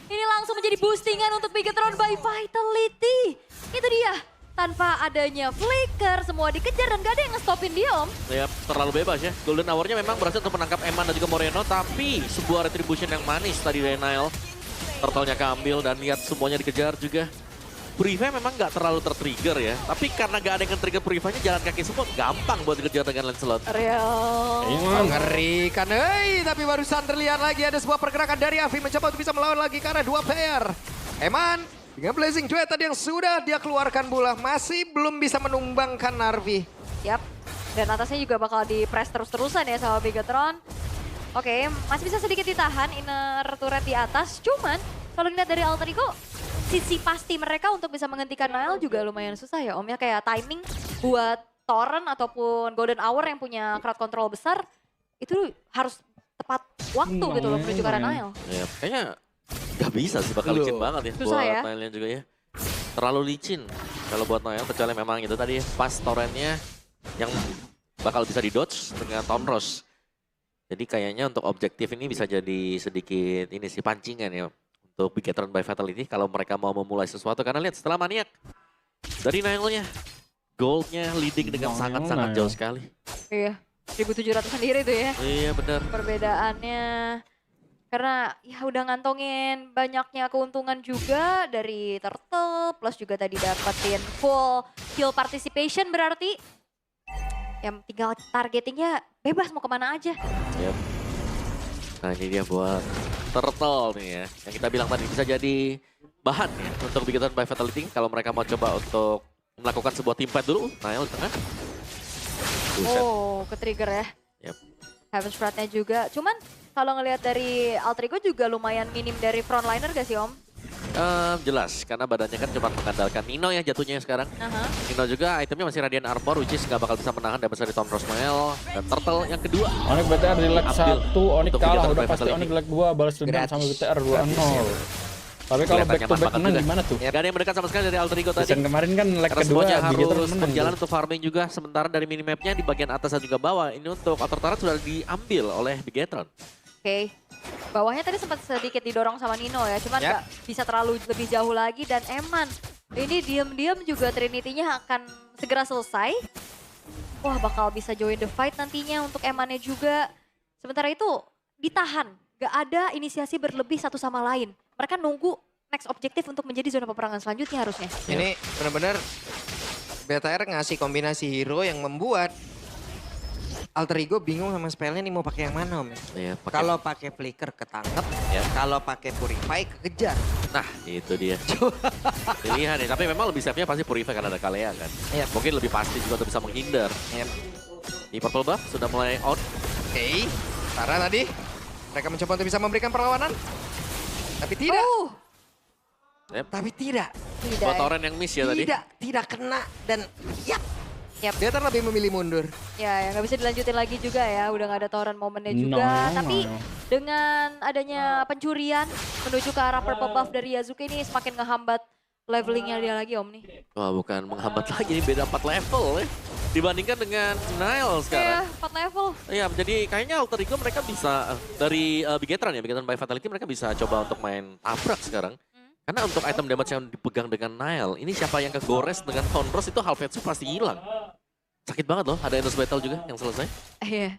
Ini langsung menjadi boostingan untuk Bigetron by Vitality. Itu dia. Tanpa adanya flicker, semua dikejar dan gak ada yang nge-stopin dia Om. Ya, terlalu bebas ya. Golden Hour-nya memang berhasil untuk menangkap Eman dan juga Moreno, tapi sebuah retribution yang manis tadi dari Nile. Turtle-nya keambil dan lihat semuanya dikejar juga. Purify memang gak terlalu tertrigger ya, tapi karena gak ada yang trigger Purify-nya jalan kaki semua gampang buat dikejar dengan Lancelot. Real. Mengerikan, tapi barusan terlihat lagi ada sebuah pergerakan dari Avi mencoba untuk bisa melawan lagi karena dua player. Eman dengan Blazing Duet tadi yang sudah dia keluarkan bola masih belum bisa menumbangkan Narvi. Yap, dan atasnya juga bakal di-press terus-terusan ya sama Bigetron. Oke, masih bisa sedikit ditahan inner turret di atas, cuman kalau dilihat dari Alter Ego, sisi pasti mereka untuk bisa menghentikan Nile juga lumayan susah ya Om ya. Kayak timing buat Torrent ataupun Golden Hour yang punya crowd control besar, itu harus tepat waktu gitu loh menuju ke arah Nile. Ya, kayaknya gak bisa sih, bakal licin banget ya susah buat ya. Nile-nya juga ya. Terlalu licin kalau buat Nile, kecuali memang itu tadi ya, pas torrentnya yang bakal bisa di-dodge dengan Tomros. Jadi kayaknya untuk objektif ini bisa jadi sedikit ini sih pancingan ya untuk Bigetron by Vitality kalau mereka mau memulai sesuatu. Karena lihat setelah Maniac dari Nile-nya, gold-nya leading dengan sangat-sangat jauh sekali. Iya, 1.700 sendiri tuh ya. Iya benar. Perbedaannya. Karena ya udah ngantongin banyaknya keuntungan juga dari Turtle, plus juga tadi dapetin full kill participation berarti. Yang tinggal targetingnya bebas mau kemana aja. Yep. Nah ini dia buat Turtle nih ya, yang kita bilang tadi bisa jadi bahan ya untuk Bigetron by Vitality. Kalau mereka mau coba untuk melakukan sebuah team fight dulu, Nile di tengah. Oh, ke-trigger ya. Yep. Heaven's Wrath-nya juga, cuman kalau ngelihat dari Alter Ego juga lumayan minim dari frontliner gak sih Om? Jelas, karena badannya kan cuma mengandalkan Nino ya jatuhnya sekarang. Nino juga itemnya masih Radiant Armor, which is gak bakal bisa menahan damage dari Tom Rosmael. Dan Turtle yang kedua. Onyx BTR di leg 1, Onyx kalah, udah pasti Onyx leg 2 balas dendam sama BTR 2-0. Tapi kalau back to back menang gimana tuh? Gak ada yang mendekat sama sekali dari Alter Ego tadi. Season kemarin kan leg karena kedua semuanya harus menang berjalan untuk farming juga. Sementara dari minimapnya di bagian atas dan juga bawah. Ini untuk outer turret sudah diambil oleh Bigetron. Oke. Bawahnya tadi sempat sedikit didorong sama Nino ya, cuman nggak bisa terlalu lebih jauh lagi. Dan Eman, ini diam-diam juga Trinity-nya akan segera selesai. Wah bakal bisa join the fight nantinya untuk Emannya juga. Sementara itu ditahan, gak ada inisiasi berlebih satu sama lain. Mereka nunggu next objektif untuk menjadi zona peperangan selanjutnya harusnya. Ini benar-benar BTR ngasih kombinasi hero yang membuat Alter Ego bingung sama spellnya nih mau pakai yang mana Om. Iya, Kalau pakai flicker ketangkep, kalau pakai purify kekejar. Nah, itu dia. Pilihan ya, tapi memang lebih safe-nya pasti purify karena ada Kalea kan. Mungkin lebih pasti juga untuk bisa menghindar. Di purple buff sudah mulai out. Oke, karena tadi mereka mencoba untuk bisa memberikan perlawanan. Tapi tidak. Tapi tidak. Buat Oren yang miss ya tadi. Tidak kena dan dia lebih memilih mundur. Ya, nggak bisa dilanjutin lagi juga ya. Udah nggak ada toren momennya juga. Tapi dengan adanya pencurian menuju ke arah purple buff dari Yazuki ini semakin ngehambat levelingnya dia lagi Om nih. Wah, bukan menghambat lagi, ini beda 4 level ya. Dibandingkan dengan Nile sekarang. Iya, 4 level. Iya, jadi kayaknya Alter Ego mereka bisa, dari Bigetron ya, Bigetron by Fatality mereka bisa coba untuk main tabrak sekarang. Karena untuk item damage yang dipegang dengan Nile, ini siapa yang kegores dengan Thornbros itu Halvetsu pasti hilang. Sakit banget loh, ada Endless Battle juga yang selesai. Iya.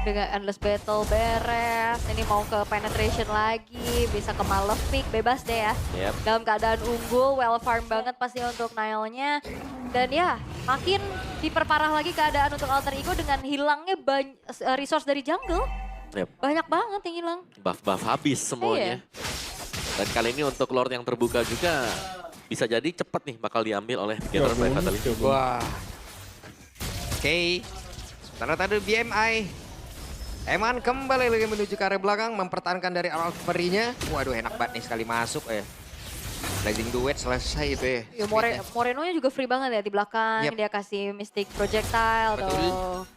Dengan Endless Battle beres, ini mau ke penetration lagi, bisa ke Malefic, bebas deh ya. Dalam keadaan unggul, well farm banget pasti untuk Nile-nya. Dan ya, makin diperparah lagi keadaan untuk Alter Ego dengan hilangnya resource dari jungle. Banyak banget yang hilang. Buff-buff habis semuanya. Dan kali ini untuk Lord yang terbuka juga bisa jadi cepat nih bakal diambil oleh Bigetron by Fatality. Wah. Oke. Sementara tadi BMI. Eman kembali lagi menuju ke area belakang, mempertahankan dari archery-nya. Waduh, enak banget nih sekali masuk ya. Blazing Duet selesai itu ya. Moreno-nya juga free banget ya di belakang. Dia kasih Mystic Projectile tuh.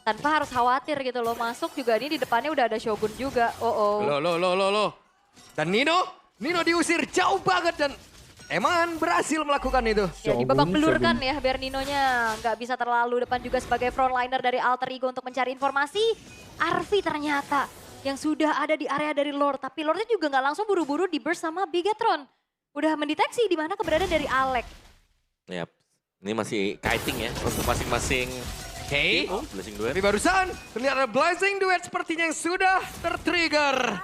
Tanpa harus khawatir gitu loh. Masuk juga ini di depannya udah ada Shogun juga. Loh. Dan Nino diusir jauh banget dan Eman berhasil melakukan itu. Ya, di babak belur kan ya, biar Ninonya nggak bisa terlalu depan juga sebagai frontliner dari Alter Ego untuk mencari informasi. Arvi ternyata yang sudah ada di area dari Lord, tapi Lordnya juga nggak langsung buru-buru di burst sama Bigetron. Udah mendeteksi di mana keberadaan dari Alec. Yap, ini masih kiting ya untuk masing-masing. Oke, Blazing Duet. tapi barusan terlihat ada Blazing Duet sepertinya yang sudah tertrigger.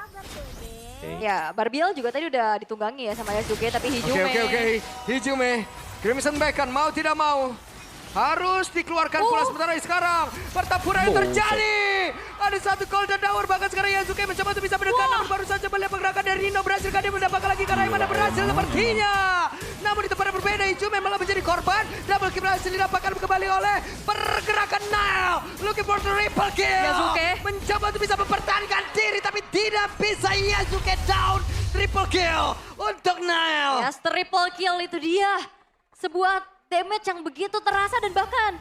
Ya, Barbiel juga tadi udah ditunggangi ya sama Yasuke, tapi Hijume. Oke. Hijume, Crimson Bacon mau tidak mau. Harus dikeluarkan pula sebentar sekarang. Pertempuran yang terjadi. Ada satu golden hour bahkan sekarang Yasuke mencoba untuk bisa mendekat. Namun baru saja melihat pergerakan dari Nino. Berhasil dia mendapatkan lagi karena Imana berhasil sepertinya. Namun di tempat yang berbeda Hijume malah menjadi korban. Double kill berhasil didapatkan kembali oleh pergerakan Nile. Looking for the triple kill. Yasuke mencoba untuk bisa mempertahankan diri tapi tidak bisa. Yasuke down. Triple kill untuk Nile. Yes, triple kill itu dia. Sebuah damage yang begitu terasa dan bahkan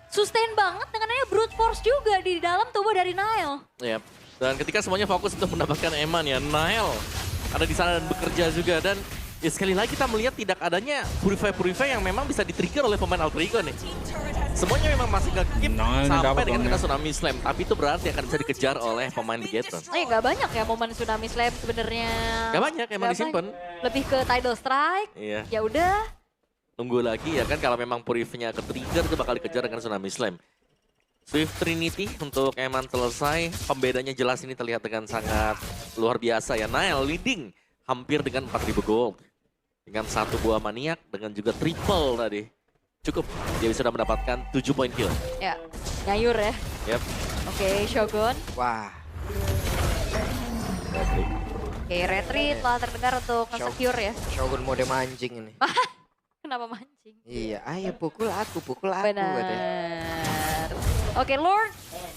sustain banget dengan adanya brute force juga di dalam tubuh dari Nile. Yap. Dan ketika semuanya fokus untuk mendapatkan Eman ya, Nile ada di sana dan bekerja juga. Dan ya sekali lagi kita melihat tidak adanya purify yang memang bisa di-trigger oleh pemain Alter Ego nih. Semuanya memang masih nge-keep sampai dengan kena Tsunami Slam. Tapi itu berarti akan bisa dikejar oleh pemain Bigetron. Gak banyak ya momen Tsunami Slam sebenarnya. Gak banyak, emang disimpan. Lebih ke Tidal Strike. Iya. Ya udah. Tunggu lagi ya kan, kalau memang purifnya ke-trigger itu bakal dikejar dengan Tsunami Slam. Swift Trinity untuk Eman selesai. Pembedanya jelas ini terlihat dengan sangat luar biasa ya. Nile leading hampir dengan 4.000 gold. Dengan satu buah maniak, dengan juga triple tadi. Cukup, dia bisa mendapatkan 7 poin kill. Ya, nyayur ya. Yap. Oke, Shogun. Wah. Oke, retreat lah terdengar untuk nge-secure ya. Shogun mode mancing ini. Kenapa mancing? Iya, ayo pukul aku. Benar. Oke, Lord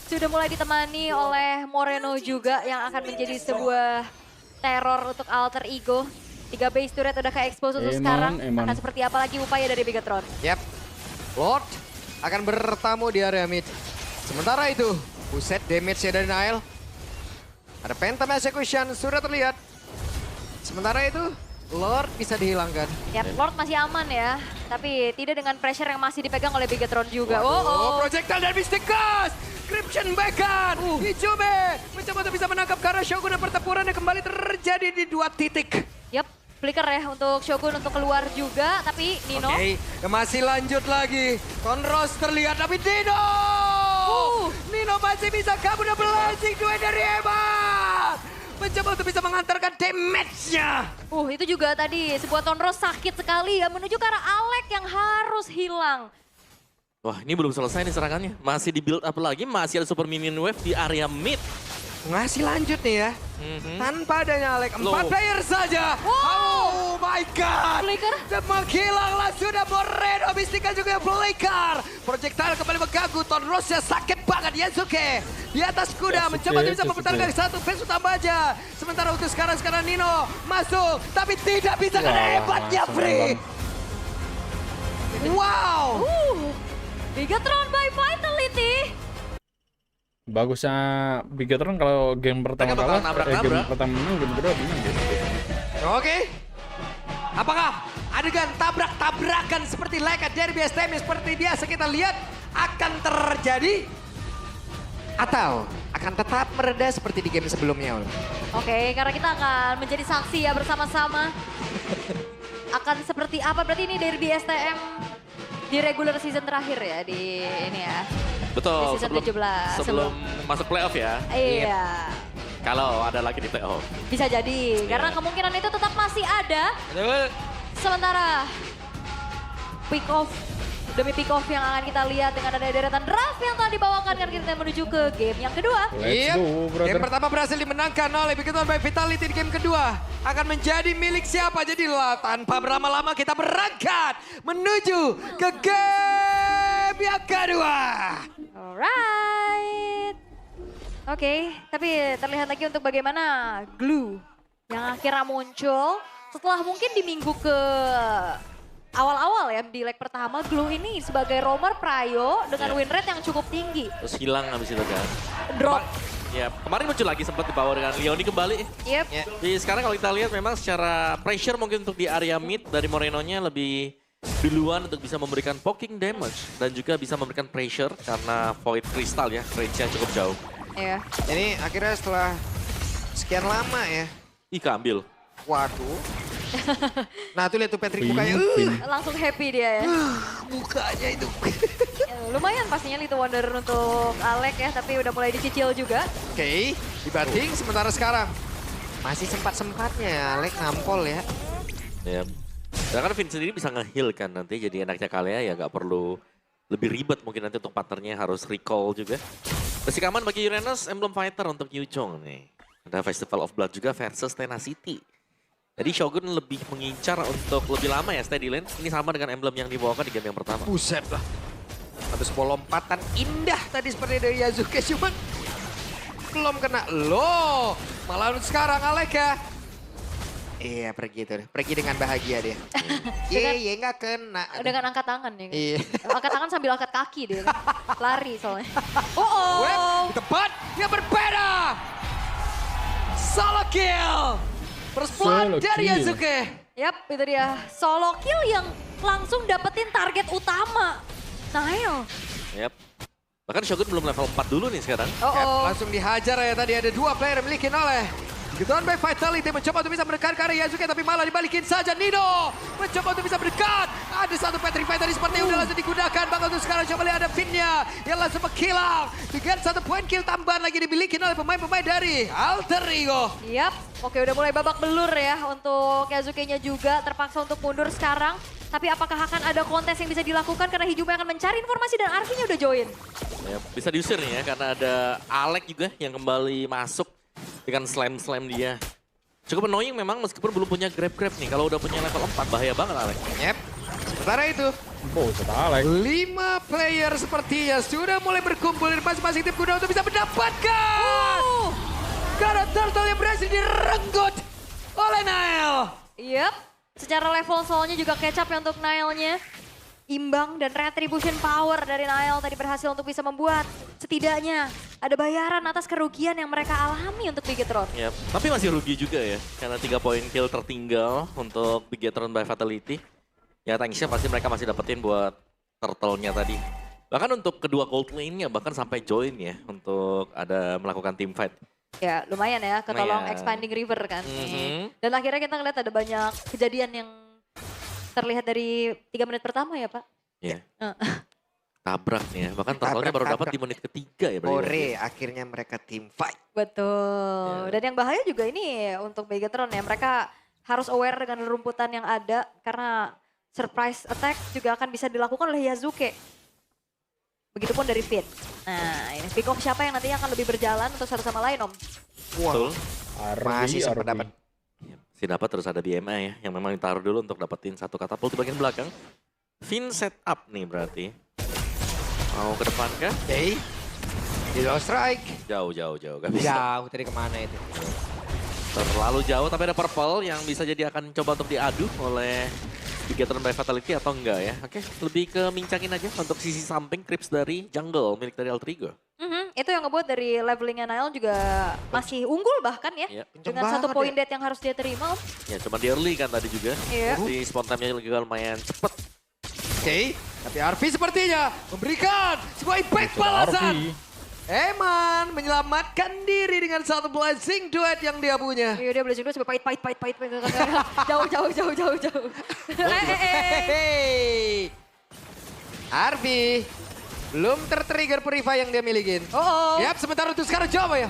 sudah mulai ditemani oleh Moreno juga yang akan menjadi sebuah teror untuk Alter Ego. 3 base turret udah ke-expose untuk sekarang. Akan seperti apa lagi upaya dari Bigetron? Yap, Lord akan bertamu di area mid. Sementara itu, buset damage-nya dari Nile. Ada Phantom Execution, sudah terlihat. Sementara itu, Lord bisa dihilangkan. Yap, Lord masih aman ya. Tapi tidak dengan pressure yang masih dipegang oleh Bigetron juga. Projectile dan Mystic Ghost! Crimson Bacon! Hijume mencoba untuk bisa menangkap karena Shogun dan pertempuran yang kembali terjadi di 2 titik. Yap, flicker ya untuk Shogun untuk keluar juga. Tapi Nino. Oke, masih lanjut lagi. Conros terlihat tapi Nino Nino masih bisa kabur dan blazing duet dari Hebat. Mencoba untuk bisa mengantarkan damage-nya. Itu juga tadi sebuah Tonros sakit sekali ya menuju ke arah Alek yang harus hilang. Wah, ini belum selesai nih serangannya. Masih di build up lagi, masih ada super minion wave di area mid. Ngasih lanjut nih ya. Tanpa adanya Alek, 4 player saja. Oh my god. Flicker. Dan menghilanglah sudah Moreno. Mistika juga Flicker. Projectile kembali mengganggu. Tonrosnya sakit banget Yasuke. Di atas kuda mencoba untuk bisa mempertahankan satu phase utama aja. Sementara untuk sekarang Nino masuk. Tapi tidak bisa karena hebatnya Free. Wow. Bigatron by Vitality. Bagusnya Bigatron kalau game pertama kalah, game pertama menang, game kedua menang gitu. Oke. Apakah adegan tabrak-tabrakan seperti layaknya derby STM seperti biasa kita lihat akan terjadi? Atau akan tetap mereda seperti di game sebelumnya? Oke, karena kita akan menjadi saksi ya bersama-sama. Akan seperti apa berarti ini derby STM di regular season terakhir ya di ini ya. Betul, di season 17. sebelum masuk playoff ya. Iya. Kalau ada lagi di playoff. Bisa jadi, karena kemungkinan itu tetap masih ada. Sementara pick off demi pick off yang akan kita lihat dengan ada deretan draft yang telah dibawakan kan kita menuju ke game yang kedua. Iya, game pertama berhasil dimenangkan oleh Bigatron by Vitality di game kedua. Akan menjadi milik siapa? Jadi tanpa berlama-lama kita berangkat menuju ke game yang kedua. Alright. Oke, tapi terlihat lagi untuk bagaimana Glue yang akhirnya muncul setelah mungkin di minggu ke awal-awal ya di leg pertama. Glue ini sebagai roamer Prayo dengan win rate yang cukup tinggi. Terus hilang habis itu kan. Drop. Ya, kemarin muncul lagi sempat dibawa dengan Leoni kembali. Yep. Jadi sekarang kalau kita lihat memang secara pressure mungkin untuk di area mid dari Morenonya lebih duluan untuk bisa memberikan poking damage dan juga bisa memberikan pressure karena Void Crystal ya, range-nya cukup jauh. Iya. Ini akhirnya setelah sekian lama ya. Ih, keambil. Waduh. Nah tuh lihat tuh Patrick mukanya. Langsung happy dia ya. Mukanya itu. Ya, lumayan pastinya Little Wonder untuk Alek ya, tapi udah mulai dicicil juga. Oke, dibanting sementara sekarang. Masih sempat-sempatnya Alek nampol ya. Ya. Dan kan Vincent ini bisa nge-heal kan nanti, jadi enaknya kalian ya nggak perlu lebih ribet mungkin nanti untuk partnernya harus recall juga. Masih aman bagi Uranus, Emblem Fighter untuk Yujong nih. Ada Festival of Blood juga versus Tenacity. Jadi Shogun lebih mengincar untuk lebih lama ya stay di lane. Ini sama dengan emblem yang dibawakan di game yang pertama. Buset lah. Habis sebuah lompatan indah tadi seperti dari Yasuke, cuman belum kena. Loh, malah sekarang Alek ya. Iya pergi tuh, pergi dengan bahagia dia. Iya nggak kena. Dengan angkat tangan ya kan? Iya. Angkat tangan sambil angkat kaki dia kan? Lari soalnya. Web di tempat yang berbeda. Solo kill. First blood dari Yasuke. Yap, itu dia. Solo kill yang langsung dapetin target utama. Nail. Yap. Bahkan Shogun belum level 4 dulu nih sekarang. Yep, langsung dihajar ya tadi ada 2 player yang miliki oleh Bigatron by Vitality mencoba untuk bisa mendekat ke arah Yasuke tapi malah dibalikin saja Nino. Mencoba untuk bisa mendekat. Ada satu Petrify tadi seperti udah langsung digunakan. Bahkan untuk sekarang coba lihat ada Finnya yang langsung menghilang. Dengan 1 poin kill tambahan lagi dimiliki oleh pemain-pemain dari Alter Ego. Yap, oke udah mulai babak belur ya untuk Yasuke-nya juga terpaksa untuk mundur sekarang. Tapi apakah akan ada kontes yang bisa dilakukan karena HIDUP akan mencari informasi dan Arki-nya udah join. Ya, bisa diusir nih ya karena ada Alek juga yang kembali masuk dengan slam-slam dia. Cukup annoying memang meskipun belum punya grab-grab nih. Kalau udah punya level 4 bahaya banget Alek. Yep. Sementara itu, 5 player sepertinya sudah mulai berkumpul di masing-masing tim kuda untuk bisa mendapatkan karena turtle yang berhasil direnggut oleh Nail. Yep, secara level soalnya juga kecap ya untuk Nail-nya. Imbang dan retribution power dari Nail tadi berhasil untuk bisa membuat setidaknya ada bayaran atas kerugian yang mereka alami untuk Bigatron. Yep. Tapi masih rugi juga ya karena 3 poin kill tertinggal untuk Bigatron by Fatality. Ya thanks-nya pasti mereka masih dapetin buat turtle-nya tadi. Bahkan untuk kedua gold lane-nya bahkan sampai join ya untuk ada melakukan team fight. Ya lumayan ya, ketolong expanding river kan. Dan akhirnya kita ngeliat ada banyak kejadian yang terlihat dari 3 menit pertama ya Pak. Iya. Tabrak nih ya, bahkan turtle-nya baru dapat di menit ketiga ya. Bore, akhirnya mereka team fight. Betul. Dan yang bahaya juga ini untuk Megatron ya, mereka harus aware dengan rumputan yang ada karena surprise attack juga akan bisa dilakukan oleh Yasuke. Begitupun dari Finn. Nah, ini pick off siapa yang nantinya akan lebih berjalan untuk satu sama lain, Om? Betul. Masih sempat dapat. Si dapat terus ada di MA ya, yang memang ditaruh dulu untuk dapetin satu katapult di bagian belakang. Finn set up nih berarti. Mau ke depan kah? Oke. Hero strike. Jauh, gak bisa. Jauh tadi kemana itu? Terlalu jauh, tapi ada purple yang bisa jadi akan coba untuk diadu oleh Bigetron by Fatality atau enggak ya. Oke, lebih ke mincangin aja untuk sisi samping creeps dari jungle milik dari Alter Ego. Itu yang ngebuat dari levelingnya Nile juga masih unggul bahkan ya. Dengan satu poin dead yang harus dia terima, Om. Ya, cuma di early kan tadi juga. Iya. Di spawn time-nya juga lumayan cepet. Oke, tapi RV sepertinya memberikan sebuah impact balasan. Eman menyelamatkan diri dengan satu blessing duet yang dia punya. Iya, dia blessing duet sampai pahit. Jauh. Hey. Arvi belum tertrigger purify yang dia milikin. Yap, sementara untuk sekarang coba ya.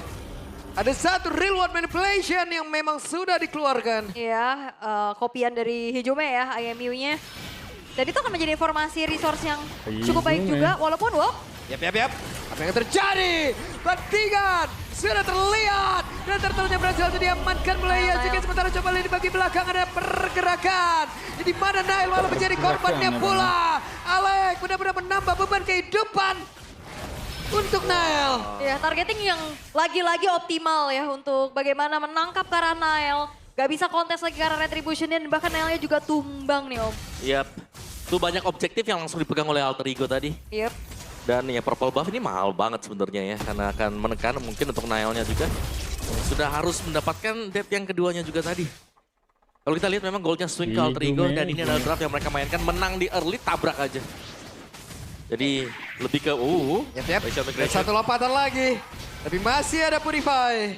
Ada satu real world manipulation yang memang sudah dikeluarkan. Iya, kopian dari Hidup ya, IMU-nya. Dan itu akan menjadi informasi resource yang cukup baik juga, walaupun Yap. Apa yang terjadi? Bantingan sudah terlihat. Dan turtle-nya berhasil diamankan mulai Yasuke. Sementara coba lihat di bagian belakang ada pergerakan. Di mana Nile malah menjadi korbannya pula. Alek benar-benar menambah beban kehidupan untuk Nile. Ya, targeting yang lagi-lagi optimal ya untuk bagaimana menangkap ke arah Nile. Gak bisa kontes lagi karena retribution dan bahkan Nile-nya juga tumbang nih, Om. Yap, tuh banyak objektif yang langsung dipegang oleh Alter Ego tadi. Yep. Dan ya purple buff ini mahal banget sebenarnya ya, karena akan menekan mungkin untuk Nile-nya juga. Sudah harus mendapatkan death yang keduanya juga tadi. Kalau kita lihat memang goldnya swing ke Alter Ego dan ini adalah draft yang mereka mainkan, menang di early tabrak aja. Jadi lebih ke Yap. Satu lompatan lagi, tapi masih ada purify.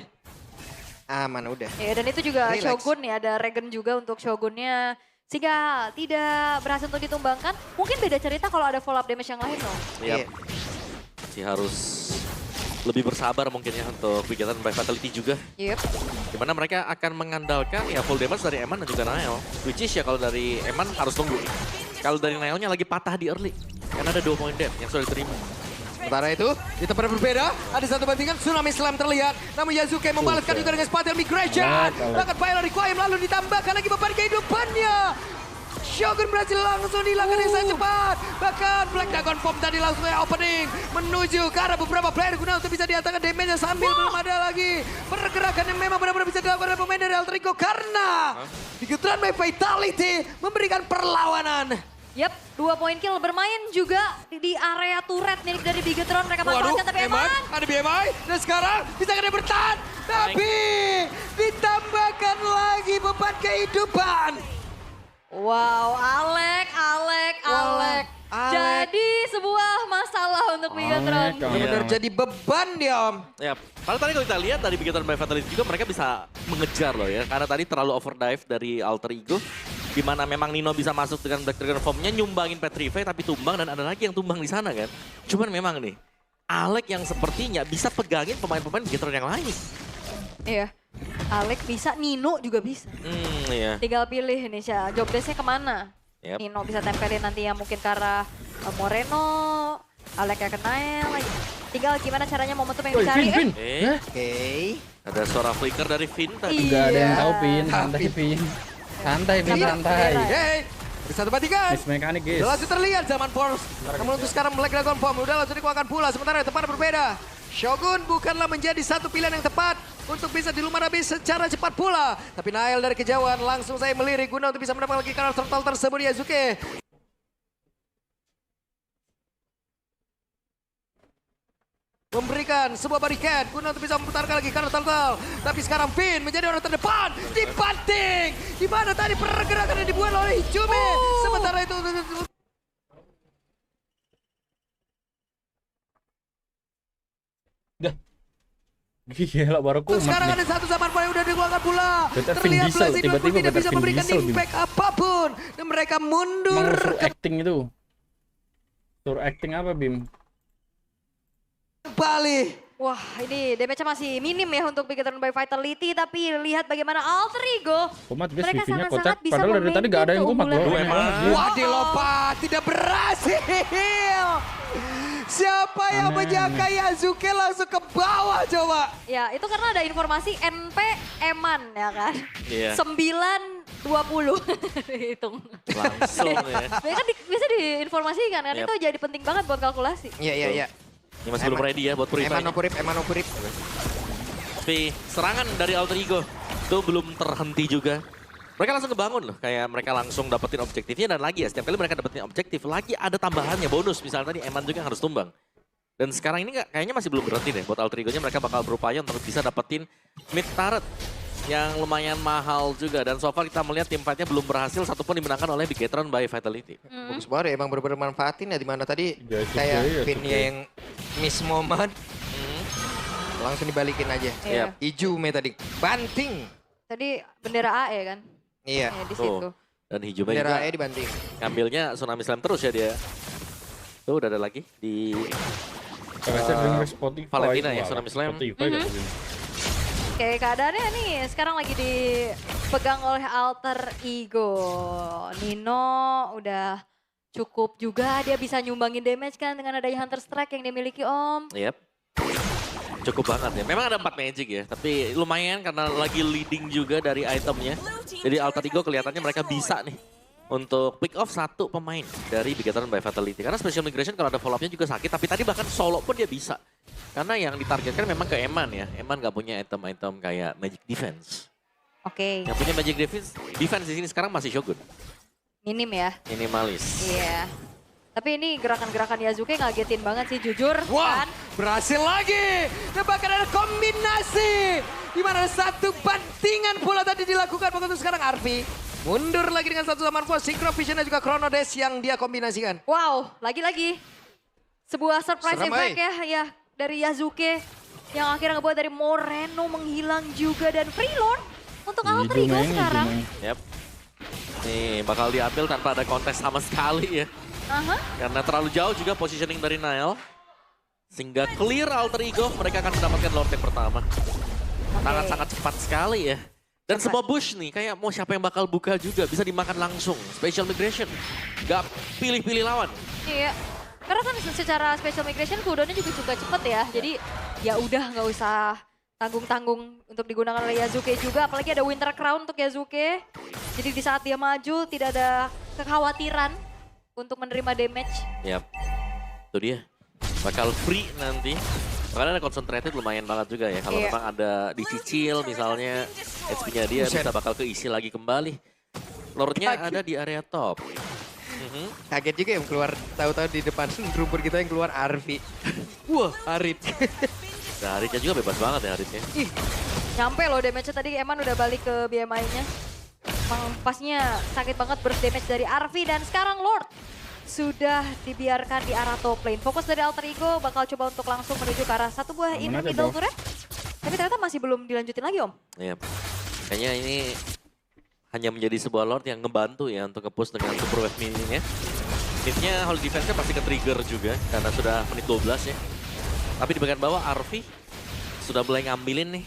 Aman udah. Ya, dan itu juga relax. Shogun ya, ada Regen juga untuk Shogunnya. Sehingga tidak berhasil untuk ditumbangkan. Mungkin beda cerita kalau ada follow up damage yang lain loh. Iya. Masih harus lebih bersabar mungkin ya untuk Bigetron by Fatality juga. Yep. Dimana mereka akan mengandalkan ya full damage dari Eman dan juga Nile. Which is ya kalau dari Eman harus tunggu. Kalau dari Nile-nya lagi patah di early. Karena ada 2 poin death yang sudah diterima. Sementara itu, di tempat berbeda, ada satu bantingan Tsunami Slam terlihat. Namun Yasuke membalaskan juga dengan Spatial Migration. Bahkan Pylon Requiem lalu ditambahkan lagi beban kehidupannya. Shogun berhasil langsung dihilangkan yang sangat cepat. Bahkan Black Dragon Bomb tadi langsung opening. Menuju ke arah beberapa player guna untuk bisa dihantarkan damage-nya sambil belum ada lagi. Pergerakan yang memang benar-benar bisa dilakukan oleh pemain dari Alter Ego. Karena Bigetron by Fatality memberikan perlawanan. Yap, 2 poin kill bermain juga di area turret milik dari Bigetron. Mereka manfaatkan tapi Eman. Ada BMI dan sekarang bisa dia bertahan. Tapi ditambahkan lagi beban kehidupan. Wow, Alek. Jadi sebuah masalah untuk Bigetron. Benar-benar jadi beban dia, Om. Ya, karena tadi kalau kita lihat dari Bigetron by Fatality juga mereka bisa mengejar loh ya. Karena tadi terlalu overdive dari Alter Ego. Di mana memang Nino bisa masuk dengan Black Dragon Form-nya nyumbangin Petrify tapi tumbang dan ada lagi yang tumbang di sana kan. Cuman memang nih, Alek yang sepertinya bisa pegangin pemain-pemain Bigetron yang lain. Iya, Alek bisa, Nino juga bisa. Iya. Tinggal pilih nih, job desk-nya kemana. Yep. Nino bisa tempelin nanti yang mungkin ke arah Moreno, Alek yang kenal lagi. Tinggal gimana caranya momentum yang dicari. Oke. Ada suara flicker dari Finn tadi. Gak ada yang tahu Pin, santai Pin. Santai. Hey, ada satu bantingan. Mekanik guys. Udah langsung terlihat zaman Force. Namun untuk sekarang Black Dragon Bomb udah langsung dikeluarkan pula. Sementara tempat berbeda. Shogun bukanlah menjadi satu pilihan yang tepat untuk bisa dilumar habis secara cepat pula. Tapi Nile dari kejauhan langsung saya melirik guna untuk bisa mendapatkan lagi karakter turtle tersebut Yasuke. Memberikan sebuah barricade guna untuk bisa memutarkan lagi karakter turtle. Tapi sekarang Finn menjadi orang terdepan. Dibanting. Di mana tadi pergerakan yang dibuat oleh Hijumi. Sementara itu... Gila baru kumat sekarang ada satu zaman yang udah dikeluarkan pula. Terlihat Blazing pun tidak bisa memberikan impact apapun. Dan mereka mundur. Emang acting itu. Tur acting apa Bim? Bali. Wah, ini damage-nya masih minim ya untuk Bigetron by Vitality, tapi lihat bagaimana Alter Ego. Kumat guys, Mereka CV-nya sangat-sangat kocak. bisa Padahal dari tadi gak ada yang kumat loh. keunggulan. Wah, dilompat tidak berhasil. Siapa yang menjaga Yasuke langsung ke bawah coba. Ya, itu karena ada informasi NP Eman ya kan. Iya. 9-20 hitung. Langsung ya. Bisa diinformasikan kan, itu jadi penting banget buat kalkulasi. Iya. Ini masih belum ready ya buat Purify. Eman no Purip. Tapi serangan dari Alter Ego itu belum terhenti juga. Mereka langsung kebangun loh, kayak mereka langsung dapetin objektifnya dan lagi ya, setiap kali mereka dapetin objektif, lagi ada tambahannya, bonus. Misalnya tadi Eman juga harus tumbang. Dan sekarang ini kayaknya masih belum berhenti deh, buat Alter Ego-nya mereka bakal berupaya untuk bisa dapetin mid turret yang lumayan mahal juga. Dan so far kita melihat tim fight-nya belum berhasil, satupun dimenangkan oleh Bigetron by Vitality. Bagus banget ya, emang bener-bener manfaatin ya, dimana tadi kayak pinnya yang miss moment. Langsung dibalikin aja. Iya. Ijume tadi, banting. Tadi bendera AE kan? Iya. Di situ. Dan Hijau Bendera juga AE dibanting. ngambilnya Tsunami Slam terus ya dia. Tuh udah ada lagi di Valentina ya, Tsunami Slam. Oke, keadaannya nih sekarang lagi dipegang oleh Alter Ego. Nino udah cukup juga, dia bisa nyumbangin damage kan dengan adanya Hunter Strike yang dimiliki Om. Yep. Cukup banget ya. Memang ada 4 magic ya, tapi lumayan karena lagi leading juga dari itemnya. Jadi Alter Ego kelihatannya mereka bisa nih untuk pick off satu pemain dari Bigetron by Vitality. Karena Special Migration kalau ada follow up-nya juga sakit, tapi tadi bahkan solo pun dia bisa. Karena yang ditargetkan memang ke Eman ya. Eman gak punya item-item kayak Magic Defense. Oke. Yang punya Magic Defense di sini sekarang masih Shogun. Minim ya. Minimalis. Iya. Tapi ini gerakan-gerakan Yasuke ngagetin banget sih jujur. Wah, kan? berhasil lagi. Dan bahkan ada kombinasi. Di mana satu bantingan pula tadi dilakukan. Begitu sekarang Arfi mundur lagi dengan satu zaman force. Synchro Vision dan juga Chrono Dash yang dia kombinasikan. Wow, lagi-lagi. Sebuah surprise Serem, effect ya dari Yasuke. Yang akhirnya ngebuat dari Moreno menghilang juga. Dan Freelord untuk Alter Ego sekarang. Yep. Nih bakal diambil tanpa ada kontes sama sekali ya. Karena terlalu jauh juga positioning dari Nile. Sehingga clear Alter Ego, mereka akan mendapatkan Lord yang pertama. Sangat-sangat cepat sekali ya. Dan semua bush nih, kayak mau siapa yang bakal buka juga, bisa dimakan langsung. Special Migration, gak pilih-pilih lawan. Iya, karena kan secara Special Migration cooldownnya juga cepet ya. Jadi ya udah nggak usah tanggung-tanggung untuk digunakan oleh Yasuke juga. Apalagi ada Winter Crown untuk Yasuke. Jadi di saat dia maju tidak ada kekhawatiran untuk menerima damage. Yap, itu dia. Bakal free nanti. Karena ada concentrated lumayan banget juga ya. Kalau memang ada dicicil misalnya HP-nya dia bisa bakal keisi lagi kembali. Lordnya ada di area top. Kaget juga yang keluar, tahu-tahu di depan rumput kita yang keluar Arfi. Wah, Arit. Nah, Aritnya juga bebas banget ya Aritnya. Nyampe loh damage-nya tadi, Eman udah balik ke BMI-nya. Pasnya sakit banget damage dari Arfi dan sekarang Lord sudah dibiarkan di arah top lane. Fokus dari Alter Ego bakal coba untuk langsung menuju ke arah satu buah inner middle turret. Tapi ternyata masih belum dilanjutin lagi Om. Iya, kayaknya ini hanya menjadi sebuah Lord yang ngebantu ya untuk nge-push dengan super wave mininya. Hitnya hold defense-nya pasti ke-trigger juga karena sudah menit 12 ya. Tapi di bagian bawah Arfi sudah mulai ngambilin nih.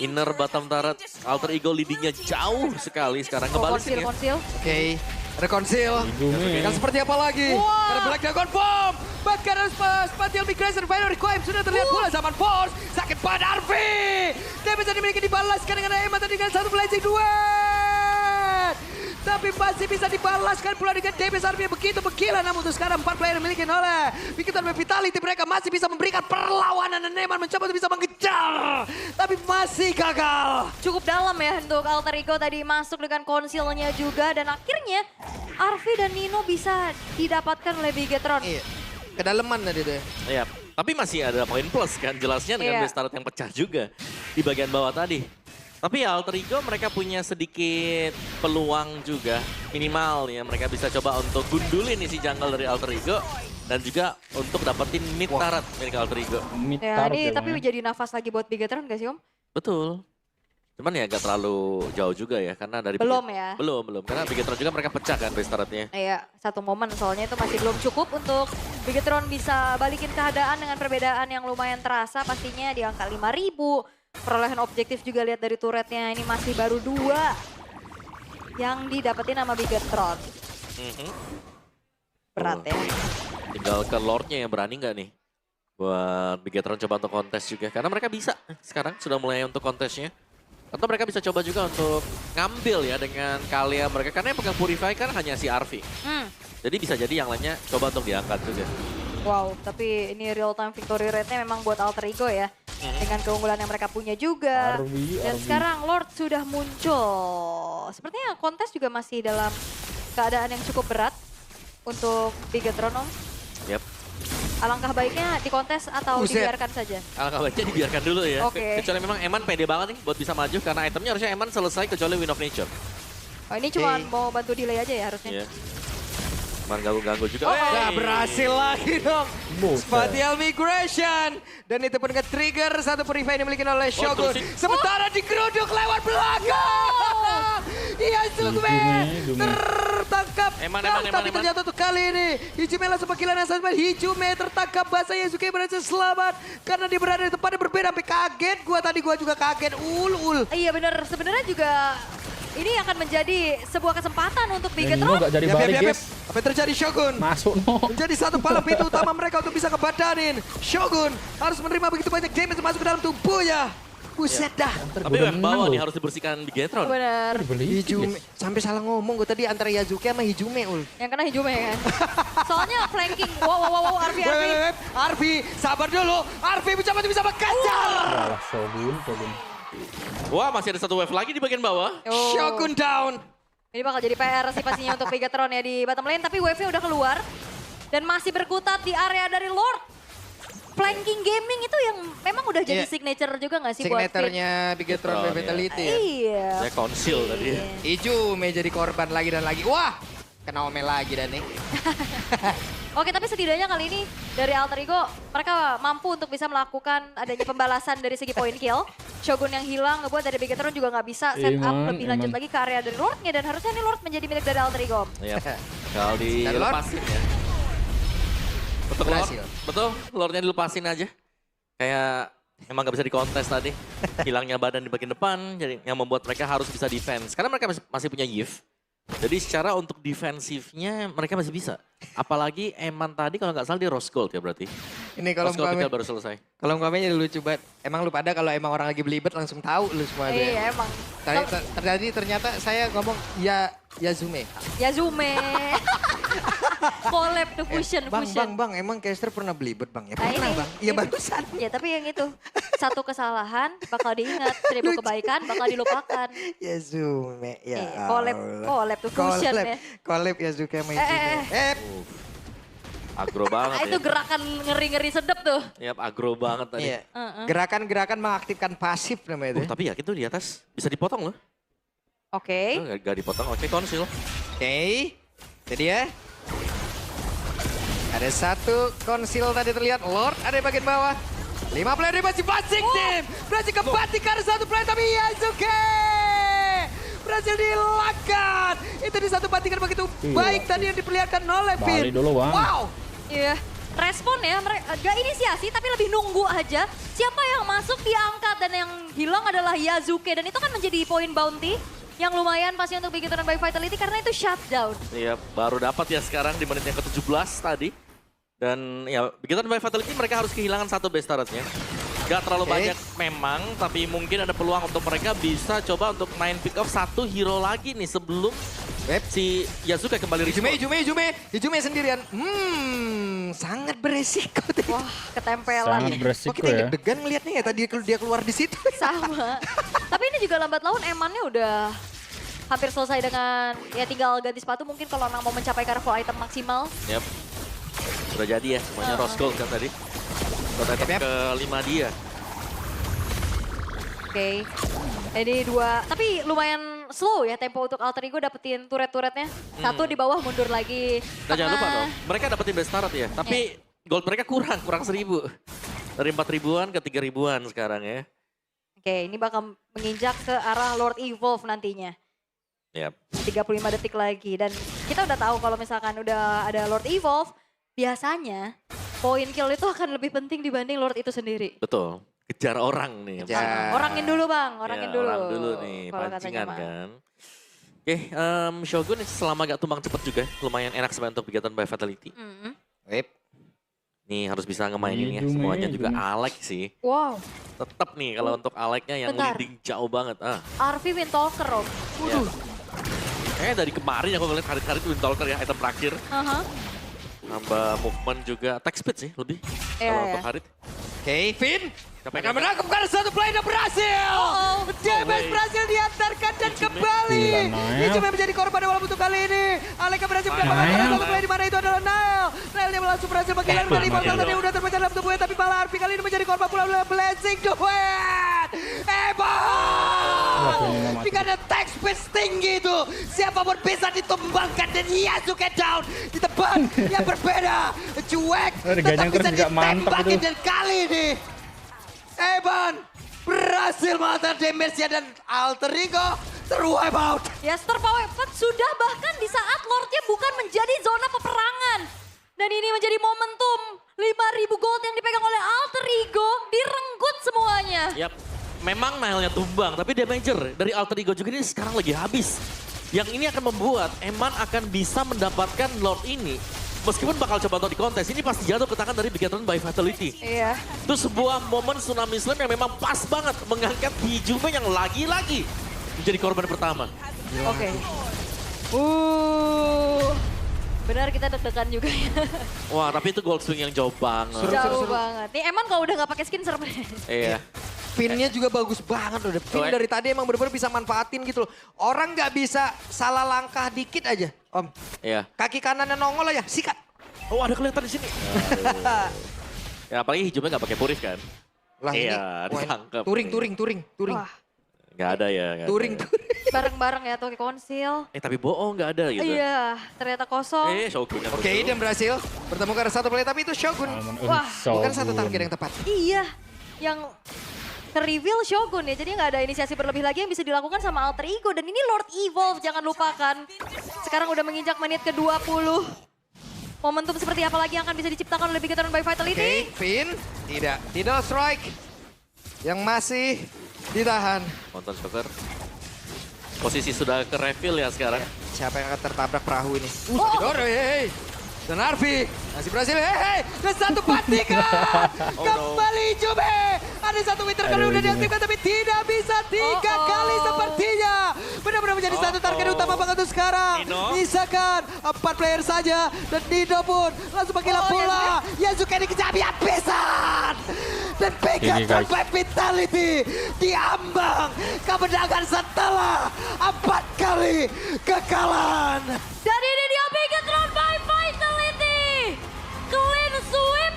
Inner bottom turret, Alter Ego leadingnya jauh sekali sekarang kebalikin ya. Oke, ada konsil. Dan seperti apa lagi? Ada Black Dragon Bomb. Bahkan ada Spatial Migration Final Requiem sudah terlihat pula zaman Force. Sakit pada Arfi. Dia bisa dimiliki dibalaskan dengan Emma tadi dengan satu blazing duet. Tapi masih bisa dibalaskan pula dengan damage Arfi yang begitu bergila. Namun untuk sekarang 4 player dimiliki oleh Bigetron Vitality. Mereka masih bisa memberikan perlawanan dan Neman mencoba untuk bisa mengejar. Tapi masih gagal. Cukup dalam ya untuk Alter Ego tadi masuk dengan konsilnya juga. Dan akhirnya Arfi dan Nino bisa didapatkan oleh Bigetron. Iya, kedalaman tadi deh. Iya, tapi masih ada poin plus kan jelasnya dengan base turret yang pecah juga di bagian bawah tadi. Tapi ya Alter Ego mereka punya sedikit peluang juga minimal ya. Mereka bisa coba untuk gundulin isi jungle dari Alter Ego. Dan juga untuk dapetin mid turret milik Alter Ego. Ya ini tapi jadi nafas lagi buat Bigetron gak sih Om? Betul. Cuman ya gak terlalu jauh juga ya, karena dari Belum ya? Belum. Karena Bigetron juga mereka pecah kan base turretnya. Iya, satu momen soalnya itu masih belum cukup untuk Bigetron bisa balikin keadaan dengan perbedaan yang lumayan terasa. Pastinya di angka 5.000. Perolehan objektif juga lihat dari turretnya, ini masih baru 2 yang didapetin sama Bigetron. Berat ya. Tinggal ke Lordnya yang berani nggak nih? Buat Bigetron coba untuk kontes juga. Karena mereka bisa sekarang sudah mulai untuk kontesnya. Atau mereka bisa coba juga untuk ngambil ya dengan kalian mereka. Karena yang pegang Purify kan hanya si Arvi. Jadi bisa jadi yang lainnya coba untuk diangkat juga. Wow, tapi ini real time victory rate-nya memang buat Alter Ego ya. Dengan keunggulan yang mereka punya juga. Dan sekarang Lord sudah muncul. Sepertinya kontes juga masih dalam keadaan yang cukup berat untuk Bigetron, Om. Yap. Alangkah baiknya di kontes atau dibiarkan saja? Alangkah baiknya dibiarkan dulu ya. Kecuali memang Eman pede banget nih buat bisa maju. Karena itemnya harusnya Eman selesai kecuali Win of Nature. Oh ini cuma mau bantu delay aja ya harusnya? Cuman ganggu-ganggu juga. Nggak berhasil lagi dong. Spatial migration. Dan itu pun nge-trigger satu Purify yang dimiliki oleh Shogun. Sementara digeruduk lewat belakang. Iya Sugme tertangkap. Tapi ternyata untuk kali ini Hijume langsung panggilan assessment. Hijume tertangkap, bahasa Yasuke berhasil selamat. Karena dia berada di tempat yang berbeda. Sampai kaget gua juga kaget. Iya bener, sebenarnya juga ini akan menjadi sebuah kesempatan untuk Bigetron. Gak jadi balik guys. Apa yang terjadi Shogun? Masuk Menjadi satu palang pintu utama mereka untuk bisa ngebadanin. Shogun harus menerima begitu banyak game yang masuk ke dalam tubuhnya. Buset dah. Tapi wave bawah nih harus dibersihkan Bigetron. Bener. Hijume. Sampai salah ngomong gue tadi antara Yasuke sama Hijume. Yang kena Hijume kan. Soalnya flanking. Wow, Arvi, sabar dulu. Arvi bisa kejar. Shogun. Wah, masih ada satu wave lagi di bagian bawah. Shogun down. Ini bakal jadi PR sih pastinya untuk Bigetron ya di bottom lane. Tapi wave-nya udah keluar. Dan masih berkutat di area dari Lord. Flanking gaming itu yang memang udah jadi signature juga gak sih buat Fit? Signaturenya Bigetron Vitality ya. Iya. Saya konsil tadi. Hijume jadi korban lagi dan lagi. Wah, kena Ome lagi dan nih. Oke, tapi setidaknya kali ini dari Alter Ego mereka mampu untuk bisa melakukan adanya pembalasan dari segi point kill. Shogun yang hilang ngebuat dari Bigetron juga nggak bisa set up lebih lanjut lagi ke area dari Lordnya. Dan harusnya ini Lord menjadi milik dari Alter Ego. Iya, kalau dilepasin ya. Betul, Lordnya dilepasin aja. Kayak emang gak bisa dikontes tadi. Hilangnya badan di bagian depan, jadi yang membuat mereka harus bisa defense. Karena mereka masih punya gift. Jadi secara untuk defensifnya mereka masih bisa. Apalagi Eman tadi kalau nggak salah dia rose gold ya berarti. Ini kalau Rose baru selesai. Kalau jadi lucu banget. Emang lu pada kalau emang orang lagi belibet langsung tahu lu semua. Iya emang. Ternyata saya ngomong Yazume. Collab to fusion. Bang, emang caster pernah belibet bang? Ya pernah bang. Iya barusan. Ya tapi yang itu, satu kesalahan bakal diingat, 1000 kebaikan bakal dilupakan. Yazume, ya Collab to fusion ya. Collab Yasuke sama Izume. Agro banget Itu gerakan ngeri-ngeri sedep tuh. Yap, agro banget tadi. Iya. Gerakan-gerakan mengaktifkan pasif namanya itu. Tapi yakin tuh di atas bisa dipotong loh. Oke. Gak dipotong, oke konsil. Oke, jadi ya. Ada satu konsil tadi terlihat, Lord ada di bagian bawah. 5 player masing-masing tim. Berhasil kembali karena satu player tapi Yasuke berhasil dihilangkan. Itu di satu bantingan begitu baik tadi yang diperlihatkan oleh Pin. Wow. Iya. Respon ya, gak inisiasi tapi lebih nunggu aja. Siapa yang masuk diangkat dan yang hilang adalah Yasuke. Dan itu kan menjadi poin bounty yang lumayan pasti untuk Bigetron by Vitality karena itu shutdown. Iya, baru dapat ya sekarang di menit yang ke-17 tadi. Dan ya Bigetron by Vitality mereka harus kehilangan satu base turretnya. Gak terlalu banyak memang, tapi mungkin ada peluang untuk mereka bisa coba untuk main pick off satu hero lagi nih sebelum si Yasuke kembali respawn. Hijume sendirian. Sangat beresiko. Wah, ketempelan. Sangat beresiko kita deg-degan ngeliatnya ya tadi dia keluar di situ. Sama. Tapi ini juga lambat laun Emannya udah hampir selesai dengan ya tinggal ganti sepatu mungkin kalau memang mau mencapai full item maksimal. Yap. Sudah jadi ya, semuanya rose gold kan tadi. Buat item ke-5 dia. Oke. Jadi tapi lumayan slow ya tempo untuk Alter Ego dapetin turret-turretnya. Satu di bawah mundur lagi. Nah jangan lupa dong, mereka dapetin base turret ya, tapi gold mereka kurang 1000. Dari 4000-an ke 3000-an sekarang ya. Oke, ini bakal menginjak ke arah Lord Evolve nantinya. Yap. 35 detik lagi. Dan kita udah tahu kalau misalkan udah ada Lord Evolve, biasanya poin kill itu akan lebih penting dibanding Lord itu sendiri. Betul. Kejar orang nih. Orangin dulu bang, orangin dulu. Orang dulu nih, kalau pancingan katanya, kan. Oke, Shogun selama gak tumbang cepet juga, lumayan enak sebenarnya untuk Begotten by Fatality. Nih harus bisa ngemainin ya, semuanya juga Alek sih. Wow. Tetap nih kalau untuk Aleknya yang leading jauh banget. Arvi Windtalker om. Dari kemarin aku ngeliat hari-hari itu Windtalker ya, item terakhir. Nambah movement juga, attack speed sih lebih kalau untuk Harit. Kevin akan menangkapkan satu play dan berhasil. Gamehers berhasil diantarkan dan kembali. Ini cuma menjadi korban walaupun untuk kali ini. Aleka berhasil mendapatkan satu play di mana itu adalah Nail. Nailnya langsung berhasil menghilangkan dari Immortal tadi udah terpecah dalam tubuhnya. Tapi malah Arvi kali ini menjadi korban pula oleh Blazing Duet. Dengan attack speed tinggi itu. Siapapun bisa ditumbangkan dan Yasuke down. Di tempat yang berbeda. Cuek. Tetap bisa ditembakin dan kali ini. Evan berhasil mengatakan damage-nya dan alter ego terwipe out. Yes, terwipe out sudah bahkan di saat Lordnya bukan menjadi zona peperangan. Dan ini menjadi momentum 5.000 gold yang dipegang oleh alter ego direnggut semuanya. Yap, memang Nailnya tumbang tapi damager dari alter ego juga ini sekarang lagi habis. Yang ini akan membuat Eman akan bisa mendapatkan Lord ini. Meskipun bakal coba untuk di kontes, ini pasti jatuh ke tangan dari Begotten by Fatality. Iya. Itu sebuah momen tsunami slam yang memang pas banget mengangkat HIDUP yang lagi-lagi menjadi korban pertama. Oke. Benar kita deg-degan juga ya. Wah, tapi itu gold swing yang jauh banget. Jauh banget. Nih Eman kalau udah nggak pakai skin serem. Iya. Pinnya juga bagus banget loh. Pin dari tadi emang bener-bener bisa manfaatin gitu loh. Orang nggak bisa salah langkah dikit aja, Om. Iya. Kaki kanannya nongol aja, sikat. Oh, ada kelihatan di sini. Ya, apalagi HIDUPnya nggak pakai purif kan? Lah iya, ditangkap. Touring. Wah. Nggak ada ya. Touring. Bareng-bareng ya tuh konsil. Tapi bohong nggak ada gitu. Iya, ternyata kosong. Shogun. Oke, dia berhasil bertemu ke satu play tapi itu Shogun. Wah, bukan satu target yang tepat. Iya, yang reveal Shogun ya, jadi nggak ada inisiasi berlebih lagi yang bisa dilakukan sama alter ego. Dan ini Lord Evolve, jangan lupakan. Sekarang udah menginjak menit ke-20. Momentum seperti apa lagi yang akan bisa diciptakan oleh Begotten by Fatality? Pin, tidak strike. Yang masih ditahan. Nonton Shocker. Posisi sudah ke reveal ya sekarang. Siapa yang akan tertabrak perahu ini? Dan Arvi masih berhasil, ke satu patikan. Kembali Jube. Ada satu winter kali udah diaktifkan tapi tidak bisa 3 kali sepertinya. Benar-benar menjadi satu target utama banget tuh sekarang. Nyisakan 4 player saja dan Nido pun langsung menghilang pula. Yasuke dikejar habisan. Dan Begotten by Fatality diambang kemenangan setelah 4 kali kekalahan. Dan ini dia Begotten by Fatality. Clean sweep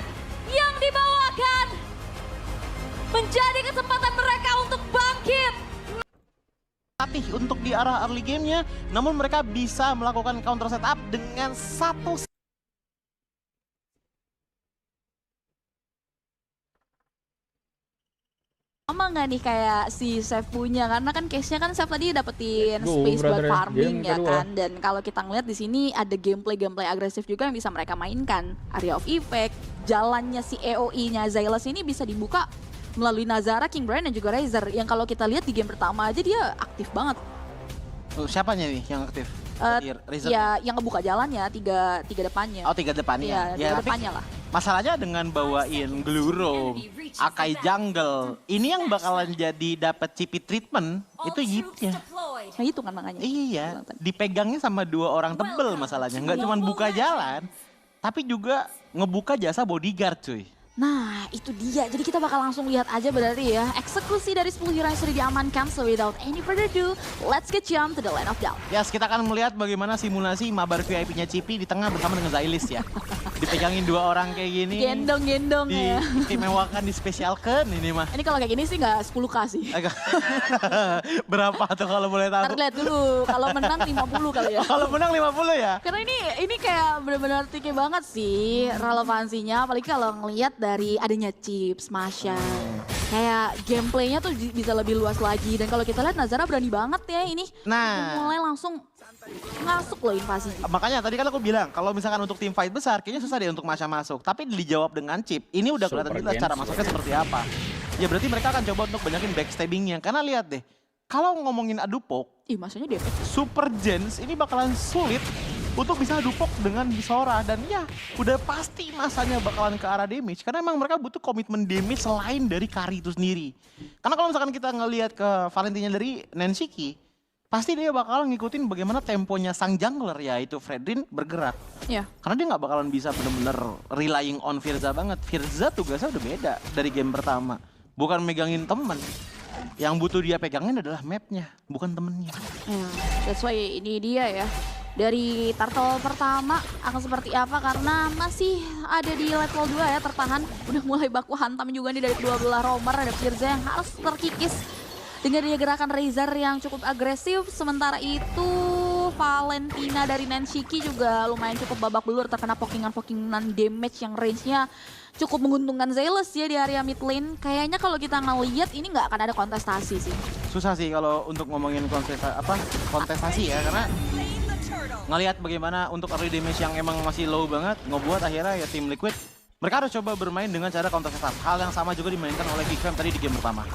yang dibawakan menjadi kesempatan mereka untuk bangkit. Latih untuk di arah early game-nya, namun mereka bisa melakukan counter setup dengan satu sama nggak nih kayak si Chef punya, karena kan case-nya kan Chef tadi dapetin space buat farming ya kan, dan kalau kita ngeliat di sini ada gameplay agresif juga yang bisa mereka mainkan. Area of Effect, jalannya si EOE-nya Xylas ini bisa dibuka melalui Nazara, King Brian dan juga Razor, yang kalau kita lihat di game pertama aja dia aktif banget. Siapanya nih yang aktif? Ya yang ngebuka jalannya, tiga depannya. Oh, 3 depannya. Iya, 3 depannya lah. Masalahnya dengan bawain Gluro, Akai Jungle, ini yang bakalan jadi dapat CP treatment, itu Yip-nya. Nah itu kan makanya. Iya, dipegangnya sama 2 orang tebel masalahnya. Nggak cuma buka jalan, tapi juga ngebuka jasa bodyguard cuy. Nah, itu dia. Jadi kita bakal langsung lihat aja berarti ya. Eksekusi dari 10 hero yang sudah diamankan. So without any further ado, let's get jump to the land of doubt. Yes, kita akan melihat bagaimana simulasi mabar VIP-nya Cipi di tengah bersama dengan Xylis ya. Dipegangin 2 orang kayak gini. Gendong-gendong ya. Diistimewakan, dispesialkan ini mah. Ini kalau kayak gini sih nggak 10k sih. Berapa tuh kalau boleh tahu? Ntar lihat dulu. Kalau menang 50 kali ya. Kalau menang 50 ya? Karena ini kayak benar-benar tinggi banget sih relevansinya. Apalagi kalau ngelihat dari adanya chips, Masya. kayak gameplaynya tuh bisa lebih luas lagi. Dan kalau kita lihat Nazara berani banget ya ini. Nah, mulai langsung masuk loh invasi. makanya tadi kan aku bilang kalau misalkan untuk tim fight besar kayaknya susah deh untuk Masha masuk. Tapi dijawab dengan chip. Ini udah kelihatan jelas cara masuknya seperti apa. Ya berarti mereka akan coba untuk banyakin backstabbingnya. Karena lihat deh, kalau ngomongin adupok, masanya DP. Super Gens ini bakalan sulit untuk bisa adupok dengan Sora. Dan ya udah pasti masanya bakalan ke arah damage. Karena emang mereka butuh komitmen damage selain dari carry itu sendiri. Karena kalau misalkan kita ngelihat ke Valentinya dari Nansiki, pasti dia bakal ngikutin bagaimana temponya sang jungler yaitu Fredrin bergerak. Iya. Karena dia nggak bakalan bisa bener-bener relying on Firza banget. Firza tugasnya udah beda dari game pertama. Bukan megangin temen. Yang butuh dia pegangin adalah mapnya, bukan temennya. Ya, that's why ini dia ya. Dari turtle pertama akan seperti apa karena masih ada di level 2 ya, tertahan. Udah mulai baku hantam juga nih dari kedua belah roamer. Ada Firza yang harus terkikis dengan dia gerakan Razor yang cukup agresif. Sementara itu Valentina dari Nansiki juga lumayan cukup babak belur, terkena pokingan-pokingan damage yang range-nya cukup menguntungkan Zealous ya di area mid lane. Kayaknya kalau kita ngeliat ini nggak akan ada kontestasi sih. Susah sih kalau untuk ngomongin kontestasi ya, karena ngelihat bagaimana untuk early damage yang emang masih low banget, ngebuat akhirnya ya tim Liquid mereka harus coba bermain dengan cara counter attack. Hal yang sama juga dimainkan oleh Geekfam tadi di game pertama.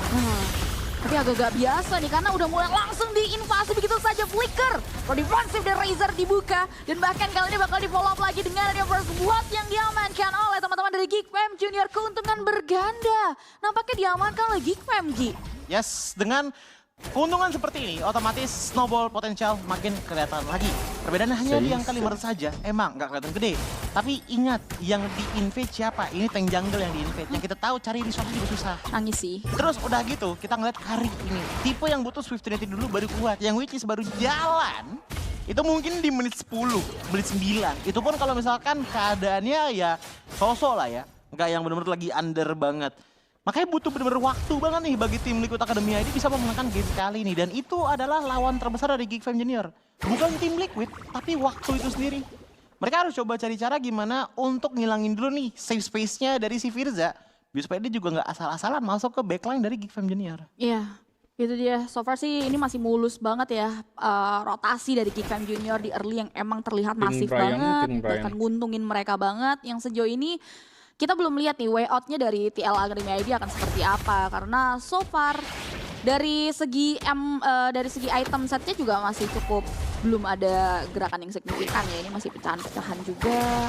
Tapi agak gak biasa nih karena udah mulai langsung diinvasi begitu saja Flicker. Pro defensif dan Razor dibuka. Dan bahkan kali ini bakal di follow up lagi dengan ada first blood yang diamankan oleh teman-teman dari Geekfam Junior. Keuntungan berganda. Nampaknya diamankan oleh Geekfam, Gi. Yes, dengan keuntungan seperti ini otomatis snowball potensial makin kelihatan lagi. Perbedaannya hanya di angka 500 saja. Emang nggak kelihatan gede. Tapi ingat yang di-invade siapa? Ini tank jungle yang di-invade. Yang kita tahu cari resource juga susah. Nangis sih. Terus udah gitu kita ngeliat Kari ini. Tipe yang butuh Swift Trinity dulu baru kuat. Yang which is baru jalan. Itu mungkin di menit 10, menit 9. Itu pun kalau misalkan keadaannya ya sosok lah ya. Nggak yang benar-benar lagi under banget. Makanya butuh benar-benar waktu banget nih bagi tim Liquid Academy ID bisa memenangkan game kali ini. Dan itu adalah lawan terbesar dari Geekfam Junior. Bukan tim Liquid, tapi waktu itu sendiri. Mereka harus coba cari cara gimana untuk ngilangin dulu nih safe space-nya dari si Firza. Biar supaya dia juga nggak asal-asalan masuk ke backline dari Geekfam Junior. Iya, itu dia. So far sih ini masih mulus banget ya. Rotasi dari Geekfam Junior di early yang emang terlihat masif banget. Bahkan nguntungin mereka banget. Yang sejauh ini kita belum lihat nih way out-nya dari TL Academy ID akan seperti apa. Karena so far dari segi item setnya juga masih cukup belum ada gerakan yang signifikan ya. Ini masih pecahan-pecahan juga.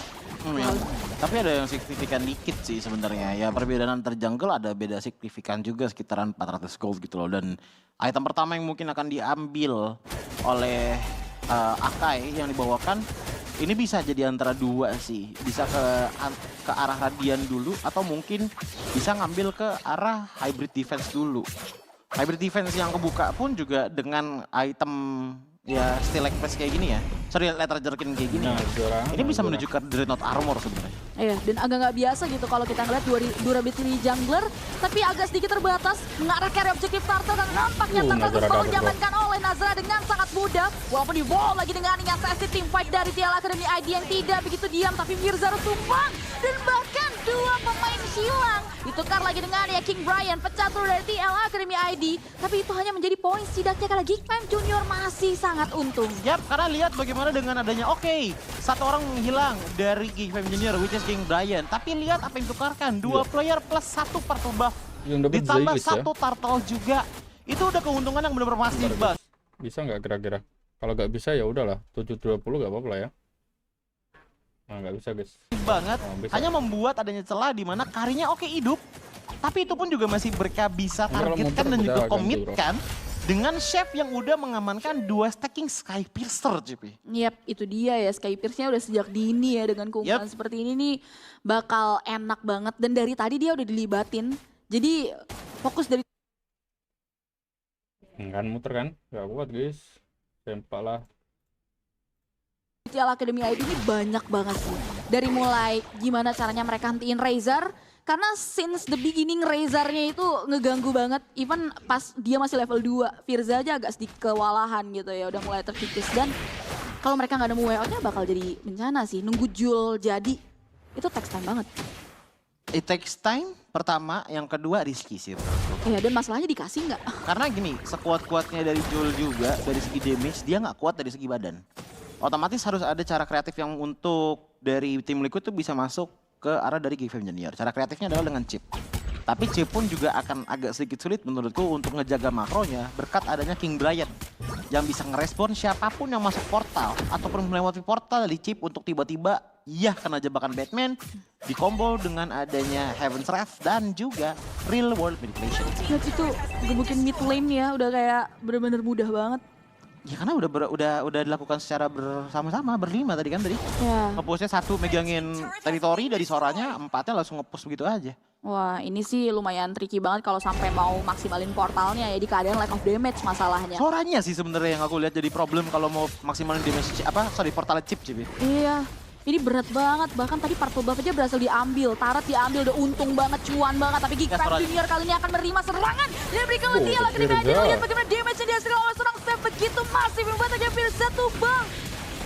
Tapi ada yang signifikan dikit sih sebenarnya. Ya perbedaan antar jungle ada beda signifikan juga sekitaran 400 gold gitu loh. Dan item pertama yang mungkin akan diambil oleh Akai yang dibawakan ini bisa jadi antara dua sih. Bisa ke arah Radian dulu atau mungkin bisa ngambil ke arah Hybrid Defense dulu. Hybrid Defense yang kebuka pun juga dengan item ya Steel Express kayak gini ya. Sorry, Letter Jerkin kayak gini. Ini bisa menuju ke Dreadnought Armor sebenarnya. Iya, dan agak nggak biasa gitu kalau kita ngeliat durability jungler, tapi agak sedikit terbatas mengarah carry objektif Turtle dan nampaknya Turtle terus diamankan oleh Nazara dengan sangat mudah. Walaupun di-wall lagi dengan assassin team fight dari TL Academy ID yang tidak begitu diam, tapi Mirza harus tumbang dan bahkan dua pemain hilang. Ditukar lagi dengan ya King Brian, pecah turun dari TL Academy ID, tapi itu hanya menjadi poin setidaknya karena Geekfam Junior masih sangat untung. Yap, karena lihat bagaimana dengan adanya satu orang menghilang dari Geekfam Junior which is King Brian. Tapi lihat apa yang ditukarkan, dua player plus satu turtle buff. Ditambah satu turtle juga. Itu udah keuntungan yang benar-benar masif banget. Bisa nggak kira-kira? Kalau nggak bisa ya udahlah, 720 nggak apa-apa lah ya. Nah nggak bisa guys. Banget, hanya membuat adanya celah di mana Karinya hidup. Tapi itu pun juga masih mereka bisa targetkan dan juga komitkan dengan chef yang udah mengamankan dua stacking Skypiercer, JP. Yap, itu dia ya, Skypierce-nya udah sejak dini ya dengan keunggulan seperti ini nih bakal enak banget. Dan dari tadi dia udah dilibatin, jadi fokus dari... Kan muter kan, gak kuat guys, sempak lah. TL Academy ID ini banyak banget sih. Dari mulai gimana caranya mereka hentiin Razor, karena since the beginning Razor-nya itu ngeganggu banget. Even pas dia masih level 2, Firza aja agak sedikit kewalahan gitu ya, udah mulai terkikis. Dan kalau mereka nggak nemu way out-nya bakal jadi bencana sih. Nunggu Jul jadi, itu takes time banget. It takes time, Pertama, yang kedua risky sih. Ya, dan masalahnya dikasih nggak? Karena gini, sekuat-kuatnya dari Jul juga, dari segi damage, dia nggak kuat dari segi badan. Otomatis harus ada cara kreatif yang untuk dari tim Liquid tuh bisa masuk ke arah dari Geek Fam Junior. Cara kreatifnya adalah dengan chip. Tapi chip pun juga akan agak sedikit sulit menurutku untuk ngejaga makronya berkat adanya King Brian yang bisa ngerespon siapapun yang masuk portal ataupun melewati portal dari chip untuk tiba-tiba kena jebakan Batman di combo dengan adanya Heaven's Wrath dan juga Real World Manipulation. Ya, itu gebukin mid lane ya, udah kayak bener-bener mudah banget. Ya karena udah dilakukan secara bersama-sama, berlima tadi kan tadi. Ya. Nge-pushnya satu megangin teritori dari Soranya, 4-nya langsung nge-push begitu aja. Wah, ini sih lumayan tricky banget kalau sampai mau maksimalin portalnya ya di keadaan lack of damage masalahnya. Soranya sih sebenarnya yang aku lihat jadi problem kalau mau maksimalin damage portal chip. Iya. Ini berat banget, bahkan tadi Purple Buff aja berhasil diambil, Turret diambil, udah untung banget, cuan banget. Tapi Geek Fam Junior kali ini akan menerima serangan. Dia berikan letihan lagi di media, lihat bagaimana damage yang dihasilkan oleh seorang Steph begitu masif. Membuat aja Firza tumbang.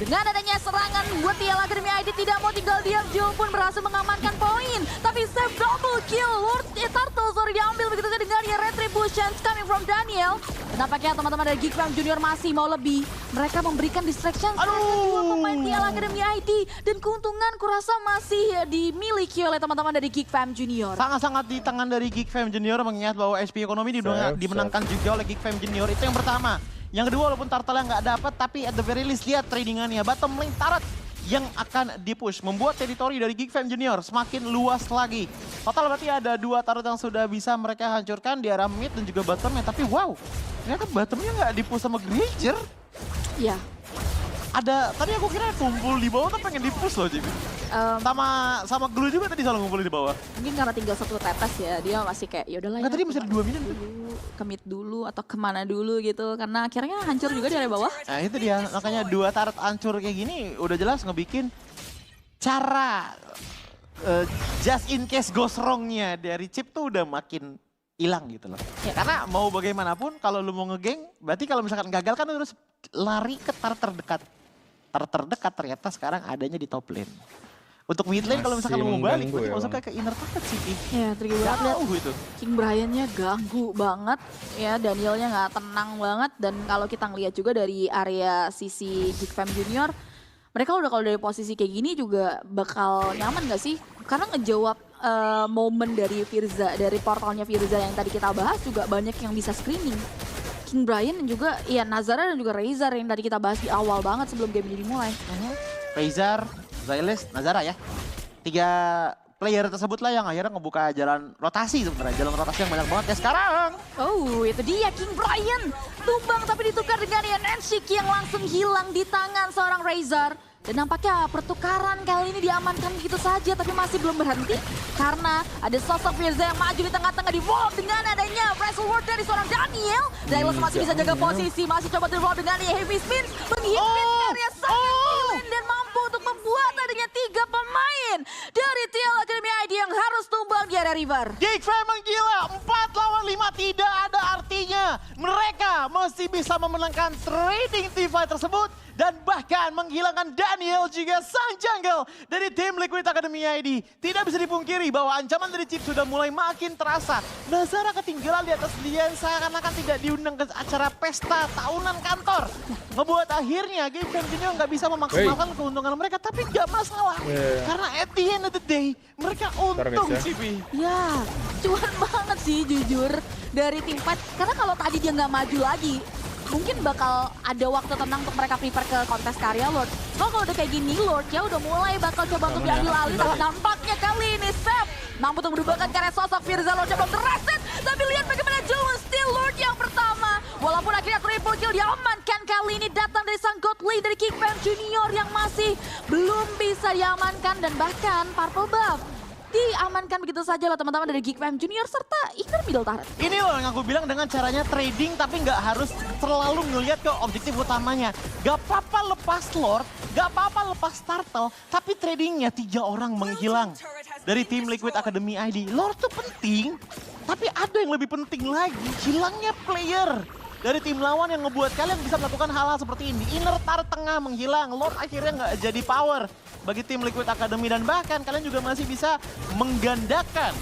Dengan adanya serangan, buat TL Academy ID tidak mau tinggal diam. Jul pun berhasil mengamankan poin. Tapi Steph double kill, Turtle diambil begitu saja dengan retributions coming from Daniel. Dan nampaknya teman-teman dari Geek Fam Junior masih mau lebih. Mereka memberikan distraction dua pemain TL Academy ID. Dan keuntungan kurasa masih dimiliki oleh teman-teman dari Geek Fam Junior. Sangat-sangat di tangan dari Geek Fam Junior, mengingat bahwa SP ekonomi dimenangkan juga oleh Geek Fam Junior. Itu yang pertama. Yang kedua, walaupun Turtle nggak dapat, tapi at the very least lihat tradingannya. Bottom lane Turret yang akan dipush, membuat teritori dari Geek Fam Junior semakin luas lagi. Total berarti ada 2 turret yang sudah bisa mereka hancurkan di arah mid dan juga bottomnya. Tapi wow, ternyata bottomnya nggak dipush sama Granger. Iya. Tadi aku kira kumpul di bawah tuh pengen dipush loh, Jibi. Sama Glue juga tadi selalu ngumpul di bawah. Mungkin karena tinggal 1 tetes ya, dia masih kayak yaudahlah ya. Tadi masih ada 2 minion tuh. Ke mid dulu atau kemana dulu gitu, karena akhirnya hancur juga dari bawah. Nah itu dia, makanya 2 turret hancur kayak gini udah jelas ngebikin cara just in case goes wrong-nya dari chip tuh udah makin hilang gitu loh. Ya. Karena mau bagaimanapun kalau lu mau ngegeng, berarti kalau misalkan gagal kan lu harus lari ke turret terdekat. Turret terdekat ternyata sekarang adanya di top lane. Untuk mid lane kalau misalkan lu mau balik, berarti masuk ke inner turret sih. Ya, tricky banget. Itu. King Brian-nya ganggu banget, ya Danielnya nggak tenang banget. Dan kalau kita ngeliat juga dari area sisi Geek Fam Junior, mereka udah kalau dari posisi kayak gini juga bakal nyaman gak sih? Karena ngejawab momen dari Firza, dari portalnya Firza yang tadi kita bahas juga banyak yang bisa screening. King Brian dan juga Nazara dan juga Razor yang tadi kita bahas di awal banget sebelum game ini dimulai. Razor, Zyles, Nazara ya. 3 player tersebut lah yang akhirnya ngebuka jalan rotasi sebenarnya. Jalan rotasi yang banyak banget ya sekarang. Oh, itu dia King Brian. Tumbang tapi ditukar dengan Nensik yang langsung hilang di tangan seorang Razor. Dan nampaknya pertukaran kali ini diamankan begitu saja, tapi masih belum berhenti. Karena ada sosok Firza yang maju di tengah-tengah di wall dengan adanya Wrestle World dari seorang Daniel. Zyles masih bisa jaga posisi, masih coba di wall dengan Heavy Spin. Menghimpit karya sangat keren dan mampu untuk membuat adanya 3 pemain dari TL Academy ID yang harus tumbang di area river. Geek Fam menggila, 4 lawan 5 tidak ada artinya. Mereka masih bisa memenangkan trading T5 tersebut. Dan bahkan menghilangkan Daniel juga sang jungle dari tim Liquid Academy ID. Tidak bisa dipungkiri bahwa ancaman dari Chip sudah mulai makin terasa. Nazara ketinggalan di atas Lian seakan-akan tidak diundang ke acara pesta tahunan kantor. Ngebuat akhirnya Geek Fam Junior nggak bisa memaksimalkan keuntungan mereka. Tapi nggak masalah. Karena at the end of the day mereka untung Cipi. Ya, cuan banget sih jujur dari tim fight. Karena kalau tadi dia nggak maju lagi, mungkin bakal ada waktu tenang untuk mereka prepare ke kontes karya Lord. Kalau udah kayak gini Lord ya udah mulai bakal coba untuk diambil alih. Tapi nampaknya kali ini Steph mampu untuk merubahkan karya sosok Firza. Lord belum terreset. Tapi lihat bagaimana Joel Steel Lord yang pertama. Walaupun akhirnya triple kill diamankan kali ini datang dari sang God Lane dari Geek Fam Junior yang masih belum bisa diamankan. Dan bahkan Purple Buff diamankan begitu saja loh teman-teman dari Geek Fam Junior serta inner middle turret. Ini loh yang aku bilang dengan caranya trading tapi nggak harus terlalu ngelihat ke objektif utamanya. Gak apa-apa lepas Lord, gak apa-apa lepas Turtle, tapi tradingnya 3 orang menghilang dari tim Liquid Academy ID. Lord tuh penting, tapi ada yang lebih penting lagi, hilangnya player dari tim lawan yang ngebuat kalian bisa melakukan hal-hal seperti ini. Inner turret tengah menghilang, Lord akhirnya nggak jadi power bagi tim Liquid Academy dan bahkan kalian juga masih bisa menggandakan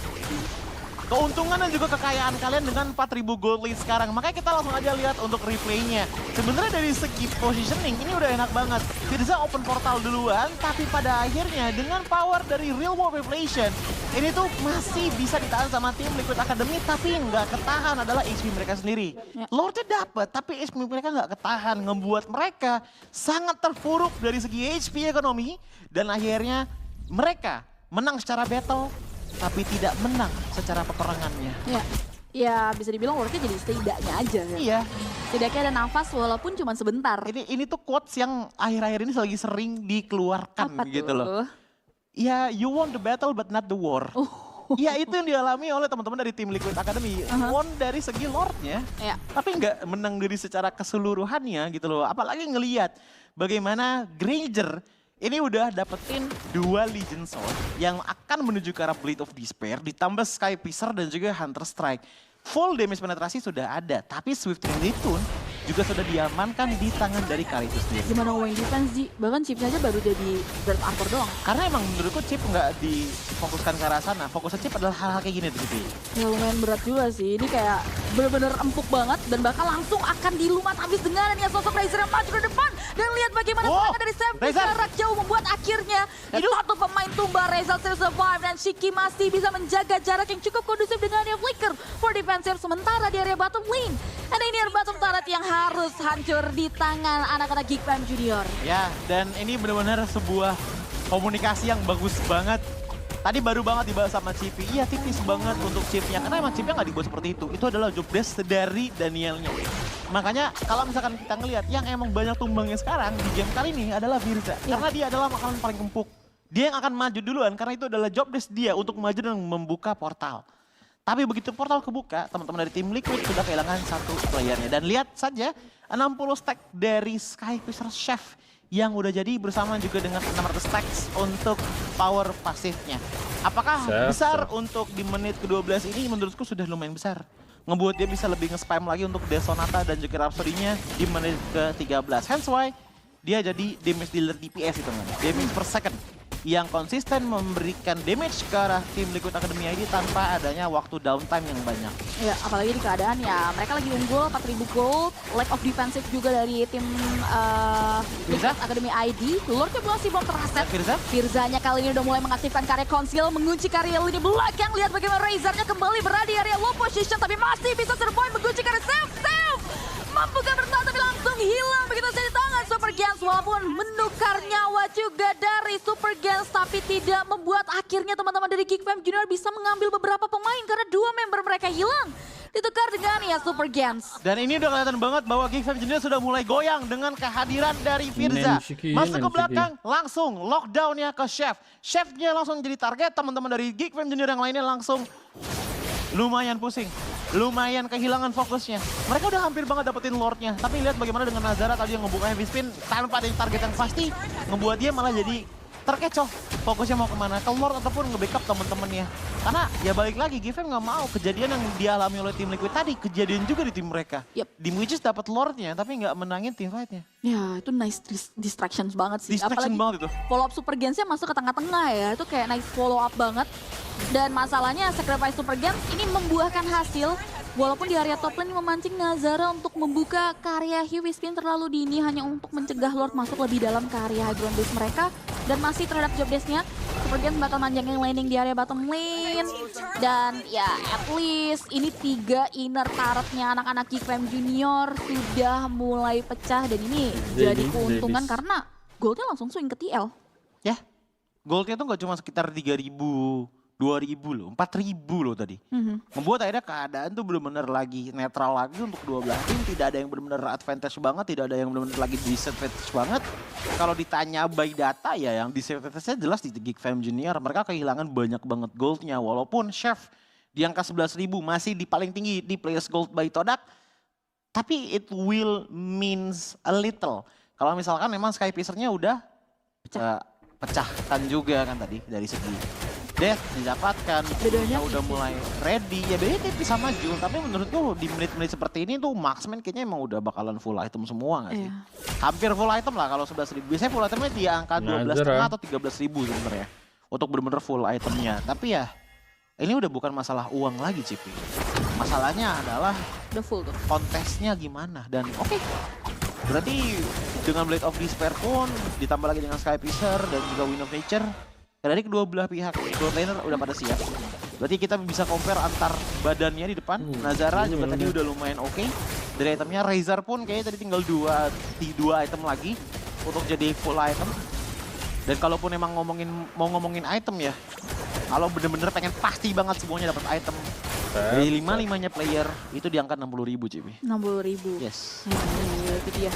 keuntungan dan juga kekayaan kalian dengan 4.000 gold lead sekarang. Makanya kita langsung aja lihat untuk replaynya. Sebenarnya dari segi positioning ini udah enak banget. Firza open portal duluan, tapi pada akhirnya dengan power dari real world revelation, ini tuh masih bisa ditahan sama tim Liquid Academy, tapi nggak ketahan adalah HP mereka sendiri. Lordnya dapet, tapi HP mereka nggak ketahan, ngebuat mereka sangat terpuruk dari segi HP ekonomi, dan akhirnya mereka menang secara battle, tapi tidak menang secara peperangannya. Ya bisa dibilang Lordnya jadi setidaknya aja. Iya. Setidaknya ada nafas walaupun cuma sebentar. Ini tuh quotes yang akhir-akhir ini lagi sering dikeluarkan. Apa gitu tuh? loh. Ya, you won the battle but not the war. Ya itu yang dialami oleh teman-teman dari tim Liquid Academy. Won dari segi Lordnya, tapi nggak menang dari secara keseluruhannya gitu loh. Apalagi ngelihat bagaimana Granger ini udah dapetin 2 Legion Sword yang akan menuju ke arah Blade of Despair, ditambah Sky Piercer dan juga Hunter Strike. Full damage penetrasi sudah ada, tapi Swift Retune juga sudah diamankan di tangan dari Kari itu sendiri. Gimana ngomongin defense, Ji? Bahkan chipnya aja baru jadi Bird Armor doang. Karena emang menurutku chip nggak difokuskan ke arah sana. Fokusnya chip adalah hal-hal kayak gini tuh gitu. Ya lumayan berat juga sih. Ini kayak bener-bener empuk banget dan bakal langsung akan dilumat habis dengan sosok Razer yang maju ke depan. Dan lihat bagaimana serangan dari Sam jarak jauh membuat akhirnya satu pemain tumbang. Razer still survive dan Shiki masih bisa menjaga jarak yang cukup kondusif dengan Flicker for defensive sementara di area bottom lane. Ada ini area bottom turret yang harus hancur di tangan anak-anak Geek Fam Junior. Ya, dan ini benar-benar sebuah komunikasi yang bagus banget. Tadi baru banget dibahas sama Cipi. Iya, tipis banget untuk chipnya. Karena emang chipnya nggak dibuat seperti itu. Itu adalah job desk dari Danielnya. Makanya kalau misalkan kita ngelihat yang emang banyak tumbangnya sekarang di game kali ini adalah Firza. Karena dia adalah makanan paling empuk. Dia yang akan maju duluan karena itu adalah job desk dia untuk maju dan membuka portal. Tapi begitu portal kebuka, teman-teman dari tim Liquid sudah kehilangan 1 playernya. Dan lihat saja 60 stack dari Sky Piercer Chef yang udah jadi bersama juga dengan 600 stacks untuk power pasifnya. Apakah besar untuk di menit ke-12 ini? Menurutku sudah lumayan besar. Ngebuat dia bisa lebih nge-spam lagi untuk Desonata dan juga Rhapsody-nya di menit ke-13. Hence why dia jadi damage dealer DPS itu, damage per second. Yang konsisten memberikan damage ke arah tim Liquid Academy ID tanpa adanya waktu downtime yang banyak. Ya, apalagi di keadaan ya mereka lagi unggul 4.000 gold, lack of defensive juga dari tim Liquid Academy ID. Lordnya masih belum terasa. Firzanya kali ini udah mulai mengaktifkan karya konsil, mengunci karya lini belakang. Lihat bagaimana Razornya kembali berada di area low position, tapi masih bisa survive mengunci karya Save. Mampu gak bertahan tapi langsung hilang begitu saja di tangan Super Gens, walaupun menukar nyawa juga dari Super Gens, tapi tidak membuat akhirnya teman-teman dari Geek Fam Junior bisa mengambil beberapa pemain karena 2 member mereka hilang. Ditukar dengan ya Super Gens. Dan ini udah kelihatan banget bahwa Geek Fam Junior sudah mulai goyang dengan kehadiran dari Firza. Masuk ke belakang, langsung lockdownnya ke Chef. Chefnya langsung jadi target, teman-teman dari Geek Fam Junior yang lainnya langsung lumayan pusing. Lumayan kehilangan fokusnya. Mereka udah hampir banget dapetin Lordnya. Tapi lihat bagaimana dengan Nazara tadi yang ngebuka heavy spin tanpa ada target yang pasti. Ngebuat dia malah jadi terkecoh. Fokusnya mau kemana? Ke Lord ataupun nge-backup temen-temennya. Karena ya balik lagi, GFM nggak mau kejadian yang dialami oleh tim Liquid tadi. Kejadian juga di tim mereka. Di Witches dapat Lordnya tapi nggak menangin tim fightnya. Ya itu nice distractions banget sih. Distraction banget itu. Follow up Super Gens-nya masuk ke tengah-tengah ya. Itu kayak nice follow up banget. Dan masalahnya sacrifice Super Gens ini membuahkan hasil. Walaupun di area top lane memancing Nazara untuk membuka karya heavy spin terlalu dini hanya untuk mencegah Lord masuk lebih dalam ke area high ground base mereka. Dan masih terhadap job desk-nya, Super Gens bakal manjangin laning di area bottom lane. Dan ya at least ini 3 inner turret-nya anak-anak Geek Fam Junior sudah mulai pecah. Dan ini jadi keuntungan karena goldnya langsung swing ke TL. Ya, goldnya tuh gak cuma sekitar 3.000. 2.000 loh, 4.000 loh tadi. Membuat akhirnya keadaan tuh benar-benar lagi netral lagi untuk 12 tim. Tidak ada yang benar-benar advantage banget, tidak ada yang benar-benar lagi disadvantage banget. Kalau ditanya by data ya yang disadvantage-nya jelas di Geek Fam Junior. Mereka kehilangan banyak banget goldnya. Walaupun Chef di angka 11.000 masih di paling tinggi di players gold by Todak. Tapi it will means a little. Kalau misalkan memang Sky Piercer-nya udah pecahkan juga kan tadi dari segi death didapatkan, bedanya udah mulai ready, ya bedanya tipis sama Jul, tapi menurutku di menit-menit seperti ini tuh marksman kayaknya emang udah bakalan full item semua gak sih? Hampir full item lah kalau 11.000, biasanya full itemnya di angka 12.500 atau 13.000 sebenarnya untuk bener-bener full itemnya, tapi ya ini udah bukan masalah uang lagi, Cipi. Masalahnya adalah Udah full tuh. kontesnya gimana. Dan oke, berarti dengan Blade of Despair pun ditambah lagi dengan Sky Piercer dan juga Wind of Nature, dari kedua belah pihak gold laner udah pada siap. Berarti kita bisa compare antar badannya di depan. Nazara juga tadi udah lumayan oke. Dari itemnya Razor pun kayaknya tadi tinggal dua item lagi untuk jadi full item. Dan kalaupun emang mau ngomongin item ya, kalau bener-bener pengen pasti banget semuanya dapat item. Dari 5-5-nya player itu diangkat 60.000, Cibi. 60.000. Yes. Itu dia.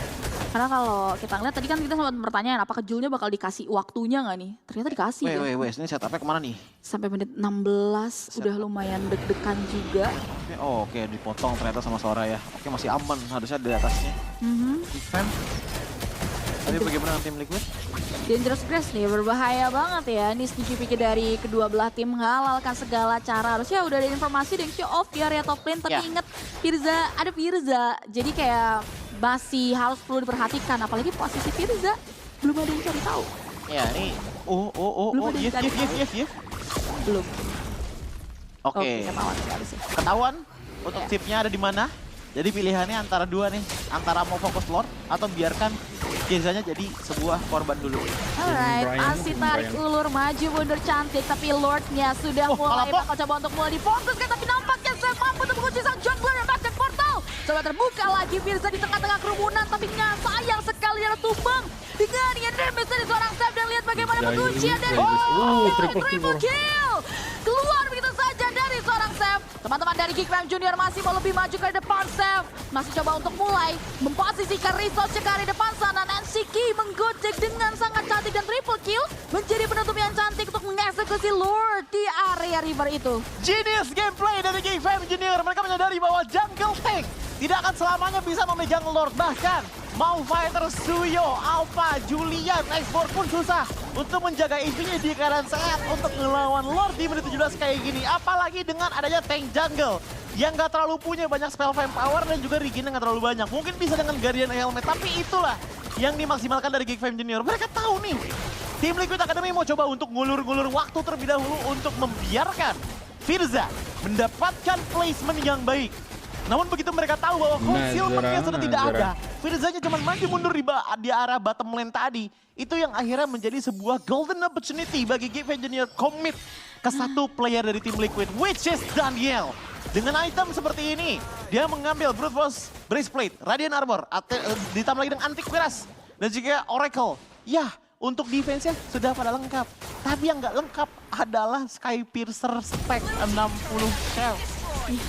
Karena kalau kita ngeliat tadi kan kita sempat pertanyaan apakah Julnya bakal dikasih waktunya nggak nih? Ternyata dikasih ya. Ini setupnya kemana nih? Sampai menit 16 udah lumayan deg-degan juga. Oke, dipotong ternyata sama Sora ya. Oke, masih aman harusnya di atasnya. Defend. Tapi bagaimana tim Liquid? Dangerous Grace nih, berbahaya banget ya. Ini sneaky peek dari kedua belah tim menghalalkan segala cara. Harusnya udah ada informasi dan show off di area top lane. Tapi inget ada Firza. Jadi kayak masih harus perlu diperhatikan. Apalagi posisi Firza belum ada yang cari tahu. Ya ini, yes. Belum. Oke, ketahuan untuk tipnya ada di mana. Jadi pilihannya antara dua nih, antara mau fokus Lord atau biarkan biasanya jadi sebuah korban dulu. Alright, masih tarik ulur maju mundur cantik, tapi Lordnya sudah mulai bakal coba untuk mulai difokuskan, tapi nampaknya saya mampu untuk mengunci sang jungler yang bahkan portal. Coba terbuka lagi Firza di tengah-tengah kerumunan, tapi sayang sekali dia tumbang dengan yang damage dari seorang Seb dan lihat bagaimana penguncian dari triple kill. Keluar begitu saja dari seorang Seb. Teman-teman dari Geekfam Junior masih mau lebih maju ke depan. Seb masih coba untuk mulai memposisikan resource ke arah depan sana. Nansiki menggojek dengan sangat cantik dan triple kill menjadi penutup yang cantik untuk mengeksekusi Lord di area river itu. Genius gameplay dari Geekfam Junior. Mereka menyadari bahwa jungle tank tidak akan selamanya bisa memegang Lord. Bahkan mau fighter Suyo, Alpha, Julian, Export pun susah untuk menjaga IP-nya di keadaan sehat untuk ngelawan Lord di menit 17 kayak gini. Apalagi dengan adanya tank jungle yang gak terlalu punya banyak spell fame power dan juga regen yang gak terlalu banyak. Mungkin bisa dengan Guardian Helmet, tapi itulah yang dimaksimalkan dari Geekfam Junior. Mereka tahu nih, tim Liquid Academy mau coba untuk ngulur-ngulur waktu terlebih dahulu untuk membiarkan Firza mendapatkan placement yang baik. Namun begitu mereka tahu bahwa concealment-nya sudah tidak ada, Firzanya cuma maju mundur di arah bottom lane tadi. Itu yang akhirnya menjadi sebuah golden opportunity bagi Geekfam Junior commit ke satu player dari tim Liquid, which is Daniel. Dengan item seperti ini, dia mengambil Brute Force Breastplate, Radiant Armor, ditambah lagi dengan Antiquitas, dan juga Oracle. Ya, untuk defense-nya sudah pada lengkap. Tapi yang nggak lengkap adalah Sky Piercer spek 60 shell.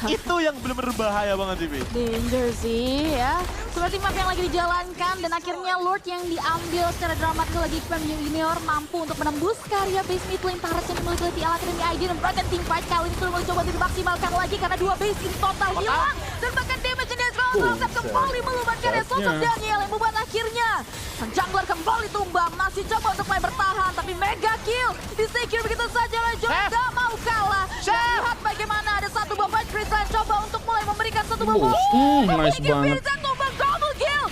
Itu yang benar-benar bahaya banget sih, Danger sih ya. Seperti map yang lagi dijalankan dan akhirnya Lord yang diambil secara dramatis lagi Geekfam Junior mampu untuk menembus karya base mid lane Taras yang dimiliki Al Academy ID dan Broken Team Fight kali ini sudah mulai coba dimaksimalkan lagi karena dua base in total hilang dan bahkan damage yang dia kembali melumatkan sosok Daniel yang membuat akhirnya sang jungler kembali tumbang. Masih coba untuk mulai bertahan tapi mega kill di-secure begitu saja oleh John. Gak mau kalah. Lihat bagaimana ada satu buah fight Chris coba untuk mulai memberikan satu buah nice banget. Double kill.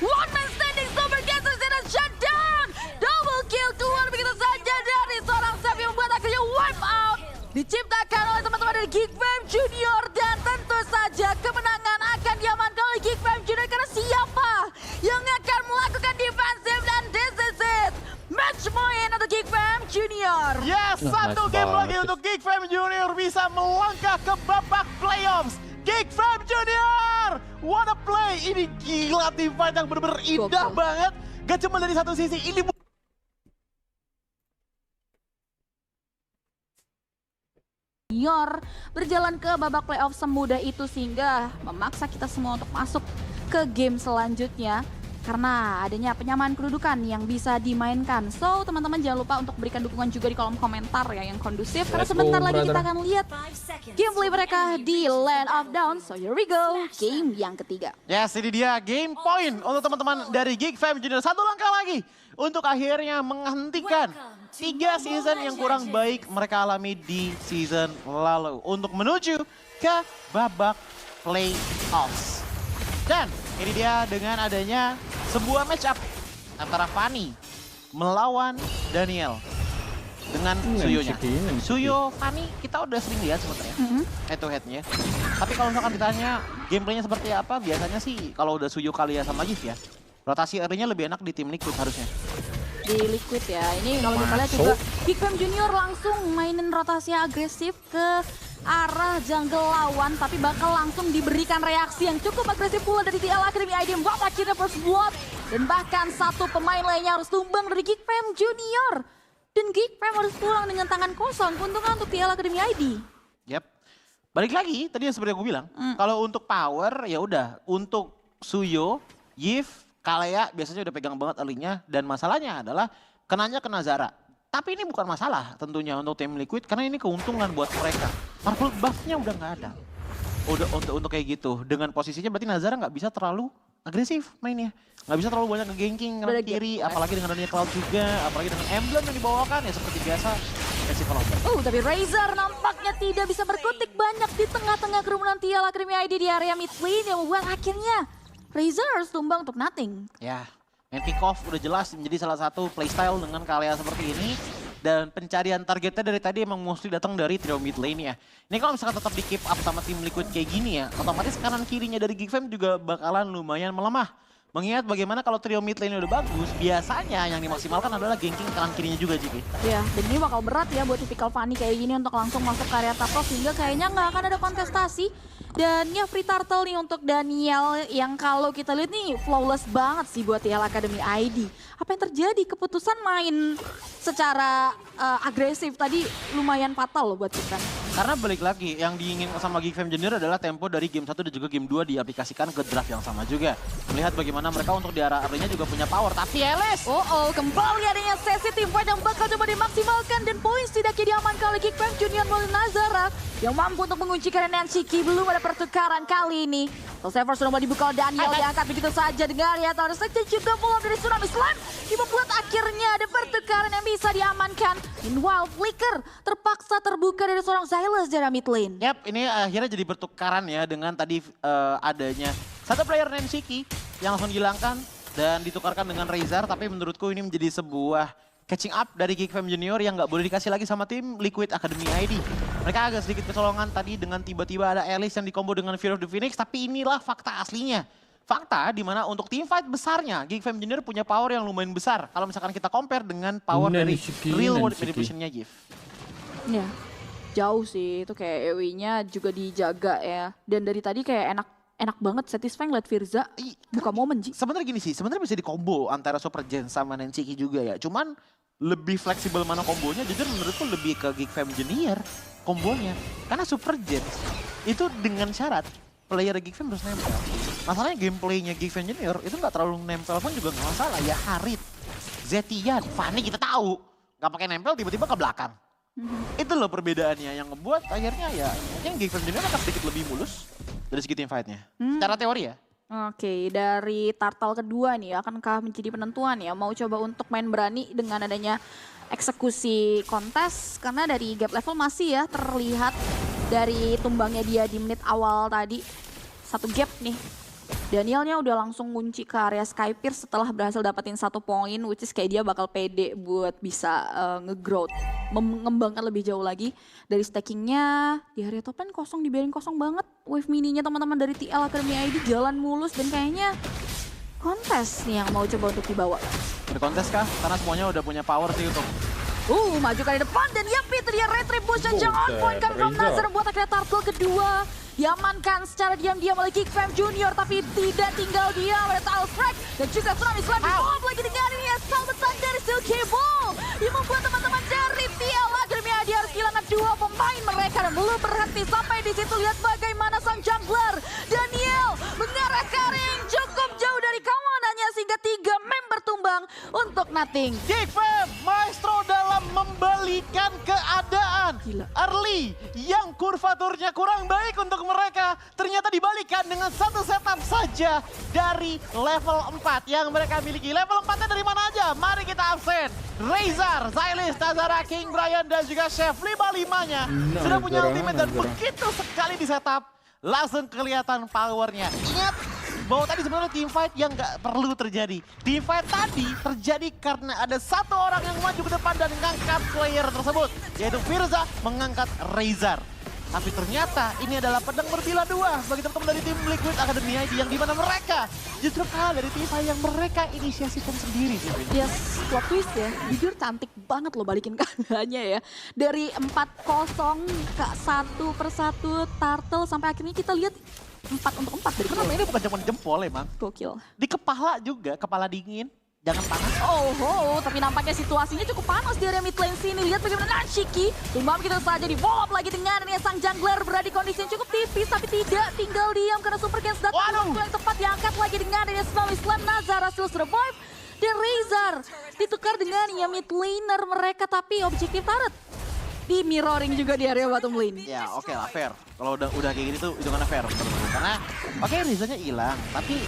One man standing, Sober gets us in a shutdown. Double kill keluar begitu saja dari seorang Seb yang membuat akhirnya wipe out. Diciptakan oleh teman-teman dari Geekfam Junior dan tentu saja kemenangan akan diamankan oleh Geekfam Junior karena siapa yang akan melakukan defensive dan this is it. Match point untuk Geekfam Junior. Yes, satu game lagi untuk Geekfam Junior bisa melangkah ke babak playoffs. Geekfam Junior, what a play! Ini gila team fight yang benar-benar indah banget. Gak cuma dari satu sisi, ini Junior berjalan ke babak playoff semudah itu sehingga memaksa kita semua untuk masuk ke game selanjutnya. Karena adanya penyamaan kedudukan yang bisa dimainkan. So, teman-teman jangan lupa untuk berikan dukungan juga di kolom komentar ya yang kondusif. Karena sebentar lagi kita akan lihat gameplay mereka di Land of Dawn. So, here we go. Game yang ketiga. Yes, ini dia game point untuk teman-teman dari Geekfam Junior. Satu langkah lagi untuk akhirnya menghentikan 3 season yang kurang baik mereka alami di season lalu. Untuk menuju ke babak playoffs. Dan ini dia dengan adanya sebuah match up antara Fanny melawan Daniel. dengan Suyo-nya. Suyo, Fanny kita udah sering lihat sebenarnya head to head-nya. Tapi kalau misalkan ditanya gameplaynya seperti apa, biasanya sih kalau udah Suyo kali ya sama Giv ya, rotasi early-nya lebih enak di tim Liquid harusnya. Di Liquid ya, ini kalau kita lihat juga Geekfam Junior langsung mainin rotasi agresif ke arah jungle lawan, tapi bakal langsung diberikan reaksi yang cukup agresif pula dari TL Academy ID. Membuat akhirnya first blood, dan bahkan satu pemain lainnya harus tumbang dari Geekfam Junior. Dan Geekfam harus pulang dengan tangan kosong, keuntungan untuk TL Academy ID. Yap, balik lagi tadi yang seperti aku bilang, kalau untuk power ya udah, untuk Suyo, Giv, Kalea biasanya udah pegang banget early-nya, dan masalahnya adalah kenanya kena Zara. Tapi ini bukan masalah tentunya untuk tim Liquid karena ini keuntungan buat mereka. Marvel buff-nya udah nggak ada. Udah untuk kayak gitu. Dengan posisinya berarti Nazara nggak bisa terlalu agresif mainnya. Nggak bisa terlalu banyak nge-ganking ke kiri, apalagi dengan adanya Cloud juga, apalagi dengan emblem yang dibawakan ya seperti biasa. Festival of Blood. Tapi Razor nampaknya tidak bisa berkutik banyak di tengah-tengah kerumunan TL Academy ID di area mid lane yang membuat akhirnya Razor harus tumbang untuk nothing. Ya. Main pick off udah jelas menjadi salah satu playstyle dengan Kalea seperti ini. Dan pencarian targetnya dari tadi emang mostly datang dari trio mid lane ya. Ini kalau misalkan tetap di keep up sama tim Liquid kayak gini ya, otomatis kanan kirinya dari Geekfam juga bakalan lumayan melemah. Mengingat bagaimana kalau trio mid lane udah bagus, biasanya yang dimaksimalkan adalah ganking kanan kirinya juga, Jiki. Ya, dan ini bakal berat ya buat tipikal Fanny kayak gini untuk langsung masuk ke area top lane, sehingga kayaknya nggak akan ada kontestasi. Dan ya free turtle nih untuk Daniel yang kalau kita lihat nih flawless banget sih buat TL Academy ID. Apa yang terjadi? Keputusan main secara agresif tadi lumayan fatal loh buat kita. Karena balik lagi, yang diinginkan sama Geekfam Junior adalah tempo dari game 1 dan juga game 2 diaplikasikan ke draft yang sama juga. Melihat bagaimana mereka untuk di arah early-nya juga punya power, tapi Elis! Kembali adanya sesi team fight yang bakal coba dimaksimalkan dan poin setidaknya diamankan oleh Geekfam Junior melalui Nazara yang mampu untuk mengunci karena Nancy. Belum ada pertukaran kali ini. Saver sudah mau dibuka oleh Daniel, diangkat begitu saja dengan lihat harus saja juga follow dari Tsunami Slam. Yang membuat akhirnya ada pertukaran yang bisa diamankan. Meanwhile, Flicker terpaksa terbuka dari seorang Xylus dari mid lane. Yap, ini akhirnya jadi pertukaran ya dengan tadi adanya satu player Nancy yang langsung dihilangkan dan ditukarkan dengan Razor. Tapi menurutku ini menjadi sebuah catching up dari Geekfam Junior yang nggak boleh dikasih lagi sama tim Liquid Academy ID. Mereka agak sedikit kecolongan tadi dengan tiba-tiba ada Alice yang dikombo dengan Fear of the Phoenix, tapi inilah fakta aslinya. Fakta di mana untuk team fight besarnya, Geekfam Junior punya power yang lumayan besar. Kalau misalkan kita compare dengan power dari real world manipulation-nya Giv. Ya, jauh sih. Itu kayak EW-nya juga dijaga ya. Dan dari tadi kayak enak banget satisfying liat Firza buka momen Ji. Sebenarnya gini sih, sebenarnya bisa dikombo antara Super Gen sama Nancy juga ya. Cuman lebih fleksibel mana kombonya, jujur menurutku lebih ke Geekfam Junior kombonya. Karena Super Gen itu dengan syarat player Geekfam harus nempel. Masalahnya gameplaynya Geekfam Junior itu nggak terlalu nempel pun juga nggak masalah. Ya Harit, Zetian, Fanny kita tahu nggak pakai nempel tiba-tiba ke belakang. Itu loh perbedaannya yang ngebuat akhirnya ya mungkin Geekfam Junior akan sedikit lebih mulus dari segi team fight-nya. Secara teori ya. Oke, dari turtle kedua nih akankah menjadi penentuan ya? Mau coba untuk main berani dengan adanya eksekusi kontes. Karena dari gap level masih ya terlihat dari tumbangnya dia di menit awal tadi. Satu gap nih. Danielnya udah langsung ngunci ke area Skypierce setelah berhasil dapetin 1 poin, which is kayak dia bakal pede buat bisa nge-growth, mengembangkan lebih jauh lagi. Dari stackingnya di area top lane kosong, dibiarin kosong banget. Wave mininya teman-teman dari TL Academy ID jalan mulus dan kayaknya kontes nih yang mau coba untuk dibawa. Ada kontes kah? Karena semuanya udah punya power sih untuk maju ke depan dan ya itu dia retribution jangan point kan from Nazar buat akhirnya turtle kedua. Diamankan secara diam-diam oleh Geekfam Junior, tapi tidak tinggal diam oleh Alfred dan juga Tsunami Slam di-bomb lagi dengan ini sabetan dari Silky Ball yang membuat teman-teman dari TL Academy ID harus kehilangan 2 pemain mereka dan belum berhenti sampai di situ. Lihat bagaimana sang jungler Daniel mengarah Karing cukup jauh dari kawanannya sehingga 3 member tumbang untuk nothing. Geekfam Maestro dalam membalikan keadaan. Gila. Early yang kurvaturnya kurang baik untuk mereka ternyata dibalikan dengan satu setup saja dari level 4 yang mereka miliki. Level 4-nya dari mana aja? Mari kita absen. Razor, Xylus, Tazara, King, Brian, dan juga Chef 5-5-nya sudah punya ultimate dan begitu sekali di setup langsung kelihatan powernya. Ingat, bahwa tadi sebenarnya team fight yang nggak perlu terjadi. Team fight tadi terjadi karena ada satu orang yang maju ke depan dan mengangkat player tersebut, yaitu Firza mengangkat Razor. Tapi ternyata ini adalah pedang berbilah dua bagi teman-teman dari tim Liquid Academy ID yang dimana mereka justru kalah dari tim fight yang mereka inisiasikan sendiri. Yes, plot twist ya. Jujur cantik banget loh balikin keadaannya ya. Dari 4-0 ke 1-1 turtle sampai akhirnya kita lihat 4-4 dari Kenapa ini bukan cuma jempol emang? gokil. Di kepala juga, kepala dingin. Jangan panas. Oh, tapi nampaknya situasinya cukup panas di area mid lane sini. Lihat bagaimana Nashiki tumbang begitu saja di follow up lagi dengan ini sang jungler berada di kondisi yang cukup tipis tapi tidak tinggal diam karena super cancel datang waktu yang tepat diangkat lagi dengan ini Snowy Slam. Nazara still survive dan Razor ditukar dengan ya mid laner mereka tapi objektif turret di mirroring juga di area bottom lane. Ya oke lah, fair. Kalau udah kayak gini tuh hitungannya fair. Karena oke Rizanya hilang, tapi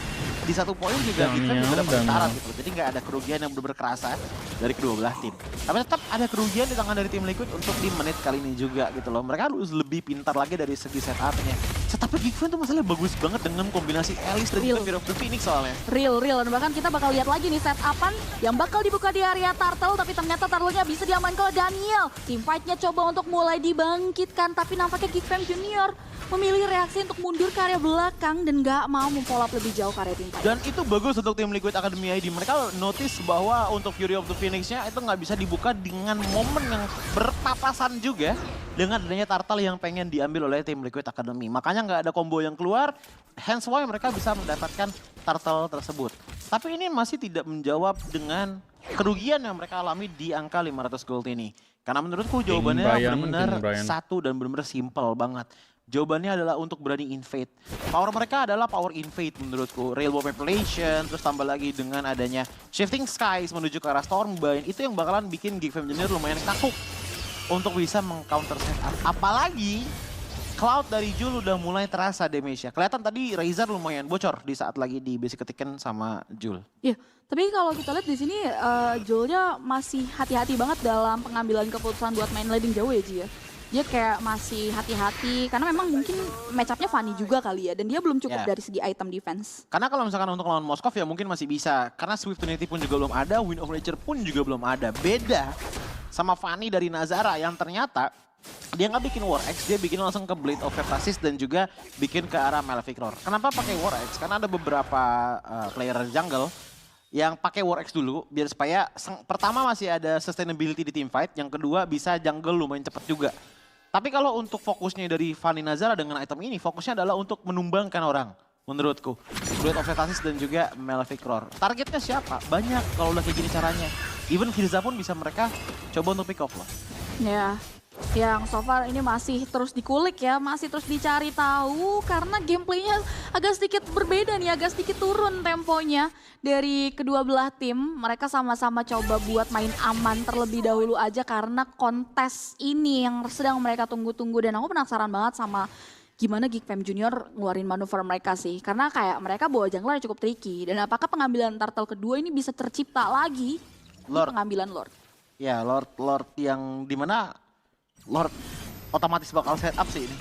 di satu poin juga kita juga dapat syarat gitu. Jadi nggak ada kerugian yang benar-benar kerasa dari kedua belah tim. Tapi tetap ada kerugian di tangan dari tim Liquid untuk di menit kali ini juga gitu loh. Mereka harus lebih pintar lagi dari segi setupnya. Setupnya Geekfan tuh masalahnya bagus banget dengan kombinasi Alice dan juga Fear of the Phoenix soalnya. Real. Dan bahkan kita bakal lihat lagi nih setupan yang bakal dibuka di area Turtle. Tapi ternyata Turtle-nya bisa diamankan oleh Daniel. Team fight-nya coba untuk mulai dibangkitkan. Tapi nampaknya Geekfan Junior memilih reaksi untuk mundur ke area belakang dan nggak mau memfollow up lebih jauh ke area tim fight. Dan itu bagus untuk tim Liquid Academy ID. Mereka notice bahwa untuk Fury of the Phoenix-nya itu nggak bisa dibuka dengan momen yang berpapasan juga dengan adanya Turtle yang pengen diambil oleh tim Liquid Academy. Makanya nggak ada combo yang keluar, hence why mereka bisa mendapatkan Turtle tersebut. Tapi ini masih tidak menjawab dengan kerugian yang mereka alami di angka 500 gold ini. Karena menurutku jawabannya benar-benar satu dan benar-benar simple banget. Jawabannya adalah untuk berani invade. Power mereka adalah power invade menurutku. Railway population, terus tambah lagi dengan adanya shifting skies menuju ke arah Stormbind. Itu yang bakalan bikin Geekfam Junior lumayan kaku untuk bisa meng-counter setup. Apalagi Cloud dari Jul udah mulai terasa damage-nya. Kelihatan tadi Razor lumayan bocor di saat lagi di basic ketikan sama Jul. Iya, tapi kalau kita lihat di sini Julnya masih hati-hati banget dalam pengambilan keputusan buat main leading jauh ya Ji ya. Dia kayak masih hati-hati karena memang mungkin match up-nya Fanny juga kali ya. Dan dia belum cukup dari segi item defense. Karena kalau misalkan untuk lawan Moskov ya mungkin masih bisa. Karena Swift Trinity pun juga belum ada, Wind of Nature pun juga belum ada. Beda sama Fanny dari Nazara yang ternyata dia nggak bikin War Axe, dia bikin langsung ke Blade of Vertasis dan juga bikin ke arah Malefic Roar. Kenapa pakai War Axe? Karena ada beberapa player jungle yang pakai War Axe dulu biar supaya pertama masih ada sustainability di team fight, yang kedua bisa jungle lumayan cepat juga. Tapi kalau untuk fokusnya dari Fanny Nazara dengan item ini, fokusnya adalah untuk menumbangkan orang, menurutku. Blade of Vertasis dan juga Malefic Roar. Targetnya siapa? Banyak kalau udah kayak gini caranya. Even Firza pun bisa mereka coba untuk pick off loh. Ya, yang so far ini masih terus dikulik ya, masih terus dicari tahu karena gameplaynya agak sedikit berbeda nih, agak sedikit turun temponya dari kedua belah tim. Mereka sama-sama coba buat main aman terlebih dahulu aja karena kontes ini yang sedang mereka tunggu-tunggu. Dan aku penasaran banget sama gimana Geekfam Junior ngeluarin manuver mereka sih. Karena kayak mereka bawa jungler cukup tricky. Dan apakah pengambilan turtle kedua ini bisa tercipta lagi di pengambilan Lord? Ya, Lord yang dimana Lord otomatis bakal setup sih ini.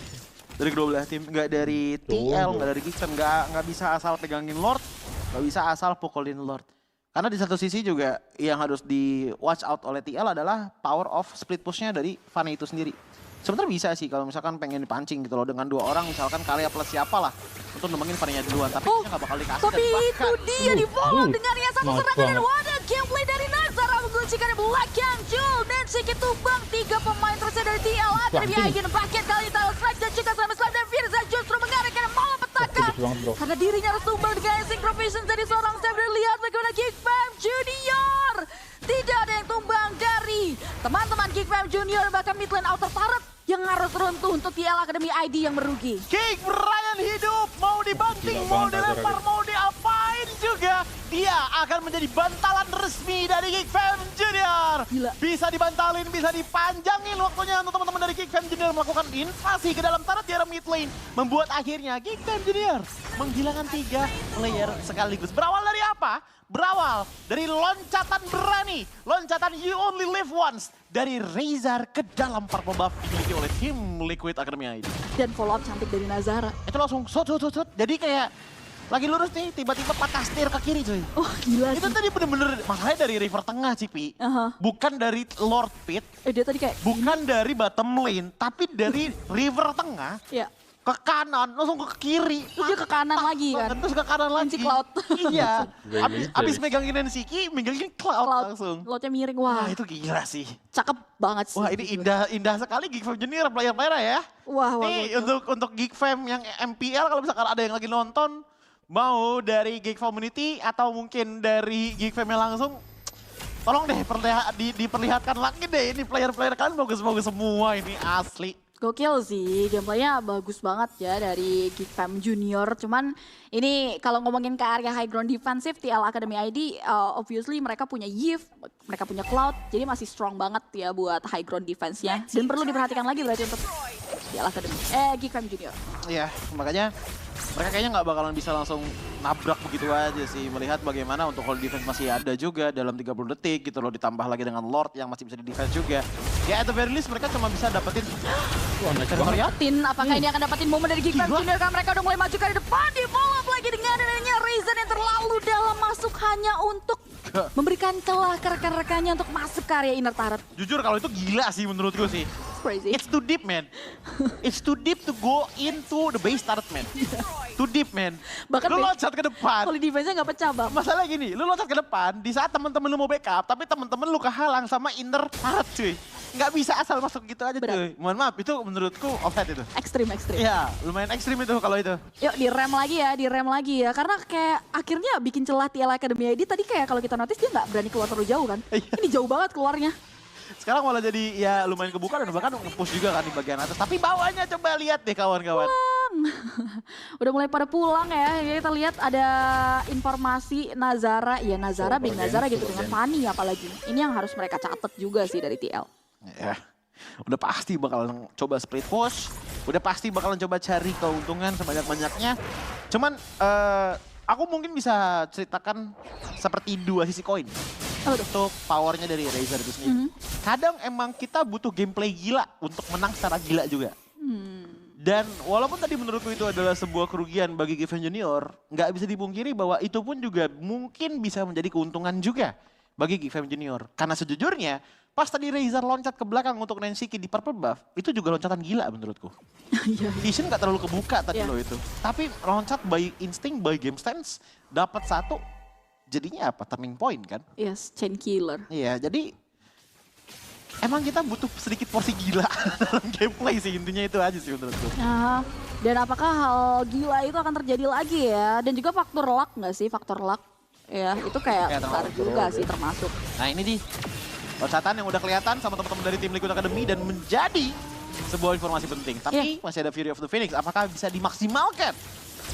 Dari kedua belah tim, nggak dari TL, nggak dari Geekfam, nggak bisa asal pegangin Lord, nggak bisa asal pukulin Lord. Karena di satu sisi juga yang harus di watch out oleh TL adalah power of split pushnya dari Fanny itu sendiri. Sebenarnya bisa sih kalau misalkan pengen dipancing gitu loh dengan dua orang, misalkan Kalia plus siapa lah untuk nembangin Fanny-nya duluan, tapi dia nggak bakal dikasih. Tapi itu dia di follow dengan yang satu serangan dan wadah gameplay dari Nazara menguncikan belakang Jul dan sedikit tumbang 3 pemain terusnya dari TL. Ada Biagin paket kali ini Title Strike dan juga Slam Slam dan Firza justru mengarahkan malapetaka karena dirinya harus tumbang dengan synchrovision dari seorang Steph. Dan lihat bagaimana Geekfam Junior tidak ada yang tumbang dari teman-teman Geekfam Junior, bahkan mid lane outer turret yang harus runtuh untuk TL Academy ID yang merugi. King Brian hidup, mau dibanting, mau dilempar, mau diapain juga. Dia akan menjadi bantalan resmi dari Geekfam Junior. Gila. Bisa dibantalin, bisa dipanjangin waktunya untuk teman-teman dari Geekfam Junior melakukan invasi ke dalam turret di arah mid lane. Membuat akhirnya Geekfam Junior menghilangkan 3 player sekaligus. Berawal dari apa? Berawal dari loncatan berani, loncatan you only live once dari Razor ke dalam purple buff dimiliki oleh tim Liquid Academy ID. Dan follow up cantik dari Nazara. Itu langsung shot. Jadi kayak Lagi lurus nih, tiba-tiba patah setir ke kiri cuy. Oh gila sih. Itu tadi bener-bener masalahnya dari river tengah Cipi. Bukan dari Lord Pit. Dia tadi kayak bukan dari bottom lane, tapi dari river tengah. Iya. Ke kanan, langsung ke kiri. Terus dia ke kanan lagi kan. Terus ke kanan lagi. Cloud. Iya. Abis megangin Nensiki, megangin Cloud langsung. Cloudnya miring, wah. Wah itu gila sih. Cakep banget sih. Wah ini indah sekali Geek Fam Junior player-player ya. Wah. Nih untuk Geek Fam yang MPL kalau misalkan ada yang lagi nonton, mau dari Geek Community atau mungkin dari Geek Fam yang langsung, tolong deh diperlihatkan lagi deh ini player-player kalian bagus-bagus semua ini asli. Gokil sih, gameplaynya bagus banget ya dari Geek Fam Junior. Cuman ini kalau ngomongin ke area high ground defensive, TL Academy ID, obviously mereka punya Yves, mereka punya Cloud, jadi masih strong banget ya buat high ground defense-nya. Dan perlu diperhatikan lagi berarti untuk TL Academy, Geek Fam Junior. Iya, makanya mereka kayaknya nggak bakalan bisa langsung nabrak begitu aja sih. Melihat bagaimana untuk hold defense masih ada juga dalam 30 detik gitu loh. Ditambah lagi dengan Lord yang masih bisa di defense juga. Ya at the very least mereka cuma bisa dapetin. Apakah ini akan dapetin momen dari Geek Fam Junior? Kan mereka udah mulai maju ke depan. Di follow up lagi dengan adanya Reason yang terlalu dalam masuk hanya untuk memberikan celah ke rekan-rekannya untuk masuk ke area inner turret. Jujur kalau itu gila sih menurutku sih. Crazy. It's too deep man. It's too deep to go into the base turret man. Too deep man. Bahkan lu loncat ke depan. Kalau defense-nya nggak pecah bang. Masalah gini, lu loncat ke depan di saat temen-temen lu mau backup, tapi temen-temen lu kehalang sama inner turret cuy. Nggak bisa asal masuk gitu aja cuy. Mohon maaf, itu menurutku offside itu. Ekstrim. Iya, lumayan ekstrim itu kalau itu. Yuk direm lagi ya. Karena kayak akhirnya bikin celah TL Academy ID tadi kayak kalau kita notice dia nggak berani keluar terlalu jauh kan. Ini jauh banget keluarnya. Sekarang malah jadi ya lumayan kebuka dan bahkan nge-push juga kan di bagian atas. Tapi bawahnya coba lihat deh kawan-kawan. Udah mulai pada pulang ya. Kita lihat ada informasi Nazara. Ya Nazara, Big Nazara gitu dengan Fanny apalagi. Ini yang harus mereka catat juga sih dari TL. Ya, udah pasti bakalan coba split push. Udah pasti bakalan coba cari keuntungan sebanyak-banyaknya. Cuman aku mungkin bisa ceritakan seperti dua sisi koin. Untuk powernya dari Razer itu sendiri. Kadang emang kita butuh gameplay gila untuk menang secara gila juga. Dan walaupun tadi menurutku itu adalah sebuah kerugian bagi Geek Fam Junior, nggak bisa dipungkiri bahwa itu pun juga mungkin bisa menjadi keuntungan juga bagi Geek Fam Junior. Karena sejujurnya, pas tadi Razer loncat ke belakang untuk Nensiki di purple buff, itu juga loncatan gila menurutku. Vision nggak terlalu kebuka tadi loh itu. Tapi loncat by instinct, by game stance, dapat satu, jadinya apa? Turning point kan? Yes, chain killer. Iya, jadi emang kita butuh sedikit porsi gila dalam gameplay sih, intinya itu aja sih menurutku. Nah, dan apakah hal gila itu akan terjadi lagi ya? Dan juga faktor luck nggak sih? Faktor luck ya, itu kayak besar juga sih termasuk. Nah ini nih, loncatan yang udah kelihatan sama teman-teman dari tim Liquid Academy dan menjadi sebuah informasi penting. Tapi masih ada Fury of the Phoenix, apakah bisa dimaksimalkan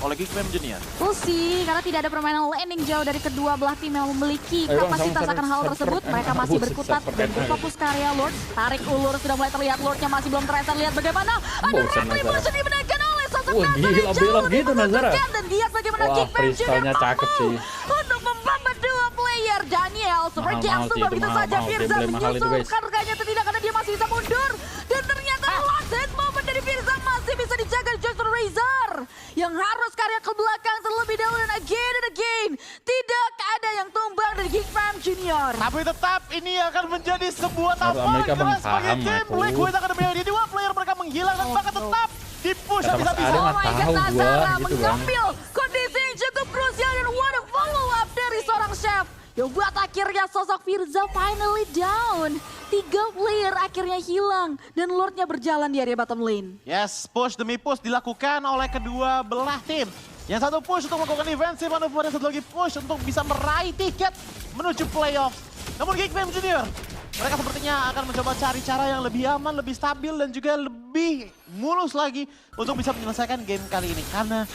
oleh Geek Fam Junior? We'll see, karena tidak ada permainan landing jauh dari kedua belah tim yang memiliki kapasitas akan hal tersebut. Mereka masih berkutat dan berfokus ke area Lord. Tarik ulur, sudah mulai terlihat Lordnya masih belum terasa. Lihat bagaimana ada retribution dimenangkan oleh sosok gila belok gitu Nazara. Dan lihat bagaimana Geek Fam Junior cakep sih. Untuk membomber dua player. Daniel seperti yang begitu saja Firza menyusul harganya tidak karena dia masih bisa mundur. Dan ternyata last hit moment dari Firza masih bisa dijaga Justin Razer. Yang harus karya ke belakang terlebih dahulu dan again. Tidak ada yang tumbang dari Geek Fam Junior. Tapi tetap ini akan menjadi sebuah tamparan keras bagi tim Liquid Academy. Di dua player mereka menghilang dan mereka tetap di-push habis-habisan. Oh my god, Nazara mengambil kondisi yang cukup krusial dan what a follow up dari seorang chef. Yang buat akhirnya sosok Firza finally down. 3 player akhirnya hilang dan Lordnya berjalan di area bottom lane. Yes, push demi push dilakukan oleh kedua belah tim. Yang satu push untuk melakukan defensive manuver, yang satu lagi push untuk bisa meraih tiket menuju playoff. Namun Geek Fam Junior, mereka sepertinya akan mencoba cari cara yang lebih aman, lebih stabil dan juga lebih mulus lagi untuk bisa menyelesaikan game kali ini. Karena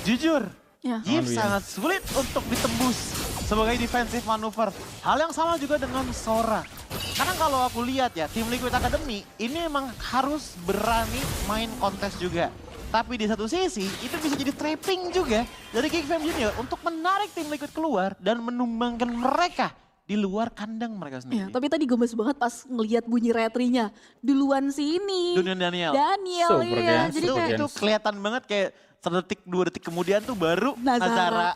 jujur, Yves sangat sulit untuk ditembus sebagai defensive manuver. Hal yang sama juga dengan Sora. Karena kalau aku lihat ya, tim Liquid Academy ini memang harus berani main kontes juga. Tapi di satu sisi, itu bisa jadi trapping juga dari Geek Fam Junior untuk menarik tim Liquid keluar dan menumbangkan mereka di luar kandang mereka sendiri. Ya, tapi tadi gemes banget pas ngelihat bunyi retrinya. Duluan sini. Daniel. Daniel, iya. Jadi itu kelihatan banget kayak sedetik 2 detik kemudian tuh baru Nazara. Nazara.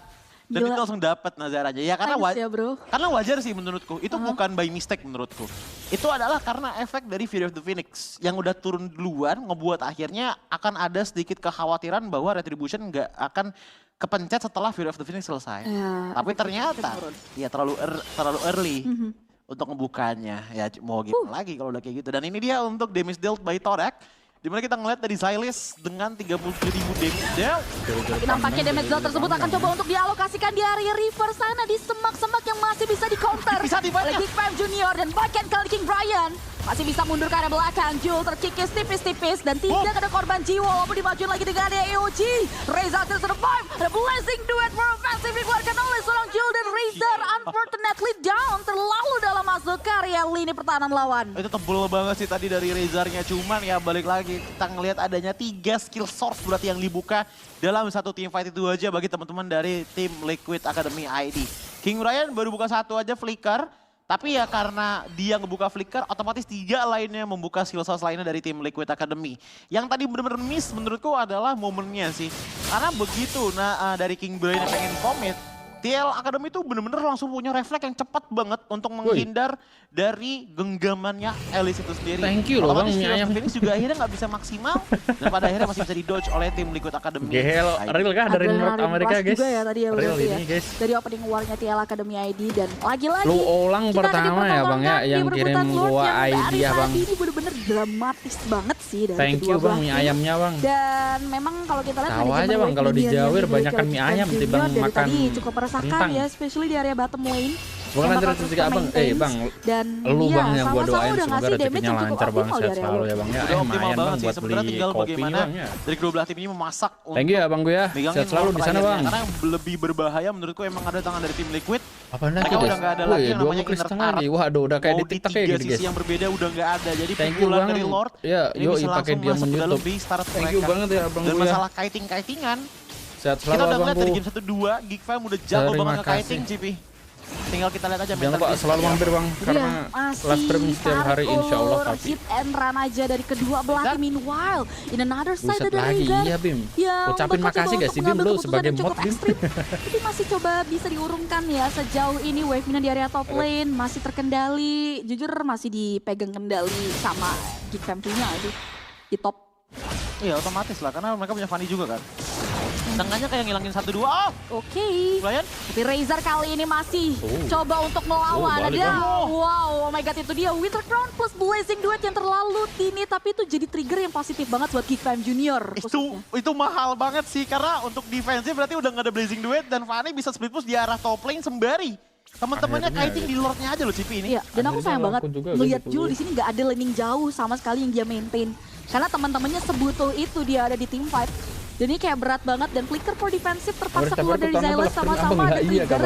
Dan Gila. itu langsung dapat Nazaranya. Ya karena Nice ya, bro. karena wajar sih menurutku. Itu bukan by mistake menurutku. Itu adalah karena efek dari Fury of the Phoenix yang udah turun duluan ngebuat akhirnya akan ada sedikit kekhawatiran bahwa Retribution nggak akan kepencet setelah Fury of the Phoenix selesai. Ya, Tapi ternyata ya terlalu early untuk ngebukanya. Ya mau gimana lagi kalau udah kayak gitu. Dan ini dia untuk damage dealt by Torek. Dimana kita ngeliat dari Silas dengan 37.000 damage dealt. Tapi nampaknya damage zone tersebut akan coba untuk dialokasikan di area river sana di semak-semak yang masih bisa di-counter oleh Big Fam Junior dan bahkan kali King Brian. Masih bisa mundur ke arah belakang, Jul terkikis tipis-tipis dan tidak ada korban jiwa walaupun dimajuin lagi dengan ada EOG. Reza still survive, ada blazing duet more offensive dikeluarkan oleh seorang Jul dan Reza unfortunately down terlalu dalam masuk ke area lini pertahanan lawan. Itu tebel banget sih tadi dari Rezarnya, cuman ya balik lagi kita ngelihat adanya 3 skill source berarti yang dibuka dalam satu team fight itu aja bagi teman-teman dari tim Liquid Academy ID. King Brian baru buka satu aja flicker. Tapi ya karena dia ngebuka flicker, otomatis 3 lainnya membuka skill source lainnya dari tim Liquid Academy. Yang tadi benar-benar miss menurutku adalah momennya sih. Karena begitu dari King Brian yang pengen commit, TL Academy itu benar-benar langsung punya refleks yang cepat banget untuk menghindar dari genggamannya Alice itu sendiri. Thank you loh Bang, mie ayam. Finish juga akhirnya nggak bisa maksimal dan pada akhirnya masih bisa di-dodge oleh tim Liquid Academy. Gehel, real kah dari North America guys? Juga ya tadi ya real berarti ini guys. Dari opening war-nya TL Academy ID dan lagi-lagi. Lu ulang pertama ya Bang ya yang kirim gua ID ya Bang. Ini bener-bener dramatis banget sih dari Thank you Bang, mie ayamnya Bang. Dan memang kalau kita lihat tahu aja Bang kalau di Jawir banyakan mie ayam dibanding makan tadi cukup meresahkan ya, especially di area bottom lane. Bukan lancar juga Bang, Bang, dan lu ya, Bang yang gua doain semoga rezekinya lancar Bang, optimal sehat selalu ya Bang ya. Lumayan Bang buat beli tinggal kopi bagaimana Bang ya. dari kedua belah tim ini memasak Thank you ya Bang gue ya, sehat selalu di sana Bang. Karena yang lebih berbahaya menurutku emang ada tangan dari tim Liquid. Apaan lagi mereka guys? udah nggak ada lagi yang namanya Kristen lagi. Waduh udah kayak di TikTok kayak gitu guys. Sisi yang berbeda udah nggak ada. Jadi thank you pukulan Bang. dari Lord Ya, ini yo bisa pakai langsung dia masuk ke dalam YouTube. start Thank you banget ya Bang dan gue ya. masalah kiting-kitingan. Sehat Kita selalu udah Bang ngeliat dari gue. game 1-2, Geek Fam udah jago Terima banget ke kasih. kiting CP. Tinggal kita lihat aja Jangan lupa selalu mampir Bang, karena live stream setiap hari insya Allah tapi hit and run aja dari kedua belah tim. Meanwhile, in another side buset ada lagi, Reza. iya Bim. Ya, Ucapin makasih gak sih Bim lu sebagai mod Bim. Tapi masih coba bisa diurungkan ya sejauh ini wave-nya di area top lane masih terkendali. Jujur masih dipegang kendali sama Geek Fam punya sih di top. Iya otomatis lah karena mereka punya Fanny juga kan. Tengahnya kayak ngilangin 1-2. Oke. Brian. Tapi Razor kali ini masih coba untuk melawan. balik, Ada wow, oh my god itu dia Winter Crown plus Blazing Duet yang terlalu tini tapi itu jadi trigger yang positif banget buat Geek Fam Junior. Itu mahal banget sih karena untuk defensif berarti udah nggak ada Blazing Duet dan Fanny bisa split push di arah top lane sembari. Teman-temannya kiting di lordnya aja loh CP ini. Iya, dan aku sayang banget melihat Jul di sini nggak ada laning jauh sama sekali yang dia maintain. Karena teman-temannya sebutul itu dia ada di team fight. Dan ini kayak berat banget dan flicker for defensif terpaksa keluar dari Xylas sama-sama ada trigger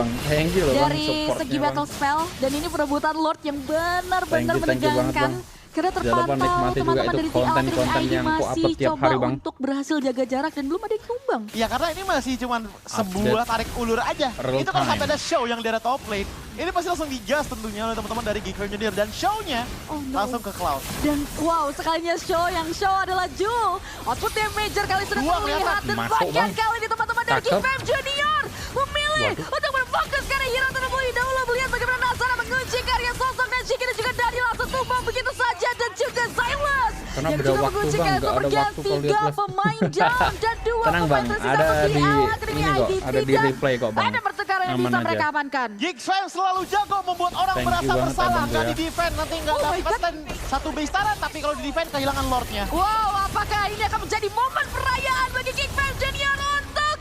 dari segi battle spell. Dan ini perebutan Lord yang benar-benar menegangkan. Karena terpantau teman-teman dari konten-konten yang aku upload tiap hari Bang. Untuk berhasil jaga jarak dan belum ada yang tumbang. Ya karena ini masih cuman sebuah tarik ulur aja. Itu kan sampai ada show yang di area top lane. Ini pasti langsung digas tentunya oleh teman-teman dari Geek Fam Junior dan show-nya langsung ke Cloud. Dan wow, sekalinya show adalah Jul. Output yang major kali sudah terlihat dan bahkan kali ini teman-teman dari Geek Fam Junior memilih untuk berfokus karena hero terlebih dahulu melihat bagaimana Nazara mengunci karya sosok dan Shiki dan juga Daniel langsung tumbang begitu saja dan juga Silas. Karena beda waktu Bang, gak ada waktu kalau lihat live. Pemain down dan 2 tenang Bang, ada di ini kok, ada di replay kok Bang. Ada pertukaran yang bisa mereka amankan. Geek Fam selalu jago membuat orang merasa bersalah. Nggak di defend nanti nggak dapat satu base turret, tapi kalau di defend kehilangan lordnya. Wow, apakah ini akan menjadi momen perayaan bagi Geek Fam Junior untuk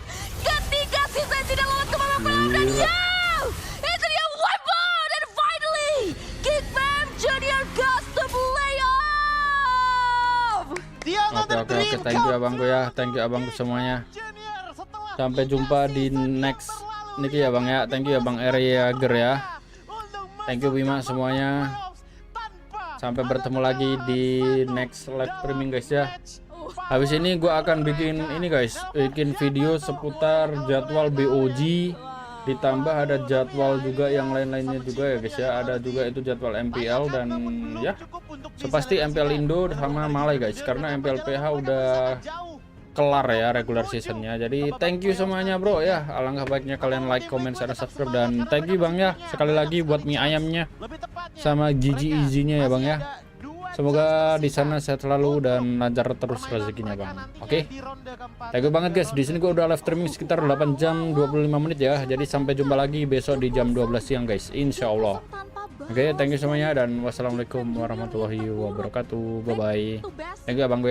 ketika season tidak lolos ke babak playoff dan itu dia weapon and finally Geek Fam Junior goes to playoff. Oke, thank you abangku ya, thank you abangku semuanya. Sampai jumpa di next niki ya Bang ya, thank you ya Bang Eriager ya. Thank you Bima semuanya. Sampai bertemu lagi di next live streaming guys ya. Habis ini gue akan bikin ini guys, bikin video seputar jadwal BOG. Ditambah ada jadwal juga yang lain-lainnya juga ya guys ya. Ada juga itu jadwal MPL dan ya sepasti MPL Indo sama Malay guys. Karena MPL PH udah kelar ya regular seasonnya. Jadi thank you semuanya bro ya. Alangkah baiknya kalian like, comment, share, subscribe, dan thank you bang ya sekali lagi buat mie ayamnya sama gigi easy-nya ya bang ya. Semoga di sana sehat selalu dan lancar terus rezekinya bang. Oke. Thank you banget guys. Di sini gue udah live streaming sekitar 8 jam 25 menit ya. Jadi sampai jumpa lagi besok di jam 12 siang guys. Insya Allah. Oke, thank you semuanya dan wassalamualaikum warahmatullahi wabarakatuh. Bye bye. Thank you abang gue.